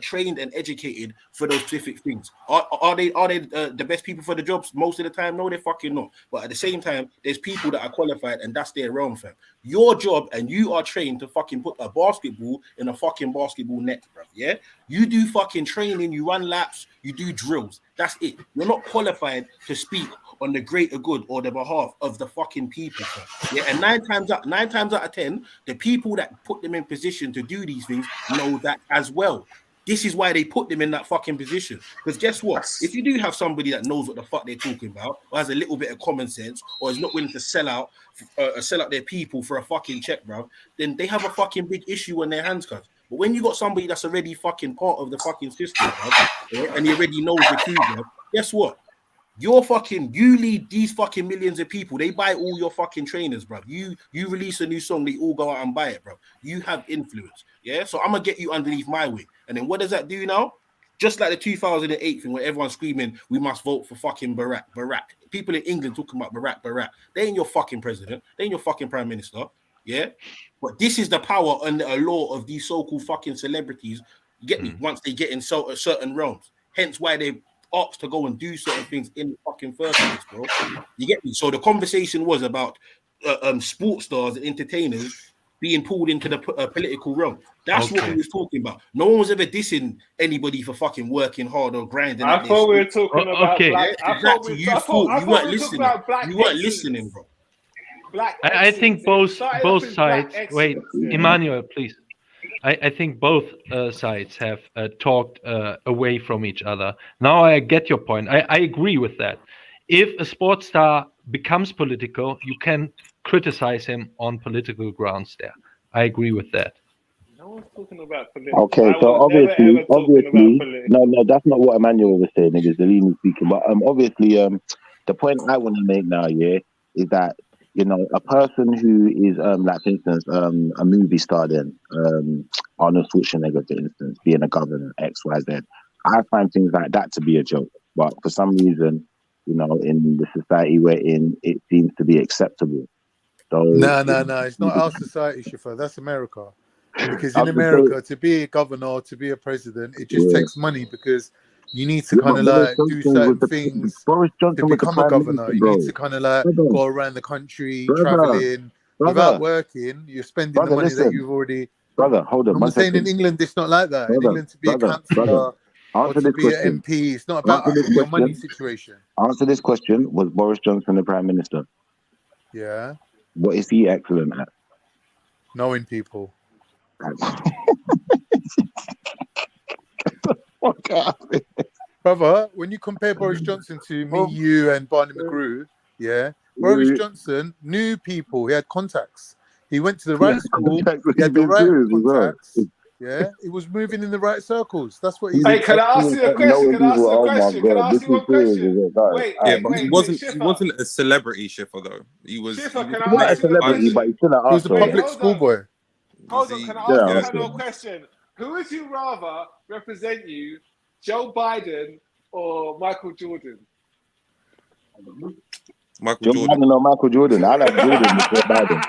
trained and educated for those specific things. Are they the best people for the jobs most of the time? No, they're fucking not. But at the same time, there's people that are qualified and that's their realm, fam. Your job and you are trained to fucking put a basketball in a fucking basketball net, bro. Yeah, you do fucking training, you run laps, you do drills. That's it. You're not qualified to speak on the greater good or the behalf of the fucking people, fam. Yeah, and nine times out of 10, the people that put them in position to do these things know that as well. This is why they put them in that fucking position. Because guess what? If you do have somebody that knows what the fuck they're talking about, or has a little bit of common sense, or is not willing to sell out their people for a fucking check, bro, then they have a fucking big issue on their hands, cuz. But when you got somebody that's already fucking part of the fucking system, bro, and he already knows the crew, bro, guess what? You lead these fucking millions of people. They buy all your fucking trainers, bro. You release a new song, they all go out and buy it, bro. You have influence, so I'm gonna get you underneath my wing. And then what does that do now? Just like the 2008 thing where everyone's screaming, we must vote for fucking Barack. People in England talking about Barack. They ain't your fucking president. They ain't your fucking prime minister, But this is the power and the allure of these so-called fucking celebrities. You get me? Once they get in certain realms. Hence why they asked to go and do certain things in the fucking first place, bro. You get me? So the conversation was about sports stars and entertainers being pulled into the political realm. That's what we was talking about. No one was ever dissing anybody for fucking working hard or grinding. I thought we were talking about black. You weren't listening. You weren't listening, bro. I think both sides. Wait, Emmanuel, please. I think both sides have talked away from each other. Now I get your point. I agree with that. If a sports star becomes political, you can criticize him on political grounds there. I agree with that. No one's talking about political. Okay, so obviously, no, that's not what Emmanuel was saying. It was the leading speaker. But obviously, the point I want to make now, is that a person who is like, for instance, a movie star, then Arnold Schwarzenegger, for instance, being a governor, XYZ. I find things like that to be a joke, but for some reason, in the society we're in, it seems to be acceptable. So no, it's not our society, Shifa. That's America. Because in America, to be a governor, to be a president, it just takes money because you need to kind of like do certain things to become a governor. You need to kind of like go around the country, traveling. Without working, you're spending the money that you've already. Brother, hold on. I'm saying in England, it's not like that. In England, to be a councillor or to be an MP, it's not about your money situation. Answer this question. Was Boris Johnson the Prime Minister? Yeah. What is he excellent at? Knowing people. Brother, when you compare Boris Johnson to me, you, and Barney McGrew, Boris Johnson knew people. He had contacts. He went to the right school. He had the right contacts. Yeah, he was moving in the right circles. That's what he Hey, did. can I ask you a question? Can I ask you a question? Can I ask you one question? Wait, Yeah, wait, but he wait, wasn't. Schiffer. He wasn't a celebrity Schiffer though. He was. Schiffer, He can was I Not a ask you a celebrity, question? but he still an He was a arsehole. public schoolboy. Hold on, can I Yeah, ask you a okay. final question? Who would you rather represent you, Joe Biden or Michael Jordan? Michael Joe Jordan. Biden or Michael Jordan? I like Jordan before Biden.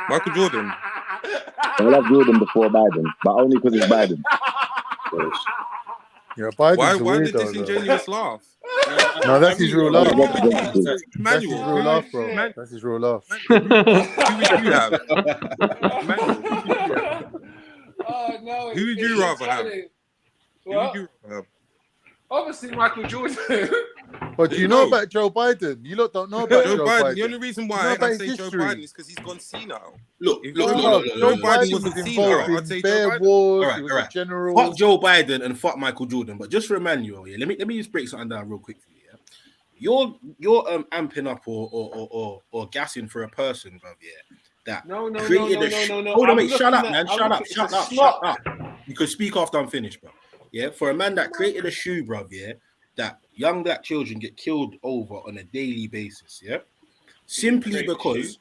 Michael Jordan. I like Jordan before Biden, but only because it's Biden. Yeah, Biden's Why a the weirdo, though. disingenuous laugh? No, that's his real laugh. Representative. That's Emmanuel. his real laugh, bro. That's his real laugh. Who would you have? Emmanuel, who would you have? Oh no! Who would you rather have? Who would What? you rather have? Obviously, Michael Jordan. But do you know about Joe Biden? You lot don't know about Joe Joe Biden. Biden. The only reason You know why about I his say Joe history. Biden is because he's gone senile. Look, If Joe Joe Biden was wasn't involved senile, I'd in say Joe bare Biden. wars. All right, He was all a right. general. Fuck Joe Biden and fuck Michael Jordan. But just for Emmanuel, yeah, let me just break something down real quick for you. Yeah? You're amping up or gassing for a person, bruv, yeah. That No. created Hold on, wait, shut up, man. Shut up. You could speak after I'm finished, bro. Yeah, for a man that created a shoe, bruv, yeah, that young black children get killed over on a daily basis, yeah. Simply because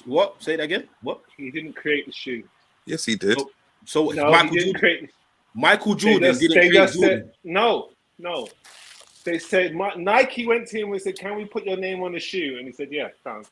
what? Say it again. What? He didn't create the shoe. Yes, he did. So No, Michael he didn't Jordan. create. Michael Jordan didn't They create just Jordan. said no. They said Nike went to him and said, "Can we put your name on the shoe?" And he said, "Yeah, can't."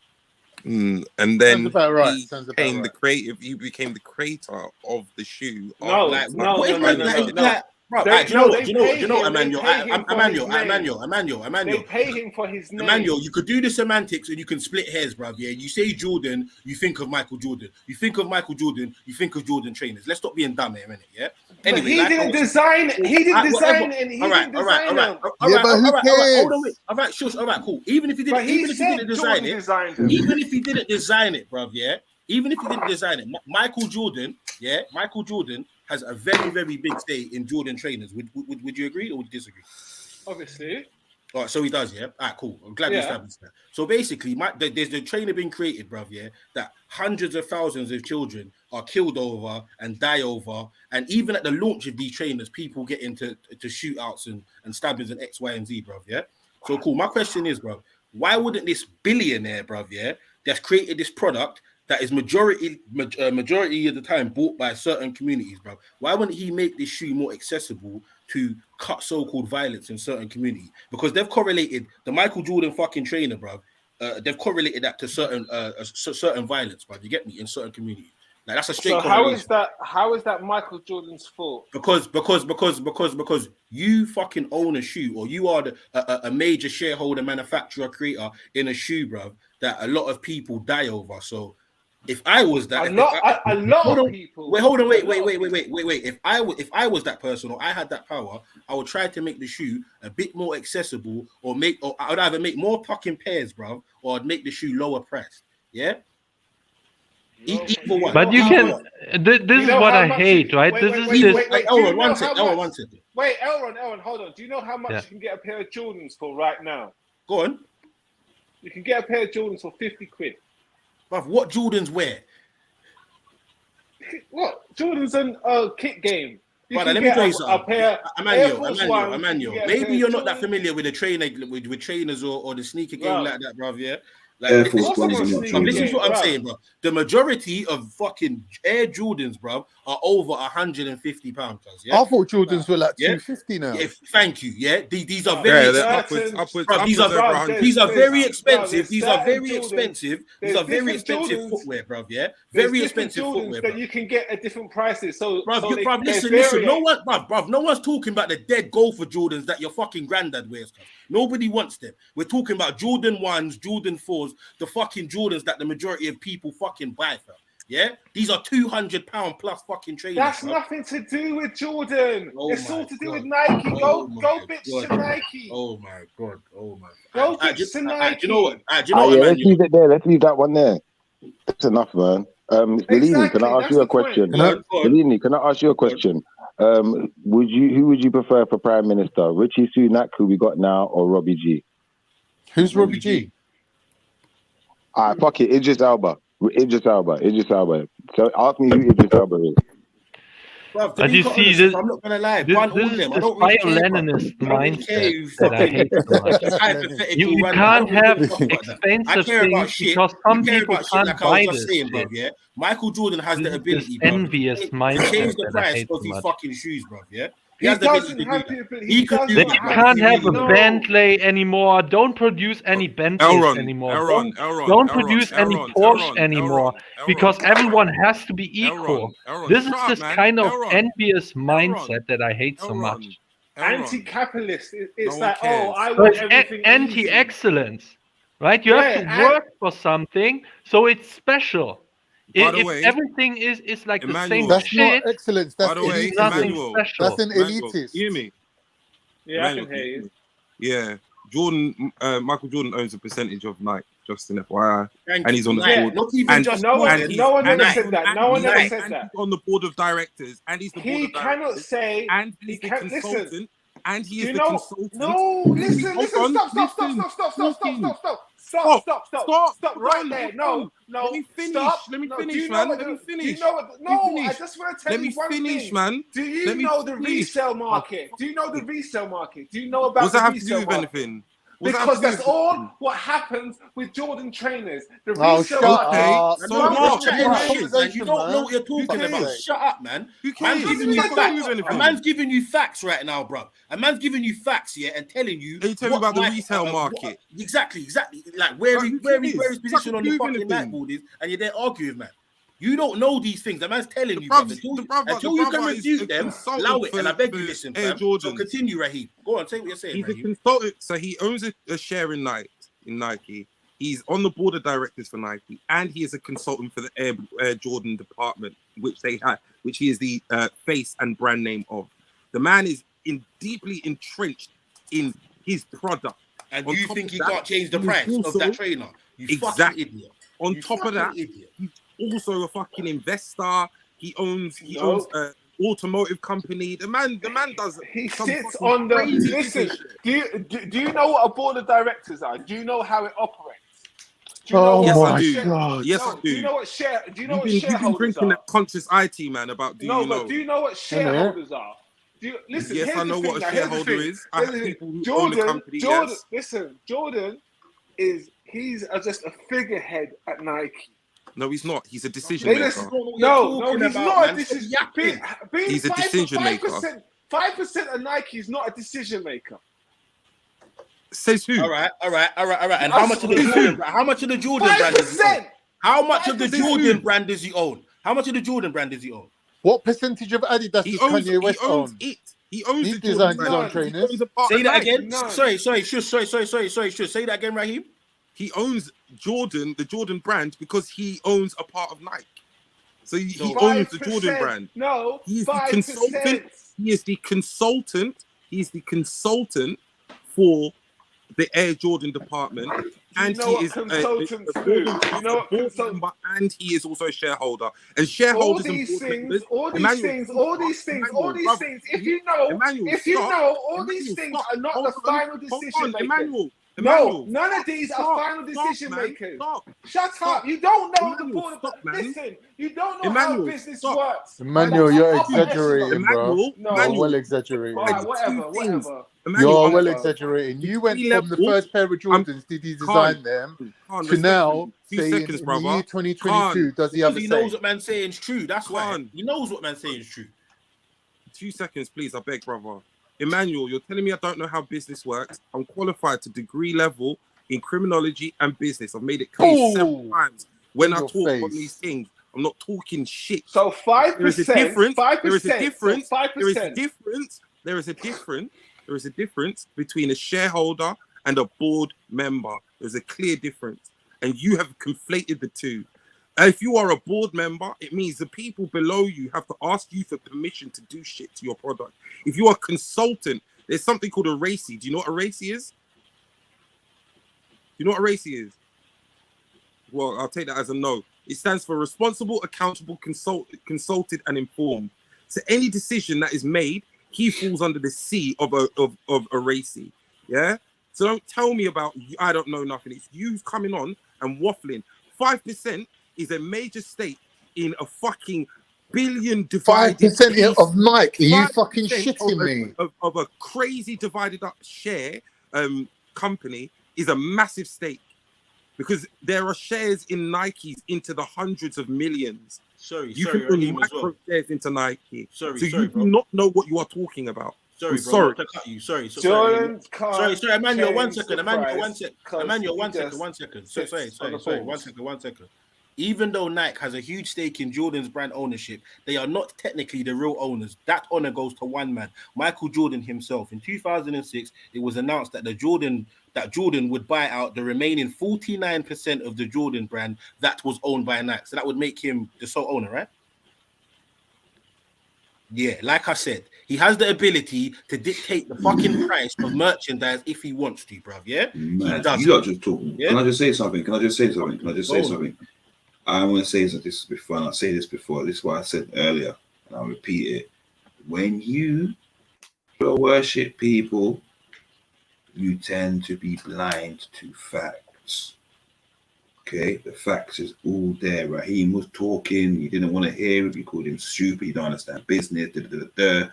And then Sounds about right. he Sounds about became right. the creative. He became the creator of the shoe. No, Like, no, what no, is no, that? no, Like, no, like, bro, They- like, do you no, know? they Do you know? pay Do you know, him- they Emmanuel? pay him for his name. Emmanuel. They pay him for his name. Emmanuel, you could do the semantics and you can split hairs, bruv. Yeah, you say Jordan, you think of Michael Jordan. You think of Michael Jordan, you think of Jordan trainers. Let's stop being dumb here a minute, yeah? But Anyway, he like didn't I was- design it. He didn't Whatever. design it. He All right, didn't all right, design all right, them. all right, but who all right, hold cares? on, wait. All right, shush. All right, cool. Even if he But didn't said design Jordan it, designed them. even if he didn't design it, bruv, yeah. Even if he didn't design it, Michael Jordan, yeah, Michael Jordan has a very, very big say in Jordan trainers. Would you agree or would you disagree? Obviously. All right, so he does, yeah. All right, cool. I'm glad we Yeah. established that. So basically, there's the trainer being created, bruv, yeah, that hundreds of thousands of children are killed over and die over. And even at the launch of these trainers, people get into shootouts and stabbings and X, Y, and Z, bruv, yeah. So cool. My question is, bruv, why wouldn't this billionaire, bruv, yeah, that's created this product that is majority of the time bought by certain communities, bruv, why wouldn't he make this shoe more accessible to cut so-called violence in certain communities? Because they've correlated the Michael Jordan fucking trainer, bruv. They've correlated that to certain violence, bruv. You get me? In certain communities, like that's a straight. So correlation. how is that Michael Jordan's fault? Because you fucking own a shoe, or you are a major shareholder, manufacturer, creator in a shoe, bruv, that a lot of people die over. So if I was that, a lot of people. Wait, hold on, wait. If I was that person, or I had that power, I would try to make the shoe a bit more accessible, or I would either make more fucking pairs, bruv, or I'd make the shoe lower priced. Yeah. Either one. But you can. This is what I hate, right? This is just. Wait, Elron, one second. Wait, Elron, hold on. Do you know how much you can get a pair of Jordans for right now? Go on. You can get a pair of Jordans for 50 quid. Bruv, what Jordans wear? What? Jordans and kit game. Brother, let me tell you something. Emmanuel. Maybe you're not that familiar with the trainer, with trainers or the sneaker game like that, bruv. Yeah. Like, Air Force Ones are not listen to what I'm saying, bro. The majority of fucking Air Jordans, bro, are over £150. Yeah? I thought Jordans were like $250 now. Yeah, thank you. Yeah, these are very These are very expensive. These are very expensive. These are very expensive footwear, bro. Yeah, very expensive footwear that you can get at different prices. So, bruv, listen. No one's talking about the dead golfer Jordans that your fucking granddad wears. Nobody wants them. We're talking about Jordan 1s, Jordan 4s, the fucking Jordans that the majority of people fucking buy for. Yeah? These are £200 plus fucking trainers. That's nothing to do with Jordan. It's all to do with Nike. Go bitch to Nike. Oh my God. Go bitch to Nike. Do you know what? Let's leave it there. Let's leave that one there. That's enough, man. Bellini, can I ask you a question? Bellini, can I ask you a question? Who would you prefer for Prime Minister? Rishi Sunak, who we got now, or Robbie G? Who's Robbie G? Fuck it, Idris Elba. Idris Elba. So ask me who Idris Elba is. Bruv, to But be you quite see, honest, this, I'm not gonna lie. this, Bun all this is them. I this don't really care. Bruv. bio-Leninist I don't really care mindset who that I fucking hate so much. hypothetical You run. I can't don't really have give a fuck about that. I expensive care about things shit. because You some care people about shit can't like I was buy just this saying, bruv. shit. Yeah, Michael Jordan has the This is ability, this bruv, envious to mindset change the that I price hate of so his much. fucking shoes, bruv. Yeah, he He has the ability doesn't to do have that. the. He could do They that, bruv. can't He have really a would. Bentley anymore. Don't produce any Bentleys anymore. Don't produce any Porsche anymore because everyone has to be equal. This is this kind of envious mindset that I hate so much. Anti-capitalist. It's one like, cares. oh, I So want it's everything easy. anti-excellence, right? You have to Yeah, work for something, so it's special. By the If way, everything is like the same That's not shit, excellence. by That's the way, it's nothing Emmanuel, special. That's an Emmanuel, elitist. hear me? Yeah, I Emmanuel, can hear you. Yeah, Jordan, Michael Jordan owns a percentage of Nike, just in FYI, Thank and you. he's on the Yeah, board. not even And just No one, Jordan. no one and ever he's said on- that. and No one he's- ever and said he's that. on the board of directors, and he's the board He of cannot directors, say. and He he's the can't consultant, listen. and he Do is you the know? consultant. No, listen, Hold listen, on, stop, listen, talking. stop Hold right on, there. hold No, on. no, Let me finish. stop. Let me No, do finish, you know man. what? Let me Do finish. you know what? Let me No, I finish. just want to tell Let you me one finish, thing. man. Do you Let me know the finish. resale Oh, market? Do you know the resale market? Do you know What's about that the have to do resale with market? anything? What's that have Because to do that's with all anything? what happens with Jordan trainers. The Oh, resale shut market. Okay, up. so No, you're what? chatting Who shit, man. You Conversation, don't know man. what you're talking cares? about. Shut up, man. Who Man's cares? giving What's you that got to do facts. with A anything? man's giving you facts right now, bro. A man's giving you facts, yeah, and telling you. Are you telling me about the resale market? Exactly. Like where Bro, his who cares? position on the What's that got to do with fucking anything? night board is, and you're there arguing, man. You don't know these things. The man's telling The you, brother. brother, Until you can is a refute them, allow consultant it. And I beg you, for listen, Air fam. So Jordans. continue, Raheem. Go on, say what you're saying, He's a Raheem. consultant, so he owns a share in Nike. He's on the board of directors for Nike, and he is a consultant for the Air Jordan department, which he is the face and brand name of. The man is deeply entrenched in his product. And On you top think of he that, can't change the he is price of also- that trainer? You Exactly. fucking idiot. On You top of fucking that, idiot. he's also a fucking investor. He owns No. an automotive company. The man does. He some sits fucking on the. crazy Listen, business shit. do you know what a board of directors are? Do you know how it operates? Do you Oh know my do. God. Yes, no, I do do. you know what share? Do you know what You've been shareholders drinking are? that conscious IT, man, about do No, you know? but do you know what shareholders are? Do you, listen, Yes, here's I know the thing. what a Now, here's the shareholder thing. is. I Here's have the thing. people who own the company, Jordan, yes. listen, Jordan he's just a figurehead at Nike. No, he's not. He's a decision They maker. just, no, he's not a decision. He's a decision maker. 5% of Nike is not a decision maker. Says who? All right. And how much of the Jordan? How much of the Jordan brand does he own? How much of the Jordan brand does he own? How much of the Jordan brand does he own? What percentage of Adidas does Kanye West own? He owns He the designed Jordan his brand. own trainers. Say that again. Sorry. Shush. Say that again, Raheem. He owns the Jordan brand, because he owns a part of Nike. So he owns the Jordan brand. No, he's 5%. the consultant. He is the consultant. He's the consultant for the Air Jordan department, and he is a board member, and he is also a shareholder. And shareholders all these and board members. things. All these things. If you know, all these things are not the final decision makers. No, none of these are final decision makers. Shut up. You don't know the board. Listen, you don't know how business works. Emmanuel, you're exaggerating, bro. No. You're well exaggerating. All right, whatever. You're well exaggerating. You went from the first pair of Jordans, did he design them, to now saying in the year 2022, does he have a say? He knows what man's saying is true. That's why. He knows what man's saying is true. 2 seconds, please. I beg, brother. Emmanuel, you're telling me I don't know how business works. I'm qualified to degree level in criminology and business. I've made it clear several times when I talk on these things. I'm not talking shit. So 5%. There is a difference. 5%. There is a difference. So 5%. There is a difference. There is a difference. There is a difference between a shareholder and a board member. There's a clear difference, and you have conflated the two. If you are a board member, it means the people below you have to ask you for permission to do shit to your product. If you are a consultant, there's something called a RACI. Do you know what a RACI is? Do you know what a RACI is? Well, I'll take that as a no. It stands for responsible, accountable, consulted, and informed. So any decision that is made, he falls under the C of a RACI. Yeah? So don't tell me about, I don't know nothing. It's you coming on and waffling. 5% is a major stake in a fucking billion divided 5% of Nike. Are you 5% fucking shitting me? of a crazy divided up share company is a massive stake, because there are shares in Nikes into the hundreds of millions. You can own micro shares into Nike. Sorry, you bro. do not know what you are talking about. Sorry, I'm bro. sorry. To cut you. Sorry, Emmanuel, one second. Emmanuel, one second. Sorry, one second. Even though Nike has a huge stake in Jordan's brand ownership, they are not technically the real owners. That honor goes to one man, Michael Jordan himself. In 2006, it was announced that Jordan would buy out the remaining 49% of the Jordan brand that was owned by Nike. So that would make him the sole owner, right? Yeah, like I said, he has the ability to dictate the fucking price of merchandise if he wants to, bruv. Yeah, Man, you lot just talking. Yeah? Can I just say something? I want to say this before, and I say this before. This is what I said earlier, and I'll repeat it. When you worship people, you tend to be blind to facts. Okay, the facts is all there. Raheem was talking, you didn't want to hear it, you called him stupid, you don't understand business, The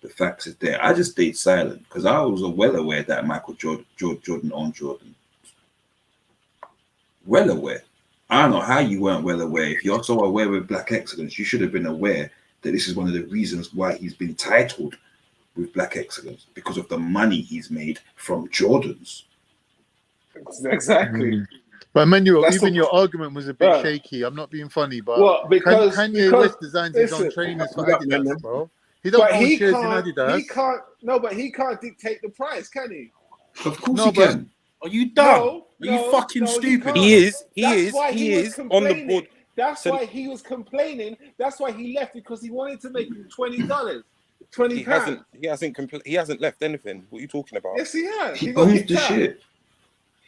facts is there. I just stayed silent because I was well aware that Michael Jordan owned Jordan. Well aware. I don't know how you weren't well aware. If you're so aware with Black Excellence, you should have been aware that this is one of the reasons why he's been titled with Black Excellence, because of the money he's made from Jordans. Exactly. But Emmanuel, even your argument was a bit shaky. I'm not being funny, but because Kanye West designs his own trainers for Adidas, bro. He don't own shares in Adidas. But he can't dictate the price, can he? Of course he can. Are you dumb? Are you fucking stupid? He is on the board. That's why he was complaining. That's why he left, because he wanted to make $20. He hasn't left anything. What are you talking about? Yes, he has. He owns the shit.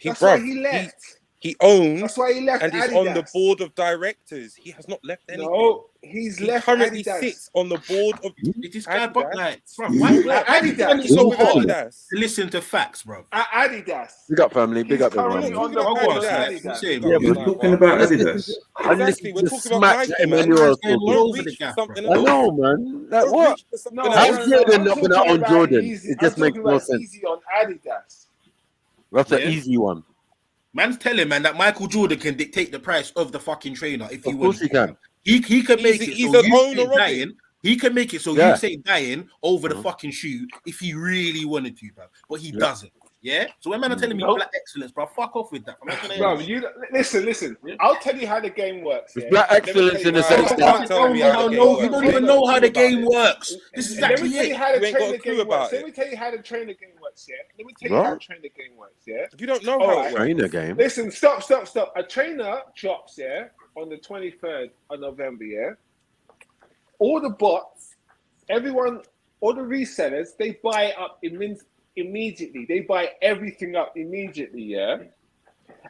That's why he left. He owns. That's why he left. And he's on the board of directors. He has not left anything. No, he currently sits on the board of. This guy, Adidas. Listen to facts, bro. Adidas. Big up, family. Big up, everyone. We're talking about Adidas. Exactly. We're talking about Nike. I know, man. Like what? How's Jordan not gonna own Jordan? It just makes no sense. Easy on Adidas. That's an easy one. Man's telling man that Michael Jordan can dictate the price of the fucking trainer if he wants. Of course he can. He can make it. He's so an owner of it. He can make it so you say dying over the fucking shoe if he really wanted to, bro. But he doesn't. Yeah. So when man are telling me Black Excellence, bro, fuck off with that. Bro, you listen. I'll tell you how the game works. It's Black Excellence in the sense that you don't even know how the game works. This is exactly it. Let me tell you how the trainer game works. Yeah. Let me tell you how the trainer game works. Yeah. You don't know how it works. Trainer game. Listen, stop. A trainer drops on the 23rd of November. Yeah. All the bots, everyone, all the resellers, they buy it up immediately. They buy everything up immediately, yeah?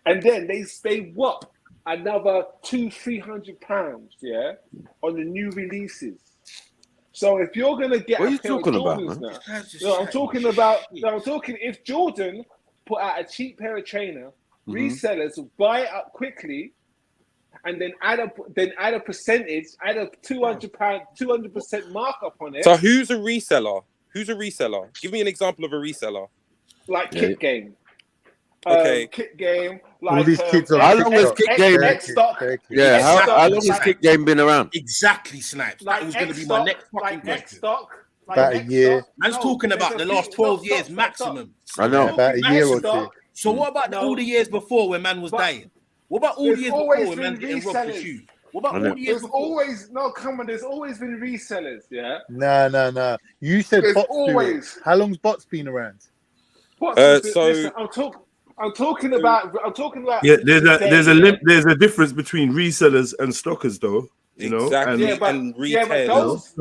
And then they whop another £200-300, yeah, on the new releases. So if you're gonna get what are you talking about, man? I'm talking if Jordan put out a cheap pair of trainer, resellers will buy it up quickly and then add a percentage, add a £200 markup on it. So who's a reseller? Who's a reseller? Give me an example of a reseller. Like Kit Game. Okay. Kit Game. Like, all these kids on how long has Kit Game? How long has Kit Game been around? Exactly, Snipes. That was going to be my next fucking question. About a year. Man's talking about the last 12 years maximum. I know. About a year or two. So what about all the years before when man was dying? What about all the years before when man getting robbed for shoes? What about all the years before? There's always been resellers, yeah? No. You said bots always. How long's bots been around? Listen, I'm talking about. Yeah, there's a difference between resellers and stockers, though. You know, and retailers.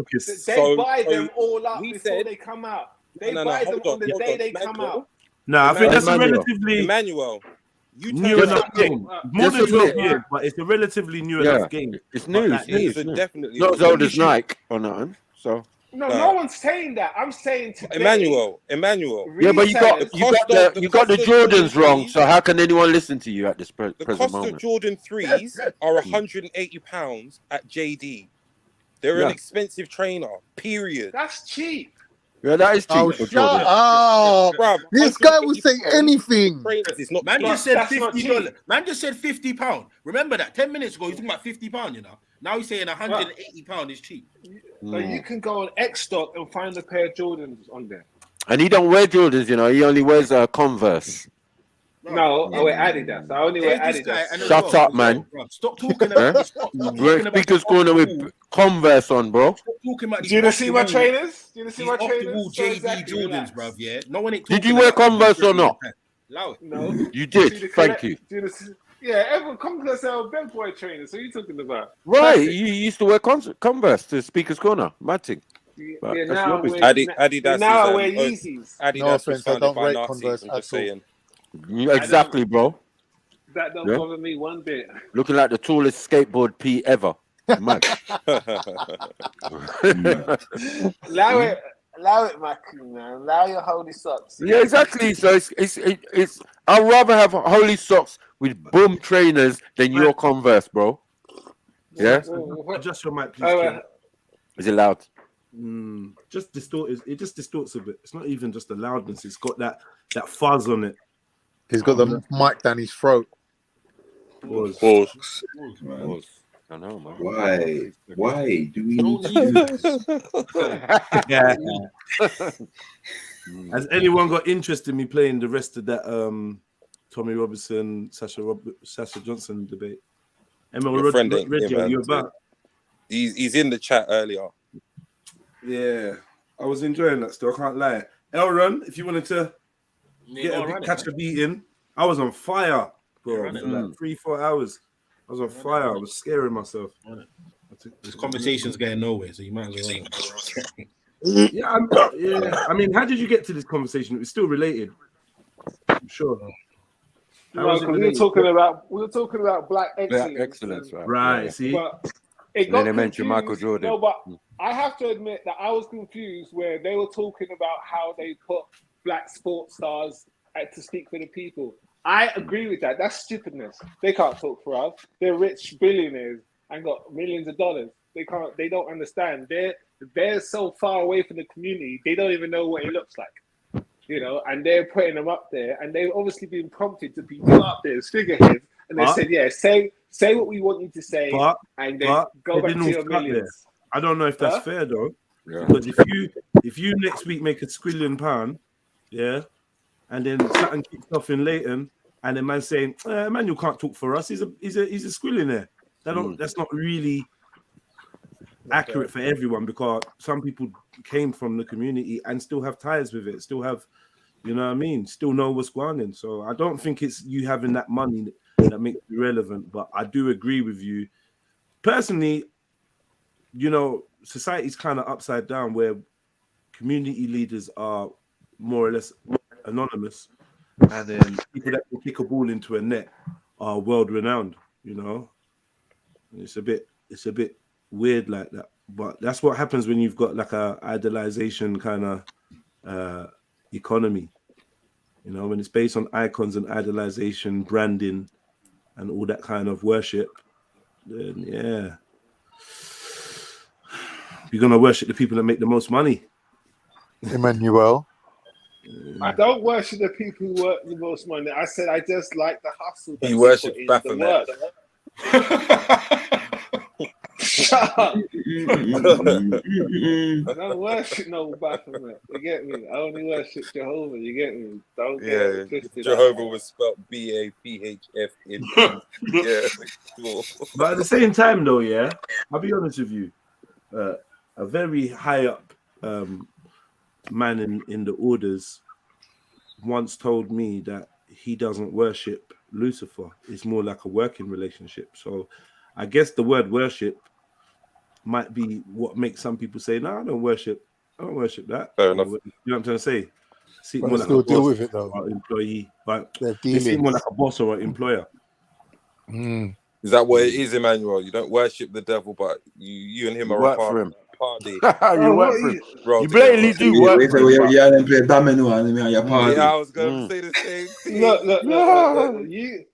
They buy them all up before they come out. They buy them on the day they come out. No, I think that's a relatively Emmanuel. New enough game. More than 12 years, but it's a relatively new enough game. It's new. It's definitely not as old as Nike on that one. So No one's saying that. I'm saying today. Emmanuel. Yeah, but you got the Jordans wrong. So how can anyone listen to you at this present moment? The cost of Jordan 3s are £180 at JD. They're an expensive trainer. Period. That's cheap. Yeah, that is cheap. Oh, shut up! Bruv, This guy will say anything. It's not Man cheap. just said That's not $50. Man just said £50. Remember that 10 minutes ago he's talking about £50. You know. Now he's saying £180 is cheap. But you can go on X stock and find a pair of Jordans on there. And he don't wear Jordans, you know. He only wears Converse. No, I wear Adidas. I only wear Adidas. Shut up, man. Stop talking about. We're at Speaker's Corner with Converse on, bro. Stop talking about. Do you see my trainers? Do you see my trainers? Off-the-wall JD Jordans, bruv. Yeah. No one ain't. Did you wear Converse or not? No. You did. Thank you. Yeah, everyone comes to sell big boy trainers. So what are you talking about? Right, you used to wear Converse to Speaker's Corner, mad thing. Yeah, now Adidas. Now I wear Yeezys. Adidas No offense, I don't rate Nazis, Converse I'm at just saying. Exactly, bro. That don't bother me one bit. Looking like the tallest skateboard P ever. Mad. Allow it, Macu, man. Allow your holy socks. Yeah, exactly. So it's. I'd rather have holy socks with boom trainers than your Converse, bro. Yeah. Adjust your mic, please. Is it loud? Just distorted. It just distorts a bit. It's not even just the loudness. It's got that fuzz on it. He's got the mic down his throat. Pause. I know, man. Why do we need to Yeah. Has anyone got interest in me playing the rest of that Tommy Robinson, Sasha Johnson debate? You're about. He's in the chat earlier. Yeah, I was enjoying that still. I can't lie. Elron, if you wanted to catch a beating, I was on fire, bro. For like 3-4 hours. I was on fire. I was scaring myself. This conversation's getting nowhere, so you might as well. Yeah. I mean, how did you get to this conversation? It was still related. I'm sure. We were talking about black excellence. Black excellence, right? Right. See. But and then they mentioned Michael Jordan. No, but I have to admit that I was confused where they were talking about how they put black sports stars to speak for the people. I agree with that. That's stupidness. They can't talk for us. They're rich billionaires and got millions of dollars. They don't understand. They're so far away from the community. They don't even know what it looks like. You know, and they're putting them up there, and they've obviously been prompted to be put up there as figureheads. And they said, "Yeah, say what we want you to say," and then go back to your millions. I don't know if that's fair though, because if you next week make £1 squillion, yeah, and then something kicks off in Leighton, and the man saying, "Emmanuel can't talk for us. He's a squillionaire." That's not really accurate for everyone, because some people came from the community and still have ties with it, still have, you know what I mean, still know what's going on. So I don't think it's you having that money that makes you relevant, but I do agree with you. Personally, you know, society's kind of upside down where community leaders are more or less anonymous, and then people that can kick a ball into a net are world renowned, you know. And it's a bit weird like that, but that's what happens when you've got like a idolization kind of economy, you know, when it's based on icons and idolization, branding, and all that kind of worship. Then yeah, you're gonna worship the people that make the most money. Emmanuel, I don't worship the people who work the most money. I said I just like the hustle. He worships Baphomet. Shut up. I don't worship no Baphomet. You get me? I only worship Jehovah. You get me? Don't get it twisted. Jehovah was spelled BAPHF in But at the same time, though, yeah, I'll be honest with you. A very high up man in the orders once told me that he doesn't worship Lucifer. It's more like a working relationship. So I guess the word worship might be what makes some people say, "No, I don't worship that." Fair enough. You know what I'm trying to say? See, but more still like deal with it though. Or employee, but they seem more like a boss or an employer. Is that what it is, Emmanuel? You don't worship the devil, but you and him are work apart. for him. party. You work for him. Bro, You blatantly do work for him. Yeah, then play domino and then your party. Yeah, I was going to say the same thing. Look, You're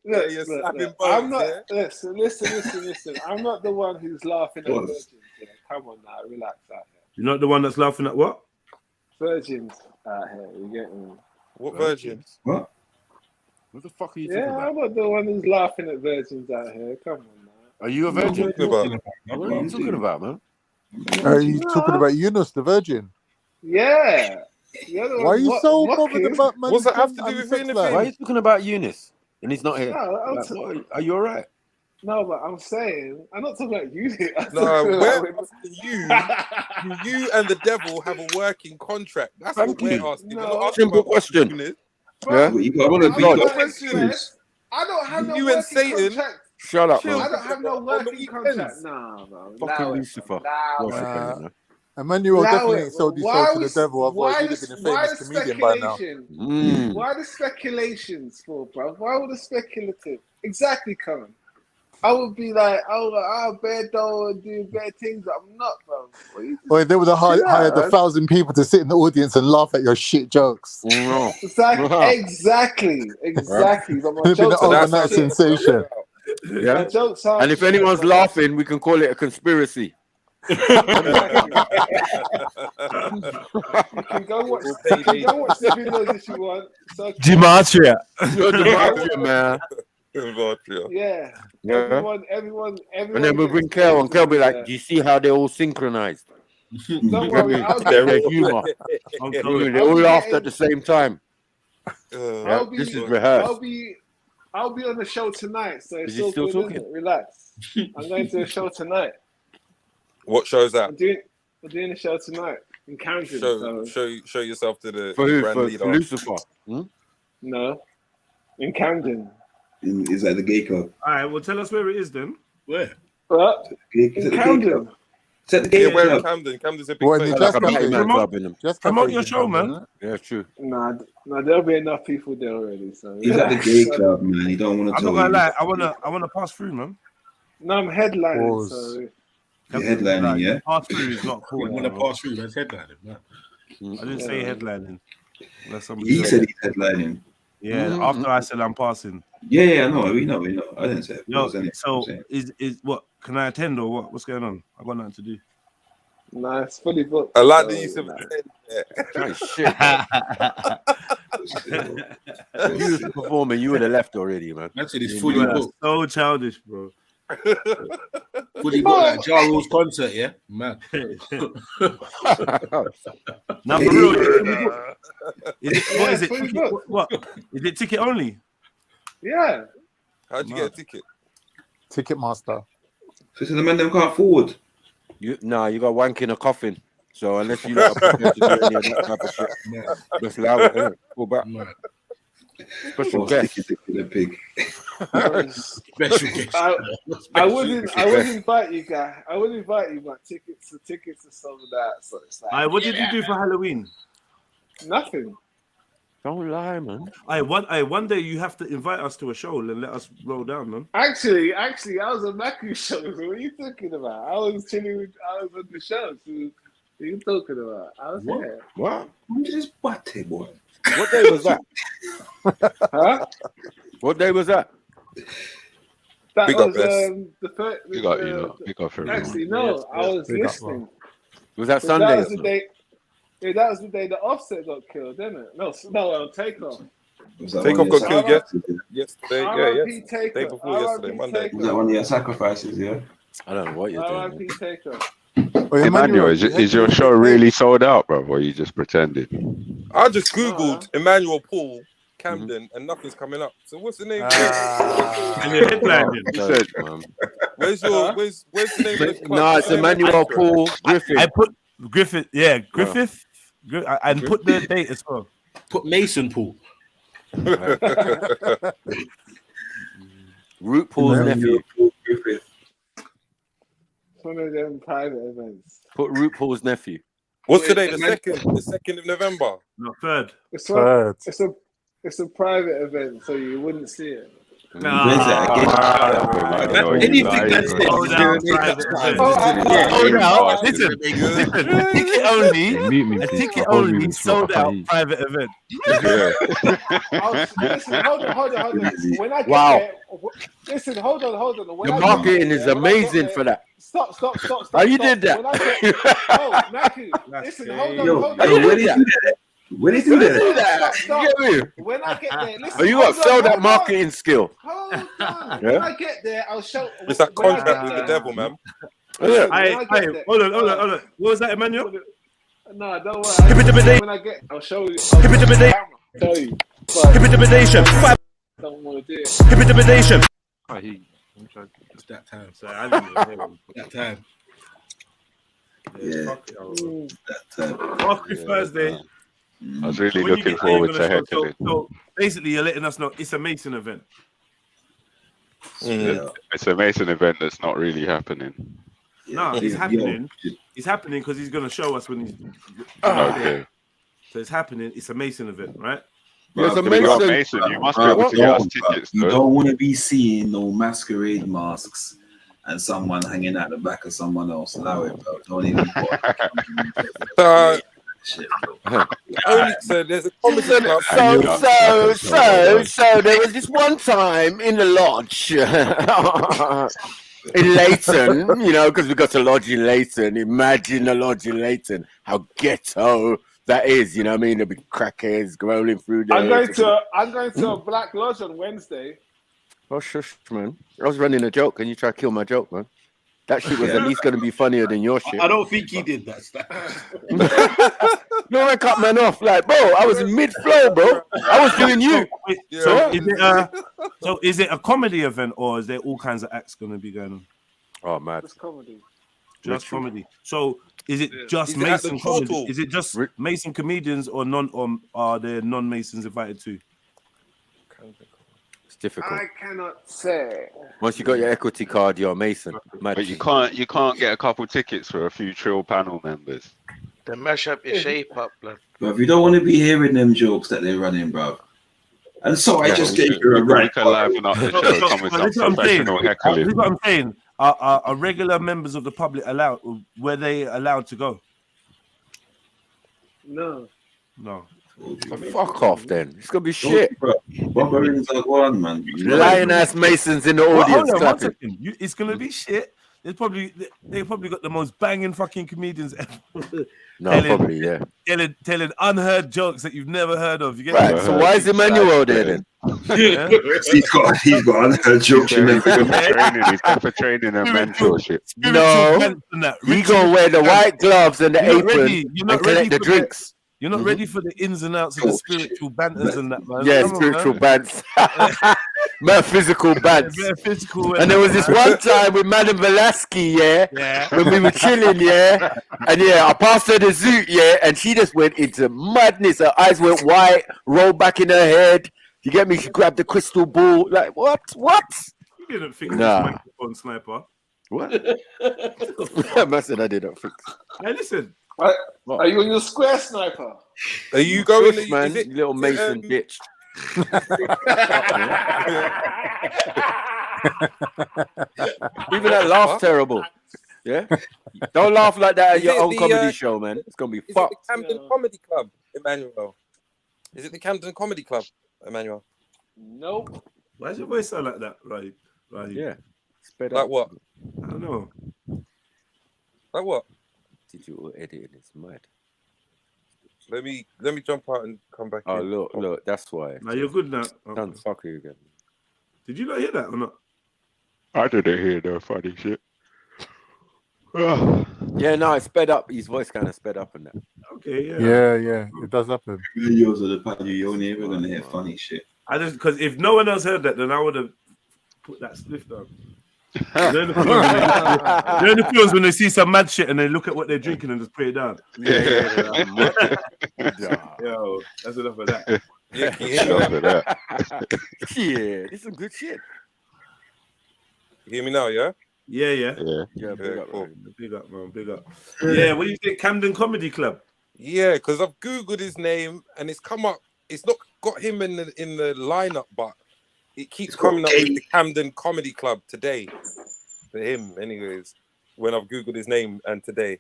slapping I'm bones, not. Listen. I'm not the one who's laughing at virgins. Yeah. Come on now, relax out here. You're not the one that's laughing at what? Virgins out here. You get me? What virgins? What? What the fuck are you Yeah, I'm not the one who's laughing at virgins out here. Come on now. Are you a virgin? What are you talking about, man? Are you talking about Yunus, the virgin? Yeah. Why are you so bothered about man? What's that have to do with anything? Why are you talking about Eunice? And he's not here. No, Are you alright? No, but I'm saying I'm not talking about you. No, you and the devil have a working contract. That's what we're asking. Simple question. Yeah. I don't have no you working and Satan. contract. Shut up, I man. don't have no working contract. Nah, bro. Fucking Lucifer. Emmanuel definitely ain't sold his soul to the devil. Otherwise, he'd have been a famous comedian by now. Why the speculations for, bro? Why all the speculative? Exactly, Colin. I would be like, bad dough and do bad things. I'm not, bro. Or they would have hired 1,000 people to sit in the audience and laugh at your shit jokes. Exactly. But my It'd been an jokes are overnight sensation. Yeah. And if anyone's laughing, we can call it a conspiracy. You can go watch the videos if you want. Gematria. You're Gematria, man. Yeah. Everyone. And then we'll bring Kel, and Kel be like, do you see how they're all synchronized? Don't worry, Their humor. They all laughed at the same time. This is rehearsed. I'll be on the show tonight, so it's Is he still good, talking? isn't it? Relax. I'm going to a show tonight. What show is that? I'm doing a show tonight in Camden. Show yourself to the For who? brand For leader. Lucifer? No, in Camden. Is that the gay club? All right, well, tell us where it is then. Where? What? In Camden. Where in Camden? Camden's a big place. Promote your show, man. Yeah, true. Nah, there'll be enough people there already. So He's at the gay club, man. You don't want to. I'm not gonna lie. I wanna pass through, man. No, I'm headlining. So you're headlining, yeah. Pass through is not cool. You want to pass through? That's headlining, man. I didn't say headlining. He said he's headlining. Yeah, after I said I'm passing. Yeah, no, we know. I didn't say it. No, so is what? Can I attend or what? What's going on? I got nothing to do. Nah, it's fully booked. I like the use of If you was performing, you would have left already, man. That's it. It's fully booked. So childish, bro. Fully booked like Ja Rule's concert, yeah, man. Now for real, what is it? What is it? Ticket only? Yeah. How'd you get a ticket? Ticketmaster. So the man them can't forward. You got wank in a coffin. So unless you like to do any of that type of shit, just allow it. Go back. Special guest. The pig. I would invite you guys. I would invite you, but tickets are sold out. So it's like. What did you do for Halloween? Nothing. Don't lie, man. One day you have to invite us to a show and let us roll down, man. Actually, I was on Macu show. So what are you talking about? I was on the show. So what are you talking about? I was there. What? Just what, boy? What day was that? Huh? What day was that? That Big was up, Bess. the first. Big up, you know. Big up, everyone. Actually, no, I was listening. Was that Sunday? That was the day. Yeah, that was the day the Offset got killed, didn't it? No, Takeoff. Takeoff got killed yesterday. R.I.P. Day before yesterday, Monday. Was that one of your sacrifices, yeah? I don't know what you're doing. R.I.P. Takeoff. Emmanuel, is your show really sold out, bro? Or are you just pretending? I just googled Emmanuel Paul Camden and nothing's coming up. So what's the name? And you're headlining. Where's the name of the club? No, it's Emmanuel Paul Griffith. I put Griffith. Yeah, Griffith. And put the date as well. Put Mason Pool. Root Paul's nephew. One of them private events. Put Root Paul's nephew. What's today? The 2nd of November. No, 3rd. It's a private event, so you wouldn't see it. Anything man said is going to make up time. Listen, ticket only. A ticket only sold out private event. Listen, hold on. When I get there, listen, hold on. When The I marketing get is there, amazing for that. Stop. How you did that? When I get, oh, Nike, listen, hold on. How you did that? When did you do that? Stop. You get me? When I get there, listen. Oh, you got to sell that marketing skill. Hold on. Yeah? When I get there, I'll show. It's that contract with the devil, man. Hold on. What was that, Emmanuel? No, don't worry. When I get, I'll show you. I'll show you. Intimidation. Don't want to do it. Intimidation. It's that time. Sorry, I didn't even hear him. That time. Yeah. That time. Marketing Thursday. I was really looking forward to heckling. So basically, you're letting us know it's a Mason event. It's a Mason event that's not really happening. No, it's happening. It's happening because he's going to show us when he's. Okay. So it's happening. It's a Mason event, right? It's a Mason. You must be able to get us tickets. You don't want to be seeing no masquerade masks and someone hanging at the back of someone else. Allow it, bro. Don't even. Shit, So there's a comedy club. So there was this one time in the lodge in Leighton, because we got a lodge in Leighton. Imagine a lodge in Leighton, how ghetto that is. You know what I mean? There'll be crackheads rolling through there. I'm going to a black lodge on Wednesday. Oh shush, man! I was running a joke, and you try to kill my joke, man. That shit was at least going to be funnier than your shit. I don't think he did that. No, I cut man off. Like, bro, I was in mid-flow, bro. I was doing you. So is it a comedy event or is there all kinds of acts going to be going on? Oh, man. Just comedy. Just comedy. So is it just Mason comedy? Is it just Mason comedians or are there non-Masons invited too? Difficult. I cannot say. Once you got your equity card, you're a Mason. But you can't get a couple tickets for a few Trill panel members. They mash up your shape up, blood. But if you don't want to be hearing them jokes that they're running, bro. And so I just gave you a right. Liven up the show. Come with some professional heckling. This is what I'm saying. Are regular members of the public allowed? Were they allowed to go? No. Oh, fuck off then. It's gonna be shit. Barbarians are one, man. Lion ass Masons in the audience. Hold on, 1 second. It's gonna be shit. They probably got the most banging fucking comedians ever. Telling unheard jokes that you've never heard of. You get right. So why is Emmanuel there then? Yeah. He's got unheard jokes. He's for training and mentorship. No, he gonna wear the white gloves and the apron and collect the drinks. You're not ready for the ins and outs of the spiritual banters and that, man. Yeah, spiritual bants. Metaphysical bants. And there was this one time with Madame Velasquez, when we were chilling, and I passed her the zoot, and she just went into madness. Her eyes went white, rolled back in her head. You get me? She grabbed the crystal ball. Like, what? You didn't fix this microphone, sniper. What? I said I didn't fix. Hey, listen. Are you on your square, sniper? Are you going, Shush, man? You little Mason bitch. Even that laugh's terrible. Yeah, don't laugh like that at your own comedy show, man. It's gonna be fucked. Is it the Camden Comedy Club, Emmanuel? Is it the Camden Comedy Club, Emmanuel? Nope. Why does your voice sound like that? Right. Yeah. Like what? I don't know. Like what? Digital editing is mad. Let me jump out and come back. Oh, look, that's why. Now you're good now. Done fuck you again. Did you not hear that or not? I didn't hear no funny shit. Yeah, no, it sped up. His voice kind of sped up and that. Okay, Yeah, it does happen. Yours are the paddy. You're never gonna hear funny shit. Because if no one else heard that, then I would have put that spliff down. They're the feels when they see some mad shit and they look at what they're drinking and just put it down. Yo, that's enough of that. Enough of that. Yeah, it's some good shit. You hear me now, yeah? Yeah. Big up, cool. Big up, man. Big up. Yeah, what do you think? Camden Comedy Club? Yeah, because I've Googled his name and it's come up. It's not got him in the lineup, but it keeps coming up with the Camden Comedy Club today. For him, anyways. When I've googled his name and today.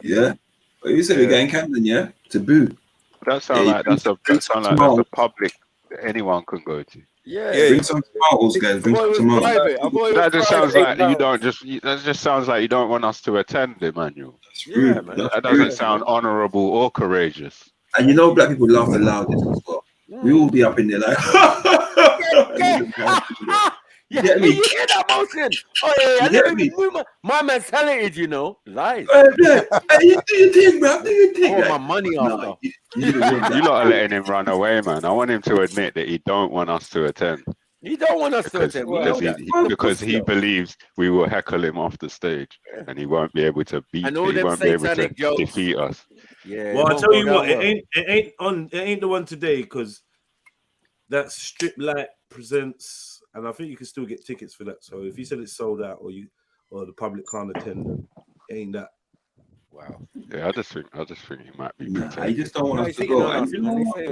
Yeah. Well, you said we're going Camden, yeah? Taboo. That sound like that's a public that anyone can go to. Yeah, bring some tomatoes, guys. Bring some tomatoes. That just sounds like you don't that just sounds like you don't want us to attend, Emmanuel. Yeah, man. That doesn't sound honourable or courageous. And you know, black people laugh the loudest as well. We all be up in there like, you get me? You hear that motion? Oh yeah, I never even knew my man's talented, you know. Lies. Hey, you do your thing, bro. Do your thing. Oh, my money after. You lot are letting him run away, man. I want him to admit that he don't want us to attend. You don't want us to attend. Because he believes we will heckle him off the stage, and he won't be able to beat. He won't be able to defeat us. Yeah. Well, I tell you what, it ain't the one today because that Strip Light presents. And I think you can still get tickets for that. So if you said it's sold out or the public can't attend, it ain't that. Wow. Yeah, I just think he might be. I just don't want us to go. And you know what?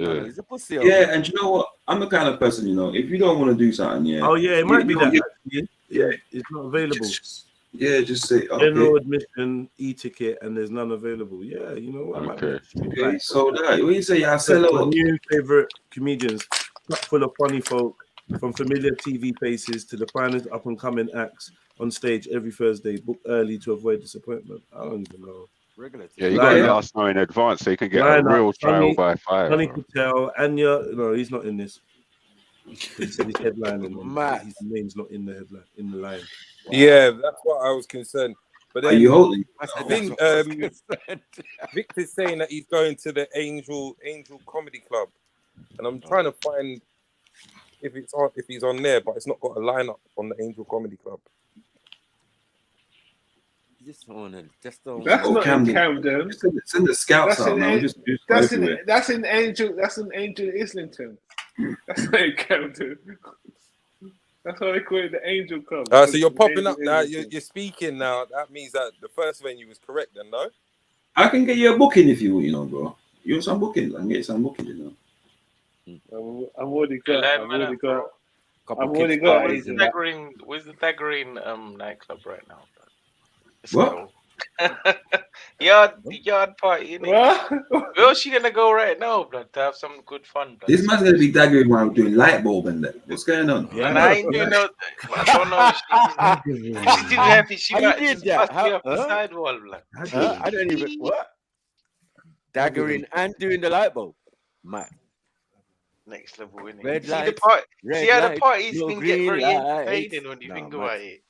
Yeah, and you know what? I'm the kind of person, you know, if you don't want to do something, Oh yeah, it might be that. Yeah, it's not available. Just say general admission, e-ticket, and there's none available. Yeah, you know what? Okay, so that when you say I sell out, new favorite comedians, full of funny folk. From familiar TV faces to the finest up-and-coming acts on stage every Thursday. Book early to avoid disappointment. I don't even know. Yeah, you got to let us know in advance so you can get a real trial by fire. Sonny Patel, Anya. No, he's not in this. He said his headline and his name's not in the headline, in the line. Wow. Yeah, that's what I was concerned. But then, are you holding? I think Victor's saying that he's going to the Angel Comedy Club, and I'm trying to find. If he's on there, but it's not got a lineup on the Angel Comedy Club. That's not in Camden. Send the scouts out, man. That's in Angel Islington. That's not in Camden. That's why they call it the Angel Club. So you're popping up now. You're speaking now. That means that the first venue was correct, then, no? I can get you a booking if you want, you know, bro. You want some bookings? I can get you some bookings, you know. I've already got. Where's the Thagreen nightclub right now? What? Yard party. Where's she gonna go right now, blood? To have some good fun. Blood. This man's gonna be daggering while I'm doing light bulb and that. What's going on? Yeah, and I ain't doing no. I don't know. She's too happy. She must be up the sidewall, blood. I don't even what. Daggering and doing the light bulb. Mad. Next level, innit? Red See light, the part. red See how the light, parties no can get very green light. entertaining when you think about it.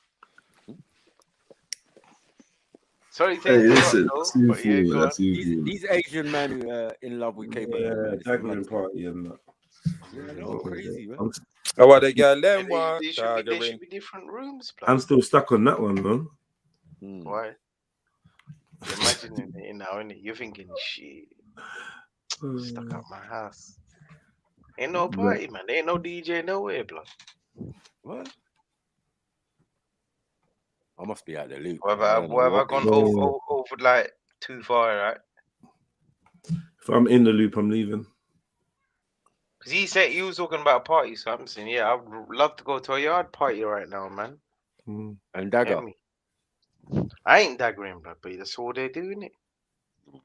Sorry, listen. These Asian men who are in love with K-pop. Yeah, daggering party and that. Yeah, crazy, man. Oh, what they got? There should be different rooms. I'm still stuck on that one, man. Why? You're imagining it now, innit? You're thinking, shit. Stuck at my house. Ain't no party, man. There ain't no DJ nowhere, blood. What? I must be out the loop. Have I gone over like too far, right? If I'm in the loop, I'm leaving. Because he said he was talking about a party, so I'm saying, yeah, I'd love to go to a yard party right now, man. And dagger. I ain't daggering, blood, but that's all they're doing, it.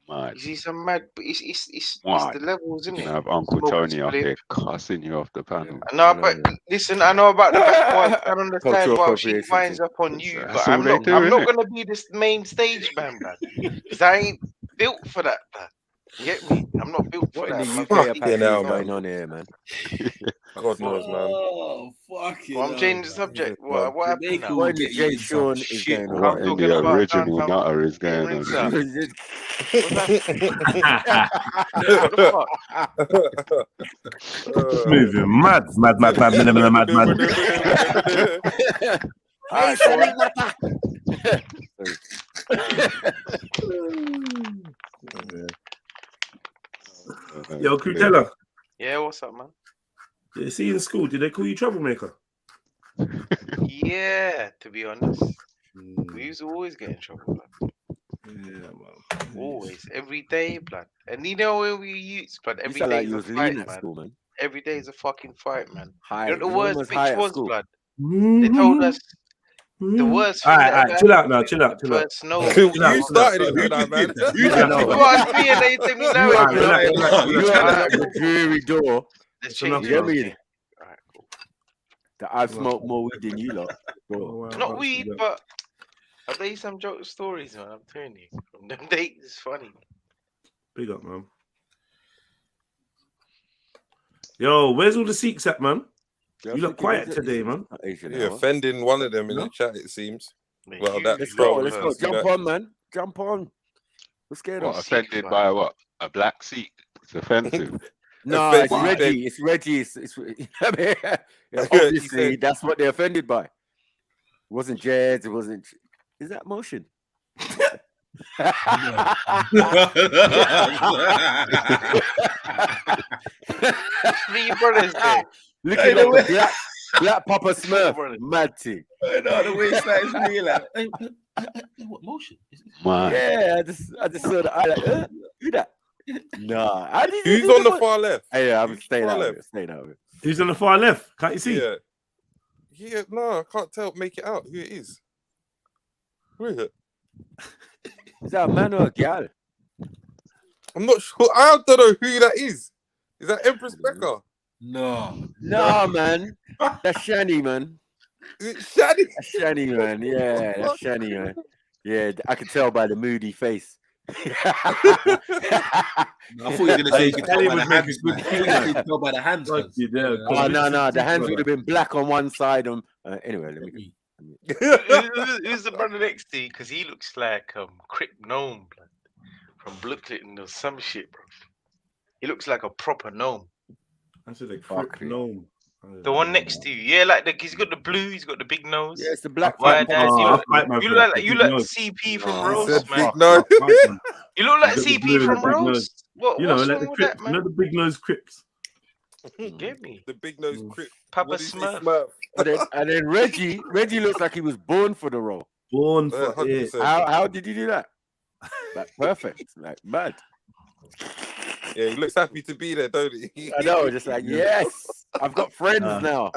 Mad. You see some mad, but it's the levels, isn't it? You have Uncle Tony up here cussing you off the panel. No, but listen, I know about the back I understand why she winds up on you, but I'm not gonna be this main stage man, because I ain't built for that, man. You get me? I'm not built for that. What in the UK apparently going on here, man? God knows, man. Oh, fuck it. Well, I'm changing the subject. What happened now? What in the J. Sean is going on? What in the original nutter is going on? Moving mad. Yo, Crudella. Yeah, what's up, man? Yeah, see you in school. Did they call you troublemaker? Yeah, to be honest. We used to always get in trouble, blood. Yeah, man. Always. Every day, blood. And you know when we used, blood, every day like you was was fight, lean at man. school, man. Every day is a fucking fight, man. High. You know You the know worst what's bitch high at was, school? blood. They told us the worst thing that ever chill out happened now, to chill me out, was the chill out. first snow. You started it, you man. You asked me and then you tell me no. You open up the dreary door. Let's You change get me? everything. That I've smoked more weed than you lot. Bro. Not weed, but I'll tell you some joke stories, man. I'm telling you. From them days, it's funny. Big up, man. Yo, where's all the Sikhs at, man? You look quiet today, man. You're offending one of them in the chat, it seems. Well, Let's go. Jump on, man. Jump on. What's going on? What, offended by what? A black Sikh? It's offensive. No, it's Reggie. It's Reggie. Obviously, that's what they're offended by. It wasn't Jeds. It wasn't. Is that motion? Three brothers there. Looking like a black Papa Smurf. Mad thing. No, the way it's like, it's real. Like, what motion? Yeah, I just saw that. I like, who that? Nah. Who's on the far left? Hey, yeah, I'm staying out of it. Staying out of it. Who's on the far left? Can't you see? Yeah, no, I can't make it out who it is. Who is it? Is that a man or a gal? I'm not sure. I don't know who that is. Is that Empress Becca? No, man. That's Shani, man. Shani? That's Shani, man. Yeah, that's Shani, man. Yeah, I can tell by the moody face. I thought you were going to say you could tell by the hands. You could tell by the hands. Oh, no. The hands would have been black on one side. Anyway, let me. Who's the brother next to you? Because he looks like Crip Gnome, blood, from Brooklyn or some shit, bro. He looks like a proper gnome. I said a Crip Gnome. The one next to you, yeah, like he's got the blue, he's got the big nose. Yeah, it's the black one. You look like nose. CP from Roast, man. Big nose. You look like CP from Roast. What's like wrong with that, man? You know the big nose Crips. Get me. The big nose Crip. Papa Smurf. And then Reggie looks like he was born for the role. Born for it. How did you do that? Like perfect, like mad. Yeah, he looks happy to be there, don't he? I know, just like yes, I've got friends now.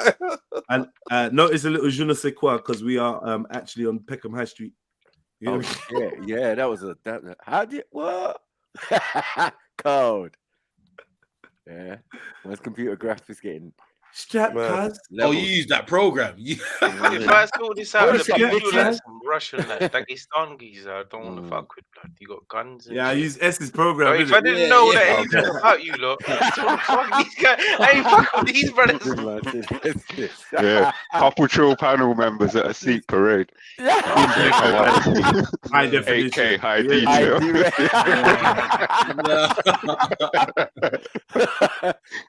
And notice a little je ne sais quoi because we are actually on Peckham High Street. Oh shit! Yeah, that was how did what? Code. Yeah, where's computer graphics getting? Strap, cuz. Oh, you use that program. If I saw this out, the people like some Russian, like Dagestan geezer, I don't want to fuck with, blood. You got guns. And I use S's program. If I didn't know that anything about you, lot, fuck these guys. I ain't fuck with these brothers. Yeah, couple Trill panel members at a Sikh parade. High definition. 8K high detail.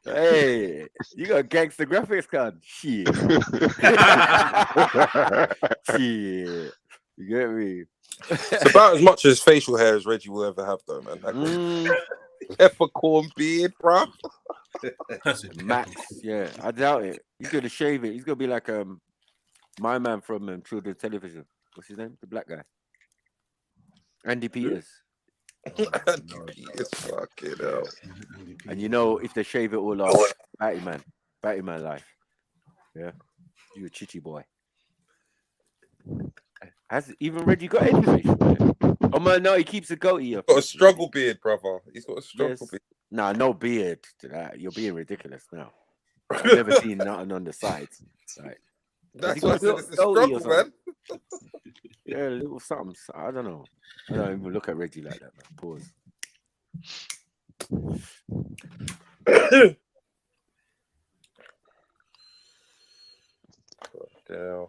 Hey, you got gangster graphics card. Shit. Shit. You get me? It's about as much as facial hair as Reggie will ever have, though, man. Peppercorn beard, bro. Max, yeah, I doubt it. He's gonna shave it. He's gonna be like my man from Children's Television. What's his name? The black guy. Andy Peters. Andy Peters, fucking hell. And you know, if they shave it all off, Batty Man life. Yeah, you a chichi boy. Has even Reggie got any facial hair? Oh man, no, he keeps a goatee. He's got a struggle beard, brother. He's got a struggle beard. Nah, no beard to that. You're being ridiculous now. I've never seen nothing on the sides. Right. That's what I said. It's a struggle, man. Yeah, a little something. I don't know. I don't even look at Reggie like that, man. Pause. Damn.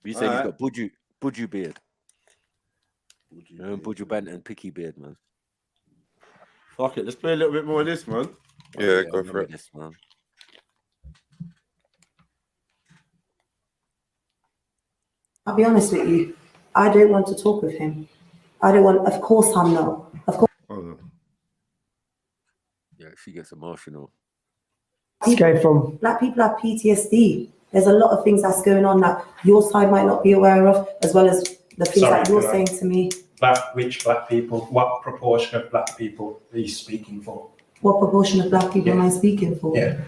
You said he's got Buju beard. Buju Banton picky beard, man. Fuck it, let's play a little bit more of this, man. Yeah, go for it. This, man. I'll be honest with you. I don't want to talk with him. I don't want. Of course, I'm not. Of course. Yeah, she gets emotional. Black people have PTSD. There's a lot of things that's going on that your side might not be aware of, as well as the things that you're saying to me. Which black people? What proportion of black people are you speaking for? What proportion of black people am I speaking for? Yeah.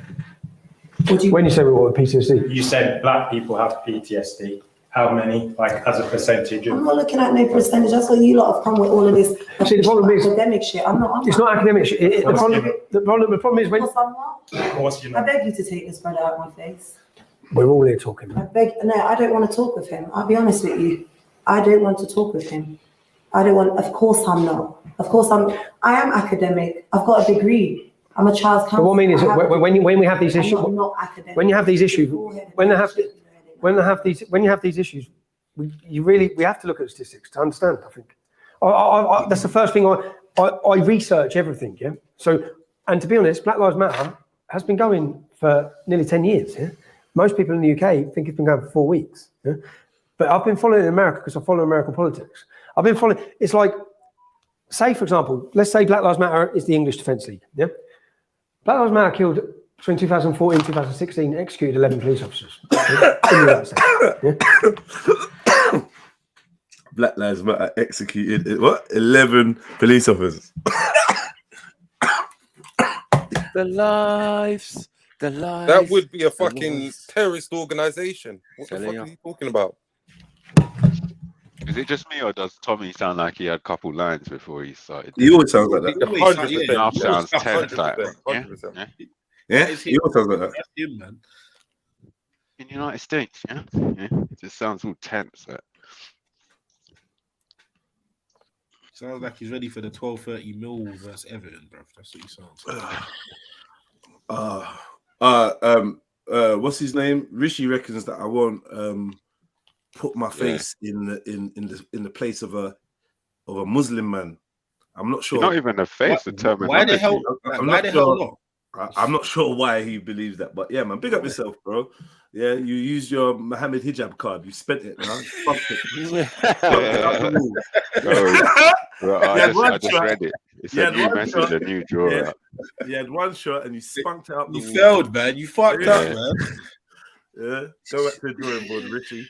When you say we want PTSD, You said black people have PTSD. How many, like, as a percentage of? I'm not looking at no percentage. That's what you lot have come with all of this. See, the problem is academic shit. It's not academic shit. The problem is when. Of course, I beg you to take this brother out of my face. We're all here talking. I don't want to talk with him. I'll be honest with you. I don't want to talk with him. Of course I'm not. I am academic. I've got a degree. I'm a child's counselor. But what I mean is when we have these issues, when you have these issues, when you have these issues, we have to look at statistics to understand. I think that's the first thing I research everything. Yeah. So, and to be honest, Black Lives Matter has been going for nearly 10 years. Yeah. Most people in the UK think it's been going for 4 weeks. Yeah? But I've been following America because I follow American politics. I've been following. It's like, say for example, let's say Black Lives Matter is the English Defence League. Yeah. Black Lives Matter killed between 2014 and 2016, executed 11 police officers. Yeah? Black Lives Matter executed what? 11 police officers. The lives. That would be a fucking terrorist organization. What the fuck are you talking about? Is it just me, or does Tommy sound like he had a couple lines before he started? He always sounds like that. 100%. Enough sounds tense, like, 100%. Yeah, he always sounds like that. That's him, man. In the United States, yeah? It just sounds all tense. Sounds like he's ready for the 12:30 Millwall versus Everton, bro. That's what he sounds like. What's his name? Rishi reckons that I won't put my face in the place of a Muslim man. I'm not sure. Not even a face, the term. Why the hell? Why the hell not? I'm not sure why he believes that, but yeah, man, big up yourself, bro. Yeah, you used your Mohammed hijab card. You spent it, man. I just read it. It's a new message, a new draw. You had one shot and you spunked it up. You failed, man. You fucked up, man. Yeah, go back to the drawing board, Richie.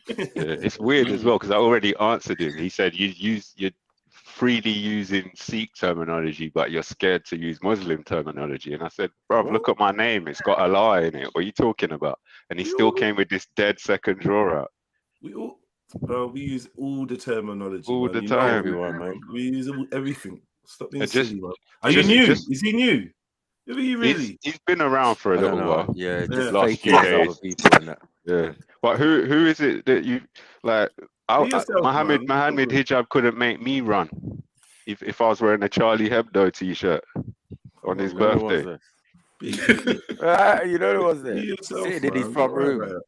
It's weird as well because I already answered him. He said you're freely using Sikh terminology, but you're scared to use Muslim terminology. And I said, bro, look at my name. It's got Allah in it. What are you talking about? And he still came with this dead second draw out. We use all the terminology. All the time. Everyone, man. We use everything. Stop being silly, man. Are you new? Is he new? Are you really? He's been around for a little while. Yeah, just last few days. Yeah. But who is it that you like? Mohammed hijab couldn't make me run if I was wearing a Charlie Hebdo t-shirt on his birthday. You know who was there? Sitting in his front room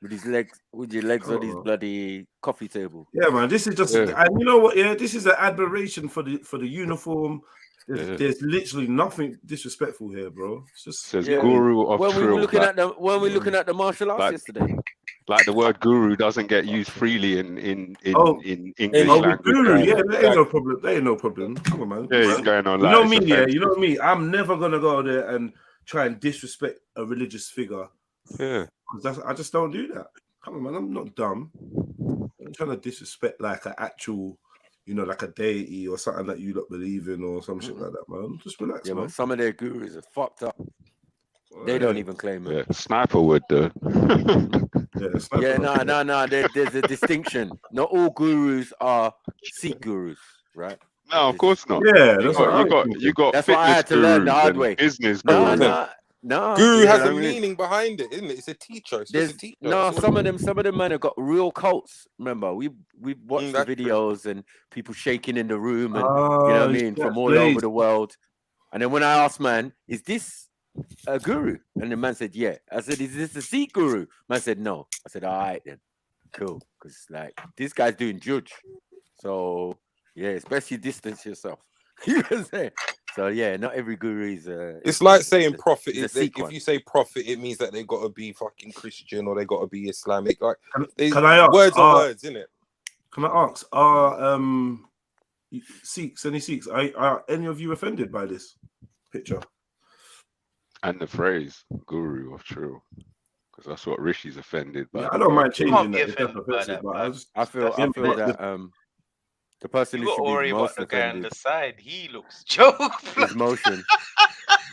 with his legs, with your legs on his bloody coffee table. Yeah, man. This is just, and you know what? Yeah, this is an admiration for the uniform. There's literally nothing disrespectful here, bro. It's just says guru of when Trill. we were looking at the martial arts yesterday. Like the word guru doesn't get used freely in English language. Guru, yeah, that ain't no problem. That ain't no problem. Come on, man. Yeah, he's going on. You know me, yeah. You know me. I'm never gonna go there and try and disrespect a religious figure. Yeah, because I just don't do that. Come on, man. I'm not dumb. I'm trying to disrespect like an actual, like a deity or something that you don't believe in or some shit like that, man. Just relax, man. But some of their gurus are fucked up. They don't even claim it. Yeah, Sniper would do. No. There's a distinction. Not all gurus are Sikh gurus, right? No, of course not. Yeah, you got. That's what I had to learn the hard way. Business gurus. No. Guru has a meaning behind it, isn't it? It's a teacher. It's just a teacher. No, some of them men have got real cults. Remember, we watched the videos and people shaking in the room, and you know what I mean, from all over the world. And then when I asked, man, is this a guru? And the man said, yeah. I said, is this a Sikh guru? Man said, no. I said, all right then, cool, because like this guy's doing judge, so yeah, especially distance yourself. You know what I'm saying? So yeah, not every guru is. It's like saying prophet. If you say prophet, it means that they got to be fucking Christian or they got to be Islamic. Like, can I ask? Words are words, isn't it? Can I ask? Are Sikhs? Any Sikhs? Are any of you offended by this picture? And the phrase "guru of Trill," because that's what Rishi's offended by. Yeah, I don't mind changing that. I feel that The person You who got should to be worry about most the guy on offended the side. He looks joke. is motion.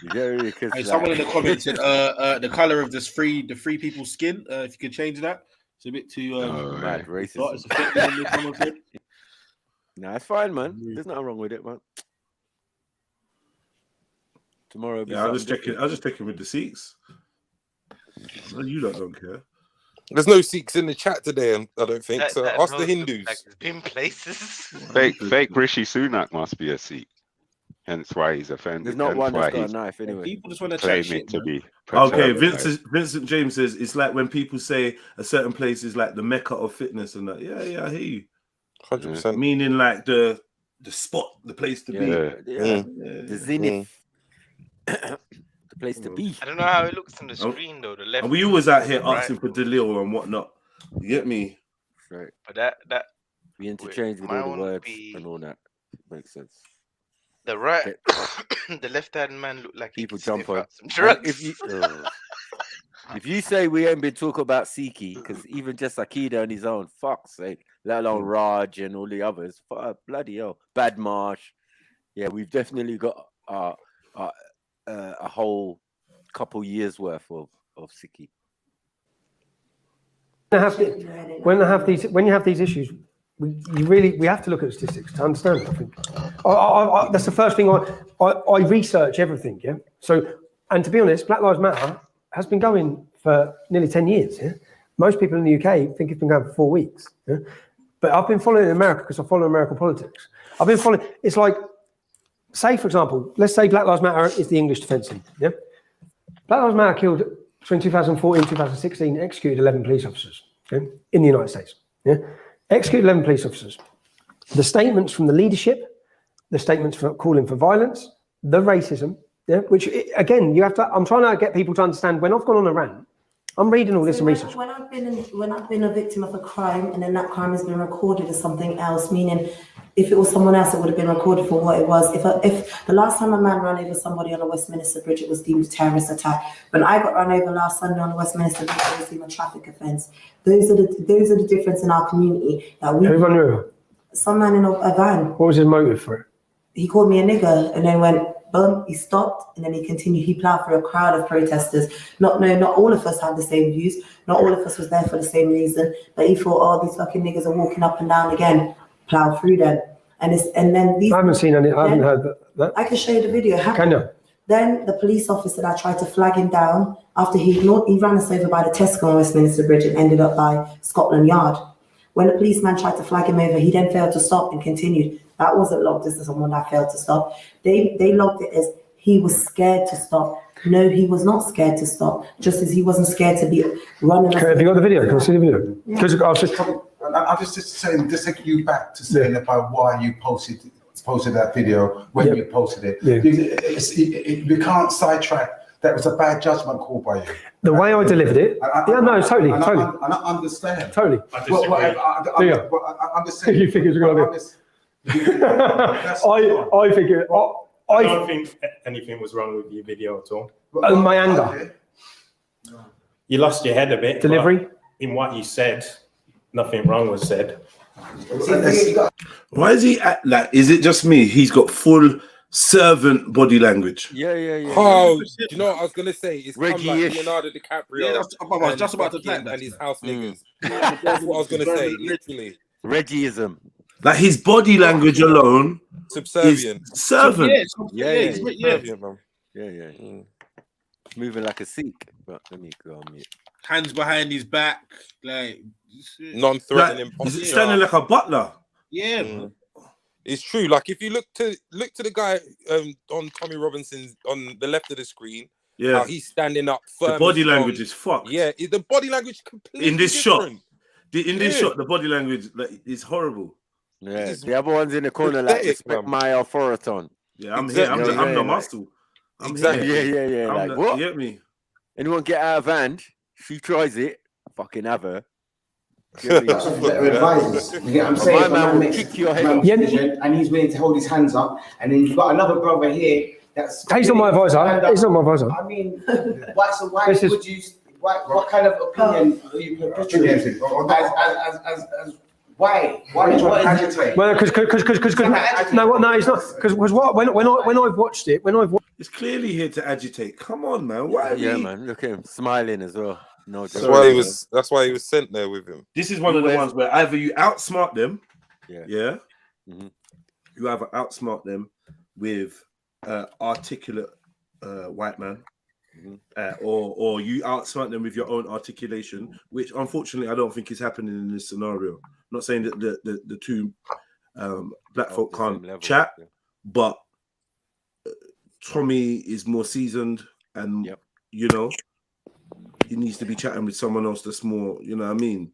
You get me? Because Hey, someone in the comments said the color of the free people's skin. If you could change that, it's a bit too mad it's racist. it's affecting them, someone said. Nah, it's fine, man. There's nothing wrong with it, man. Tomorrow. Yeah, I'll just check in with the Sikhs. Well, you don't care. There's no Sikhs in the chat today, I don't think. That- So that ask the road looks Hindus. like it's been places. Fake Rishi Sunak must be a Sikh. Hence why he's offended. There's not Hence one why that's got a he's knife anyway. People just want to chat claiming shit, to man. be. Okay, perturbed. Vincent James says it's like when people say a certain place is like the mecca of fitness and that. Yeah, I hear you. 100%. Meaning like the spot, the place to be. The zenith. The place to be. I don't know how it looks on the screen though. The left. And we always out here right. asking for DeLille and whatnot. You get me? Right. But that We interchange with all the words and all that. Makes sense. the right, the left-hand man look like People he jump on. some drugs. If you say we ain't been talking about Siki, because even just Akida on his own, fuck's sake, let alone Raj and all the others, bloody hell, Bad Marsh. Yeah, we've definitely got a whole couple years worth of Siki. When you have these issues, we have to look at statistics to understand it, I think. That's the first thing I research everything, yeah? So, and to be honest, Black Lives Matter has been going for nearly 10 years, yeah? Most people in the UK think it's been going for 4 weeks, yeah? But I've been following America because I follow American politics. I've been following, it's like, say for example, let's say Black Lives Matter is the English defence team, yeah? Black Lives Matter killed, between 2014 and 2016, executed 11 police officers, okay, in the United States, yeah? Executed 11 police officers. The statements from the leadership, the statements for calling for violence, the racism, yeah, which again, you have to, I'm trying to get people to understand when I've gone on a rant, I'm reading all this and research. When I've been a victim of a crime and then that crime has been recorded as something else, meaning if it was someone else, it would have been recorded for what it was. If the last time a man ran over somebody on the Westminster Bridge, it was deemed a terrorist attack. When I got run over last Sunday on the Westminster Bridge, it was deemed a traffic offence. Those are the difference in our community. That we. Who ran you over? Some man in a van. What was his motive for it? He called me a nigger and then went, boom, he stopped and then he continued. He plowed through a crowd of protesters. Not all of us had the same views. Not all of us was there for the same reason. But he thought, oh, these fucking niggas are walking up and down again. Plow through them. And then these. I haven't seen any, I haven't heard that. I can show you the video. Can you? Then the police officer that tried to flag him down after he ran us over by the Tesco on Westminster Bridge and ended up by Scotland Yard. When the policeman tried to flag him over, he then failed to stop and continued. That wasn't logged as someone that failed to stop. They logged it as he was scared to stop. No, he was not scared to stop. Just as he wasn't scared to be running. Okay, have you got the video? Can I see the video? Because I'm just saying, just taking you back to saying about why you posted that video when you posted it. Yeah. You can't sidetrack. That was a bad judgment call by you. The way I delivered it. Totally. And I understand. Totally. I'm just saying. You think it's a good idea? I think it. I don't think anything was wrong with your video at all. My anger. You lost your head a bit. Delivery. In what you said, nothing wrong was said. Why is he like? Is it just me? He's got full servant body language. Yeah. Oh, do you know what I was gonna say? It's come like Reggie-ish. Leonardo DiCaprio. Yeah, I was just about to fucking- type that. and his house niggas. That's what I was gonna say. Literally, Reggieism. Like his body language alone subservient. is servant. Yeah. Subservient, man. Yeah. Moving like a Sikh. But let me go on mute. Hands behind his back, like Non-threatening. Like, he's standing like a butler. Yeah. It's true. Like if you look to the guy on Tommy Robinson's on the left of the screen, Yeah. how he's standing up firm. The body and strong. language is fucked. Yeah, the body language completely In this different. shot, in this shot, the body language is horrible. Yeah, the other one's in the corner like respect my authority. Yeah, I'm here. I'm the muscle. Exactly. Yeah. Like what? You get me? Anyone get out of hand? She tries it. Fucking have her. Better advisors. You get what I'm saying? My man will kick your head off. And he's willing to hold his hands up. And then you've got another brother here that's. He's not my advisor. He's not my advisor. I mean, why would you? What kind of opinion are you producing? Why? Why are you trying to agitate? Well, because no, it's not. Because when I've watched it, it's clearly here to agitate. Come on, man. Why? Yeah, man. Look at him smiling as well. No, that's why he was sent there with him. This is one of the ones where either you outsmart them, Mm-hmm. you either outsmart them with articulate white man, or you outsmart them with your own articulation, which unfortunately I don't think is happening in this scenario. I'm not saying that the two black folk can't chat, but Tommy is more seasoned, and you know, he needs to be chatting with someone else that's more, you know what I mean,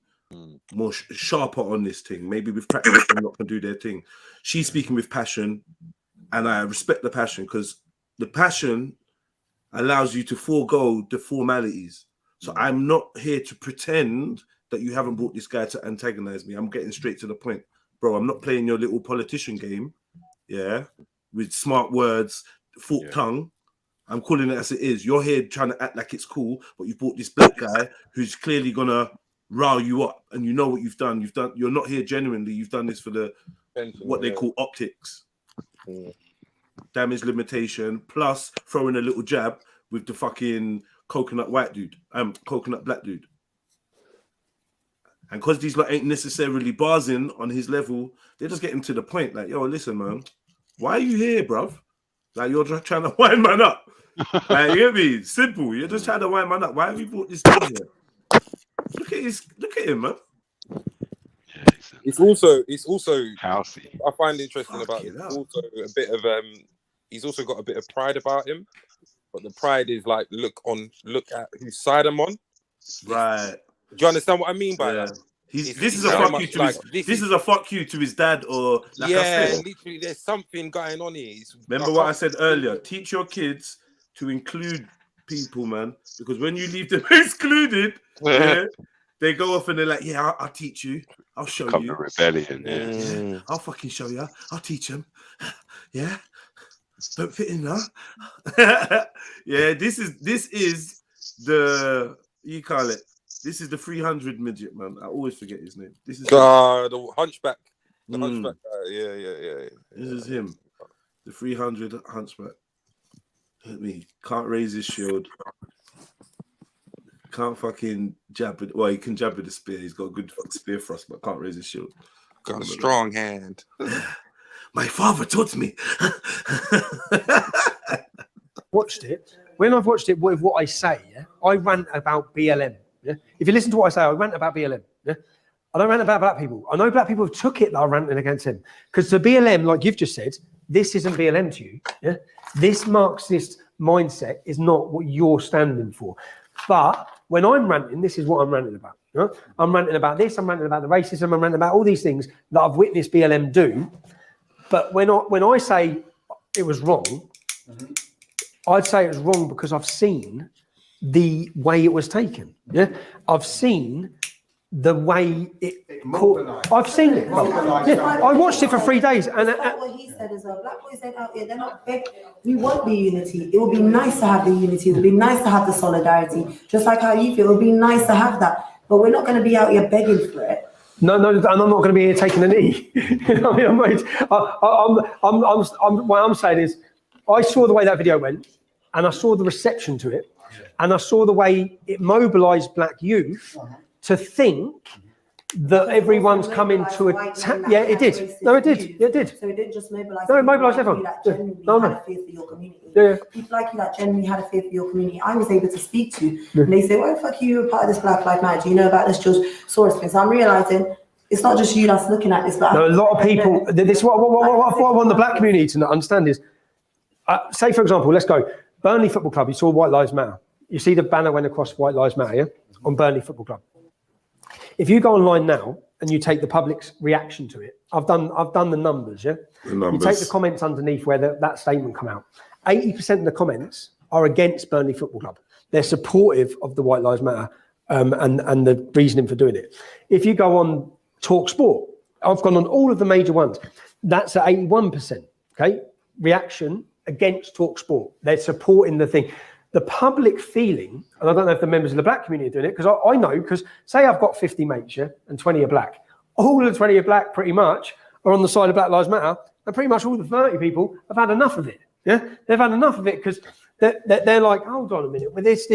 more sharper on this thing. Maybe with practice, they're not gonna do their thing. She's speaking with passion, and I respect the passion, because the passion allows you to forego the formalities. So I'm not here to pretend that you haven't brought this guy to antagonize me. I'm getting straight to the point, bro. I'm not playing your little politician game, with smart words, forked tongue. I'm calling it as it is. You're here trying to act like it's cool, but you brought this black guy who's clearly gonna rile you up, and you know what you've done. You're not here genuinely. You've done this for the what they call optics, damage limitation, plus throwing a little jab with the fucking coconut white dude, coconut black dude. And because these lot ain't necessarily barsing on his level, they just get him to the point. Like, yo, listen, man, why are you here, bruv? Like, you're just trying to wind man up. Like, you get me? Simple. You're just trying to wind man up. Why have you brought this thing here? Look at him, man. It's also housey. I find interesting about it. Also a bit of he's also got a bit of pride about him, but the pride is like look at whose side I'm on. Right. Do you understand what I mean by that? This is a fuck you to his dad, or like I said, literally, there's something going on here. Remember what I said earlier? Teach your kids to include people, man, because when you leave them excluded, they go off and they're like, yeah, I'll teach you, I'll show you. The rebellion, I'll fucking show you, I'll teach them. Yeah, don't fit in, huh? Yeah, this is the, you call it. This is the 300 midget, man. I always forget his name. This is the hunchback. The hunchback guy. Yeah. This is him. The 300 hunchback. Let me. Can't raise his shield. Can't fucking jab with. Well, he can jab with the spear. He's got a good spear thrust, but can't raise his shield. Got a strong hand. My father taught me. Watched it. When I've watched it with what I say, I rant about BLM. Yeah? If you listen to what I say, I rant about BLM. Yeah? I don't rant about black people. I know black people have took it that I'm ranting against him. Because the BLM, like you've just said, this isn't BLM to you. Yeah? This Marxist mindset is not what you're standing for. But when I'm ranting, this is what I'm ranting about. You know? I'm ranting about this, I'm ranting about the racism, I'm ranting about all these things that I've witnessed BLM do. But when I say it was wrong, I'd say it was wrong because I've seen the way it was taken. Yeah, I've seen the way I've seen it. I watched it for 3 days, and that's what he said as well. Black boys ain't out here. They're not big. We want the unity. It would be nice to have the unity. It would be nice to have the solidarity. Just like how you feel, it would be nice to have that. But we're not going to be out here begging for it. No, and I'm not going to be here taking a knee. What I'm saying is, I saw the way that video went, and I saw the reception to it. And I saw the way it mobilised black youth to think that everyone's coming to attack. Yeah, it did. No, it did. Yeah, it did. So it didn't just mobilise. No, it mobilised everyone. That genuinely had a fear for your community. Yeah. People like you that genuinely had a fear for your community. I was able to speak to, and they say, "Why the fuck are you a part of this Black Lives Matter? Do you know about this George Soros thing?" So I'm realising it's not just you that's looking at this. But no, a lot of people. This is what I want the black community to understand is, say for example, let's go Burnley Football Club. You saw White Lives Matter. You see the banner went across White Lives Matter, yeah, on Burnley Football Club. If you go online now and you take the public's reaction to it, I've done the numbers, yeah. You take the comments underneath where that statement come out. 80% of the comments are against Burnley Football Club. They're supportive of the White Lives Matter and the reasoning for doing it. If you go on Talk Sport, I've gone on all of the major ones. That's at 81%. Okay, reaction against Talk Sport. They're supporting the thing. The public feeling, and I don't know if the members of the black community are doing it, because I know, because say I've got 50 mates, yeah, and 20 are black. all the 20 are black pretty much are on the side of Black Lives Matter, and pretty much all the 30 people have had enough of it. Yeah, they've had enough of it because they're like, hold on a minute, with this.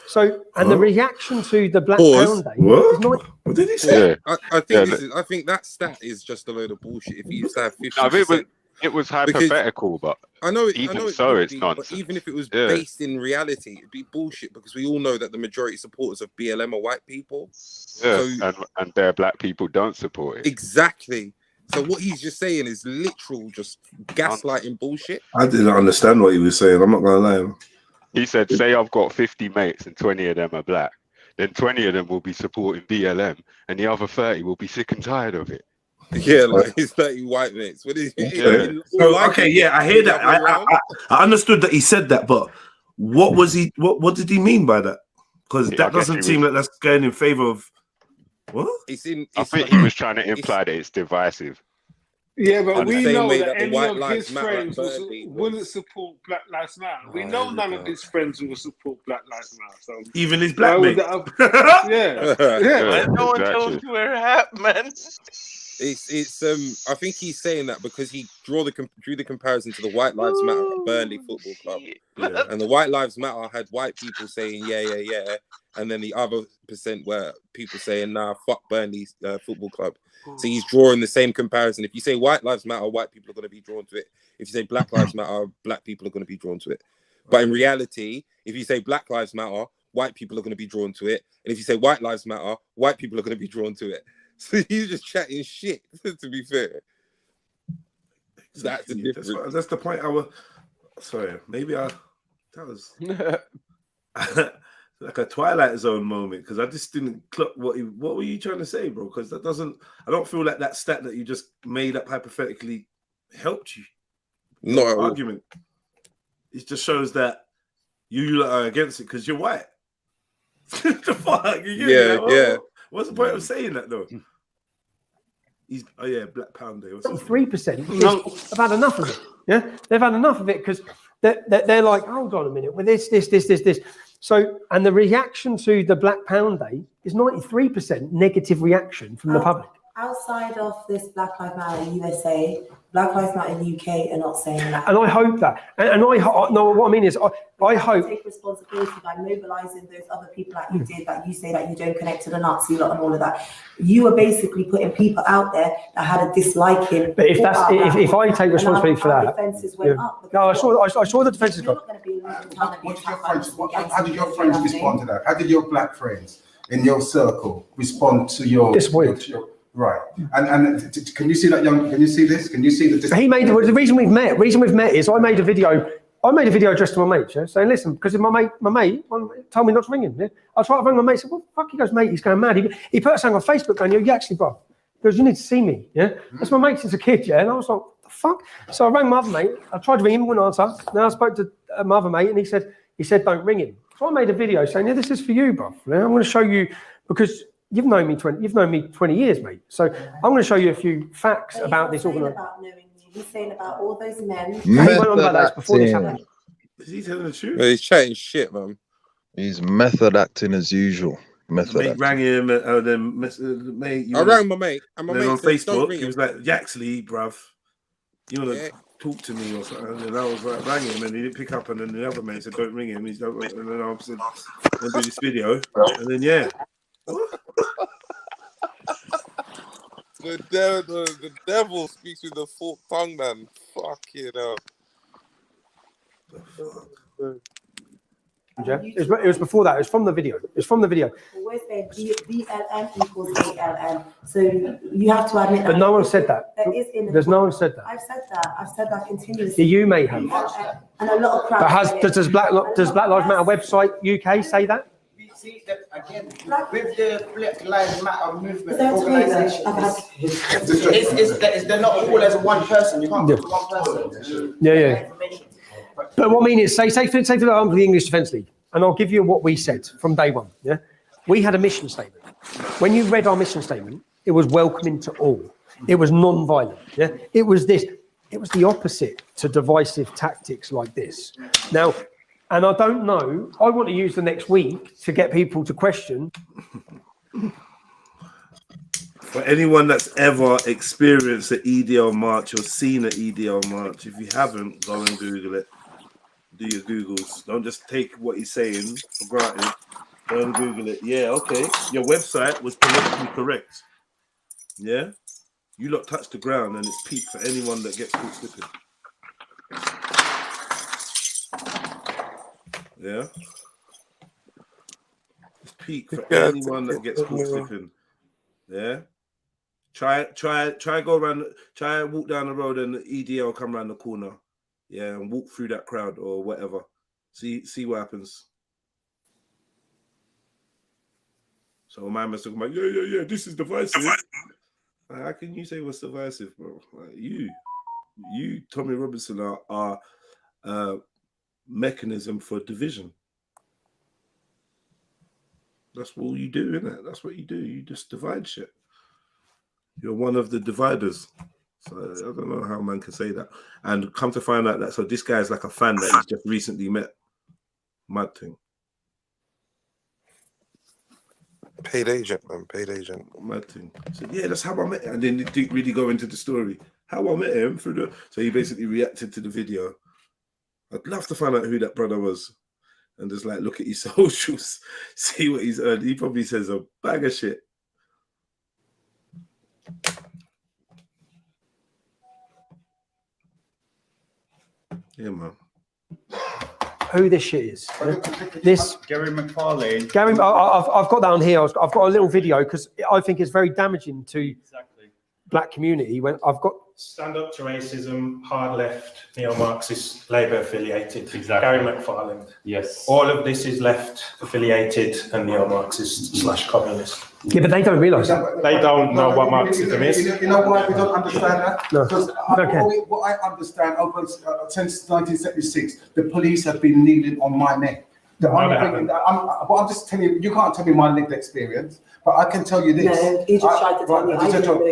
So, and the reaction to the Black Pound Day is not. What did he say? I think I think that stat is just a load of bullshit. If you used to have 50%, it was hypothetical, but I know it's nonsense. But even if it was based in reality, it'd be bullshit because we all know that the majority supporters of BLM are white people. Yeah, and their black people don't support it. Exactly. So what he's just saying is literal, just gaslighting bullshit. I didn't understand what he was saying. I'm not gonna lie. He said, say I've got 50 mates and 20 of them are black. Then 20 of them will be supporting BLM and the other 30 will be sick and tired of it. Yeah, like his 30 white mates. What is I hear that. I understood that he said that, but what was he? What did he mean by that? Because that doesn't seem like that's going in favor of what? I think he was trying to imply that it's divisive. Yeah, but we know way that that the any White of Lives his Matter friends Burnley wouldn't support Black Lives Matter. We know none of his friends will support Black Lives Matter. So even his black mate. Yeah. No one told him to wear a hat, man. It's I think he's saying that because he drew the comparison to the White Lives Matter at Burnley Football Club, and the White Lives Matter had white people saying yeah, and then the other percent were people saying nah, fuck Burnley Football Club. So he's drawing the same comparison. If you say White Lives Matter, white people are going to be drawn to it. If you say Black Lives Matter, black people are going to be drawn to it. But in reality, if you say Black Lives Matter, white people are going to be drawn to it, and if you say White Lives Matter, white people are going to be drawn to it. So he's just chatting shit, to be fair. That's the difference. That's the point. Sorry, maybe that was like a Twilight Zone moment because I just didn't clock what were you trying to say, bro? Because that doesn't. I don't feel like that stat that you just made up hypothetically helped you. No argument. It just shows that you are against it because you're white. The fuck? Yeah. What's the point of saying that though? He's Black Pound Day. 3% have had enough of it. Yeah, they've had enough of it because they're like, hold on a minute, with this. So, and the reaction to the Black Pound Day is 93% negative reaction from the public. Outside of this Black Lives Matter USA, Black Lives Matter UK are not saying that. And I hope that. And what I mean is, I hope take responsibility by mobilizing those other people like you did, that you say that you don't connect to the Nazi lot and all of that. You were basically putting people out there that had a disliking. But if I take responsibility for that, defenses went up. No, I saw the defenses go. How did your friends respond to that? How did your black friends in your circle respond to your disappointed? Right, and can you see that young? Can you see this? Can you see the? He made the reason we've met is I made a video addressed to my mate, saying, listen, because my mate told me not to ring him. Yeah? I tried to ring my mate, said, well, fuck, he goes, mate, he's going mad. He put something on Facebook going, yeah, actually, bro, he goes, you need to see me. Yeah, that's my mate since a kid. Yeah, and I was like, what the fuck? So I rang my other mate. I tried to ring him, wouldn't answer. Then I spoke to my other mate, and he said, don't ring him. So I made a video saying, yeah, this is for you, bro. Yeah, I'm going to show you because. You've known me 20 years, mate. So I'm going to show you a few facts about this organisation. He's saying about all those men. He went on about that before this happened. Is he telling the truth? He's chatting shit, man. He's method acting as usual. Mate rang him, then mate. I rang my mate, and my mate on said, Facebook. He was like, "Yaxley, bruv, you want to talk to me or something?" And I was like, rang him, and he didn't pick up. And then the other mate said, "Don't ring him." He's like, and then I said, "I'll do this video," and then The devil speaks with the forked tongue, man. Fuck it up. It was before that. It was from the video. Always say BLM equals ALM. So you have to admit that. But no one said that. There's no one said that. I've said that continuously. You may have. And a lot of crap. But does Black Lives Matter website UK say that? See that again with the Black Lives Matter movement organization. They're not all as one person. You can't put one person. Yeah. But what I mean is, say for the English Defence League, and I'll give you what we said from day one. Yeah, we had a mission statement. When you read our mission statement, it was welcoming to all. It was non-violent. Yeah, it was this. It was the opposite to divisive tactics like this. Now. And I don't know, I want to use the next week to get people to question For anyone that's ever experienced an EDL march or seen an EDL march, if you haven't, go and Google it. Do your Googles. Don't just take what he's saying for granted. Go and Google it. Yeah, okay. Your website was politically correct. Yeah? You lot touch the ground and it's peak for anyone that gets caught slipping. Yeah? It's peak for anyone that gets caught slipping. Yeah? Try go around, try walk down the road and the EDL come around the corner. Yeah, and walk through that crowd or whatever. See what happens. So a man was talking about, yeah, this is divisive. How can you say what's divisive, bro? Like you, Tommy Robinson, are mechanism for division. That's all you do, isn't it? That's what you do. You just divide shit. You're one of the dividers. So I don't know how man can say that. And come to find out that, so this guy's like a fan that he's just recently met. Mad thing. Paid agent, man. Paid agent. Mad thing. So yeah, that's how I met him. And then it didn't really go into the story. How I met him through the. So he basically reacted to the video. I'd love to find out who that brother was. And just like look at his socials, see what he's earned. He probably says a bag of shit. Yeah, man. Who this shit is? This Gary McFarlane. Gary, I've got that on here. I've got a little video because I think it's very damaging to black community. When I've got Stand Up to Racism, hard left, neo-Marxist, Labour affiliated. Exactly. Gary McFarlane. Yes. All of this is left affiliated and neo-Marxist / communist. Yeah, but they don't realise that. They don't know what Marxism is. You know why we don't understand that? No. Because Okay. what I understand, since 1976, the police have been kneeling on my neck. The only thing, I'm just telling you, you can't tell me my lived experience, but I can tell you this. No, he just tried to tell me.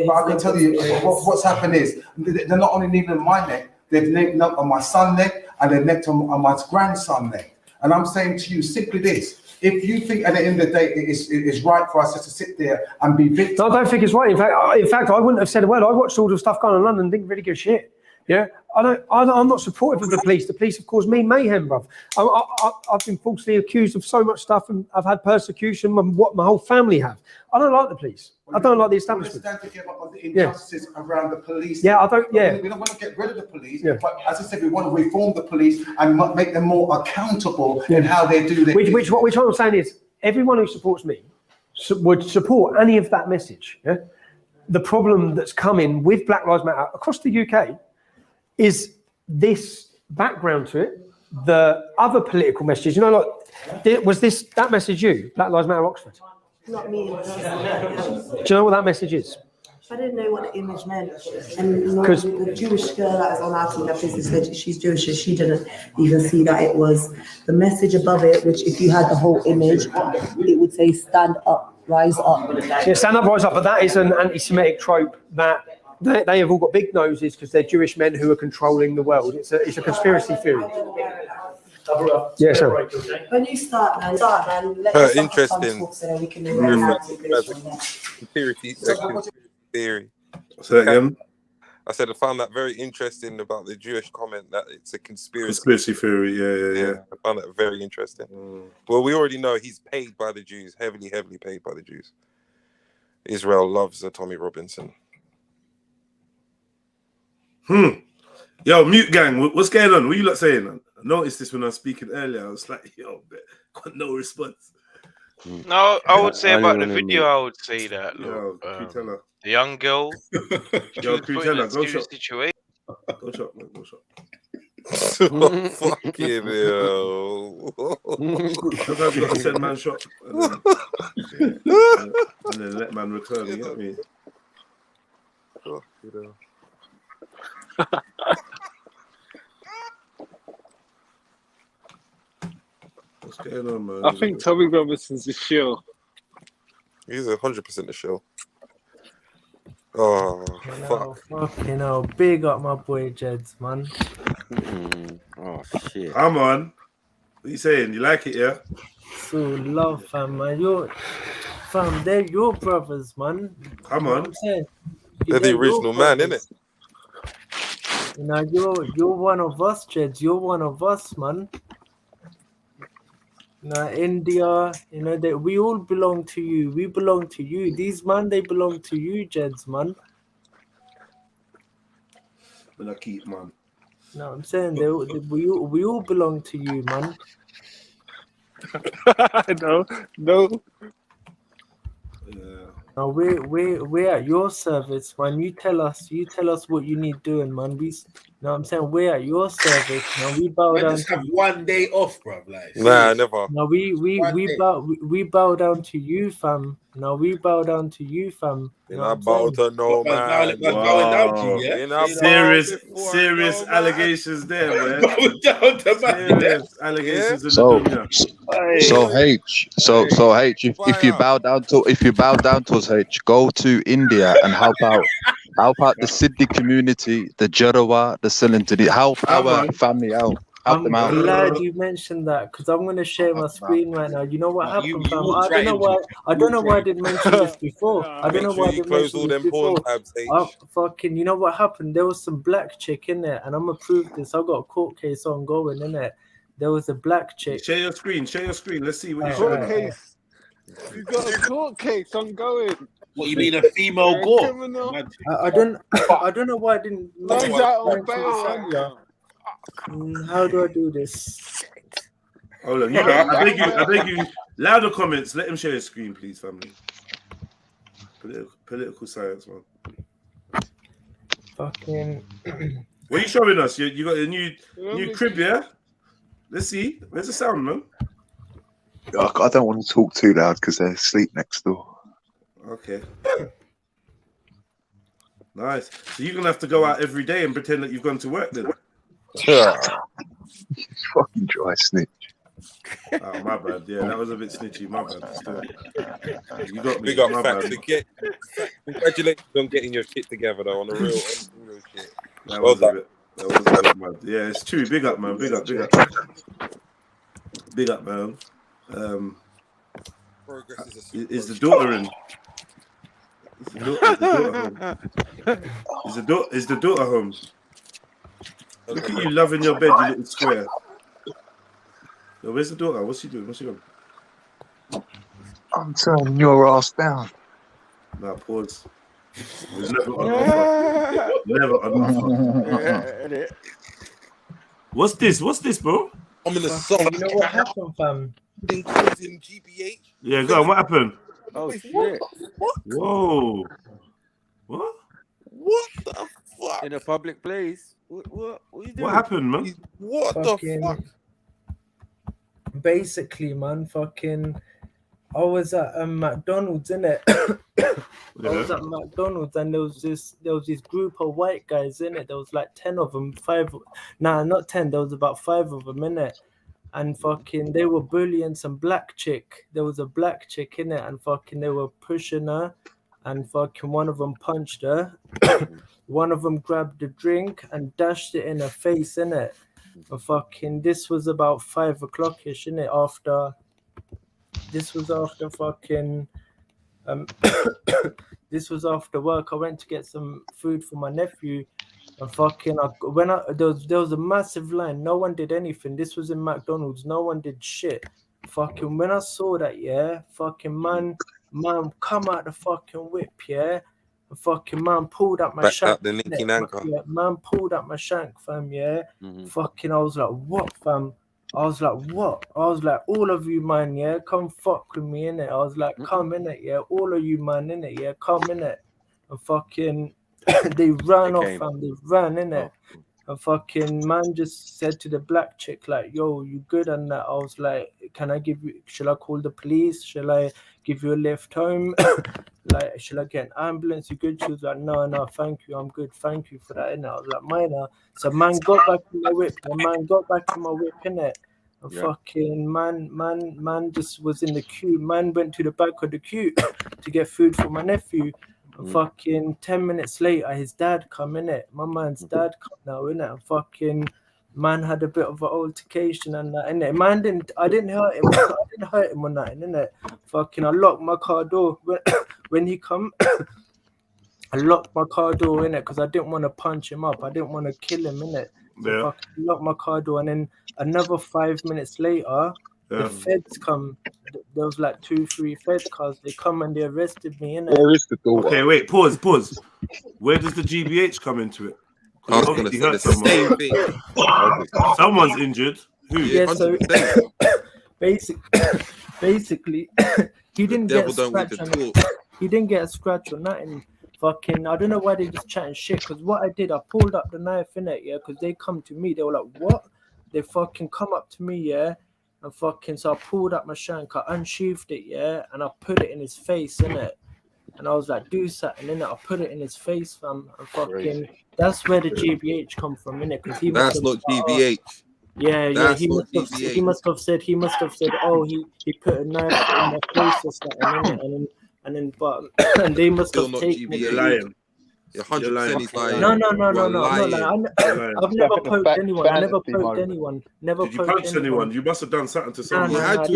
But I can tell you what's happened is they're not only kneeling on my neck, they've kneeled on my son's neck and they've kneeled on my grandson's neck. And I'm saying to you simply this. If you think at the end of the day it is right for us just to sit there and be victims. No, I don't think it's right. In fact, I wouldn't have said a word. I watched all the stuff going on in London and didn't really give a shit. Yeah, I'm not supportive of the police. The police have caused me mayhem, bruv. I've been falsely accused of so much stuff, and I've had persecution. What my whole family have. I don't like the police. I don't like the establishment. Stand together on the injustices around the police. Yeah, I don't. Yeah, we don't want to get rid of the police, but as I said, we want to reform the police and make them more accountable in how they do their. Which what I'm saying is, everyone who supports me would support any of that message. Yeah, the problem that's coming with Black Lives Matter across the UK is this background to it, the other political messages. You know, like, was that message you, Black Lives Matter Oxford? Not me. Do you know what that message is? I didn't know what the image meant. And the Jewish girl that was on our team, that business said she's Jewish, and she didn't even see that it was the message above it, which if you had the whole image, it would say stand up, rise up. Yeah, stand up, rise up, but that is an anti-Semitic trope that they have all got big noses because they're Jewish men who are controlling the world. It's a conspiracy theory. Yeah, sure. When you start, man, let interesting. talk so that we can move Conspiracy theory. Say that again. I said I found that very interesting about the Jewish comment that it's a conspiracy. Conspiracy theory, yeah. I found that very interesting. Well, we already know he's paid by the Jews, heavily paid by the Jews. Israel loves a Tommy Robinson. Yo, mute gang, what's going on? What are you lot saying? I noticed this when I was speaking earlier. I was like, yo, got no response. No, I would say about the video, I would say that. Look, the young girl, yo, Kutella, go shot. Situation. Go shot, man, go shot. Fucking hell. Sometimes you got to send man shot and then let man return, you get me? Oh, you know. What's going on, man? I think Tommy Robinson's a shill. He's 100% a shill. Oh, fuck. Fucking hell. Big up my boy Jeds, man. Oh, shit. Come on. What are you saying? You like it, yeah? So love, fam, man. They're your brothers, man. Come You know on. what I'm saying? They're the original man, innit? You know, you're one of us, Jeds. You're one of us, man. You know, India, you know, that we all belong to you. We belong to you. These man, they belong to you, Jeds, man. When I keep, man. No, I'm saying we all belong to you, man. No. No, we're at your service, man. You tell us what you need doing, man. You know what I'm saying? We're at your service, man. We bow Man, down. just have 1 day off, bro. Like, Nah, seriously. never. No, we bow down to you, fam. No, we bow down to you, fam. In a bow to no man. Bowing down to you, yeah? In a Serious allegations there, man. Bowing down to man. Serious allegations in the So H, so H, if you bow down to us, H, go to India and help out the Sydney community, the Jarawa, the Silentini, help our family out. Help them out. I'm glad you mentioned that because I'm gonna share my screen right now. You know what happened, fam? I don't know why I didn't mention this before. I don't know why I didn't mention this before. Fucking, you know what happened? There was some black chick in there, and I'm gonna prove this. I got a court case ongoing in it. There was a black chick. Share your screen. Let's see what you Court case. You got a court case ongoing. What, you mean a female gore? I don't know why I didn't. Man's out on bail. How do I do this? Hold on, I beg you, louder comments. Let him share his screen, please, family. Political science, man. Fucking. What are you showing us? You got a new crib, yeah? Let's see. Where's the sound, man? I don't want to talk too loud because they're asleep next door. Okay. Nice. So you're gonna have to go out every day and pretend that you've gone to work then. Fucking dry snitch. Oh, my bad. Yeah, that was a bit snitchy. My bad. Still. You got me. Big up, My facts. bad. Congratulations on getting your shit together, though, on the real shit. That was a bit mad. Yeah, it's true. Big up, man. Big up, man. Is the daughter in? Is the daughter home? Look at you loving your bed, you little square. Yo, where's the daughter? What's she doing? What's she doing? I'm turning your ass down. Nah, pause. It was never on offer. Never on offer. What's this, bro? I'm in the song. You know what happened, fam? In GBH. Yeah, go on. What happened? Oh shit! What? Whoa! What? What the fuck? In a public place. What you doing? What happened, man? What the fuck? Basically, man, fucking. I was at McDonald's, innit? I was at McDonald's and there was this group of white guys in it. There was like 10 of them, not 10. There was about 5 of them in it, and fucking they were bullying some black chick. There was a black chick in it, and fucking they were pushing her, and fucking one of them punched her. One of them grabbed the drink and dashed it in her face, in it. And fucking this was about 5 o'clock-ish, in it. This was after fucking. This was after work. I went to get some food for my nephew, and fucking there was a massive line. No one did anything. This was in McDonald's. No one did shit. Fucking when I saw that, yeah, fucking man come out the fucking whip, yeah. And fucking man pulled up my Back shank. up the Nicky Nanka. Yeah, man pulled up my shank, fam, yeah. Fucking I was like, what, fam? I was like, what? I was like, all of you, man, yeah, come fuck with me, innit? I was like, come in it, yeah, all of you, man, innit, yeah, come in it. And fucking, they ran off, fam, they ran, innit? And fucking man just said to the black chick, like, yo, you good and that? I was like, shall I call the police? Shall I give you a lift home? Like, shall I get an ambulance? You good? She was like, no, thank you, I'm good, thank you for that, innit? I was like, minor. So man got back in my whip, innit? And fucking man just was in the queue. Man went to the back of the queue to get food for my nephew. And fucking 10 minutes later, his dad come, innit? My man's dad come now, innit? And fucking man had a bit of an altercation and that, innit? Man I didn't hurt him. I didn't hurt him or nothing, innit? Fucking, I locked my car door when he come. I locked my car door in it because I didn't want to punch him up. I didn't want to kill him in it. So Yeah. fucking locked my car door, and then another 5 minutes later, the feds come. There was like 2-3 feds cars. They come and they arrested me in it. Where is the door? Okay, wait, pause. Where does the GBH come into it? I was gonna say the same thing. Someone's injured. Who? Yeah, so basically, he didn't get a scratch on it. He didn't get a scratch or nothing. Fucking, I don't know why they just chatting shit. Because what I did, I pulled up the knife in it, yeah. Because they come to me, they were like, "What?" They fucking come up to me, yeah. And fucking, so I pulled up my shank, I unsheathed it, yeah, and I put it in his face, innit? And I was like, do something, innit? I put it in his face, fam. And fucking, that's where the GBH come from, innit? Because he That's not GBH. Yeah, he must have said, oh, he put a knife in my face or something, innit? And they must Still have not taken GBH. it. Lying. 100% he's lying. No, You're I'm not lying. I've never poked anyone. I never Fantasy poked moment. anyone. Never Did you poked punch anyone? You must have done something to someone. You had to. I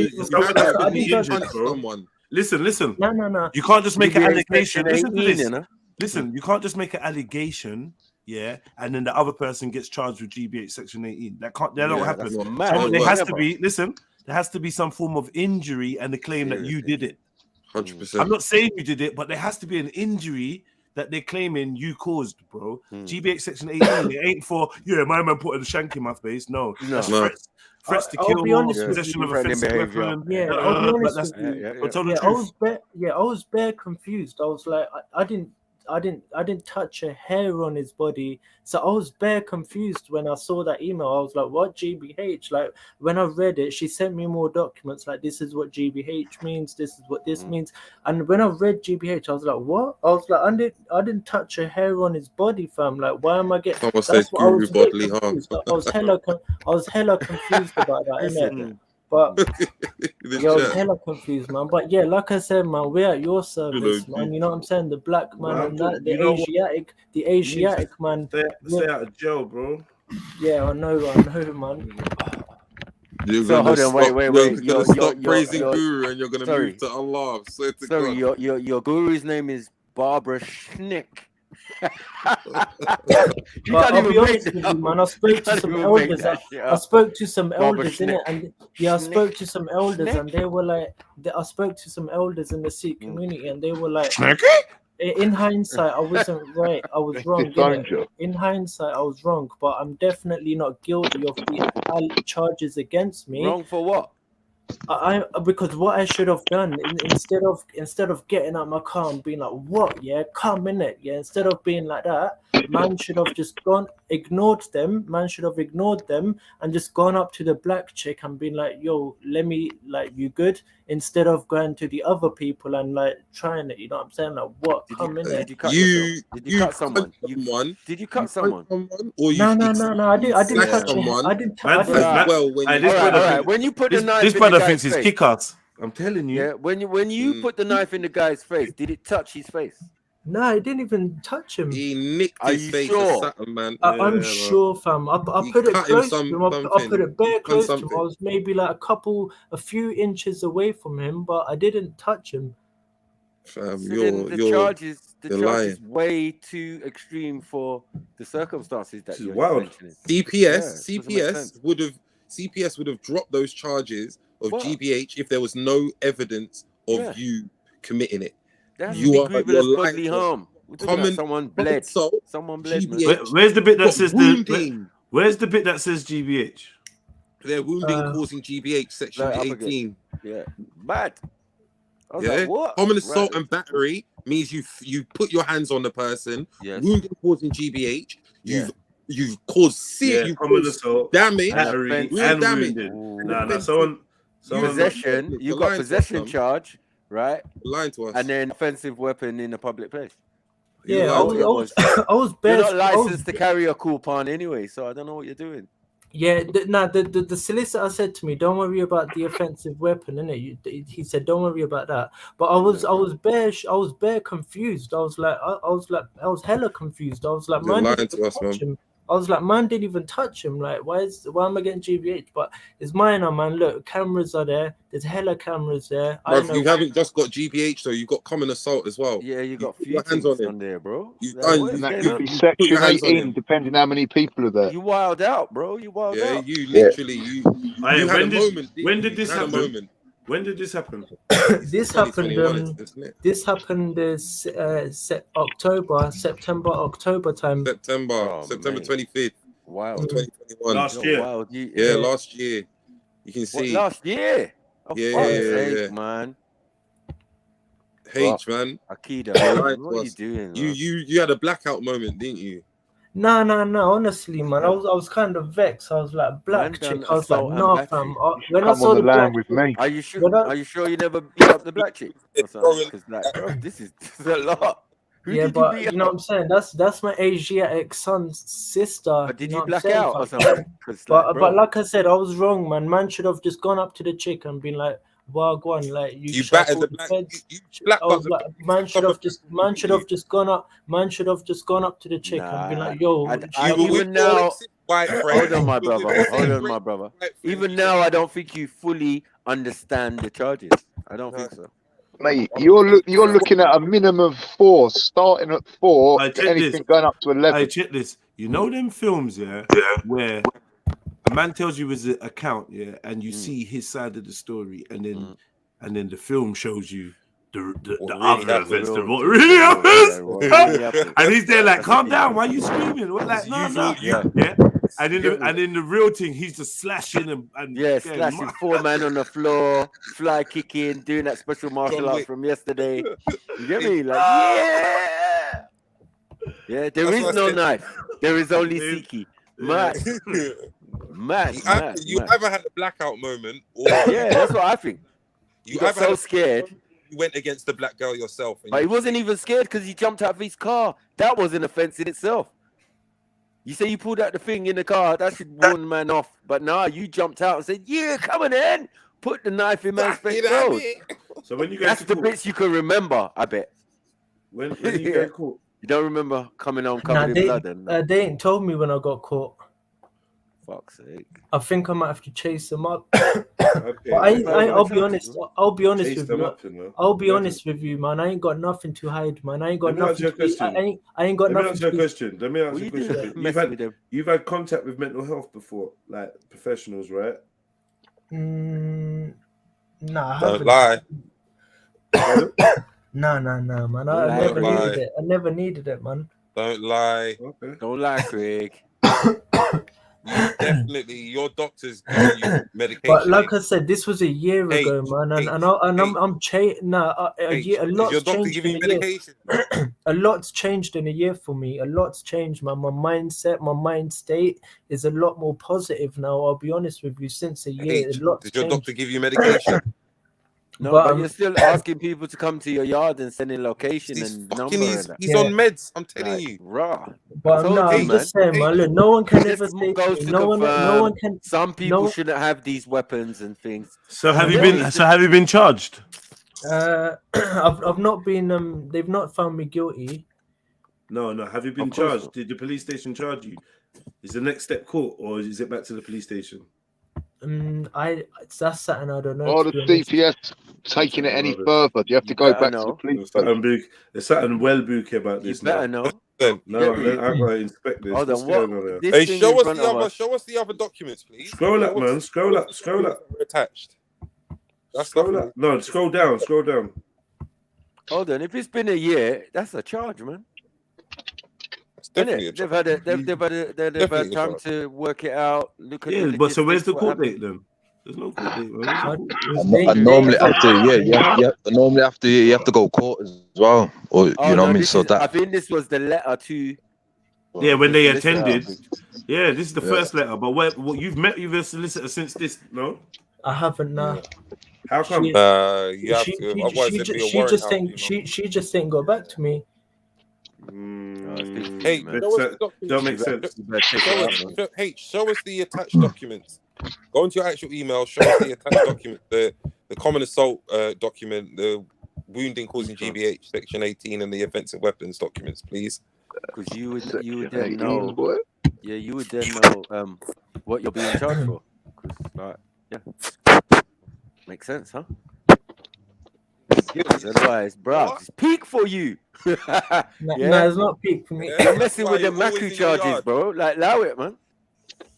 You didn't punch someone. Listen. No. You can't just make an allegation. Listen to 18, this. you know? Listen, you can't just make an allegation, yeah, and then the other person gets charged with GBH Section 18. That don't happen. that's not mad. There has to be. Listen, there has to be some form of injury and the claim that you did it. 100%. I'm not saying you did it, but there has to be an injury that they're claiming you caused, bro. GBH Section 18, it ain't for, my man put a shank in my face. No. That's threats to kill, I'll be honest with possession you. of offensive weapon. Yeah, I'll be honest with you. Yeah, I was bare confused. I was like, I didn't touch a hair on his body. So I was bare confused when I saw that email. I was like, what GBH? Like when I read it, she sent me more documents like this is what GBH means, this is what this means. And when I read GBH, I was like, what? I was like, I didn't touch a hair on his body, fam. Like why am I getting Someone said guru bodily harm. I was hella confused about that, innit? But I was hella confused, man. But yeah, like I said, man, we're at your service, man. You know what I'm saying? The black man and that, the Asiatic man. Stay out of jail, bro. Yeah, I know, man. You're So gonna hold on, wait. You're gonna stop praising Guru and you're gonna move to Allah. Sorry, your guru's name is Barbara Schnick. You can't even honest with you, man. I spoke to some elders. I spoke to some elders in it, and I spoke to some elders, and they were like, I spoke to some elders in the Sikh community, and they were like, in hindsight, I wasn't right. I was wrong. In hindsight, I was wrong, but I'm definitely not guilty of the charges against me. Wrong for what? Because what I should have done instead of getting out my car and being like, what, yeah, come in it, yeah, instead of being like that, man should have just ignored them and just gone up to the black chick and been like, yo, let me, like, you good, instead of going to the other people and like trying it, you know what I'm saying? Like, what, come in it. Did you cut someone? Did you cut someone? Or no, I didn't touch someone. I didn't touch well, when you put the knife this in brother the thinks guy's he's face, kick-ass. I'm telling you. Yeah, when you put the knife in the guy's face, did it touch his face? No, I didn't even touch him. He nicked his face sure? or something, man. I'm sure, fam. I put it close to him. I put it bare close to him. I was maybe like a few inches away from him, but I didn't touch him. Fam, So you're the charge is lying. way too extreme for the circumstances that you're wild. mentioning. CPS would have dropped those charges of GBH if there was no evidence of you committing it. That's you grievous are bodily harm. Someone bled. Someone bled. Where's the bit that says where's the bit that says GBH? They're wounding causing GBH section 18. Yeah, bad. Like, what? Common assault and battery means you put your hands on the person. Yes. Wounding causing GBH. You've caused common assault, damage, battery, and damage. No, someone possession. You got possession charge, right? Lying to us. And then offensive weapon in a public place. Yeah, I was You're not licensed to carry a coupon anyway, so I don't know what you're doing. Yeah, the solicitor said to me, "Don't worry about the offensive weapon," innit? He said, "Don't worry about that." But I was bare confused. I was hella confused. I was like, "Man, lying to us, man." I I was like, man didn't even touch him. Like, why am I getting GBH? But it's minor, man. Look, cameras are there. There's hella cameras there. I know. You haven't just got GBH though. You've got common assault as well. Yeah, you got your hands on there, bro. You've Like, done. what is And that going could on? be put your section hands on 18, him. depending how many people are there. You wild out, bro. You wild Yeah, out. you literally you Hey, had a when moment. did this had a happen? moment. When did this happen? This happened. This happened September, October time. September 25th. Wow. 2021. Last year. Wild. Yeah, last year. You can see. Last year? Oh, yeah. Man. H, man. Akida, Right, what are you doing? You had a blackout moment, didn't you? No. Honestly, man, I was kind of vexed. I was like, black chick. I was like, no, fam. When I saw the black with me. Are you sure? Are you sure you never beat up the black chick or something? Because like, bro, this is a lot. Who yeah, did but you beat you know up? what I'm saying? That's my Asiatic son's sister. But did know you what I'm black saying, out fam? or something? But like I said, I was wrong, man. Man should have just gone up to the chick and been like, "Well, go on, like You battered the black. I was like, man should have just gone up. Man should have just gone up to the chick and been like, "Yo, even now, hold on, my brother. Even now, I don't think you fully understand the charges. I don't think so. Mate, you're looking at a minimum of 4, starting at 4, anything going up to 11. Hey, check this. You know them films, yeah, where a man tells you his account, yeah, and you see his side of the story, and then the film shows you the other events, what really happens, and he's there like, calm down, why are you screaming? What, like, no, yeah. And in the real thing, he's just slashing and slashing 4 men on the floor, fly kicking, doing that special martial art from yesterday. You get me? Like, yeah. There is no knife. There is only Siki. Mad. You either had a blackout moment, or that's what I think. You got so scared. You went against the black girl yourself. But he wasn't even scared because he jumped out of his car. That was an offense in itself. You say you pulled out the thing in the car, that should warn the man off. But nah, you jumped out and said, yeah, come on in. Put the knife in man's face. So when you go that's the bits you can remember, I bet. When you get caught. You don't remember coming home covered in blood? And they ain't told me when I got caught. Fuck's sake. I think I might have to chase them up. But I'll be honest. I'll be honest with you. I'll be honest with you, man. I ain't got nothing to hide, man. I ain't got nothing. I ain't got nothing. Let me answer your question. Let me answer your question. You've had contact with mental health before, like professionals, right? Nah, I Don't haven't. lie. No, man. I never needed it. I never needed it, man. Don't lie. Okay. Don't lie, Craig. Definitely, your doctor's giving you medication. But like I said, this was a year ago, man, and I'm changed. A lot's changed in a year. A lot's changed in a year for me. A lot's changed, man. My mindset, my mind state is a lot more positive now. I'll be honest with you. Since a year, a lot's Did your changed. doctor give you medication? No, but you're still asking people to come to your yard and sending location and number. He's on meds. I'm telling you. Raw. But no, I'm just saying, man. Look, no one can ever say. No one can. Some people shouldn't have these weapons and things. So have you been charged? I've not been. They've not found me guilty. No. Have you been charged? Did the police station charge you? Is the next step court or is it back to the police station? That's something I don't know. Or the DPS taking it any further? Do you have to go back to the police station? There's something well booky about this. You better know. No, I'm going to inspect this. Hold on, Hey, show us the other documents, please. Scroll up, man. Scroll up. Attached. Scroll up. No, scroll down. Hold on. If it's been a year, that's a charge, man. They've had time to work it out. Look at but so where's the court date then? There's no court date. And normally after you have to go court as well, or you know what I mean. So I think this was the letter to. Yeah, when they attended. Yeah, this is the first letter. But what you've met with a solicitor since this? No, I haven't. No. How come? She just ain't got back to me. Hey, don't make sense. Show us the attached documents. Go into your actual email. Show us the attached document, the common assault document, the wounding causing GBH section 18, and the offensive weapons documents, please. Because you would then know. Yeah, you would then know what you're being charged for. 'Cause, like, yeah, makes sense, huh? Because otherwise, bro, it's peak for you. No, it's not peak for me. You're messing with the Macu charges, bro. Like, allow it, man.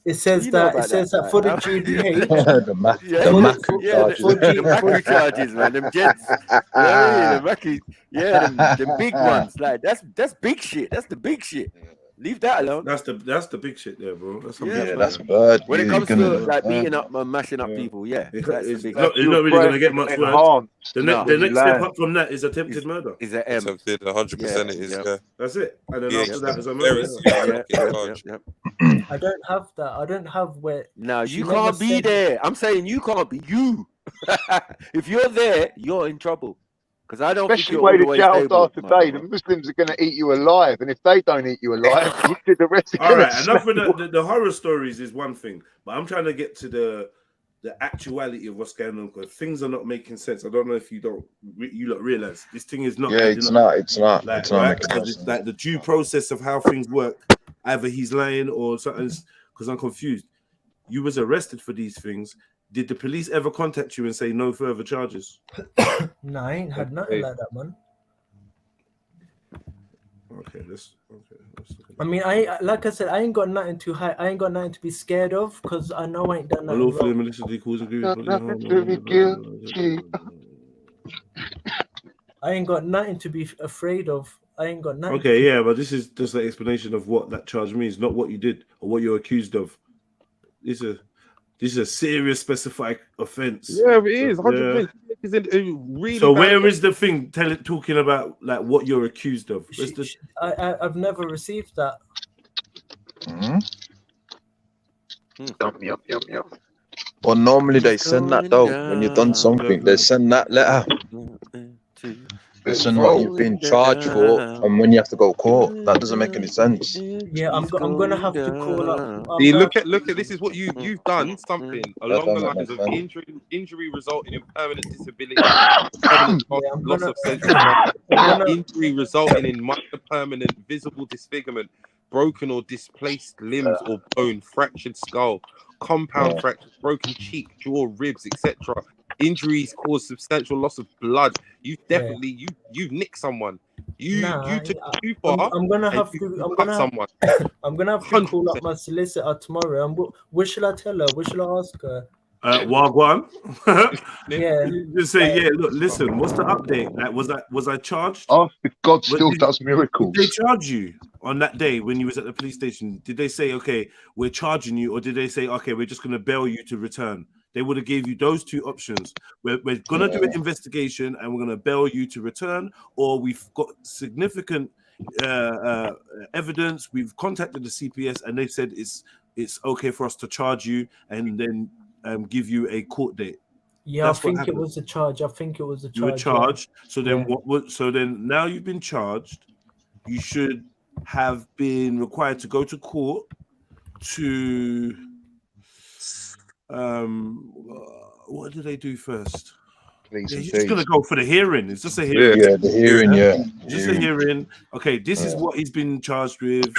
It says You know that. It about says that like, for the how- GBH. the Macu charges. The Macu charges, man. Them jets. You know what I mean? The Macu, yeah, them big ones. Like that's big shit. That's the big shit. Leave that alone. That's the big shit there, bro. That's some Yeah, big that's shit. bird. When it comes to like gonna- beating up and mashing up people, yeah, It's that's the it's big. not really going to get much worse. The next step up from that is attempted murder. Is an M. Attempted, 100% it is. Yeah. That's it. And then Yeah, after that is a very murder. serious. I don't have that. I don't have where. No, she you never can't be said- there. I'm saying you can't be you. If you're there, you're in trouble. Because I don't Especially think the way you're the always jails stable, are my today, brother. the Muslims are going to eat you alive, and if they don't eat you alive, the rest are All going right, to. enough of the horror stories is one thing, but I'm trying to get to the actuality of what's going on because things are not making sense. I don't know if you lot realize this thing is not. Yeah, it's not. It's not. Like, It's not right? making no Because it's sense. like the due process of how things work. Either he's lying or something's because I'm confused. You was arrested for these things. Did the police ever contact you and say no further charges? No, I ain't had nothing like that, man. Okay, let's I mean, like I said, I ain't got nothing to hide. I ain't got nothing to be scared of because I know I ain't done nothing unlawfully wrong. maliciously causing grief. Nothing to be guilty. I ain't got nothing to be afraid of. I ain't got nothing. Okay, yeah, but this is just an explanation of what that charge means, not what you did or what you're accused of. This is a serious specified offense. Yeah, it is. Yeah. 100%. It's a really So bad where is the thing talking about like what you're accused of? I've never received that. Well, normally they send that though. When you've done something, they send that letter. They send what you've been charged for, and when you have to go to court, that doesn't make any sense. Yeah, I'm gonna have to call up. See, look at this is what you've done something along the doesn't lines of make sense. injury resulting in permanent disability, permanent loss of sensation, injury resulting in minor permanent visible disfigurement, broken or displaced limbs or bone, fractured skull, compound fractures, broken cheek, jaw, ribs, etc. Injuries cause substantial loss of blood. You definitely you've nicked someone. You took it too far. I'm gonna and have you to. cut someone. I'm gonna have to call up my solicitor tomorrow. And what should I tell her? What should I ask her? Wagwan. Yeah. Just say, yeah. Look, listen. What's the update? Like, was I charged? Oh, if God still does miracles. Did they charge you on that day when you was at the police station? Did they say, okay, we're charging you, or did they say, okay, we're just gonna bail you to return? They would have gave you those two options. We're gonna do an investigation and we're gonna bail you to return, or we've got significant evidence. We've contacted the CPS and they said it's okay for us to charge you and then give you a court date. Yeah, That's I think what it happened. was a charge. I think it was a charge. You were charged. So then Yeah. So then now you've been charged. You should have been required to go to court to what do they do first? You're just gonna go for the hearing. It's just a hearing. Yeah, the hearing, yeah. Just a hearing. Okay, this is what he's been charged with.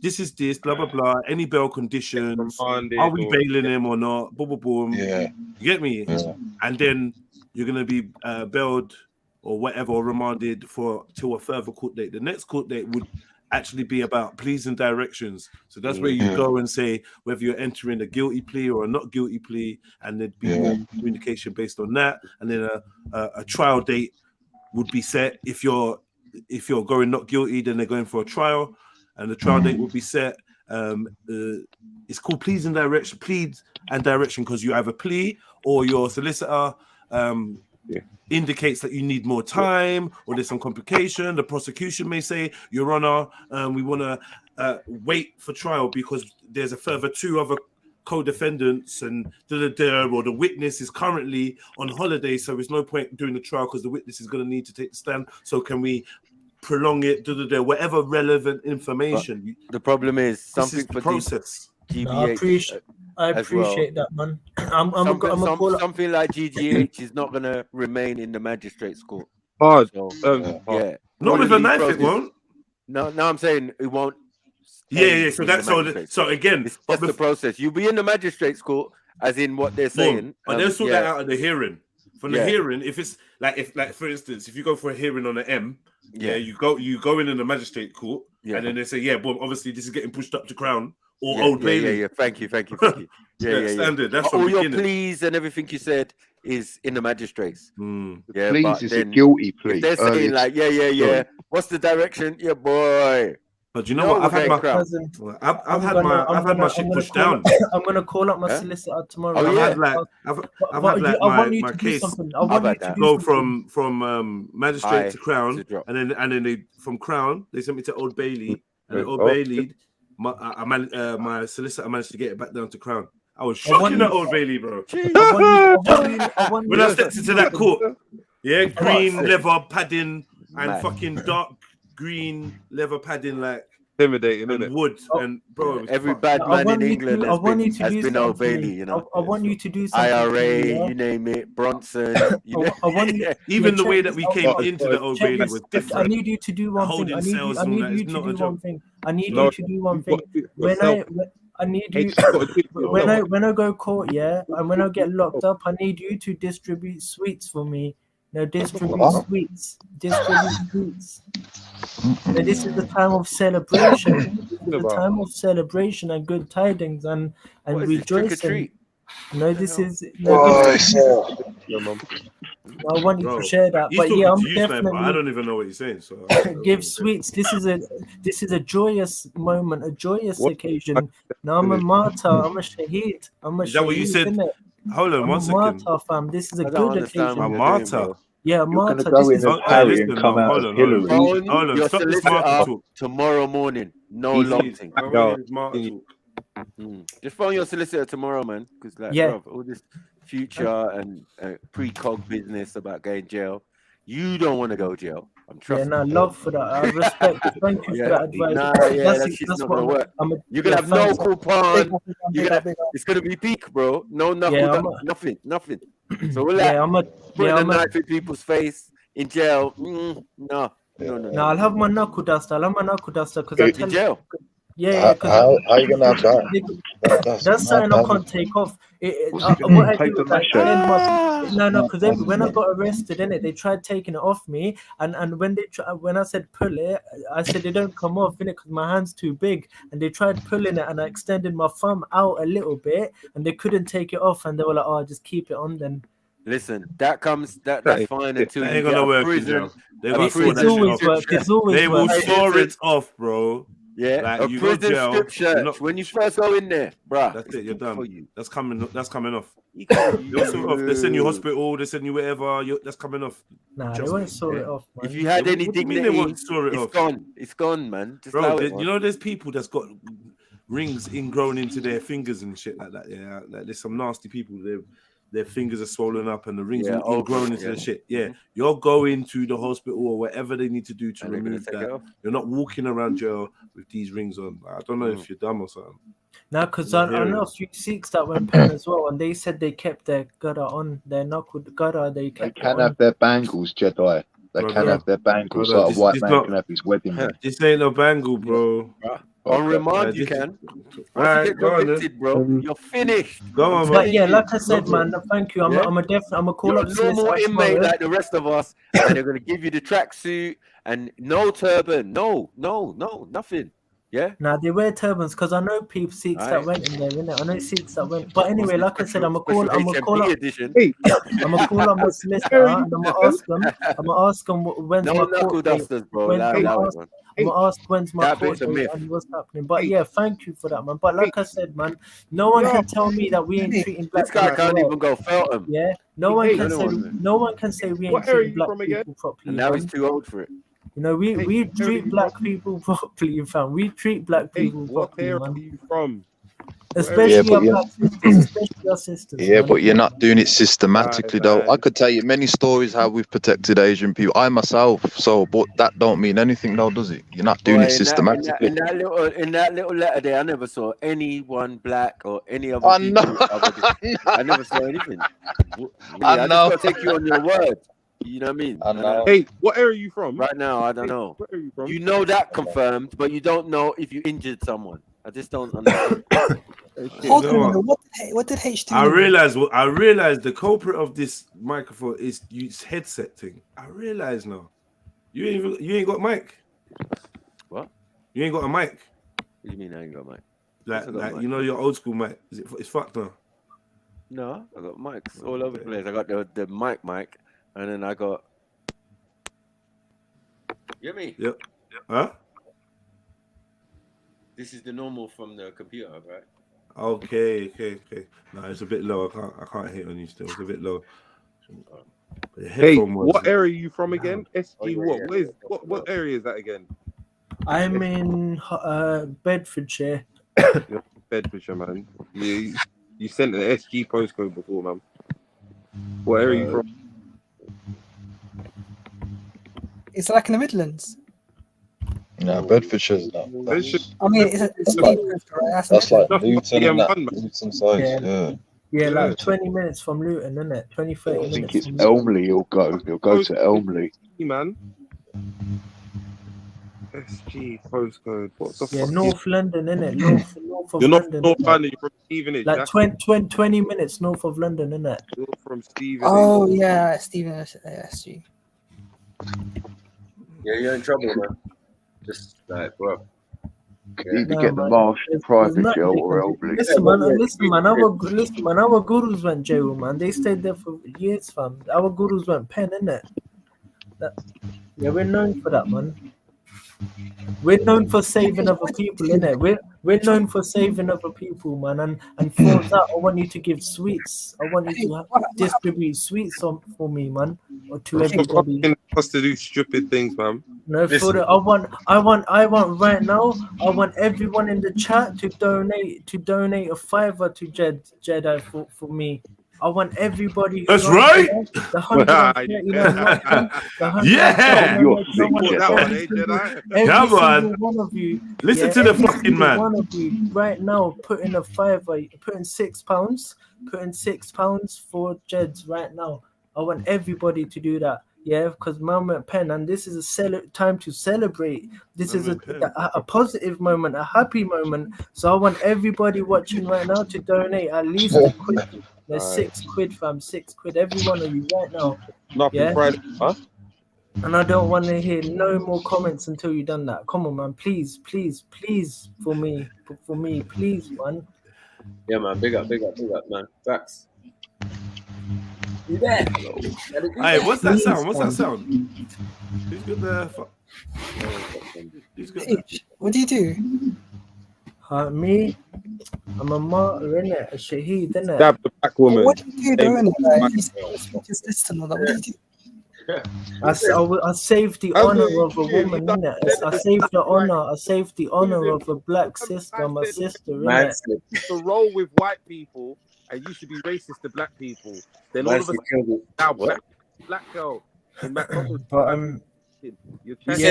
This is this, blah blah blah. Any bail conditions? Are we bailing him or not? Boom, boom, boom. Yeah. You get me? Yeah. And then you're gonna be bailed or whatever, or remanded till a further court date. The next court date would actually be about pleas and directions. So that's where you go and say whether you're entering a guilty plea or a not guilty plea, and there'd be more communication based on that. And then a trial date would be set. If you're going not guilty, then they're going for a trial, and the trial date would be set. It's called pleas and direction because you have a plea or your solicitor indicates that you need more time or there's some complication. The prosecution may say, Your Honor, we want to wait for trial because there's a further 2 other co-defendants and or the witness is currently on holiday, so there's no point doing the trial because the witness is going to need to take the stand. So can we prolong it? Whatever relevant information. The problem is something this is the for process. GBH. No, I appreciate that, man. Something like GGH is not going to remain in the magistrate's court. Hard. So, yeah. Not with a knife, it won't. No, I'm saying it won't Yeah. So that's so again, it's just the process. You'll be in the magistrate's court, as in what they're saying. But they'll sort that out at the hearing. From the hearing, if it's like for instance, if you go for a hearing on an M, you go in the magistrate court, and then they say, but obviously this is getting pushed up to Crown or Old Bailey. Yeah. Thank you. Standard. That's all your beginning. pleas and everything you said is in the magistrates. The pleas is a guilty plea. If they're saying like, what's the direction? Yeah, boy. But you know what? I've had my shit pushed down. I'm gonna call up my solicitor tomorrow. I've had my case. Go from magistrate to Crown, and then they from Crown they sent me to Old Bailey, and Old Bailey, my solicitor managed to get it back down to Crown. I was shocking at Old Bailey, bro. When I stepped into that court, green leather padding and fucking dark green leather padding, like intimidating, and wood, and bro, every bad man in England has been Old Bailey, you know. I want you to do something. IRA, you name it, Bronson. Even the way that we came into the Old Bailey was different. I need you to do one thing. I need you to do one thing. When I go court, and when I get locked up, I need you to distribute sweets for me. No, distribute sweets. Now, this is the time of celebration. The time of celebration and good tidings and rejoicing. No, this is. I want you to share that, but I'm definitely. I don't even know what you're saying. So give sweets. This is a joyous moment, a joyous occasion. Now I'm a martyr. I'm a shaheed. Is that what you said? Hold on, 1 second. Martyr, fam. This is a good occasion. A martyr. Yeah, martyr. Hold on. Your solicitor tomorrow morning. No long thing. Just phone your solicitor tomorrow, man. Because bro, all this future and pre-cog business about going jail, you don't want to go jail. I'm trusting. Love for that. I respect it. Thank you for that advice. That's not gonna work. You're gonna have no coupon. It's gonna be peak, bro. No knuckle, nothing. So we'll put a knife in people's face in jail. No. I'll have my knuckle duster. Because I tell jail. Yeah, how are you gonna have that? That's something I can't take off. Because when I got arrested, they tried taking it off me, and when I said pull it, I said they don't come off, because my hand's too big, and they tried pulling it, and I extended my thumb out a little bit, and they couldn't take it off, and they were like, "Oh, just keep it on then." Listen, that's fine until you get to prison. They will saw it off, bro. Yeah, like a prison strip shirt. When you first go in there, bruh. That's it. You're done. That's coming off. They send you hospital. They send you wherever. That's coming off. Nah, they won't saw it off. Man. If you had any dignity, it's gone. It's gone, man. Just bro, you know, there's people that's got rings ingrown into their fingers and shit like that. Yeah, like there's some nasty people. Their fingers are swollen up and the rings are all grown into the shit. Yeah, you're going to the hospital or whatever they need to do to remove that. You're not walking around jail with these rings on. I don't know if you're dumb or something. No, because I know a few Sikhs that went pen as well, and they said they kept their gada on, their knuckle gada. They can have their bangles, Jedi. They can have their bangles. Like a white man can have his wedding ring. This ain't no bangle, bro. On remind, you can. Once you get convicted, bro, you're finished. Go on, man. But yeah, like I said, man, thank you. I'm a call up normal inmate like the rest of us, and they're gonna give you the tracksuit and no turban, no, nothing. Yeah. Nah, they wear turbans because I know people Sikhs that went in there, innit? I know Sikhs that went. But anyway, like I said, I'm gonna call up my solicitor and I'm gonna ask them when's my court date. I'm gonna ask when's my court date and what's happening. But yeah, thank you for that, man. But like I said, man, no one can tell me that we ain't treating black people. This guy can't even go Feltham. Yeah, no one can say we ain't treating black people properly. And now he's too old for it. You know, we treat black people properly, fam. We treat black people properly, man. Where are you from? Especially our sisters. Yeah, but you're not doing it systematically, though. I could tell you many stories how we've protected Asian people. I myself, but that don't mean anything, though, does it? You're not doing it systematically. In that little letter there, I never saw anyone black or any other people. I never saw anything. I know. I just got to take you on your word. You know what I mean? Hey, what area are you from? Right now, I don't know. Where are you from? You know that confirmed, but you don't know if you injured someone. I just don't understand. Hold on a minute. What did H do? I realized the culprit of this microphone is its headset thing. I realize now. You ain't got mic. What? You ain't got a mic. What do you mean I ain't got a mic? Like mic. you know your old school mic. It's fucked now. No, I got mics all over the place. I got the mic, and then I got. You hear me? Yep. Huh? This is the normal from the computer, right? Okay. No, it's a bit low. I can't hit on you still. It's a bit low. Hey, what area are you from again? SG what area is that again? I'm in Bedfordshire. You're Bedfordshire, man. You sent an SG postcode before, man. What area are you from? Is it like in the Midlands? No, Bedfordshire's not. I mean, it's a right? That's like Luton and that. Luton side, yeah. Yeah, like 20 minutes from Luton, isn't it? 30 I minutes. think it's Elmley. He'll go to Elmley. Man. SG postcode. What the fuck? North London, innit? North of You're not London. from North London, you're from Stevenage. Like 20 minutes north of London, innit? You're from Stevenage. Oh yeah, Stevenage. SG. Yeah, you're in trouble, man. Just like, bro. You either get the Marsh private jail or Elmley. Listen, man. Our gurus went jail, man. They stayed there for years, fam. Our gurus went pen, innit? Yeah, we're known for that, man. We're known for saving other people, innit? We're known for saving other people, man. And for that, I want you to give sweets. I want you to distribute sweets for me, man, or to everybody. Us to do stupid things, man. No, for the, I want right now. I want everyone in the chat to donate a $5 to Jedi for me. I want everybody. That's right. The 139 Yeah. You're Come on. One of you. Listen to the fucking man. One of you right now, putting a $5, putting £6, putting £6 for Jeds right now. I want everybody to do that. Yeah, because moment pen, and this is a time to celebrate. This is a positive moment, a happy moment. So I want everybody watching right now to donate at least a quid. There's £6, fam, £6. Every one of you right now. Nothing Friday, huh? And I don't want to hear no more comments until you've done that. Come on, man, please, for me, please, man. Yeah, man, big up, man. Facts. You there? Hey, what's that sound? Who's got the fuck? What do you do? Me? I'm a martyr, innit? A shaheed, innit? Stab the black woman. What do you do, innit? Like, just listen to that. What do you do? I saved the honor of a woman, innit? I saved the honor of a black sister, my sister, innit? You to roll with white people and you should be racist to black people. Then all of a sudden, now black girl. Yeah,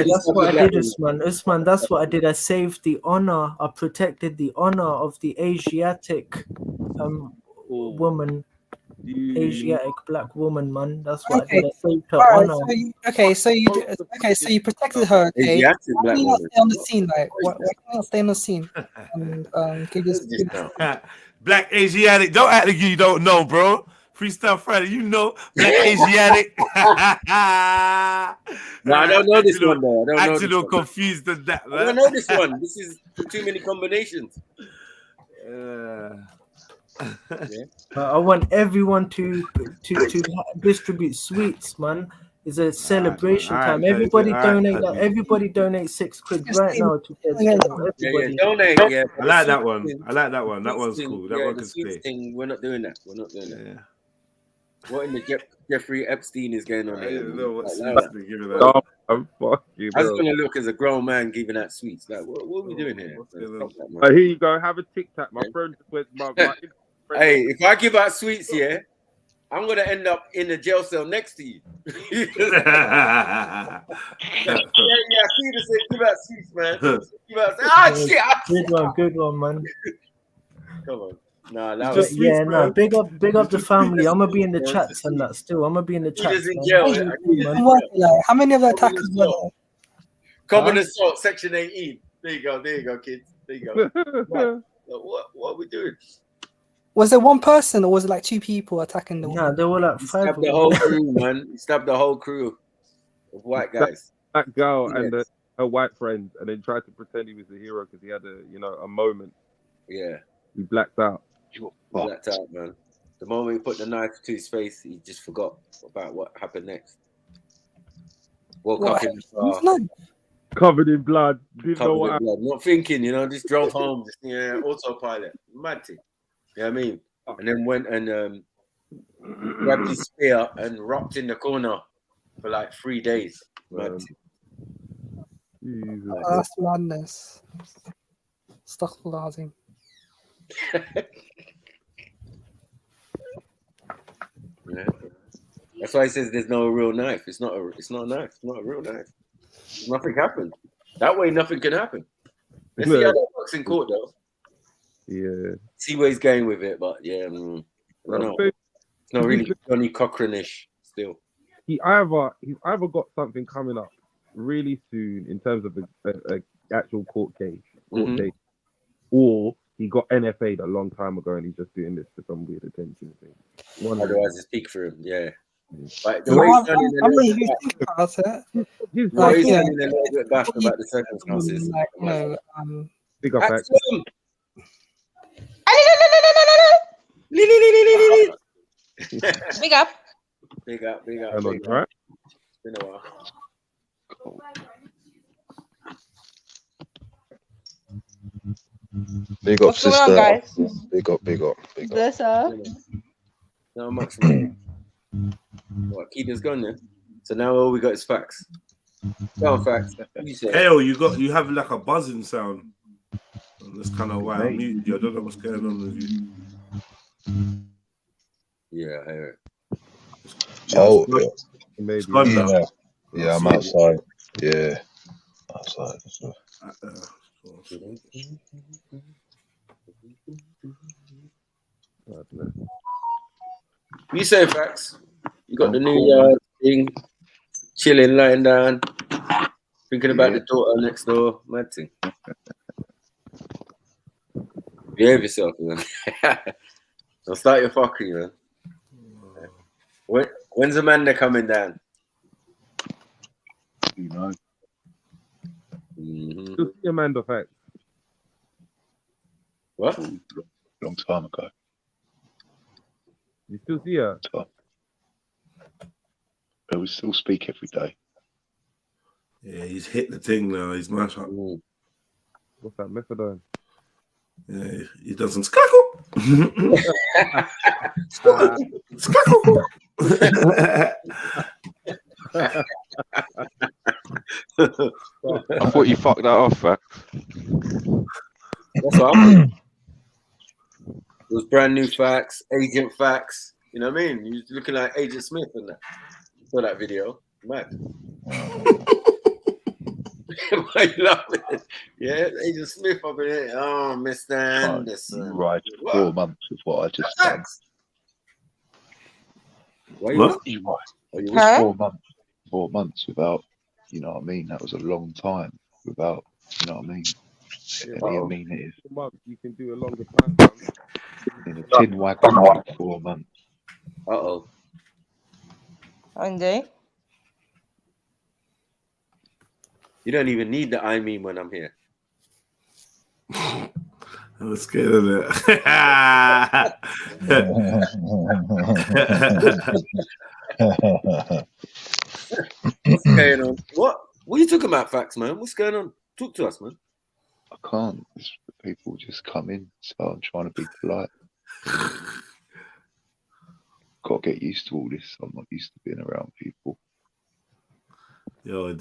that's what I did, Usman. That's what I did. I saved the honor. I protected the honor of the Asiatic woman. Asiatic black woman, man. That's what I did. I saved her honor. So you protected her. Okay. Why do you not stay on the scene? Like, why do you not stay on the scene? And give this. Black Asiatic. Don't act like you don't know, bro. Freestyle Friday, you know, Black Asiatic. No, I don't know this one though. I don't know. Actually, confused at that. Man. I don't know this one. This is too many combinations. I want everyone to distribute sweets, man. It's a celebration time. Everybody donate that. Everybody donate £6 right now to everybody. Donate. Yeah, I like that one. That one's cool. That one can stay. We're not doing that. Yeah. What in the Jeffrey Epstein is going on? I don't know what's that's gonna look as a grown man giving out sweets. Like, what are we doing here? Here you go. Have a tic tac. My friend went. Hey, if I give out sweets here, I'm gonna end up in a jail cell next to you. yeah, Peter said, give out sweets, man. Give out. Shit! Good one, man. Come on. No, that But yeah, no, big up the family. I'm gonna be in the chats and that still. I'm gonna be in the chats. in man. jail. How many of the attackers were there? Common assault, section 18. There you go, kids. There you go. Right. What are we doing? Was there one person or was it like two people attacking the Nah, there were like He 5 stabbed of the them. whole crew, man. He stabbed the whole crew of white guys. That girl and her white friend, and then tried to pretend he was the hero because he had a moment. Yeah. He blacked out. He blacked out, man. The moment he put the knife to his face, he just forgot about what happened next. Woke up in the car. Covered in blood. Didn't know Covered what in blood. Not thinking, just drove home. Just, autopilot. Mad thing. You know what I mean? And then went and grabbed his spear and rocked in the corner for like 3 days. Mad thing. Oh, that's madness. Astaghfirullah. Yeah. That's why he says there's no real knife. It's not a knife. It's not a real knife. Nothing happened. That way, nothing can happen. Let's see how that works in court, though. Yeah. See where he's going with it, but yeah, I don't know. It's not really Johnny Cochran-ish still. He's either got something coming up really soon in terms of a actual court case, or he got NFA'd a long time ago and he's just doing this for some weird attention thing. Otherwise, it's peak for him. Yeah. But the way he's sounding a little bit back about the circumstances. Big up, Max. Big up. Big up. Hello, right? It's been a while. Big up, What's going sister. on, guys? Big up. Bless up. Not much. What, Keita's gone then? So now all we got is facts. Go on, facts. Hell, you have like a buzzing sound. That's kind of why I muted you. I don't know what's going on with you. Yeah, I hear it. Oh, maybe. Yeah, I'm outside. Yeah, outside. You say facts. You got the new yard thing, chilling, lying down, thinking about the daughter next door. Mad thing. Behave yourself, man. Don't start your fucking, man. When's Amanda coming down? You know. Still see Amanda, facts. What? Long time ago. You still see her? But we still speak every day. Yeah, he's hit the thing now. He's mashed up. What's that, methadone? Yeah, he does some skackle. Skackle. I thought you fucked that off, Facts. That's what I'm doing. It was brand new facts, agent facts. You know what I mean? You're looking like Agent Smith in that. Saw that video. Mad. Why you laughing? Yeah, Agent Smith up in here. Oh, Mr. Anderson. Right, 4 months is what I just done. What? You right. It was 4 months without, you know what I mean? That was a long time without, you know what I mean? Any amenities. You can do a longer time. In a tin wagon for 4 months. Uh-oh. Andy? You don't even need the I mean when I'm here. I was scared of it. What's going on? What are you talking about, facts, man? What's going on? Talk to us, man. I can't. People just come in, so I'm trying to be polite. Got to get used to all this. I'm not used to being around people. Yo,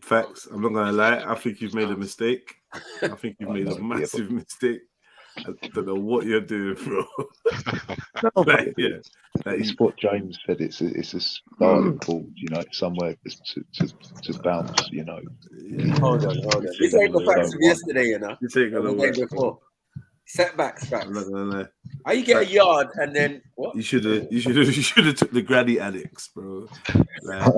facts. I'm not gonna lie. I think you've made a mistake. I think you've made a massive mistake. I don't know what you're doing, bro. It's what James said. It's a starting board, you know, somewhere to bounce, you know. Hold on. You take the facts from yesterday, you know. You take it the day before. Setbacks, facts. I'm not gonna lie. How you get a yard and then what? You should have took the granny annex, bro. Like,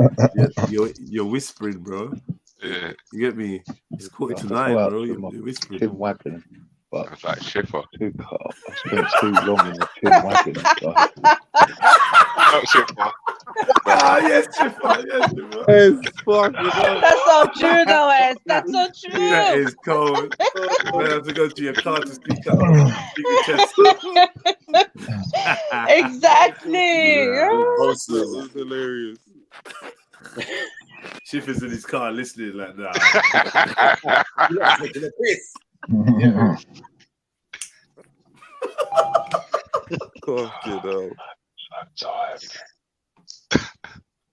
you're whispering, bro. Yeah. You get me? It's quarter to I 9, bro. You're whispering. Tin wagon, but it's like shiffer. I spent too long in the tin wagon. Not shiffer. Yes, shiffer. Yes, shiffer. It's fucking. That's so true, though, Es. That's so true. That is cold. I have to go to your car to speak up. Speak your chest. Exactly. That was hilarious. Shiffer's in his car listening like that. You're not taking a piss. Yeah. Fucking hell. So tired.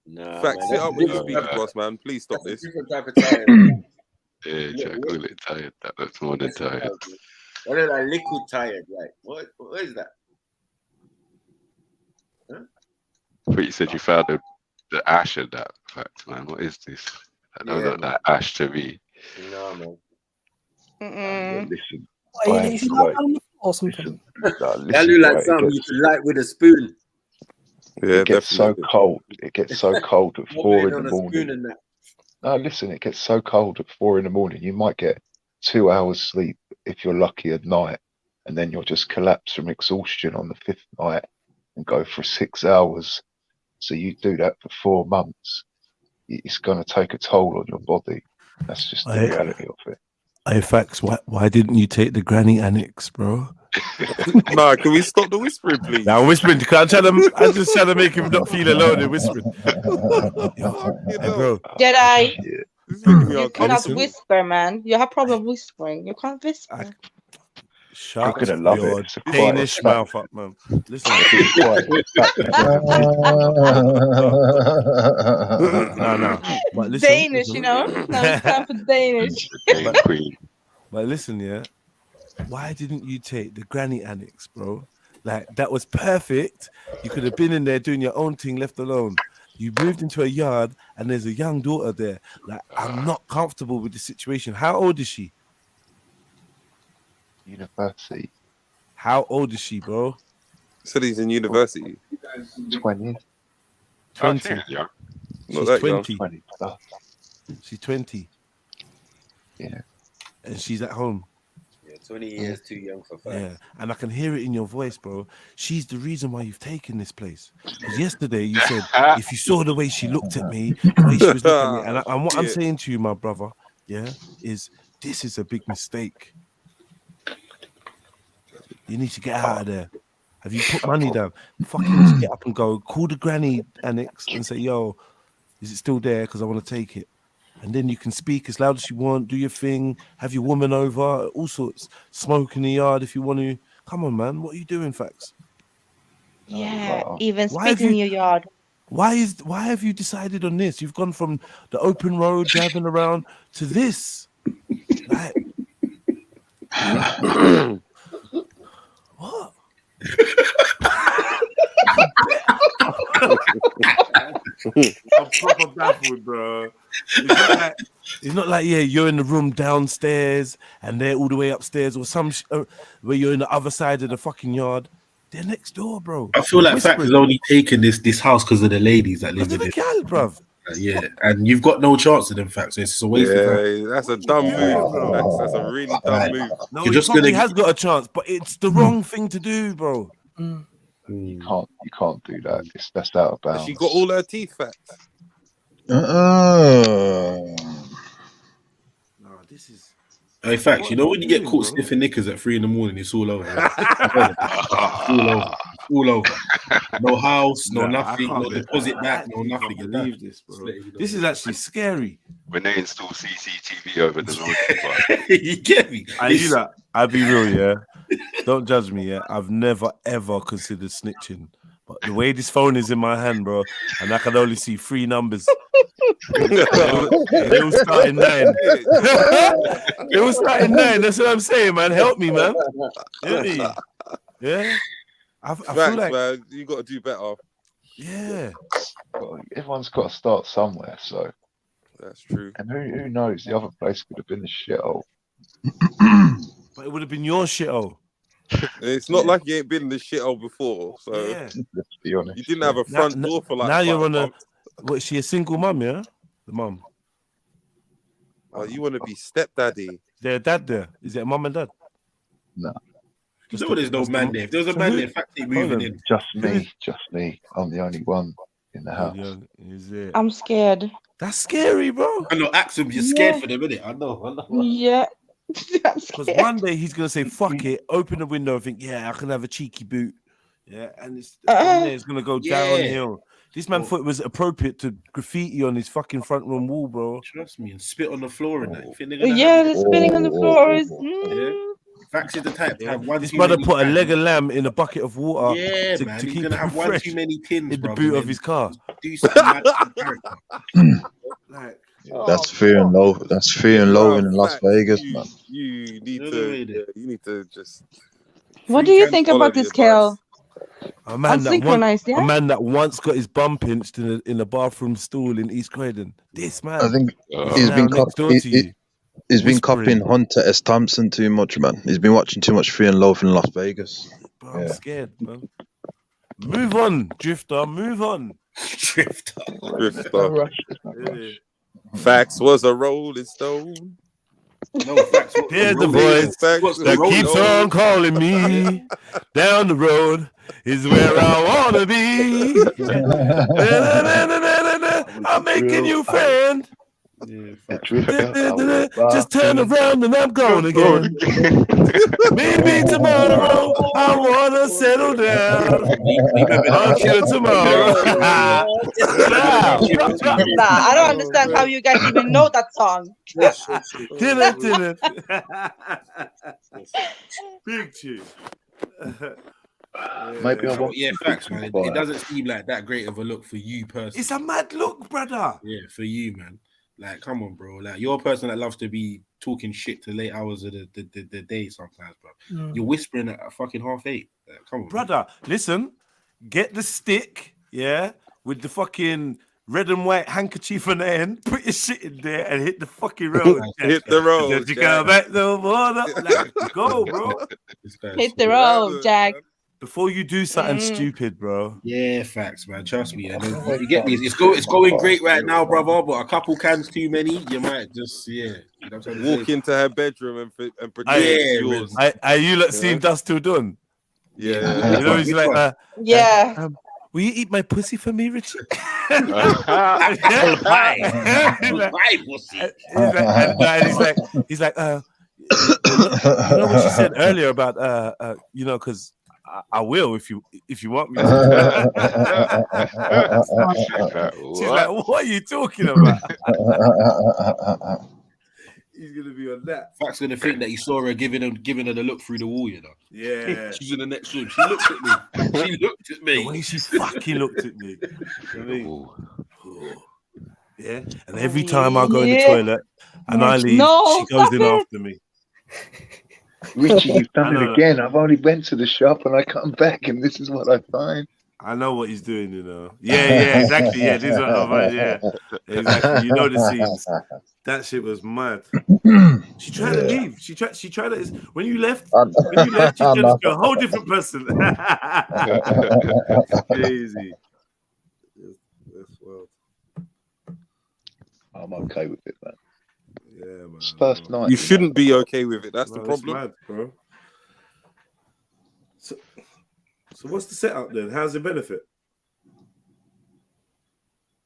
Nah, Fact, man, sit up when you speak to us, man. Please stop this. Different type of tired. Yeah, Jack, call it tired. That's more than tired. I look like liquid tired. Like what is that? Huh? I thought you said you found the ash of that. Fact, man. What is this? I don't look like ash to me. No, man. Listen, or something. That look like something you could light with a spoon. Yeah, it gets so cold. It gets so cold at 4 in the spoon morning. and that. No, listen, it gets so cold at 4 in the morning. You might get 2 hours sleep if you're lucky at night, and then you'll just collapse from exhaustion on the 5th night and go for 6 hours. So you do that for 4 months. It's going to take a toll on your body. That's just the reality of it. Hey, Facts, why didn't you take the granny annex, bro? Nah, can we stop the whispering, please? Now I'm whispering. I'm just trying to make him not feel alone in whispering. Hey, bro. Jedi. You cannot whisper, man. You have problem whispering. You can't whisper. Shut gonna love your it. Danish mouth up, man. Listen. No. But listen, Danish, you know? Now it's time for Danish. But listen, yeah. Why didn't you take the granny annex, bro? Like, that was perfect. You could have been in there doing your own thing, left alone. You moved into a yard and there's a young daughter there. Like, I'm not comfortable with the situation. How old is she? University. How old is she, bro? So he's in university. 20. 20. Yeah. She's 20. 20 plus. She's 20. Yeah. And she's at home. 20 years too young for Facts. Yeah, and I can hear it in your voice, bro. She's the reason why you've taken this place. Because yesterday you said, if you saw the way she looked at me, the way she was looking at me, and what I'm saying to you, my brother, yeah, is this is a big mistake. You need to get out of there. Have you put money down? Fucking get up and go. Call the granny annex and say, yo, is it still there? Because I want to take it. And then you can speak as loud as you want, do your thing, have your woman over, all sorts. Smoke in the yard if you want to. Come on, man. What are you doing, Facts? Yeah, even spit in your yard. Why have you decided on this? You've gone from the open road, driving around, to this. Like, what? I'm proper baffled, bro. It's not like yeah, you're in the room downstairs and they're all the way upstairs, or where you're in the other side of the fucking yard. They're next door, bro. I feel like Facts is only taking this house because of the ladies that live in it. Bruv. Yeah, and you've got no chance of them, Facts. It's a waste of time. That's a dumb move, bro. That's a really dumb move. No, he probably has got a chance, but it's the wrong thing to do, bro. You can't do that. That's out of bounds. She got all her teeth, Facts. No, this is. Hey, Facts, you know when you get caught sniffing knickers at 3 a.m, it's all over. all over. No house, no nothing, no deposit back, no nothing. I believe this, bro. This is actually scary. When they install CCTV over the road, you get me? I'll be real, yeah. Don't judge me, yeah. I've never ever considered snitching, but the way this phone is in my hand, bro, and I can only see 3 numbers. It will start in 9. It will start in 9. That's what I'm saying, man. Help me, man. Help me. Yeah. I feel like, man, you got to do better. Yeah. Well, everyone's got to start somewhere, so. That's true. And who knows? The other place could have been the shithole. But it would have been your shithole. It's not like you ain't been in the shithole before, so Yeah. Let's be honest. you didn't have a front door for like now 5 you're on a. months. What? Is she a single mum? Yeah, the mum. Oh, you want to be stepdaddy? Is there a dad there? Is it a mum and dad? No. No, there's no man there. If there was a man there, fact they moving in. Just me. I'm the only one in the house. Is it? I'm scared. That's scary, bro. I know, Axum, you're scared for them, innit? I know. Yeah. Because one day he's gonna say, "Fuck it," open the window and think, "Yeah, I can have a cheeky boot." Yeah, and it's gonna go downhill. This man thought it was appropriate to graffiti on his fucking front room wall, bro. Trust me, and spit on the floor and that. You think they're gonna Yeah, have the spitting on the floor is. Facts is the type to have one. This too brother many put a tins. leg of lamb in a bucket of water. Yeah, to, man. to He's keep gonna it have one fresh too many tins in the bruv, boot and of his car. Do something mad to the character. Like, That's fear and low. That's fear and loathing in Las Vegas, man. You need to just. What do you think about this, Kale? A man Unsynchronized, yeah? a man that once got his bum pinched in a bathroom stool in East Croydon. This man, I think is he's now been next door to you. he's been whispering. copying Hunter S. Thompson too much, man. He's been watching too much Fear and Loathing in Las Vegas. Bro, I'm scared, man. Move on, Drifter. Move on. Drifter. Facts was a Rolling Stone. No, facts. Here's the voice that keeps on calling me. Down the road is where I wanna be. I'm making you friend. Just turn around and I'm gone again. Maybe tomorrow I wanna settle down. Until tomorrow. Nah, I don't understand how you guys even know that song. Didn't. Big tune. Maybe I want. Yeah, facts, man. It doesn't seem like that great of a look for you personally. It's a mad look, brother. Yeah, for you, man. Like, come on, bro. Like, you're a person that loves to be talking shit to late hours of the day sometimes, bro. You're whispering at fucking 8:30. Like, come on, Brother. Listen, get the stick, yeah, with the fucking red and white handkerchief on the end. Put your shit in there and hit the fucking road. Hit the road. You go back the water. Like, go, bro. Hit the road, Jack. Before you do something stupid, bro. Yeah, facts, man. Trust me. You get me. It's going great right now, brother. But a couple cans too many, you might just You know what I'm Walk into her bedroom and pretend it's yours. Are you like seeing Dust Till Dawn? Yeah. You know, he's like, yeah. Will you eat my pussy for me, Richie? He's like, you know what she said earlier about you know, because I will if you want me to. She's like, what are you talking about? He's gonna be on that. Fact's gonna think that he saw her giving her the look through the wall, you know. Yeah. She's in the next room. She looked at me. She looked at me. The way she fucking looked at me. Yeah. And every time I go in the toilet and I leave, she goes in after me. Richie, you've done it again. I've only went to the shop and I come back and this is what I find. I know what he's doing, you know. Yeah, exactly. Yeah, this is what I find. Yeah, exactly. You know the scenes. That shit was mad. She tried to leave. She tried to. When you left, she just a whole different person. Crazy. That's wild. I'm okay with it, man. Yeah, man. It's first night. You shouldn't be okay with it. That's the It's problem. mad, bro. So what's the setup then? How's the benefit?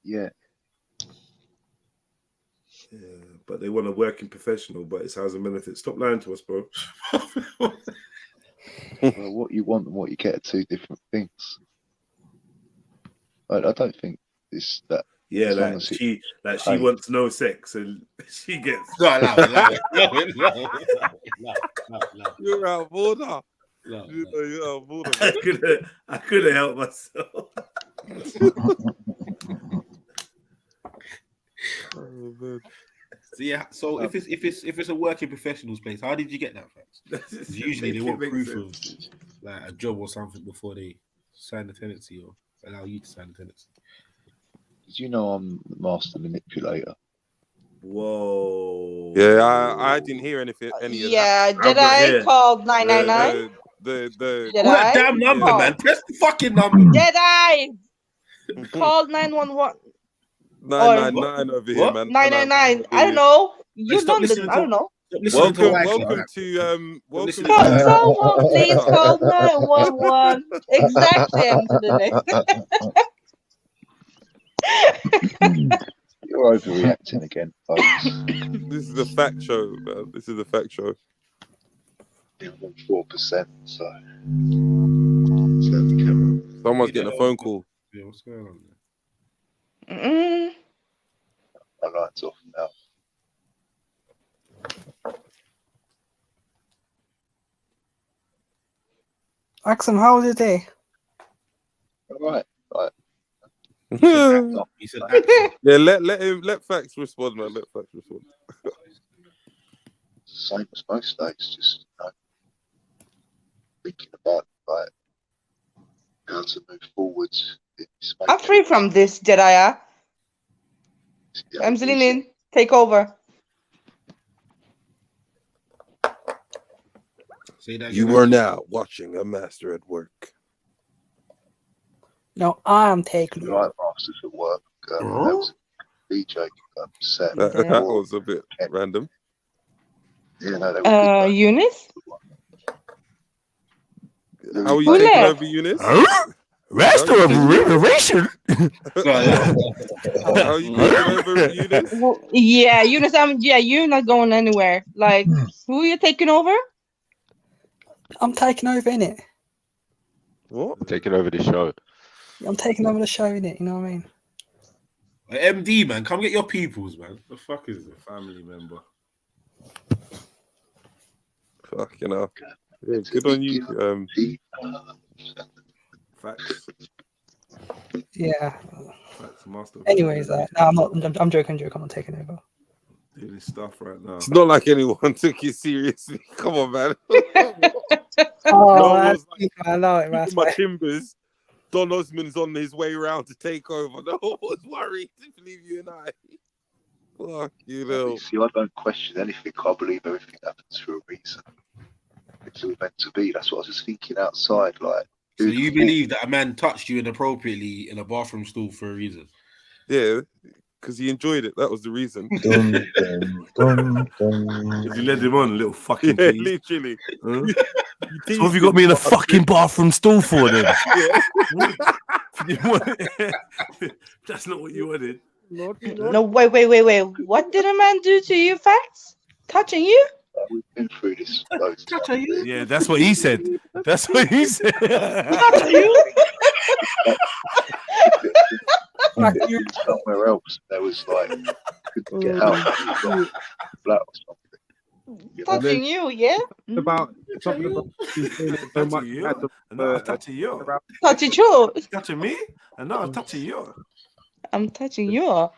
Yeah. Yeah, but they want a working professional, but it's how's the benefit. Stop lying to us, bro. Well, what you want and what you get are two different things. I don't think it's that. Yeah, like she wants no sex and she gets. No. You're out of order. No. You're out of order. I couldn't help myself. Oh, man. So yeah, so if it's a working professional's place, how did you get that facts? Usually they want proof of like a job or something before they sign the tenancy or allow you to sign the tenancy. Did you know I'm the master manipulator? Whoa. Yeah, I didn't hear any of that. Yeah, JEDI called 999. Jedi? All that damn number, Call. man. Press the fucking number. Jedi! Call 911. 999 over here, man. 999. I don't know. You stop London. listening I don't know. Welcome to Call someone, please call 911. Exactly. I'm to the next. You're overreacting again, folks. This is a fact show, man. This is a fact show. 4%, so. Someone's getting a phone call. Yeah, what's going on there? My line's off now. Axum, how was your day? All right. He said, Yeah, let facts respond, man. Let facts respond. Same as most days, just thinking about like how to move forwards. I'm free from this, Jedi. I'm in. Take over. You are now watching a master at work. No, I'm taking Right, masters at work. That was a DJ set. That was a bit random. Yeah, no, they were Eunice? How are you taking over, Eunice? Restoration. How are you taking over, Eunice? Yeah, Eunice. You're not going anywhere. Like, who are you taking over? I'm taking over, innit? What? Taking over the show. I'm taking over the show, innit? You know what I mean? MD, man, come get your peoples, man. The fuck is a family member? Fuck, you know. Yeah, good on you. Facts. Yeah. Facts, master. Anyways, no, I'm not. I'm joking. I'm not taking over. Doing this stuff right now. It's not like anyone took you seriously. Come on, man. Oh, I know it, man. My timbers. Don Osmond's on his way round to take over. No one was worried to believe you and I. Fuck you know. See, I don't question anything. I believe everything happens for a reason. It's all meant to be. That's what I was just thinking outside. Like, so you believe that a man touched you inappropriately in a bathroom stall for a reason? Yeah, because he enjoyed it. That was the reason. If you led him on, little fucking yeah, tease. literally. Huh? So what have you got me in a fucking bathroom stall for then? That's not what you wanted. No, wait. What did a man do to you, Facts? Touching you? We've been through this. Touching you? Yeah, that's what he said. That's what he said. Touching you? Somewhere else, there was like, couldn't get out. Flat or something. Touching you, yeah? About something about so much. I'm touching you. Touching you? Touching me? And no, I'm touching you. I'm touching you.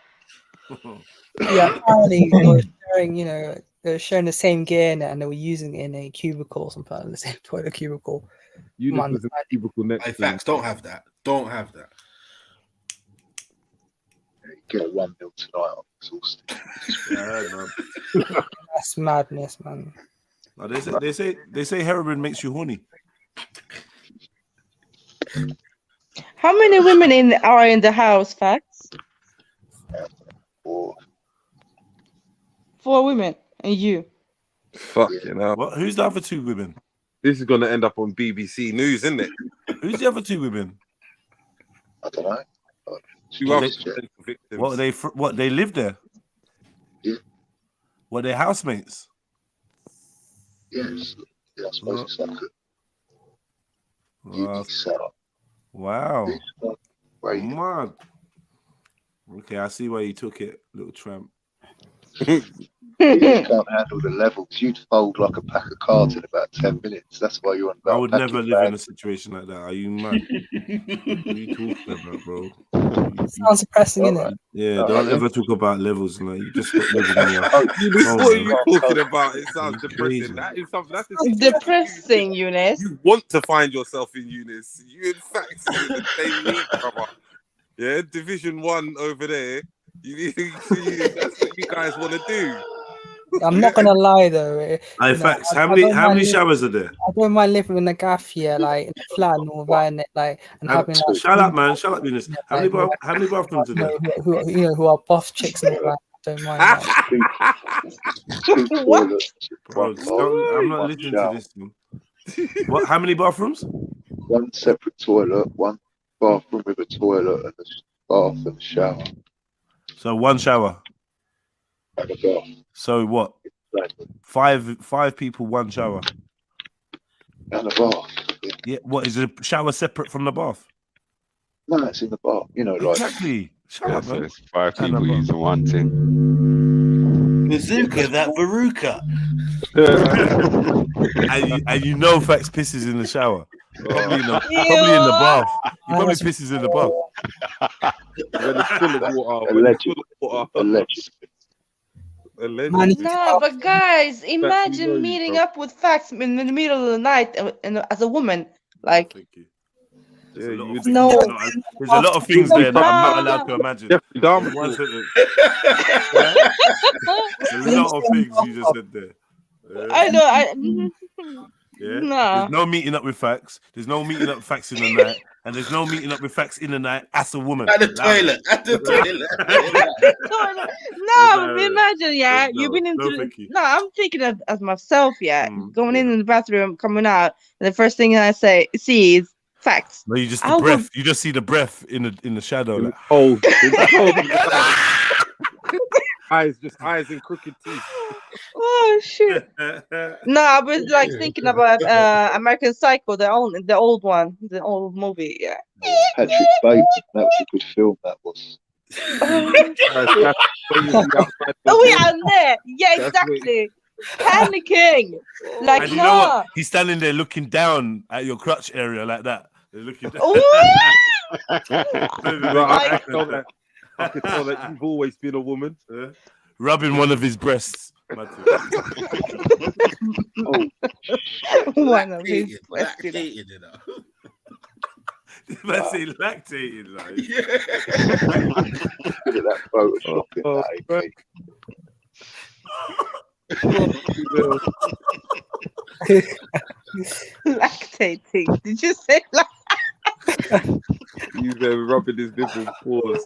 Yeah, apparently they were sharing, they were sharing the same gear and they were using it in a cubicle or something, like the same toilet cubicle. You was in a cubicle next. Hey, Facts, don't have that. Don't have that. Get a 1-0 tonight. I'm exhausted. Yeah, I heard, man. That's madness, man. No, they say heroin makes you horny. How many women are in the house, Facts? 4. 4 women, and you. Fuck you know. What? Who's the other 2 women? This is gonna end up on BBC News, isn't it? Who's the other 2 women? I don't know. 2 other victims. What they live there? Yeah. Were they housemates? Yes. Yeah, I suppose it's like a Wow. setup. Wow. Right. Mad. Okay, I see why you took it, little tramp. You can't handle the levels. You'd fold like a pack of cards in about 10 minutes. That's why you're on. I would never live in a situation like that. Are you mad? What are you talking about, bro? Sounds depressing, innit? Yeah, don't ever talk about levels. Like, you just got living in your... What are you talking about? It sounds depressing. That is something that's depressing, Eunice. You want to find yourself in Eunice. You, in fact, is in the same league, brother. Yeah, Division 1 over there. That's what you guys want to do. I'm not gonna lie though. In fact, how many showers are there? I don't mind living in a gaff here, like in a flat and all that, and like and having like. Shut up, man! Shut up, Eunice. How many bathrooms are there? Who are buff chicks and all that. I don't mind that. What? Bro, I'm not listening to this thing. What? How many bathrooms? One separate toilet, one bathroom with a toilet and a bath and a shower. So one shower. And a bath. So what? Five people, one shower. And a bath. Yeah. What is a shower separate from the bath? No, it's in the bath. You know, like exactly. Shut up, man. It's 5 people using one thing. Bazooka, that Veruca. and you know Fax pisses in the shower. Probably in the bath. He probably pisses in the bath. When it's full of water. Allegedly. No, but guys, imagine meeting up with Fax in the middle of the night as a woman. Like, There's a lot of things there that I'm not allowed to imagine. One sentence. There's a lot of things you just said there. I know. Yeah. No. There's no meeting up with Fax. There's no meeting up with Fax in the night. And there's no meeting up with Fax in the night as a woman. At the toilet. No, but imagine, you've been into. No, I'm thinking as myself, going in the bathroom, coming out, and the first thing I see is Fax. No, you just the breath. You just see the breath in the shadow. Like, eyes and crooked teeth. Oh shit! No, I was like thinking about American Psycho, the old one, the old movie. Yeah. Patrick Bateman. That was a good film. That was. Oh, we are there. Yeah, exactly. Panicking. Like, and you know what? He's standing there looking down at your crotch area like that. They're looking down. I can tell that you've always been a woman. Rubbing one of his breasts. One of his breasts. Let's say lactated. Like. Look at that Lactating. Did you say He's rubbing his nipple paws.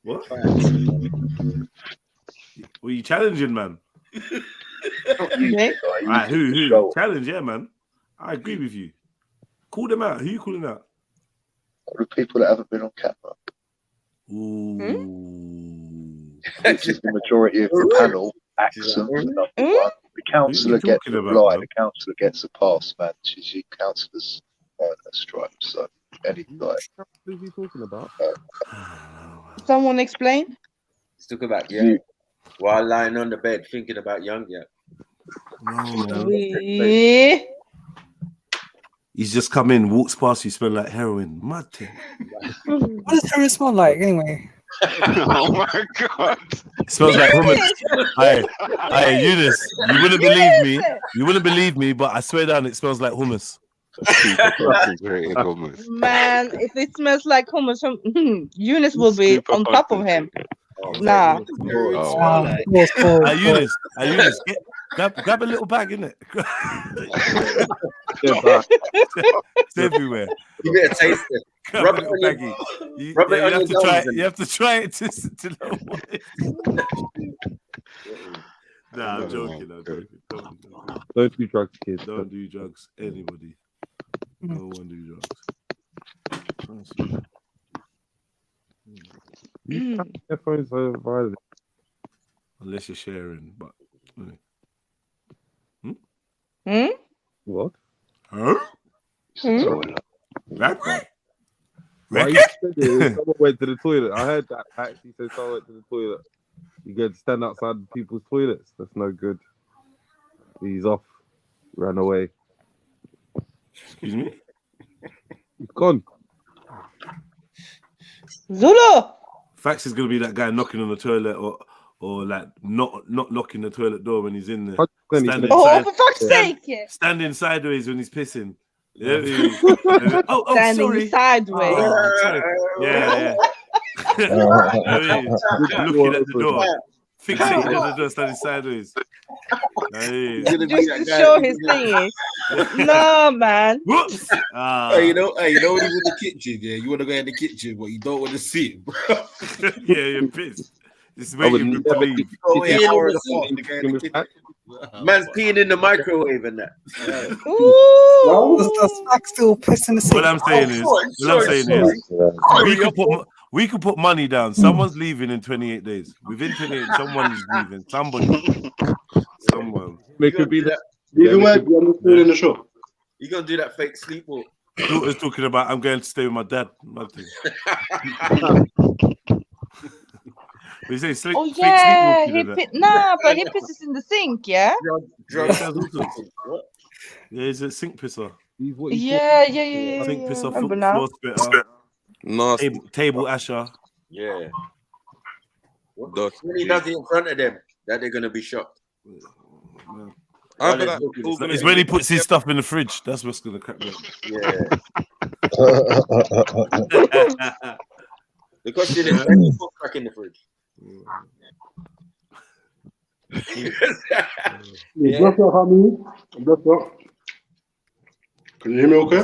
What? Were you challenging, man? Right, who? Challenge, yeah, man. I agree with you. Call them out. Who you calling out? The people that haven't been on camera. Ooh. Which is the majority of the panel. ASIANS number one. The councillor gets a reply. The councillor gets a pass, man. She councillors on a stripe. So any like. What are you talking about? Someone explain. Let's talk about while lying on the bed thinking about young He's just come in, walks past you, smell like heroin. Mad thing. What does heroin smell like anyway? Oh my god! It smells like hummus. Hey, Eunice, you wouldn't believe me. You wouldn't believe me, but I swear down, it smells like hummus. Man, if it smells like hummus, Eunice will be on top of him. Nah. Eunice, grab a little bag, innit? It's everywhere. You better taste it. Rub it on baggy. You have to try it to know what it is. Nah, I'm joking. Don't do drugs, kids. Don't do drugs. Anybody. No one do drugs. Your phone's so violent. Unless you're sharing, but. What? Huh? Someone went to the toilet. I heard that. Actually, said someone went to the toilet. You get to stand outside people's toilets. That's no good. He's off. Ran away. Excuse me? He's gone. Zulu. Fax is gonna be that guy knocking on the toilet or like not locking the toilet door when he's in there. Standing for fuck's sake! Standing sideways when he's pissing. Yeah. Standing sorry. sideways. Oh, sorry. Yeah. Looking at the door, fixating on the door, standing sideways. Just to show his thingy. No, man. Whoops. Hey, you know when he's in the kitchen, yeah, you want to go in the kitchen, but you don't want to see him, bro. Yeah, you're pissed. Just waiting for him to leave. Man's peeing in the microwave and that. Does Max still piss in the sink? What I'm saying is, we could put money down. Someone's leaving in 28 days. Within 28, someone is leaving. Someone. It could be that. Even when I'm still in the shop. You gonna do that fake sleepwalk? Daughter's talking about I'm going to stay with my dad. Nothing. We say sleep. Oh yeah, but he pisses in the sink, yeah. Yeah, he's a sink pisser. Yeah. Sink pisser, Remember floor spitter, table asher. Yeah. When he does it in front of them, that they're gonna be shocked. It's when he puts his stuff in the fridge. That's what's gonna crack me up. Yeah. The question is, when you put crack in the fridge? Can you hear me okay?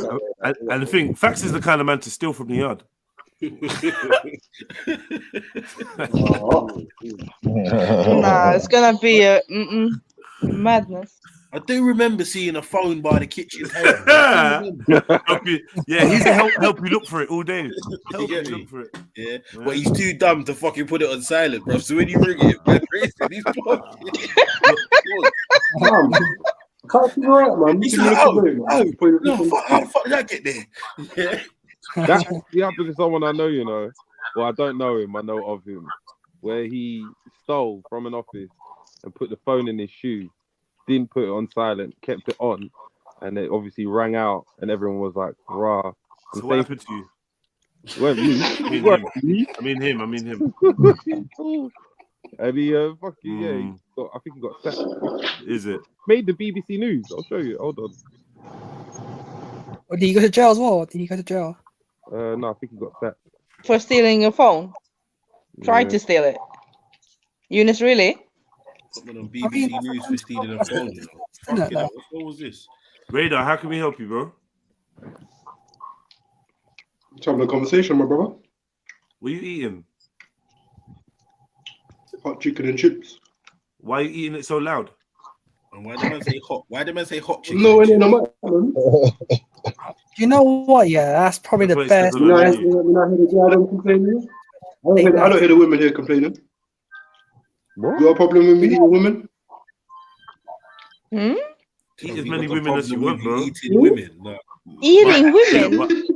And the thing, Fax is the kind of man to steal from the yard. Nah, it's gonna be a madness. I do remember seeing a phone by the kitchen table. Yeah, he's to help you look for it all day. Help you look for it. Yeah, but he's too dumb to fucking put it on silent, bro. So when you ring it, man, he's fucking. Can't figure out, man. He's like, how the fuck did I get there? Yeah. That actually happened to someone I know, you know. Well, I don't know him, I know of him. Where he stole from an office and put the phone in his shoe, didn't put it on silent, kept it on, and it obviously rang out, and everyone was like, rah. So what happened to you? Well, me. I mean him. And he fucking I think he got sacked. Is it? Made the BBC News. I'll show you. Hold on. Or did you go to jail as well? Did you go to jail? No, I think he got sacked. For stealing a phone? Tried to steal it. Eunice, really? Something on BBC News for stealing a phone. Fucking hell, what was this? Radar, how can we help you, bro? Just having a conversation, my brother. What are you eating? Hot chicken and chips. Why are you eating it so loud? And why did man say hot? Why did man say hot chicken? No, it ain't no man. You know what? Yeah, that's probably the best. You not hear the guy complaining? I don't hear the women here complaining. What? You got a problem with me eating women? Eat as many women as you want, bro. Eating women. No. Eating women?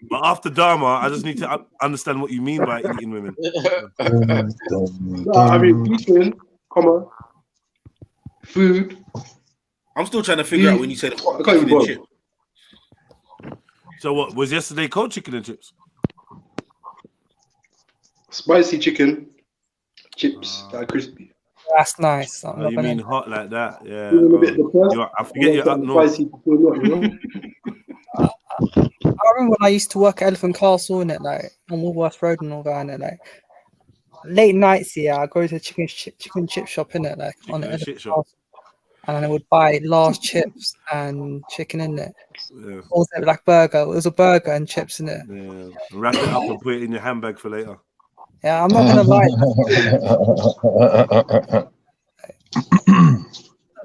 But after Dharma, I just need to understand what you mean by eating women. I mean, eating, food. I'm still trying to figure out when you said hot chicken and chips. So what, was yesterday cold chicken and chips? Spicy chicken, chips that are crispy. That's nice. Oh, you mean hot like that? Yeah. I forget you're up north. I remember when I used to work at Elephant Castle, in it, like on Woolworth Road and all that, and like late nights, I go to the chicken chip shop, in it, like on Elephant Castle, and I would buy large chips and chicken in it. Yeah. Also, like burger. It was a burger and chips in it. Yeah. Wrap it up and put it in your handbag for later. Yeah, I'm not gonna lie.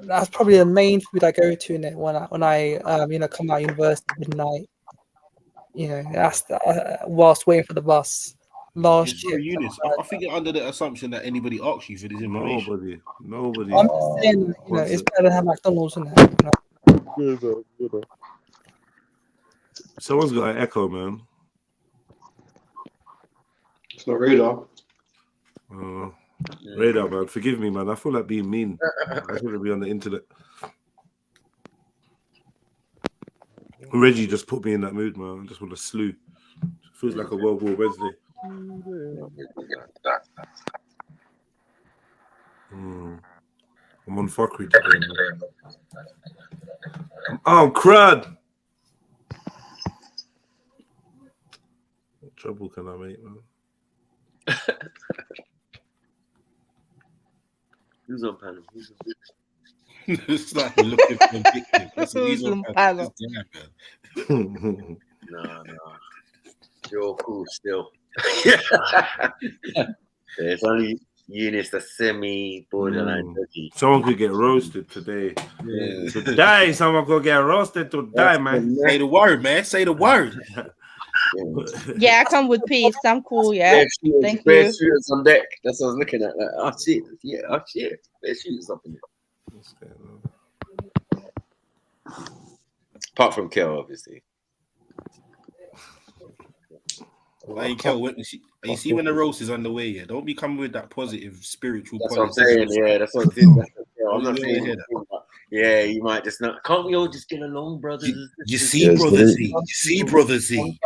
That's probably the main food I go to in it when I come out of university midnight. That's whilst waiting for the bus. Last year, I think you're under the assumption that anybody asks you for this information. Nobody. I'm just saying, it's better to have McDonald's, isn't it? Someone's got an echo, man. It's not radar. Radar, man. Forgive me, man. I feel like being mean. I shouldn't be on the internet. Reggie just put me in that mood, man. I just want to slew. Feels like a World War Wednesday. I'm on fuckery today, man. Oh, crud! What trouble can I make, man? Who's on panel? It's like looking for a victim. Who's on panel? No. You're all cool still. It's only Eunice the semi-borderline. Someone could get roasted today. Yeah. Today, someone could get roasted today, man. Say the word, man. Say the word. Yeah, I come with peace. I'm cool. Yeah. Thank Bare you. shooters on deck. That's what I was looking at. Like, oh shit. Yeah, oh shit. Bare shooters up in there. Apart from Kel, obviously. Like Kel, when you see when the roast is underway, yeah, don't be coming with that positive spiritual. That's what I'm saying. Yeah, that's what I'm saying. I'm not saying that. Yeah, you might just not. Can't we all just get along, brothers? You see, brother Z. You see, brother Z.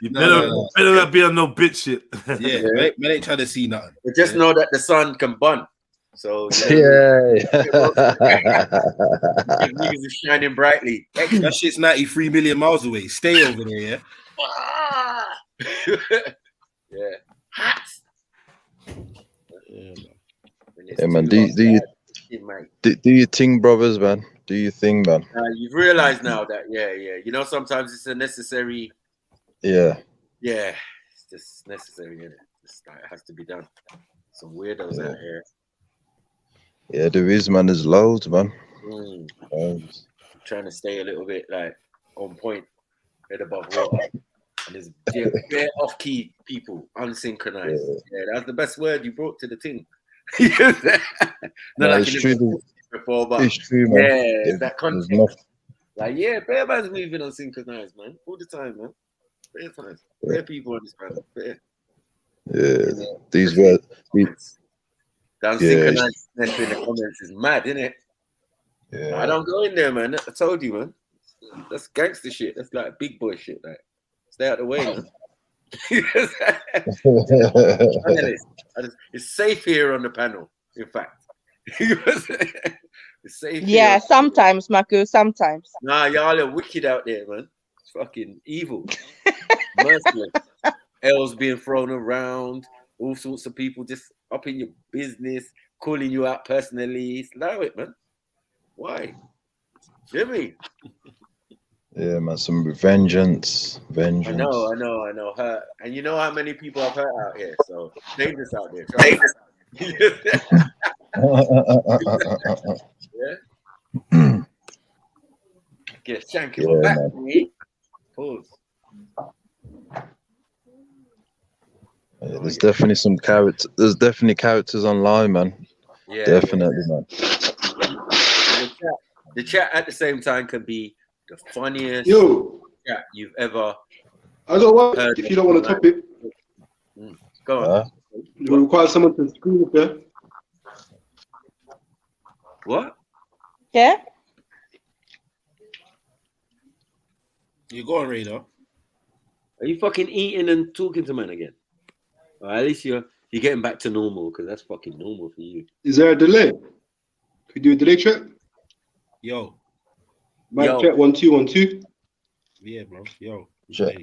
You better not be on no bitch shit. Yeah, man ain't trying to see nothing. But just know that the sun can burn. So niggas is shining brightly. That shit's 93 million miles away. Stay over there, yeah. Yeah. Yeah, man. Do your thing, brothers, man. Do your thing, man. You've realized now that, yeah. You know, sometimes it's a necessary. Yeah. Yeah, it's just necessary, isn't it? It has to be done. Some weirdos out here. Yeah, there is, man. There's loads, man. Trying to stay a little bit like on point, head above water. And there's bare off-key people, unsynchronized. Yeah, that's the best word you brought to the thing. No, like it's true. Before, but it's true, man. Yeah, that context. Like, yeah, bare man's moving unsynchronized, man. All the time, man. Bare times. Bare people on this planet. Bare. Yeah, these were. The unsynchronizedness in the comments is mad, isn't it? Yeah. I don't go in there, man. I told you, man. That's gangster shit. That's like big boy shit. Like, stay out the way, man. It's safe here on the panel, in fact. It's safe. Yeah, sometimes, Maku, sometimes. Nah, y'all are wicked out there, man. It's fucking evil. Merciless. L's being thrown around, all sorts of people just up in your business, calling you out personally. Allow it, man. Why? Jimmy. Yeah, man, some vengeance. I know. Hurt. And you know how many people I've hurt out here, so dangerous out there. Yeah. Get shank in my back, me. Pause. Yeah, there's definitely some characters. There's definitely characters online, man. Yeah, definitely, man. The chat at the same time can be the funniest chat you've ever. I got one. If you don't want to top it, go on. You require someone to screen it there. What? Yeah. You go on, Radar. Are you fucking eating and talking to man again? Or at least you're getting back to normal, because that's fucking normal for you. Is there a delay? Could you do a delay check? Yo. Mic check 1 2 1 2. Yeah, bro. Yo. Check.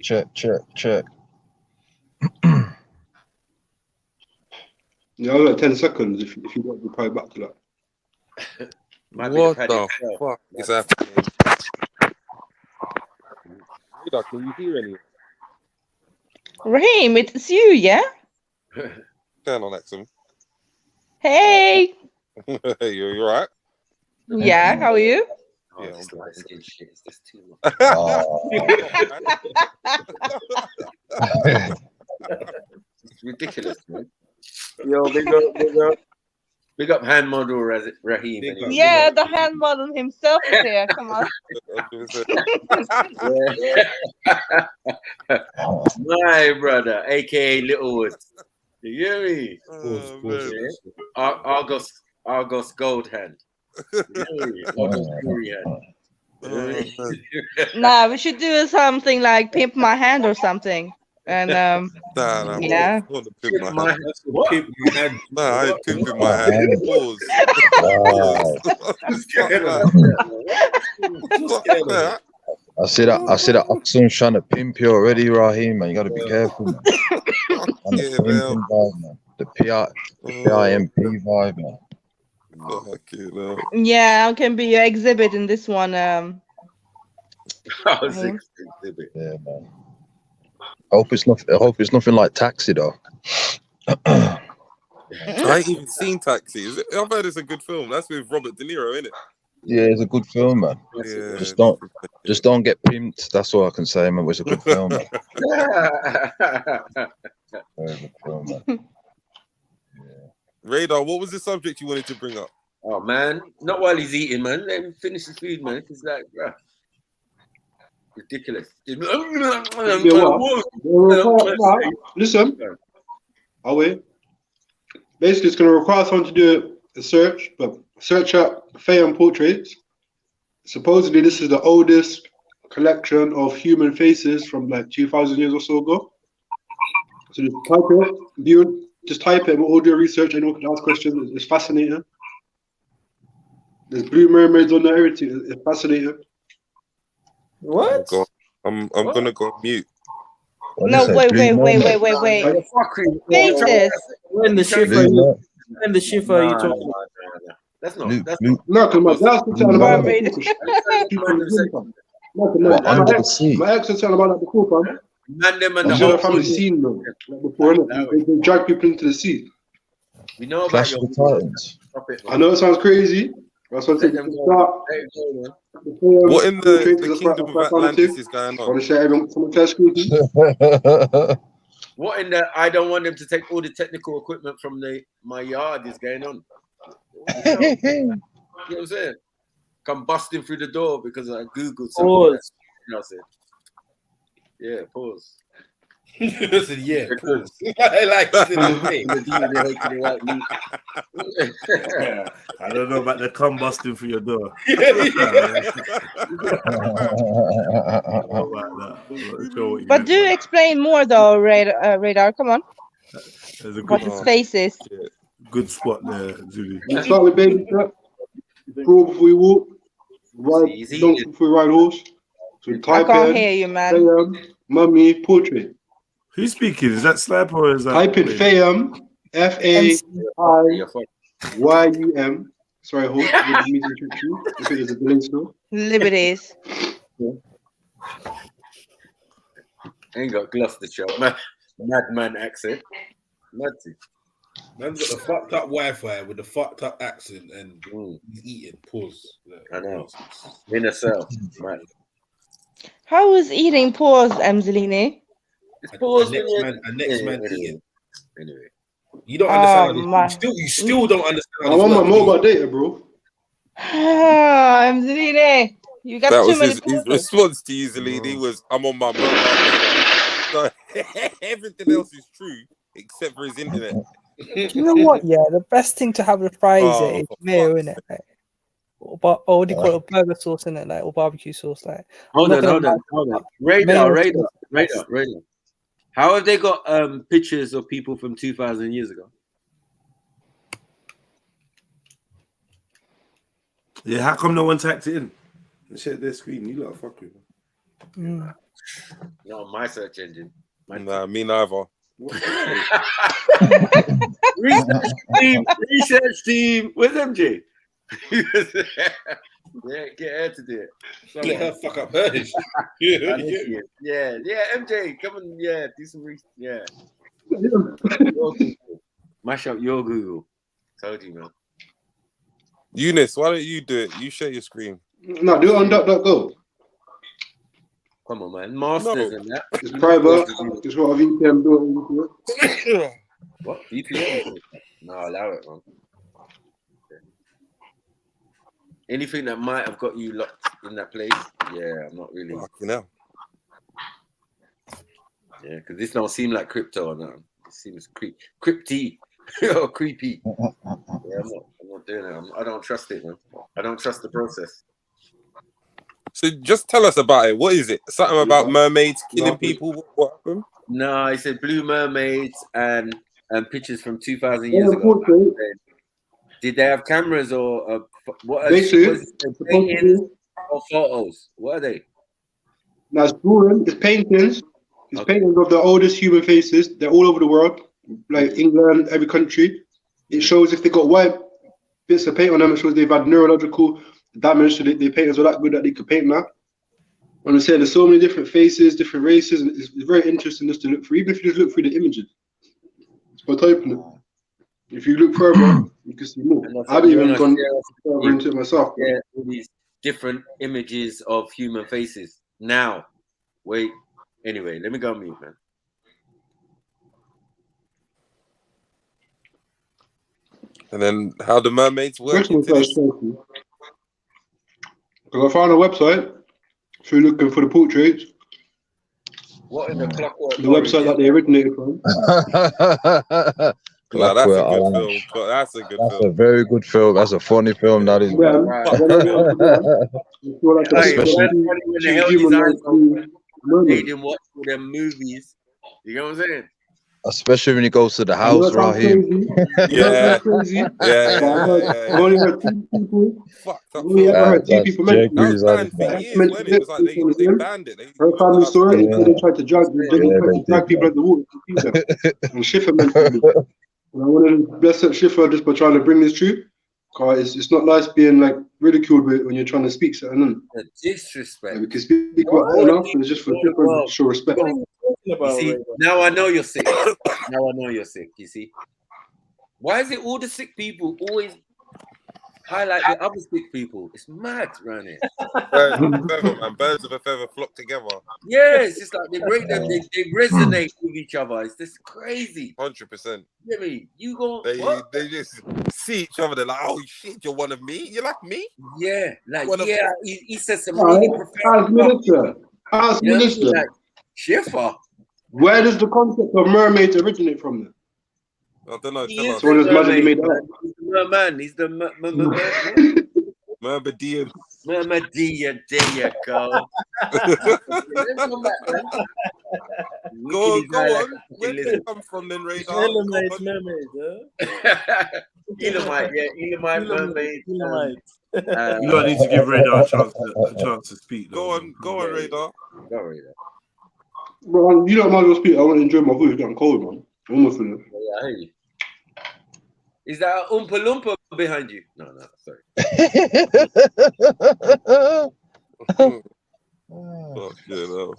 Yeah, I was like 10 seconds if you don't reply back to that. What the fuck is happening? Can you hear anything? Raheem, it's you, yeah? Turn on Axum. Hey. You alright? Yeah, how are you? Yeah, shit. It's just too much. It's ridiculous, man. Yo, big up hand model Raheem. Yeah, the hand model himself is here. Come on. My brother, aka Littlewood. You hear me? Argos Gold Hand. Nah, we should do something like Pimp My Hand or something. And yeah. Pimp my hand. What? Nah, I ain't pimping my hand. Pause. I see that Oxum trying to pimp you already, Raheem, man. You gotta be careful, man. The PIMP vibe, man. Yeah, I can be your exhibit in this one. Oh, Raheem. exhibit. Yeah, man. I hope it's nothing like Taxi though. I ain't even seen Taxi. I've heard it's a good film. That's with Robert De Niro, isn't it? Yeah, it's a good film, man. Yeah. Just don't get pimped. That's all I can say, man. It was a good film, man. Very good film, man. Radar, what was the subject you wanted to bring up? Oh man, not while he's eating, man. Let him finish his food, man. It's like, bruh. Ridiculous. Listen, I'll wait. Basically, it's going to require someone to do a search, but search up Fayum portraits. Supposedly, this is the oldest collection of human faces from like 2,000 years or so ago. So just type it. Just type it. We'll all do research. Anyone can ask questions. It's fascinating. There's blue mermaids on there. Everything. It's fascinating. What? I'm gonna go mute. No, wait. Faces. When the shift are you talking? That's not. No, because my dad's been telling about that before. My ex was telling about that before, fam. Man, them and I'm the sure whole the family seen them like before, innit? They drag people into the sea. We know about Clash your of the Titans. I know it sounds crazy. That's what I'm saying. What in the Kingdom of Atlantis is going on? I want to share everyone. Someone share screen. What in the I don't want them to take all the technical equipment from my yard is going on? You know what I'm saying? Come busting through the door because I googled something. Pause. You know what I'm saying? Yeah, pause. Listen, yeah, pause. I like it. I don't know about the cum busting through your door. But do explain more though, Radar. Come on. What his face is. Good spot there, Julie. Let's start with baby step. Crawl before we walk. Ride donkey before we ride horse. So I type can't in hear you, man. mummy portrait. Who's speaking? Is that Slap or is that? Type in Fayum, Fayum. Sorry, horse. If it is a billing store. Liberties. Ain't got Gloucestershire, madman accent. Madty. Man's got the fucked up Wi-Fi with the fucked up accent and he's eating. Pause. I know. In a cell, man. How is eating pause, Emzelini? It's pause. Next man eating. Anyway. You don't understand. You still don't understand. I'm on my mobile data, bro. Emzelini, you got that too many. His response to you, Zelini, was, "I'm on my mobile." So everything else is true except for his internet. You know what? Yeah, the best thing to have with fries is mayo, innit? Like, or what do you call it? Burger sauce, innit? Like, or barbecue sauce, like. Hold on. Radar. How have they got pictures of people from 2,000 years ago? Yeah, how come no one typed it in? They shared their screen. You lot are fucking. No, my search engine. Nah, me neither. Research team. Where's MJ? Yeah, get her to do it. Let her fuck up hers. Yeah, MJ, come on, do some research. Yeah. Mash up your Google. Told you, man. Eunice, why don't you do it? You share your screen. No, do it on DuckDuckGo. Come on, man. Masters and that. It's private. Just got a VPN. Do it. What? VPN? No, allow it, man. Anything that might have got you locked in that place, yeah, I'm not really. Fucking hell. Yeah, because this don't seem like crypto or nothing. It seems crypty or creepy. Yeah, I'm not doing it. I don't trust it, man. I don't trust the process. So just tell us about it. What is it? Something about mermaids killing people? What happened? No, I said blue mermaids and pictures from 2,000 years ago. Did they have cameras or what? Paintings or photos? What are they? Now it's drawing. It's paintings. It's paintings of the oldest human faces. They're all over the world, like England, every country. It shows if they got white bits of paint on them, which shows they've had neurological damage, so their painters are that good that they could paint now. And I'm saying there's so many different faces, different races, and it's very interesting just to look through, even if you just look through the images. It's quite open. If you look further, you can see more. I haven't even gone further into it myself. Yeah, all these different images of human faces. Now, wait. Anyway, let me go on mute, man. And then how the mermaids work into this? Because I found a website through looking for the portraits. What in the clockwork? The website that they originated from. Well, that's a good film. That's a good film. That's a very good film. That's a funny film. That is. Especially when the hell these eyes open, they didn't watch all them movies. You know what I'm saying? Especially when he goes to the house, Raheem. Yeah. I've only heard two people. Only ever heard two people mention it. It was like they banned it. Her family story, they tried to drag people at the water and Schiffer mentioned it. And I want to bless Schiffer just by trying to bring this truth. Because it's not nice being like ridiculed when you're trying to speak something. The disrespect. We can speak about enough, and it's just for Schiffer to show respect. You see, now I know you're sick. Now I know you're sick. You see, why is it all the sick people always highlight the other sick people? It's mad around here. Birds of a feather flock together. Yeah, it's just like they break them. They resonate with each other. It's just crazy. 100%. You know me? You go. They just see each other. They're like, oh shit, you're one of me. You're like me. Yeah, like one yeah. He says some really profound. Ask Minister. Like, Schiffer. Where does the concept of mermaids originate from then? I don't know. So when it's magically made up. He's the merman. He's the Mermaidian. Mermaidian. There you go. Go on. Where did it come from then, Radar? Elamite mermaid, Elamite, yeah. Elamite mermaid. You don't need to give Radar a chance to speak. Go on, Radar. Go, Radar. Well, you don't mind to speak. I want to enjoy my food. It's getting cold, man. I'm almost finished. Yeah, I hear you. Is that an Oompa Loompa behind you? No, sorry. Oh, shit, no.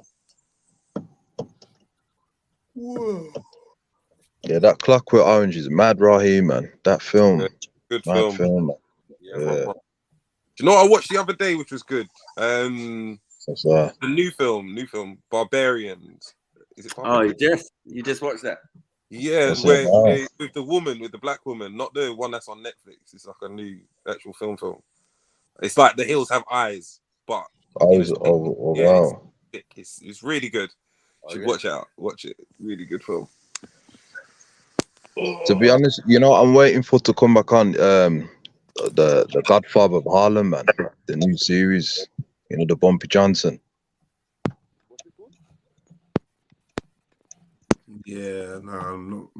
Whoa. Yeah, that Clockwork Orange is mad, Raheem, man. That film. Yeah, good mad film. Man. Yeah. Do you know what I watched the other day, which was good? What's that? The new film, Barbarians. Is it Barbarians? You just watched that? Yeah, with the woman, with the black woman, not the one that's on Netflix. It's like a new actual film. It's like The Hills Have Eyes, but wow. It's really good. You should watch it out. Watch it. Really good film. To be honest, I'm waiting for it to come back on the Godfather of Harlem, man. The new series. The Bumpy Johnson. Yeah, no, I'm not.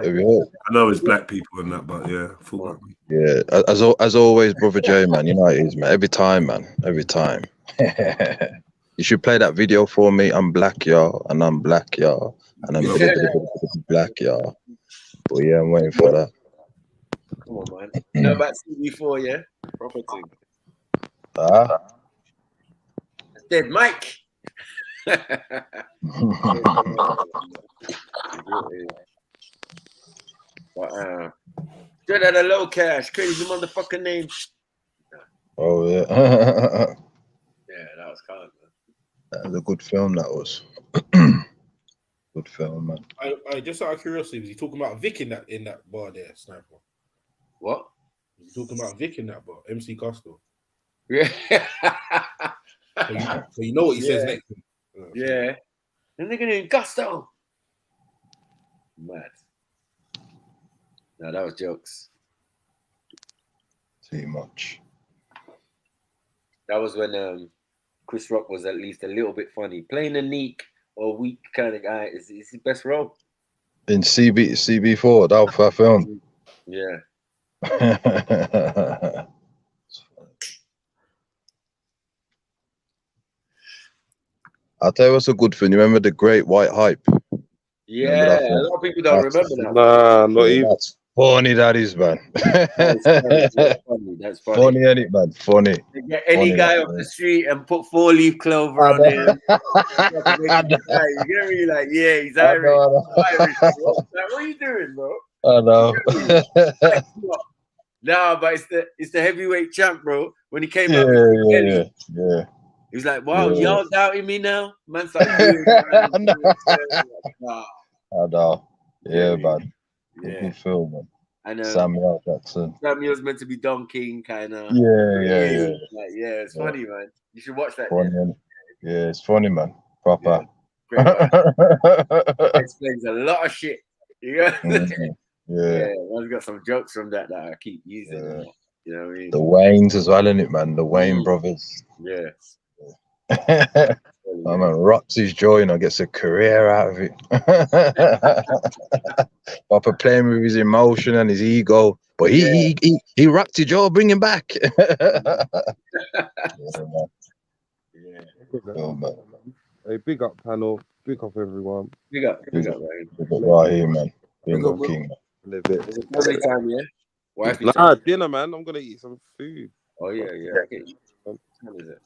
Have you heard? I know it's black people and that, but yeah, yeah. As always, Brother J, man. You know it is, man. Every time, man. Every time. You should play that video for me. I'm black, y'all, and I'm black, y'all, and I'm black, y'all. But yeah, I'm waiting for that. Come on, man. You know about CB4, yeah? Proper thing. Dead Mike. Straight out of Low Cash, crazy motherfucking name. Oh yeah. Yeah, that was kind, man. That was a good film. That was good film, man. I just out of curiosity, was he talking about Vic in that bar there, Sniper? What? Was he talking about Vic in that bar, MC Gusto? Yeah. So you know what he says next. Yeah. And they're gonna Gusto. Mad. No, that was jokes. Too much. That was when Chris Rock was at least a little bit funny. Playing a neat or weak kind of guy is his best role. In CB4, that was that film. Yeah. I'll tell you what's a good film. You remember The Great White Hype? Yeah, a lot of people don't remember that. Nah, not even. Funny that is, man. That's funny. That's funny. Funny, ain't it, man? Funny. They get any Funny, guy that, off man. the street and put 4-leaf clover on him. You get me? Like, yeah, he's Irish. Irish. Like, what are you doing, bro? I know. Nah, but it's the heavyweight champ, bro. When he came out, Yeah. he was like, "Wow, Yeah. y'all doubting me now, man." Doing I know. Yeah, man. Yeah. Good film, man. And Samuel Jackson. Samuel's meant to be Don King, kind of. Yeah. Like, yeah, it's funny, man. You should watch that. Funny, innit? Yeah, it's funny, man. Proper. Great, man. Explains a lot of shit. You know? Yeah. Man's got some jokes from that I keep using. You know what I mean? The Waynes as well, innit, man? The Wayne brothers. Yeah. My man rocks his jaw, you know, gets a career out of it. Proper playing with his emotion and his ego. But he rocked his jaw, bring him back. Hey, big up panel, big up everyone. Big up, Big up right here, man. Big up King. Live it. Is it family time, yeah? Wifey Nah, time. dinner, man. I'm gonna eat some food. Oh yeah. Okay. What time is it?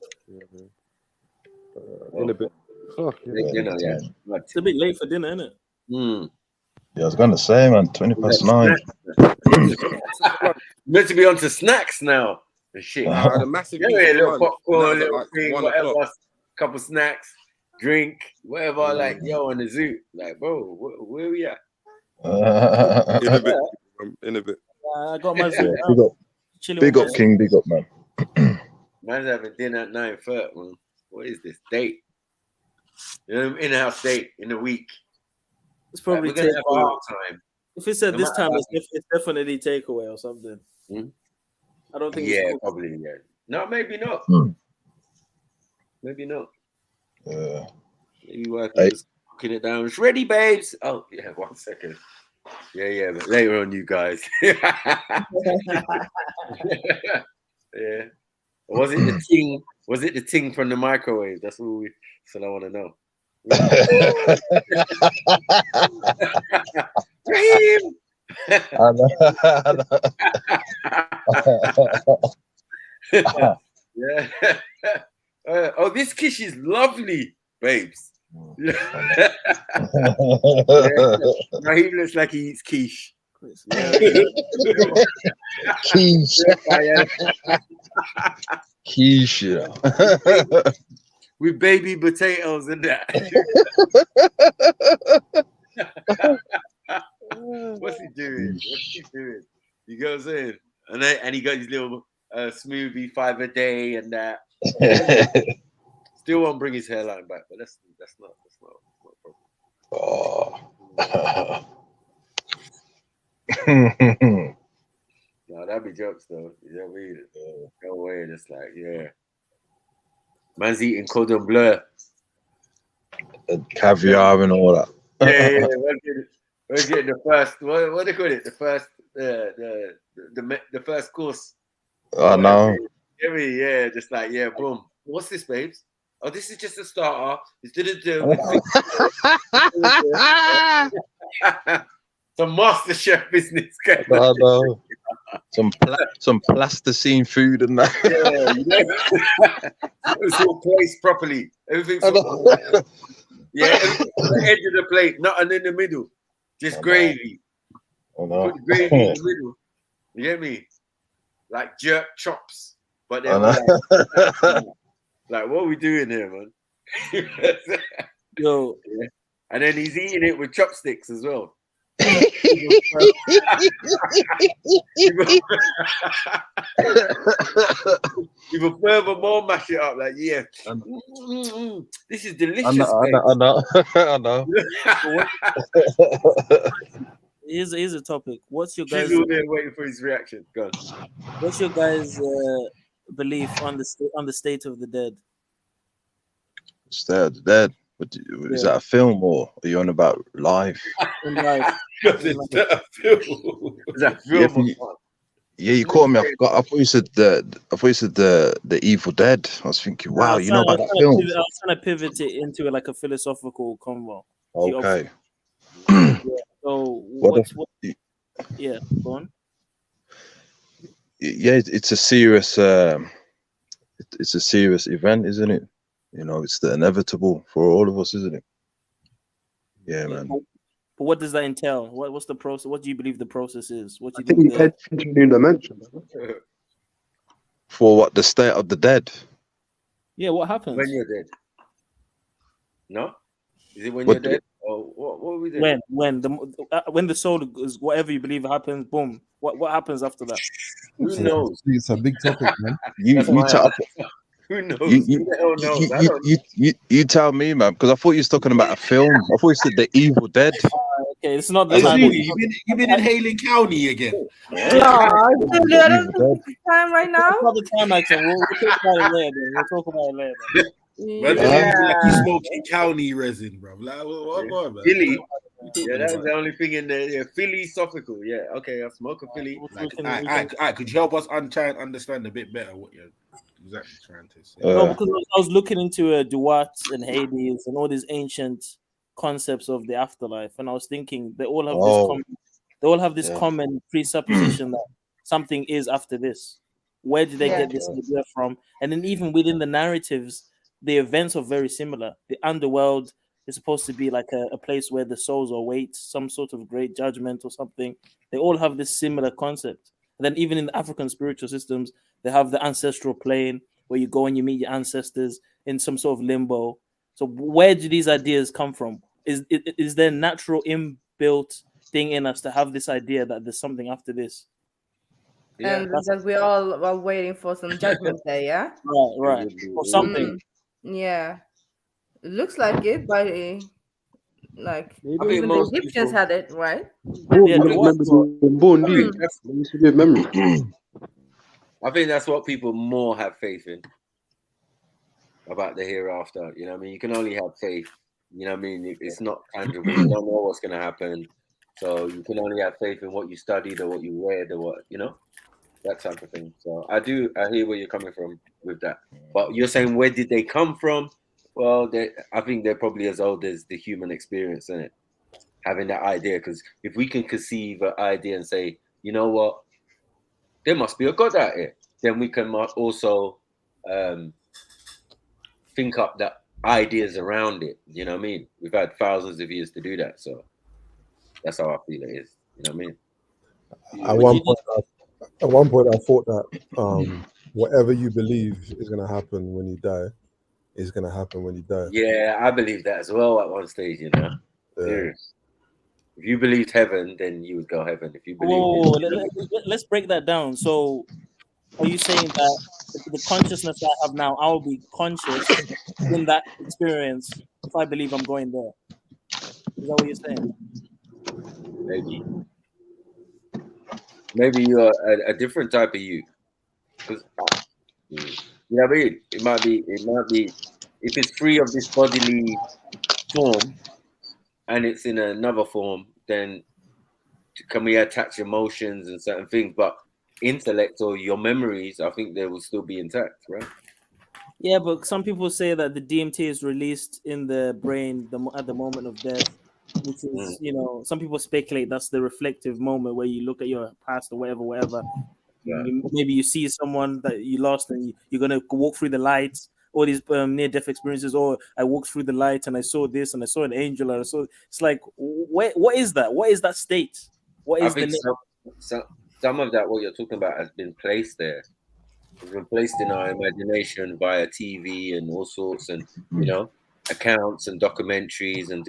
In a bit. Fuck Late dinner, yeah. It's a bit late for dinner, isn't it? Yeah, I was gonna say, man, 9:20. Meant to be on to snacks now. The shit. The massive a little popcorn, That was little like thing, 1 whatever. o'clock. Couple snacks, drink, whatever. Like, yo, on the zoo. Like, bro, where we at? In a bit. I got my Big up King, big up, man. Man's having dinner at 9:30, man. What is this date? You know, in-house date in the week. It's probably we're gonna have a hard time. If it's at No this matter time, what. it's definitely takeaway or something. I don't think. Yeah, it's cooked. probably. Yeah. No, maybe not. Maybe not. Yeah. Maybe working just cooking it down. It's ready, babes. Oh yeah, 1 second. Yeah, but later on, you guys. Yeah. Was it the ting? Was it the ting from the microwave? That's all. That's what I want to know. Raheem! Yeah. Oh, this quiche is lovely, babes. Raheem looks like he eats quiche. Quiche. Quiche. With baby potatoes and that. What's he doing? You know what I'm saying? And he got his little smoothie 5 a day and that. Still won't bring his hairline back, but that's not a problem. No, that'd be jokes though. You know what I mean? No way. It's like, yeah. Man's eating cordon bleu. Caviar and all that. Yeah. We're getting the first. What do they call it? The first. The first course. I know. Yeah, just like, yeah, boom. What's this, babes? Oh, this is just a starter. It's some master chef business. I know. Some plasticine food and that. It's all placed properly. Everything's on the edge of the plate, nothing in the middle. Just gravy. Put the gravy in the middle. You get me? Like jerk chops. But they're like, what are we doing here, man? Yo. Yeah. And then he's eating it with chopsticks as well. You will furthermore mash it up, like, yeah. This is delicious. I know. Here's a topic. What's your guys? She's all there waiting for his reaction. Go on. What's your guys' belief on the state of the dead? State of the dead. Is that a film or are you on about live? Live. Is that film? Yeah, you caught me. I thought you said the Evil Dead. I was thinking, wow, you know about that film. I was trying to pivot it into like a philosophical convo. Okay. So Yeah, go on. Yeah, it's a serious it's a serious event, isn't it? You know, it's the inevitable for all of us, isn't it? Yeah, man. But what does that entail? What's the process? What do you believe the process is? What do I you think think you head into a new dimension. For what? The state of the dead? Yeah, what happens? When you're dead. No? Is it when you're dead? Or what are we doing? When the soul is whatever you believe happens, boom. What happens after that? Who knows? It's a big topic, man. Who knows? Who the hell knows? I don't know. You tell me, man, because I thought you was talking about a film. I thought you said The Evil Dead. Okay, it's not the Hey, time. Zuni, you been in Hailing County again? No, I don't think it's time right now. It's not the time, actually. We'll talk about it later. Then. We'll talk about it later. Man, like you smoking county resin, bro. Like, what man? Philly. Yeah, that's the only thing in there. Yeah, philosophical. Yeah, okay, I smoke a Philly. Could you help us try and understand a bit better what you're exactly trying to say? No, because I was looking into Duat and Hades and all these ancient concepts of the afterlife, and I was thinking they all have this common presupposition that something is after this. Where did they get this idea from? And then even within the narratives, the events are very similar. The underworld is supposed to be like a place where the souls await some sort of great judgment or something. They all have this similar concept. And then even in the African spiritual systems, they have the ancestral plane where you go and you meet your ancestors in some sort of limbo. So where do these ideas come from? Is there a natural inbuilt thing in us to have this idea that there's something after this? And that we all are waiting for some judgment day, yeah? Right. Or something. Yeah. It looks like it, but like even the most Egyptians had it, right? I think that's what people more have faith in about the hereafter. You know what I mean? You can only have faith. You know what I mean? It's not tangible. You don't know what's going to happen. So you can only have faith in what you studied or what you read or what, you know, that type of thing. So I hear where you're coming from with that. But you're saying, where did they come from? Well, I think they're probably as old as the human experience, isn't it? Having that idea. Because if we can conceive an idea and say, you know what, there must be a God out here, then we can also think up the ideas around it. You know what I mean? We've had thousands of years to do that. So that's how I feel it is. You know what I mean? At one point, I thought that whatever you believe is going to happen when you die is going to happen when you die. Yeah, I believe that as well at one stage, you know. Yeah. If you believed heaven, then you would go heaven. If you believe let's break that down. So are you saying that the consciousness I have now, I will be conscious in that experience if I believe I'm going there? Is that what you're saying? Maybe you're a different type of you. Because you know what I mean? It might be if it's free of this bodily form and it's in another form, then can we attach emotions and certain things? But intellect or your memories, I think they will still be intact, right? Yeah, but some people say that the DMT is released in the brain at the moment of death, which is, you know, some people speculate that's the reflective moment where you look at your past or whatever. Yeah. Maybe you see someone that you lost and you're going to walk through the light, all these near-death experiences, or I walked through the light and I saw this and I saw an angel. And I saw, it's like, what is that? What is that state? What is some of that, what you're talking about, has been placed there. It's been placed in our imagination via TV and all sorts, and you know, accounts and documentaries and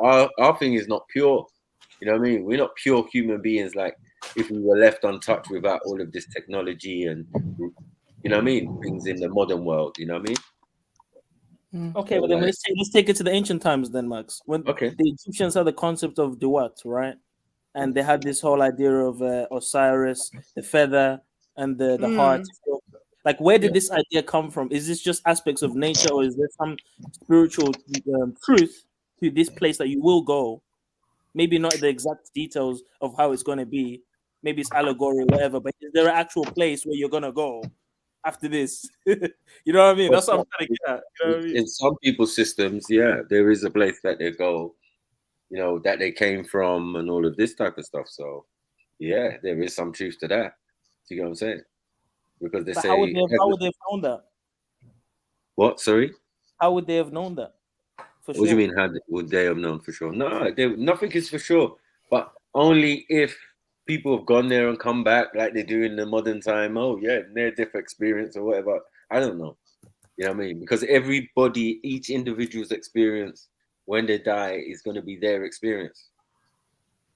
our thing is not pure. You know what I mean? We're not pure human beings. Like if we were left untouched without all of this technology and you know what I mean, things in the modern world. You know what I mean? Okay, but then let's take it to the ancient times then, Max. When the Egyptians had the concept of Duat, right? And they had this whole idea of Osiris, the feather, and the heart. Like, where did this idea come from? Is this just aspects of nature, or is there some spiritual truth to this place that you will go? Maybe not the exact details of how it's going to be. Maybe it's allegory or whatever, but is there an actual place where you're going to go after this? You know what I mean? That's what I'm trying to get at. You know what I mean? In some people's systems, yeah, there is a place that they go, you know, that they came from and all of this type of stuff. So yeah, there is some truth to that. Do you get what I'm saying? Because they But say how would they have known that? what? Sorry. How would they have known that? For What do sure. you mean? How would they have known for sure? No, nothing is for sure, but only if people have gone there and come back like they do in the modern time. Oh yeah, near-death experience or whatever. I don't know. You know what I mean? Because everybody, each individual's experience when they die is going to be their experience.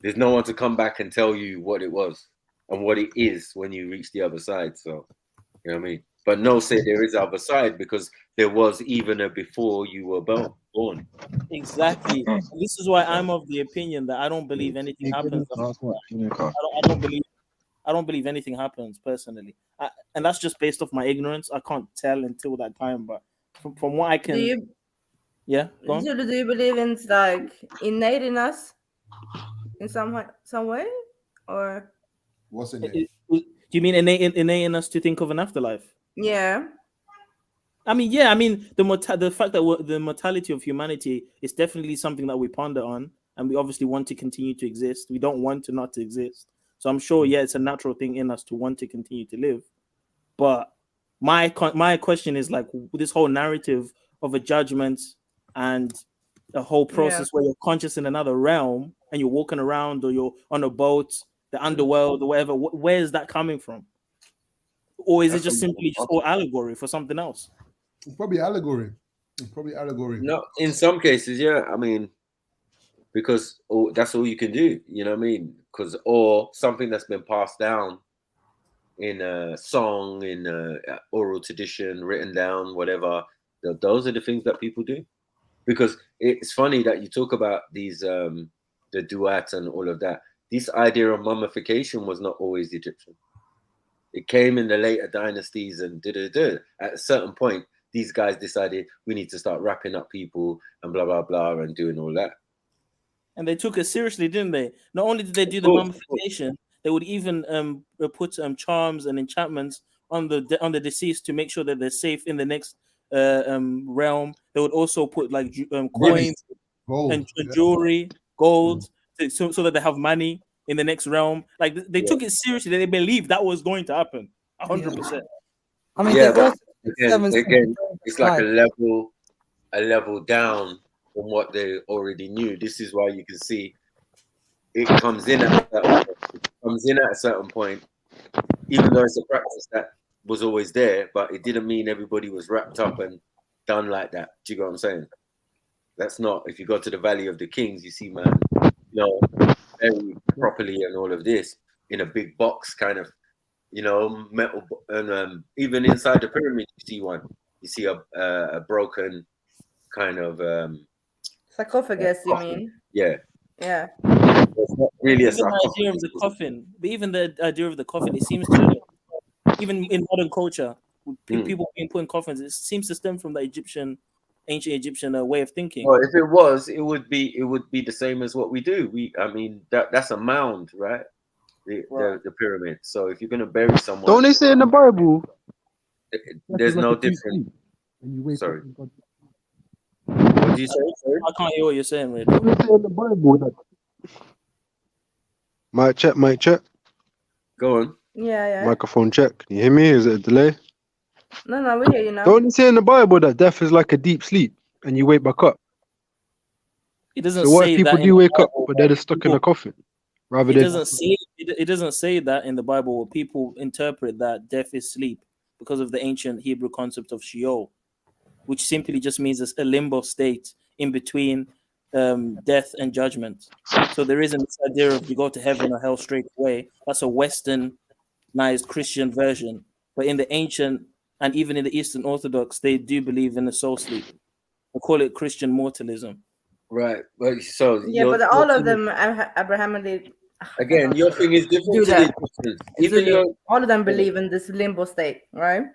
There's no one to come back and tell you what it was and what it is when you reach the other side. So, you know what I mean? But no, say there is other side because there was even a before you were born. Exactly. And this is why I'm of the opinion that I don't believe anything happens. I don't believe anything happens personally, and that's just based off my ignorance. I can't tell until that time, but from what I can, yeah. Go on. Do you believe in like innate in us, in some way, or what's innate? Do you mean innate in us to think of an afterlife? Yeah. I mean, yeah. I mean, the fact that the mortality of humanity is definitely something that we ponder on, and we obviously want to continue to exist. We don't want to not to exist. So I'm sure, yeah, it's a natural thing in us to want to continue to live. But my question is like this whole narrative of a judgment and a whole process where you're conscious in another realm and you're walking around or you're on a boat, the underworld or whatever. Where is that coming from? Or is it just simply just all allegory for something else? It's probably allegory. No, in some cases, yeah. I mean, because that's all you can do. You know what I mean? Because or something that's been passed down in a song, in a oral tradition, written down, whatever. Those are the things that people do. Because it's funny that you talk about these the duat and all of that. This idea of mummification was not always Egyptian. It came in the later dynasties and at a certain point, these guys decided we need to start wrapping up people and blah blah blah and doing all that. And they took it seriously, didn't they? Not only did they do the mummification, they would even put charms and enchantments on the deceased to make sure that they're safe in the next realm. They would also put like coins and jewelry, gold, so that they have money in the next realm. Like they took it seriously. They believed that was going to happen, 100%. I mean, yeah, but again, it's like a level down from what they already knew. This is why you can see it comes in at a certain point, even though it's a practice that was always there, but it didn't mean everybody was wrapped up and done like that. Do you get what I'm saying? That's not. If you go to the Valley of the Kings, you see, man, very properly and all of this in a big box, kind of, metal, and even inside the pyramid, you see one. You see a broken kind of sarcophagus. You mean? Yeah. Yeah. It's not really even the idea of the coffin, but even the idea of the coffin, it seems to, even in modern culture, people being put in coffins, it seems to stem from the ancient Egyptian way of thinking. Well, if it was, it would be the same as what we do. I mean, that's a mound, right? The pyramid. So if you're gonna bury someone, don't they say in the Bible? There's no difference. Sorry. What do you say? Sorry? I can't hear what you're saying, Red. Don't they say in the Bible that? Mic check. Go on. Yeah. Microphone check. Can you hear me? Is it a delay? No, we hear you now. Don't it say in the Bible that death is like a deep sleep and you wake back up? It doesn't. So what say if people that do wake up, but they're just stuck in a coffin? It doesn't say that in the Bible. People interpret that death is sleep because of the ancient Hebrew concept of Sheol, which simply just means a limbo state in between death and judgment. So there isn't this idea of you go to heaven or hell straight away. That's a westernized Christian version. But in the ancient and even in the Eastern Orthodox, they do believe in the soul sleep. They call it Christian mortalism. Right. Well, so yeah, but all of them, Abrahamically. Again, your thing is different to the Christians. Even all of them believe in this limbo state, right?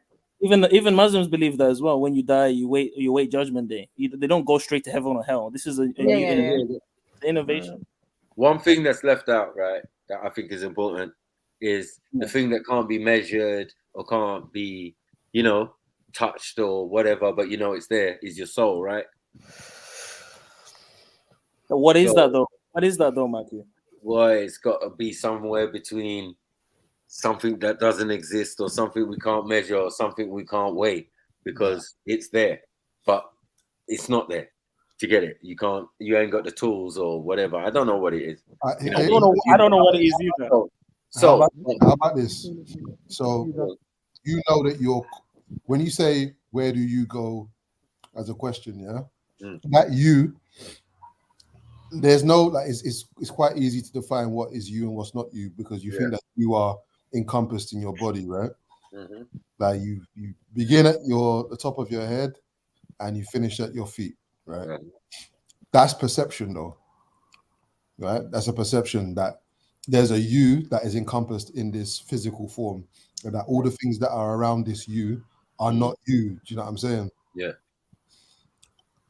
Even Muslims believe that as well. When you die, you wait Judgment Day. They don't go straight to heaven or hell. This is an innovation. One thing that's left out, right, that I think is important, is the thing that can't be measured or can't be, touched or whatever, but it's there, is your soul, right? What is that though? What is that though, Matthew? Well, it's got to be somewhere between something that doesn't exist or something we can't measure or something we can't weigh, because it's there, but it's not there. To get it, you can't. You ain't got the tools or whatever. I don't know what it is. I don't know what it is either. So how about this? So you know that when you say where do you go as a question, that you, there's no like it's quite easy to define what is you and what's not you, because you think that you are encompassed in your body, right? Like you begin at the top of your head and you finish at your feet, right? That's perception though, right? That's a perception that there's a you that is encompassed in this physical form, and that all the things that are around this you are not you. Do you know what I'm saying? Yeah.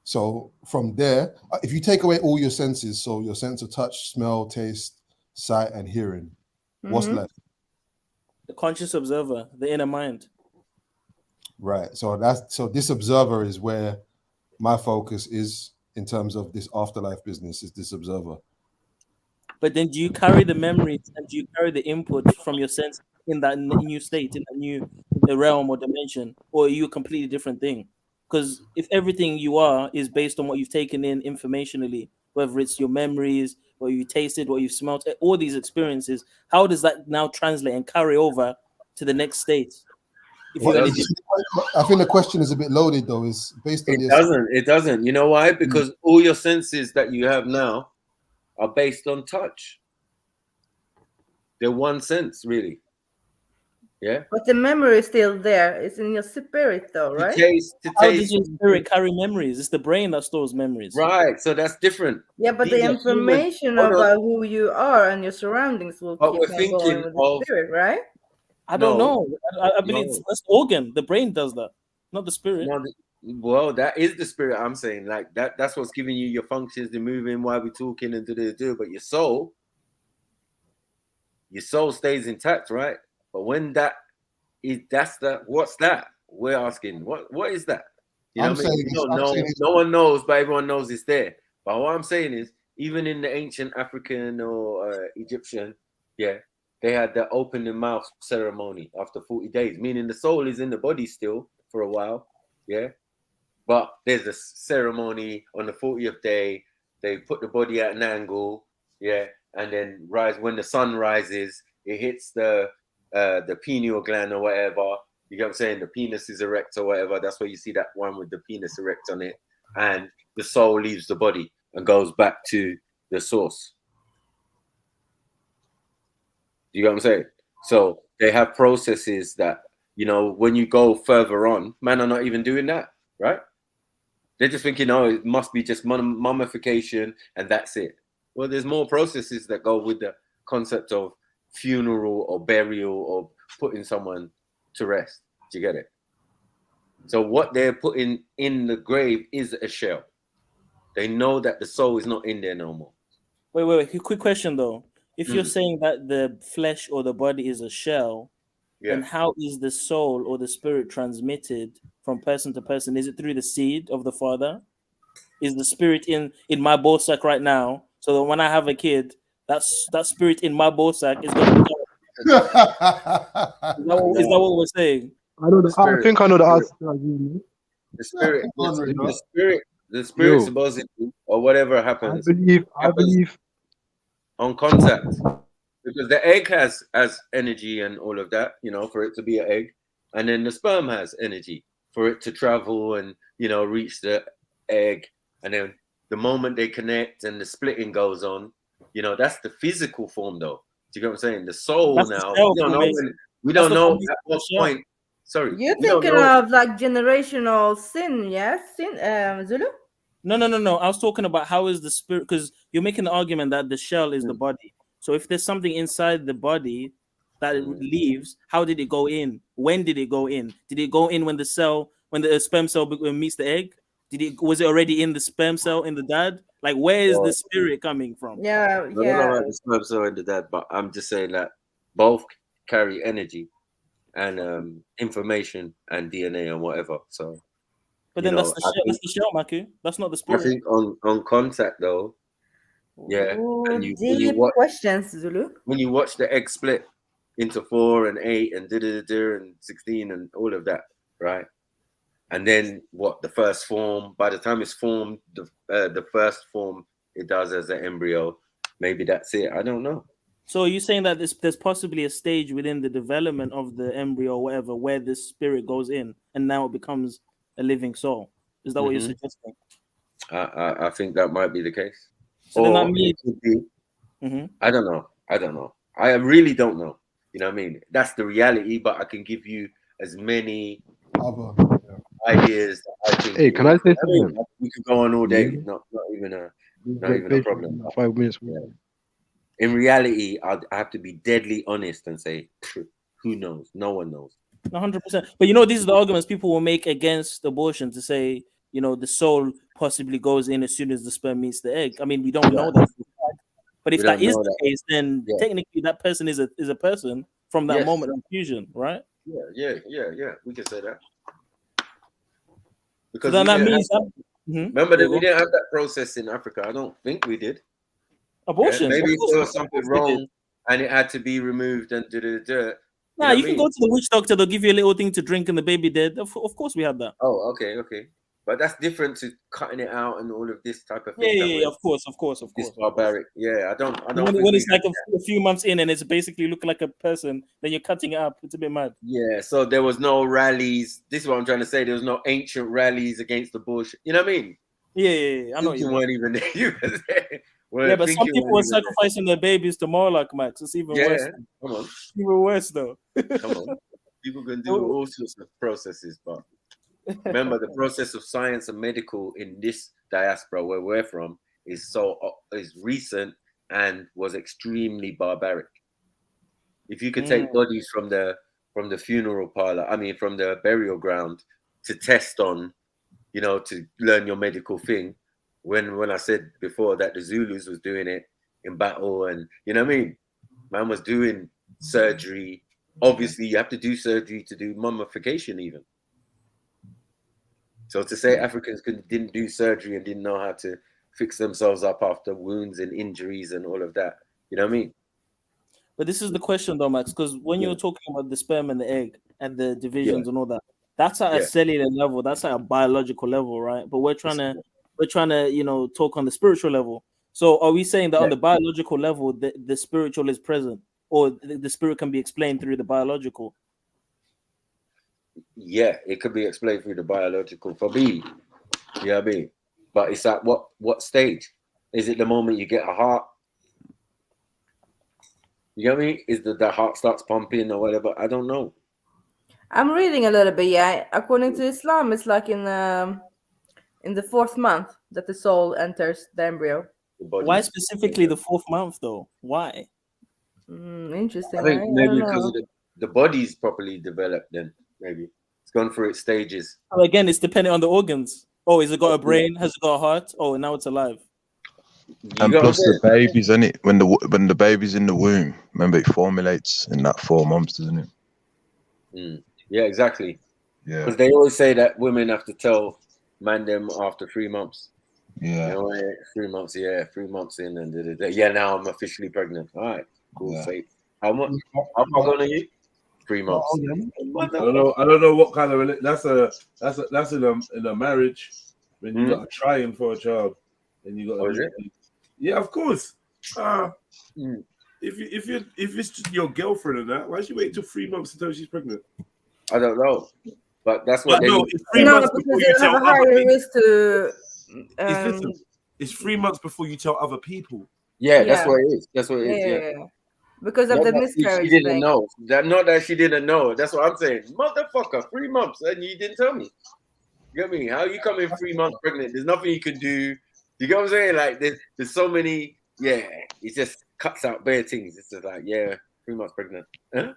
So from there, if you take away all your senses, so your sense of touch, smell, taste, sight, and hearing, what's left? The conscious observer, the inner mind. Right. So this observer is where my focus is in terms of this afterlife business, is this observer. But then do you carry the memories and do you carry the input from your sense in that new state, in that new realm or dimension, or are you a completely different thing? Because if everything you are is based on what you've taken in informationally, whether it's your memories, what you tasted, what you've smelt, all these experiences, how does that now translate and carry over to the next state? I think the question is a bit loaded though. Is based on It doesn't. You know why? Because all your senses that you have now are based on touch. They're one sense, really. Yeah. But the memory is still there. It's in your spirit, though, right? How does your spirit carry memories? It's the brain that stores memories. Right. So that's different. Yeah, but the information about who you are and your surroundings will keep on going with the spirit, right? I don't know. I believe that's the organ. The brain does that, not the spirit. Well, that is the spirit. I'm saying, like that's what's giving you your functions, the moving, why we're talking and do. But your soul stays intact, right? But when what's that? We're asking, what is that? You know what I mean? No one knows, but everyone knows it's there. But what I'm saying is, even in the ancient African or Egyptian, they had the open the mouth ceremony after 40 days, meaning the soul is in the body still for a while, but there's a ceremony on the 40th day. They put the body at an angle, and then when the sun rises, it hits the pineal gland or whatever. You get what I'm saying? The penis is erect or whatever. That's why you see that one with the penis erect on it. And the soul leaves the body and goes back to the source. You get what I'm saying? So they have processes that, when you go further on, men are not even doing that, right? They're just thinking, it must be just mummification and that's it. Well, there's more processes that go with the concept of funeral or burial or putting someone to rest. Do you get it? So what they're putting in the grave is a shell. They know that the soul is not in there no more. Wait. Quick question though. If you're saying that the flesh or the body is a shell, then how is the soul or the spirit transmitted from person to person? Is it through the seed of the father? Is the spirit in my ball sack right now? So that when I have a kid, that spirit in my ball sack is going to be. Is that what we're saying? I think I know the answer. The spirit supposedly, or whatever happens. I believe on contact, because the egg has energy and all of that, for it to be an egg, and then the sperm has energy for it to travel and reach the egg, and then the moment they connect and the splitting goes on, that's the physical form though. Do you get what I'm saying? The soul now, we don't know at what point. Sorry, you're thinking of like generational sin, yes? Zulu? No. I was talking about how is the spirit, because you're making the argument that the shell is the body. So if there's something inside the body that it leaves, how did it go in? When did it go in? Did it go in when the sperm cell meets the egg? Was it already in the sperm cell in the dad? Like, where is the spirit coming from? I don't know about the sperm cell in the dad, but I'm just saying that both carry energy and information and DNA and whatever. So, but then that's the shell, Maku. That's not the spirit. I think on contact though, Yeah. And Deep questions, Zulu. When you watch the egg split into 4 and 8 and and 16 and all of that, right? And then what the first form, by the time it's formed, the first form it does as an embryo, maybe that's it. I don't know. So are you saying that there's possibly a stage within the development of the embryo or whatever where this spirit goes in and now it becomes a living soul? Is that what you're suggesting? I think that might be the case. So then that means it could be, I don't know. I really don't know. You know what I mean? That's the reality, but I can give you as many ideas that I think. Hey, can I say something? We could go on all day. Not even a problem. 5 minutes. Yeah. In reality, I have to be deadly honest and say, who knows? No one knows. 100%. But you know, these are the arguments people will make against abortion to say, you know, the soul possibly goes in as soon as the sperm meets the egg. I mean, we don't know that. But if that is the case, then technically that person is a person from that moment of fusion, right? Yeah. We can say that. Because so then that means remember that we didn't have that process in Africa. I don't think we did. Abortion. Maybe there was something wrong and it had to be removed and Nah, you can go to the witch doctor, they'll give you a little thing to drink and the baby dead. Of course we had that. Oh, okay. But that's different to cutting it out and all of this type of thing. Yeah, of course. This barbaric. Yeah, I don't when it's like a few months in and it's basically looking like a person, then you're cutting it up. It's a bit mad. Yeah, so there was no rallies. This is what I'm trying to say. There was no ancient rallies against the bullshit. You know what I mean? Yeah. I know you weren't even there. Yeah, but some people were sacrificing their babies to Moloch, Max. It's even worse. Come on. Even worse, though. Come on. People can do all sorts of processes, but remember the process of science and medical in this diaspora where we're from is recent and was extremely barbaric. If you could take bodies from the funeral parlor, from the burial ground to test on, to learn your medical thing. When I said before that the Zulus was doing it in battle and man was doing surgery. Obviously you have to do surgery to do mummification even. So to say Africans didn't do surgery and didn't know how to fix themselves up after wounds and injuries and all of that, you know what I mean? But this is the question though, Max, because when you're talking about the sperm and the egg and the divisions and all that, that's at a cellular level, that's at a biological level, right? But we're trying to, talk on the spiritual level. So are we saying that on the biological level, the spiritual is present, or the spirit can be explained through the biological? Yeah, it could be explained through the biological for me. You know what I mean? But it's at what stage? Is it the moment you get a heart? You know what I mean? Is the heart starts pumping or whatever? I don't know. I'm reading a little bit, According to Islam, it's like in the 4th month that the soul enters the embryo. Why specifically the 4th month, though? Why? Interesting. I think maybe because of the body's properly developed. Then maybe it's gone through its stages. Well, again, it's dependent on the organs. Oh, has it got a brain? Has it got a heart? Oh, now it's alive. And plus the babies, isn't it? When the baby's in the womb, remember it formulates in that 4 months, doesn't it? Yeah, exactly. Yeah. Because they always say that women have to tell man them after 3 months. Yeah. 3 months. Yeah, 3 months in, and now I'm officially pregnant. All right, cool. Yeah. Safe. How far gone are you? 3 months. I don't know what kind of that's in a marriage when you got trying for a child and you got. Oh, is it? Yeah, of course. If it's just your girlfriend and that, why should you wait till 3 months until she's pregnant? I don't know, but that's what they. It's 3 months before you tell other people. Listen, it's 3 months before you tell other people. Yeah, that's what it is. That's what it is. Yeah. Because of the miscarriage. She didn't know. Not that she didn't know. That's what I'm saying. Motherfucker, 3 months and you didn't tell me. You get me? How you come in 3 months pregnant? There's nothing you can do. You get what I'm saying? Like there's so many. Yeah, it just cuts out bare things. It's just like 3 months pregnant. Huh?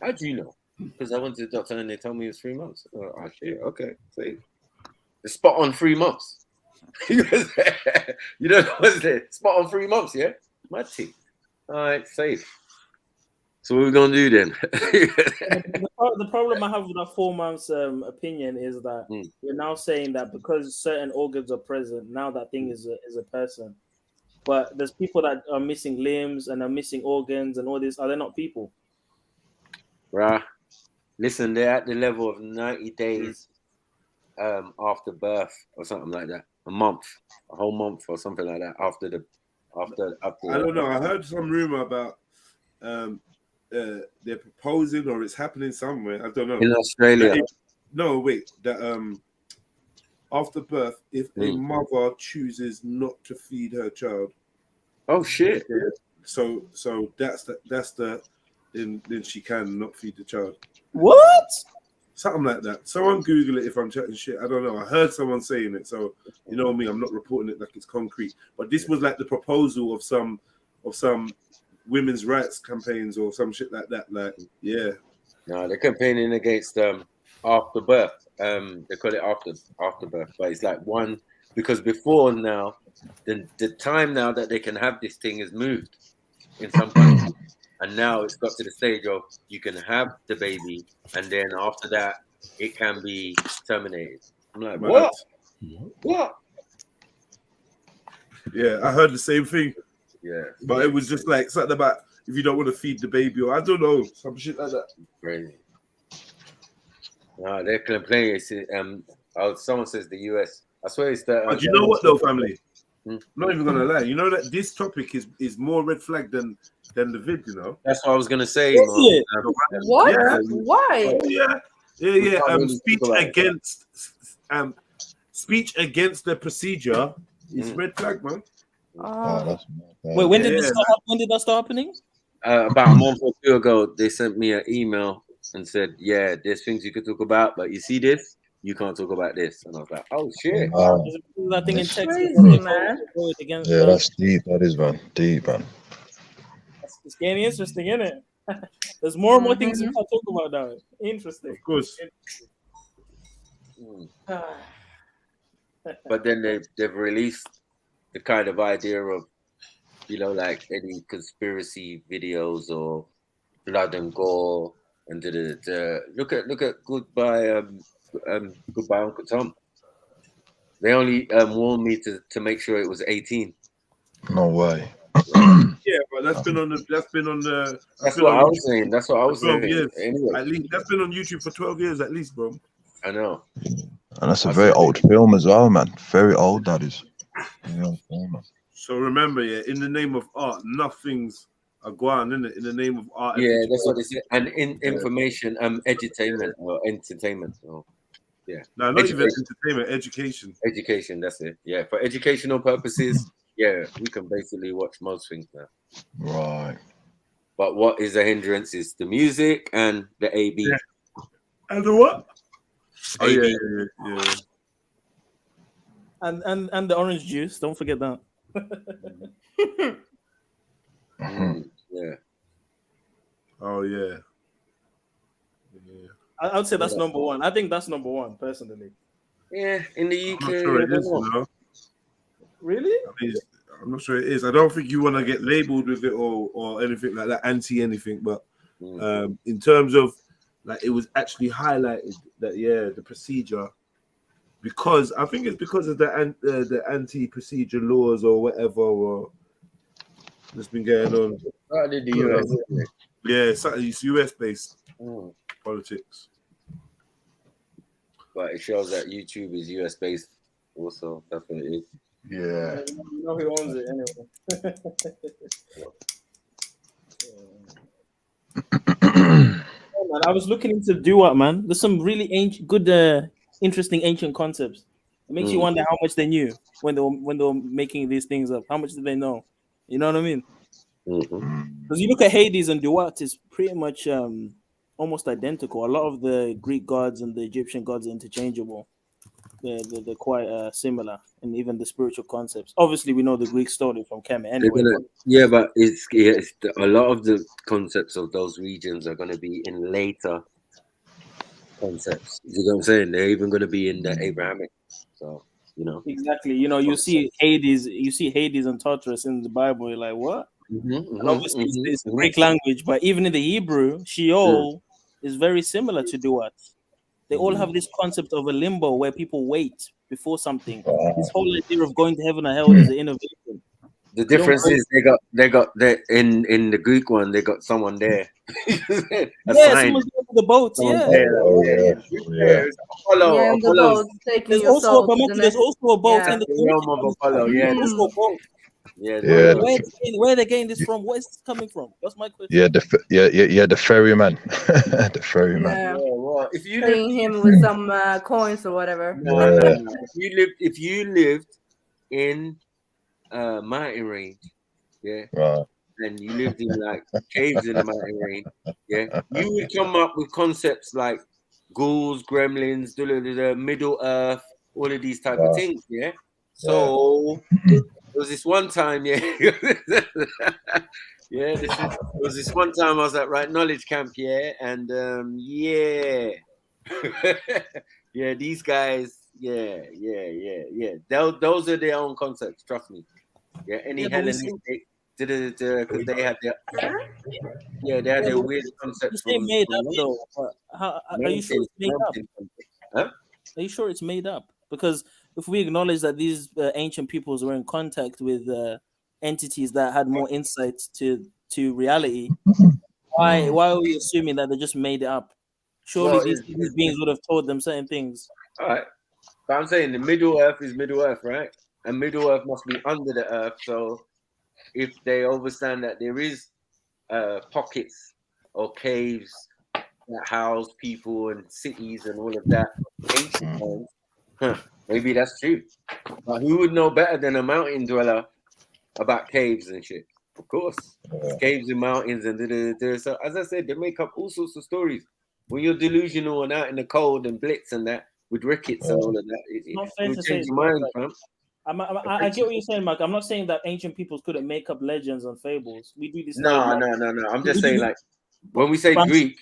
How do you know? Because I went to the doctor and they told me it was 3 months. Oh shit. Okay, see, the spot on 3 months. You don't know what's there? Spot on 3 months. Yeah, my teeth. All right, safe. So what are we gonna do then? The problem I have with that 4 months opinion is that you're now saying that because certain organs are present, now that thing is a person. but there's people that are missing limbs and are missing organs and all this. Are they not people? Bruh, listen, they're at the level of 90 days after birth or something like that. A whole month or something like that after. I don't know. I heard some rumor about they're proposing or it's happening somewhere. I don't know. In Australia. That after birth, if a mother chooses not to feed her child. Oh shit. So that's the then she can not feed the child. What? Something like that. Someone Google it if I'm chatting shit. I don't know. I heard someone saying it, so you know me. I'm not reporting it like it's concrete. But this was like the proposal of some women's rights campaigns or some shit like that. Like, yeah. No, they're campaigning against after birth. They call it after birth, but it's like one because before now, the time now that they can have this thing is moved in some countries. And now it's got to the stage of you can have the baby, and then after that, it can be terminated. I'm like, what? What? Yeah, I heard the same thing. Yeah. But it was just like something about if you don't want to feed the baby, or I don't know, some shit like that. Crazy. No, they're complaining. Someone says the US. I swear it's the. But you know what though, family? I'm not even gonna lie. You know that this topic is more red flag than the vid. You know. That's what I was gonna say. What? Yeah. Why? Yeah. Speech against the procedure is red flag, man. Wait, when did this start? When did that start happening? About a month or two ago, they sent me an email and said, "Yeah, there's things you could talk about, but you see this, you can't talk about this." And I was like, "Oh shit!" That thing in Texas, man. Yeah, that's deep. That is, man. Deep, man. It's getting interesting, isn't it? There's more and more things you can't talk about now. Interesting. Of course. But then they've released the kind of idea of, you know, like any conspiracy videos or blood and gore and look at Goodbye Uncle Tom. They only warned me to make sure it was 18. No way. Yeah, but that's been on the. That's what I was saying. That's what I was saying. 12 years. Anyway. At least that's been on YouTube for 12 years at least, bro. I know. And that's a very old film as well, man. Very old, that is. So remember, in the name of art, nothing's a guan, isn't it? In the name of art. Yeah, that's what they say. And in information, edutainment or entertainment. Yeah. No, not even entertainment, education. Education, that's it. Yeah, for educational purposes, yeah, we can basically watch most things now. Right. But what is a hindrance is the music and the AB. Yeah. And the what? Oh, yeah. And the orange juice. Don't forget that. Yeah. Oh yeah. I would say that's number one. I think that's number one, personally. Yeah, in the UK. I'm not sure it is, you know? Really? I'm not sure it is. I don't think you want to get labeled with it or anything like that, anti anything. But in terms of like, it was actually highlighted that the procedure, because I think it's because of the anti-procedure laws or whatever, or that's been going on. Started in the US. Yeah, it's US based politics. But it shows that YouTube is US based also. That's what it is. Yeah. You know who owns it anyway. Man, I was looking into dawah, man. There's some really interesting ancient concepts. It makes you wonder how much they knew when they were making these things up. How much did they know? You know what I mean? Because you look at Hades and dawah, it's pretty much almost identical. A lot of the Greek gods and the Egyptian gods are interchangeable. They're quite similar, and even the spiritual concepts. Obviously, we know the Greek story from Kemet anyway. But it's a lot of the concepts of those regions are going to be in later concepts. You know what I'm saying? They're even going to be in the Abrahamic. So, you know. Exactly. You know, you see Hades and Tartarus in the Bible. You're like, what? And obviously, it's the Greek language, but even in the Hebrew, Sheol is very similar to dawah. They all have this concept of a limbo where people wait before something. This whole idea of going to heaven or hell is an innovation. The difference is they got in the Greek one they got someone there. Someone's on the boats. Yeah. Apollo. Yeah, the boat taking There's your also soul to the there's next. also a boat Yeah. in the The realm of Apollo. Yeah, There's also a boat. Yeah. Where are they getting this from? Where is this coming from? That's my question. Yeah, the ferryman, the ferryman. Yeah. Well, if you Paying him with some coins or whatever. No. If you lived in mountain range, and you lived in like caves in the mountain range, you would come up with concepts like ghouls, gremlins, Middle Earth, all of these type of things, So there was this one time, there was this one time I was at Right Knowledge Camp, and these guys, those are their own concepts, trust me. Any Hellenistic, because they had their weird concepts. It's made up though. Are you sure it's made up? Huh? Are you sure it's made up? Because if we acknowledge that these ancient peoples were in contact with entities that had more insight to reality, why are we assuming that they just made it up? Surely these beings would have told them certain things. All right, but I'm saying the Middle Earth is Middle Earth, right? And Middle Earth must be under the earth. So if they understand that there is pockets or caves that house people and cities and all of that ancient times, maybe that's true. But who would know better than a mountain dweller about caves and shit? Of course, caves and mountains and so as I said, they make up all sorts of stories. When you're delusional and out in the cold and blitz and that with rickets and all of that, it change your mind, fam. I get what you're saying, Mark. I'm not saying that ancient peoples couldn't make up legends and fables. We do this. No. I'm just saying, like, when we say Greek,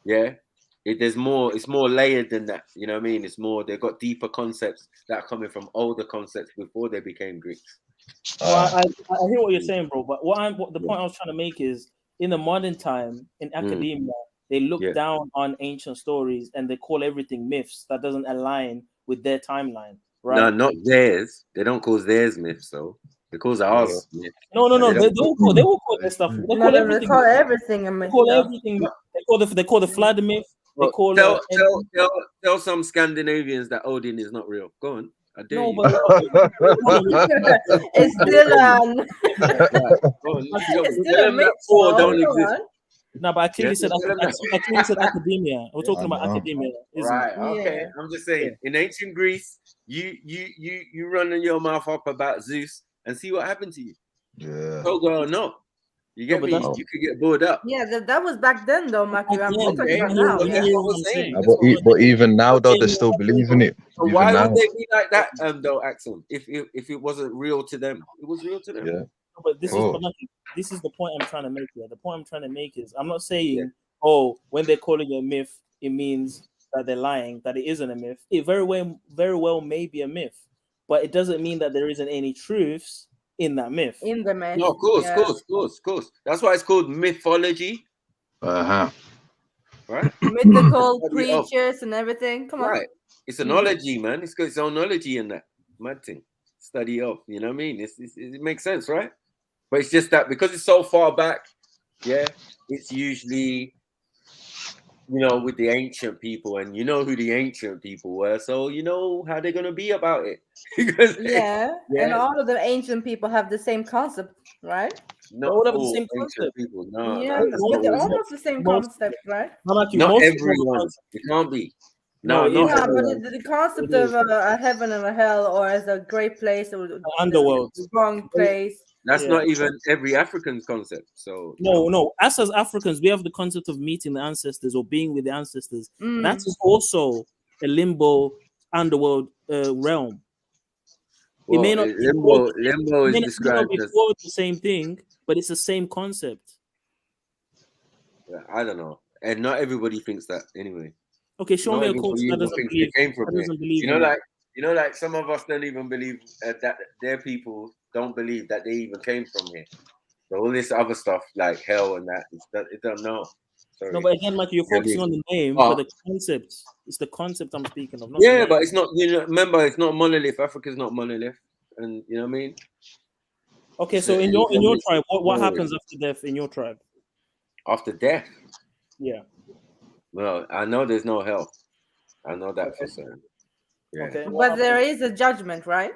there's more. It's more layered than that. You know what I mean? It's more. They've got deeper concepts that are coming from older concepts before they became Greeks. Well, I hear what you're saying, bro. But the point I was trying to make is, in the modern time, in academia, they look down on ancient stories and they call everything myths that doesn't align with their timeline. Right? No, not theirs. They don't call theirs myths, though. They call ours myths. No. They will call their stuff. They call everything. They call everything a myth. They call everything. They call the flood myth. They call tell some Scandinavians that Odin is not real. Go on. I dare you. It's still a myth. Don't exist. No, but I clearly said academia. We're talking about academia, right? Okay, I'm just saying. In ancient Greece, you run your mouth up about Zeus and see what happened to you. Yeah. Toga or no, you get me. You could get bored up. Yeah, that was back then, though, Matthew. I'm talking about now. But even now, though, they still believe in it. So why would they be like that, though, Axel? If it wasn't real to them, it was real to them. Yeah. But this is the point I'm trying to make here. The point I'm trying to make is I'm not saying, when they're calling it a myth, it means that they're lying, that it isn't a myth. It very well may be a myth, but it doesn't mean that there isn't any truths in that myth. In the myth. No, of course. That's why it's called mythology. Right? Mythical creatures and everything. Come on. Right. It's an ology, man. It's got its own ology in that. Mad thing. Study of, you know what I mean? It makes sense, right? But it's just that because it's so far back, it's usually, with the ancient people, and you know who the ancient people were, so you know how they're gonna be about it. And all of the ancient people have the same concept, right? Not all of all the same ancient concept. people. No, they're almost the same concept, right? not everyone. It can't be. No, but the concept of a heaven and a hell, or as a great place, or underworld, wrong place. That's not even every African concept. So no. Us as Africans, we have the concept of meeting the ancestors or being with the ancestors. That is also a limbo underworld realm. Well, it may not limbo is described as the same thing, but it's the same concept. I don't know, and not everybody thinks that anyway. Okay, show me a culture that doesn't believe. Like some of us don't even believe that their people don't believe that they even came from here. So all this other stuff like hell and that, it don't know. Sorry. No, but again, like you're focusing on the name, but the concept. It's the concept I'm speaking of. But it's not. Remember, it's not monolith. Africa's not monolith, and you know what I mean. Okay, so in your tribe, what happens after death in your tribe? After death? Yeah. Well, I know there's no hell. I know that for certain. Yeah. Okay. But there is a judgment, right?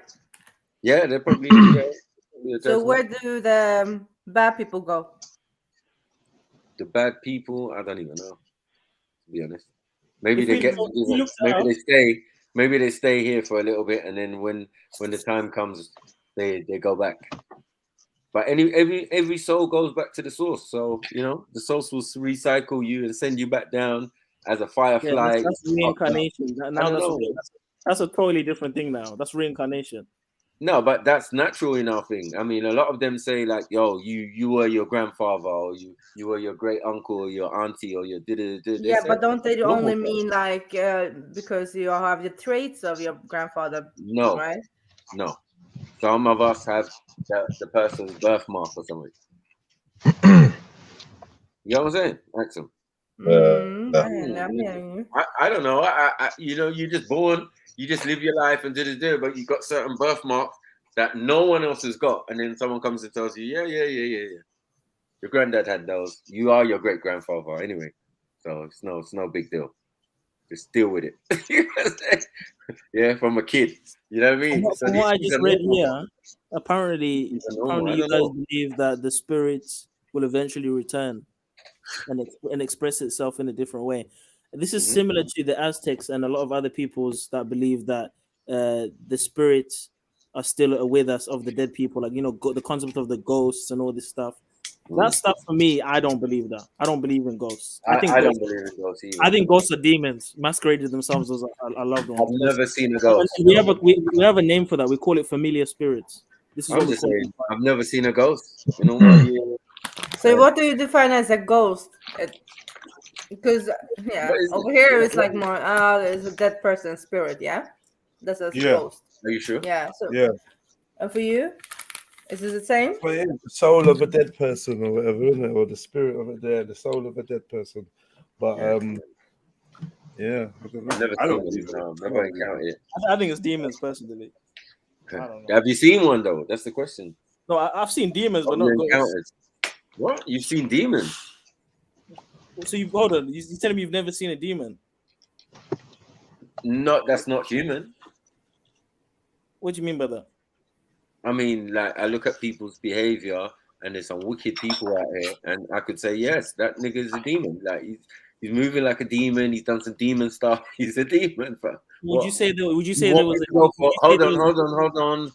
Yeah, there probably is. Yeah. So where do the bad people go? The bad people, I don't even know. To be honest, maybe they get forgiven. Maybe they stay here for a little bit, and then when the time comes, they go back. But every soul goes back to the source. So the source will recycle you and send you back down as a firefly. Yeah, that's reincarnation. That's a totally different thing now. That's reincarnation. No, but that's natural in our thing. I mean, a lot of them say like, "Yo, you were your grandfather, or you were your great uncle, or your auntie, or your Yeah, but don't they only mean like because you have the traits of your grandfather? No, right? No. Some of us have the person's birthmark or something. You know what I'm saying, Axel? I don't know. I you're just born. You just live your life and but you got certain birthmarks that no one else has got, and then someone comes and tells you, yeah. Your granddad had those. You are your great grandfather anyway, so it's no big deal. Just deal with it. Yeah, from a kid. You know what I mean? From what I just read here, apparently you guys believe that the spirits will eventually return and express itself in a different way. This is similar to the Aztecs and a lot of other peoples that believe that the spirits are still with us of the dead people, like the concept of the ghosts and all this stuff. That stuff for me, I don't believe that. I don't believe in ghosts. I don't believe in ghosts either. I think ghosts are demons masqueraded themselves as a loved one. I've never seen a ghost. We have a name for that. We call it familiar spirits. This is I'm what just saying, I've never seen a ghost in all my years. So what do you define as a ghost? Because over here it's like more there's a dead person spirit, yeah? That's a ghost. Are you sure? Yeah. So Yeah. And for you? Is it the same? Well, yeah, the soul of a dead person or whatever, isn't it? Or the spirit of it there, the soul of a dead person. But I don't know. I don't believe it. Never encountered it. I think it's demons personally. I don't know. Have you seen one though? That's the question. No, I've seen demons, but not ghosts. What? You've seen demons? So hold on. You're telling me you've never seen a demon? No, that's not human. What do you mean by that? I mean, like, I look at people's behavior, and there's some wicked people out here, and I could say, yes, that nigga is a demon. Like, he's moving like a demon. He's done some demon stuff. He's a demon, bro. Would you say there was a? Hold on.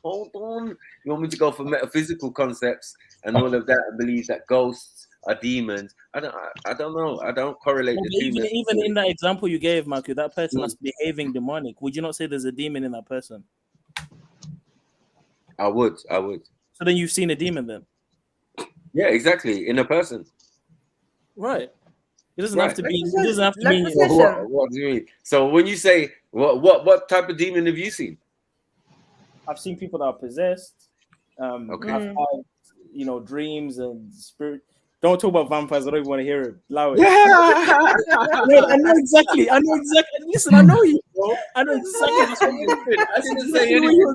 You want me to go for metaphysical concepts and all of that, and believe that ghosts are demons? I don't know. I don't correlate the two. Even in that example you gave, Marco, that person that's behaving demonic, would you not say there's a demon in that person? I would. So then you've seen a demon then? Yeah, exactly. In a person. Right. It doesn't have to be. It doesn't have to mean. What do you mean? So when you say what type of demon have you seen? I've seen people that are possessed. Okay. I've had, dreams and spirit. Don't talk about vampires. I don't even want to hear it. Allow it. Yeah. I know exactly. Listen, I know you, bro. I know exactly. That's what you're doing. I didn't say anything.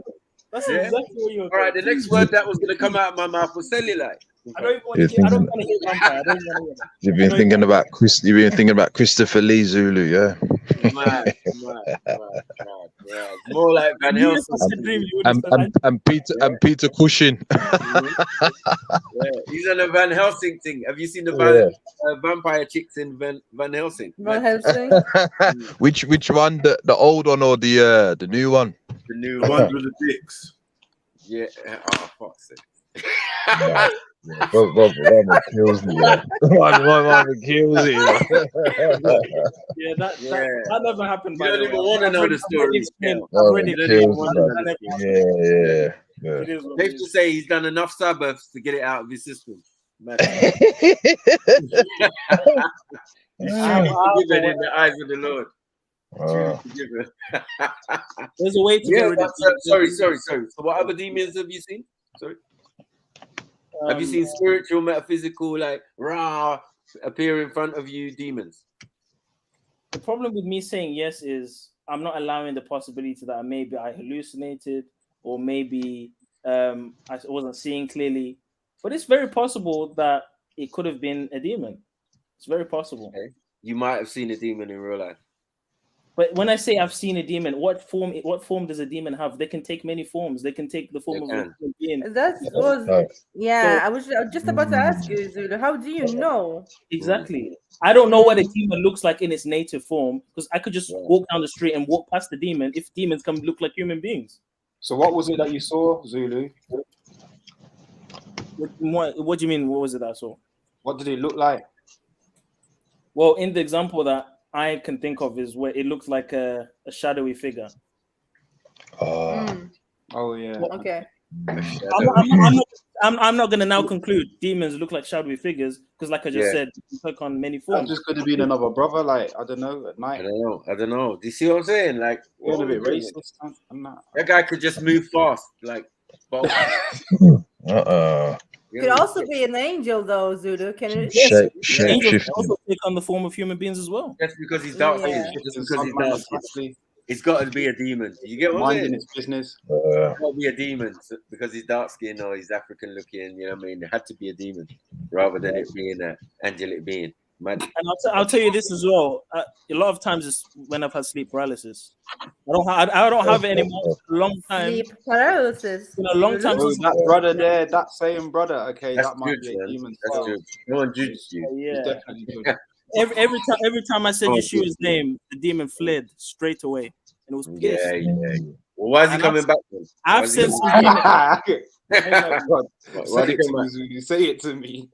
That's exactly what you're doing. All right, the next word that was going to come out of my mouth was cellulite. I don't even want to hear. I don't want to hear vampire. I don't want to hear that. You've been thinking about Christopher Lee Zulu, yeah? Mad. More like Van Helsing. And Peter Cushing. He's on a Van Helsing thing. Have you seen the vampire chicks in Van Helsing? Van Helsing. Which one? The old one or the new one? The new one with the dicks. Yeah. Oh, fuck's sake. One kills me. One kills me. Yeah, that never happened. You don't even want to know the story. Safe to say he's done enough suburbs to get it out of his system. He's truly forgiven in the eyes of the Lord. There's a way to get rid of sorry. So what other demons have you seen? Sorry. Have you seen spiritual, metaphysical, like appear in front of you demons? The problem with me saying yes is I'm not allowing the possibility that maybe I hallucinated or maybe I wasn't seeing clearly, but it's very possible that it could have been a demon. It's very possible. Okay. You might have seen a demon in real life. But when I say I've seen a demon, what form does a demon have? They can take many forms. They can take the form of a human being. That was I was just about to ask you, Zulu, how do you know? Exactly. I don't know what a demon looks like in its native form because I could just walk down the street and walk past the demon if demons can look like human beings. So what was it that you saw, Zulu? What do you mean? What was it that I saw? What did it look like? Well, in the example that I can think of is where it looks like a shadowy figure. Oh yeah. Okay. I'm not gonna now conclude demons look like shadowy figures because, like I just said, you take on many forms. I'm just gonna be another brother, like I don't know, at night. I don't know. Do you see what I'm saying? Like, a bit racist. That guy could just move fast, like. Could also be an angel, though, Zulu. Can it? Yes, angels also take on the form of human beings as well. That's because he's dark. Just because he's dark. It's got to be a demon. You get what I'm saying? Its business. It's got to be a demon because he's dark skinned or he's African looking. You know what I mean? It had to be a demon rather than it being an angelic being. And I'll tell you this as well. A lot of times it's when I've had sleep paralysis. I don't have it anymore. For a long time. Sleep paralysis. In a long time. Oh, that brother there, that same brother. Okay, that's that might be a demon. That's good. No one judges you. Yeah. Definitely good. Every time I said Yeshua's name, the demon fled straight away, and it was pissed. Yeah. Well, why is he coming back then? I've seen some demons. Why did you say it to me?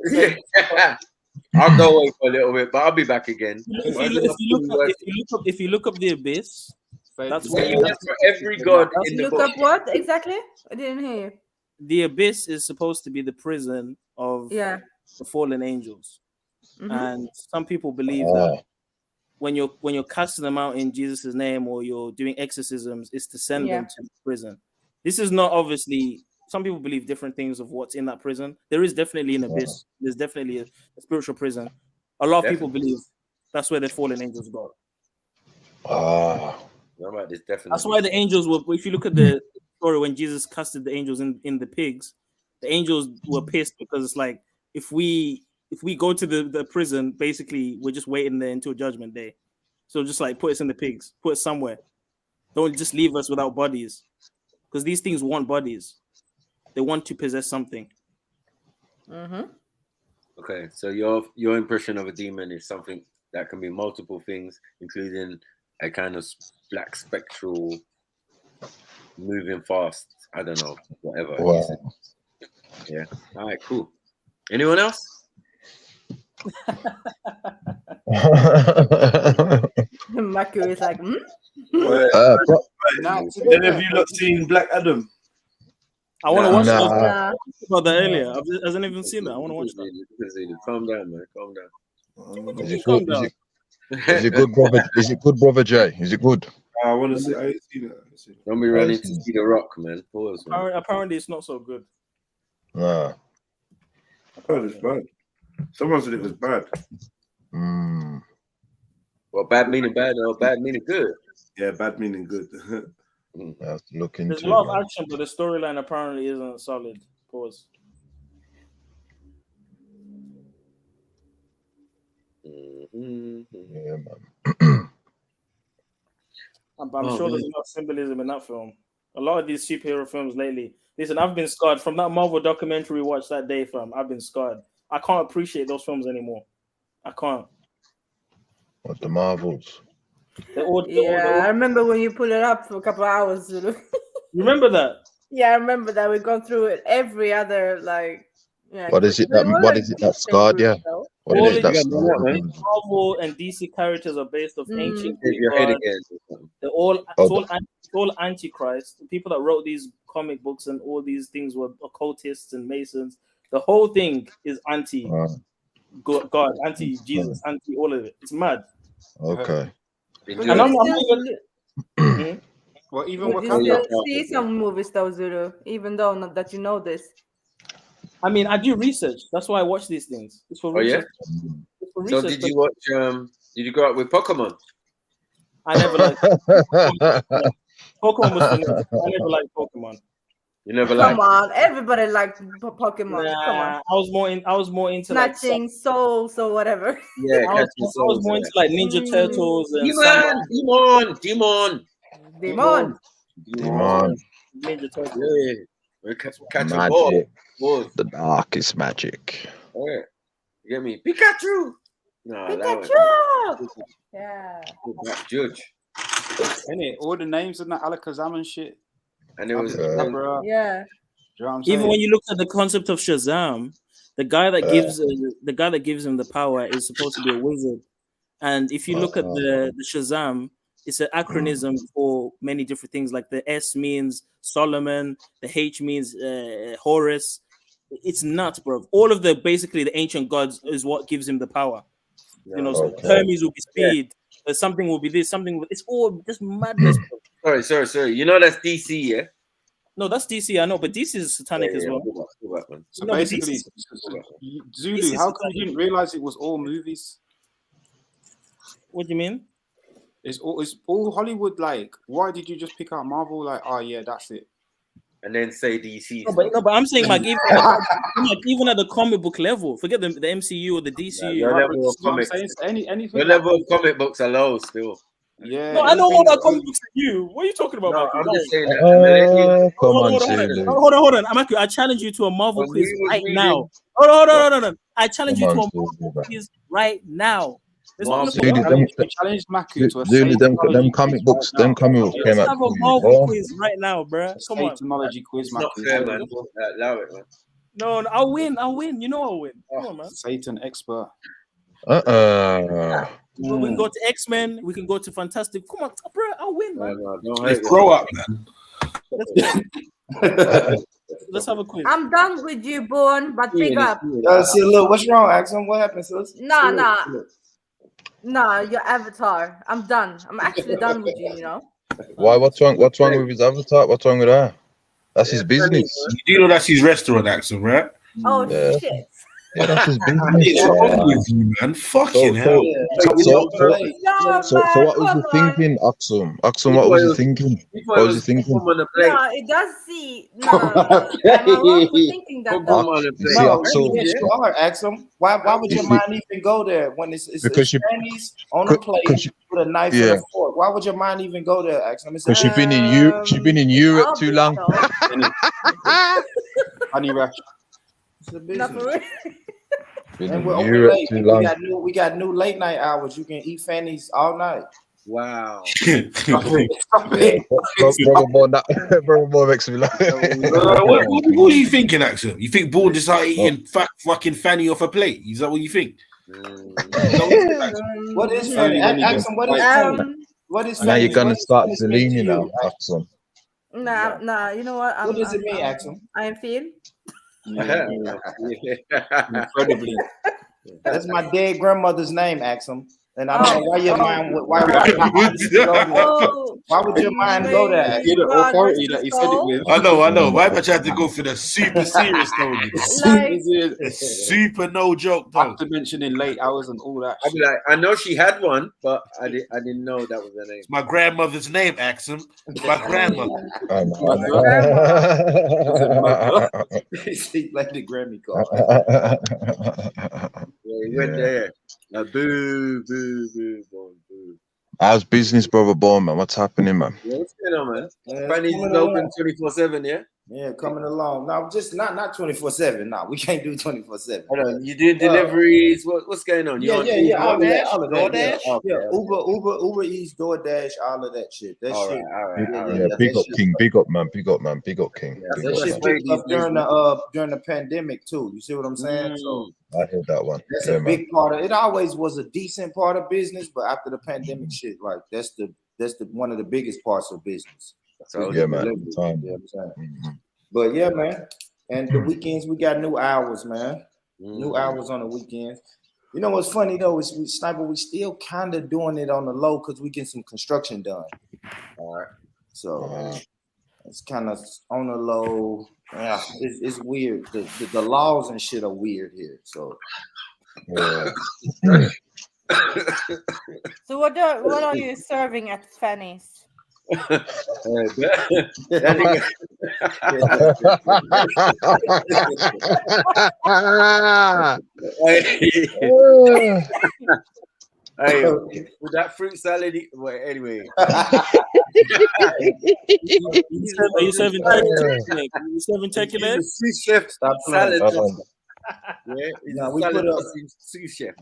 I'll go away for a little bit, but I'll be back again. If you look up the abyss, that's what for every god in the look book. up what exactly? I didn't hear you. The abyss is supposed to be the prison of the fallen angels. And some people believe that when you're casting them out in Jesus' name or you're doing exorcisms, is to send them to prison. This is not obviously. Some people believe different things of what's in that prison. There is definitely an abyss. There's definitely a spiritual prison. A lot of people believe that's where the fallen angels go. That's why the angels were. If you look at the story when Jesus casted the angels in the pigs, the angels were pissed because it's like if we go to the prison, basically we're just waiting there until judgment day. So just like put us in the pigs, put us somewhere. Don't just leave us without bodies, because these things want bodies. They want to possess something. Okay, so your impression of a demon is something that can be multiple things, including a kind of black spectral, moving fast. I don't know, whatever. Wow. Yeah. All right. Cool. Anyone else? Maku is like, Any of you not seen Black Adam? I want to watch that. About that earlier. Has anyone even seen that? I want to watch that. Calm down, man. Calm down. Is it good, brother? Is it good, brother Jay? Is it good? I want to see. I ain't seen it. Don't be running to see The Rock, man. Pause, man. Apparently, it's not so good. Nah. I heard it's bad. Someone said it was bad. Well, bad meaning bad or bad meaning good? Yeah, bad meaning good. Let's look into There's a lot of action, but the storyline apparently isn't solid. Pause. Yeah, man. I'm sure there's a lot of symbolism in that film. A lot of these superhero films lately. Listen, I've been scarred from that Marvel documentary we watched that day, fam. I've been scarred. I can't appreciate those films anymore. I can't. What, the Marvels? I remember when you pull it up for a couple of hours. You remember that? Yeah, I remember that. We go through it every other What is it that scarred? Yeah. What is it that scarred? Marvel and DC characters are based off ancient. They're all antichrist. The people that wrote these comic books and all these things were occultists and masons. The whole thing is anti God, anti Jesus, anti all of it. It's mad. Okay. And I'm even. Well, even you still see some movies though, Zulu, even though not that you know this. I mean, I do research. That's why I watch these things. It's for research. It's for research. So did you watch? Did you grow up with Pokemon? I never liked Pokemon. Was I never liked Pokemon. You never Come on, everybody liked Pokemon. Nah, Come on. I was more into like Snatching souls or whatever. Yeah, I was more into like Ninja Turtles and Demon. Ninja Turtles. Yeah, we catch a Magic. ball. The darkest magic. Yeah. You get me? Pikachu. No, Pikachu. Yeah. Judge. Innit? All the names in that Alakazam and shit. And it was Yeah. Do you know what I'm Even saying? when you look at the concept of Shazam, the guy that gives him the power is supposed to be a wizard. And if you look at the Shazam, it's an acronym for many different things. Like the S means Solomon, the H means Horus. It's nuts, bro. All of basically the ancient gods is what gives him the power. You know, so Hermes will be speed. Something will be this. It's all just madness, bro. Sorry. You know that's DC, yeah? No, that's DC. I know, but DC is satanic as well. So basically, Zulu, how come you didn't realize it was all movies? What do you mean? It's all Hollywood. Like, why did you just pick out Marvel? Like, oh yeah, that's it. And then say DC. No, but I'm saying like even at the comic book level, forget the MCU or the DCU. Your level of comics. Anything Your level of comic books are low still. Yeah. No, I know all that comic books are you. What are you talking about? No, Michael? I'm just saying that. Hold on. Michael, I challenge you to a Marvel quiz right now. Hold on. I challenge you to a Marvel quiz right now. Challenge Maku to a them comic books came out. Let's have a Marvel quiz right now, bro. Come on. Satanology quiz, Not fair, man. Allow it, man. No, I'll win. You know I'll win. Come on, man. Satan expert. We can go to X-Men. We can go to Fantastic. Come on, bro. I'll win, man. Let's grow up, man. Let's have a quiz. I'm done with you, Born, but pick up. See, look, what's wrong, Axel? What happened, sis? Nah, your avatar. I'm done. I'm actually done with you, you know? Why? What's wrong with his avatar? What's wrong with that? That's his business. You do know that's his restaurant, Axel, right? Oh, shit. Yeah, that's his business. What's wrong with you, man? Fucking hell. So what was you thinking, Axum? Axum, what was you thinking? What was you thinking? No, it does see. No. Am I wrong for thinking that though? Axum. Why would your mind even go there when it's Chinese on a plate with a knife and a fork? Why would your mind even go there, Axum? Because you've been in Europe too long. Honey Rush. Not for real. And we're open late. We got new late night hours. You can eat fannies all night. Wow. Brother boy makes me laugh. What are you thinking, Axel? You think Ball just started eating fucking fanny off a plate? Is that what you think? What is fanny? Axel, what is fanny? What is fanny? Now you're gonna start Zelini now, Axel. Nah. You know what? What does it mean, Axel? I am feel. Incredibly. That's my dead grandmother's name, Axel. And I don't know why your mind would. Why would your mind go there? You're the authority that you said it with. I know. Why would you have to go for the super serious though? Super no joke though. After mentioning late hours and all that. I'd be like, I know she had one, but I didn't know that was her name. It's my grandmother's name, Axum. My grandmother. She like the Grammy call. Yeah, he went there. Boo. How's business, brother Born, man? What's happening, man? Yeah, what's going on, man? Fanny's is open 24/7, yeah? Yeah, coming along. No, just not 24/7. No, we can't do 24/7. Hold on, you doing deliveries? What's going on? Yeah. All of that. Uber Eats, DoorDash, all of that shit. That shit. All right. Yeah, big up, King. Big up, man. Big up, King. That shit picked up during the pandemic too. You see what I'm saying? So I heard that one. that's a big part of it. Always was a decent part of business, but after the pandemic shit, like that's the one of the biggest parts of business. So yeah, man. You know what I'm saying? But yeah, man. And the weekends we got new hours, man. New hours on the weekends. You know what's funny though is we still kind of doing it on the low because we get some construction done. All right. So it's kind of on the low. Yeah, it's weird. The laws and shit are weird here. So yeah. So what are you serving at Fanny's? Hey, with that fruit salad, well, anyway. Are you serving turkey leg? Sous chef salad. Yeah, no, we put a sous chef.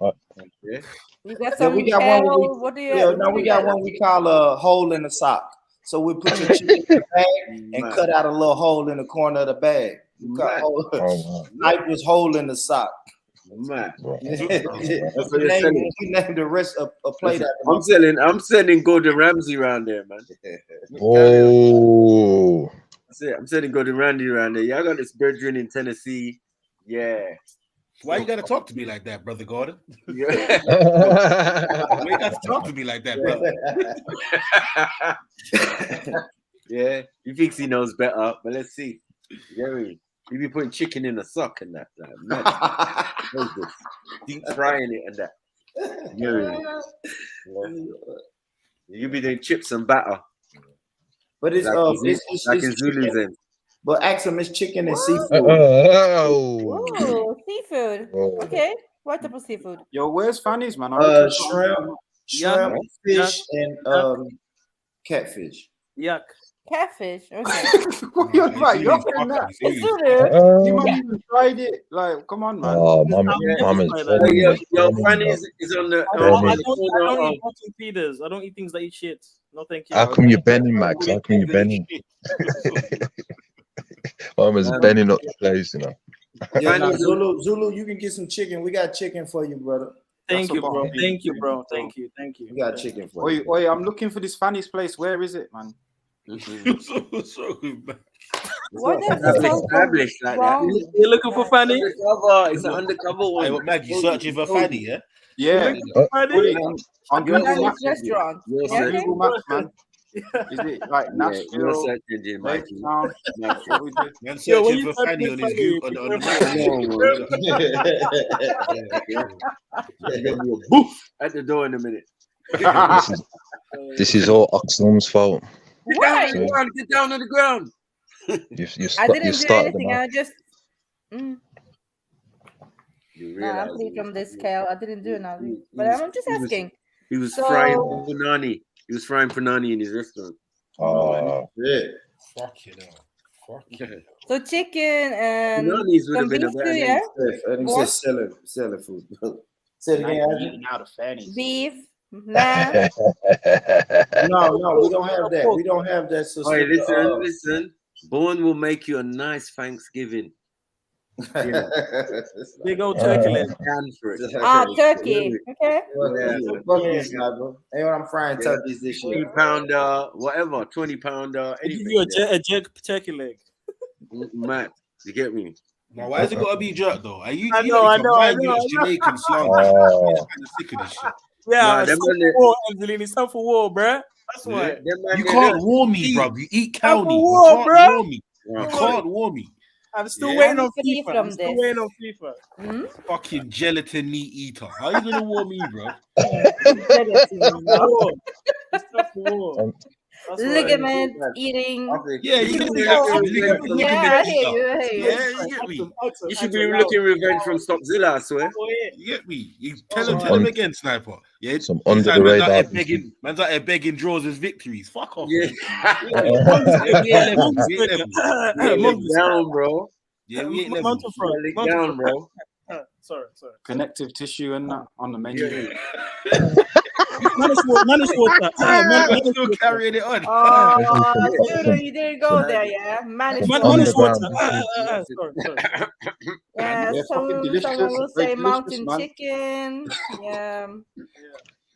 Yeah. You got yeah, some we got kale. one. What do you? Yeah, now we got one we call a hole in the sock. So we put your chicken in the bag and cut out a little hole in the corner of the bag. Knife was hole in the sock. Man, we named the rest a plate. I'm sending Gordon Ramsay around there, man. Oh, that's it. I'm sending Gordon Ramsay around there. Yeah, I got this brethren in Tennessee. Yeah. Why you gotta talk to me like that, brother Gordon? Yeah. Why you gotta talk to me like that, brother? Yeah, he thinks he knows better, but let's see. Jerry, you be putting chicken in a sock and that. Like, deep frying it and that. Jerry. You be doing chips and batter. But it's like in Zulu's end. But ask him, it's chicken and seafood. Oh, seafood. Okay. What type of seafood? Yo, where's Fanny's, man? Shrimp, fish, and catfish. Yuck. Catfish. Okay. You're right. You're that. You might even tried it. Like, come on, man. Oh, mum is Yo, Fanny's is on the. I don't eat bottom feeders. I don't eat things that eat shit. No, thank you. How come you're bending, Max? How come you're bending? Mum is bending up the place, you know. Yeah, Zulu, you can get some chicken. We got chicken for you, brother. Thank you, bro. Thank you, bro. Thank you. We got chicken for you. Wait, I'm looking for this Fanny's place. Where is it, man? What is established like that? You're looking for Fanny? It's an undercover one. Hey, what, Mag, you searching for Fanny, yeah? Yeah. On Google Maps. Restaurant. On Google Maps, man. Is it like Nashville? You're search engine, Mike. Man searching for Fanny on his Google. Boof at the door in a minute. This is all Oxlum's fault. Get down on the ground. Get down on the ground. I didn't do anything. I just. No, I'm free from this scale. I didn't do nothing. But I'm just asking. He was frying punani. He was frying punani in his restaurant. Oh, yeah. Fuck you know. So chicken and some beef too, yeah? I think it's selling food. Say it again. Out of Fanny's. Beef. Nah. No, we don't have that. We don't have that. So hey, listen. Born will make you a nice Thanksgiving. Yeah. Big old turkey leg. Turkey. Okay. Hey, I'm frying turkeys this year. 20-pounder, whatever, 20-pounder. Give you a jerk turkey leg. Matt, you get me? Now, why has it got to be jerk though? Are you? I know. Jamaican slang. I'm kind of sick of this shit. Yeah, it's time for war, Angelina. It's time for war, bruh. That's why. You can't war me, bro. You eat county. You can't war, me. You can't war me. I'm still waiting on FIFA. Fucking gelatin meat eater. How are you gonna war me, bro? Ligament eating. Yeah, you can ligament. Yeah, I hear you. Yeah, you get me. You should be looking revenge from Stopzilla, I swear. You get me? You tell him again, Sniper. Yeah, some under the radar. Man's out there begging draws as victories. Fuck off. Yeah. Down, bro. Yeah, we ain't down, bro. Sorry. Connective tissue and that on the menu. Man is water. Man still carrying it on. Oh, you didn't go there, yeah. Man is water. Sorry. Yeah, someone will say mountain chicken. Yeah.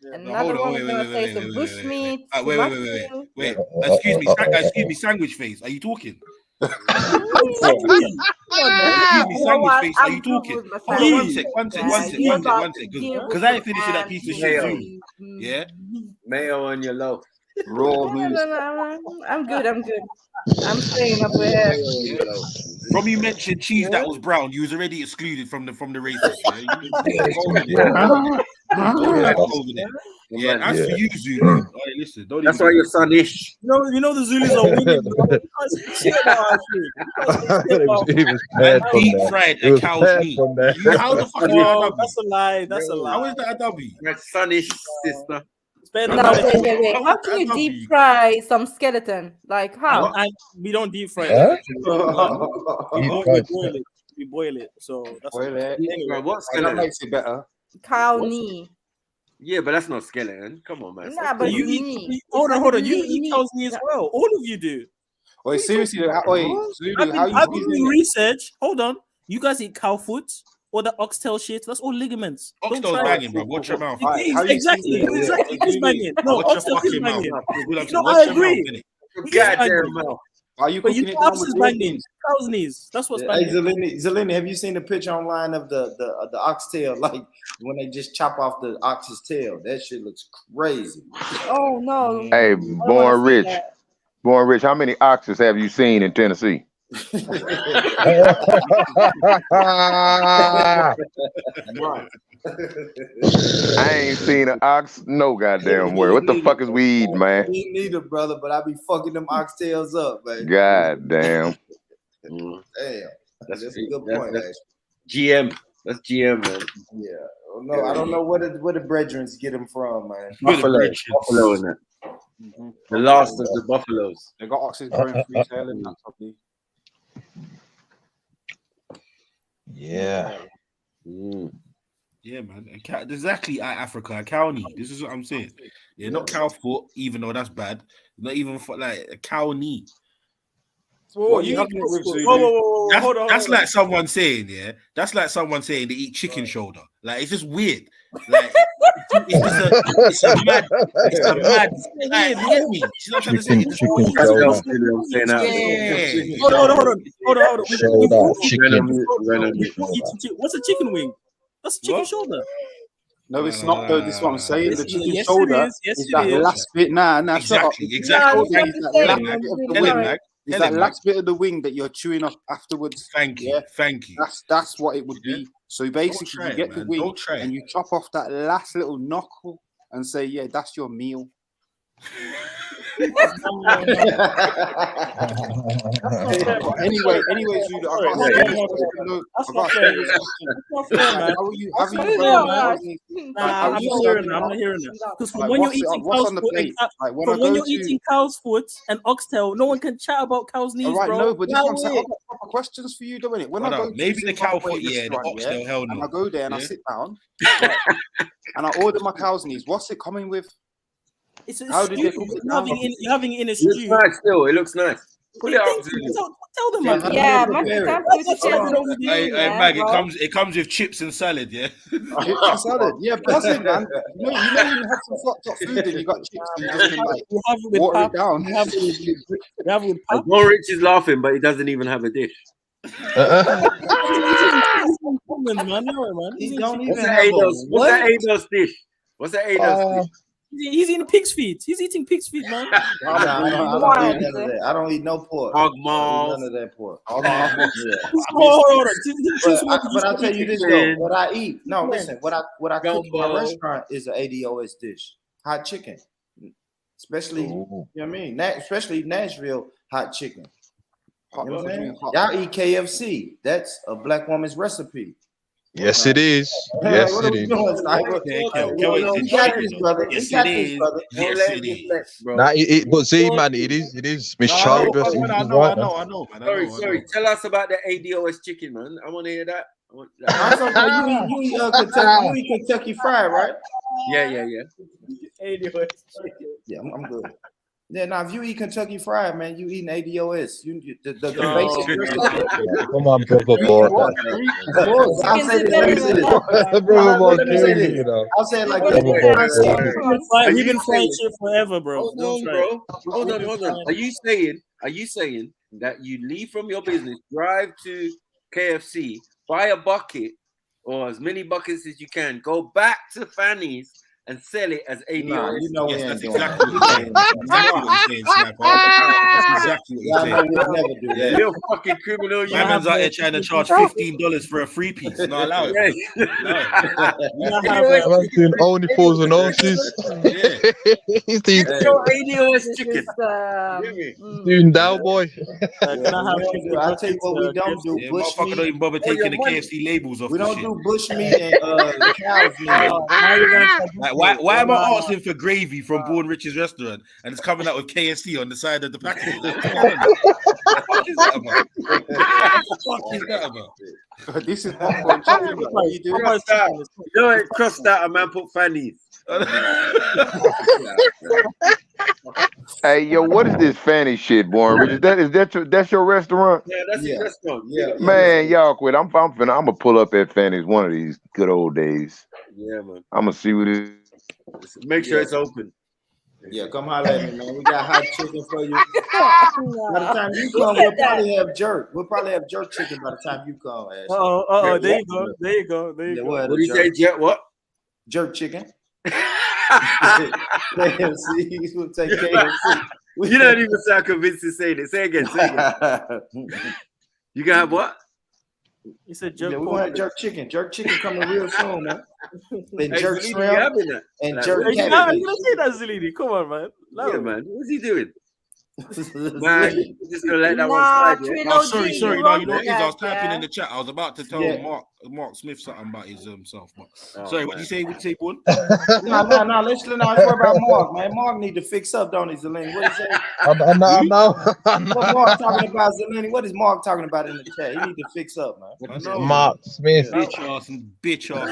Another one is gonna say some bush meat. Wait. Excuse me, sandwich face. Are you talking? Excuse me, sandwich face. Are you talking? Hold on, one sec. Because I ain't finished that piece of shit. Yeah. Mayo on your loaf. No, I'm good. I'm staying up with her. From you mentioned cheese that was brown, you was already excluded from the races. Yeah, that's for you, Zulu. All right, listen, don't That's even why your son ish. You know the Zulus are winning, bro. You can't speak shit about our shit. He was paired from deep there. fried He a was cow's paired meat. from there. How the fuck is No, that a W? that's a lie. That's a lie. How is that a W? My son ish sister. No, wait. How can you deep fry some skeleton? Like how? And we don't deep fry Huh? it. We boil it. So that's Anyway, what That skeleton? makes it better. Cow knee. Yeah, but that's not skeleton. Come on, man. Nah, but you it's eat. knee. Hold It's on. like a You knee- eat cow's knee as well. All of you do. Wait, seriously, Zulu, I've been doing research. Hold on. You guys eat cow foot or the oxtail shit? That's all ligaments. Don't Oxtail's try banging, it. bro. Watch your mouth. It is, exactly. It's banging. No, Watch your oxtail is fucking mouth. banging. Watch No, your I mouth, agree. innit? It is Goddamn banging. mouth. Are you But cooking you it know, down ops with is your banging. things? Cow's knees. That's what's Hey, banging. Zelini, have you seen the picture online of the oxtail? Like when they just chop off the ox's tail, that shit looks crazy. Oh no. Hey, I don't wanna Born see Rich. that. Born Rich, how many oxes have you seen in Tennessee? I ain't seen an ox no goddamn where. What the fuck is we eating, man? Me neither, brother, but I be fucking them oxtails up, man. God damn. Damn. That's a good that's- point, that's actually. GM. That's GM, man. Yeah. No, I don't know where the brethrens get them from, man. Buffalo in that. The last of the buffaloes. They got oxes growing free tail in that probably. Yeah. Yeah, man. Exactly, Africa, a cow knee. This is what I'm saying. Yeah, not cow foot, even though that's bad. Not even for like a cow knee. What you having it with, Zulu? That's like someone saying, yeah. That's like someone saying they eat chicken shoulder. Like it's just weird. Like it's a mad. Like, you get me? You know what I'm trying to say? It's just weird. Hold on. Shoulder, chicken. What's a chicken wing? That's chicken shoulder. No, it's not though. This is what I'm saying. The chicken yes, shoulder it is. Yes, is it that is. last bit. Nah, Exactly. Is that last bit of the wing that you're chewing off afterwards? Thank you. That's what it would be. So basically, try you it, get man. the wing Don't try it. and you chop off that last little knuckle and say, "Yeah, that's your meal." Anyway, Zulu, I got That's not fair, man. I'm not hearing that. Because when you're eating cow's foot, when you're eating cow's foot and oxtail, no one can chat about cow's knees, all right, bro. no, but this is what I'm saying. I've got proper questions for you, don't it? When I go to maybe the cow foot, the oxtail, hell no. and I go there and I sit down and I order my cow's knees. What's it coming with? It's a How did they stew. cook it You're having it in a It looks stew. nice still. It looks nice. Pull it up. Tell them, man. Yeah, Mag, it comes with chips and salad, yeah. Chips and salad, yeah, that's it, man. You know when you have some fucked up food and you got chips and you just can like water it down. You have it with pap. More Rich is laughing, but he doesn't even have a dish. He don't even have what's that Ados dish? What's that Ados dish? He's eating pig's feet. He's eating pig's feet, man. I don't eat no pork. Hog maw. None of that pork. Hold on. But I'll tell you this though. What I eat. No, listen. What I cook in my restaurant is an ADOS dish. Hot chicken. Especially, you know what I mean? Especially Nashville hot chicken. You know what I mean? Y'all eat KFC. That's a black woman's recipe. Yes, it is. Yes, it is. Nah, but see, man, it is. Miss Childress. I know. Sorry. Tell us about the ADOS chicken, man. I want to hear that. You eat Kentucky Fried, right? Yeah. ADOS. Yeah, I'm good. Yeah, now if you eat Kentucky Fried, man, you eating ADOS. The basic. Come on, brother boy. I'll say it like this. We've been frying shit forever, bro. Hold on. Are you saying that you leave from your business, drive to KFC, buy a bucket or as many buckets as you can, go back to Fanny's and sell it as ADOS. Nah, you know we Yes, ain't that's doing exactly that. what you're saying. That's exactly what you're saying, Sniper. That's exactly what you're Y'all know saying. we'll never do that. You're a fucking criminal. My man's out here trying to charge $15 for a 3-piece. No, allow it. I'm doing only fours and O's. He's doing ADOS chicken. doing down boy. I tell you what we don't do. Yeah, Bush motherfucker meat. don't even bother taking the KFC labels off We the don't shit. do bush meat and cow's meat. Like, why am I asking for gravy from Born Rich's restaurant and it's coming out with KFC on the side of the package? Like, what's going on? What the fuck is that about? What the fuck is that about? This is popcorn chicken. What are you doing? Crossed out. You know it crossed out. A man put fannies. Hey, yo, what is this fanny shit, Born Rich? That's your restaurant? Yeah, that's his restaurant. Yeah, Man, y'all quit. I'm gonna pull up at Fanny's one of these good old days. Yeah, man. I'm gonna see what it is. Make sure it's open. Yeah, come holler at me, man. We got hot chicken for you. By the time you come, we'll probably have jerk. We'll probably have jerk chicken by the time you come, Ash. There you go. There you go. There you go. What do you say, Jet? What? Jerk chicken. KFC. We'll take KFC. You don't even sound convinced to say it. Say again. Say again. You gonna have what? You said jerk. Yeah, we want jerk chicken. Jerk chicken coming real soon, man. Then Hey, jerk Zellini, shrimp you having that? and Like, jerk Hey, cabbage. nah, you don't say that, Zellini. Come on, man. No. Yeah, man. What's he doing? Man, you just gonna let that one Nah, slide. Yeah? Oh, sorry. You know what it is? I was Yeah. typing in the chat. I was about to tell Mark Smith something about his self. But sorry, what did you say? What did you say, Paul? No. Let's worry about Mark, man. Mark need to fix up, don't he, Zellini? What is that? I know. What Mark talking about, Zellini? What is Mark talking about in the chat? He need to fix up, man. I know. Mark Smith. Bitch ass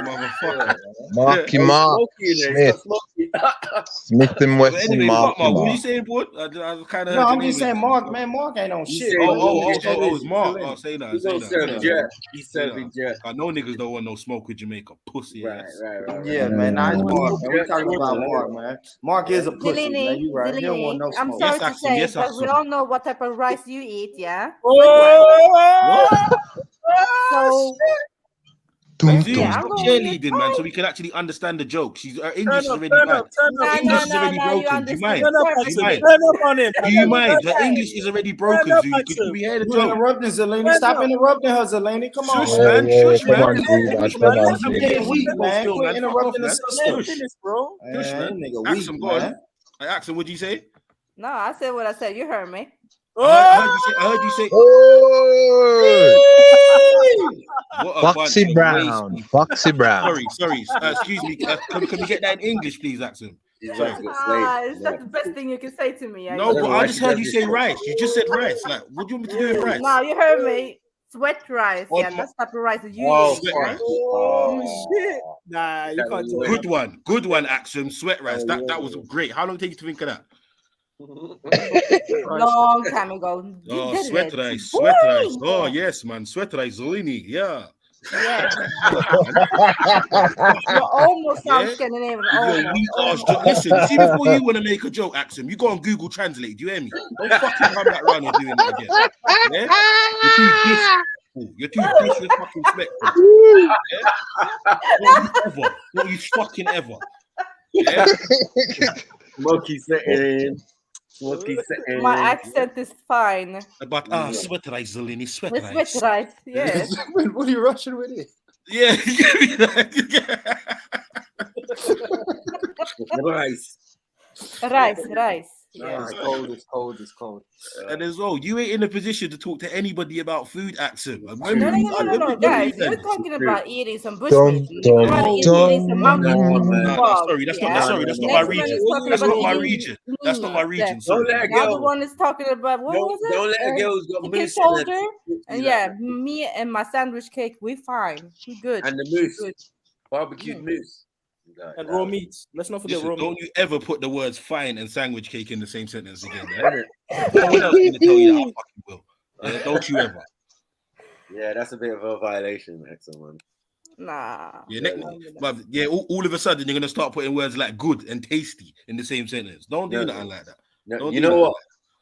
motherfucker. Marky Mark Smith. Smith and But Wesson. anyway, Marky what are you Mark. saying, Paul? I kind of. No, I'm just saying, Mark, man. Mark ain't on shit. It's Mark. Oh, say that. He's Say gonna serve that. Jet. He's serving Jet. I know niggas don't want no smoke with Jamaica. Pussy. Right. Yeah, man. Nice Mark, man. We're talking about Mark, man. Mark is a pussy, man. You right. He don't want no I'm smoke. sorry to say, but we all know what type of rice you eat, yeah? So, Stop cheerleading, man, so we can actually understand the joke. Her English is already bad. Her English is already broken. Do you mind? Do you mind? Her English is already broken. Could we hear the You joke? interrupting Zellini. Stop interrupting her, Zellini. Come on, Shush, man. Shush, man. I'm getting weak, man. Quit interrupting the sister. bro. Shush, man. Nigga weak, Axel, go on. man. Axel, what'd you say? no, I said what I said. You heard me. I heard you say. What a Foxy bunch of Brown. waste. Foxy Brown. Sorry. Excuse me. Can we get that in English, please, Axel? Sorry. It's not the best thing you can say to me. No, but I just heard you say rice. You just said rice. Like, what do you want me to do with rice? No, you heard me. Sweat rice. Oh, Yeah, that's the type of rice that you Oh, eat. sweat Right? rice. Oh, shit. Nah, you can't do it. Good one, Axel. Sweat rice. That was great. How long did it take you to think of that? Long time ago. You Oh, did sweat it. rice. Boy. Sweat rice. Oh, yes, man. Sweat rice. Zellini. Yeah. Yeah. You almost sound Scandinavian. You're Almost. weak ass joke. Listen, see, before you want to make a joke, Axel, you go on Google Translate. Do you hear me? Don't fucking come back around and doing it again. Yeah? You're too disrespectful. Yeah? Not you fucking ever. Yeah? Smoky setting. My accent is fine. But sweat rice, Zellini, sweat With rice. sweat rice, yes. What are you rushing with it? Yeah, Rice. Yeah, it's cold. And as well, you ain't in a position to talk to anybody about food, Axel. No, guys. You're talking about eating some bush Dun, meat. dun, You're eating dun. some monkey meat. Sorry, that's not my region. That's not my region. That's not my region. Don't let a The other girl. one is talking about what was it? Don't let a girl's got Chicken moose in her shoulder. teeth. And yeah, me and my sandwich cake, we fine. We good. And the moose. Good. Barbecued moose. And raw meats. Let's not forget Listen, raw don't meats. you ever put the words fine and sandwich cake in the same sentence again. Yeah? No one else is gonna tell you that I fucking will. Yeah, don't you ever. Yeah, that's a bit of a violation, Axel, man. Nah. Yeah, all of a sudden you're gonna start putting words like good and tasty in the same sentence. Don't do nothing like that. No, Don't you do know nothing what?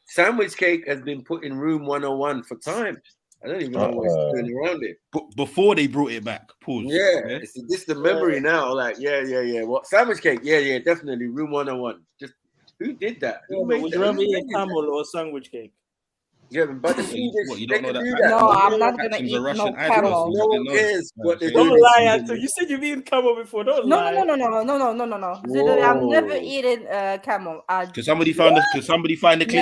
Sandwich cake has been put in room 101 for time. I don't even know what's going around it. But before they brought it back, pause. Yeah, it's this the memory now. Like, yeah. What sandwich cake? Yeah, definitely. Room 101. Just who did that? Who made Would that? you rather eat a camel or a sandwich cake? Yeah, but the Swedish, What, you they don't know can that? do that. No, I'm not gonna Maxim's eat a Russian no icon. camel. No one cares what they Don't do. lie, Anto. You said you've eaten camel before. Don't lie. No. Zulu, I'm never eating camel. Can somebody find the clip, Never,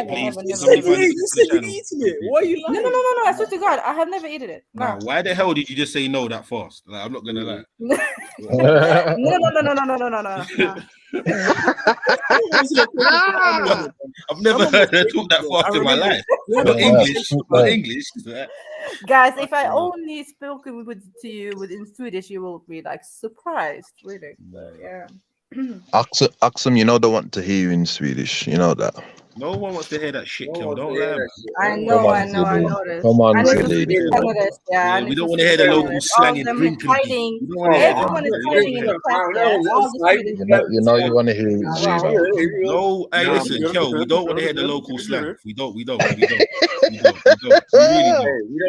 please? never, Can never, somebody never. find the You clip said for the you've channel? eaten it. Why are you lying? No. I swear to God, I have never eaten it. Nah, No. why the hell did you just say no that fast? Like, I'm not gonna lie. No. I've never heard her talk that fast in my life. Not English. Not English. Guys, if I only spoken to you in Swedish, you will be like surprised, really. Yeah. Axum, you know they want to hear you in Swedish. You know that. No one wants to hear that shit, Kel. Don't lie. I know this. Come on, I know Zilly. the Canadians, Yeah, we don't want to hear the local slang and drinking. Everyone is hiding in the chat. You know you want to hear it, Zilly. No, hey, listen, Kel, we don't want to hear the local slang. We don't. We really don't. We don't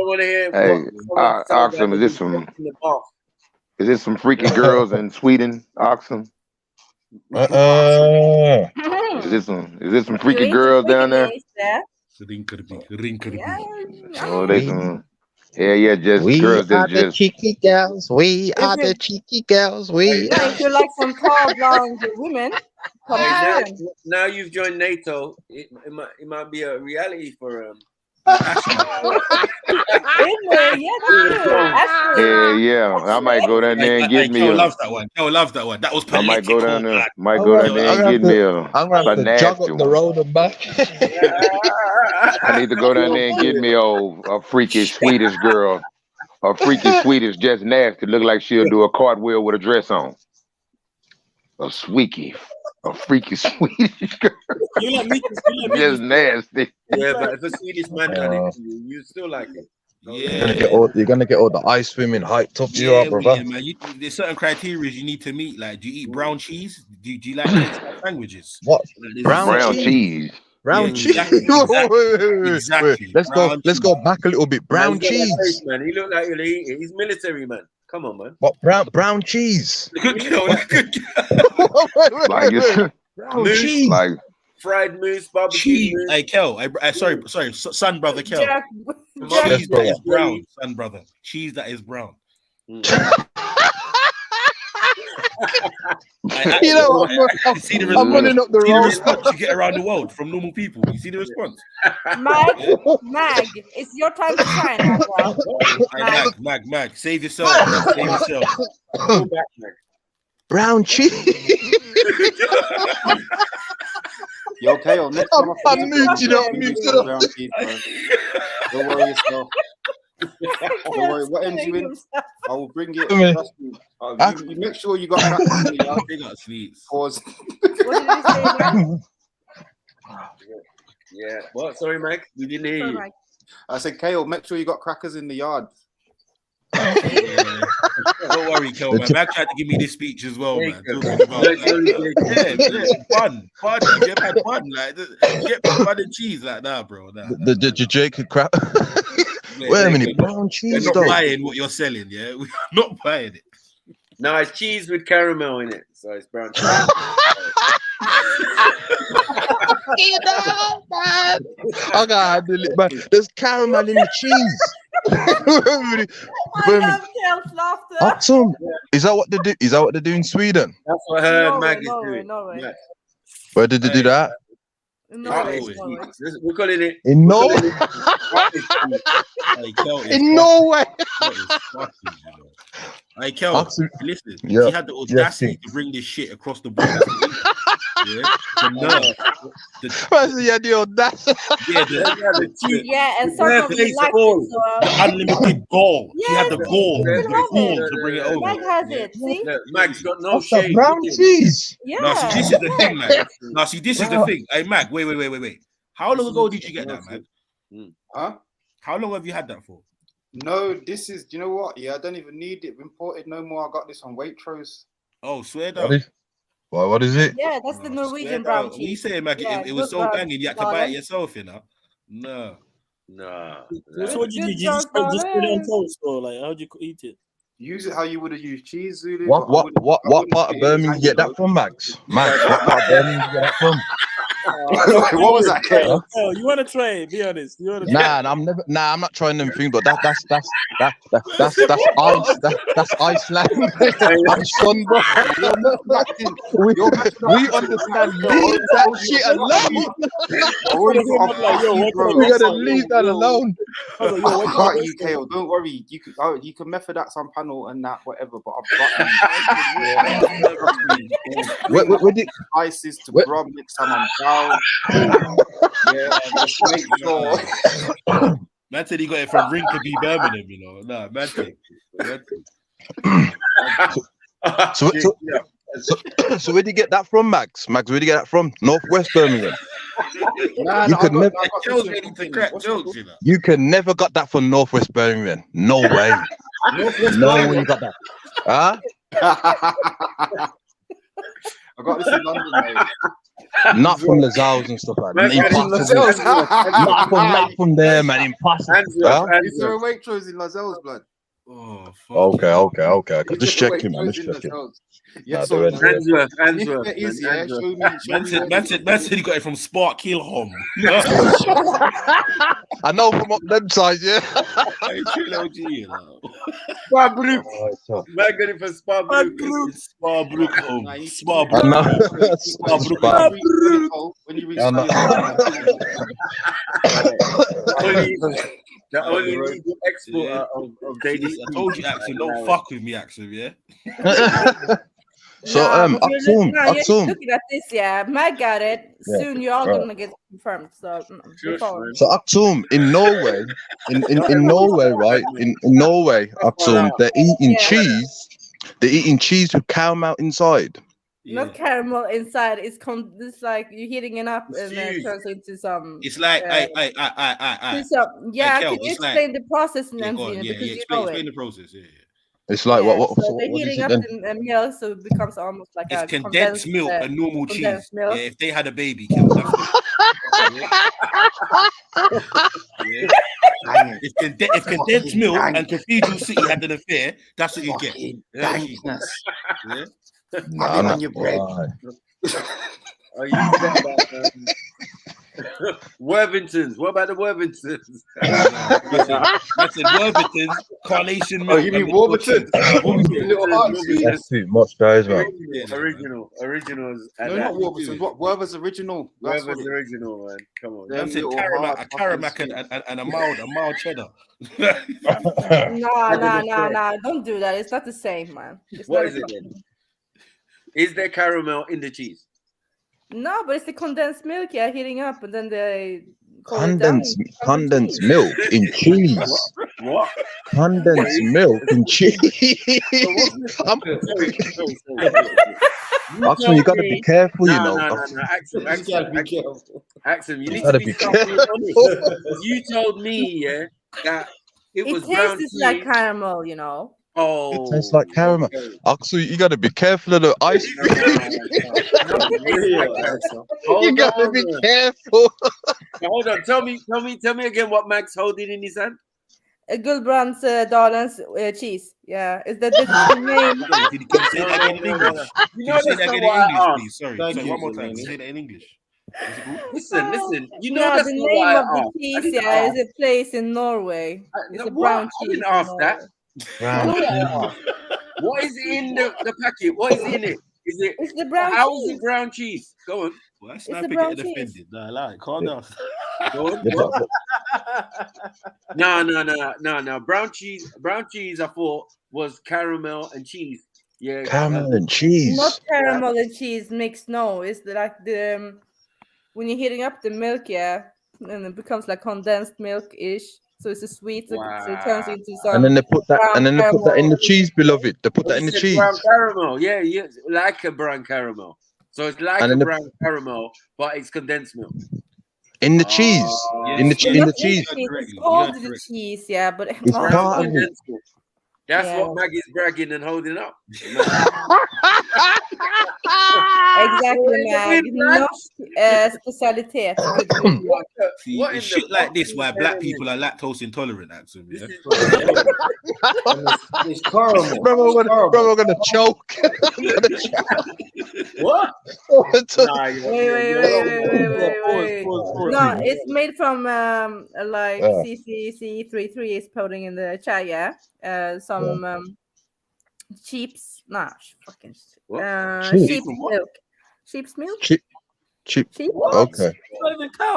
want to hear. Hey, Oxum, is this some freaky girls in Sweden, Oxum? Is this some freaky girls down there? Oh, they some. Yeah, just girls that just. Cheeky girls. We are the cheeky girls. We. If you like some tall blonde women, now you've joined NATO. It might be a reality for Yeah. I might go down there and get me. Kel loves that one. Kel loves that one. That was I might go down there. Black. And get me I'm gonna have to jog up the road and back. I need to go down there and get me a freaky Swedish girl. A freaky Swedish, just nasty. Look like she'll do a cartwheel with a dress on. A freaky Swedish girl. Just nasty. Yeah, but if a Swedish man done it to you, you still like it. Yeah, you're gonna get all the ice swimming hyped up you up, brother. Man. There's certain criteria you need to meet. Like, do you eat brown cheese? Do you like languages? What? Brown cheese. Brown cheese. Exactly. Let's go back a little bit. Brown cheese. Man, he look like he's military, man. Come on, man. What brown cheese? Good girl. Like brown cheese. Like fried moose, barbecue cheese. moose. Hey, Kel. Sorry, son, brother, Kel. Cheese that is brown, son, brother. Cheese that is brown. You know, I'm running up the road. The response you get around the world from normal people. You see the response? Mag, it's your time to shine now, bro. Mag, save yourself. Save yourself. Go back, Mag. Brown cheese. Yo, Kale, next time I'm muted up. Don't worry yourself. Don't worry, what ends you in, I will bring it. Trust me. You make sure you got crackers. They got sweets. Pause. Yeah. What? Sorry, Mike. We didn't hear you. I said, Kale, make sure you got crackers in the yard. Don't worry, Kel, man. Mac tried to give me this speech as well, man. Talking about, fun. You get fun, like you get fun and cheese, like bro. The Jacob crap. Wait a minute, brown cheese. We're not buying what you're selling, yeah. We're not buying it. No, it's cheese with caramel in it, so it's brown cheese. You know, man. I gotta handle it, man. There's caramel in the cheese. Awesome. Is that what they do? Is that what they do in Sweden? That's what I heard Mag is doing. No. Where did they do that? We're calling it in Norway. In Norway. Hey, Kel, listen. He had the audacity to bring this shit across the border. The audacity. And sort of the unlimited goal. He had the goal to bring it over. Mag has it. See, Mag's got no shame. Brown cheese. Yeah. Now, see, this is the thing, man. Now, see, this is the thing. Hey, Mag, wait. How long ago did you get that, man? Huh? How long have you had that for? No, this is. Do you know what? Yeah, I don't even need it imported no more. I got this on Waitrose. Oh, swear down. What is it? Yeah, that's the Norwegian brown cheese. You saying, Mag, it was so banging you had to buy it yourself, you know? No. Nah. So what did you do? You just put it on toast, or like how'd you eat it? Use it how you would have used cheese, Zulu. What part of Birmingham you get that from, Max? Max, what part of Birmingham you get that from? What was that, Kale? Oh, you want to try it? Be honest. You want to Nah, I'm never. Nah, I'm not trying them things. But that's Iceland. I'm son, bro. We understand. Leave that shit alone. We gotta leave that alone. I got you, Kale. Don't worry. You can method that some panel and that whatever. But I've got you. ISIS to Brom next time I'm down. Yeah, just make sure. Man said he got it from Rinkaby, Birmingham, you know. Nah, man. So where do you get that from, Max? Max, where do you get that from? Northwest Birmingham. You can never got that from Northwest Birmingham. No way. No way you got that. Huh? I got this in London, mate. Not from the Zows and stuff like that. Not from there, man. Impossible. Is there a Waitrose in Lazelle's, blood? Oh, okay. Just checking, man. Just checking. Yes, Answorth. Man said he got it from Spark Hill Home. I know from up them sides, yeah. Sparbrook. Man got it from Sparbrook. Sparbrook Home. Sparbrook. When you reach the only legal exporter of JEDI. I told you, Axel, don't fuck with me, Axel, yeah? So, You're looking at this, yeah. Matt got it. Soon you're all gonna get confirmed. So, Aktum, in Norway, in Norway, right? In Norway, Aktum, they're eating cheese. They're eating cheese with caramel inside. Not caramel inside. It's like you're heating it up and then it turns into some. It's like, yeah. Can you explain the process, Nancy? Explain the process. Yeah. It's like what they're heating up the milk, so it becomes almost like it's a condensed milk and normal cheese. Milk. Yeah, if they had a baby, Kel, that's If condensed milk and Cathedral City had an affair, that's what you get. On your bread. Are you Worthingtons? What about the Worthingtons? I said Worthingtons, Carnation milk. Oh, you mean Warburton? That's too much, guys, man. Originals. No, not Warburton. What Werther's original? Werther's original, man. Come on. I said Caramac and a mild cheddar. No. Don't do that. It's not the same, man. What is it then? Is there caramel in the cheese? No, but it's the condensed milk, heating up, and then they condensed milk in cheese. What? Condensed milk in cheese. Axel, you gotta be careful, you know. Axel, you need to be careful. You told me, that it tastes like caramel, you know. Oh, it tastes like caramel. Axel, you gotta be careful of the ice cream. You gotta be careful. Hold on, tell me again what Max holding in his hand. A Gulbrand's Darlens cheese. Yeah, is that the name? Can you say that again in English? Can you say that again in English, please? Sorry, one more time. Say that in English. Listen. You know that's the name of the cheese. Is a place in Norway. It's a brown cheese. I didn't ask that. What is in the packet? What is in it? It's the brown cheese. How is it brown cheese? Go on. Well, that's not getting offended. No, like, calm down. Go on. No. Brown cheese, I thought, was caramel and cheese. Yeah. Caramel and cheese. Not caramel and cheese mixed, no. It's like when you're heating up the milk, and it becomes like condensed milk-ish. So it's a sweet, so it turns into some. And then they put that, in the cheese, beloved. They put that in the cheese. Brown caramel, yeah, like a brown caramel. So it's like a brown caramel, but it's condensed milk. In the cheese, in the cheese. It's called the cheese, but it's part of it. That's what Maggie's bragging and holding up. Exactly, Mag. specialitet. See, it's shit like this why black people are lactose intolerant, Axel. Yeah? It's caramel. Bro, I'm gonna choke. I'm gonna choke. What? Wait. No, it's made from like CC33 is putting in the chat, yeah. Some sheep's milk. Sheep's milk? Sheep. Sheep? Okay.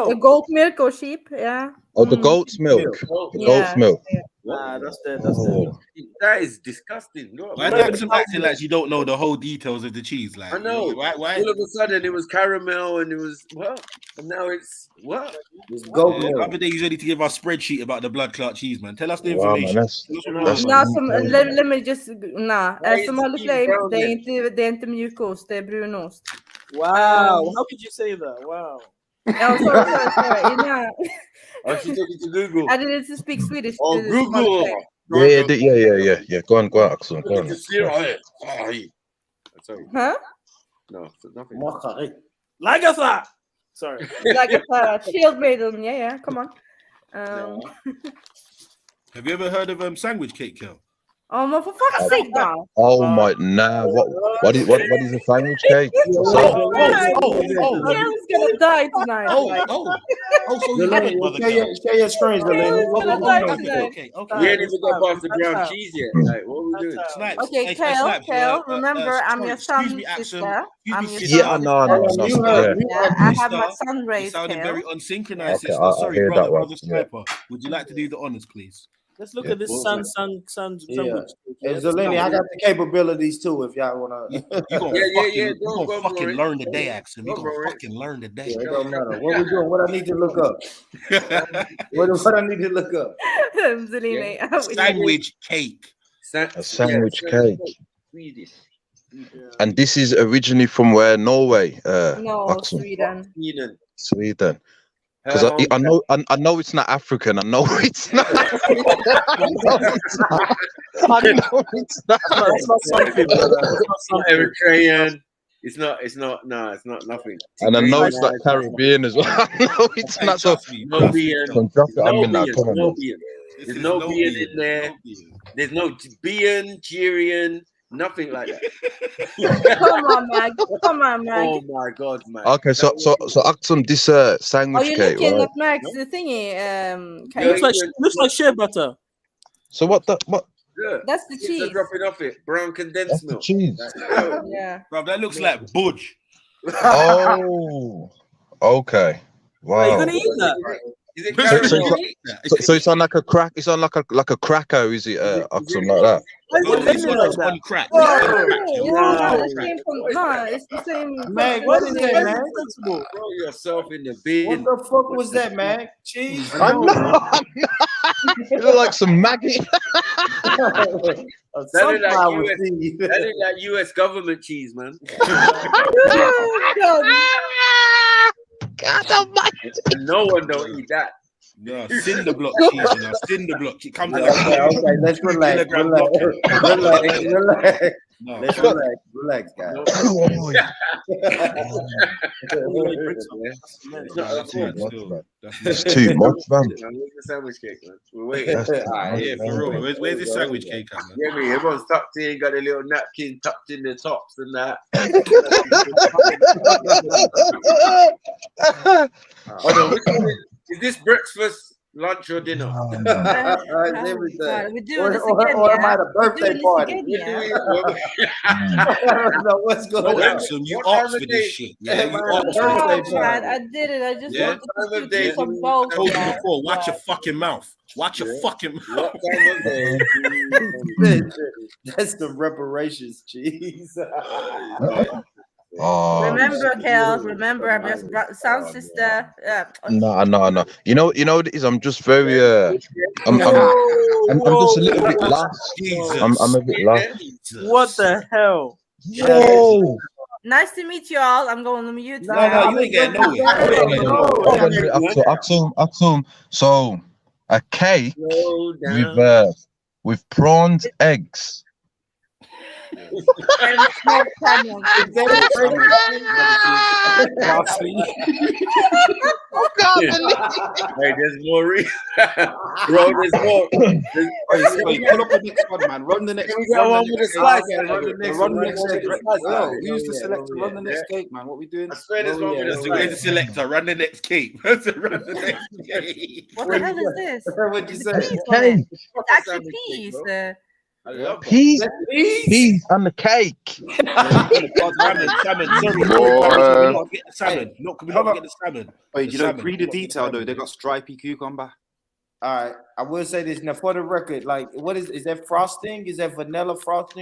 The goat milk or sheep, yeah. Oh, the goat's milk. The goat's milk. Nah, that's dead. That is disgusting. No, Why not some acting like you don't know the whole details of the cheese? Like, I know. Why? All of a sudden, it was caramel, and it was what? And now it's what? It's goat milk. The other day, he's ready to give us a spreadsheet about the blood clot cheese, man. Tell us the Wow, information. man, that's let me just Somali flame, det är inte mjukost, det är brunost. Wow, how could you say that? Wow. Oh, sorry. Oh, she's talking to Google. I didn't speak Swedish. Oh, Google. Yeah. Go on, Axel. Go on. Huh? No, nothing. Lagatha. Sorry. Lagatha. Shield maiden. Yeah. Come on. Have you ever heard of sandwich cake, Kel? Oh, my, for fuck's sake, now. Oh my, nah. What is a sandwich cake? Kel's gonna die tonight. So you haven't, mother. Share your screens, Delaney. Okay. We ain't even got past the ground cheese yet. Like, what we doing? Snipes. Okay, Kale, remember, I'm your son's sister. Yeah, no. I have my son raised. You sounded very unsynchronized. Okay, Sorry, hear that one. brother Sniper. Would you like to do the honors, please? Let's look at this sandwich. Hey, Zeleny, I got the capabilities too. If y'all wanna, you gonna fucking learn today, Axel. You gonna fucking learn today. It don't matter. What we doing? What I need to look up? What I need to look up? Sandwich cake. A sandwich cake. Swedish. And this is originally from where? Norway. No, Sweden. Because I know it's not African. I know it's not. I know it's not. It's not Eritrean. It's not nothing. And I know it's not Caribbean as well. I know it's not. So no being. There's no being in there. There's no being, cheering. Nothing like that. Come on, Mag. Oh my God, man. Okay, so Axum, this sandwich cake. Are you looking right? at Mag's thingy? Looks like shea butter. So what? Yeah. That's the cheese. Dropping off it. Brown condensed milk. Cheese. Yeah. Bro, that looks like budge. Oh. Okay. Wow. Are you gonna eat that? So it's on like a crack. It's on like a cracker, is it? Something like that. On crack. It's the same. Mag, what is that, man? Throw yourself in the bin. What the fuck was that, Mag? Cheese. I'm not. You look like some maggot. That is like US government cheese, man. God almighty. No one don't eat that. No, cinder block cheese, cinder block. It comes out. Okay, let's relax, relax, guys. That's too much, man. Where's the sandwich cake, man? We're waiting. Yeah, for real. Where's this sandwich cake, man? Yeah, me. Everyone's tucked in, got a little napkin tucked in the tops and that. Hold on, is this breakfast, lunch, or dinner? We're doing this again. Or am I the birthday party? I don't know what's going on. You asked for this shit. Yeah, I did it. I just wanted to do some balls. Told you before. Watch your fucking mouth. Watch your fucking mouth. That's the reparations cheese. Remember, Kel. Remember, I'm your sound sister. No. You know what it is? I'm just very. I'm just a little bit lost. I'm a bit lost. What the hell? Whoa. Nice to meet you all. I'm going to mute. No, you ain't getting nowhere. Axum. So a cake with prawns, eggs. Hey, there's more. Bro, there's more. Wait, pull up the next one, man. Run the next. We got one with a slice. Run the next cake. Use the selector. Run the next cake, man. What we doing? I swear there's one with a Where's the selector? Run the next cake. Run the next cake. What the hell is this? What'd you say? Cake. It's actually peas. I love Peas on the cake. Salmon. Sorry, Boy. we're not getting the salmon. We're not getting the salmon. Wait, you don't read the detail though. They got stripy cucumber. All right, I will say this now for the record. Like, what is there frosting? Is there vanilla frosting?